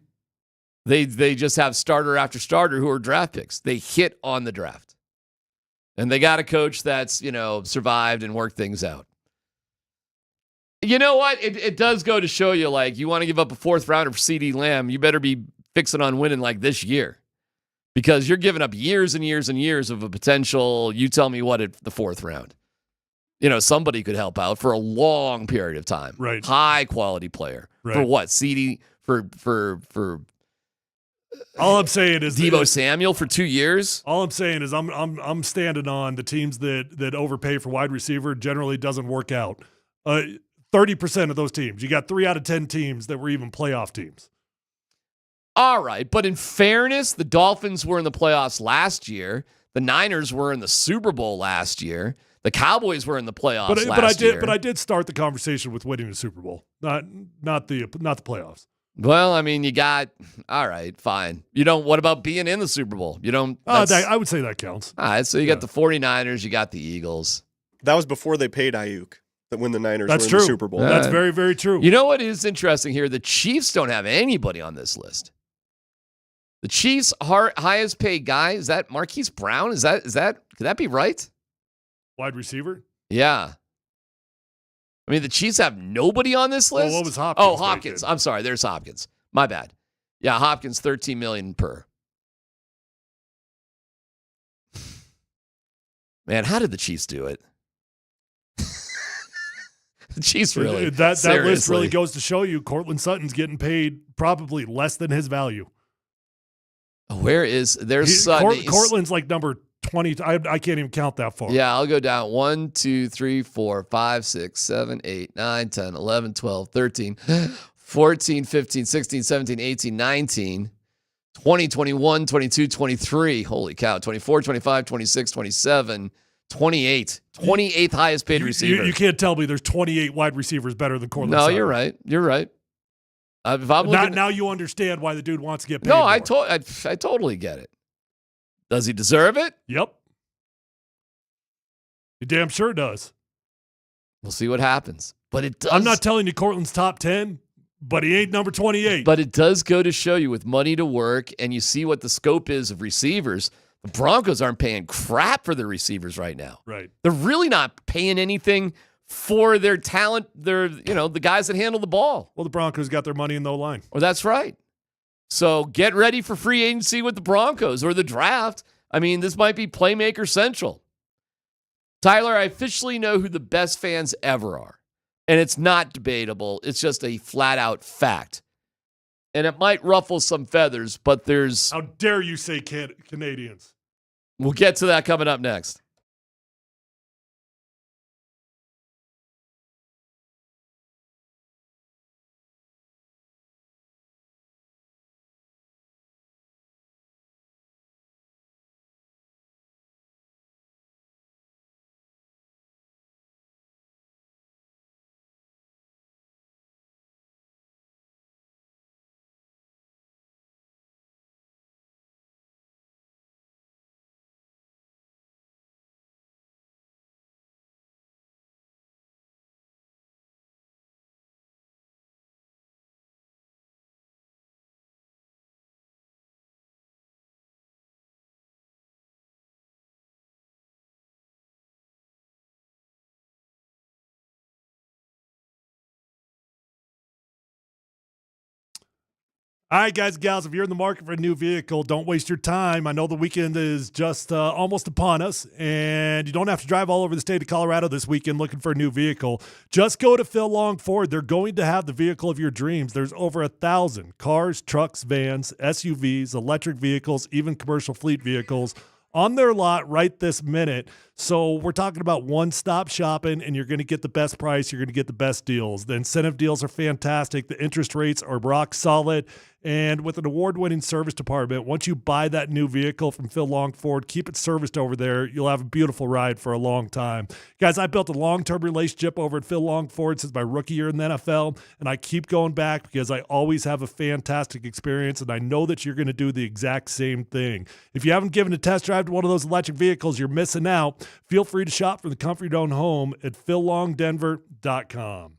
They just have starter after starter who are draft picks. They hit on the draft. And they got a coach that's, survived and worked things out. You know what? It does go to show you, like, you want to give up a fourth rounder for CeeDee Lamb, you better be fixing on winning like this year. Because you're giving up years and years and years of a potential, you tell me what, at the fourth round. Somebody could help out for a long period of time. Right. High quality player. Right. For what? CeeDee for all I'm saying is Deebo Samuel for 2 years. All I'm saying is I'm standing on the teams that overpay for wide receiver generally doesn't work out. 30% of those teams. You got 3 out of 10 teams that were even playoff teams. All right, but in fairness, the Dolphins were in the playoffs last year. The Niners were in the Super Bowl last year. The Cowboys were in the playoffs last year. But I did start the conversation with winning the Super Bowl, not the playoffs. Well, I mean, you got all right, fine. What about being in the Super Bowl? You don't. I would say that counts. All right, so you got the 49ers, you got the Eagles. That was before they paid Ayuk. That when the Niners That's were in true. the Super Bowl. That's very, very true. You know what is interesting here? The Chiefs don't have anybody on this list. The Chiefs' highest paid guy, is that Marquise Brown? Could that be right? Wide receiver? Yeah. I mean, the Chiefs have nobody on this list? Well, what was Hopkins? Oh, Hopkins. I'm sorry. There's Hopkins. My bad. Yeah, Hopkins, $13 million per. Man, how did the Chiefs do it? Jeez, really? That list really Seriously. goes to show you Cortland Sutton's getting paid probably less than his value. Where is there's Sutton? Cortland's like number 20. I can't even count that far. Yeah, I'll go down 1, 2, 3, 4, 5, 6, 7, 8, 9, 10, 11, 12, 13, 14, 15, 16, 17, 18, 19, 20, 21, 22, 23. Holy cow. 24, 25, 26, 27, 28. 28th highest paid receiver. You can't tell me there's 28 wide receivers better than Cortland No, Sutton. you're right. You're right. If I'm looking, Now you understand why the dude wants to get paid no, more. I totally get it. Does he deserve it? Yep. He damn sure does. We'll see what happens. But it does. I'm not telling you Cortland's top 10, but he ain't number 28. But it does go to show you with money to work and you see what the scope is of receivers. The Broncos aren't paying crap for their receivers right now. Right. They're really not paying anything for their talent. They're, the guys that handle the ball. Well, the Broncos got their money in the line. Well, that's right. So get ready for free agency with the Broncos or the draft. I mean, this might be Playmaker Central. Tyler, I officially know who the best fans ever are. And it's not debatable. It's just a flat-out fact. And it might ruffle some feathers, but there's... How dare you say Canadians? We'll get to that coming up next. All right, guys and gals, if you're in the market for a new vehicle, don't waste your time. I know the weekend is just almost upon us, and you don't have to drive all over the state of Colorado this weekend looking for a new vehicle. Just go to Phil Long Ford. They're going to have the vehicle of your dreams. There's over 1,000 cars, trucks, vans, SUVs, electric vehicles, even commercial fleet vehicles on their lot right this minute. So we're talking about one-stop shopping, and you're going to get the best price. You're going to get the best deals. The incentive deals are fantastic. The interest rates are rock solid. And with an award-winning service department, once you buy that new vehicle from Phil Long Ford, keep it serviced over there. You'll have a beautiful ride for a long time. Guys, I built a long-term relationship over at Phil Long Ford since my rookie year in the NFL, and I keep going back because I always have a fantastic experience, and I know that you're going to do the exact same thing. If you haven't given a test drive to one of those electric vehicles, you're missing out. Feel free to shop from the comfort of your own home at phillongdenver.com.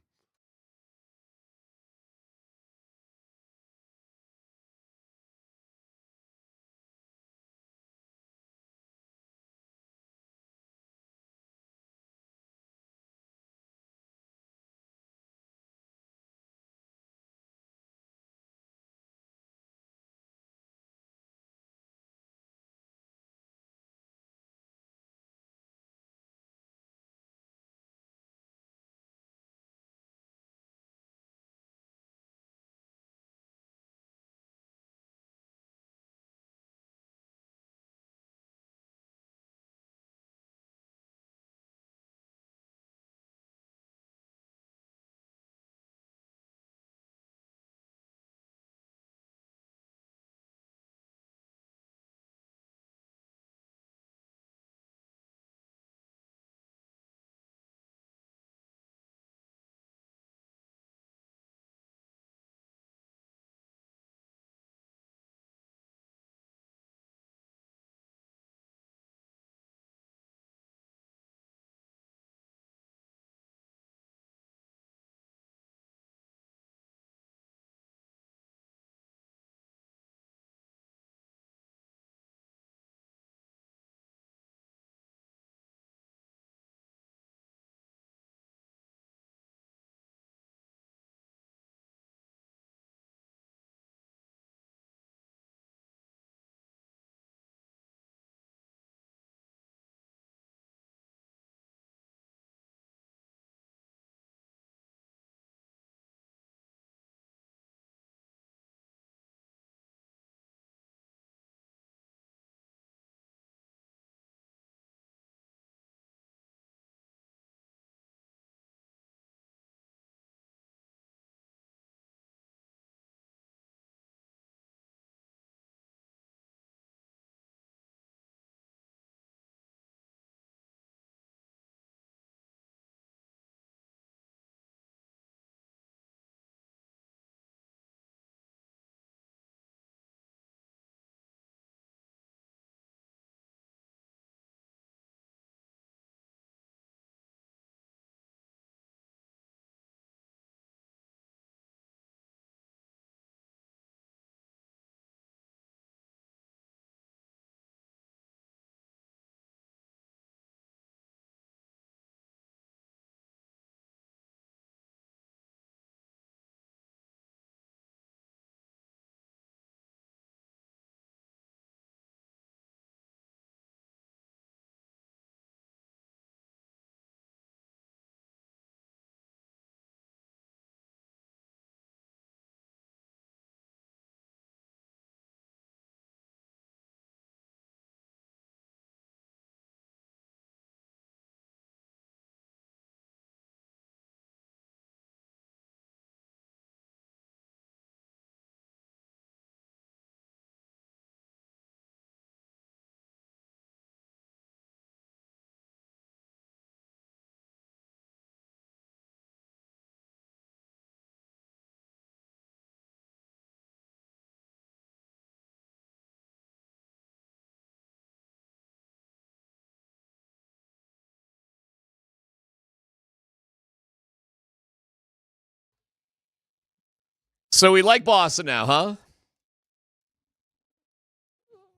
So we like Boston now, huh?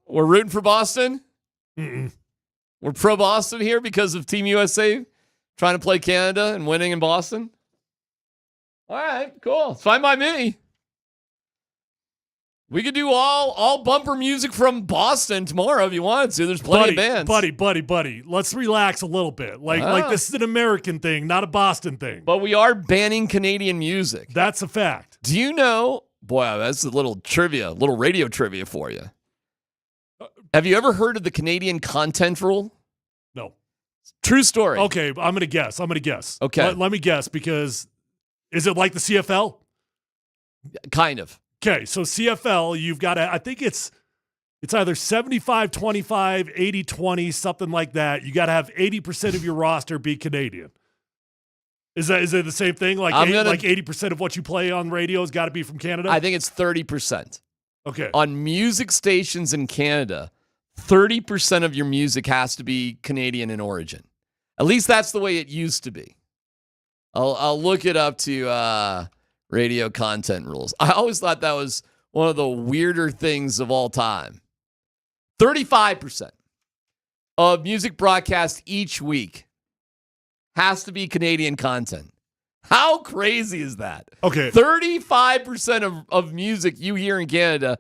We're rooting for Boston? Mm-mm. We're pro Boston here because of Team USA trying to play Canada and winning in Boston? All right, cool. It's fine by me. We could do all bumper music from Boston tomorrow if you wanted to. There's plenty of bands. Buddy. Let's relax a little bit. Like this is an American thing, not a Boston thing. But we are banning Canadian music. That's a fact. Do you know? Boy, that's a little trivia, little radio trivia for you. Have you ever heard of the Canadian content rule? No. True story. Okay, I'm going to guess. Okay. Let me guess, because is it like the CFL? Kind of. Okay, so CFL, you've got I think it's either 75-25, 80-20, something like that. You got to have 80% of your roster be Canadian. Is it the same thing? Like 80% of what you play on radio has got to be from Canada? I think it's 30%. Okay. On music stations in Canada, 30% of your music has to be Canadian in origin. At least that's the way it used to be. I'll look it up to radio content rules. I always thought that was one of the weirder things of all time. 35% of music broadcast each week has to be Canadian content. How crazy is that? Okay. 35% of music you hear in Canada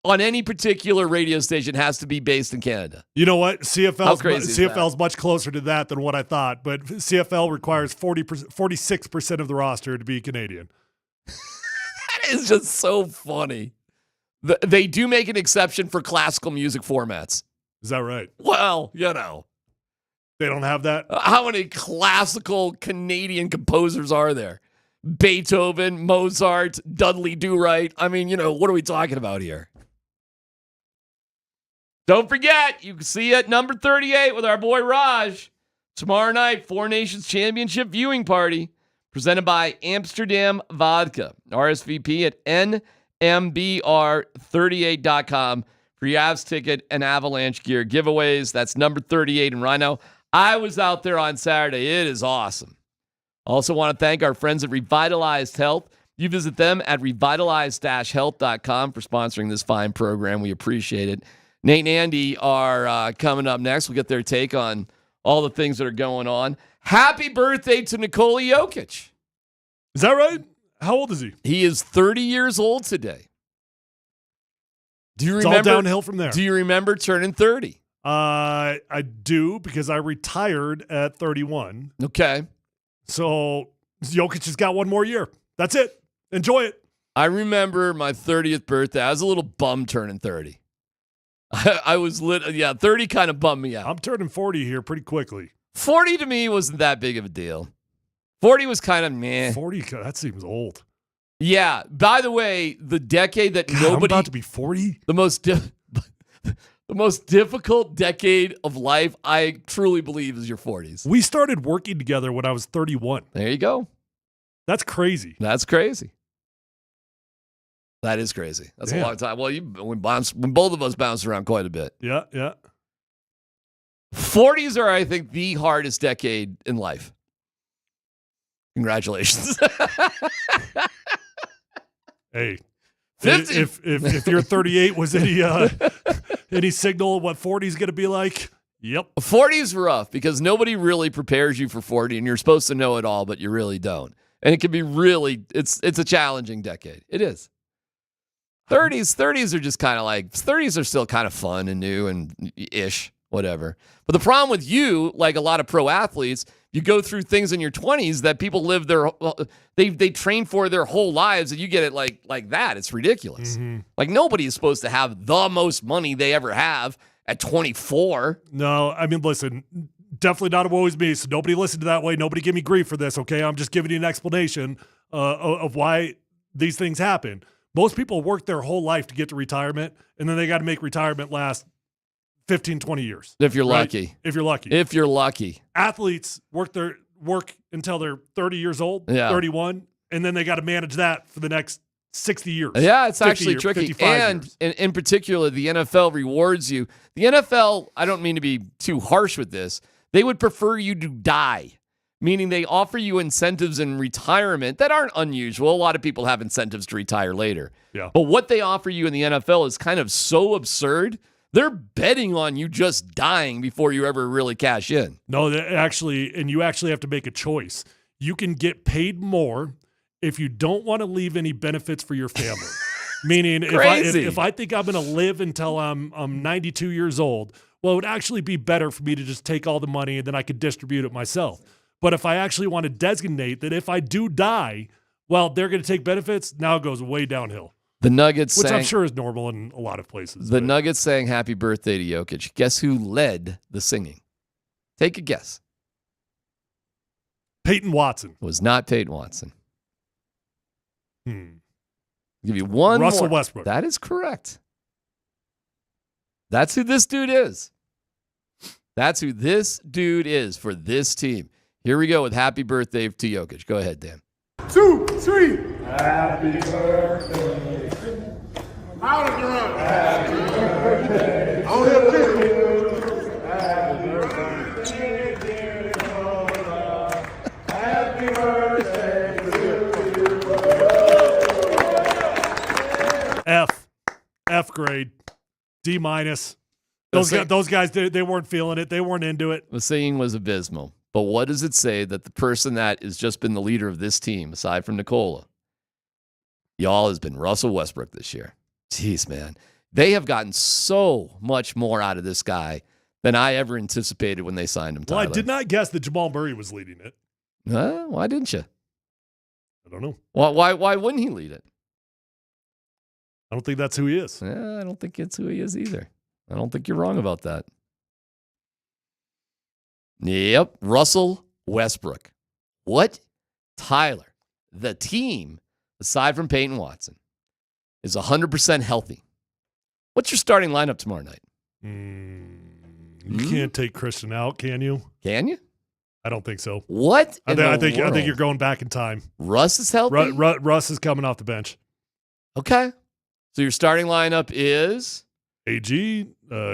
on any particular radio station has to be based in Canada. You know what? How crazy is that? CFL's much closer to that than what I thought, but CFL requires 46% of the roster to be Canadian. That is just so funny. They do make an exception for classical music formats. Is that right? Well, you know. They don't have that? How many classical Canadian composers are there? Beethoven, Mozart, Dudley Do-Right. I mean, what are we talking about here? Don't forget, you can see at number 38 with our boy Raj. Tomorrow night, Four Nations Championship viewing party presented by Amsterdam Vodka. RSVP at nmbr38.com for your Avs ticket and Avalanche gear giveaways. That's number 38 in Rhino. I was out there on Saturday. It is awesome. Also want to thank our friends at Revitalized Health. You visit them at revitalized-health.com for sponsoring this fine program. We appreciate it. Nate and Andy are coming up next. We'll get their take on all the things that are going on. Happy birthday to Nikola Jokic. Is that right? How old is he? He is 30 years old today. Do you It's remember? all downhill from there. Do you remember turning 30? I do, because I retired at 31. Okay. So Jokic has got one more year. That's it. Enjoy it. I remember my 30th birthday. I was a little bummed turning 30. I was 30 kind of bummed me out. I'm turning 40 here pretty quickly. 40 to me wasn't that big of a deal. 40 was kind of meh. 40, that seems old. Yeah. By the way, the decade that nobody... I'm about to be 40? The most difficult decade of life, I truly believe, is your 40s. We started working together when I was 31. There you go. That's crazy. That's crazy. That is crazy. That's a long time. Well, when both of us bounced around quite a bit. Yeah, yeah. 40s are, I think, the hardest decade in life. Congratulations. Hey, 50. If your 38 was any signal of what 40 is going to be like, yep. 40 is rough because nobody really prepares you for 40, and you're supposed to know it all, but you really don't. And it can be it's a challenging decade. It is. 30s are just kind of like, 30s are still kind of fun and new and ish, whatever. But the problem with you, like a lot of pro athletes, you go through things in your 20s that people live they train for their whole lives, and you get it like that. It's ridiculous. Mm-hmm. Like nobody is supposed to have the most money they ever have at 24. No, I mean, listen, definitely not always me, so nobody listen to that way. Nobody give me grief for this, okay? I'm just giving you an explanation of why these things happen. Most people work their whole life to get to retirement, and then they got to make retirement last 15, 20 years. If you're right? lucky. If you're lucky. If you're lucky. Athletes work until they're 30 years old, Yeah. 31, and then they got to manage that for the next 60 years. Yeah, it's actually tricky. 55 And years. in particular, the NFL rewards you. The NFL, I don't mean to be too harsh with this, they would prefer you to die. meaning they offer you incentives in retirement that aren't unusual. A lot of people have incentives to retire later. Yeah. But what they offer you in the NFL is kind of so absurd. They're betting on you just dying before you ever really cash in. No, you actually have to make a choice. You can get paid more if you don't want to leave any benefits for your family. Meaning, if I think I'm going to live until I'm 92 years old, well, it would actually be better for me to just take all the money and then I could distribute it myself. But if I actually want to designate that if I do die, well, they're going to take benefits, now it goes way downhill. The Nuggets Which sang, I'm sure is normal in a lot of places. The Nuggets sang happy birthday to Jokic. Guess who led the singing? Take a guess. Peyton Watson. It was not Peyton Watson. I'll give you one Russell more. Westbrook. That is correct. That's who this dude is. That's who this dude is for this team. Here we go with happy birthday to Jokic. Go ahead, Dan. 2, 3. Happy birthday. How did you run? Happy birthday. On your feet. Happy birthday. Happy birthday to you. F grade. D-. Those guys, they weren't feeling it. They weren't into it. The singing was abysmal. But what does it say that the person that has just been the leader of this team, aside from Nikola, y'all, has been Russell Westbrook this year? Jeez, man. They have gotten so much more out of this guy than I ever anticipated when they signed him, Tyler. Well, I did not guess that Jamal Murray was leading it. Why didn't you? I don't know. Why wouldn't he lead it? I don't think that's who he is. I don't think it's who he is either. I don't think you're wrong about that. Yep, Russell Westbrook. What? Tyler, the team, aside from Peyton Watson, is 100% healthy. What's your starting lineup tomorrow night? You can't take Christian out, can you? Can you? I don't think so. What? I think you're going back in time. Russ is healthy? Russ is coming off the bench. Okay. So your starting lineup is? AG,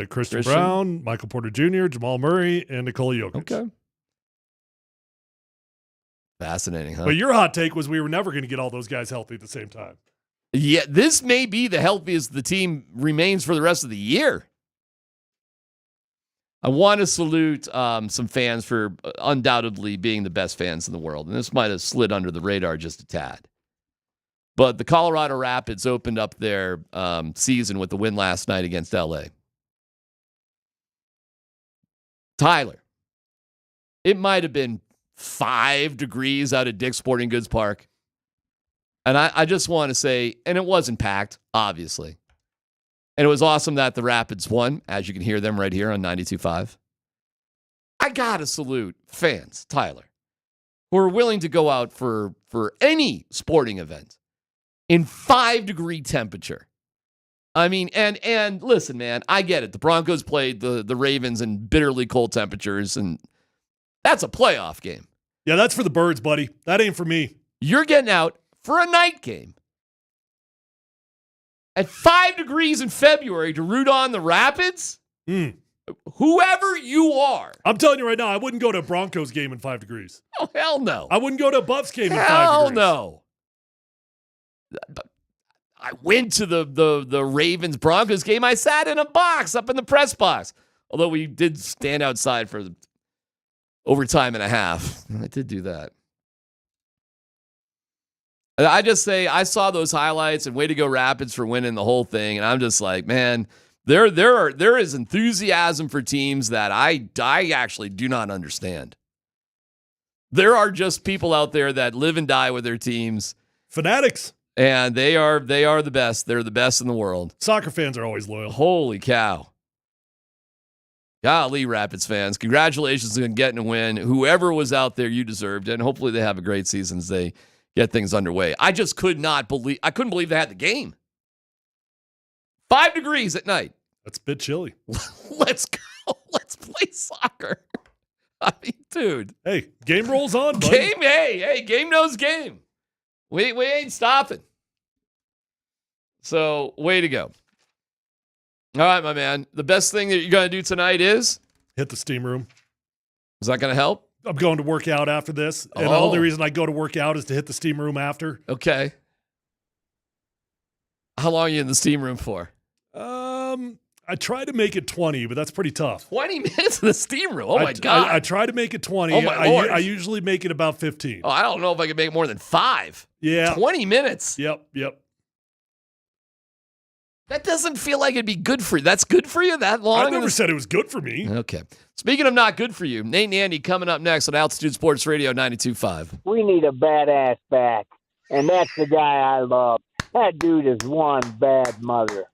Christian Brown, Michael Porter Jr., Jamal Murray, and Nikola Jokic. Okay. Fascinating, huh? But your hot take was we were never going to get all those guys healthy at the same time. Yeah, this may be the healthiest the team remains for the rest of the year. I want to salute some fans for undoubtedly being the best fans in the world. And this might have slid under the radar just a tad. But the Colorado Rapids opened up their season with the win last night against LA. Tyler, it might have been 5 degrees out at Dick's Sporting Goods Park. And I just want to say, and it wasn't packed, obviously. And it was awesome that the Rapids won, as you can hear them right here on 92.5. I got to salute fans, Tyler, who are willing to go out for any sporting event in 5-degree temperature. I mean, and listen, man, I get it. The Broncos played the Ravens in bitterly cold temperatures, and that's a playoff game. Yeah, that's for the birds, buddy. That ain't for me. You're getting out for a night game at 5 degrees in February to root on the Rapids? Whoever you are. I'm telling you right now, I wouldn't go to a Broncos game in 5 degrees. Oh, hell no. I wouldn't go to a Buffs game in 5 degrees. Hell no. I went to the Ravens-Broncos game. I sat in a box up in the press box. Although we did stand outside for overtime and a half. I did do that. I just say I saw those highlights and way to go Rapids for winning the whole thing. And I'm just like, man, there is enthusiasm for teams that I actually do not understand. There are just people out there that live and die with their teams. Fanatics. And they are the best. They're the best in the world. Soccer fans are always loyal. Holy cow. Golly, Rapids fans. Congratulations on getting a win. Whoever was out there, you deserved it. And hopefully they have a great season as they get things underway. I just couldn't believe they had the game. 5 degrees at night. That's a bit chilly. Let's go. Let's play soccer. I mean, dude. Hey, game rolls on, buddy. Game knows game. We ain't stopping. So, way to go. All right, my man. The best thing that you're going to do tonight is? Hit the steam room. Is that going to help? I'm going to work out after this, and the only reason I go to work out is to hit the steam room after. Okay. How long are you in the steam room for? I try to make it 20, but that's pretty tough. 20 minutes in the steam room. Oh, my God. I try to make it 20. Oh, my Lord. I usually make it about 15. Oh, I don't know if I can make more than 5. Yeah. 20 minutes. Yep. That doesn't feel like it'd be good for you. That's good for you that long? I never said it was good for me. Okay. Speaking of not good for you, Nate and Andy coming up next on Altitude Sports Radio 92.5. We need a badass back, and that's the guy I love. That dude is one bad mother.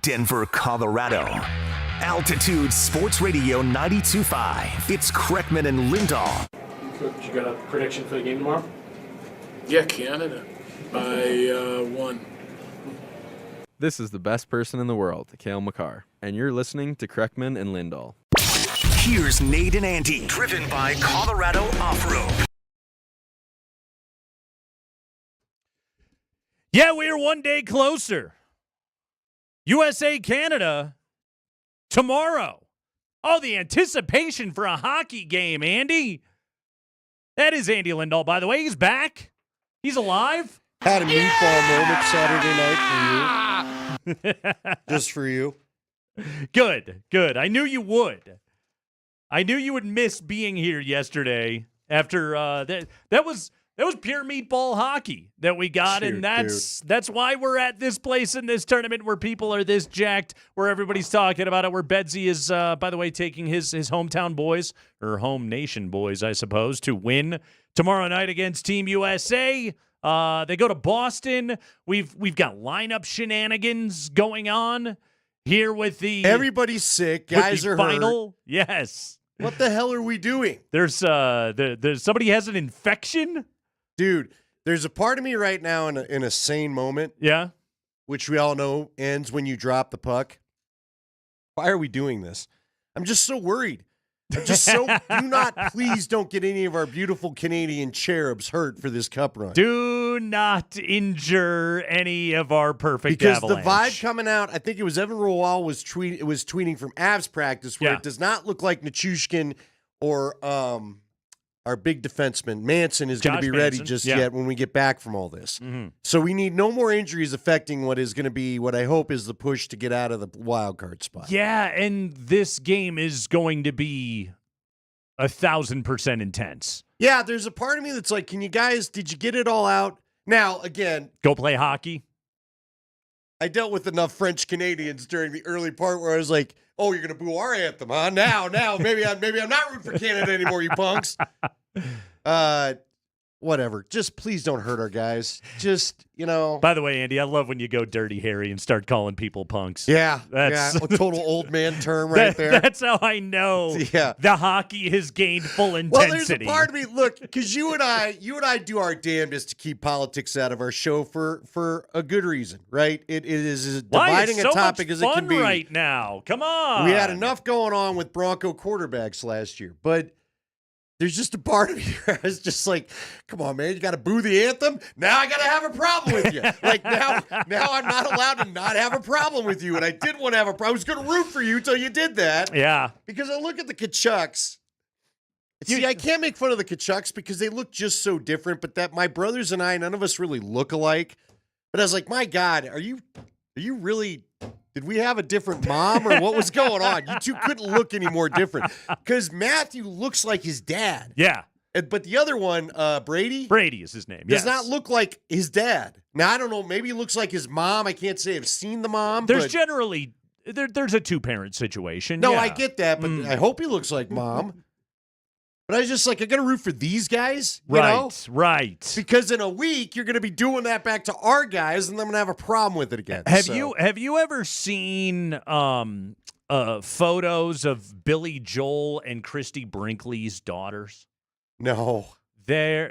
Denver, Colorado. Altitude Sports Radio 92.5. It's Kreckman and Lindahl. Coach, you got a prediction for the game tomorrow? Yeah, Canada by 1. This is the best person in the world, Cale Makar, and you're listening to Kreckman and Lindahl. Here's Nate and Andy, driven by Colorado Off-Road. Yeah, we are one day closer. USA, Canada, tomorrow. Oh, the anticipation for a hockey game, Andy. That is Andy Lindahl, by the way. He's back. He's alive. Had a meatball moment Saturday night for you. Just for you. Good, good. I knew you would. I knew you would miss being here yesterday after that was pure meatball hockey that we got, and that's why we're at this place in this tournament where people are this jacked, where everybody's talking about it, where Bedsy is, by the way, taking his hometown boys, or home nation boys, I suppose, to win tomorrow night against Team USA. They go to Boston. We've got lineup shenanigans going on here with the everybody's sick. Guys are final. Hurt. Yes. What the hell are we doing? There's somebody has an infection. Dude, there's a part of me right now in a sane moment. Yeah. Which we all know ends when you drop the puck. Why are we doing this? I'm just so worried. I'm just so please don't get any of our beautiful Canadian cherubs hurt for this cup run. Do not injure any of our perfect because Avalanche. The vibe coming out, I think it was Evan Royal was tweeting from Avs practice where it does not look like Nichushkin or our big defenseman, Manson, is going to be ready just yet when we get back from all this. Mm-hmm. So we need no more injuries affecting what is going to be what I hope is the push to get out of the wild card spot. Yeah, and this game is going to be 1,000% intense. Yeah, there's a part of me that's like, did you get it all out? Now, again. Go play hockey. I dealt with enough French Canadians during the early part where I was like, oh, you're going to boo our anthem, huh? Now, maybe I'm not rooting for Canada anymore, you punks. Whatever. Just please don't hurt our guys. Just, By the way, Andy, I love when you go Dirty Harry and start calling people punks. Yeah. That's a total old man term right there. That's how I know the hockey has gained full intensity. Well, there's a part of me, look, because you and I do our damnedest to keep politics out of our show for a good reason, right? It is as dividing a topic as it can be right now. Come on. We had enough going on with Bronco quarterbacks last year, but there's just a part of me where I was just like, come on, man, you got to boo the anthem? Now I got to have a problem with you. Like, now I'm not allowed to not have a problem with you, and I did want to have a problem. I was going to root for you until you did that. Yeah. Because I look at the Kachucks. See, I can't make fun of the Kachucks because they look just so different, but that my brothers and I, none of us really look alike. But I was like, my God, are you really... Did we have a different mom or what was going on? You two couldn't look any more different because Matthew looks like his dad. Yeah. But the other one, Brady. Brady is his name. Does not look like his dad. Now, I don't know. Maybe he looks like his mom. I can't say I've seen the mom. There's generally, there's a two-parent situation. No, I get that, but I hope he looks like mom. But I was just like, I got to root for these guys, you know? Right. Because in a week, you're going to be doing that back to our guys, and I'm going to have a problem with it again. Have you ever seen photos of Billy Joel and Christy Brinkley's daughters? No. I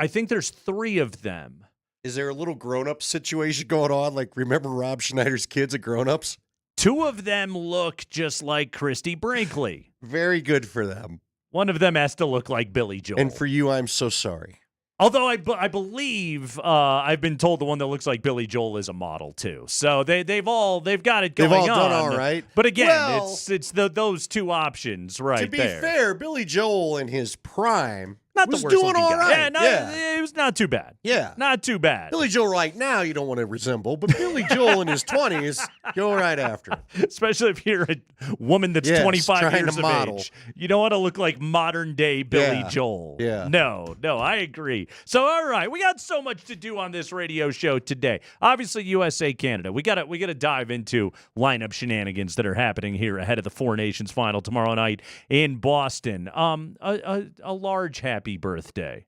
think there's 3 of them. Is there a little grown-up situation going on? Like, remember Rob Schneider's kids at grown-ups? 2 of them look just like Christy Brinkley. Very good for them. One of them has to look like Billy Joel. And for you, I'm so sorry. Although I believe I've been told the one that looks like Billy Joel is a model too. So they've got it going on. They've all done all right. But again, it's those 2 options right there. To be fair, Billy Joel in his prime not was the worst doing all guy. right. It was not too bad. Yeah. Not too bad. Billy Joel right now you don't want to resemble, but Billy Joel in his 20s, go right after him. Especially if you're a woman that's 25 years of age. You don't want to look like modern day Billy Joel. Yeah. No, I agree. So all right, we got so much to do on this radio show today. Obviously USA Canada. We got to dive into lineup shenanigans that are happening here ahead of the Four Nations final tomorrow night in Boston. A large happy birthday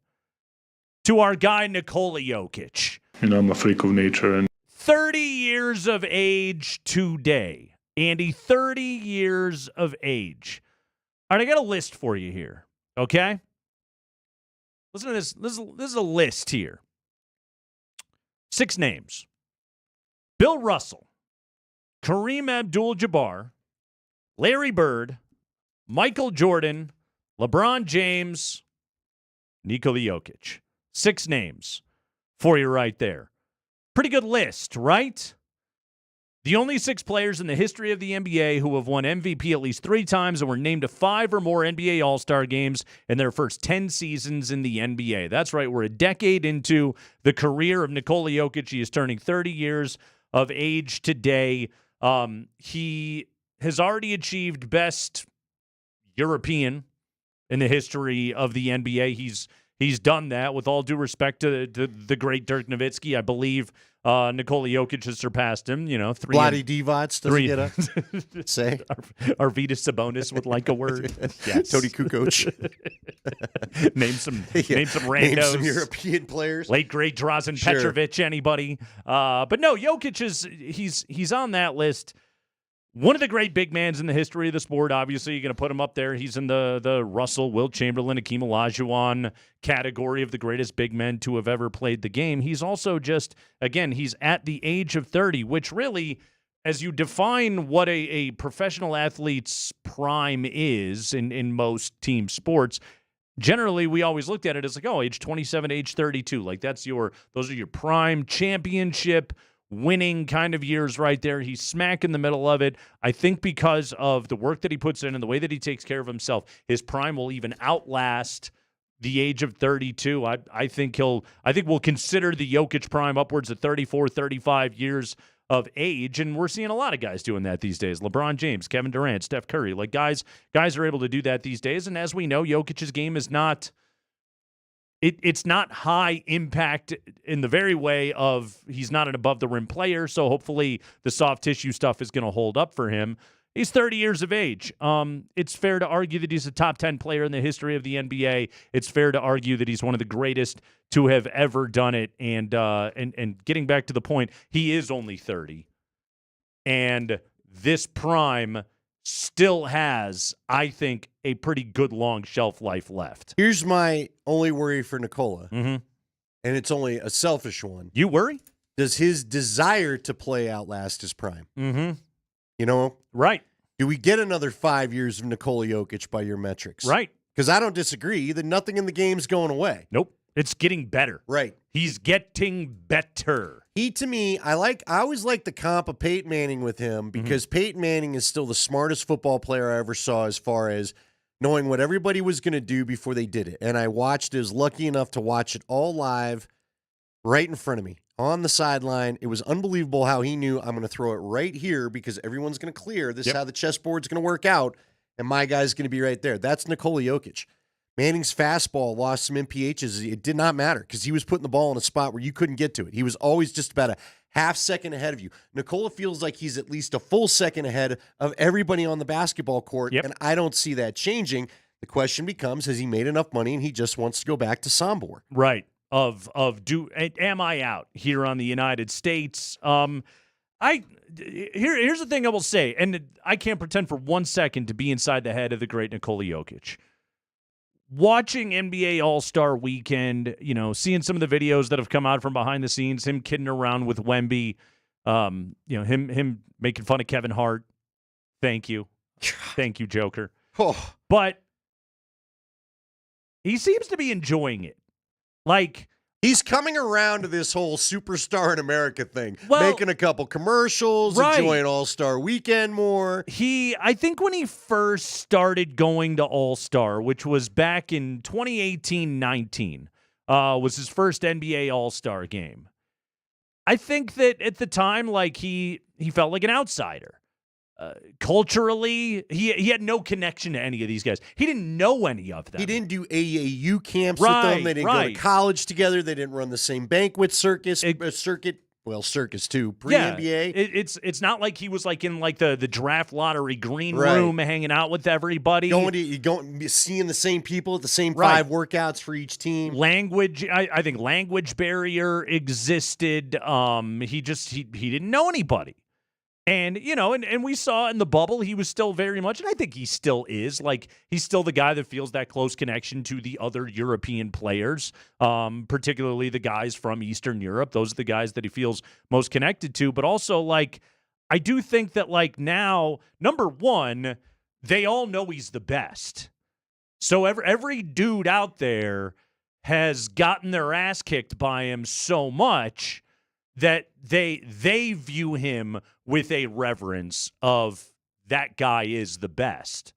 to our guy Nikola Jokic. I'm a freak of nature, and 30 years of age today. Andy, 30 years of age. All right, I got a list for you here, okay? Listen to this. This is a list here. 6 names. Bill Russell, Kareem Abdul-Jabbar, Larry Bird, Michael Jordan, LeBron James, Nikola Jokic. 6 names for you right there. Pretty good list, right? The only 6 players in the history of the NBA who have won MVP at least 3 times and were named to 5 or more NBA All-Star games in their first 10 seasons in the NBA. That's right. We're a decade into the career of Nikola Jokic. He is turning 30 years of age today. He has already achieved best European in the history of the NBA. He's done that. With all due respect to the great Dirk Nowitzki, I believe Nikola Jokic has surpassed him. You know, Bloody Divac doesn't get a say. Arvydas Sabonis would like a word. Yes. Tony Kukoc. name some randos. Name some European players. Late great Drazen Sure. Petrovic. Anybody? But no, Jokic he's on that list. One of the great big mans in the history of the sport. Obviously, you're going to put him up there. He's in the Russell, Wilt Chamberlain, Hakeem Olajuwon category of the greatest big men to have ever played the game. He's also just, again, he's at the age of 30, which really, as you define what a professional athlete's prime is in most team sports, generally we always looked at it as like, oh, age 27, age 32. Like those are your prime championship winning kind of years right there. He's smack in the middle of it. I think because of the work that he puts in and the way that he takes care of himself, his prime will even outlast the age of 32. I think we'll consider the Jokic prime upwards of 34, 35 years of age, and we're seeing a lot of guys doing that these days. LeBron James, Kevin Durant, Steph Curry, like guys are able to do that these days, and as we know, Jokic's game is not It's not high impact in the very way of he's not an above-the-rim player, so hopefully the soft tissue stuff is going to hold up for him. He's 30 years of age. It's fair to argue that he's a top 10 player in the history of the NBA. It's fair to argue that he's one of the greatest to have ever done it. And getting back to the point, he is only 30. And this prime still has, I think, a pretty good long shelf life left. Here's my only worry for Nikola, Mm-hmm. and it's only a selfish one. You worry? Does his desire to play outlast his prime? Mm-hmm. You know? Right. Do we get another 5 years of Nikola Jokic by your metrics? Right. Because I don't disagree that nothing in the game's going away. Nope. It's getting better. Right. He's getting better. He, to me, I always like the comp of Peyton Manning with him because Peyton Manning is still the smartest football player I ever saw as far as knowing what everybody was going to do before they did it. And I was lucky enough to watch it all live right in front of me on the sideline. It was unbelievable how he knew I'm going to throw it right here because everyone's going to clear. This is how the chessboard's going to work out, and my guy's going to be right there. That's Nikola Jokic. Manning's fastball lost some MPHs. It did not matter because he was putting the ball in a spot where you couldn't get to it. He was always just about a half second ahead of you. Nikola feels like he's at least a full second ahead of everybody on the basketball court, and I don't see that changing. The question becomes, has he made enough money and he just wants to go back to Sombor? Right. Am I out here on the United States? Here's the thing I will say, and I can't pretend for 1 second to be inside the head of the great Nikola Jokic. Watching NBA All-Star Weekend, seeing some of the videos that have come out from behind the scenes, him kidding around with Wemby, him making fun of Kevin Hart. Thank you. Thank you, Joker. Oh. But he seems to be enjoying it. Like, he's coming around to this whole superstar in America thing, making a couple commercials, enjoying All-Star Weekend more. I think when he first started going to All-Star, which was back in 2018-19, was his first NBA All-Star game. I think that at the time, like he felt like an outsider. Culturally, he had no connection to any of these guys. He didn't know any of them. He didn't do AAU camps with them. They didn't go to college together. They didn't run the same banquet circuit. circus too. Pre-NBA. It's not like he was like in like the draft lottery green Right. room hanging out with everybody. Seeing the same people at the same Right. 5 workouts for each team. Language, I think language barrier existed. He didn't know anybody. And, and we saw in the bubble, he was still very much, and I think he still is, like, he's still the guy that feels that close connection to the other European players, particularly the guys from Eastern Europe. Those are the guys that he feels most connected to. But also, like, I do think that, like, now, number one, they all know he's the best. So every dude out there has gotten their ass kicked by him so much that they view him with a reverence of that guy is the best.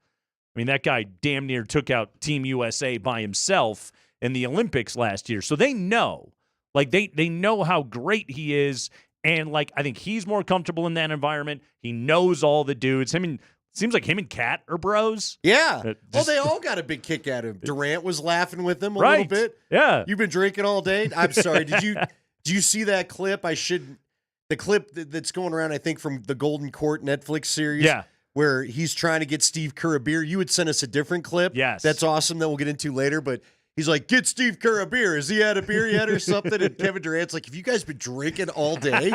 I mean, that guy damn near took out Team USA by himself in the Olympics last year. So they know. Like, they know how great he is. And, like, I think he's more comfortable in that environment. He knows all the dudes. I mean, seems like him and Kat are bros. Yeah. They all got a big kick out of him. Durant was laughing with him a Right. little bit. Yeah. You've been drinking all day? I'm sorry. Do you see that clip? The clip that's going around, I think, from the Golden Court Netflix series. Yeah. Where he's trying to get Steve Kerr a beer. You would send us a different clip. Yes. That's awesome that we'll get into later. But he's like, get Steve Kerr a beer. Has he had a beer yet or something? And Kevin Durant's like, have you guys been drinking all day?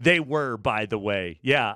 They were, by the way. Yeah.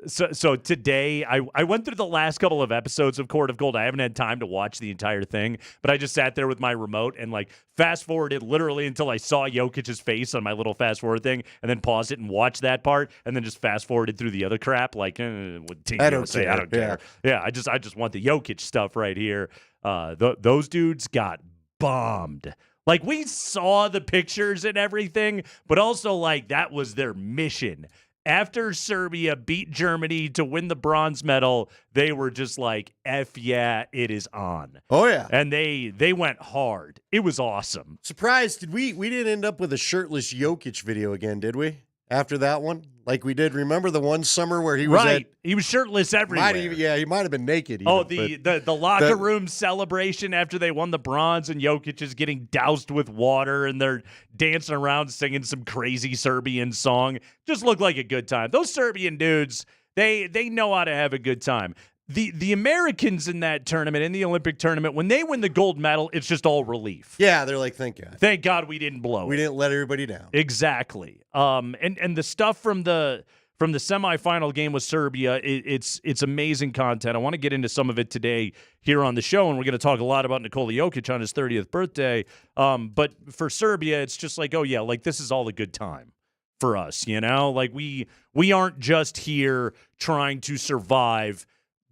So today I went through the last couple of episodes of Court of Gold. I haven't had time to watch the entire thing, but I just sat there with my remote and like fast forwarded literally until I saw Jokic's face on my little fast forward thing, and then paused it and watched that part, and then just fast forwarded through the other crap. Like, what Team I don't USA, care. I don't care. Yeah, I just want the Jokic stuff right here. Those dudes got bombed. Like, we saw the pictures and everything, but also like that was their mission. After Serbia beat Germany to win the bronze medal, they were just like, F yeah, it is on. Oh, yeah. And they went hard. It was awesome. Surprised, we didn't end up with a shirtless Jokic video again, did we? After that one? Like we did. Remember the one summer where he was he was shirtless everywhere. He might have been naked. The locker room celebration after they won the bronze, and Jokic is getting doused with water, and they're dancing around singing some crazy Serbian song. Just looked like a good time. Those Serbian dudes, they know how to have a good time. The Americans in that tournament, in the Olympic tournament, when they win the gold medal, it's just all relief. Yeah, they're like, thank God. Thank God we didn't blow it. We didn't let everybody down. Exactly. And the stuff from the semifinal game with Serbia, it's amazing content. I want to get into some of it today here on the show, and we're going to talk a lot about Nikola Jokic on his 30th birthday. But for Serbia, it's just like, oh yeah, like this is all a good time for us, you know? Like we aren't just here trying to survive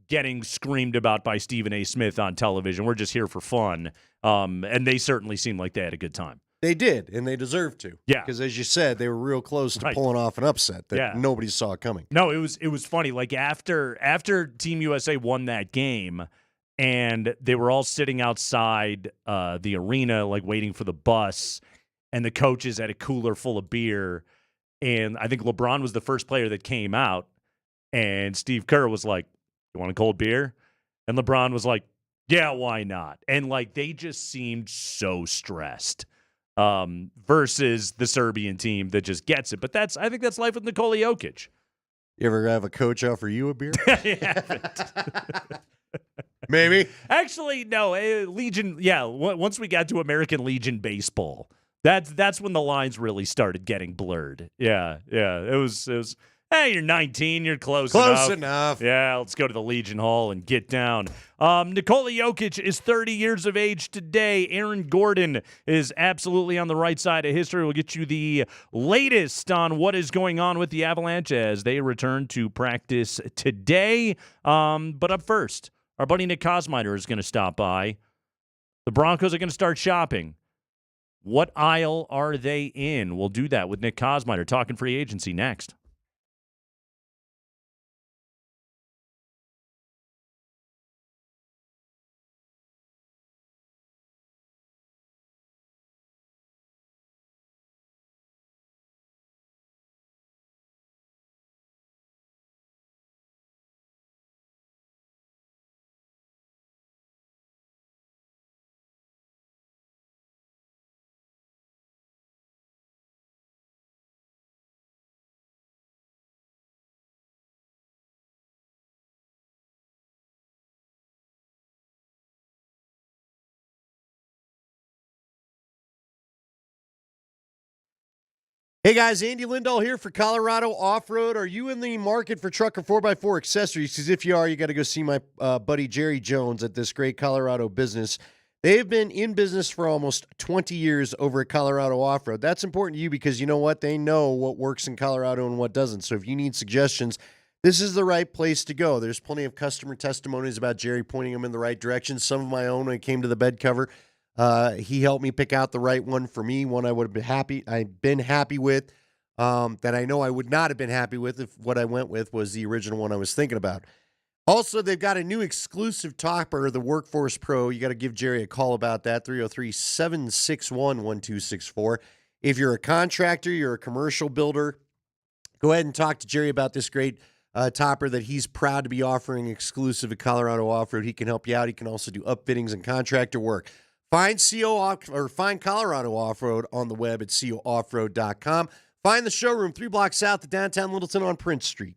getting screamed about by Stephen A. Smith on television. We're just here for fun. And they certainly seemed like they had a good time. They did, and they deserved to. Yeah. Because as you said, they were real close to pulling off an upset that nobody saw coming. No, it was funny. Like after Team USA won that game and they were all sitting outside the arena, like waiting for the bus, and the coaches had a cooler full of beer. And I think LeBron was the first player that came out, and Steve Kerr was like, you want a cold beer? And LeBron was like, yeah, why not? And like they just seemed so stressed versus the Serbian team that just gets it. But I think that's life with Nikola Jokic. You ever have a coach offer you a beer? I haven't. Maybe. Actually, no. Legion, yeah. Once we got to American Legion baseball, that's when the lines really started getting blurred. Yeah. It was. Hey, you're 19. You're close enough. Yeah, let's go to the Legion Hall and get down. Nikola Jokic is 30 years of age today. Aaron Gordon is absolutely on the right side of history. We'll get you the latest on what is going on with the Avalanche as they return to practice today. But up first, our buddy Nick Kosmider is going to stop by. The Broncos are going to start shopping. What aisle are they in? We'll do that with Nick Kosmider talking free agency next. Hey guys, Andy Lindahl here for Colorado Off-Road. Are you in the market for truck or 4x4 accessories? Because if you are, you got to go see my buddy Jerry Jones at this great Colorado business. They've been in business for almost 20 years over at Colorado Off-Road. That's important to you because you know what? They know what works in Colorado and what doesn't. So if you need suggestions, this is the right place to go. There's plenty of customer testimonies about Jerry pointing them in the right direction. Some of my own when it came to the bed cover. He helped me pick out the right one for me, one I would have been happy with, that I know I would not have been happy with if what I went with was the original one I was thinking about. Also, they've got a new exclusive topper, the Workforce Pro. You got to give Jerry a call about that, 303-761-1264. If you're a contractor, you're a commercial builder, go ahead and talk to Jerry about this great topper that he's proud to be offering exclusive at Colorado Off-Road. He can help you out. He can also do upfittings and contractor work. Find Colorado Off-Road on the web at cooffroad.com. Find the showroom 3 blocks south of downtown Littleton on Prince Street.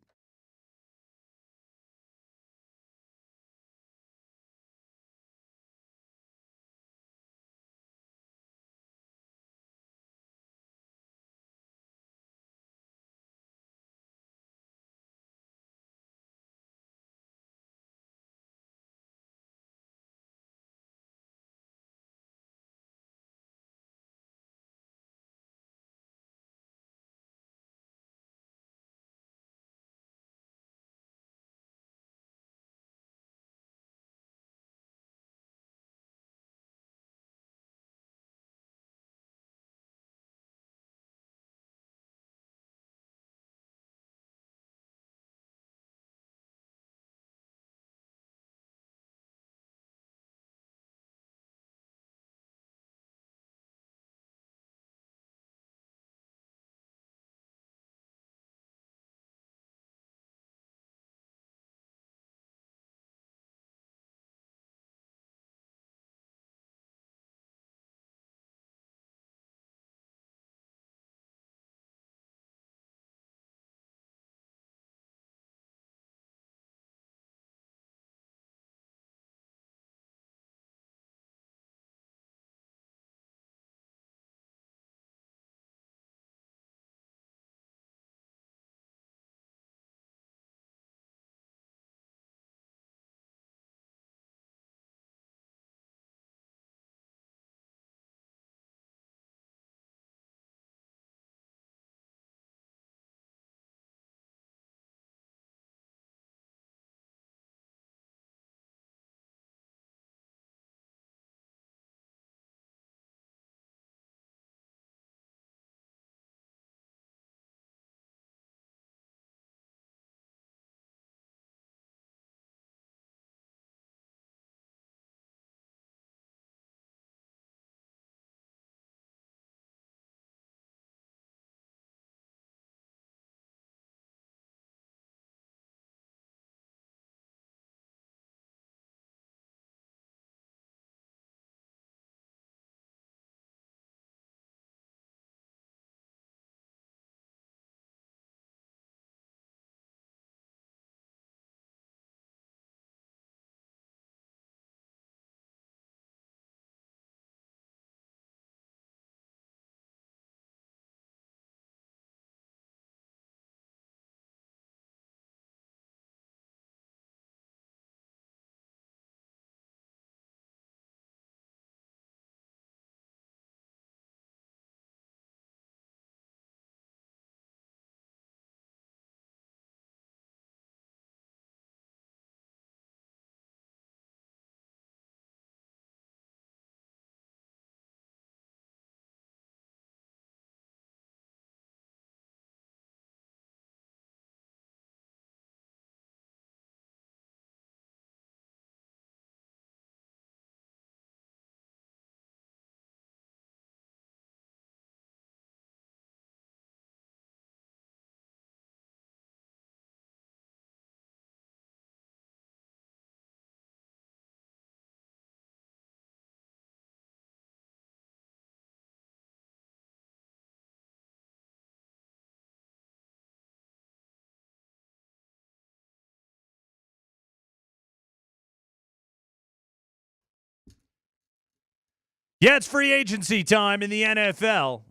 Yeah, it's free agency time in the NFL.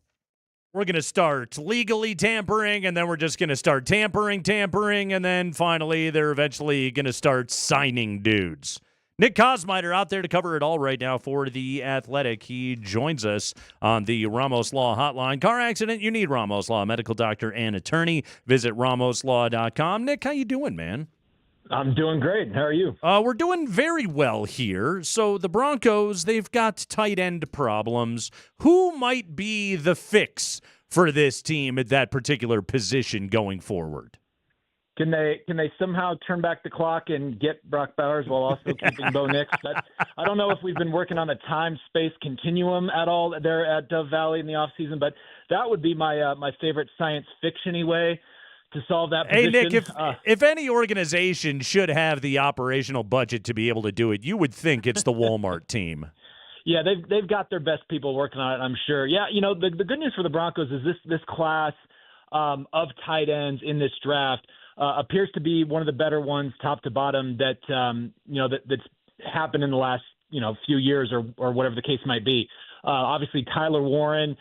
we're going to start legally tampering, and then we're just going to start tampering, and then finally they're eventually going to start signing dudes. Nick Kosmider out there to cover it all right now for The Athletic. He joins us on the Ramos Law Hotline. Car accident, you need Ramos Law, medical doctor and attorney. Visit ramoslaw.com. Nick, how you doing, man? I'm doing great. How are you? We're doing very well here. So the Broncos, they've got tight end problems. Who might be the fix for this team at that particular position going forward? Can they somehow turn back the clock and get Brock Bowers while also keeping Bo Nix? I don't know if we've been working on a time-space continuum at all there at Dove Valley in the offseason, but that would be my favorite science fiction-y way to solve that position. Hey, Nick, if any organization should have the operational budget to be able to do it, you would think it's the Walmart team. Yeah, they've got their best people working on it, I'm sure. Yeah, the good news for the Broncos is this class of tight ends in this draft appears to be one of the better ones, top to bottom, that's happened in the last few years or whatever the case might be. Obviously, Tyler Warren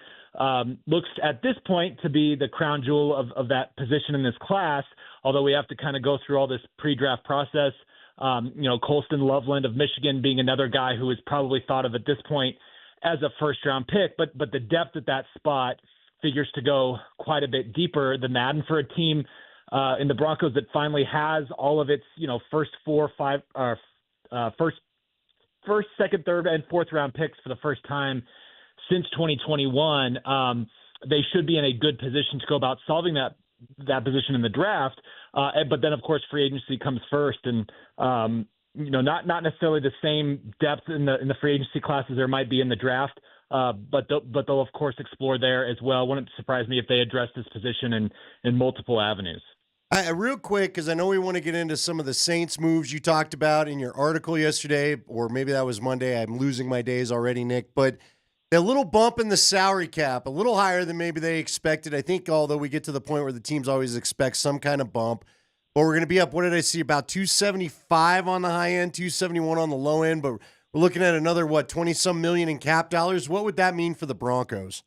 looks at this point to be the crown jewel of that position in this class, although we have to kind of go through all this pre-draft process. Colston Loveland of Michigan being another guy who is probably thought of at this point as a first-round pick, but the depth at that spot figures to go quite a bit deeper than that. And for a team in the Broncos that finally has all of its, first 4, 5, first, second, third, and fourth round picks for the first time since 2021, they should be in a good position to go about solving that position in the draft. But then, of course, free agency comes first, and not necessarily the same depth in the free agency class as there might be in the draft. But they'll of course explore there as well. Wouldn't surprise me if they address this position in multiple avenues. Real quick, because I know we want to get into some of the Saints moves you talked about in your article yesterday, or maybe that was Monday. I'm losing my days already, Nick. But a little bump in the salary cap, a little higher than maybe they expected. I think, although we get to the point where the teams always expect some kind of bump, but we're going to be up, what did I see, about 275 on the high end, 271 on the low end, but we're looking at another, 20-some million in cap dollars. What would that mean for the Broncos?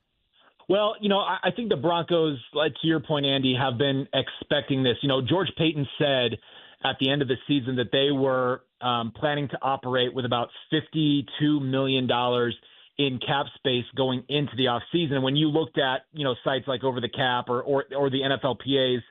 Well, I think the Broncos, to your point, Andy, have been expecting this. George Payton said at the end of the season that they were planning to operate with about $52 million in cap space going into the offseason. When you looked at, sites like Over the Cap or the NFLPA's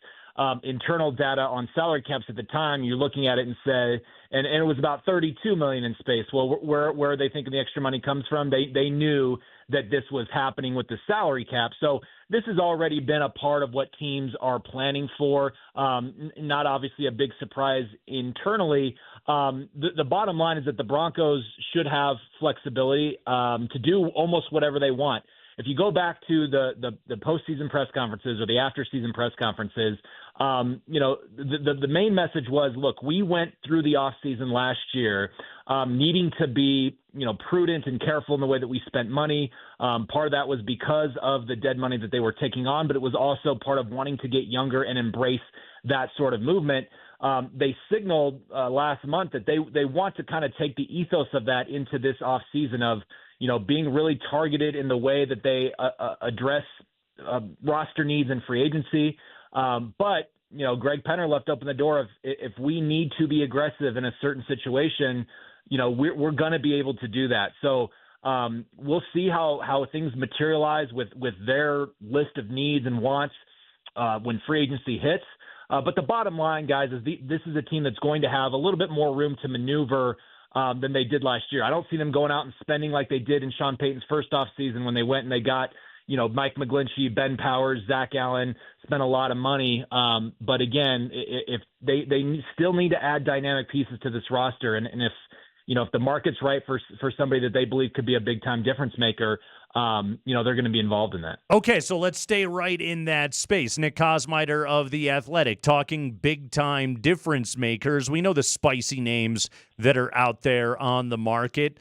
internal data on salary caps at the time, you're looking at it and say, and it was about $32 million in space. Well, where are they thinking the extra money comes from? They knew that this was happening with the salary cap. So this has already been a part of what teams are planning for. Not obviously a big surprise internally. The bottom line is that the Broncos should have flexibility to do almost whatever they want. If you go back to the postseason press conferences or the after-season press conferences, the main message was, look, we went through the offseason last year needing to be, prudent and careful in the way that we spent money. Part of that was because of the dead money that they were taking on, but it was also part of wanting to get younger and embrace that sort of movement. They signaled last month that they want to kind of take the ethos of that into this offseason of, being really targeted in the way that they address roster needs and free agency. But, Greg Penner left open the door of if we need to be aggressive in a certain situation, we're going to be able to do that. So we'll see how things materialize with their list of needs and wants when free agency hits. But the bottom line, guys, is this is a team that's going to have a little bit more room to maneuver than they did last year. I don't see them going out and spending like they did in Sean Payton's first offseason when they went and they got, Mike McGlinchey, Ben Powers, Zach Allen, spent a lot of money. But again, if they still need to add dynamic pieces to this roster, and if the market's right for somebody that they believe could be a big time difference maker, they're going to be involved in that. Okay, so let's stay right in that space. Nick Kosmider of The Athletic talking big-time difference makers. We know the spicy names that are out there on the market.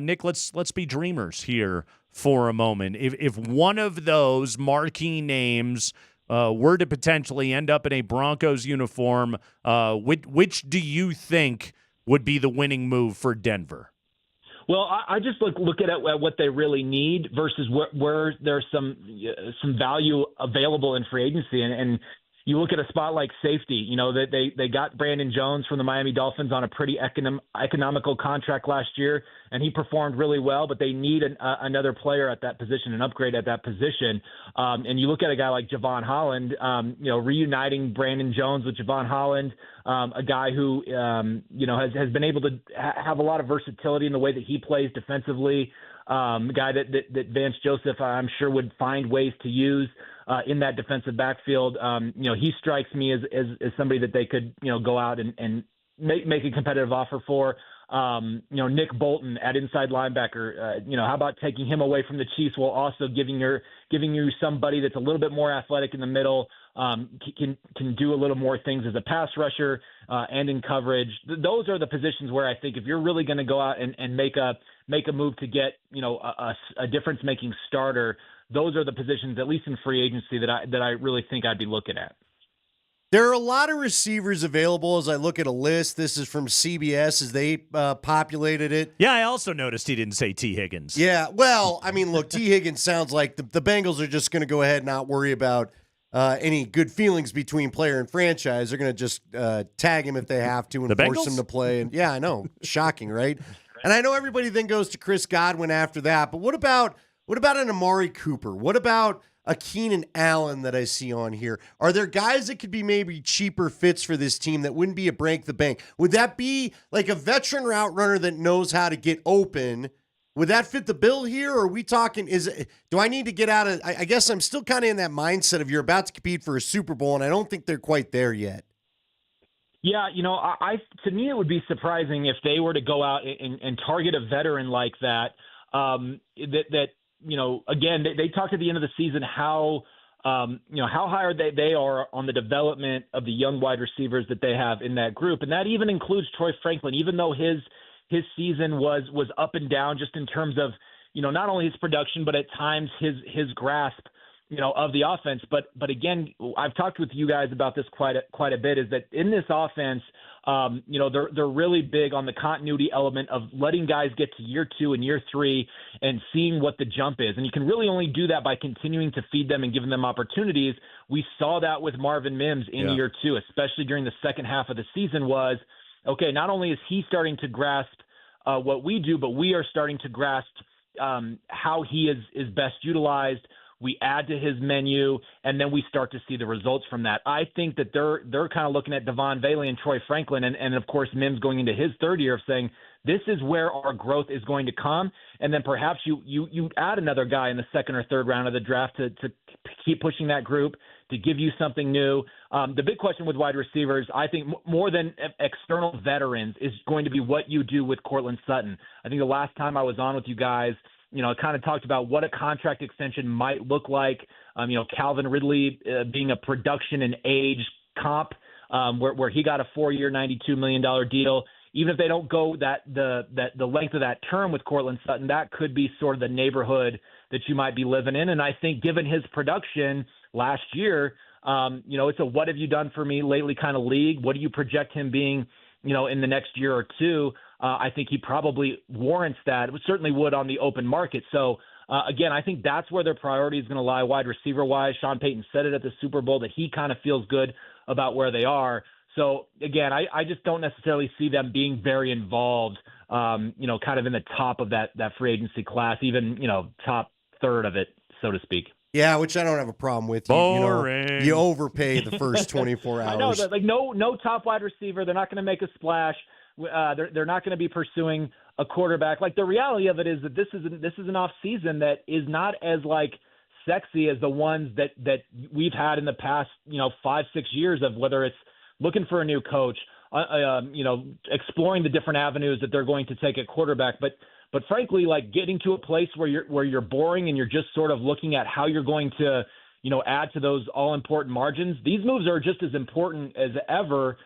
Nick, let's be dreamers here for a moment. If one of those marquee names were to potentially end up in a Broncos uniform, which do you think would be the winning move for Denver? Well, I just look at what they really need versus where there's some value available in free agency, and you look at a spot like safety. You know that they got Brandon Jones from the Miami Dolphins on a pretty economical contract last year, and he performed really well. But they need another player at that position, an upgrade at that position. And you look at a guy like Javon Holland. Reuniting Brandon Jones with Javon Holland, a guy who has been able to have a lot of versatility in the way that he plays defensively. A guy that Vance Joseph, I'm sure, would find ways to use in that defensive backfield. He strikes me as somebody that they could, go out and make a competitive offer for. Nick Bolton at inside linebacker. How about taking him away from the Chiefs while also giving you somebody that's a little bit more athletic in the middle, can do a little more things as a pass rusher and in coverage. Those are the positions where I think if you're really going to go out and make a move to get a difference making starter, those are the positions, at least in free agency, that I really think I'd be looking at. There are a lot of receivers available as I look at a list. This is from CBS as they populated it. Yeah, I also noticed he didn't say T. Higgins. Yeah, well, I mean, look, T. Higgins sounds like the Bengals are just going to go ahead and not worry about any good feelings between player and franchise. They're going to just tag him if they have to and force him to play. And yeah, I know. Shocking, right? And I know everybody then goes to Chris Godwin after that, but what about an Amari Cooper? What about a Keenan Allen that I see on here? Are there guys that could be maybe cheaper fits for this team that wouldn't be a break the bank? Would that be like a veteran route runner that knows how to get open? Would that fit the bill here? Or are we talking, do I need to get out of, I guess I'm still kind of in that mindset of you're about to compete for a Super Bowl, and I don't think they're quite there yet. Yeah, to me, it would be surprising if they were to go out and target a veteran like that, again, they talked at the end of the season how high they are on the development of the young wide receivers that they have in that group. And that even includes Troy Franklin, even though his season was up and down just in terms of, not only his production, but at times his grasp, of the offense. But again, I've talked with you guys about this quite a bit, is that in this offense, they're really big on the continuity element of letting guys get to year 2 and year 3 and seeing what the jump is. And you can really only do that by continuing to feed them and giving them opportunities. We saw that with Marvin Mims in year 2, especially during the second half of the season, was, okay, not only is he starting to grasp what we do, but we are starting to grasp how he is best utilized. We add to his menu, and then we start to see the results from that. I think that they're kind of looking at Devon Bailey and Troy Franklin, and of course Mims going into his third year, of saying this is where our growth is going to come, and then perhaps you add another guy in the second or third round of the draft to keep pushing that group, to give you something new. The big question with wide receivers, I think more than external veterans, is going to be what you do with Courtland Sutton. I think the last time I was on with you guys, kind of talked about what a contract extension might look like. Calvin Ridley being a production and age comp, where he got a 4-year, $92 million deal. Even if they don't go the length of that term with Courtland Sutton, that could be sort of the neighborhood that you might be living in. And I think given his production last year, it's a what have you done for me lately kind of league. What do you project him being, in the next year or two? I think he probably warrants that. It certainly would on the open market. So, again, I think that's where their priority is going to lie wide receiver-wise. Sean Payton said it at the Super Bowl that he kind of feels good about where they are. So, again, I just don't necessarily see them being very involved, kind of in the top of that free agency class, even, top third of it, so to speak. Yeah, which I don't have a problem with. Boring. You overpay the first 24 hours. I know, like no top wide receiver. They're not going to make a splash. They're not going to be pursuing a quarterback. Like, the reality of it is that this is an off season that is not as like sexy as the ones that we've had in the past 5-6 years, of whether it's looking for a new coach, exploring the different avenues that they're going to take at quarterback. But frankly, like, getting to a place where you're boring and you're just sort of looking at how you're going to add to those all important margins. These moves are just as important as ever.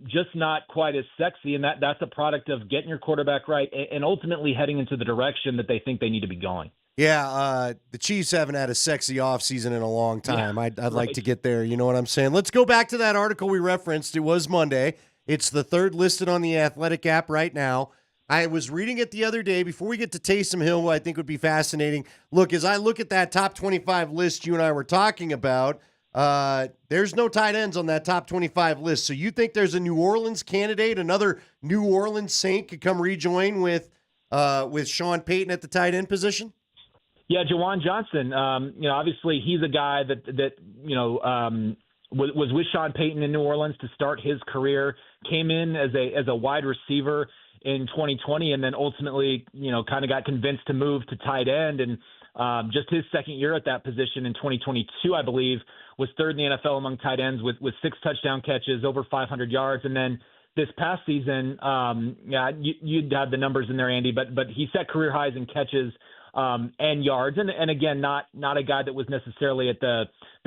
Just not quite as sexy, and that's a product of getting your quarterback right and ultimately heading into the direction that they think they need to be going. Yeah, the Chiefs haven't had a sexy offseason in a long time. Yeah, I'd like to get there, you know what I'm saying? Let's go back to that article we referenced. It was Monday. It's the third listed on the Athletic app right now. I was reading it the other day before we get to Taysom Hill, who I think would be fascinating. Look, as I look at that top 25 list you and I were talking about, there's no tight ends on that top 25 list. So you think there's a New Orleans candidate, another New Orleans Saint could come rejoin with Sean Payton at the tight end position? Yeah, Jawan Johnson. Obviously he's a guy that was with Sean Payton in New Orleans to start his career, came in as a wide receiver in 2020, and then ultimately, kind of got convinced to move to tight end. And just his second year at that position in 2022, I believe, was third in the NFL among tight ends with 6 touchdown catches, over 500 yards. And then this past season, you'd have the numbers in there, Andy, but he set career highs in catches and yards. And again, not a guy that was necessarily at the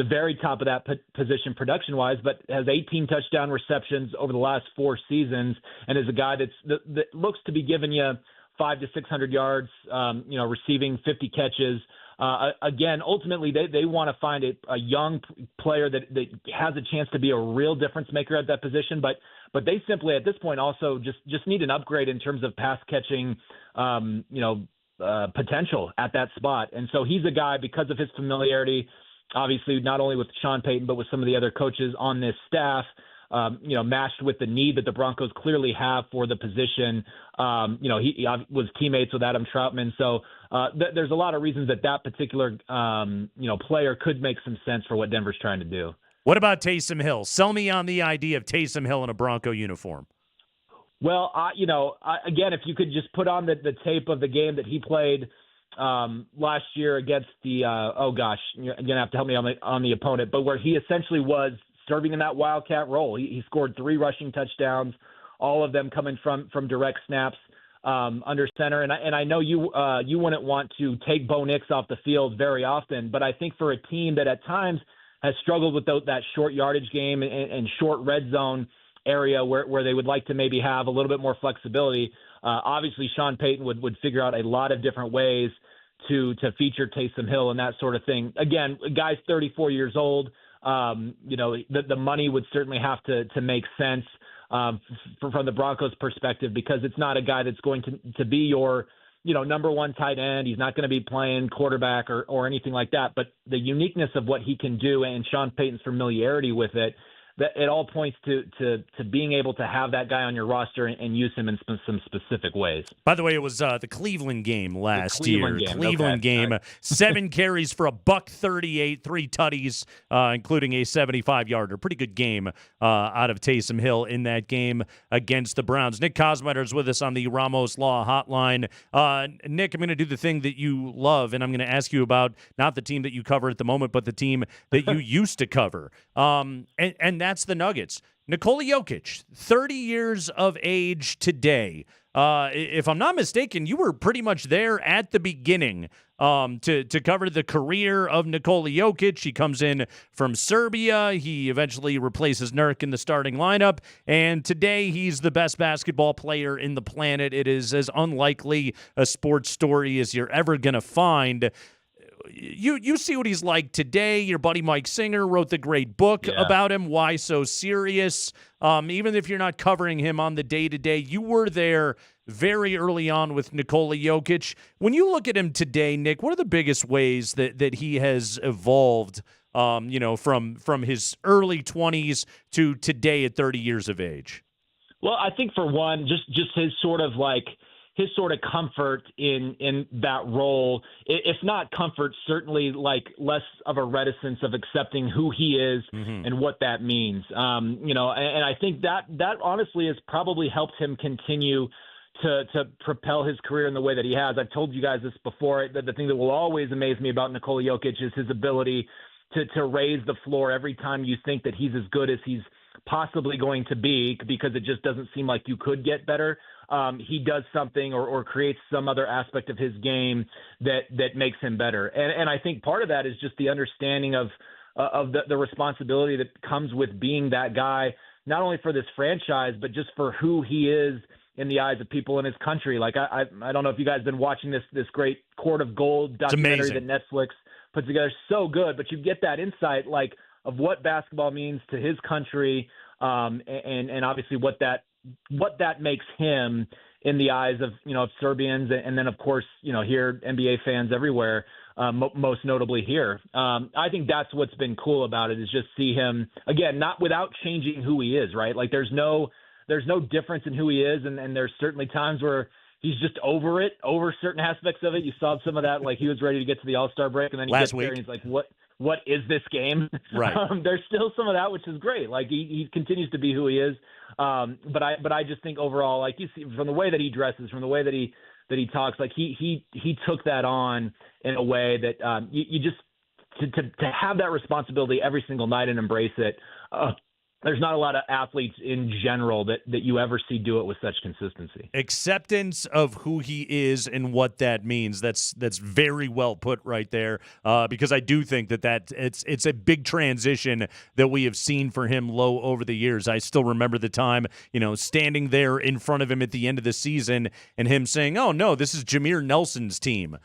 very top of that position production-wise, but has 18 touchdown receptions over the last 4 seasons, and is a guy that looks to be giving you 500 to 600 yards, receiving 50 catches. Again, ultimately, they want to find a young player that has a chance to be a real difference maker at that position, but they simply at this point also just need an upgrade in terms of pass catching, potential at that spot. And so he's a guy, because of his familiarity, obviously not only with Sean Payton, but with some of the other coaches on this staff, matched with the need that the Broncos clearly have for the position. He was teammates with Adam Troutman. So there's a lot of reasons that particular, player could make some sense for what Denver's trying to do. What about Taysom Hill? Sell me on the idea of Taysom Hill in a Bronco uniform. Well, again, if you could just put on the tape of the game that he played last year against the you're gonna have to help me on the opponent, but where he essentially was serving in that wildcat role. He scored 3 rushing touchdowns, all of them coming from direct snaps under center. And I know you wouldn't want to take Bo Nix off the field very often, but I think for a team that at times has struggled with that short yardage game and short red zone area where they would like to maybe have a little bit more flexibility. Obviously, Sean Payton would figure out a lot of different ways to feature Taysom Hill and that sort of thing. Again, guy's 34 years old. The money would certainly have to make sense from the Broncos' perspective, because it's not a guy that's going to be your number one tight end. He's not going to be playing quarterback or anything like that. But the uniqueness of what he can do and Sean Payton's familiarity with it, that it all points to being able to have that guy on your roster and use him in some specific ways. By the way, it was the Cleveland game last year. Cleveland game. Right. 7 carries for $138, 3 tutties, including a 75-yarder. Pretty good game out of Taysom Hill in that game against the Browns. Nick Kosmeter is with us on the Ramos Law Hotline. Nick, I'm going to do the thing that you love, and I'm going to ask you about not the team that you cover at the moment, but the team that you used to cover. And that's the Nuggets. Nikola Jokic, 30 years of age today. If I'm not mistaken, you were pretty much there at the beginning to cover the career of Nikola Jokic. He comes in from Serbia. He eventually replaces Nurk in the starting lineup. And today he's the best basketball player in the planet. It is as unlikely a sports story as you're ever going to find. You see what he's like today. Your buddy Mike Singer wrote the great book about him, Why So Serious. Even if you're not covering him on the day-to-day, you were there very early on with Nikola Jokic. When you look at him today, Nick, what are the biggest ways that he has evolved, from his early 20s to today at 30 years of age? Well, I think for one, just his sort of comfort in that role, if not comfort, certainly like less of a reticence of accepting who he is and what that means. And I think that honestly has probably helped him continue to propel his career in the way that he has. I've told you guys this before, that the thing that will always amaze me about Nikola Jokic is his ability to raise the floor every time you think that he's as good as he's possibly going to be, because it just doesn't seem like you could get better. He does something or creates some other aspect of his game that makes him better. And I think part of that is just the understanding of the responsibility that comes with being that guy, not only for this franchise, but just for who he is in the eyes of people in his country. Like, I don't know if you guys have been watching this great Court of Gold documentary that Netflix put together. So good, but you get that insight, like, of what basketball means to his country, and obviously what that makes him. in the eyes of, of Serbians, and then of course, here NBA fans everywhere, most notably here. I think that's what's been cool about it, is just see him again, not without changing who he is, right? Like there's no difference in who he is, and there's certainly times where he's just over certain aspects of it. You saw some of that, like he was ready to get to the All-Star break, and then he gets there and he's like, what is this game? Right. There's still some of that, which is great. Like he continues to be who he is. But I just think overall, like you see from the way that he dresses, from the way that he talks, like he took that on in a way that you just to have that responsibility every single night and embrace it. There's not a lot of athletes in general that you ever see do it with such consistency. Acceptance of who he is and what that means. That's very well put right there. Because I do think that it's a big transition that we have seen for him low over the years. I still remember the time, standing there in front of him at the end of the season and him saying, "Oh no, this is Jameer Nelson's team."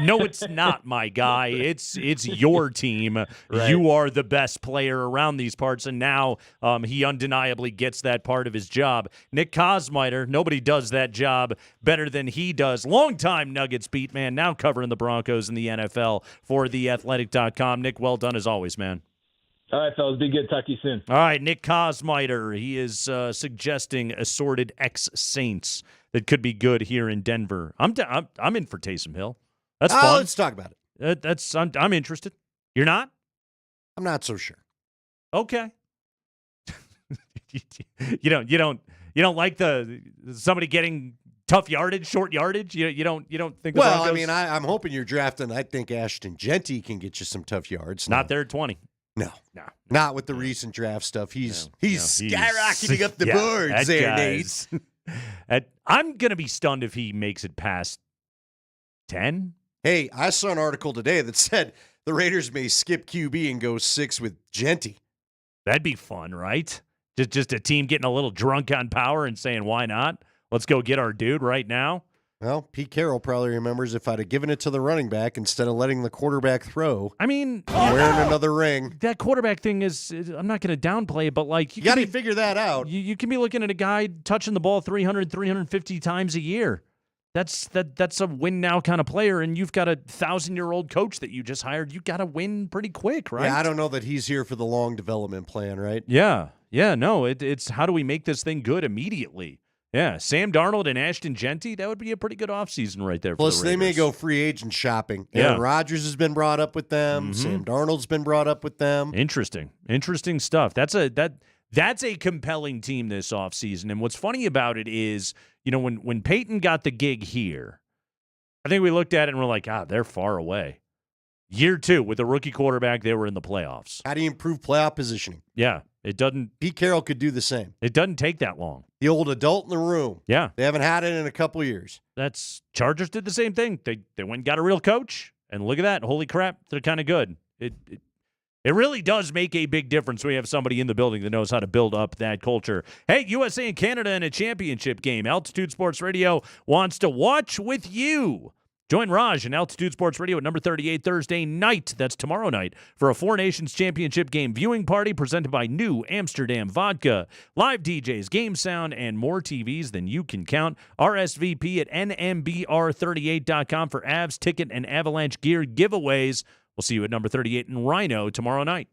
No, it's not, my guy. It's your team. Right. You are the best player around these parts, and now he undeniably gets that part of his job. Nick Kosmider, nobody does that job better than he does. Longtime Nuggets beat man, now covering the Broncos in the NFL for theathletic.com. Nick, well done as always, man. All right, fellas, be good. Talk to you soon. All right, Nick Kosmider. He is suggesting assorted ex-Saints that could be good here in Denver. I'm in for Taysom Hill. That's fun. Let's talk about it. I'm interested. You're not? I'm not so sure. Okay. you don't like the somebody getting tough yardage, short yardage. You don't think. The Well, Broncos, I mean, I'm hoping you're drafting. I think Ashton Genty can get you some tough yards. Not there at 20. No, not with the recent draft stuff. He's skyrocketing up the boards there, Nate. I'm gonna be stunned if he makes it past 10. Hey, I saw an article today that said the Raiders may skip QB and go 6 with Genty. That'd be fun, right? Just a team getting a little drunk on power and saying, why not? Let's go get our dude right now. Well, Pete Carroll probably remembers if I'd have given it to the running back instead of letting the quarterback throw. I mean, wearing another ring. That quarterback thing is, I'm not going to downplay it, but like you got to figure that out. You can be looking at a guy touching the ball 300, 350 times a year. That's a win now kind of player, and you've got a 1,000-year-old coach that you just hired. You got to win pretty quick, right? Yeah, I don't know that he's here for the long development plan, right? Yeah, no, it's how do we make this thing good immediately? Yeah, Sam Darnold and Ashton Genty, that would be a pretty good offseason right there for Plus, the Raiders. they may go free agent shopping. Yeah. Aaron Rodgers has been brought up with them. Mm-hmm. Sam Darnold's been brought up with them. Interesting stuff. That's a compelling team this offseason. And what's funny about it is, when Peyton got the gig here, I think we looked at it and we're like, they're far away. Year 2, with a rookie quarterback, they were in the playoffs. How do you improve playoff positioning? Yeah, it doesn't. Pete Carroll could do the same. It doesn't take that long. The old adult in the room. Yeah. They haven't had it in a couple years. Chargers did the same thing. They went and got a real coach, and look at that. Holy crap, they're kind of good. It really does make a big difference when you have somebody in the building that knows how to build up that culture. Hey, USA and Canada in a championship game. Altitude Sports Radio wants to watch with you. Join Raj and Altitude Sports Radio at number 38 Thursday night. That's tomorrow night for a Four Nations Championship game viewing party presented by New Amsterdam Vodka. Live DJs, game sound, and more TVs than you can count. RSVP at nmbr38.com for Avs ticket and Avalanche gear giveaways. We'll see you at number 38 in Rhino tomorrow night.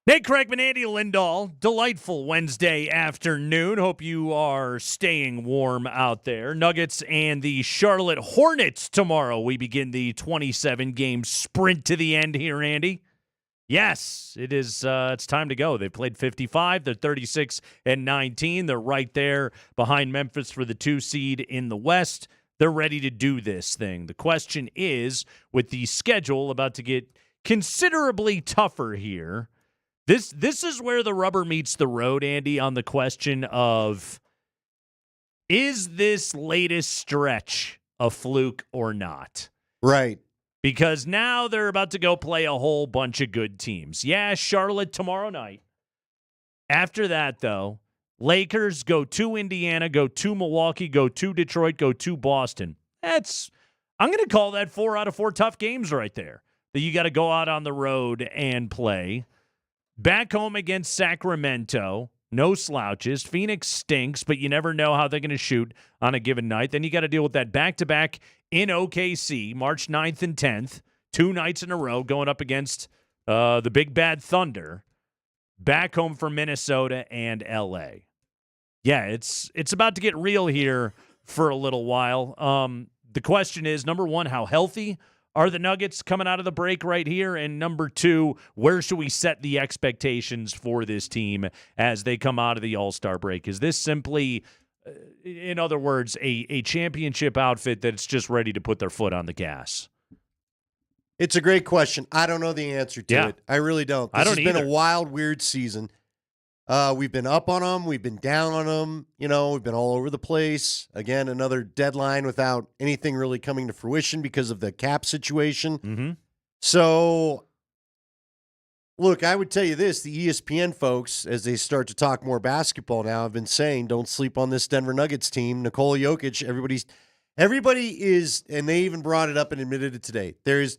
Nate Kreckman, Andy Lindahl. Delightful Wednesday afternoon. Hope you are staying warm out there. Nuggets and the Charlotte Hornets tomorrow. We begin the 27-game sprint to the end here, Andy. Yes, it is. It's time to go. They played 55. They're 36-19. They're right there behind Memphis for the 2 seed in the West. They're ready to do this thing. The question is, with the schedule about to get considerably tougher here, this is where the rubber meets the road, Andy, on the question of, is this latest stretch a fluke or not? Right. Because now they're about to go play a whole bunch of good teams. Yeah, Charlotte tomorrow night. After that, though, Lakers go to Indiana, go to Milwaukee, go to Detroit, go to Boston. I'm going to call that 4 out of 4 tough games right there that you got to go out on the road and play. Back home against Sacramento, no slouches. Phoenix stinks, but you never know how they're going to shoot on a given night. Then you got to deal with that back-to-back in OKC, March 9th and 10th, 2 nights in a row going up against the Big Bad Thunder. Back home for Minnesota and LA. Yeah, it's about to get real here for a little while. The question is, number one, how healthy are the Nuggets coming out of the break right here? And number 2, where should we set the expectations for this team as they come out of the All-Star break? Is this simply, in other words, a championship outfit that's just ready to put their foot on the gas? It's a great question. I don't know the answer to it. I really don't. This has been a wild, weird season. We've been up on them. We've been down on them. We've been all over the place. Again, another deadline without anything really coming to fruition because of the cap situation. Mm-hmm. So, look, I would tell you this. The ESPN folks, as they start to talk more basketball now, have been saying, don't sleep on this Denver Nuggets team. Nikola Jokic, everybody is, and they even brought it up and admitted it today. There's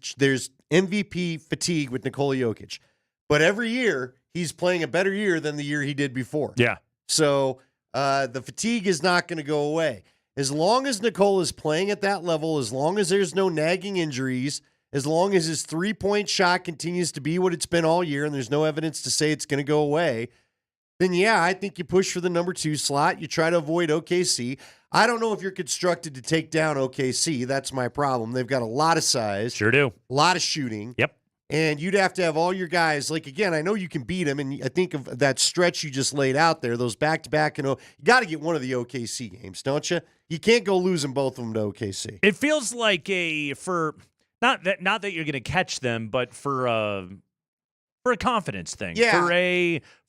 MVP fatigue with Nikola Jokic. But every year, he's playing a better year than the year he did before. Yeah. So the fatigue is not going to go away. As long as Nikola is playing at that level, as long as there's no nagging injuries, as long as his three-point shot continues to be what it's been all year and there's no evidence to say it's going to go away, then, yeah, I think you push for the number 2 slot. You try to avoid OKC. I don't know if you're constructed to take down OKC. That's my problem. They've got a lot of size. Sure do. A lot of shooting. Yep. And you'd have to have all your guys, like, again, I know you can beat them, and I think of that stretch you just laid out there, those back-to-back, you got to get one of the OKC games, don't you? You can't go losing both of them to OKC. It feels like not that you're going to catch them, but for a confidence thing. Yeah.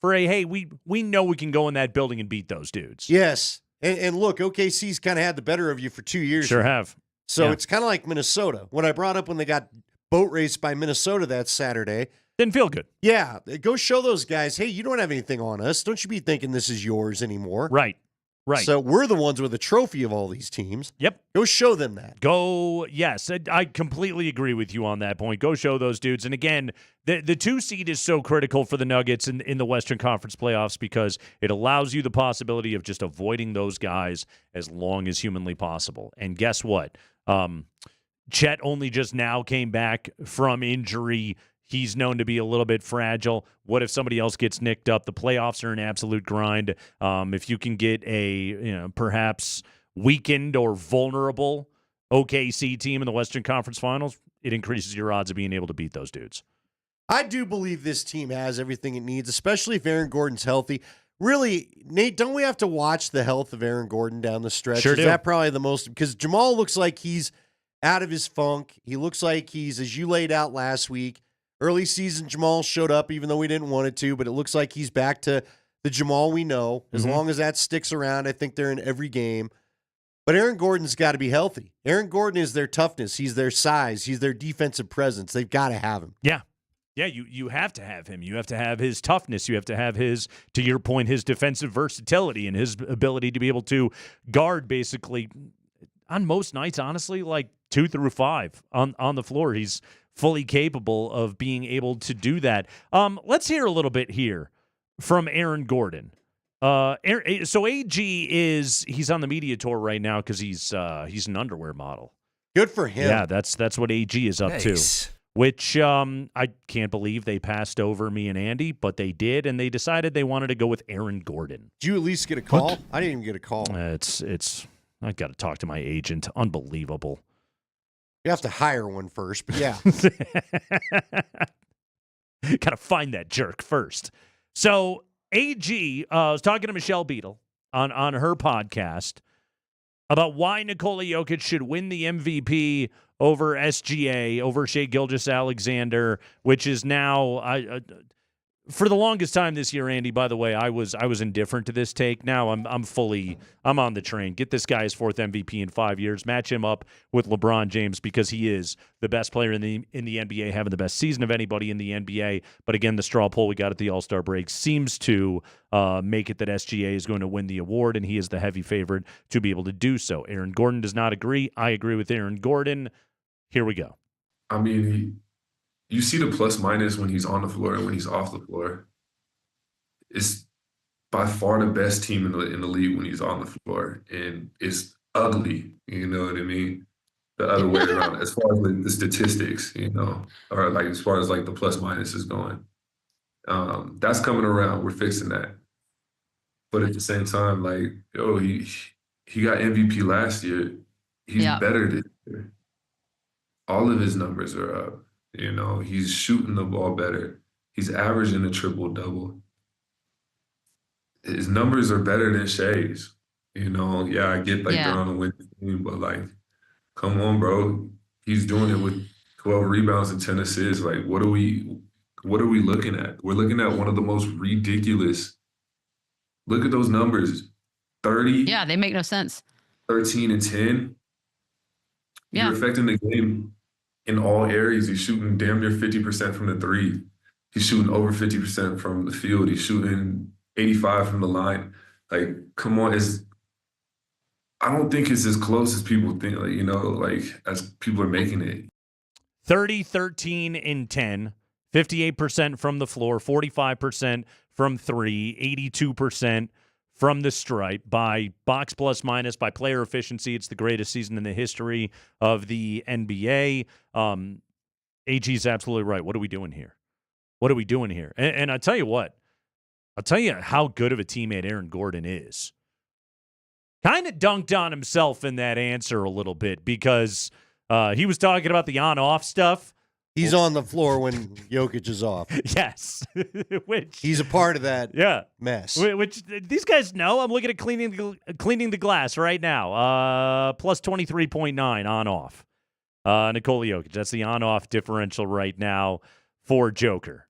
For a hey, we know we can go in that building and beat those dudes. Yes. And look, OKC's kind of had the better of you for 2 years. Sure have. So It's kind of like Minnesota. What I brought up when they got boat raced by Minnesota that Saturday. Didn't feel good. Yeah. Go show those guys, hey, you don't have anything on us. Don't you be thinking this is yours anymore. Right. So we're the ones with a trophy of all these teams. Yep. Go show them that. Yes, I completely agree with you on that point. Go show those dudes. And again, the 2 seed is so critical for the Nuggets in the Western Conference playoffs because it allows you the possibility of just avoiding those guys as long as humanly possible. And guess what? Chet only just now came back from injury. He's known to be a little bit fragile. What if somebody else gets nicked up? The playoffs are an absolute grind. If you can get a perhaps weakened or vulnerable OKC team in the Western Conference Finals, it increases your odds of being able to beat those dudes. I do believe this team has everything it needs, especially if Aaron Gordon's healthy. Really, Nate, don't we have to watch the health of Aaron Gordon down the stretch? Sure do. Is that probably the most? Because Jamal looks like he's out of his funk. He looks like he's, as you laid out last week, early season Jamal showed up even though we didn't want it to, but it looks like he's back to the Jamal we know. As long as that sticks around, I think they're in every game. But Aaron Gordon's got to be healthy. Aaron Gordon is their toughness. He's their size. He's their defensive presence. They've got to have him. Yeah. Yeah, you have to have him. You have to have his toughness. You have to have his, to your point, his defensive versatility and his ability to be able to guard basically on most nights, honestly, like 2 through 5 on the floor. He's fully capable of being able to do that. Let's hear a little bit here from Aaron Gordon. So AG he's on the media tour right now because he's an underwear model. Good for him. Yeah, that's what AG is up to. which I can't believe they passed over me and Andy, but they did, and they decided they wanted to go with Aaron Gordon. Did you at least get a call? I didn't even get a call. It's I got to talk to my agent. Unbelievable. You have to hire one first, but yeah. Got to find that jerk first. So AG was talking to Michelle Beadle on her podcast about why Nikola Jokic should win the MVP over SGA, over Shai Gilgeous-Alexander, which is now for the longest time this year, Andy, by the way, I was indifferent to this take. Now I'm on the train. Get this guy his 4th MVP in 5 years. Match him up with LeBron James because he is the best player in the NBA, having the best season of anybody in the NBA. But again, the straw poll we got at the All-Star break seems to make it that SGA is going to win the award, and he is the heavy favorite to be able to do so. Aaron Gordon does not agree. I agree with Aaron Gordon. Here we go. I mean, you see the plus minus when he's on the floor and when he's off the floor. It's by far the best team in the league when he's on the floor, and it's ugly. You know what I mean? The other way around, as far as the statistics, or like as far as like the plus minus is going. That's coming around. We're fixing that. But at the same time, like, he got MVP last year. He's better this year. All of his numbers are up. He's shooting the ball better. He's averaging a triple-double. His numbers are better than Shai's. I get they're on a winning team, but like, come on, bro. He's doing it with 12 rebounds and 10 assists. Like, what are we looking at? We're looking at one of the most ridiculous. Look at those numbers. 30. Yeah, they make no sense. 13 and 10. Yeah. You're affecting the game in all areas. He's shooting damn near 50% from the three. He's shooting over 50% from the field. He's shooting 85 from the line. Like, come on. I don't think it's as close as people think, as people are making it. 30, 13, and 10. 58% from the floor, 45% from three, 82% from the stripe. By box plus minus, by player efficiency, it's the greatest season in the history of the NBA. AG is absolutely right. What are we doing here? What are we doing here? And I tell you what, I'll tell you how good of a teammate Aaron Gordon is. Kind of dunked on himself in that answer a little bit because he was talking about the on-off stuff. He's on the floor when Jokic is off. Yes. Which he's a part of that mess. Which these guys know. I'm looking at cleaning the glass right now. Plus 23.9 on-off. Nikola Jokic. That's the on-off differential right now for Joker.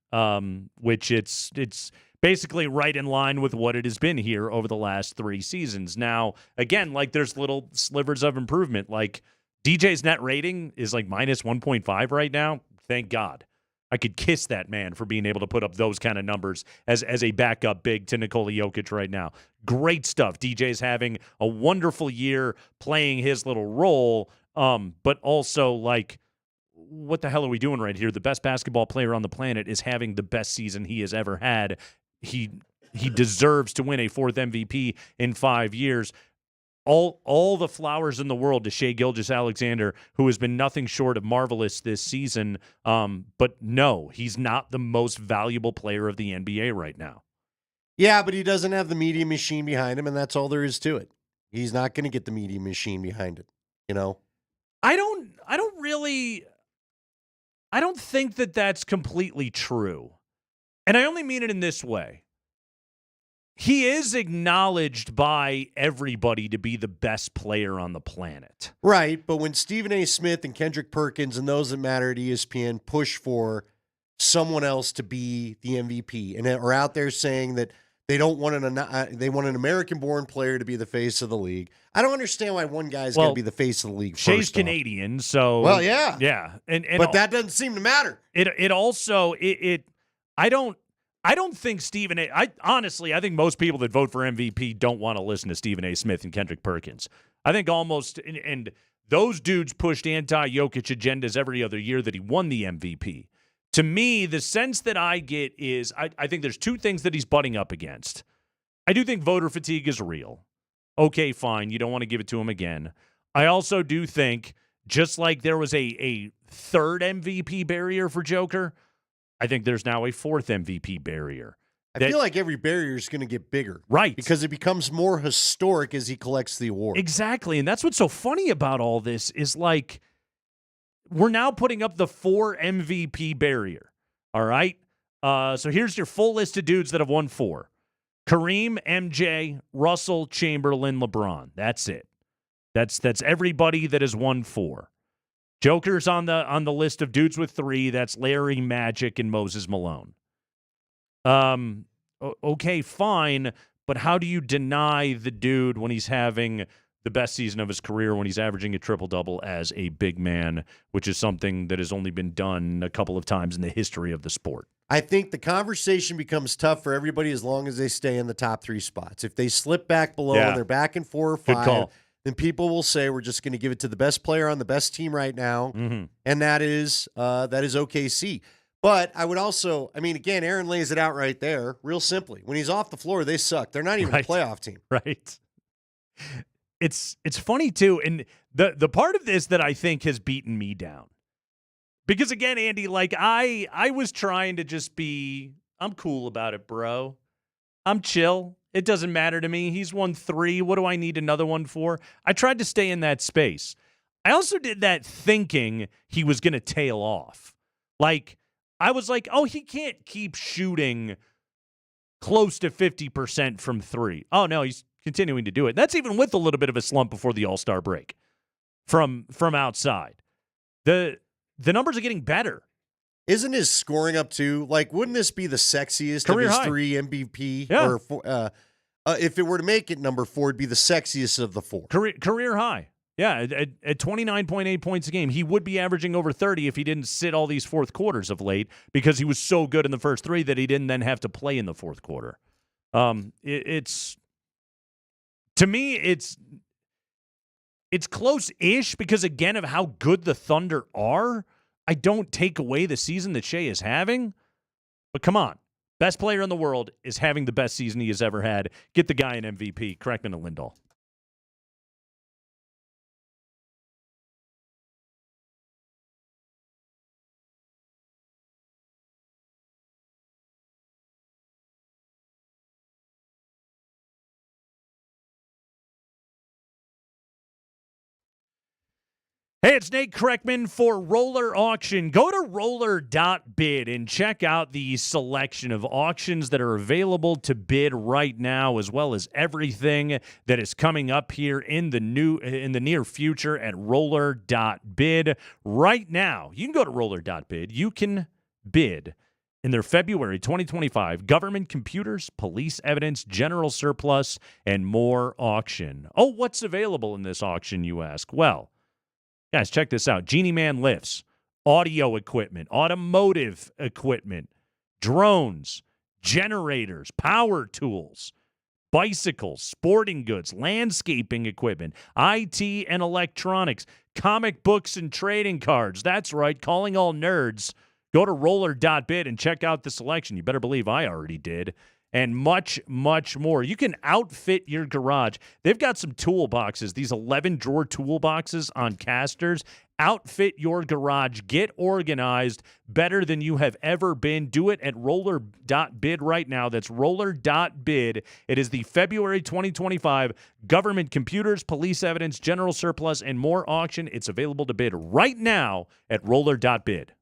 Which it's basically right in line with what it has been here over the last 3 seasons. Now, again, like there's little slivers of improvement. Like DJ's net rating is like minus 1.5 right now. Thank God. I could kiss that man for being able to put up those kind of numbers as a backup big to Nikola Jokic right now. Great stuff. DJ's having a wonderful year playing his little role, but also like, what the hell are we doing right here? The best basketball player on the planet is having the best season he has ever had. He deserves to win a 4th MVP in 5 years. All the flowers in the world to Shai Gilgeous-Alexander, who has been nothing short of marvelous this season. But no, he's not the most valuable player of the NBA right now. Yeah, but he doesn't have the media machine behind him, and that's all there is to it. He's not going to get the media machine behind it, I don't think that that's completely true. And I only mean it in this way. He is acknowledged by everybody to be the best player on the planet. Right, but when Stephen A. Smith and Kendrick Perkins and those that matter at ESPN push for someone else to be the MVP and are out there saying that they don't want they want an American-born player to be the face of the league, I don't understand why one guy's going to be the face of the league. Shai's Canadian, so well, yeah, but that doesn't seem to matter. I don't think Stephen A. I think most people that vote for MVP don't want to listen to Stephen A. Smith and Kendrick Perkins. I think almost, and those dudes pushed anti-Jokic agendas every other year that he won the MVP. To me, the sense that I get is I think there's 2 things that he's butting up against. I do think voter fatigue is real. Okay, fine. You don't want to give it to him again. I also do think just like there was a third MVP barrier for Joker, I think there's now a fourth MVP barrier. I feel like every barrier is going to get bigger. Right. Because it becomes more historic as he collects the award. Exactly. And that's what's so funny about all this is like we're now putting up the 4 MVP barrier. All right. So here's your full list of dudes that have won 4. Kareem, MJ, Russell, Chamberlain, LeBron. That's it. That's everybody that has won 4. Joker's on the list of dudes with 3. That's Larry, Magic, and Moses Malone. Okay, fine, but how do you deny the dude when he's having the best season of his career, when he's averaging a triple-double as a big man, which is something that has only been done a couple of times in the history of the sport? I think the conversation becomes tough for everybody as long as they stay in the top 3 spots. If they slip back below and they're back in 4 or 5, then people will say we're just going to give it to the best player on the best team right now, and that is OKC. But I would also, I mean, again, Aaron lays it out right there, real simply. When he's off the floor, they suck. They're not even a playoff team. Right. It's funny, too, and the part of this that I think has beaten me down. Because, again, Andy, like, I was trying to just be, I'm cool about it, bro. I'm chill. It doesn't matter to me. He's won 3. What do I need another one for? I tried to stay in that space. I also did that thinking he was going to tail off. Like, I was like, oh, he can't keep shooting close to 50% from 3. Oh, no, he's continuing to do it. That's even with a little bit of a slump before the All-Star break from outside. The numbers are getting better. Isn't his scoring up too? Like, wouldn't this be the sexiest Career of his high. 3 MVP? Yeah. Or if it were to make it number 4, it'd be the sexiest of the 4. Career high. Yeah, at 29.8 points a game. He would be averaging over 30 if he didn't sit all these fourth quarters of late because he was so good in the first 3 that he didn't then have to play in the fourth quarter. It's to me, it's close-ish because, again, of how good the Thunder are. I don't take away the season that Shea is having, but come on. Best player in the world is having the best season he has ever had. Get the guy an MVP, Kreckman and Lindahl. Hey, it's Nate Kreckman for Roller Auction. Go to roller.bid and check out the selection of auctions that are available to bid right now, as well as everything that is coming up here in the near future at roller.bid. Right now, you can go to roller.bid. You can bid in their February 2025 government computers, police evidence, general surplus, and more auction. Oh, what's available in this auction, you ask? Well, guys, check this out. Genie Man lifts, audio equipment, automotive equipment, drones, generators, power tools, bicycles, sporting goods, landscaping equipment, IT and electronics, comic books and trading cards. That's right, calling all nerds. Go to roller.bid and check out the selection. You better believe I already did. And much, much more. You can outfit your garage. They've got some toolboxes, these 11-drawer toolboxes on casters. Outfit your garage. Get organized better than you have ever been. Do it at roller.bid right now. That's roller.bid. It is the February 2025 government computers, police evidence, general surplus, and more auction. It's available to bid right now at roller.bid.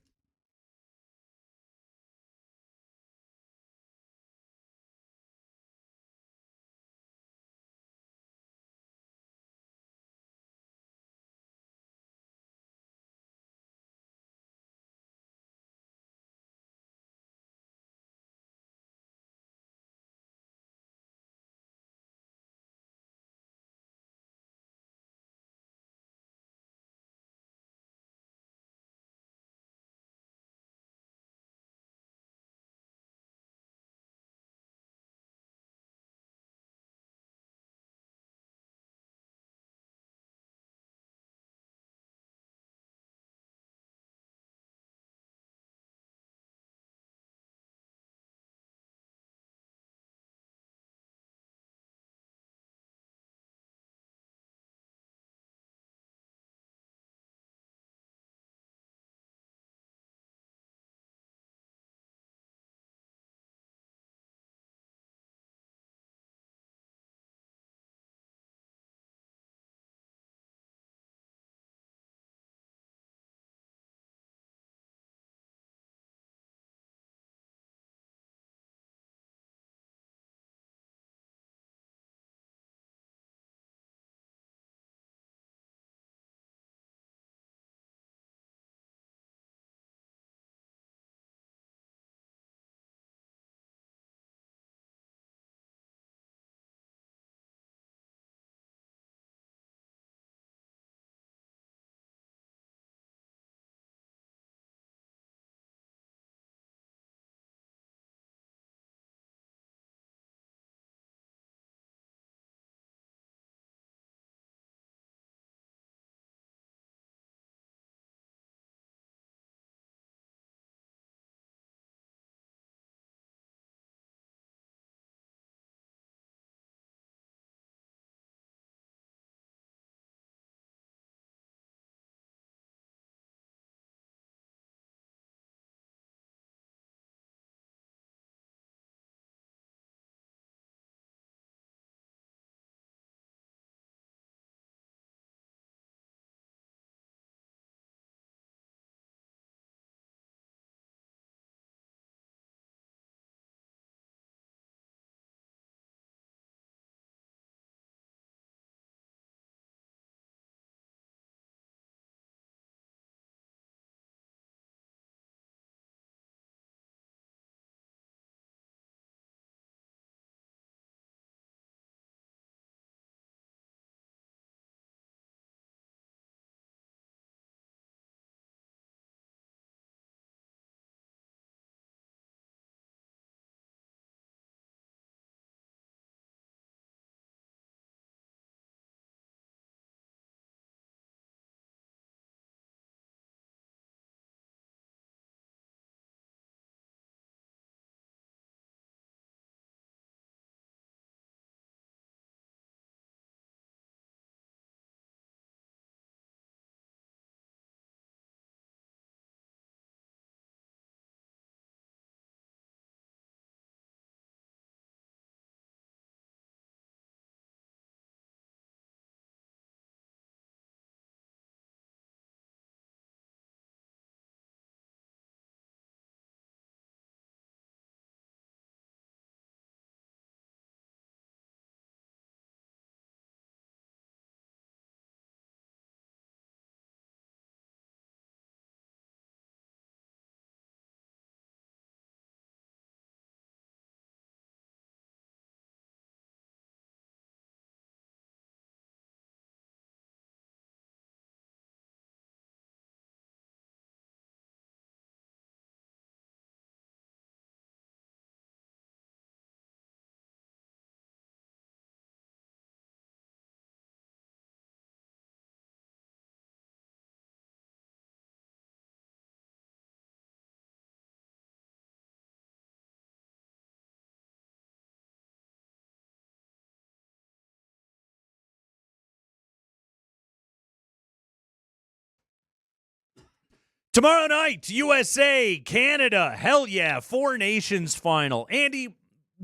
Tomorrow night, USA, Canada, hell yeah, Four Nations final. Andy,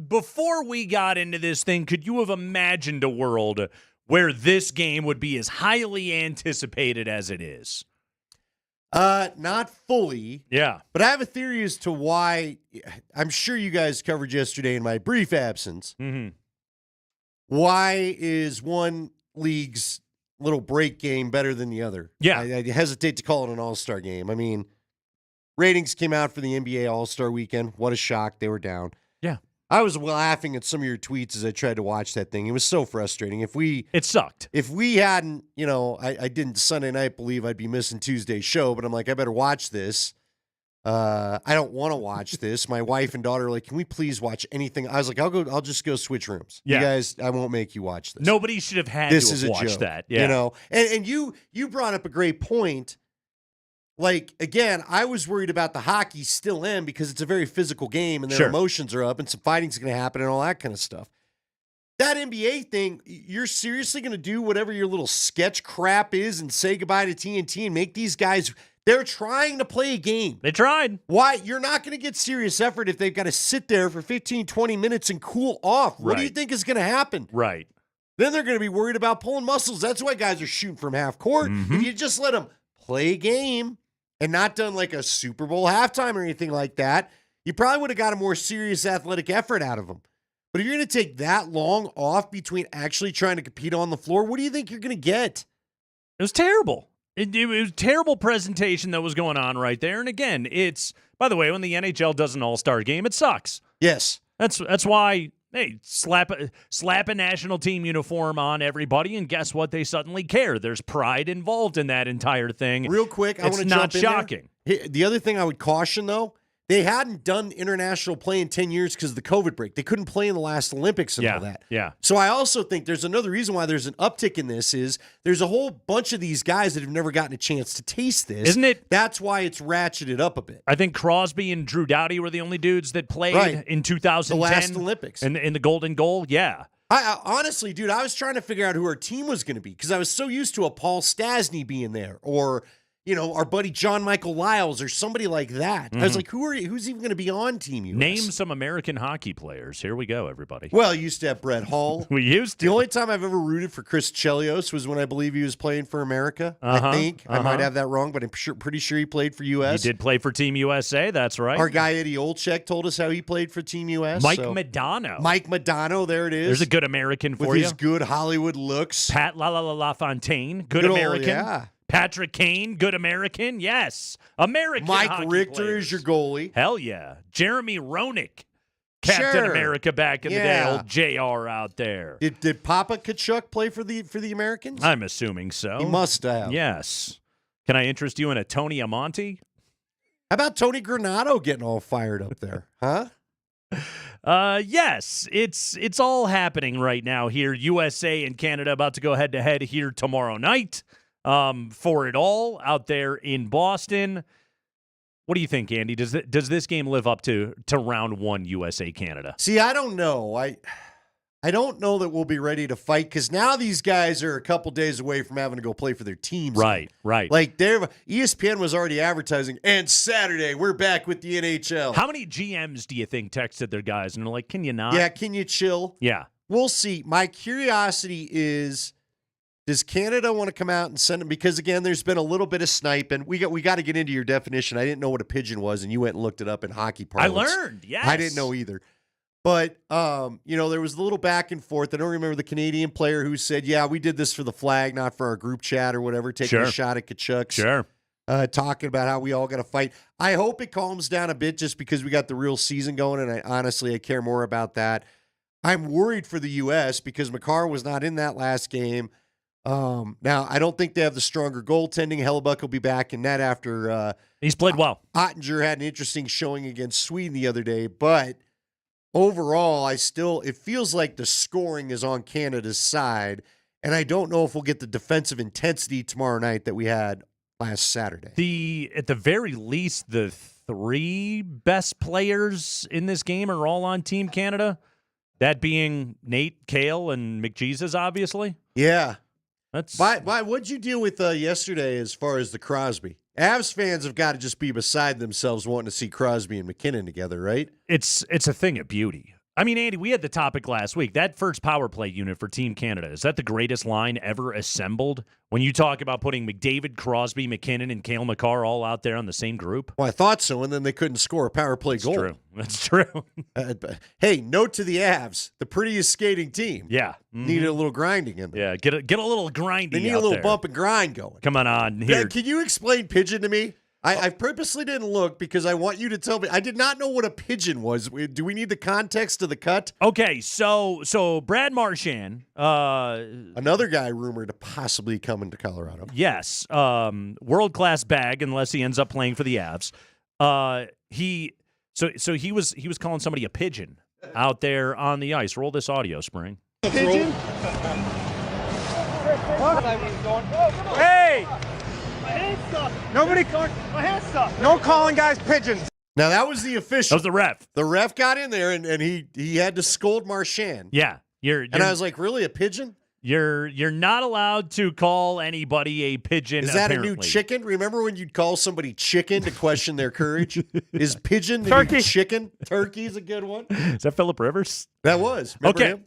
before we got into this thing, could you have imagined a world where this game would be as highly anticipated as it is? Not fully. Yeah. But I have a theory as to why. I'm sure you guys covered yesterday in my brief absence. Mm-hmm. Why is one league's little break game better than the other? Yeah. I hesitate to call it an all-star game. I mean, ratings came out for the NBA All-Star Weekend. What a shock. They were down. Yeah. I was laughing at some of your tweets as I tried to watch that thing. It was so frustrating. It sucked. If we hadn't, I didn't Sunday night believe I'd be missing Tuesday's show, but I'm like, I better watch this. I don't want to watch this. My wife and daughter are like, can we please watch anything? I was like, I'll just go switch rooms. Yeah. You guys, I won't make you watch this. Nobody should have had This to is have a watched joke, that. Yeah. And you brought up a great point. Like, again, I was worried about the hockey, still am, because it's a very physical game and their Sure. emotions are up and some fighting's going to happen and all that kind of stuff. That NBA thing, you're seriously going to do whatever your little sketch crap is and say goodbye to TNT and make these guys, they're trying to play a game. They tried. Why? You're not going to get serious effort if they've got to sit there for 15, 20 minutes and cool off. What do you Right. think is going to happen? Right. Then they're going to be worried about pulling muscles. That's why guys are shooting from half court. Mm-hmm. If you just let them play a game and not done like a Super Bowl halftime or anything like that, you probably would have got a more serious athletic effort out of them. But if you're going to take that long off between actually trying to compete on the floor, what do you think you're going to get? It was terrible. It was a terrible presentation that was going on right there. And again, it's, by the way, when the NHL does an all-star game, it sucks. Yes. That's why, hey, slap a national team uniform on everybody, and guess what? They suddenly care. There's pride involved in that entire thing. Real quick, I want to It's jump not in there. shocking. The other thing I would caution, though, they hadn't done international play in 10 years because of the COVID break. They couldn't play in the last Olympics and all that. Yeah. So I also think there's another reason why there's an uptick in this is there's a whole bunch of these guys that have never gotten a chance to taste this. Isn't it? That's why it's ratcheted up a bit. I think Crosby and Drew Doughty were the only dudes that played Right. in 2010. The last Olympics. In the golden goal, yeah. I honestly, dude, I was trying to figure out who our team was going to be because I was so used to a Paul Stasny being there or, our buddy John Michael Lyles or somebody like that. I was like, who's even going to be on Team US? Name some American hockey players. Here we go, everybody. Well, you used to have Brett Hull. We used to. The only time I've ever rooted for Chris Chelios was when I believe he was playing for America. Uh-huh, I think. I might uh-huh. have that wrong, but I'm pretty sure he played for US. He did play for Team USA, that's right. Our guy Eddie Olczyk told us how he played for Team US. Mike Madonna. Mike Madonna, there it is. There's a good American for with you. his good Hollywood looks. Pat LaFontaine, good Good old, American. yeah. Patrick Kane, good American. Yes. American Mike hockey Richter players. is your goalie. Hell yeah. Jeremy Roenick, Captain Sure. America back in the day. Yeah. Old JR out there. Did Papa Kachuk play for the Americans? I'm assuming so. He must have. Yes. Can I interest you in a Tony Amonte? How about Tony Granato getting all fired up there? Huh? Yes, it's all happening right now here. USA and Canada about to go head to head here tomorrow night. For it all out there in Boston. What do you think, Andy? Does this game live up to round one USA Canada? See, I don't know. I don't know that we'll be ready to fight because now these guys are a couple days away from having to go play for their teams. Right. Like ESPN was already advertising, and Saturday we're back with the NHL. How many GMs do you think texted their guys and they're like, "Can you not?" Yeah, can you chill? Yeah. We'll see. My curiosity is, does Canada want to come out and send them? Because again, there's been a little bit of sniping. We got to get into your definition. I didn't know what a pigeon was, and you went and looked it up in hockey parlance. I learned. Yes. I didn't know either. But there was a little back and forth. I don't remember the Canadian player who said, "Yeah, we did this for the flag, not for our group chat or whatever." Taking a shot at Kachuk's. Sure. Talking about how we all got to fight. I hope it calms down a bit just because we got the real season going, and I care more about that. I'm worried for the U.S. because Makar was not in that last game. Now, I don't think they have the stronger goaltending. Hellebuck will be back in net after he's played well. Ottinger had an interesting showing against Sweden the other day, but overall, it feels like the scoring is on Canada's side, and I don't know if we'll get the defensive intensity tomorrow night that we had last Saturday. At the very least, the three best players in this game are all on Team Canada. That being Nate, Cale, and McJesus, obviously. Yeah. That's what'd you deal with yesterday as far as the Crosby? Avs fans have got to just be beside themselves wanting to see Crosby and McKinnon together, right? It's a thing of beauty. I mean, Andy, we had the topic last week. That first power play unit for Team Canada, is that the greatest line ever assembled? When you talk about putting McDavid, Crosby, McKinnon, and Cale Makar all out there on the same group? Well, I thought so, and then they couldn't score a power play goal. That's true. Hey, note to the Avs, the prettiest skating team. Yeah. Needed a little grinding in there. Yeah, get a little grinding. They need a little bump and grind going. Come on here. Can you explain pigeon to me? I purposely didn't look because I want you to tell me. I did not know what a pigeon was. Do we need the context of the cut? Okay, so Brad Marchand, another guy rumored to possibly come into Colorado. Yes, world-class bag unless he ends up playing for the Avs. He was calling somebody a pigeon out there on the ice. Roll this audio, Spring. Pigeon? Hey! Nobody called my hands up. No calling guys pigeons. Now that was the official. That was the ref. The ref got in there and he had to scold Marchand. Yeah, and I was like, really, a pigeon? You're not allowed to call anybody a pigeon. Is that apparently. a new chicken? Remember when you'd call somebody chicken to question their courage? Is pigeon the new chicken? Turkey's a good one. Is that Phillip Rivers? That was. Remember him?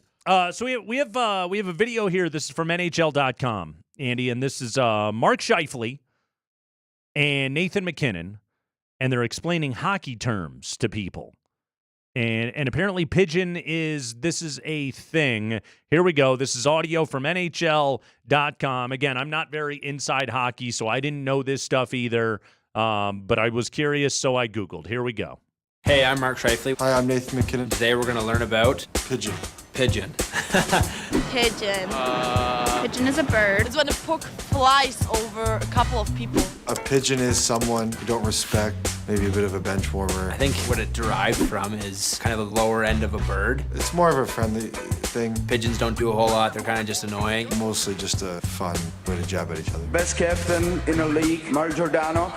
So we have a video here. This is from NHL.com, Andy, and this is Mark Scheifele and Nathan McKinnon, and they're explaining hockey terms to people. And apparently pigeon is a thing. Here we go. This is audio from NHL.com. Again, I'm not very inside hockey, so I didn't know this stuff either. But I was curious, so I Googled. Here we go. Hey, I'm Mark Scheifele. Hi, I'm Nathan McKinnon. Today we're going to learn about pigeon. Pigeon. Pigeon. Pigeon is a bird. It's when a puck flies over a couple of people. A pigeon is someone you don't respect, maybe a bit of a bench warmer. I think what it derived from is kind of the lower end of a bird. It's more of a friendly thing. Pigeons don't do a whole lot. They're kind of just annoying. Mostly just a fun way to jab at each other. Best captain in the league, Mario Giordano.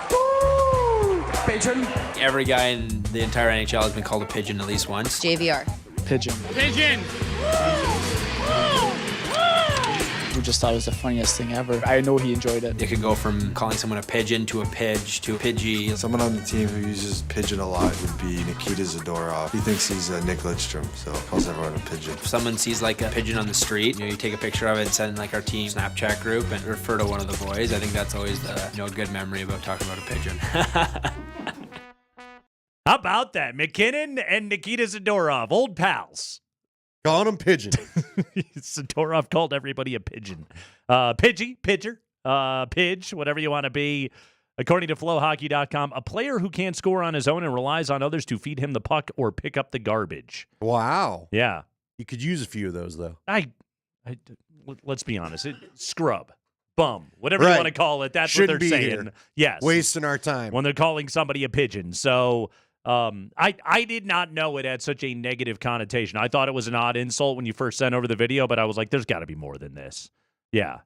Pigeon. Every guy in the entire NHL has been called a pigeon at least once. JVR. Pigeon. Pigeon. We just thought it was the funniest thing ever. I know he enjoyed it. It could go from calling someone a pigeon to a pidge to a pidgey. Someone on the team who uses pigeon a lot would be Nikita Zadorov. He thinks he's Nick Lidstrom, so calls everyone a pigeon. If someone sees like a pigeon on the street, you take a picture of it and send like our team Snapchat group and refer to one of the boys. I think that's always the good memory about talking about a pigeon. How about that? McKinnon and Nikita Zadorov, old pals. Calling him pigeon. Zadorov called everybody a pigeon. Pidgey, pitcher, pidge, whatever you want to be. According to flowhockey.com, a player who can't score on his own and relies on others to feed him the puck or pick up the garbage. Wow. Yeah. You could use a few of those, though. Let's be honest. Scrub, bum, whatever you want to call it. That's Shouldn't what they're be saying. here. Yes. Wasting our time. When they're calling somebody a pigeon. So I did not know it had such a negative connotation. I thought it was an odd insult when you first sent over the video, but I was like, there's got to be more than this. Yeah.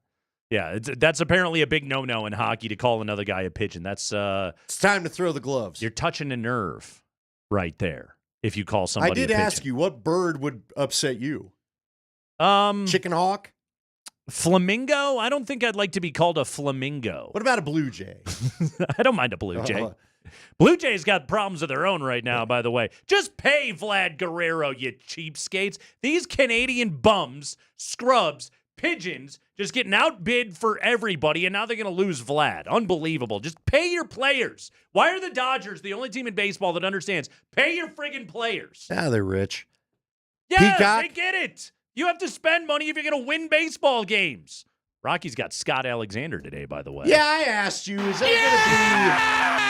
Yeah, that's apparently a big no-no in hockey to call another guy a pigeon. That's it's time to throw the gloves. You're touching a nerve right there if you call somebody a pigeon. I did ask you, what bird would upset you? Chicken hawk? Flamingo? I don't think I'd like to be called a flamingo. What about a blue jay? I don't mind a blue jay. Blue Jays got problems of their own right now, by the way. Just pay Vlad Guerrero, you cheapskates. These Canadian bums, scrubs, pigeons, just getting outbid for everybody, and now they're going to lose Vlad. Unbelievable. Just pay your players. Why are the Dodgers the only team in baseball that understands? Pay your friggin' players. Ah, they're rich. Yeah, they get it. You have to spend money if you're going to win baseball games. Rocky's got Scott Alexander today, by the way. Yeah, I asked you. Is that going to be...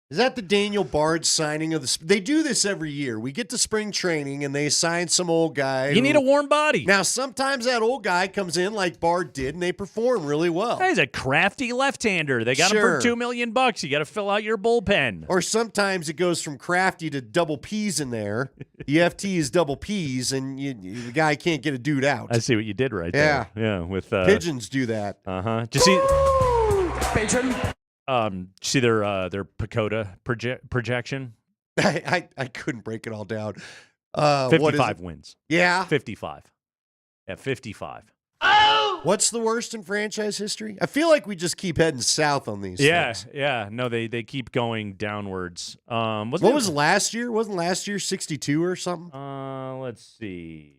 Is that the Daniel Bard signing of the... They do this every year. We get to spring training, and they sign some old guy. You need a warm body. Now, sometimes that old guy comes in like Bard did, and they perform really well. He's a crafty left-hander. They got him for $2 million. You got to fill out your bullpen. Or sometimes it goes from crafty to double P's in there. The FT is double P's, and the guy can't get a dude out. I see what you did right there. Yeah. With pigeons do that. Uh-huh. Did you see... Pigeon. See their Pacoda projection? I couldn't break it all down. 55 wins. Yeah. 55. Yeah, 55. Oh! What's the worst in franchise history? I feel like we just keep heading south on these things. Yeah. No, they keep going downwards. What was last year? Wasn't last year 62 or something? Let's see.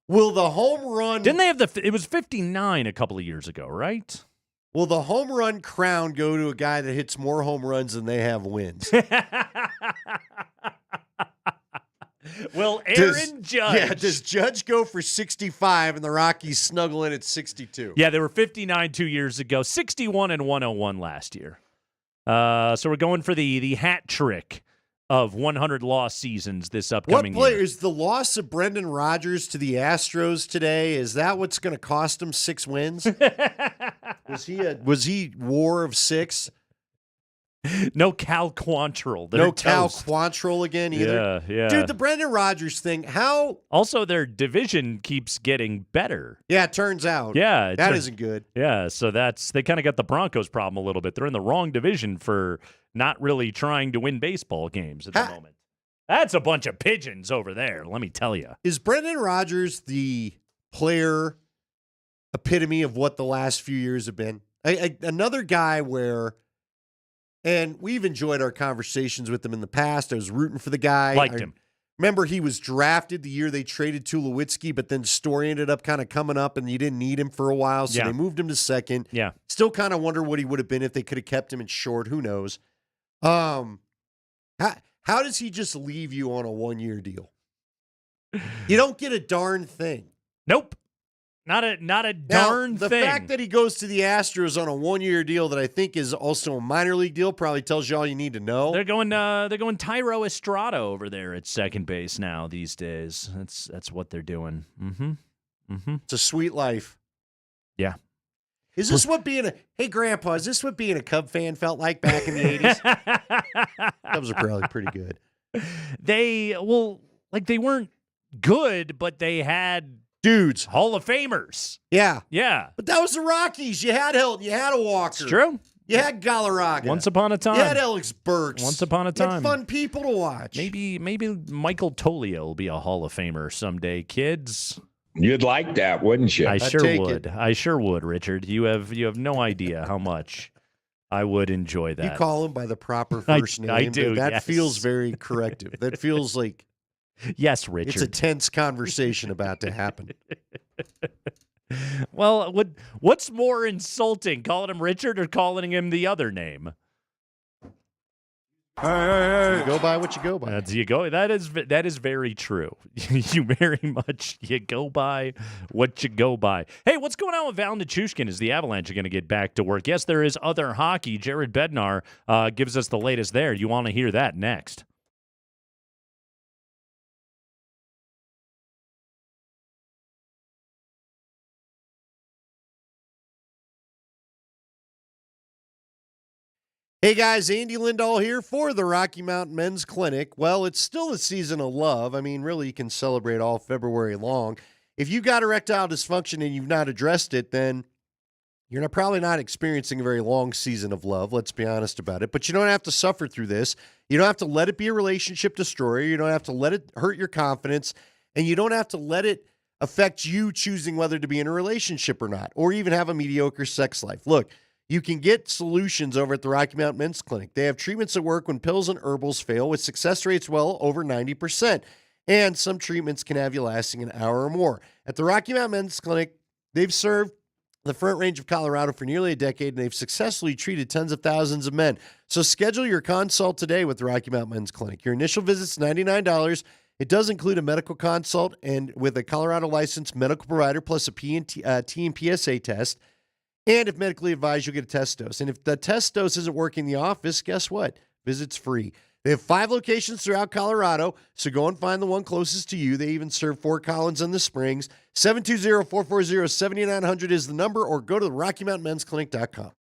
Will the home run... Didn't they have it was 59 a couple of years ago, right? Will the home run crown go to a guy that hits more home runs than they have wins? Will Aaron Judge? Yeah, does Judge go for 65 and the Rockies snuggle in at 62? Yeah, they were 59 2 years ago, 61 and 101 last year. So we're going for the hat trick of 100 loss seasons this upcoming What player year. is the loss of Brendan Rodgers to the Astros today? Is that what's going to cost him 6 wins? Was he War of 6? No Cal Quantrill. No Cal Quantrill again either. Yeah. Dude, the Brendan Rodgers thing. How? Also, their division keeps getting better. Yeah, it turns out. Yeah, that isn't good. Yeah, so they kind of got the Broncos problem a little bit. They're in the wrong division for not really trying to win baseball games at the moment. That's a bunch of pigeons over there, let me tell you. Is Brendan Rodgers the player epitome of what the last few years have been? Another guy where, and we've enjoyed our conversations with him in the past. I was rooting for the guy. Liked him. Remember, he was drafted the year they traded Tulowitzki, but then Story ended up kind of coming up, and you didn't need him for a while, so they moved him to second. Yeah. Still kind of wonder what he would have been if they could have kept him in short. Who knows? How does he just leave you on a one-year deal? You don't get a darn thing. Nope. Not a darn thing. The fact that he goes to the Astros on a one-year deal that I think is also a minor league deal probably tells you all you need to know. They're going Tyro Estrada over there at second base now these days. That's what they're doing. It's a sweet life. Yeah. Is this what hey Grandpa, is this what being a Cub fan felt like back in the 80s? Cubs are probably pretty good. They weren't good, but they had dudes, Hall of Famers. Yeah. But that was the Rockies. You had Hilton, you had a Walker. It's true. You had Galarraga. Once upon a time. You had Alex Burks. Once upon a time. You had fun people to watch. Maybe Michael Tolio will be a Hall of Famer someday, kids. You'd like that, wouldn't you? I sure would. I sure would, Richard. You have no idea how much I would enjoy that. You call him by the proper first name. I do. That feels very corrective. That feels like yes, Richard. It's a tense conversation about to happen. Well, what's more insulting, calling him Richard or calling him the other name? Hey. You go by what you go by. That is very true. You very much go by what you go by. Hey, what's going on with Val Nichushkin? Is the Avalanche going to get back to work? Yes, there is other hockey. Jared Bednar gives us the latest there. You want to hear that next. Hey guys, Andy Lindahl here for the Rocky Mountain Men's Clinic. Well, it's still a season of love. I mean, really, you can celebrate all February long. If you've got erectile dysfunction and you've not addressed it, then you're probably not experiencing a very long season of love. Let's be honest about it. But you don't have to suffer through this. You don't have to let it be a relationship destroyer. You don't have to let it hurt your confidence. And you don't have to let it affect you choosing whether to be in a relationship or not, or even have a mediocre sex life. Look, you can get solutions over at the Rocky Mountain Men's Clinic. They have treatments that work when pills and herbals fail with success rates well over 90%. And some treatments can have you lasting an hour or more. At the Rocky Mountain Men's Clinic, they've served the Front Range of Colorado for nearly a decade, and they've successfully treated tens of thousands of men. So schedule your consult today with the Rocky Mountain Men's Clinic. Your initial visit's $99. It does include a medical consult and with a Colorado licensed medical provider plus a T and PSA test. And if medically advised, you'll get a test dose. And if the test dose isn't working in the office, guess what? Visit's free. They have 5 locations throughout Colorado, so go and find the one closest to you. They even serve Fort Collins and the Springs. 720-440-7900 is the number, or go to the RockyMountainMen'sClinic.com.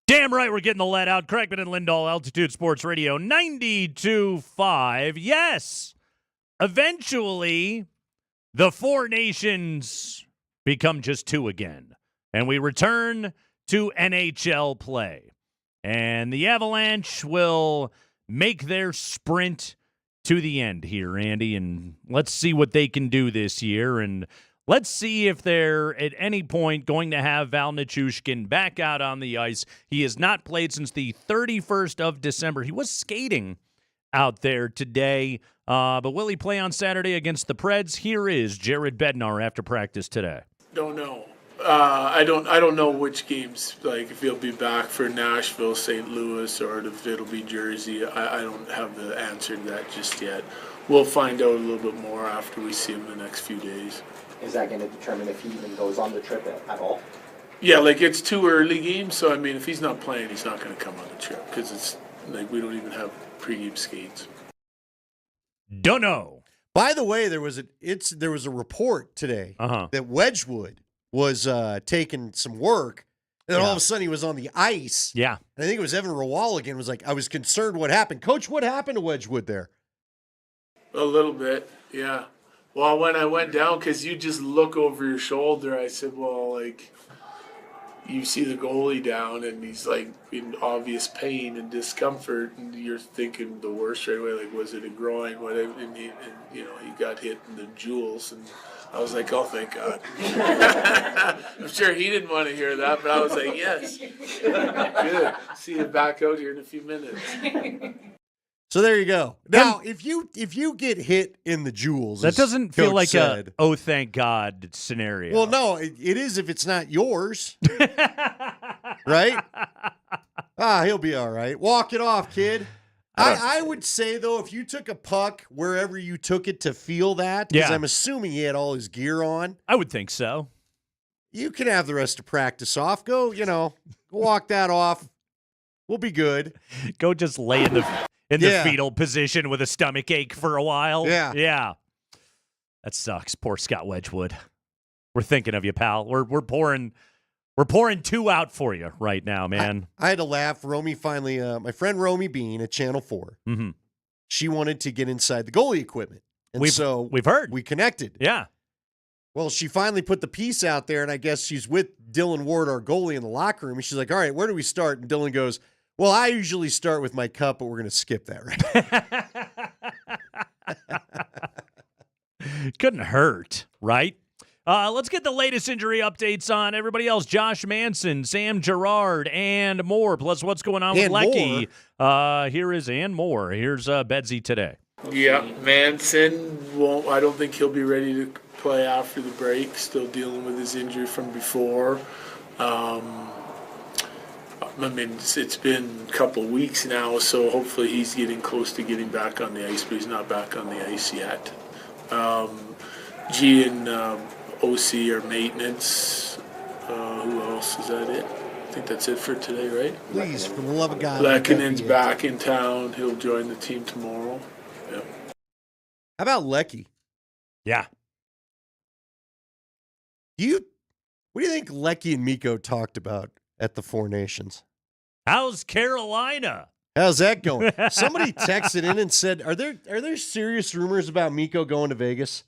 Damn right we're getting the let out. Kreckman and Lindahl, Altitude Sports Radio 92.5. Yes, eventually the Four Nations become just two again. And we return to NHL play. And the Avalanche will make their sprint to the end here, Andy. And let's see what they can do this year. And let's see if they're at any point going to have Val Nichushkin back out on the ice. He has not played since the 31st of December. He was skating out there today. But will he play on Saturday against the Preds? Here is Jared Bednar after practice today. Don't know. I don't know which games, like if he'll be back for Nashville, St. Louis, or if it'll be Jersey. I don't have the answer to that just yet. We'll find out a little bit more after we see him the next few days. Is that going to determine if he even goes on the trip at all? Yeah, like it's too early games, so I mean, if he's not playing, he's not going to come on the trip because it's like we don't even have pregame skates. Don't know. By the way, there was a report today that Wedgwood was taking some work, and then all of a sudden he was on the ice. Yeah. And I think it was Evan Rawaligan was like, I was concerned what happened. Coach, what happened to Wedgwood there? A little bit, yeah. Well, when I went down, because you just look over your shoulder, I said, well, like, you see the goalie down, and he's, like, in obvious pain and discomfort, and you're thinking the worst right away, like, was it a groin? And he got hit in the jewels, and I was like, oh, thank God. I'm sure he didn't want to hear that, but I was like, yes. Good. See you back out here in a few minutes. So there you go. Now, if you get hit in the jewels, that doesn't feel like a oh thank God scenario. Well, no, it is if it's not yours, right? He'll be all right. Walk it off, kid. I would say though, if you took a puck wherever you took it to feel that, because I'm assuming he had all his gear on. I would think so. You can have the rest of practice off. Go, walk that off. We'll be good. Go just lay in the fetal position with a stomach ache for a while. Yeah. That sucks. Poor Scott Wedgwood. We're thinking of you, pal. We're pouring two out for you right now, man. I had to laugh. Romy finally, my friend Romy Bean at Channel 4, she wanted to get inside the goalie equipment. And we've heard. We connected. Yeah. Well, she finally put the piece out there, and I guess she's with Dylan Ward, our goalie, in the locker room. And she's like, all right, where do we start? And Dylan goes, well, I usually start with my cup, but we're going to skip that right. Couldn't hurt, right? Let's get the latest injury updates on everybody else. Josh Manson, Sam Girard, and more. Plus, what's going on with Lecky? Here is and more. Here's Bedsy today. Yeah, Manson I don't think he'll be ready to play after the break. Still dealing with his injury from before. I mean, it's been a couple of weeks now, so hopefully he's getting close to getting back on the ice, but he's not back on the ice yet. G and OC are maintenance. Who else? Is that it? I think that's it for today, right? Please, for the love of God. Lekkonen's back in town. He'll join the team tomorrow. Yep. How about Lecky? Yeah. What do you think Lecky and Mikko talked about at the Four Nations? How's Carolina? How's that going? Somebody texted in and said, "Are there serious rumors about Mikko going to Vegas?"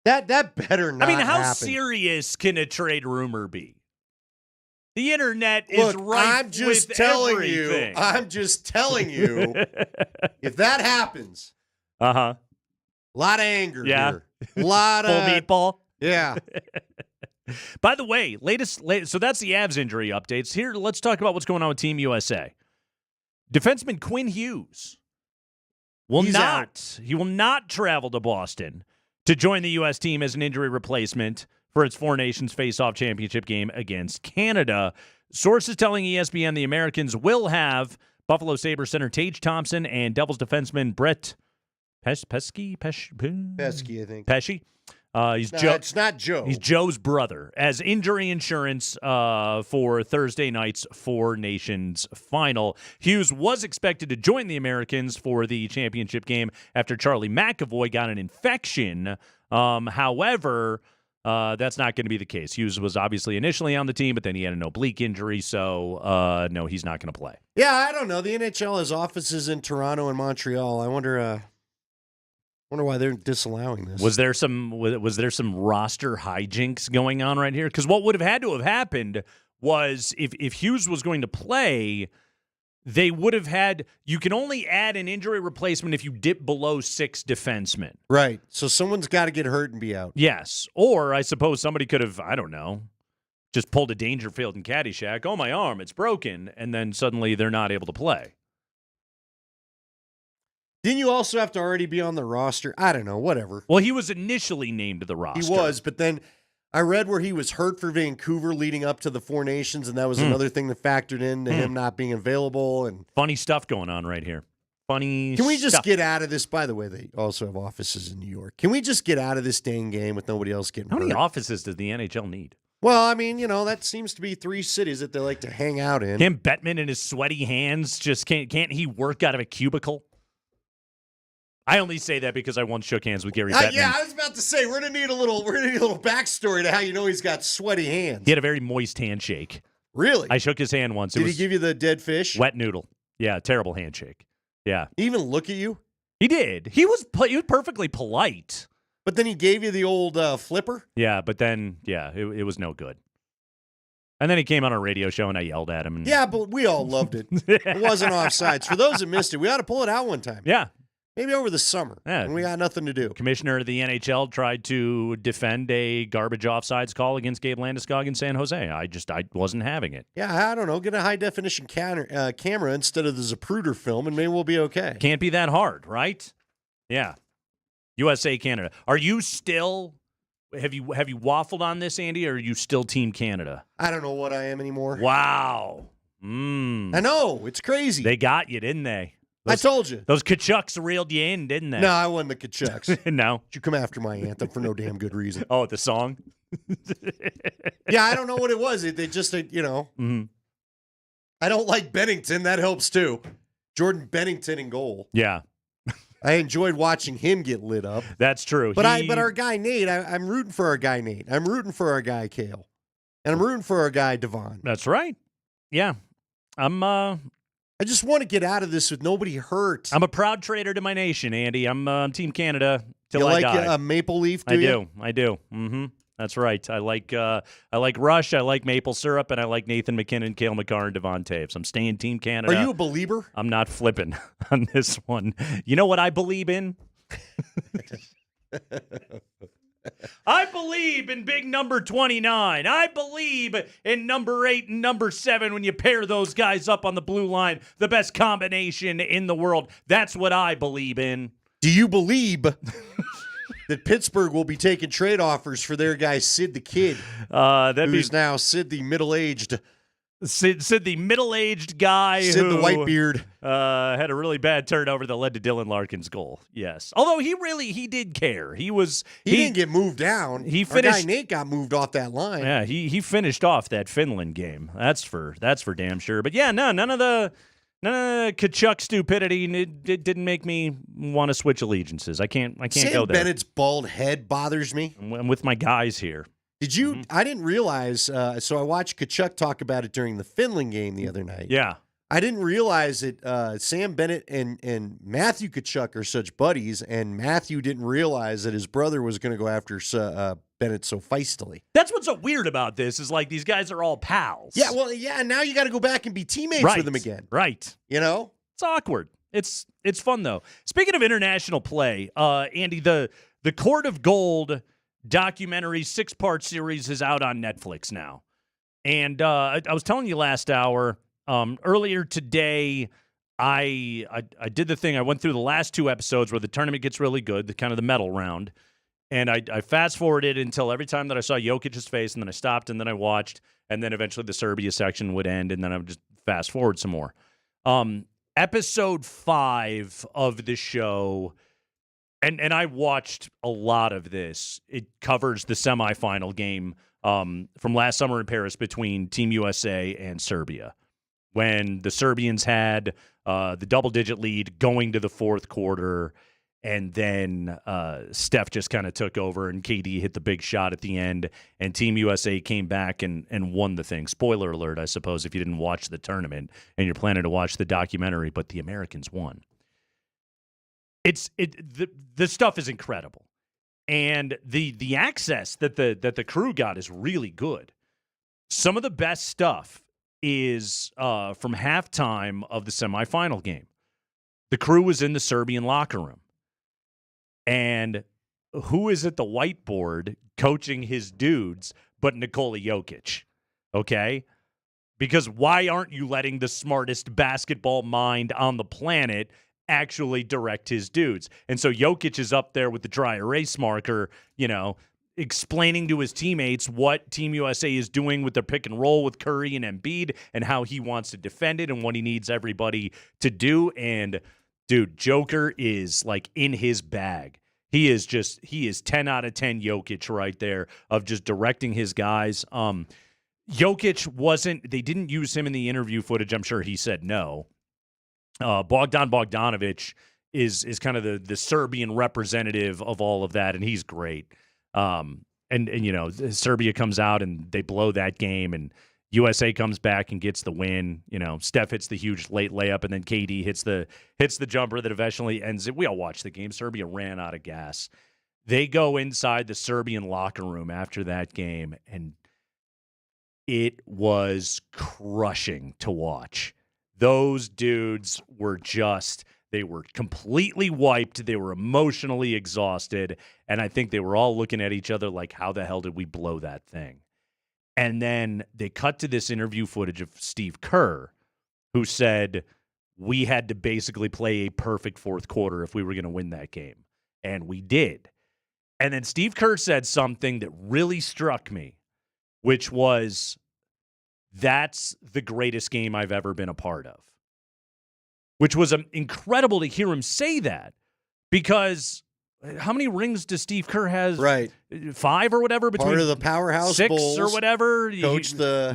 That better not. I mean, how happen. serious can a trade rumor be? The internet is rife I'm just with telling everything. I'm just telling you. If that happens, a lot of anger here. A of lot full meatball. Yeah. By the way, so that's the Avs injury updates. Here, let's talk about what's going on with Team USA. Defenseman Quinn Hughes will not travel to Boston to join the U.S. team as an injury replacement for its Four Nations face-off championship game against Canada. Sources telling ESPN the Americans will have Buffalo Sabres center Tage Thompson and Devils defenseman Brett Pesky, I think. Pesci. It's not Joe. He's Joe's brother as injury insurance for Thursday night's Four Nations final. Hughes was expected to join the Americans for the championship game after Charlie McAvoy got an infection. However, That's not going to be the case. Hughes was obviously initially on the team, but then he had an oblique injury, so no, he's not going to play. Yeah, I don't know. The NHL has offices in Toronto and Montreal. I wonder why they're disallowing this. Was there some roster hijinks going on right here? Because what would have had to have happened was if Hughes was going to play, they would have had – you can only add an injury replacement if you dip below 6 defensemen. Right. So someone's got to get hurt and be out. Yes. Or I suppose somebody could have, I don't know, just pulled a Dangerfield and Caddyshack. Oh, my arm, it's broken. And then suddenly they're not able to play. Didn't you also have to already be on the roster? I don't know. Whatever. Well, he was initially named to the roster. He was, but then I read where he was hurt for Vancouver leading up to the Four Nations, and that was another thing that factored into him not being available. And funny stuff going on right here. Funny Can we just stuff. get out of this? By the way, they also have offices in New York. Can we just get out of this dang game with nobody else getting How hurt? many offices does the NHL need? Well, I mean, that seems to be 3 cities that they like to hang out in. Him Bettman and his sweaty hands, just can't he work out of a cubicle? I only say that because I once shook hands with Gary Bettman. Yeah, I was about to say we're gonna need a little backstory to how he's got sweaty hands. He had a very moist handshake. Really? I shook his hand once. Did he give you the dead fish? Wet noodle. Yeah, terrible handshake. Yeah. He even look at you? He did. He was perfectly polite. But then he gave you the old flipper? Yeah, but then, it was no good. And then he came on a radio show and I yelled at him. Yeah, but we all loved it. It wasn't offsides. For those that missed it, we ought to pull it out one time. Yeah. Maybe over the summer when we got nothing to do. Commissioner of the NHL tried to defend a garbage offsides call against Gabe Landeskog in San Jose. I wasn't having it. Yeah, I don't know. Get a high-definition camera instead of the Zapruder film, and maybe we'll be okay. Can't be that hard, right? Yeah. USA, Canada. Are you still – have you waffled on this, Andy, or are you still Team Canada? I don't know what I am anymore. Wow. I know. It's crazy. They got you, didn't they? I told you. Those Kachucks reeled you in, didn't they? No, I wasn't the Kachucks. No. You come after my anthem for no damn good reason. Oh, the song? Yeah, I don't know what it was. They just, Mm-hmm. I don't like Bennington. That helps too. Jordan Bennington in goal. Yeah. I enjoyed watching him get lit up. That's true. But our guy Nate, I'm rooting for our guy Nate. I'm rooting for our guy Kale. And I'm rooting for our guy Devon. That's right. Yeah. I just want to get out of this with nobody hurt. I'm a proud traitor to my nation, Andy. I'm Team Canada till you I like die. a maple leaf, do you? I do. Mm-hmm. That's right. I like Rush, I like maple syrup, and I like Nathan McKinnon, Cale Makar, and Devon Taves. I'm staying Team Canada. Are you a believer? I'm not flipping on this one. You know what I believe in? I believe in big number 29. I believe in number 8 and number 7 when you pair those guys up on the blue line. The best combination in the world. That's what I believe in. Do you believe that Pittsburgh will be taking trade offers for their guy Sid the Kid, who's now Sid the middle-aged Sid the middle-aged guy Sid who the Whitebeard had a really bad turnover that led to Dylan Larkin's goal. Yes. Although he did care. He didn't get moved down. He finished. Our guy Nate got moved off that line. Yeah, he finished off that Finland game. That's for damn sure. But yeah, none of the Kachuk stupidity. It didn't make me want to switch allegiances. I can't Sam go there. Bennett's bald head bothers me. I'm with my guys here. Did you? I didn't realize. So I watched Kachuk talk about it during the Finland game the other night. Yeah. I didn't realize that Sam Bennett and Matthew Kachuk are such buddies, and Matthew didn't realize that his brother was going to go after Bennett so feistily. That's what's so weird about this is like these guys are all pals. Yeah, well, yeah. Now you got to go back and be teammates with them again. Right. You know, it's awkward. It's fun though. Speaking of international play, Andy, the Court of Gold documentary 6-part series is out on Netflix now. And I was telling you last hour, earlier today, I did the thing. I went through the last 2 episodes where the tournament gets really good, the kind of the medal round. And I fast-forwarded until every time that I saw Jokic's face, and then I stopped, and then I watched, and then eventually the Serbia section would end, and then I would just fast-forward some more. Episode 5 of the show, and I watched a lot of this. It covers the semifinal game from last summer in Paris between Team USA and Serbia, when the Serbians had the double-digit lead going to the fourth quarter, And then Steph just kind of took over, and KD hit the big shot at the end, and Team USA came back and won the thing. Spoiler alert, I suppose, if you didn't watch the tournament and you're planning to watch the documentary, but the Americans won. The stuff is incredible. And the access that the crew got is really good. Some of the best stuff is from halftime of the semifinal game. The crew was in the Serbian locker room. And who is at the whiteboard coaching his dudes but Nikola Jokic? Okay? Because why aren't you letting the smartest basketball mind on the planet actually direct his dudes? And so Jokic is up there with the dry erase marker, explaining to his teammates what Team USA is doing with their pick and roll with Curry and Embiid and how he wants to defend it and what he needs everybody to do. And dude, Joker is like in his bag. He is 10 out of 10 Jokic right there of just directing his guys. Jokic they didn't use him in the interview footage. I'm sure he said no. Bogdan Bogdanovic is kind of the Serbian representative of all of that, and he's great. Serbia comes out and they blow that game, and USA comes back and gets the win. Steph hits the huge late layup, and then KD hits the jumper that eventually ends it. We all watched the game. Serbia ran out of gas. They go inside the Serbian locker room after that game, and it was crushing to watch. Those dudes were they were completely wiped. They were emotionally exhausted, and I think they were all looking at each other like, how the hell did we blow that thing? And then they cut to this interview footage of Steve Kerr, who said, we had to basically play a perfect fourth quarter if we were going to win that game. And we did. And then Steve Kerr said something that really struck me, which was, that's the greatest game I've ever been a part of. Which was incredible to hear him say that, because how many rings does Steve Kerr has? Right, 5 or whatever, between part of the powerhouse 6 Bulls, or whatever. He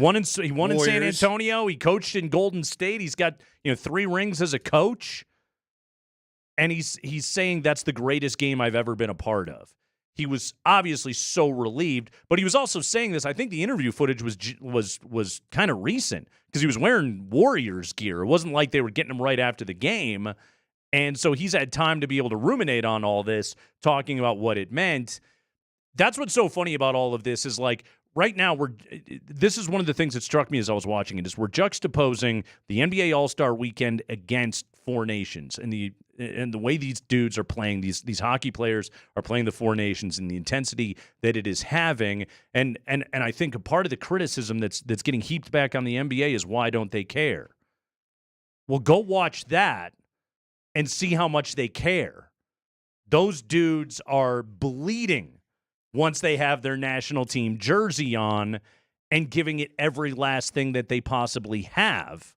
won in San Antonio. He coached in Golden State. He's got 3 rings as a coach, and he's saying that's the greatest game I've ever been a part of. He was obviously so relieved, but he was also saying this. I think the interview footage was kind of recent because he was wearing Warriors gear. It wasn't like they were getting him right after the game. And so he's had time to be able to ruminate on all this, talking about what it meant. That's what's so funny about all of this is, like, right now this is one of the things that struck me as I was watching it, is we're juxtaposing the NBA All-Star Weekend against 4 nations and the way these dudes are playing, these hockey players are playing the 4 nations and the intensity that it is having. And I think a part of the criticism that's getting heaped back on the NBA is, why don't they care? Well, go watch that and see how much they care. Those dudes are bleeding once they have their national team jersey on and giving it every last thing that they possibly have.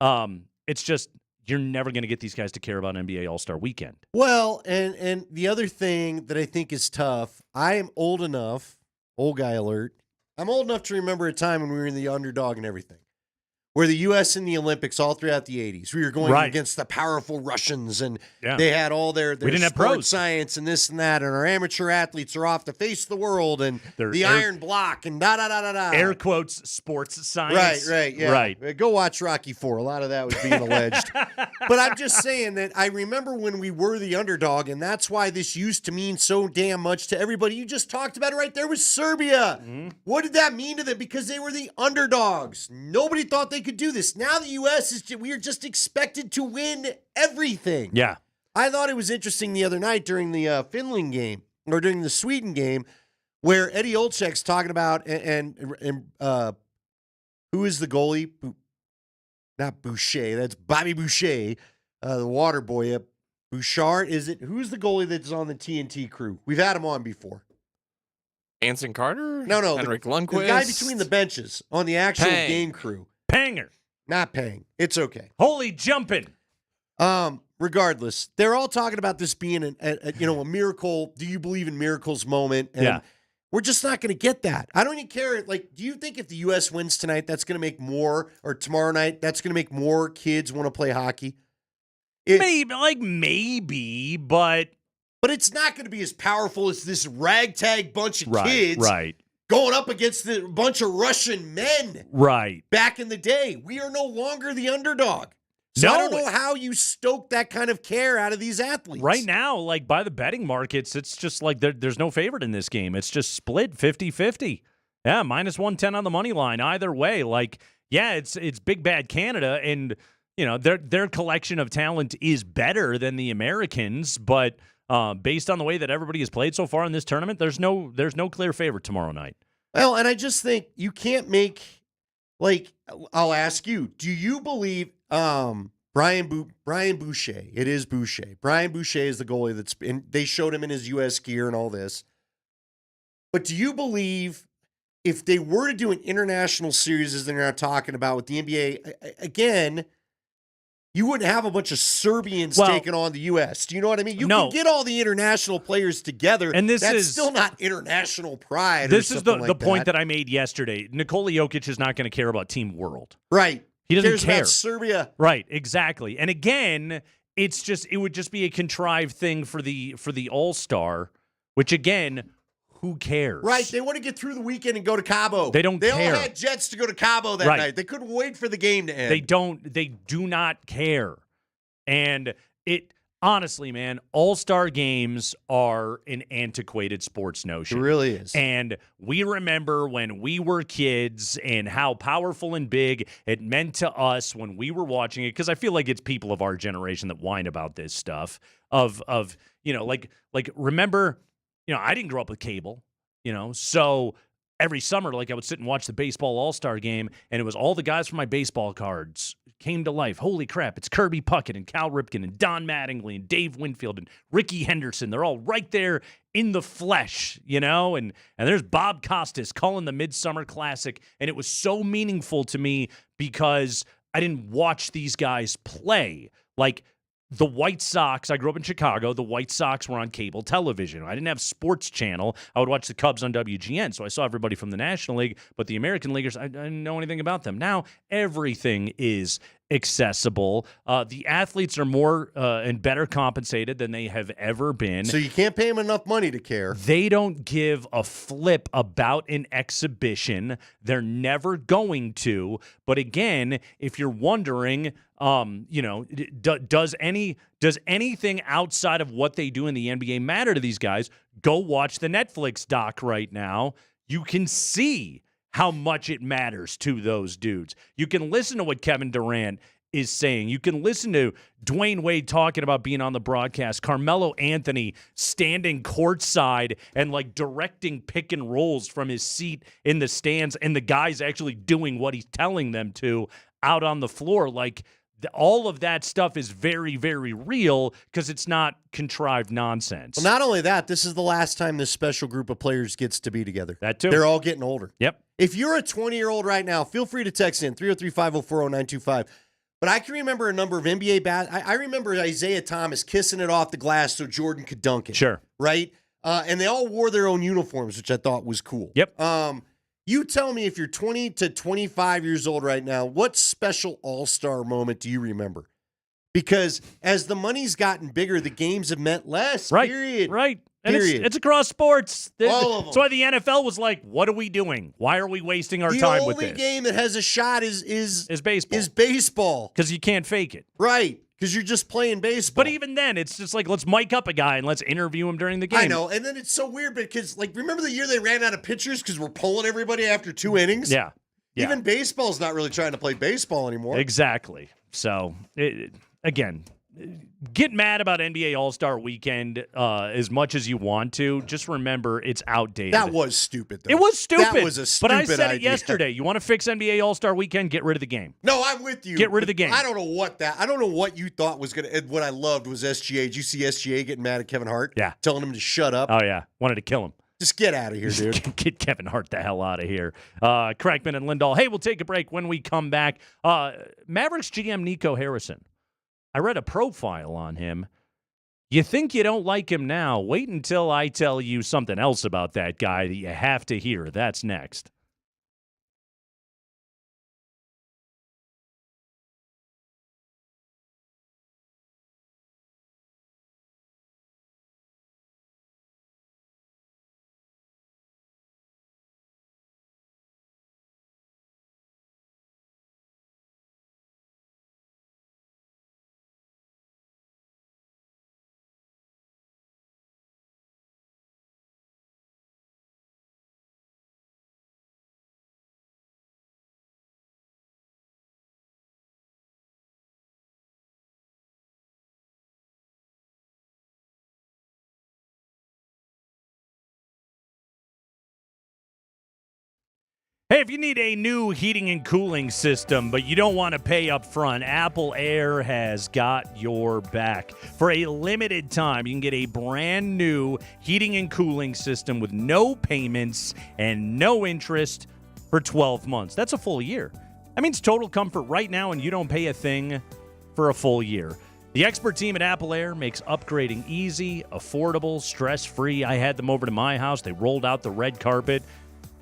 It's just, you're never going to get these guys to care about NBA All-Star Weekend. Well, and the other thing that I think is tough, I am old enough, old guy alert, I'm old enough to remember a time when we were in the underdog and everything, where the U.S. in the Olympics all throughout the 80s, we were going against the powerful Russians, and they had all their sport science and this and that, and our amateur athletes are off to face the world, and the iron block, and da-da-da-da-da. Air quotes, sports science. Right, yeah. Right. Go watch Rocky IV. A lot of that was being alleged. But I'm just saying that I remember when we were the underdog, and that's why this used to mean so damn much to everybody. You just talked about it right there with Serbia. Mm-hmm. What did that mean to them? Because they were the underdogs. Nobody thought they could do this. Now the U.S. we are just expected to win everything. Yeah. I thought it was interesting the other night during the Finland game, or during the Sweden game, where Eddie Olczyk's talking about, and who is the goalie? Not Boucher. That's Bobby Boucher, the water boy. Bouchard, is it? Who's the goalie that's on the TNT crew? We've had him on before. Anson Carter? No. Henrik Lundqvist? The guy between the benches on the actual game crew. Panger. Not Pang. It's okay. Holy jumping. Regardless, they're all talking about this being a miracle. Do you believe in miracles moment? And we're just not going to get that. I don't even care. Like, do you think if the U.S. wins tonight, that's going to make more, or tomorrow night, that's going to make more kids want to play hockey? Maybe, but but it's not going to be as powerful as this ragtag bunch of kids Right. going up against a bunch of Russian men Right. back in the day. We are no longer the underdog. So I don't know how you stoke that kind of care out of these athletes. Right now, like by the betting markets, it's just like there's no favorite in this game. It's just split 50-50. Yeah, minus 110 on the money line. Either way, like, yeah, it's big bad Canada, and you know their collection of talent is better than the Americans, but based on the way that everybody has played so far in this tournament, there's no clear favorite tomorrow night. Well, and I just think you can't make, like, I'll ask you, do you believe Brian Boucher? It is Boucher. Brian Boucher is the goalie that's been, they showed him in his U.S. gear and all this. But do you believe if they were to do an international series, as they're now talking about with the NBA, again, you wouldn't have a bunch of Serbians taking on the U.S. Do you know what I mean? You can get all the international players together, and that's still not international pride. This is the point that I made yesterday. Nikola Jokic is not going to care about Team World. Right. He doesn't cares care. about Serbia. Right, exactly. And again, it would just be a contrived thing for the All-Star, which again, who cares? Right. They want to get through the weekend and go to Cabo. They don't care. They all had jets to go to Cabo that night. They couldn't wait for the game to end. They do not care. And it honestly, man, all-star games are an antiquated sports notion. It really is. And we remember when we were kids and how powerful and big it meant to us when we were watching it, because I feel like it's people of our generation that whine about this stuff of you know, like remember, you know, I didn't grow up with cable, you know, so every summer, like I would sit and watch the baseball all-star game, and it was all the guys from my baseball cards came to life. Holy crap, it's Kirby Puckett and Cal Ripken and Don Mattingly and Dave Winfield and Ricky Henderson. They're all right there in the flesh, you know, and there's Bob Costas calling the Midsummer Classic, and it was so meaningful to me because I didn't watch these guys play. Like, the White Sox, I grew up in Chicago. The White Sox were on cable television. I didn't have Sports Channel. I would watch the Cubs on WGN, so I saw everybody from the National League, but the American Leaguers, I didn't know anything about them. Now, everything is accessible. The athletes are more and better compensated than they have ever been. So you can't pay them enough money to care. They don't give a flip about an exhibition. They're never going to. But again, if you're wondering, you know, does anything outside of what they do in the NBA matter to these guys? Go watch the Netflix doc right now. You can see how much it matters to those dudes. You can listen to what Kevin Durant is saying. You can listen to Dwayne Wade talking about being on the broadcast, Carmelo Anthony standing courtside and like directing pick and rolls from his seat in the stands, and the guys actually doing what he's telling them to out on the floor. Like, all of that stuff is very, very real because it's not contrived nonsense. Well, not only that, this is the last time this special group of players gets to be together. That too. They're all getting older. Yep. If you're a 20-year-old right now, feel free to text in 303-504-0925. But I can remember a number of NBA I remember Isaiah Thomas kissing it off the glass so Jordan could dunk it. Sure. Right? And they all wore their own uniforms, which I thought was cool. Yep. You tell me, if you're 20 to 25 years old right now, what special all-star moment do you remember? Because as the money's gotten bigger, the games have meant less, right, period. Right. And period. it's across sports. All of them. That's why the NFL was like, what are we doing? Why are we wasting our time with this? The only game that has a shot is baseball. Is baseball. Because you can't fake it. Right. Because you're just playing baseball. But even then, it's just like, let's mic up a guy and let's interview him during the game. I know. And then it's so weird because, like, remember the year they ran out of pitchers because we're pulling everybody after 2 innings? Yeah. Even baseball's not really trying to play baseball anymore. Exactly. So, again, get mad about NBA All-Star Weekend as much as you want to. Just remember, it's outdated. That was stupid, though. It was stupid. That was a stupid But I said it idea. yesterday. You want to fix NBA All-Star Weekend? Get rid of the game. No, I'm with you. Get rid of the game. I don't know what you thought was going to. What I loved was SGA. Did you see SGA getting mad at Kevin Hart? Yeah. Telling him to shut up? Oh, yeah. Wanted to kill him. Just get out of here, dude. Get Kevin Hart the hell out of here. Kreckman and Lindahl. Hey, we'll take a break. When we come back, Mavericks GM Nico Harrison. I read a profile on him. You think you don't like him now? Wait until I tell you something else about that guy that you have to hear. That's next. Hey, if you need a new heating and cooling system, but you don't want to pay up front, Apple Air has got your back. For a limited time, you can get a brand new heating and cooling system with no payments and no interest for 12 months. That's a full year. That means total comfort right now, and you don't pay a thing for a full year. The expert team at Apple Air makes upgrading easy, affordable, stress-free. I had them over to my house. They rolled out the red carpet,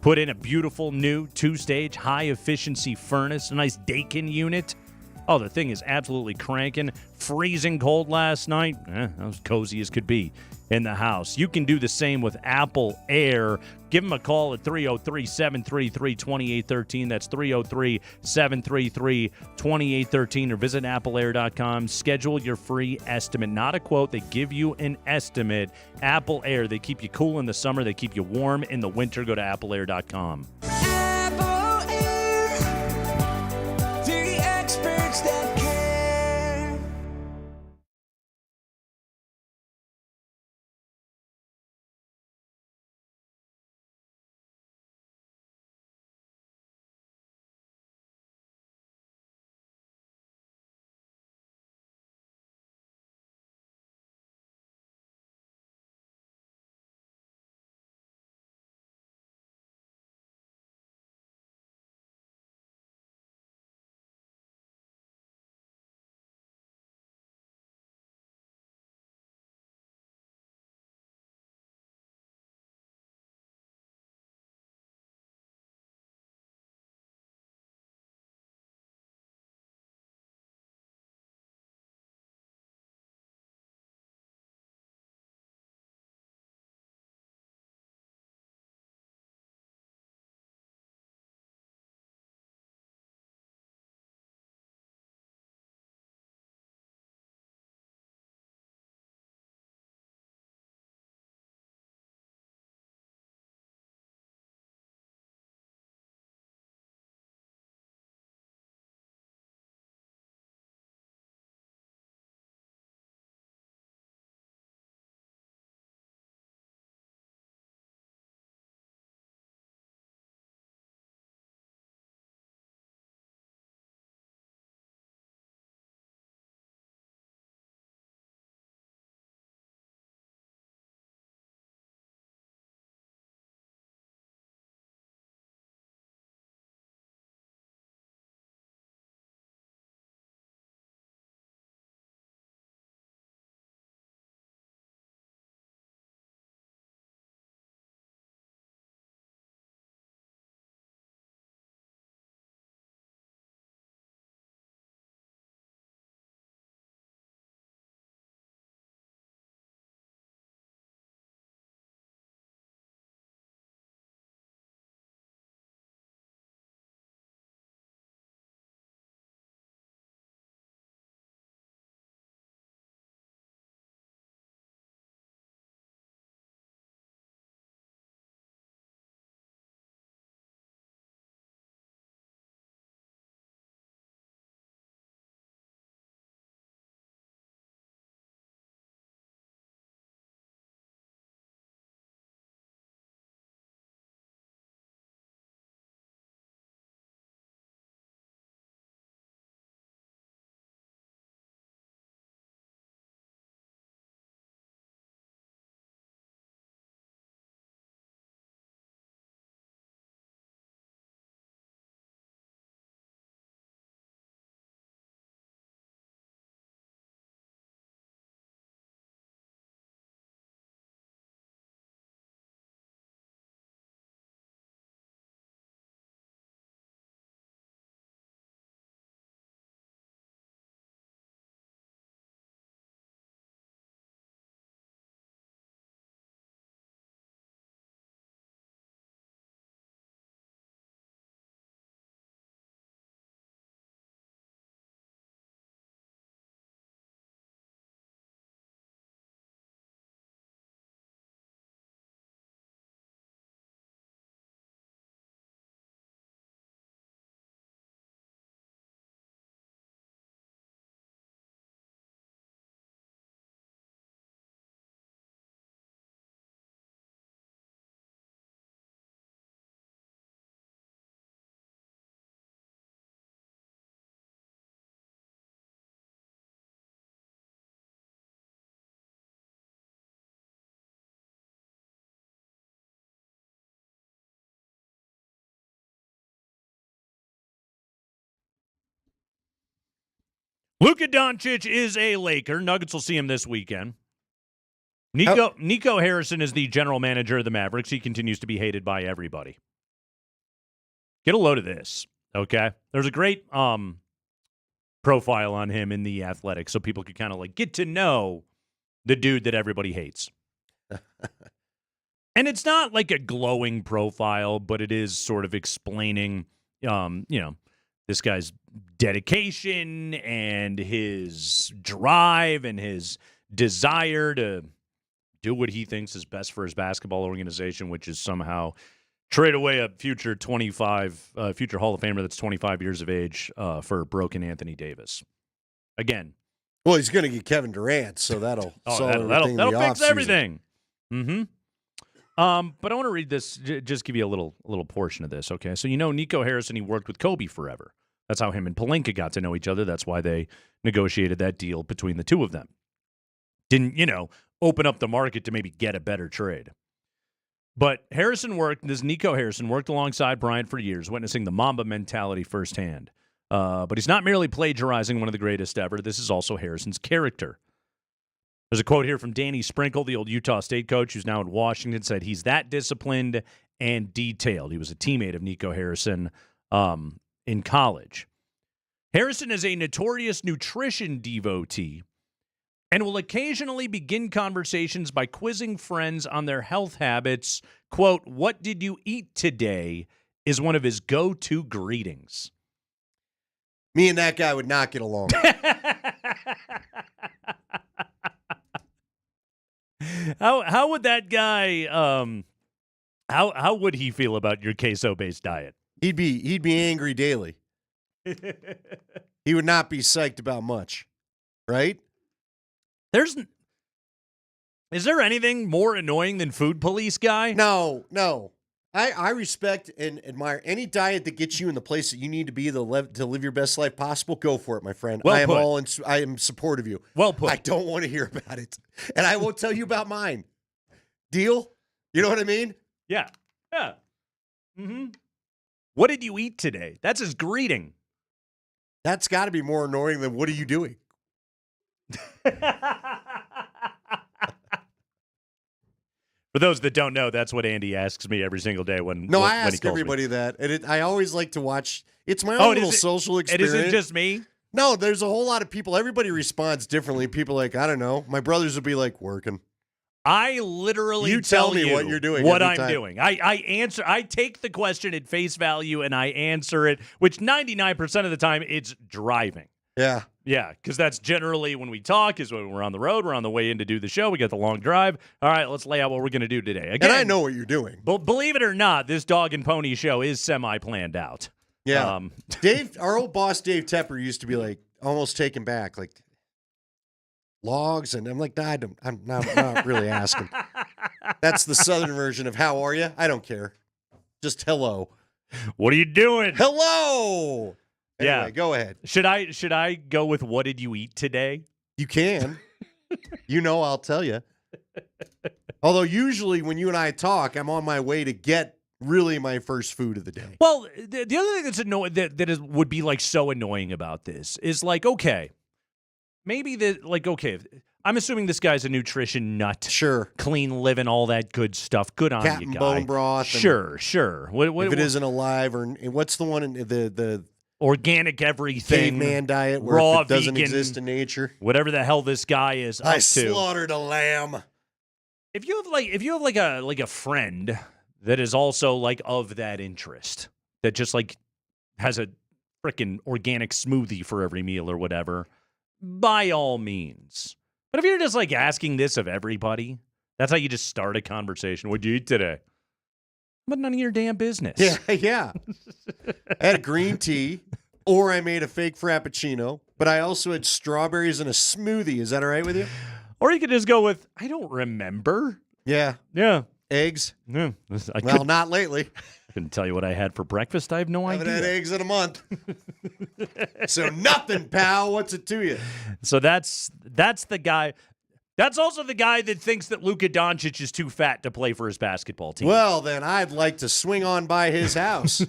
put in a beautiful new 2-stage high-efficiency furnace, a nice Dakin unit. Oh, the thing is absolutely cranking. Freezing cold last night. That was cozy as could be in the house. You can do the same with Apple Air. Give them a call at 303-733-2813. That's 303-733-2813. Or visit appleair.com. Schedule your free estimate. Not a quote. They give you an estimate. Apple Air. They keep you cool in the summer. They keep you warm in the winter. Go to appleair.com. Luka Doncic is a Laker. Nuggets will see him this weekend. Nico Harrison is the general manager of the Mavericks. He continues to be hated by everybody. Get a load of this, okay? There's a great profile on him in The Athletic, so people could kind of like get to know the dude that everybody hates. And it's not like a glowing profile, but it is sort of explaining, this guy's dedication and his drive and his desire to do what he thinks is best for his basketball organization, which is somehow trade away a future Hall of Famer that's 25 years of age for broken Anthony Davis. Again. Well, he's going to get Kevin Durant, so that'll that'll fix everything. Mm-hmm. But I want to read this, just give you a little portion of this, okay? So Nico Harrison, he worked with Kobe forever. That's how him and Pelinka got to know each other. That's why they negotiated that deal between the two of them. Didn't, open up the market to maybe get a better trade. But Nico Harrison worked alongside Bryant for years, witnessing the Mamba mentality firsthand. But he's not merely plagiarizing one of the greatest ever. This is also Harrison's character. There's a quote here from Danny Sprinkle, the old Utah State coach who's now in Washington, said he's that disciplined and detailed. He was a teammate of Nico Harrison in college. Harrison is a notorious nutrition devotee and will occasionally begin conversations by quizzing friends on their health habits. Quote, "What did you eat today?" is one of his go-to greetings. Me and that guy would not get along. How would that guy how would he feel about your queso-based diet? He'd be angry daily. He would not be psyched about much, right? Is there anything more annoying than food police guy? No. I respect and admire any diet that gets you in the place that you need to be to live your best life possible. Go for it, my friend. Well I am put. I am supportive of you. Well put. I don't want to hear about it, and I won't tell you about mine. Deal? You know what I mean? Yeah. Mm-hmm. What did you eat today? That's his greeting. That's got to be more annoying than what are you doing? For those that don't know, that's what Andy asks me every single day when I when ask he calls everybody me. that, and I always like to watch. It's my own little social experience. And is it just me? No, there's a whole lot of people. Everybody responds differently. People like, I don't know. My brothers would be like, working. I literally you tell me what you're doing. What every I'm time. doing. I answer. I take the question at face value and I answer it, which 99% of the time it's driving. Yeah. Yeah, because that's generally when we talk is when we're on the road. We're on the way in to do the show. We got the long drive. All right, let's lay out what we're going to do today. Again, And I know what you're doing. But believe it or not, this dog and pony show is semi-planned out. Yeah. Dave, our old boss, Dave Tepper, used to be like almost taken back, like logs. And I'm like, nah, I'm not really asking. That's the Southern version of how are you? I don't care. Just hello. What are you doing? Hello. Anyway, Yeah. go ahead. Should I go with what did you eat today? You can. I'll tell you. Although usually when you and I talk, I'm on my way to get really my first food of the day. Well, the other thing that's annoying would be like so annoying about this is like, okay, I'm assuming this guy's a nutrition nut. Sure. Clean living, all that good stuff. Good on Cat you, and guy. bone broth. Sure. If it isn't alive, or what's the one in the organic everything, caveman diet where raw it doesn't vegan, exist in nature? Whatever the hell this guy is I up to. slaughtered a lamb. If you have like a friend that is also like of that interest, that just like has a freaking organic smoothie for every meal or whatever, by all means. But if you're just like asking this of everybody, that's how you just start a conversation. What'd you eat today? But none of your damn business. Yeah. I had a green tea, or I made a fake frappuccino, but I also had strawberries in a smoothie. Is that all right with you? Or you could just go with, I don't remember. Yeah. Yeah. Eggs? Yeah. Not lately. I couldn't tell you what I had for breakfast. I have no idea. Haven't had eggs in a month. So nothing, pal. What's it to you? So that's the guy. That's also the guy that thinks that Luka Doncic is too fat to play for his basketball team. Well, then I'd like to swing on by his house.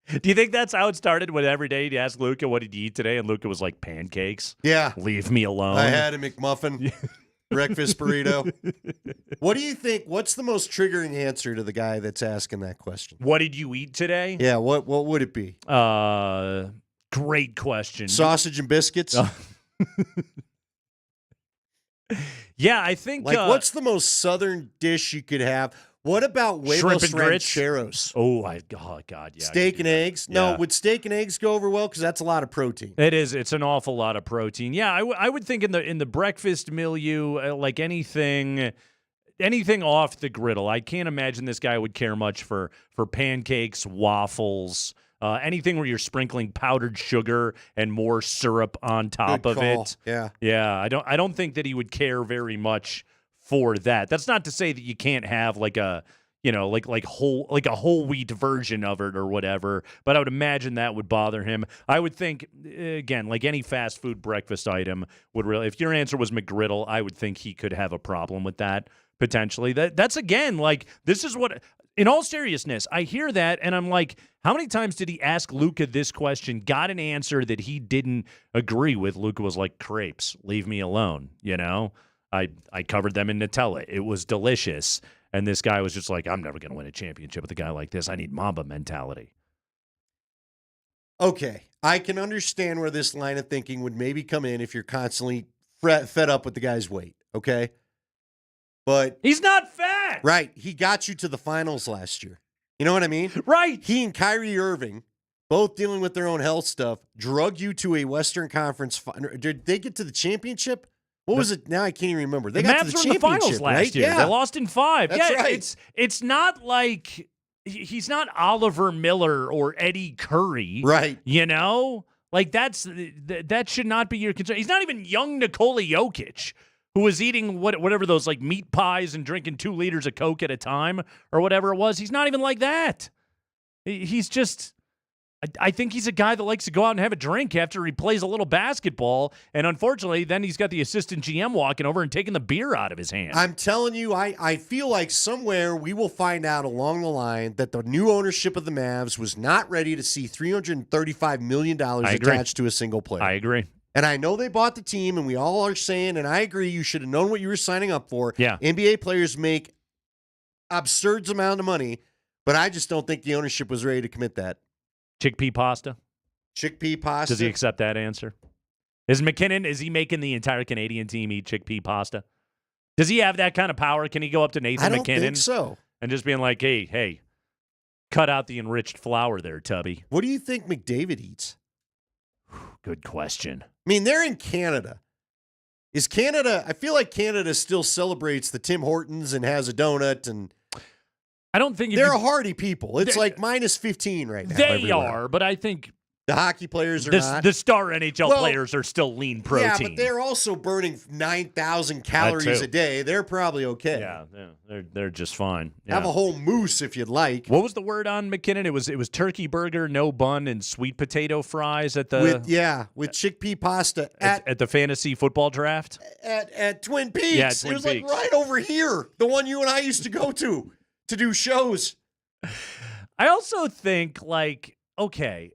Do you think that's how it started? When every day you ask Luka, what did you eat today? And Luka was like, pancakes. Yeah. Leave me alone. I had a McMuffin, breakfast burrito. What do you think? What's the most triggering answer to the guy that's asking that question? What did you eat today? Yeah, what would it be? Great question. Sausage and biscuits? Yeah, I think. What's the most southern dish you could have? What about shrimp huevos and grits? rancheros? Oh, God, yeah. Steak and eggs? Yeah. No, would steak and eggs go over well? Because that's a lot of protein. It is. It's an awful lot of protein. Yeah, I would think in the breakfast milieu, like anything off the griddle. I can't imagine this guy would care much for pancakes, waffles, anything where you're sprinkling powdered sugar and more syrup on top Good of call. it. Yeah. Yeah, I don't think that he would care very much for that. That's not to say that you can't have like a whole wheat version of it or whatever, but I would imagine that would bother him. I would think, again, like any fast food breakfast item would really, if your answer was McGriddle, I would think he could have a problem with that potentially. That's again, like, this is what, in all seriousness, I hear that and I'm like, how many times did he ask Luka this question, got an answer that he didn't agree with? Luka was like, crepes, leave me alone, you know? I covered them in Nutella. It was delicious. And this guy was just like, I'm never going to win a championship with a guy like this. I need Mamba mentality. Okay, I can understand where this line of thinking would maybe come in if you're constantly fed up with the guy's weight, okay? But he's not fat. Right. He got you to the finals last year. You know what I mean? Right. He and Kyrie Irving, both dealing with their own health stuff, drug you to a Western Conference final. Did they get to the championship? What was it? Now I can't even remember. They got to the Mavs were in the finals championship, last right? year. Yeah. They lost in 5. That's yeah, right. It's not like he's not Oliver Miller or Eddie Curry. Right. You know? Like that should not be your concern. He's not even young Nikola Jokic, who was eating whatever those like meat pies and drinking 2 liters of Coke at a time or whatever it was. He's not even like that. He's just, I think he's a guy that likes to go out and have a drink after he plays a little basketball. And unfortunately, then he's got the assistant GM walking over and taking the beer out of his hand. I'm telling you, I feel like somewhere we will find out along the line that the new ownership of the Mavs was not ready to see $335 million attached to a single player. I agree. And I know they bought the team, and we all are saying, and I agree, you should have known what you were signing up for. Yeah. NBA players make absurd amount of money, but I just don't think the ownership was ready to commit that. Chickpea pasta? Chickpea pasta? Does he accept that answer? Is he making the entire Canadian team eat chickpea pasta? Does he have that kind of power? Can he go up to Nathan McKinnon? I don't think so. And just being like, hey, cut out the enriched flour there, Tubby. What do you think McDavid eats? Good question. I mean, they're in Canada. Is Canada, I feel like Canada still celebrates the Tim Hortons and has a donut, and I don't think they're a hardy people. It's like minus 15 right now. They everywhere. are, but I think the hockey players are not. The star NHL players are still lean protein. Yeah, but they're also burning 9,000 calories a day. They're probably okay. Yeah, they're just fine. Yeah. Have a whole moose if you'd like. What was the word on McKinnon? It was turkey burger, no bun, and sweet potato fries at the with chickpea pasta at the fantasy football draft at Twin Peaks. Yeah, Twin it was Peaks. like right over here, the one you and I used to go to do shows. I also think okay,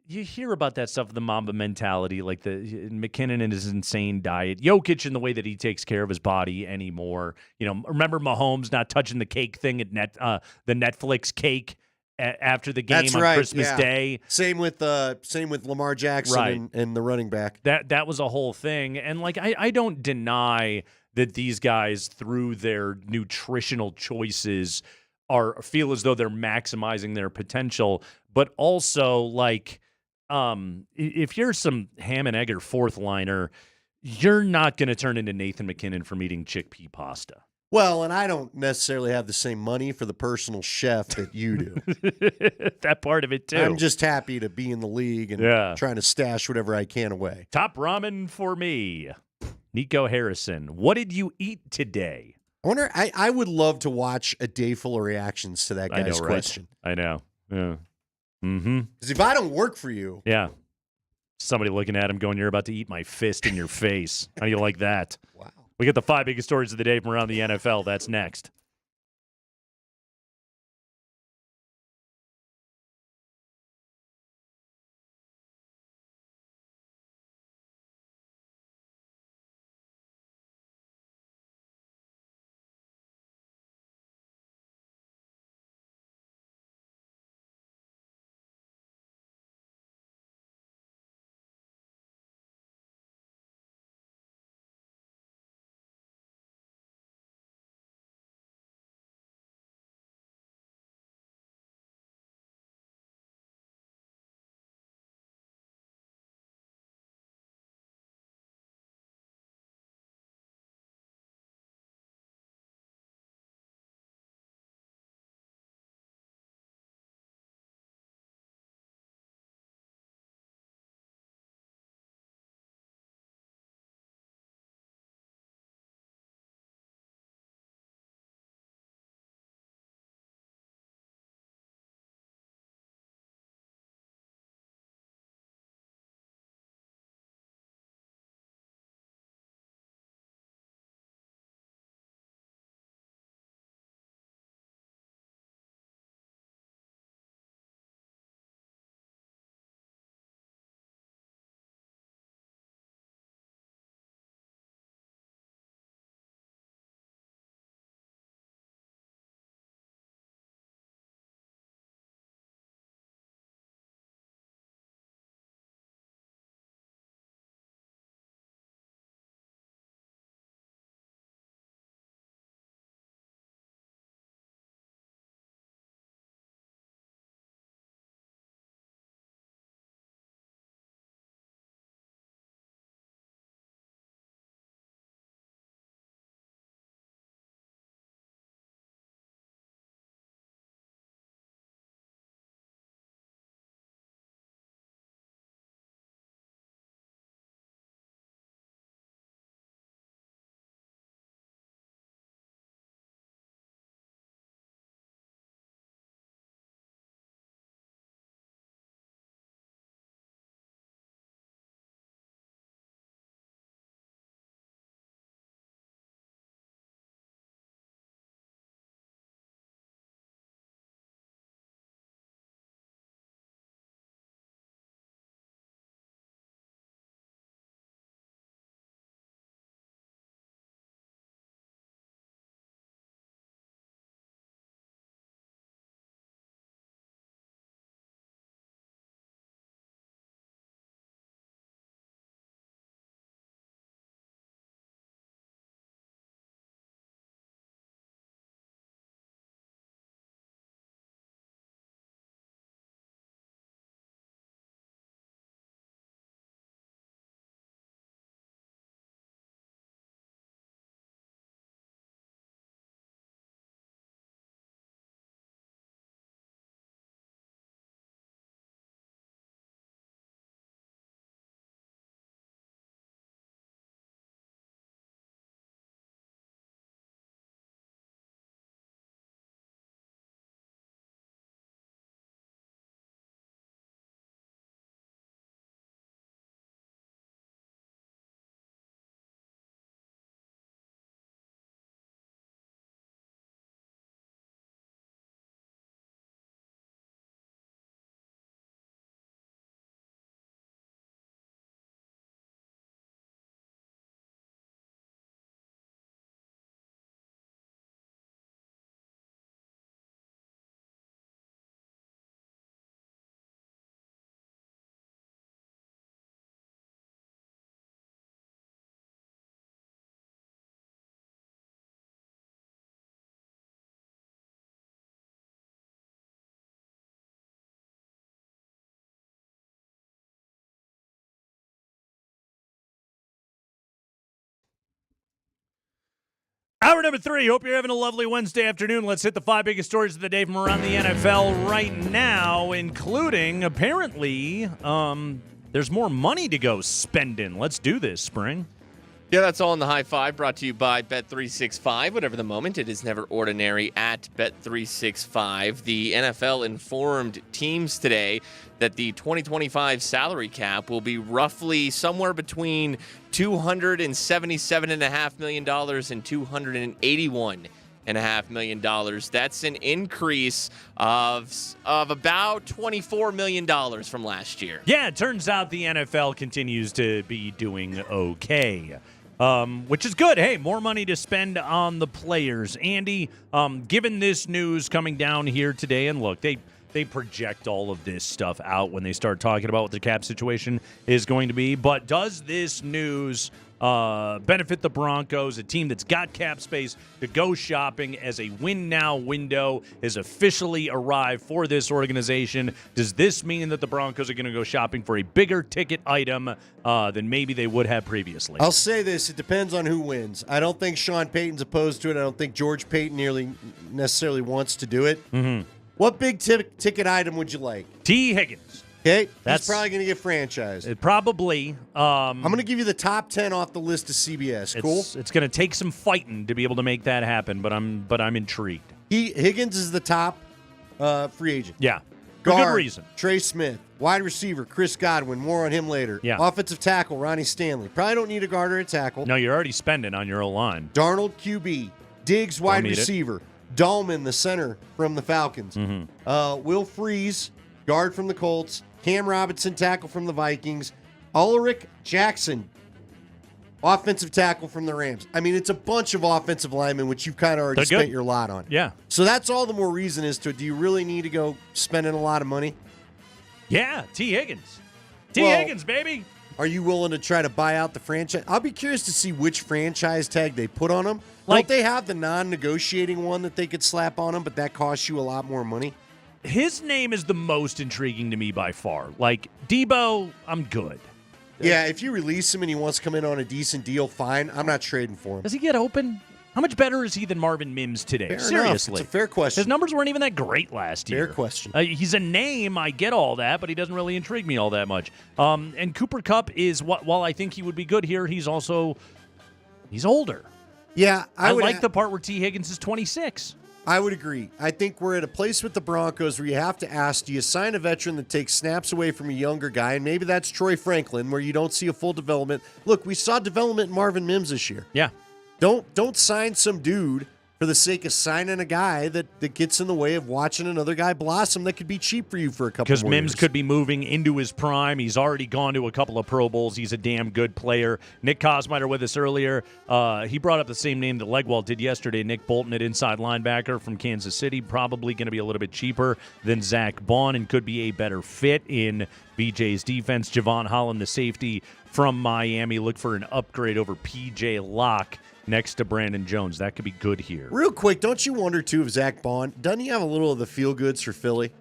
you hear about that stuff, the Mamba mentality, like the McKinnon and his insane diet, Jokic and the way that he takes care of his body anymore. You know, remember Mahomes not touching the cake thing at the Netflix cake after the game That's on right, Christmas yeah. Day. Same with Lamar Jackson Right. and the running back. That was a whole thing, and I don't deny that these guys, through their nutritional choices, feel as though they're maximizing their potential, but also if you're some ham and egg or fourth liner, you're not going to turn into Nathan McKinnon from eating chickpea pasta. Well, and I don't necessarily have the same money for the personal chef that you do. That part of it too. I'm just happy to be in the league and trying to stash whatever I can away. Top ramen for me. Nico Harrison, what did you eat today? I wonder. I would love to watch a day full of reactions to that guy's question. I know. Yeah. Mm-hmm. Because if I don't work for you, yeah, somebody looking at him going, "You're about to eat my fist in your face." How do you like that? Wow. We get the 5 biggest stories of the day from around the NFL. That's next. number 3. Hope you're having a lovely Wednesday afternoon. Let's hit the 5 biggest stories of the day from around the NFL right now, including, apparently, there's more money to go spending. Let's do this, Spring. Yeah, that's all in the high five, brought to you by Bet365. Whatever the moment, it is never ordinary at Bet365. The NFL informed teams today that the 2025 salary cap will be roughly somewhere between $277.5 million and $281.5 million. That's an increase of about $24 million from last year. Yeah, it turns out the NFL continues to be doing okay. Which is good. Hey, more money to spend on the players. Andy, given this news coming down here today, and look, they project all of this stuff out when they start talking about what the cap situation is going to be. But does this news benefit the Broncos, a team that's got cap space to go shopping as a win-now window has officially arrived for this organization? Does this mean that the Broncos are going to go shopping for a bigger ticket item than maybe they would have previously? I'll say this. It depends on who wins. I don't think Sean Payton's opposed to it. I don't think George Payton necessarily wants to do it. Mm-hmm. What big ticket item would you like? T. Higgins. Okay, That's he's probably going to get franchised. It probably. I'm going to give you the top 10 off the list of CBS. Cool? It's going to take some fighting to be able to make that happen, but I'm intrigued. Higgins is the top free agent. Yeah, for Guard, good reason. Trey Smith. Wide receiver, Chris Godwin. More on him later. Yeah. Offensive tackle, Ronnie Stanley. Probably don't need a guard or a tackle. No, you're already spending on your O-line. Darnold, QB. Diggs, wide receiver. Dahlman, the center from the Falcons. Mm-hmm. Will Freeze, guard from the Colts. Cam Robinson, tackle from the Vikings. Ulrich Jackson, offensive tackle from the Rams. I mean, it's a bunch of offensive linemen, which you've kind of already spent your lot on. Yeah. So that's all the more reason as to, do you really need to go spending a lot of money? Yeah, T. Higgins. Higgins, baby. Are you willing to try to buy out the franchise? I'll be curious to see which franchise tag they put on them. Don't they have the non-negotiating one that they could slap on them, but that costs you a lot more money? His name is the most intriguing to me by far. Like, Debo, I'm good. Yeah, if you release him and he wants to come in on a decent deal, fine. I'm not trading for him. Does he get open? How much better is he than Marvin Mims today? Fair Seriously. enough. It's a fair question. His numbers weren't even that great last year. Fair question. He's a name. I get all that, but he doesn't really intrigue me all that much. And Cooper Kupp is, while I think he would be good here, he's older. Yeah, I like the part where T. Higgins is 26. I would agree. I think we're at a place with the Broncos where you have to ask, do you sign a veteran that takes snaps away from a younger guy? And maybe that's Troy Franklin, where you don't see a full development. Look, we saw development in Marvin Mims this year. Yeah. Don't sign some dude for the sake of signing a guy that gets in the way of watching another guy blossom that could be cheap for you for a couple more Because Mims years. could be moving into his prime. He's already gone to a couple of Pro Bowls. He's a damn good player. Nick Kosmider with us earlier. He brought up the same name that Legwald did yesterday. Nick Bolton at inside linebacker from Kansas City. Probably going to be a little bit cheaper than Zach Bond and could be a better fit in BJ's defense. Javon Holland, the safety from Miami. Look for an upgrade over PJ Locke next to Brandon Jones. That could be good here. Real quick, don't you wonder, too, if Zach Bond, doesn't he have a little of the feel-goods for Philly?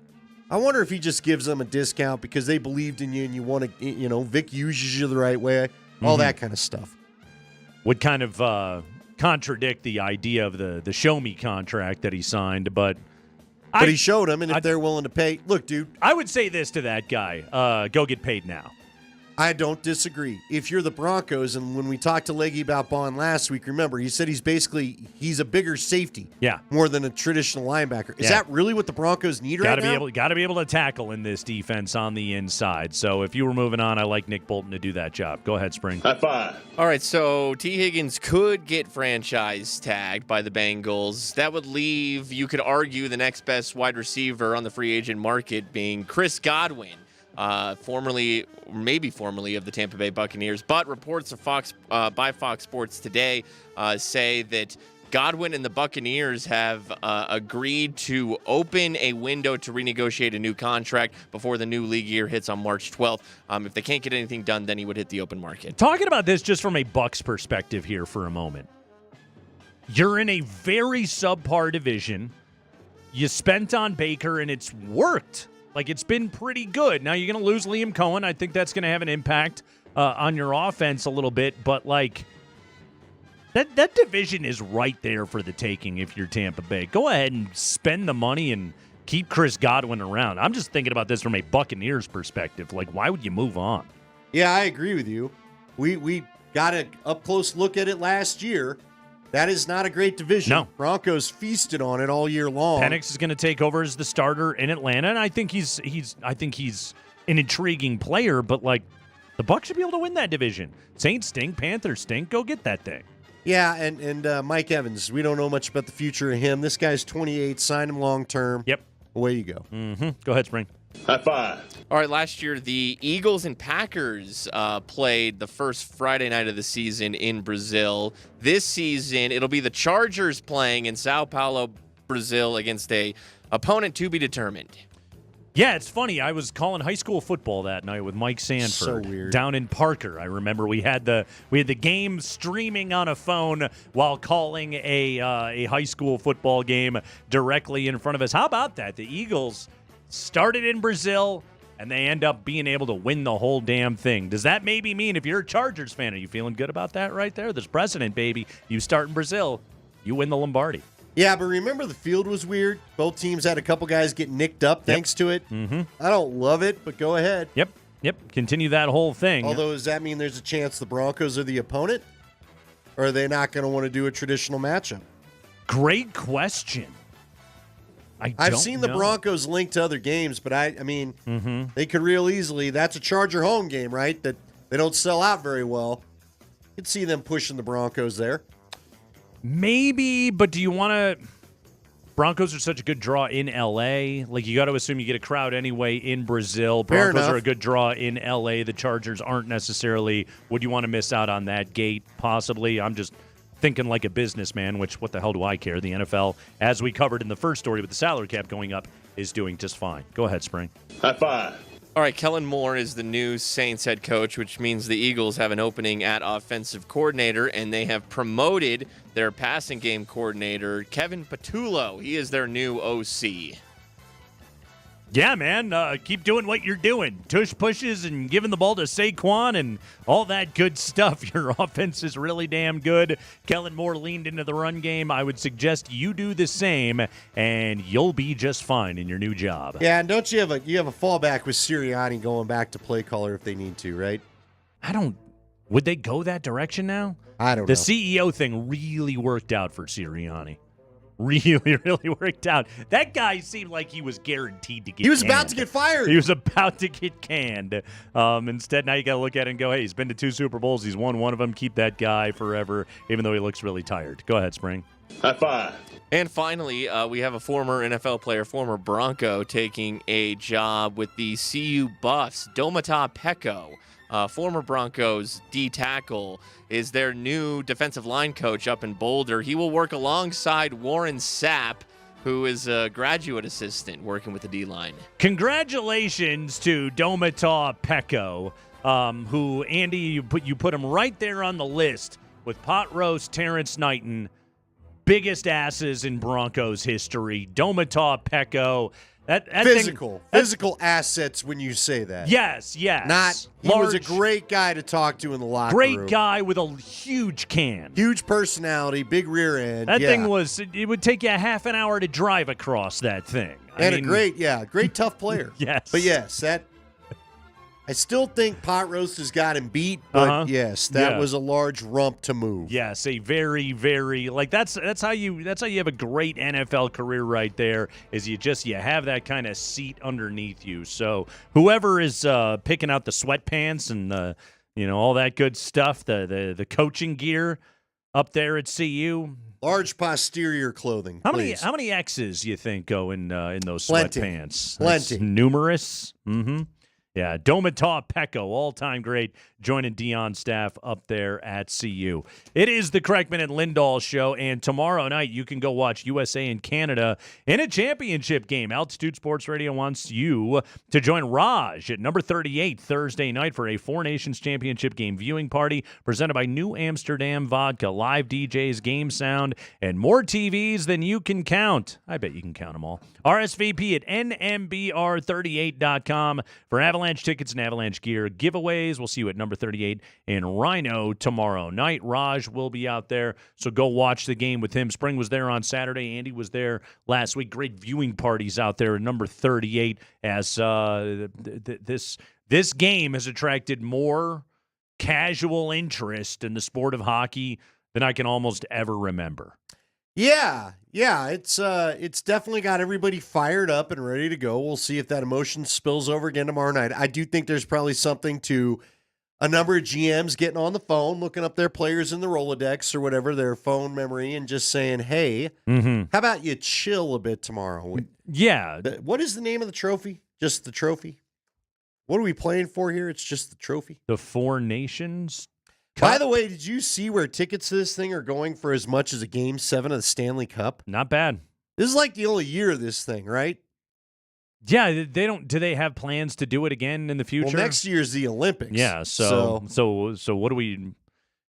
I wonder if he just gives them a discount because they believed in you and you want to, Vic uses you the right way, all that kind of stuff. Would kind of contradict the idea of the show me contract that he signed, but he showed them, and if they're willing to pay, look, dude. I would say this to that guy, go get paid now. I don't disagree. If you're the Broncos, and when we talked to Leggy about Bond last week, remember, he said he's a bigger safety. Yeah. More than a traditional linebacker. Is that really what the Broncos need right now? Got to be able to tackle in this defense on the inside. So if you were moving on, I like Nick Bolton to do that job. Go ahead, Spring. High five. All right, so T. Higgins could get franchise tagged by the Bengals. That would leave, you could argue, the next best wide receiver on the free agent market being Chris Godwin. Formerly of the Tampa Bay Buccaneers, but reports of by Fox Sports today say that Godwin and the Buccaneers have agreed to open a window to renegotiate a new contract before the new league year hits on March 12th. If they can't get anything done, then he would hit the open market. Talking about this just from a Bucs perspective here for a moment. You're in a very subpar division. You spent on Baker, and it's worked. Like, it's been pretty good. Now, you're going to lose Liam Cohen. I think that's going to have an impact on your offense a little bit. But, like, That division is right there for the taking if you're Tampa Bay. Go ahead and spend the money and keep Chris Godwin around. I'm just thinking about this from a Buccaneers perspective. Like, why would you move on? Yeah, I agree with you. We got an up-close look at it last year. That is not a great division. No. Broncos feasted on it all year long. Penix is going to take over as the starter in Atlanta, and I think he's an intriguing player, but, like, the Bucs should be able to win that division. Saints stink, Panthers stink. Go get that thing. Yeah, and Mike Evans, we don't know much about the future of him. This guy's 28, sign him long-term. Yep. Away you go. Mm-hmm. Go ahead, Spring. High five. All right, last year the Eagles and Packers played the first Friday night of the season in Brazil. This season, it'll be the Chargers playing in Sao Paulo, Brazil, against a opponent to be determined. Yeah, it's funny. I was calling high school football that night with Mike Sanford So weird. down in Parker. I remember we had the game streaming on a phone while calling a high school football game directly in front of us. How about that? The Eagles started in Brazil, and they end up being able to win the whole damn thing. Does that maybe mean, if you're a Chargers fan, are you feeling good about that right there? There's precedent, baby. You start in Brazil, you win the Lombardi. Yeah, but remember the field was weird? Both teams had a couple guys get nicked up thanks to it. Mm-hmm. I don't love it, but go ahead. Yep. Continue that whole thing. Although, does that mean there's a chance the Broncos are the opponent? Or are they not going to want to do a traditional matchup? Great question. I've seen the Broncos linked to other games, but I mean, Mm-hmm. they could real easily. That's a Charger home game, right? That they don't sell out very well. You could see them pushing the Broncos there. Maybe, but do you want to? Broncos are such a good draw in L.A. Like, you got to assume you get a crowd anyway in Brazil. Fair Broncos enough. are a good draw in L.A. The Chargers aren't necessarily. Would you want to miss out on that gate? Possibly. I'm just thinking like a businessman, which what the hell do I care? The NFL, as we covered in the first story with the salary cap going up, is doing just fine. Go ahead, Spring. High five. All right, Kellen Moore is the new Saints head coach, which means the Eagles have an opening at offensive coordinator, and they have promoted their passing game coordinator, Kevin Patullo. He is their new OC. Yeah, man. Keep doing what you're doing. Tush pushes and giving the ball to Saquon and all that good stuff. Your offense is really damn good. Kellen Moore leaned into the run game. I would suggest you do the same, and you'll be just fine in your new job. Yeah, and don't you have a fallback with Sirianni going back to play caller if they need to, right? Would they go that direction now? I don't know. The CEO thing really worked out for Sirianni. Really, really worked out. That guy seemed like he was guaranteed to get He was canned. about to get fired. He was about to get canned. Instead, now you got to look at it and go, hey, he's been to 2 Super Bowls. He's won one of them. Keep that guy forever, even though he looks really tired. Go ahead, Spring. High five. And finally, we have a former NFL player, former Bronco, taking a job with the CU Buffs. Domata Peko, former Broncos D tackle, is their new defensive line coach up in Boulder. He will work alongside Warren Sapp, who is a graduate assistant working with the D-line. Congratulations to Domata Peko, who, Andy, you put him right there on the list with Pot Roast, Terrence Knighton, biggest asses in Broncos history. Domata Peko. That physical assets when you say that. Yes. He was a great guy to talk to in the locker room. Great guy with a huge can. Huge personality, big rear end. That thing it would take you a half an hour to drive across that thing. A great tough player. Yes. But yes, I still think Pot Roast has got him beat, but yes, that was a large rump to move. Yes, a very, very that's how you have a great NFL career right there. Is you have that kind of seat underneath you. So whoever is picking out the sweatpants and the all that good stuff, the coaching gear up there at CU. Large posterior clothing. How many X's you think go in those Plenty. sweatpants? Plenty. That's numerous. Mm-hmm. Yeah, Domata Peko, all-time great, joining Dion's staff up there at CU. It is the Kreckman and Lindahl show, and tomorrow night you can go watch USA and Canada in a championship game. Altitude Sports Radio wants you to join Raj at number 38 Thursday night for a Four Nations Championship game viewing party presented by New Amsterdam Vodka, live DJs, game sound, and more TVs than you can count. I bet you can count them all. RSVP at nmbr38.com for Avalanche Avalanche tickets and Avalanche gear giveaways. We'll see you at number 38 in Rhino tomorrow night. Raj will be out there, so go watch the game with him. Spring was there on Saturday. Andy was there last week. Great viewing parties out there at number 38 as this game has attracted more casual interest in the sport of hockey than I can almost ever remember. Yeah, it's definitely got everybody fired up and ready to go. We'll see if that emotion spills over again tomorrow night. I do think there's probably something to a number of GMs getting on the phone, looking up their players in the Rolodex or whatever, their phone memory, and just saying, hey, how about you chill a bit tomorrow? Yeah. What is the name of the trophy? Just the trophy? What are we playing for here? It's just the trophy? The Four Nations By the way, did you see where tickets to this thing are going for as much as a Game 7 of the Stanley Cup? Not bad. This is like the only year of this thing, right? Yeah, they don't. Do they have plans to do it again in the future? Well, next year's the Olympics. Yeah. So what do we?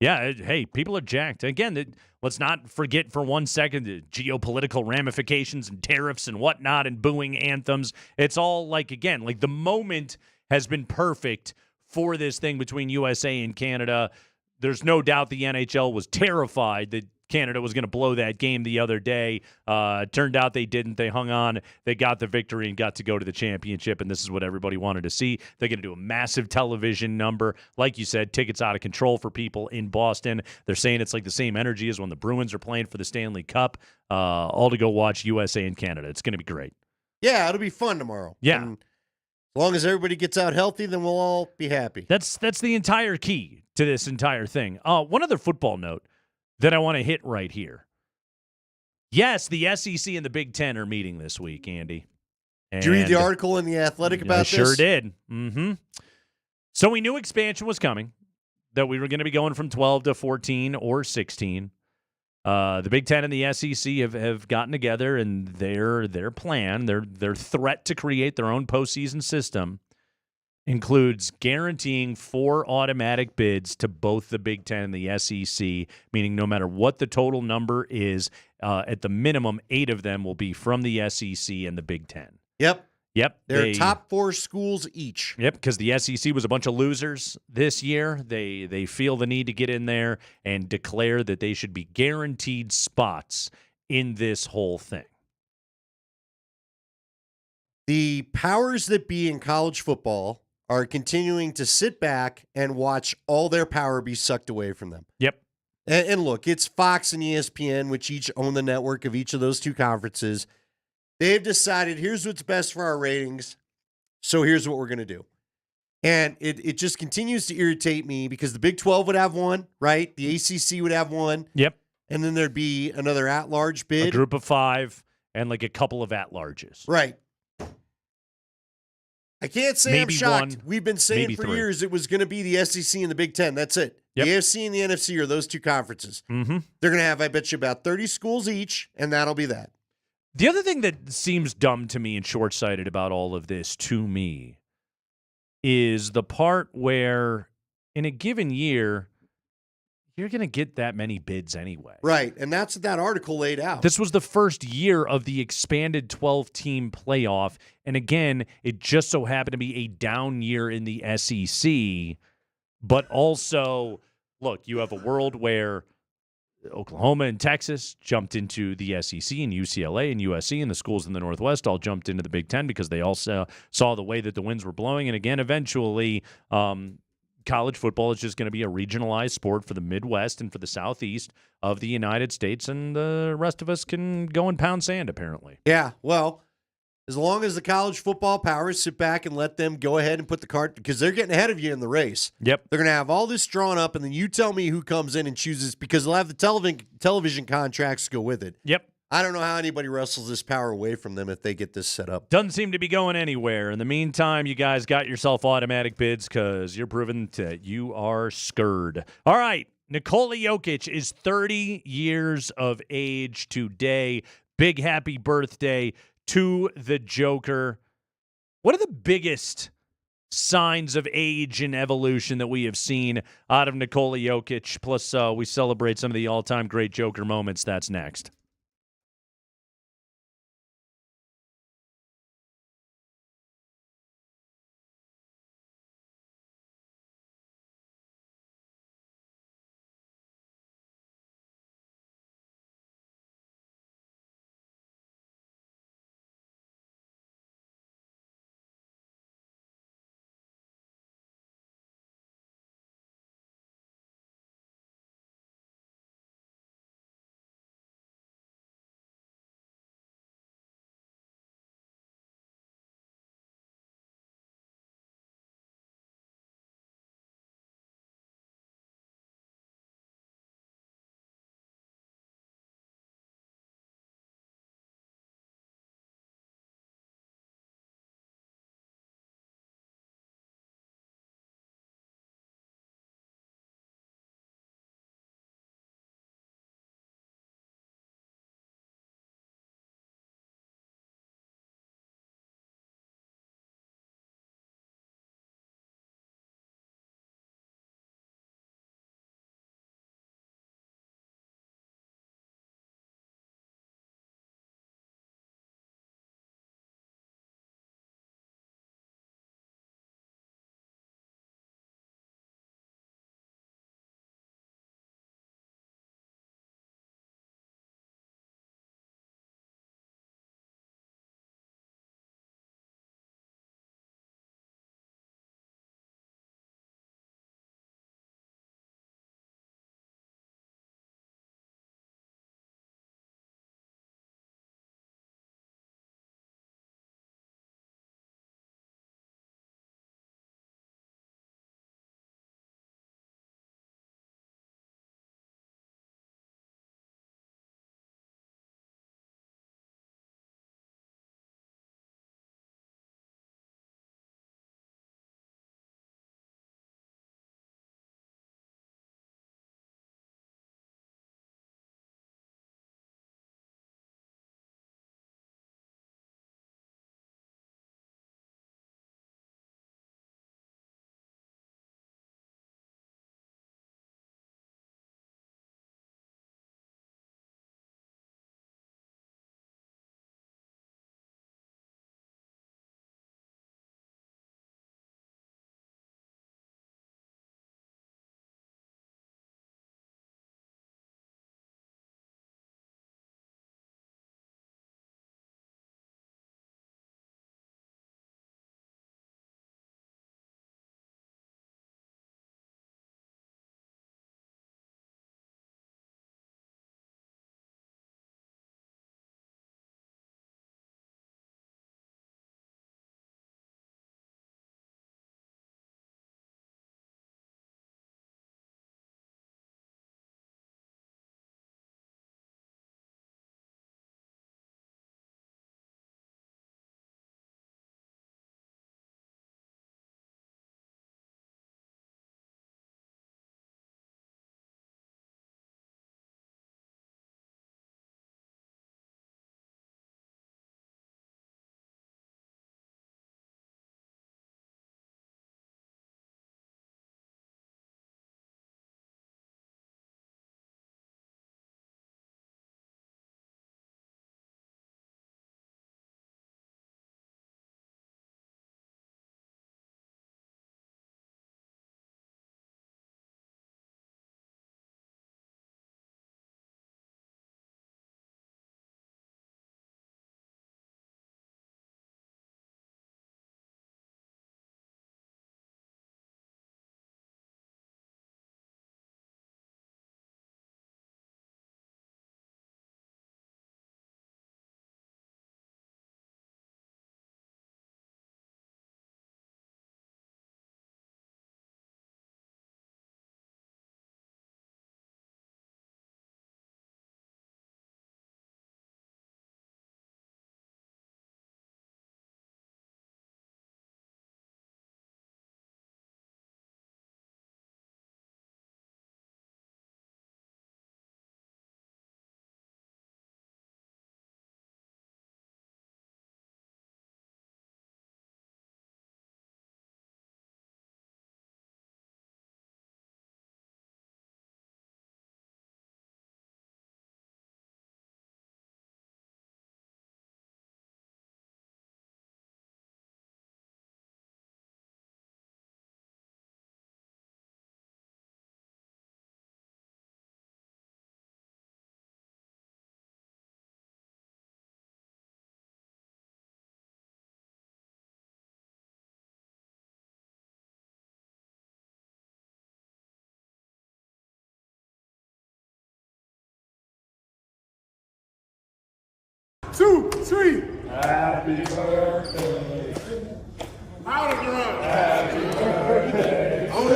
Yeah. Hey, people are jacked again. Let's not forget for 1 second the geopolitical ramifications and tariffs and whatnot and booing anthems. It's all like the moment has been perfect for this thing between USA and Canada. There's no doubt the NHL was terrified that Canada was going to blow that game the other day. Turned out they didn't. They hung on. They got the victory and got to go to the championship, and this is what everybody wanted to see. They're going to do a massive television number. Like you said, tickets out of control for people in Boston. They're saying it's like the same energy as when the Bruins are playing for the Stanley Cup. All to go watch USA and Canada. It's going to be great. Yeah, it'll be fun tomorrow. Yeah. And as long as everybody gets out healthy, then we'll all be happy. That's the entire key to this entire thing. One other football note that I want to hit right here. Yes, the SEC and the Big Ten are meeting this week, Andy. Did you read the article in The Athletic about this? I sure did. So we knew expansion was coming, that we were going to be going from 12 to 14 or 16. The Big Ten and the SEC have gotten together, and their plan, their threat to create their own postseason system includes guaranteeing 4 automatic bids to both the Big Ten and the SEC, meaning no matter what the total number is, at the minimum, 8 of them will be from the SEC and the Big Ten. Yep. They're top 4 schools each. Yep, because the SEC was a bunch of losers this year. They feel the need to get in there and declare that they should be guaranteed spots in this whole thing. The powers that be in college football are continuing to sit back and watch all their power be sucked away from them. Yep. And look, it's Fox and ESPN, which each own the network of each of those 2 conferences. They've decided, here's what's best for our ratings, so here's what we're going to do. And it just continues to irritate me because the Big 12 would have one, right? The ACC would have one. Yep. And then there'd be another at-large bid. A group of 5 and like a couple of at-larges. Right. I can't say I'm shocked. 1, We've been saying for 3 years it was going to be the SEC and the Big Ten. That's it. Yep. The AFC and the NFC are those 2 conferences. Mm-hmm. They're going to have, I bet you, about 30 schools each, and that'll be that. The other thing that seems dumb to me and short-sighted about all of this, to me, is the part where in a given year, you're going to get that many bids anyway. Right, and that's what that article laid out. This was the first year of the expanded 12-team playoff, and again, it just so happened to be a down year in the SEC, but also, look, you have a world where Oklahoma and Texas jumped into the SEC, and UCLA and USC and the schools in the Northwest all jumped into the Big Ten because they also saw the way that the winds were blowing, and again, eventually, college football is just going to be a regionalized sport for the Midwest and for the Southeast of the United States, and the rest of us can go and pound sand, apparently. Yeah, well, as long as the college football powers sit back and let them go ahead and put the cart, because they're getting ahead of you in the race. Yep. They're going to have all this drawn up, and then you tell me who comes in and chooses, because they'll have the television contracts to go with it. Yep. I don't know how anybody wrestles this power away from them if they get this set up. Doesn't seem to be going anywhere. In the meantime, you guys got yourself automatic bids because you're proving that you are scared. All right. Nikola Jokic is 30 years of age today. Big happy birthday to the Joker. What are the biggest signs of age and evolution that we have seen out of Nikola Jokic? Plus, we celebrate some of the all-time great Joker moments. That's next. 2, 3. Happy birthday. Out of the road. Happy birthday. On the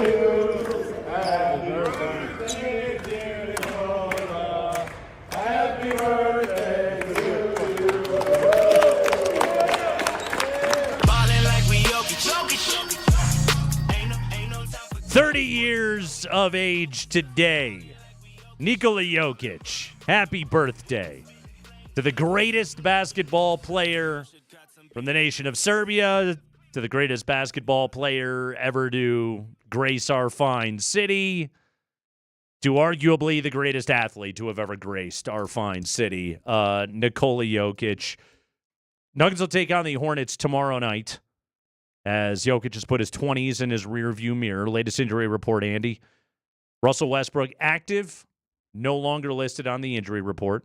field. Happy birthday, dear Nicola. Happy birthday to you. Ballin' like we Jokic. 30 years of age today. Nikola Jokic, happy birthday to the greatest basketball player from the nation of Serbia, to the greatest basketball player ever to grace our fine city, to arguably the greatest athlete to have ever graced our fine city, Nikola Jokic. Nuggets will take on the Hornets tomorrow night as Jokic has put his 20s in his rearview mirror. Latest injury report, Andy. Russell Westbrook active, no longer listed on the injury report.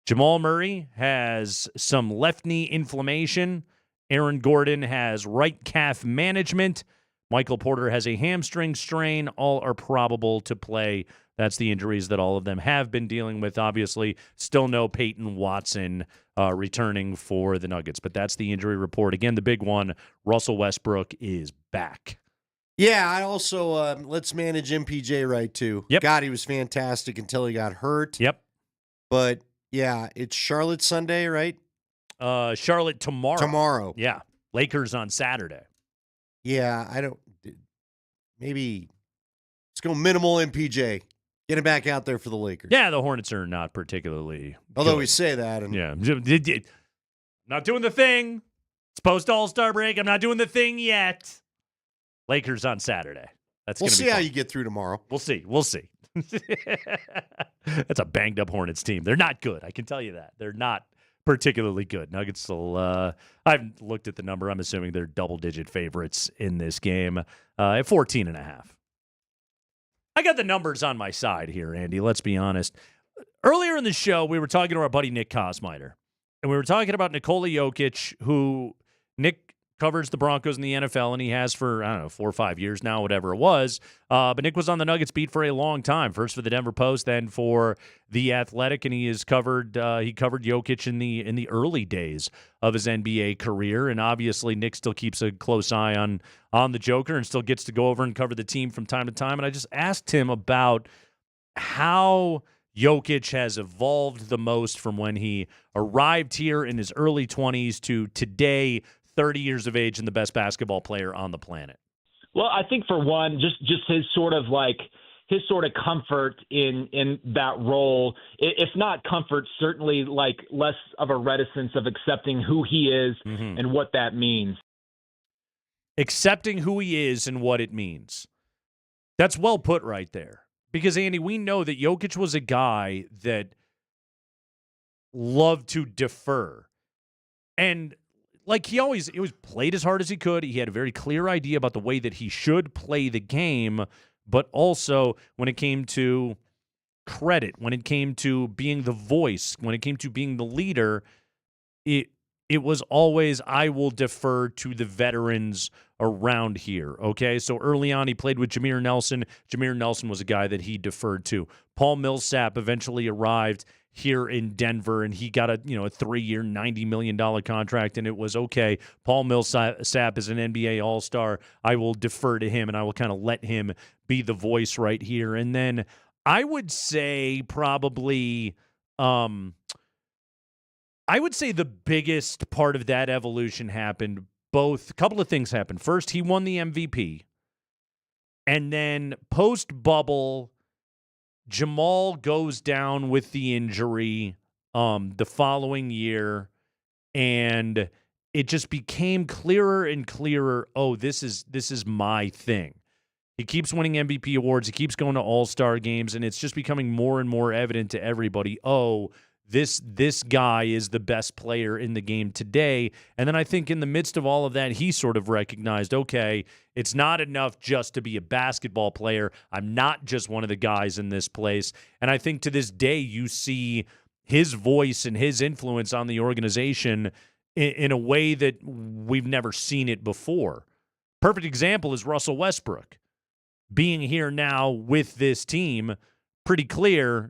Jamal Murray has some left knee inflammation. Aaron Gordon has right calf management. Michael Porter has a hamstring strain. All are probable to play. That's the injuries that all of them have been dealing with. Obviously, still no Peyton Watson returning for the Nuggets. But that's the injury report. Again, the big one, Russell Westbrook is back. Yeah, I also, let's manage MPJ right, too. Yep. God, he was fantastic until he got hurt. Yep. But, yeah, it's Charlotte Sunday, right? Charlotte tomorrow. Tomorrow. Yeah. Lakers on Saturday. Yeah, maybe let's go minimal MPJ. Get him back out there for the Lakers. Yeah, the Hornets are not particularly Although good. we say that. And Yeah. Not doing the thing. It's post All-Star break. I'm not doing the thing yet. Lakers on Saturday. That's we'll gonna be see how fun. you get through tomorrow. We'll see. That's a banged up Hornets team. They're not good. I can tell you that. They're not particularly good. Nuggets will, I haven't looked at the number. I'm assuming they're double-digit favorites in this game at 14.5. I got the numbers on my side here, Andy. Let's be honest. Earlier in the show, we were talking to our buddy Nick Kosmider, and we were talking about Nikola Jokic, who Nick covers the Broncos in the NFL, and he has for, 4 or 5 years now, whatever it was. But Nick was on the Nuggets beat for a long time, first for the Denver Post, then for The Athletic, and he covered Jokic in the early days of his NBA career. And obviously, Nick still keeps a close eye on the Joker and still gets to go over and cover the team from time to time. And I just asked him about how Jokic has evolved the most from when he arrived here in his early 20s to today, 30 years of age and the best basketball player on the planet. Well, I think for one, just his sort of comfort in that role, if not comfort, certainly like less of a reticence of accepting who he is and what that means. Accepting who he is and what it means. That's well put right there. Because, Andy, we know that Jokic was a guy that loved to defer. And like he always played as hard as he could. He had a very clear idea about the way that he should play the game, but also when it came to credit, when it came to being the voice, when it came to being the leader, it was always, I will defer to the veterans around here, okay? So early on, he played with Jameer Nelson. Jameer Nelson was a guy that he deferred to. Paul Millsap eventually arrived here in Denver, and he got a 3-year, $90 million contract, and it was, okay, Paul Millsap is an NBA All-Star. I will defer to him, and I will kind of let him be the voice right here. And then I would say probably the biggest part of that evolution happened a couple of things happened. First, he won the MVP, and then post-bubble, Jamal goes down with the injury the following year, and it just became clearer and clearer, this is my thing. He keeps winning MVP awards. He keeps going to all-star games, and it's just becoming more and more evident to everybody, this guy is the best player in the game today. And then I think in the midst of all of that, he sort of recognized, okay, it's not enough just to be a basketball player. I'm not just one of the guys in this place. And I think to this day, you see his voice and his influence on the organization in a way that we've never seen it before. Perfect example is Russell Westbrook being here now with this team, pretty clear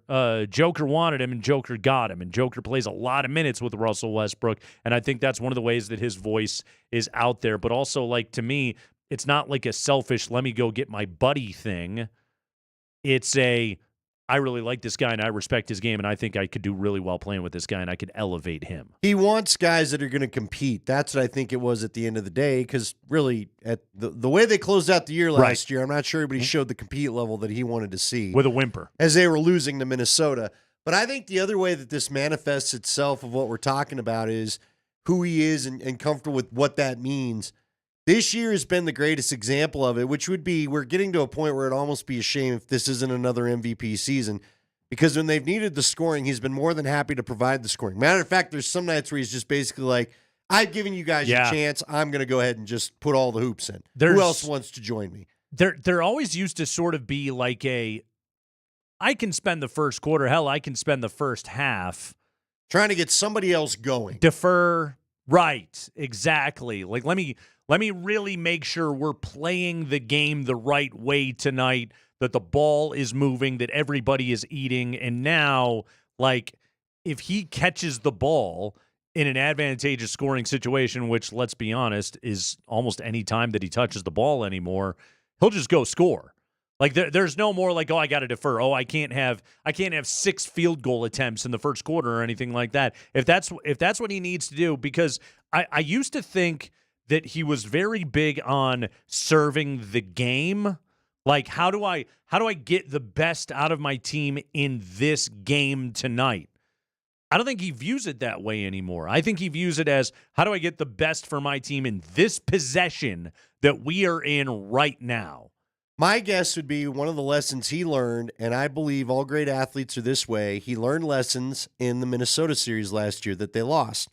Joker wanted him and Joker got him. And Joker plays a lot of minutes with Russell Westbrook. And I think that's one of the ways that his voice is out there. But also, like, to me, it's not like a selfish, let me go get my buddy thing. It's I really like this guy and I respect his game, and I think I could do really well playing with this guy and I could elevate him. He wants guys that are going to compete. That's what I think it was at the end of the day, because really, at the way they closed out the year last year, I'm not sure everybody showed the compete level that he wanted to see. With a whimper. As they were losing to Minnesota. But I think the other way that this manifests itself of what we're talking about is who he is and comfortable with what that means. This year has been the greatest example of it, which would be we're getting to a point where it'd almost be a shame if this isn't another MVP season, because when they've needed the scoring, he's been more than happy to provide the scoring. Matter of fact, there's some nights where he's just basically like, I've given you guys a chance. I'm going to go ahead and just put all the hoops in. Who else wants to join me? There always used to sort of be like I can spend the first quarter, hell, I can spend the first half. Trying to get somebody else going. Defer. Right, exactly. Like, let me really make sure we're playing the game the right way tonight, that the ball is moving, that everybody is eating. And now, like, if he catches the ball in an advantageous scoring situation, which, let's be honest, is almost any time that he touches the ball anymore, he'll just go score. Like, there's no more like, oh, I got to defer. Oh, I can't have 6 field goal attempts in the first quarter or anything like that. If that's what he needs to do, because I used to think that he was very big on serving the game. Like, how do I get the best out of my team in this game tonight? I don't think he views it that way anymore. I think he views it as, how do I get the best for my team in this possession that we are in right now? My guess would be one of the lessons he learned, and I believe all great athletes are this way, he learned lessons in the Minnesota series last year that they lost.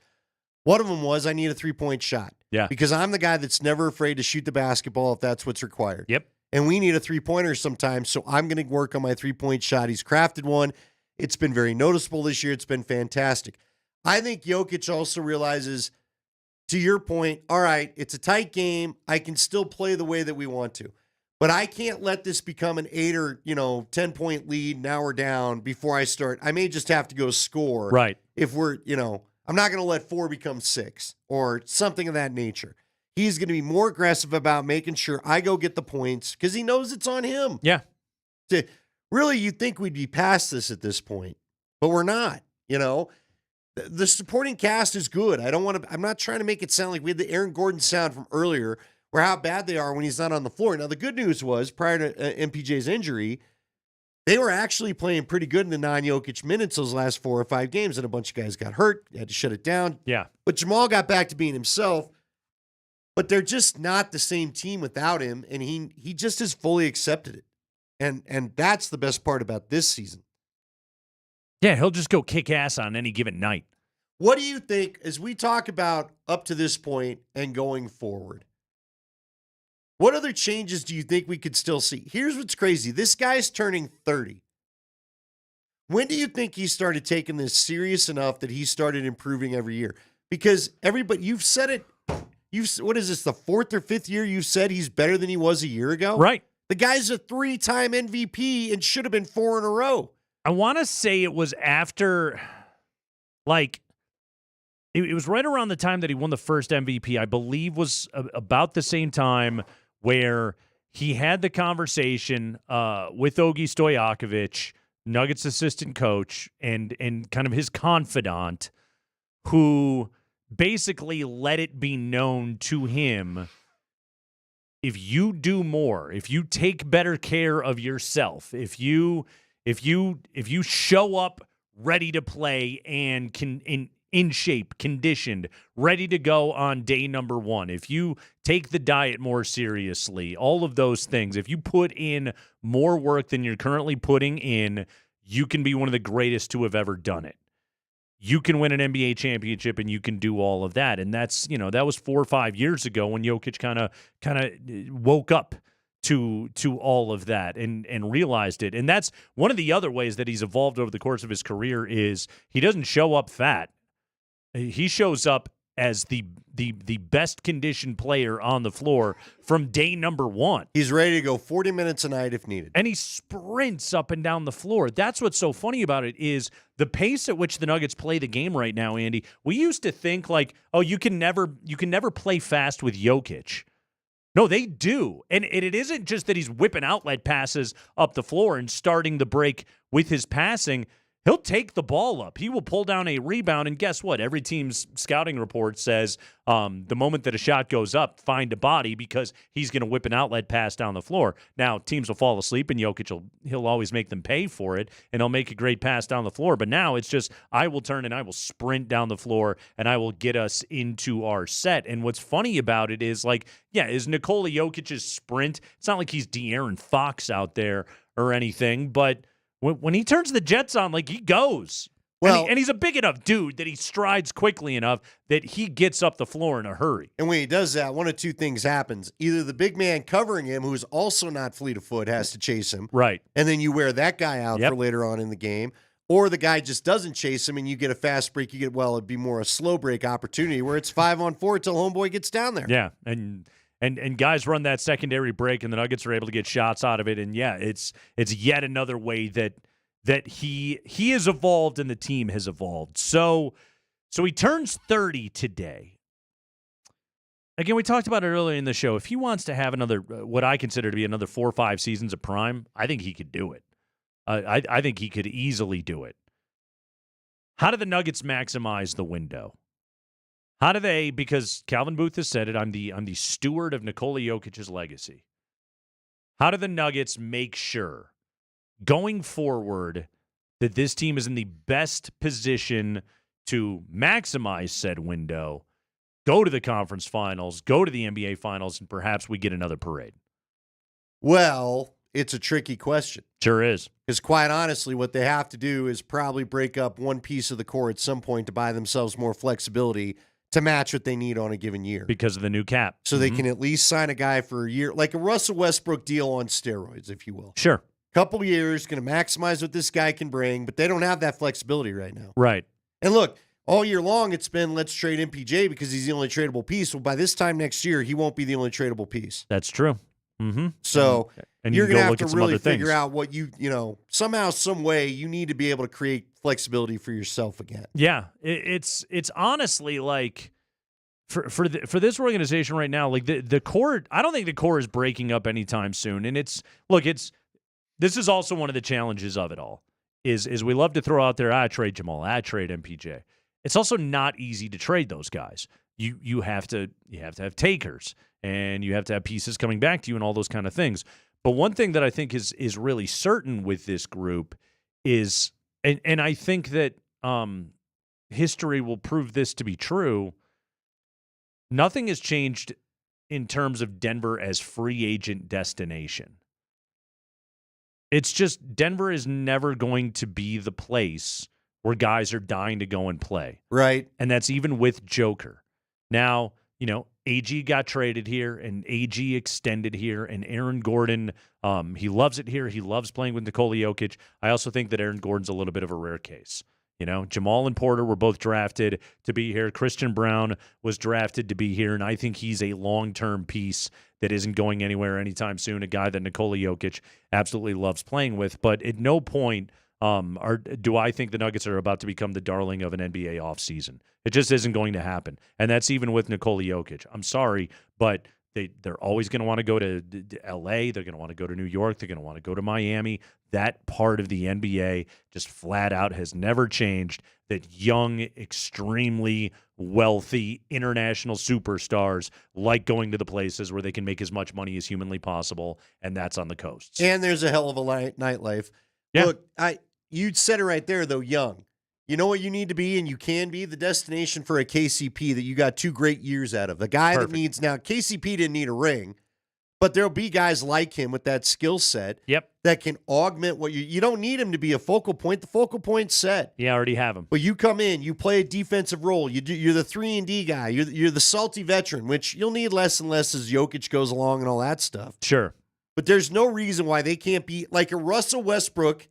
One of them was, I need a three-point shot. Yeah. Because I'm the guy that's never afraid to shoot the basketball if that's what's required. Yep. And we need a three-pointer sometimes, so I'm going to work on my three-point shot. He's crafted one. It's been very noticeable this year. It's been fantastic. I think Jokic also realizes, to your point, all right, it's a tight game. I can still play the way that we want to. But I can't let this become an 8 or 10-point lead. Now we're down before I start. I may just have to go score. Right. If we're, I'm not going to let 4 become 6 or something of that nature. He's going to be more aggressive about making sure I go get the points because he knows it's on him. Yeah. Really, you'd think we'd be past this at this point, but we're not. The supporting cast is good. I'm not trying to make it sound like we had the Aaron Gordon sound from earlier, or how bad they are when he's not on the floor. Now, the good news was, prior to MPJ's injury, they were actually playing pretty good in the non-Jokic minutes those last 4 or 5 games, and a bunch of guys got hurt, had to shut it down. Yeah. But Jamal got back to being himself, but they're just not the same team without him, and he just has fully accepted it. And that's the best part about this season. Yeah, he'll just go kick ass on any given night. What do you think, as we talk about up to this point and going forward, what other changes do you think we could still see? Here's what's crazy. This guy's turning 30. When do you think he started taking this serious enough that he started improving every year? Because you've said it. What is this, the 4th or 5th year you've said he's better than he was a year ago? Right. The guy's a 3-time MVP and should have been 4 in a row. I want to say it was after, it was right around the time that he won the first MVP. I believe was about the same time where he had the conversation with Ogi Stojakovic, Nuggets assistant coach, and kind of his confidant, who basically let it be known to him, if you do more, if you take better care of yourself, if you show up ready to play and in shape, conditioned, ready to go on day number 1, if you take the diet more seriously, all of those things, if you put in more work than you're currently putting in, you can be one of the greatest to have ever done it. You can win an NBA championship and you can do all of that. And that's, that was 4 or 5 years ago when Jokic kind of woke up to all of that and realized it. And that's one of the other ways that he's evolved over the course of his career is he doesn't show up fat. He shows up as the best conditioned player on the floor from day number one. He's ready to go 40 minutes a night if needed. And he sprints up and down the floor. That's what's so funny about it is the pace at which the Nuggets play the game right now, Andy. We used to think like, oh, you can never play fast with Jokic. No, they do. And it isn't just that he's whipping outlet passes up the floor and starting the break with his passing. He'll take the ball up. He will pull down a rebound, and guess what? Every team's scouting report says the moment that a shot goes up, find a body because he's going to whip an outlet pass down the floor. Now, teams will fall asleep, and Jokic he'll always make them pay for it, and he'll make a great pass down the floor. But now it's just I will turn and I will sprint down the floor, and I will get us into our set. And what's funny about it is, like, yeah, is Nikola Jokic's sprint, it's not like he's De'Aaron Fox out there or anything, but when he turns the jets on, like, he goes. Well, and he's a big enough dude that he strides quickly enough that he gets up the floor in a hurry. And when he does that, one of two things happens. Either the big man covering him, who's also not fleet of foot, has to chase him. Right. And then you wear that guy out for later on in the game. Or the guy just doesn't chase him and you get a fast break. It'd be more a slow break opportunity where it's 5-on-4 till homeboy gets down there. Yeah, and guys run that secondary break, and the Nuggets are able to get shots out of it. And yeah, it's yet another way that he has evolved and the team has evolved. So he turns 30 today. Again, we talked about it earlier in the show. If he wants to have another, what I consider to be another 4 or 5 seasons of prime, I think he could do it. I think he could easily do it. How do the Nuggets maximize the window? How do they, because Calvin Booth has said it, I'm the steward of Nikola Jokic's legacy. How do the Nuggets make sure, going forward, that this team is in the best position to maximize said window, go to the conference finals, go to the NBA finals, and perhaps we get another parade? Well, it's a tricky question. Sure is. Because quite honestly, what they have to do is probably break up one piece of the core at some point to buy themselves more flexibility to match what they need on a given year. Because of the new cap. So they can at least sign a guy for a year, like a Russell Westbrook deal on steroids, if you will. Sure. Couple years, going to maximize what this guy can bring, but they don't have that flexibility right now. Right. And look, all year long it's been let's trade MPJ because he's the only tradable piece. Well, by this time next year, he won't be the only tradable piece. That's true. Mm-hmm. So and you're you going to look have at to some really other figure things. out what somehow, some way, you need to be able to create flexibility for yourself again. Yeah, it's honestly like for this organization right now, like the core. I don't think the core is breaking up anytime soon. And this is also one of the challenges of it all. Is we love to throw out there, trade Jamal, trade MPJ. It's also not easy to trade those guys. You have to have takers, and you have to have pieces coming back to you and all those kind of things. But one thing that I think is really certain with this group is, and I think that history will prove this to be true, nothing has changed in terms of Denver as free agent destination. It's just Denver is never going to be the place where guys are dying to go and play. Right. And that's even with Joker. Now, AG got traded here and AG extended here, and Aaron Gordon, he loves it here. He loves playing with Nikola Jokic. I also think that Aaron Gordon's a little bit of a rare case. Jamal and Porter were both drafted to be here. Christian Brown was drafted to be here, and I think he's a long-term piece that isn't going anywhere anytime soon, a guy that Nikola Jokic absolutely loves playing with. But at no point do I think the Nuggets are about to become the darling of an NBA offseason. It just isn't going to happen, and that's even with Nikola Jokic. I'm sorry, but they're always going to want to go to L.A. They're going to want to go to New York. They're going to want to go to Miami. That part of the NBA just flat out has never changed, that young, extremely wealthy international superstars like going to the places where they can make as much money as humanly possible, and that's on the coasts. And there's a hell of a nightlife. Yeah. Look, you said it right there, though, young. You know what you need to be, and you can be the destination for a KCP that you got 2 great years out of. The guy that needs now, KCP didn't need a ring, but there'll be guys like him with that skill set that can augment what you don't need him to be a focal point. The focal point's set. Yeah, I already have him. But you come in, you play a defensive role. You're the 3-and-D guy. You're the salty veteran, which you'll need less and less as Jokic goes along and all that stuff. Sure. But there's no reason why they can't be like a Russell Westbrook,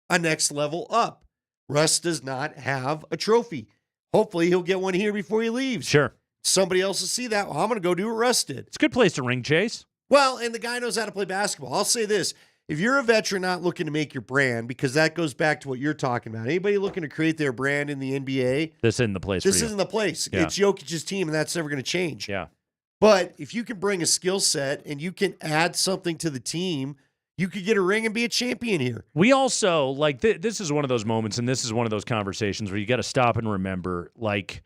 a next level up. Russ does not have a trophy. Hopefully he'll get one here before he leaves. Sure. Somebody else will see that. Well, I'm going to go do what Russ did. It's a good place to ring chase. Well, and the guy knows how to play basketball. I'll say this. If you're a veteran not looking to make your brand, because that goes back to what you're talking about, anybody looking to create their brand in the NBA, this isn't the place this for you. isn't the place. Yeah. It's Jokic's team, and that's never going to change. Yeah. But if you can bring a skill set and you can add something to the team, you could get a ring and be a champion here. We also, like, this is one of those moments, and this is one of those conversations where you got to stop and remember, like,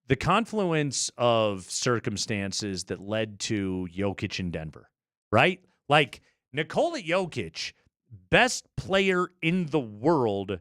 the confluence of circumstances that led to Jokic in Denver, right? Like, Nikola Jokic, best player in the world,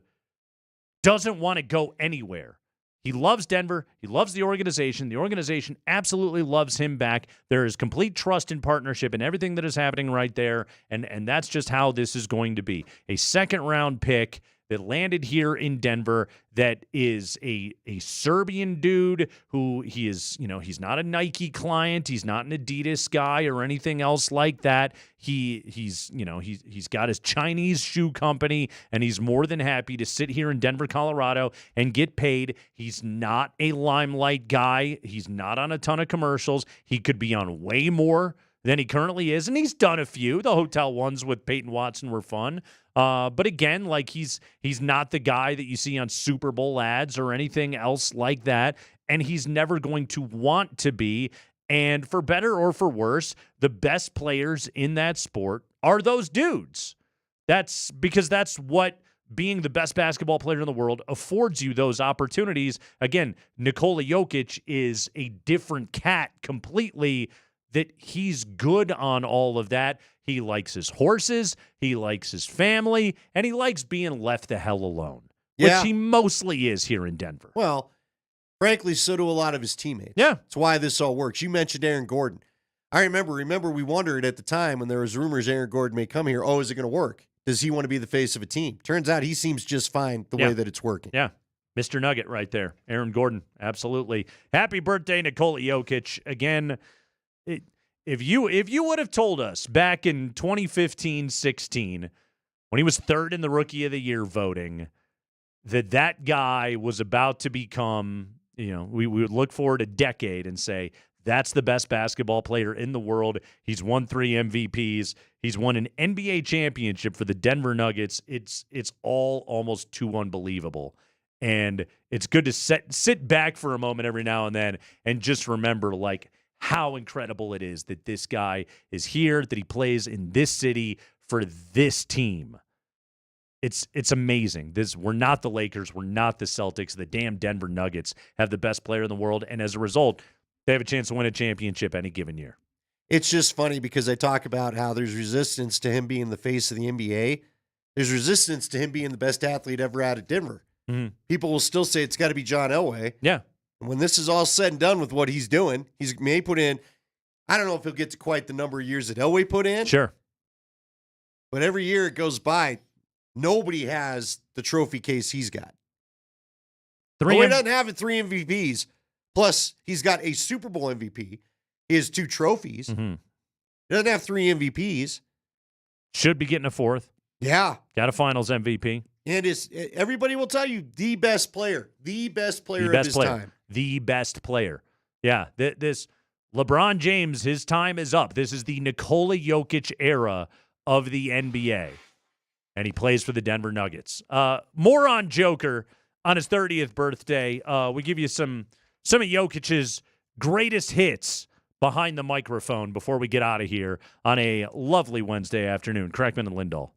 doesn't want to go anywhere. He loves Denver. He loves the organization. The organization absolutely loves him back. There is complete trust and partnership in everything that is happening right there, and that's just how this is going to be. A second-round pick that landed here in Denver that is a Serbian dude who he is, he's not a Nike client. He's not an Adidas guy or anything else like that. He's got his Chinese shoe company, and he's more than happy to sit here in Denver, Colorado and get paid. He's not a limelight guy. He's not on a ton of commercials. He could be on way more than he currently is, and he's done a few. The hotel ones with Peyton Watson were fun. But again, like he's not the guy that you see on Super Bowl ads or anything else like that, and he's never going to want to be. And for better or for worse, the best players in that sport are those dudes. That's because that's what being the best basketball player in the world affords you, those opportunities. Again, Nikola Jokic is a different cat completely, that he's good on all of that. He likes his horses, he likes his family, and he likes being left the hell alone, which he mostly is here in Denver. Well, frankly, so do a lot of his teammates. Yeah. That's why this all works. You mentioned Aaron Gordon. I remember we wondered at the time when there was rumors Aaron Gordon may come here, is it going to work? Does he want to be the face of a team? Turns out he seems just fine the way that it's working. Yeah. Mr. Nugget right there. Aaron Gordon. Absolutely. Happy birthday, Nikola Jokic. Again, if you would have told us back in 2015-16, when he was third in the Rookie of the Year voting, that guy was about to become, we would look forward a decade and say, that's the best basketball player in the world. He's won 3 MVPs. He's won an NBA championship for the Denver Nuggets. It's all almost too unbelievable. And it's good to sit back for a moment every now and then and just remember, like, how incredible it is that this guy is here, that he plays in this city for this team. It's amazing. We're not the Lakers. We're not the Celtics. The damn Denver Nuggets have the best player in the world, and as a result, they have a chance to win a championship any given year. It's just funny because I talk about how there's resistance to him being the face of the NBA. There's resistance to him being the best athlete ever out of Denver. Mm-hmm. People will still say it's got to be John Elway. Yeah. And when this is all said and done with what he's doing, he may put in, I don't know if he'll get to quite the number of years that Elway put in. Sure. But every year it goes by, nobody has the trophy case he's got. Elway doesn't have 3 MVPs. Plus, he's got a Super Bowl MVP. He has 2 trophies. Mm-hmm. He doesn't have 3 MVPs. Should be getting a 4th. Yeah. Got a finals MVP. And everybody will tell you the best player of his time. The best player. Yeah. This LeBron James, his time is up. This is the Nikola Jokic era of the NBA. And he plays for the Denver Nuggets. More on Joker on his 30th birthday. We give you some of Jokic's greatest hits behind the microphone before we get out of here on a lovely Wednesday afternoon. Kreckman and Lindahl.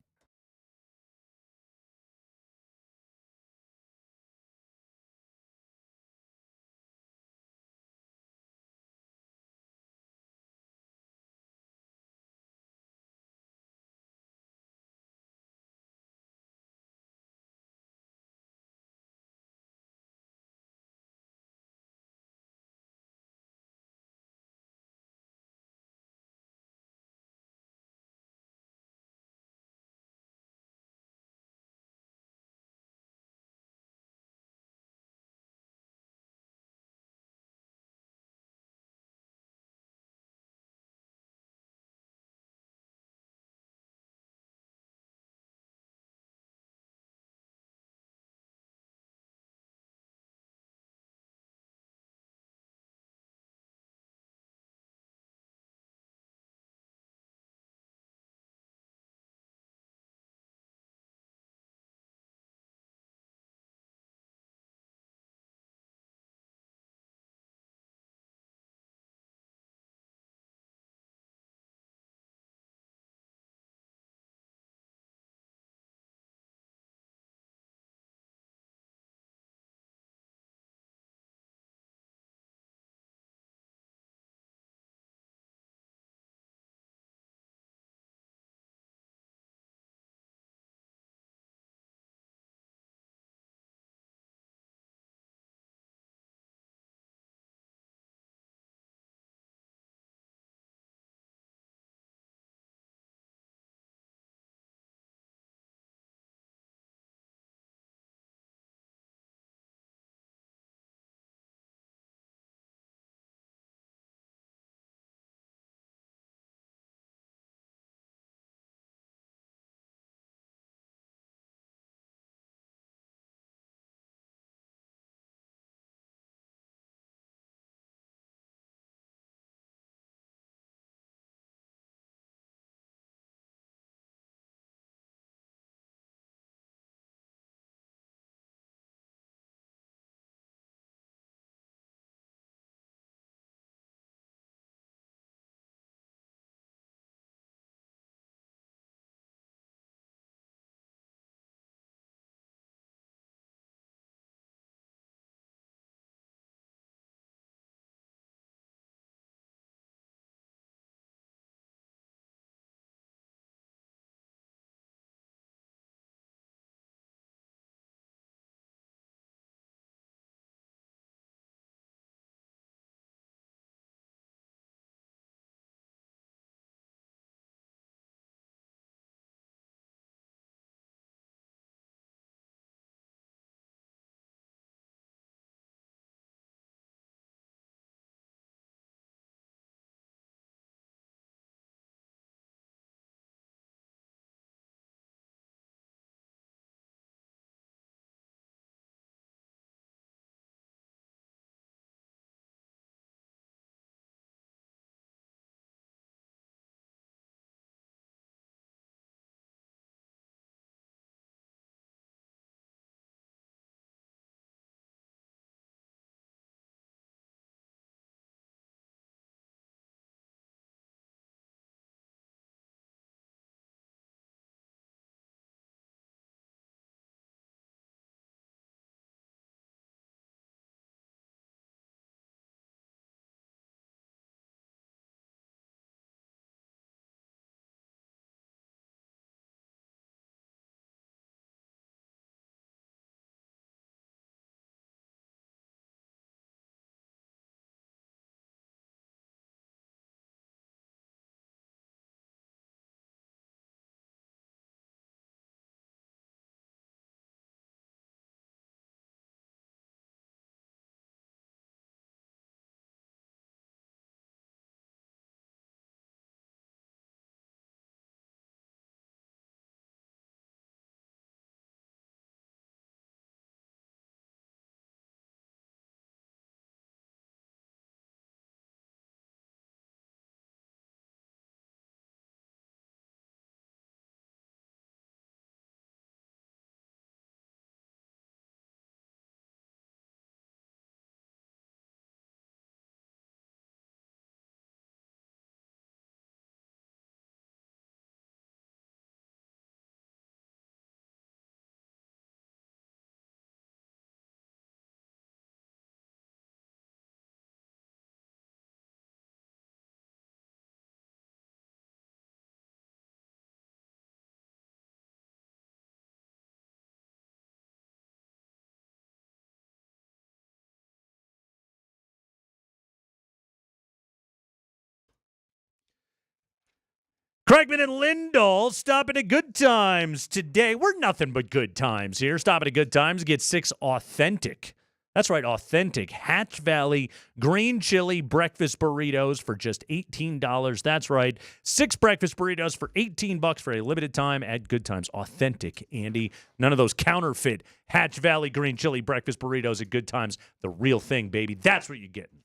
Kreckman and Lindahl stopping at Good Times today. We're nothing but good times here. Stopping at Good Times. Get 6 authentic. That's right, authentic Hatch Valley green chili breakfast burritos for just $18. That's right, 6 breakfast burritos for $18 for a limited time at Good Times. Authentic, Andy. None of those counterfeit Hatch Valley green chili breakfast burritos at Good Times. The real thing, baby. That's what you're getting.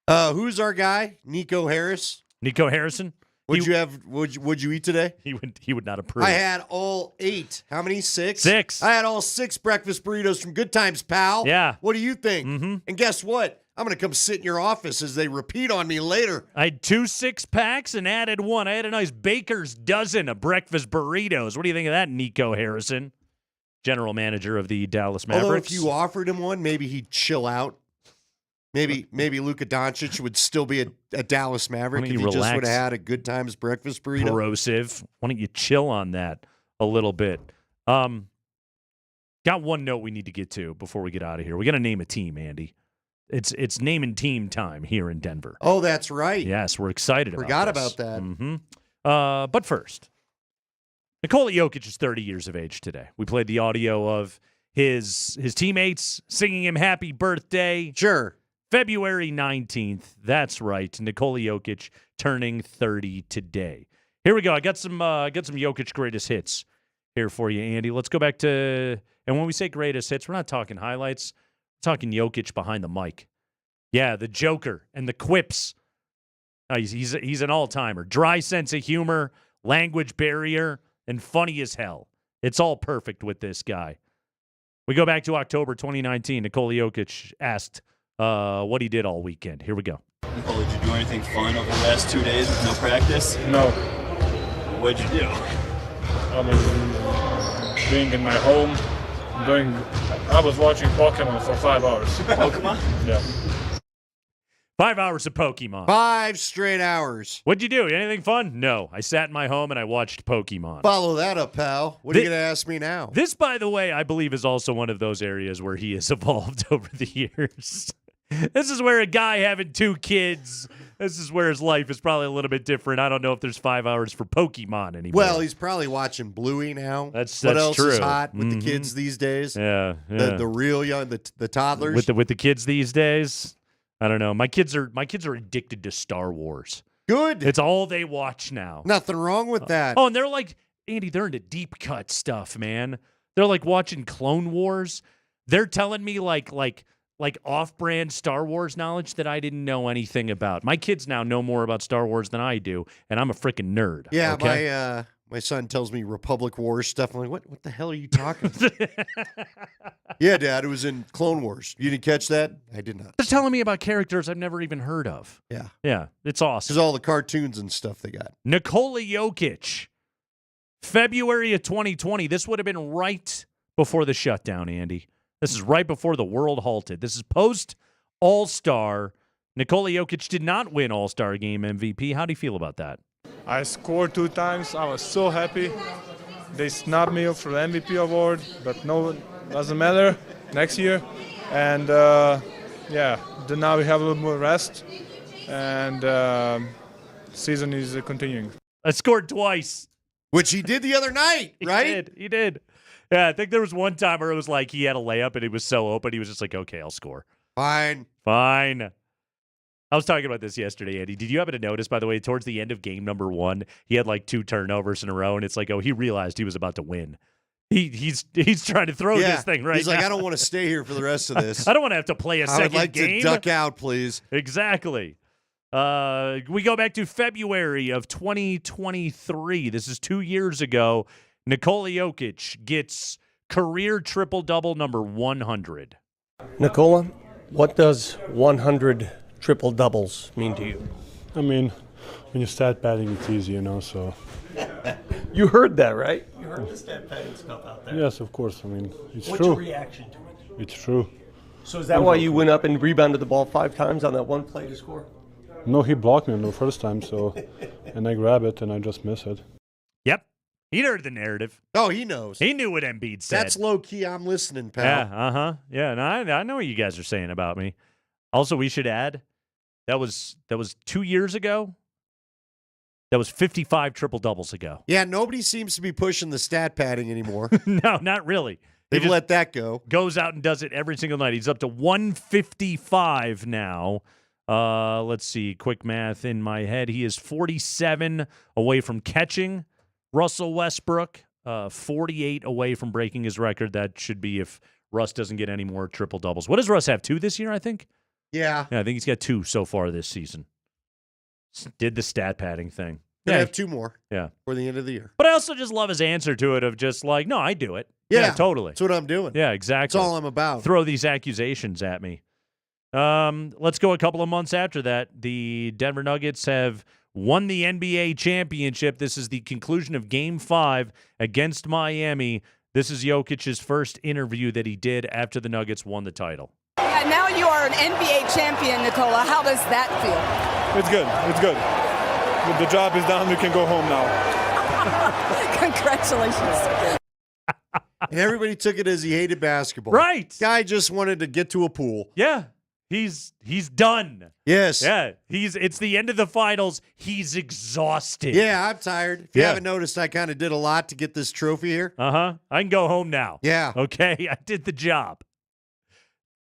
Who's our guy? Nico Harris. Nico Harrison. What'd you eat today? He would not approve. I had all 8. How many? 6? 6. I had all 6 breakfast burritos from Good Times, pal. Yeah. What do you think? Mm-hmm. And guess what? I'm going to come sit in your office as they repeat on me later. I had 2 6-packs and added 1. I had a nice baker's dozen of breakfast burritos. What do you think of that, Nico Harrison, general manager of the Dallas Mavericks? Although if you offered him one, maybe he'd chill out. Maybe Luka Doncic would still be a Dallas Maverick if he just would have had a Good Times breakfast burrito. Corrosive. Why don't you chill on that a little bit? Got one note we need to get to before we get out of here. We got to name a team, Andy. It's name and team time here in Denver. Oh, that's right. Yes, we're excited Forgot about this. about that. Mm-hmm. But first, Nikola Jokic is 30 years of age today. We played the audio of his teammates singing him happy birthday. Sure. February 19th. That's right. Nikola Jokic turning 30 today. Here we go. I got some Jokic greatest hits here for you, Andy. Let's go back to, and when we say greatest hits, we're not talking highlights. We're talking Jokic behind the mic. Yeah, the Joker and the quips. He's an all-timer. Dry sense of humor, language barrier, and funny as hell. It's all perfect with this guy. We go back to October 2019. Nikola Jokic asked what he did all weekend. Here we go. Nikola, did you do anything fun over the last 2 days with no practice? No. What'd you do? Being in my home, I was watching Pokemon for 5 hours. Pokemon? Yeah. 5 hours of Pokemon. 5 straight hours. What'd you do? Anything fun? No. I sat in my home and I watched Pokemon. Follow that up, pal. What are you going to ask me now? This, by the way, I believe is also one of those areas where he has evolved over the years. This is where a guy having 2 kids, this is where his life is probably a little bit different. I don't know if there's 5 hours for Pokemon anymore. Well, he's probably watching Bluey now. That's what else true. is hot with the kids these days? Yeah. The real young, the toddlers. With the kids these days? I don't know. My kids are addicted to Star Wars. Good. It's all they watch now. Nothing wrong with that. Oh, and they're like, Andy, they're into deep cut stuff, man. They're like watching Clone Wars. They're telling me like off-brand Star Wars knowledge that I didn't know anything about. My kids now know more about Star Wars than I do, and I'm a freaking nerd. Yeah, okay? my son tells me Republic Wars stuff. I'm like, what the hell are you talking about? Yeah, Dad, it was in Clone Wars. You didn't catch that? I did not. They're telling me about characters I've never even heard of. Yeah. Yeah, it's awesome. There's all the cartoons and stuff they got. Nikola Jokic, February of 2020. This would have been right before the shutdown, Andy. This is right before the world halted. This is post All-Star. Nikola Jokic did not win All-Star Game MVP. How do you feel about that? I scored 2 times. I was so happy. They snubbed me for the MVP award, but no, doesn't matter. Next year. And then now we have a little more rest, and season is continuing. I scored twice. Which he did the other night, right? He did. Yeah, I think there was one time where it was like he had a layup and it was so open, he was just like, okay, I'll score. Fine. I was talking about this yesterday, Andy. Did you happen to notice, by the way, towards the end of game number 1, he had like 2 turnovers in a row, and it's like, oh, he realized he was about to win. He's trying to throw this thing right now. He's like, I don't want to stay here for the rest of this. I don't want to have to play a second game. I would like to duck out, please. Exactly. We go back to February of 2023. This is 2 years ago. Nikola Jokic gets career triple-double number 100. Nikola, what does 100 triple-doubles mean to you? I mean, when you start batting, it's easy, so. You heard that, right? You heard the stat padding stuff out there. Yes, of course. I mean, it's What's true. your reaction to it? It's true. So is that why you went up and rebounded the ball 5 times on that one play to score? No, he blocked me on the first time, and I grab it and I just miss it. Yep. He heard the narrative. Oh, he knows. He knew what Embiid said. That's low key. I'm listening, pal. Yeah, Yeah, and I know what you guys are saying about me. Also, we should add that was 2 years ago That was 55 triple-doubles ago. Yeah, nobody seems to be pushing the stat padding anymore. No, not really. They've let that go. Goes out and does it every single night. He's up to 155 now. Let's see. Quick math in my head. He is 47 away from catching Russell Westbrook. 48 away from breaking his record. That should be if Russ doesn't get any more triple-doubles. What does Russ have, 2 this year, I think? Yeah. Yeah, I think he's got 2 so far this season. Did the stat padding thing. Gonna have 2 more. Yeah. For the end of the year. But I also just love his answer to it of just like, no, I do it. Yeah, totally. That's what I'm doing. Yeah, exactly. That's all I'm about. Throw these accusations at me. Let's go a couple of months after that. The Denver Nuggets have won the NBA championship. This is the conclusion of Game 5 against Miami. This is Jokic's first interview that he did after the Nuggets won the title. Yeah, now you are an NBA champion, Nikola. How does that feel? It's good. It's good. The job is done. We can go home now. Congratulations. And everybody took it as he hated basketball. Right. Guy just wanted to get to a pool. Yeah. He's done. Yes. Yeah. It's the end of the finals. He's exhausted. Yeah, I'm tired. If you haven't noticed, I kind of did a lot to get this trophy here. Uh-huh. I can go home now. Yeah. Okay. I did the job.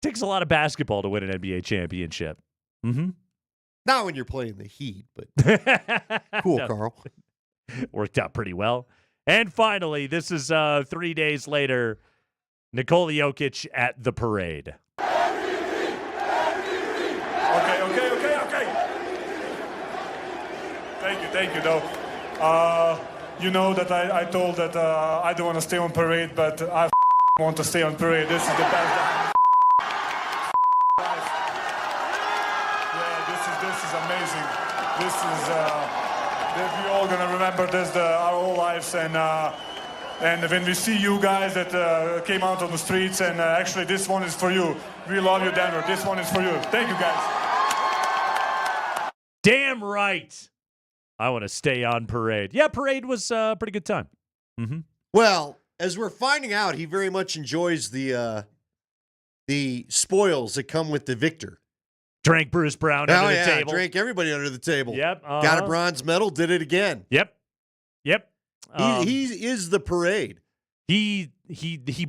Takes a lot of basketball to win an NBA championship. Mm-hmm. Not when you're playing the Heat, but cool, No. Carl. Worked out pretty well. And finally, this is 3 days later, Nikola Jokic at the parade. Okay. Thank you, though. You know that I told that I don't want to stay on parade, but I want to stay on parade. This is the best. Yeah, this is amazing. This is we're all gonna remember this our whole lives, and when we see you guys that came out on the streets, and actually this one is for you. We love you, Denver. This one is for you. Thank you, guys. Damn right. I want to stay on parade. Yeah, parade was a pretty good time. Mm-hmm. Well, as we're finding out, he very much enjoys the spoils that come with the victor. Drank Bruce Brown under the table. Drank everybody under the table. Yep. Got a bronze medal, did it again. Yep. He is the parade. He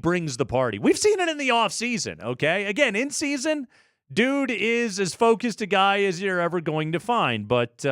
brings the party. We've seen it in the offseason, okay? Again, in season, dude is as focused a guy as you're ever going to find. But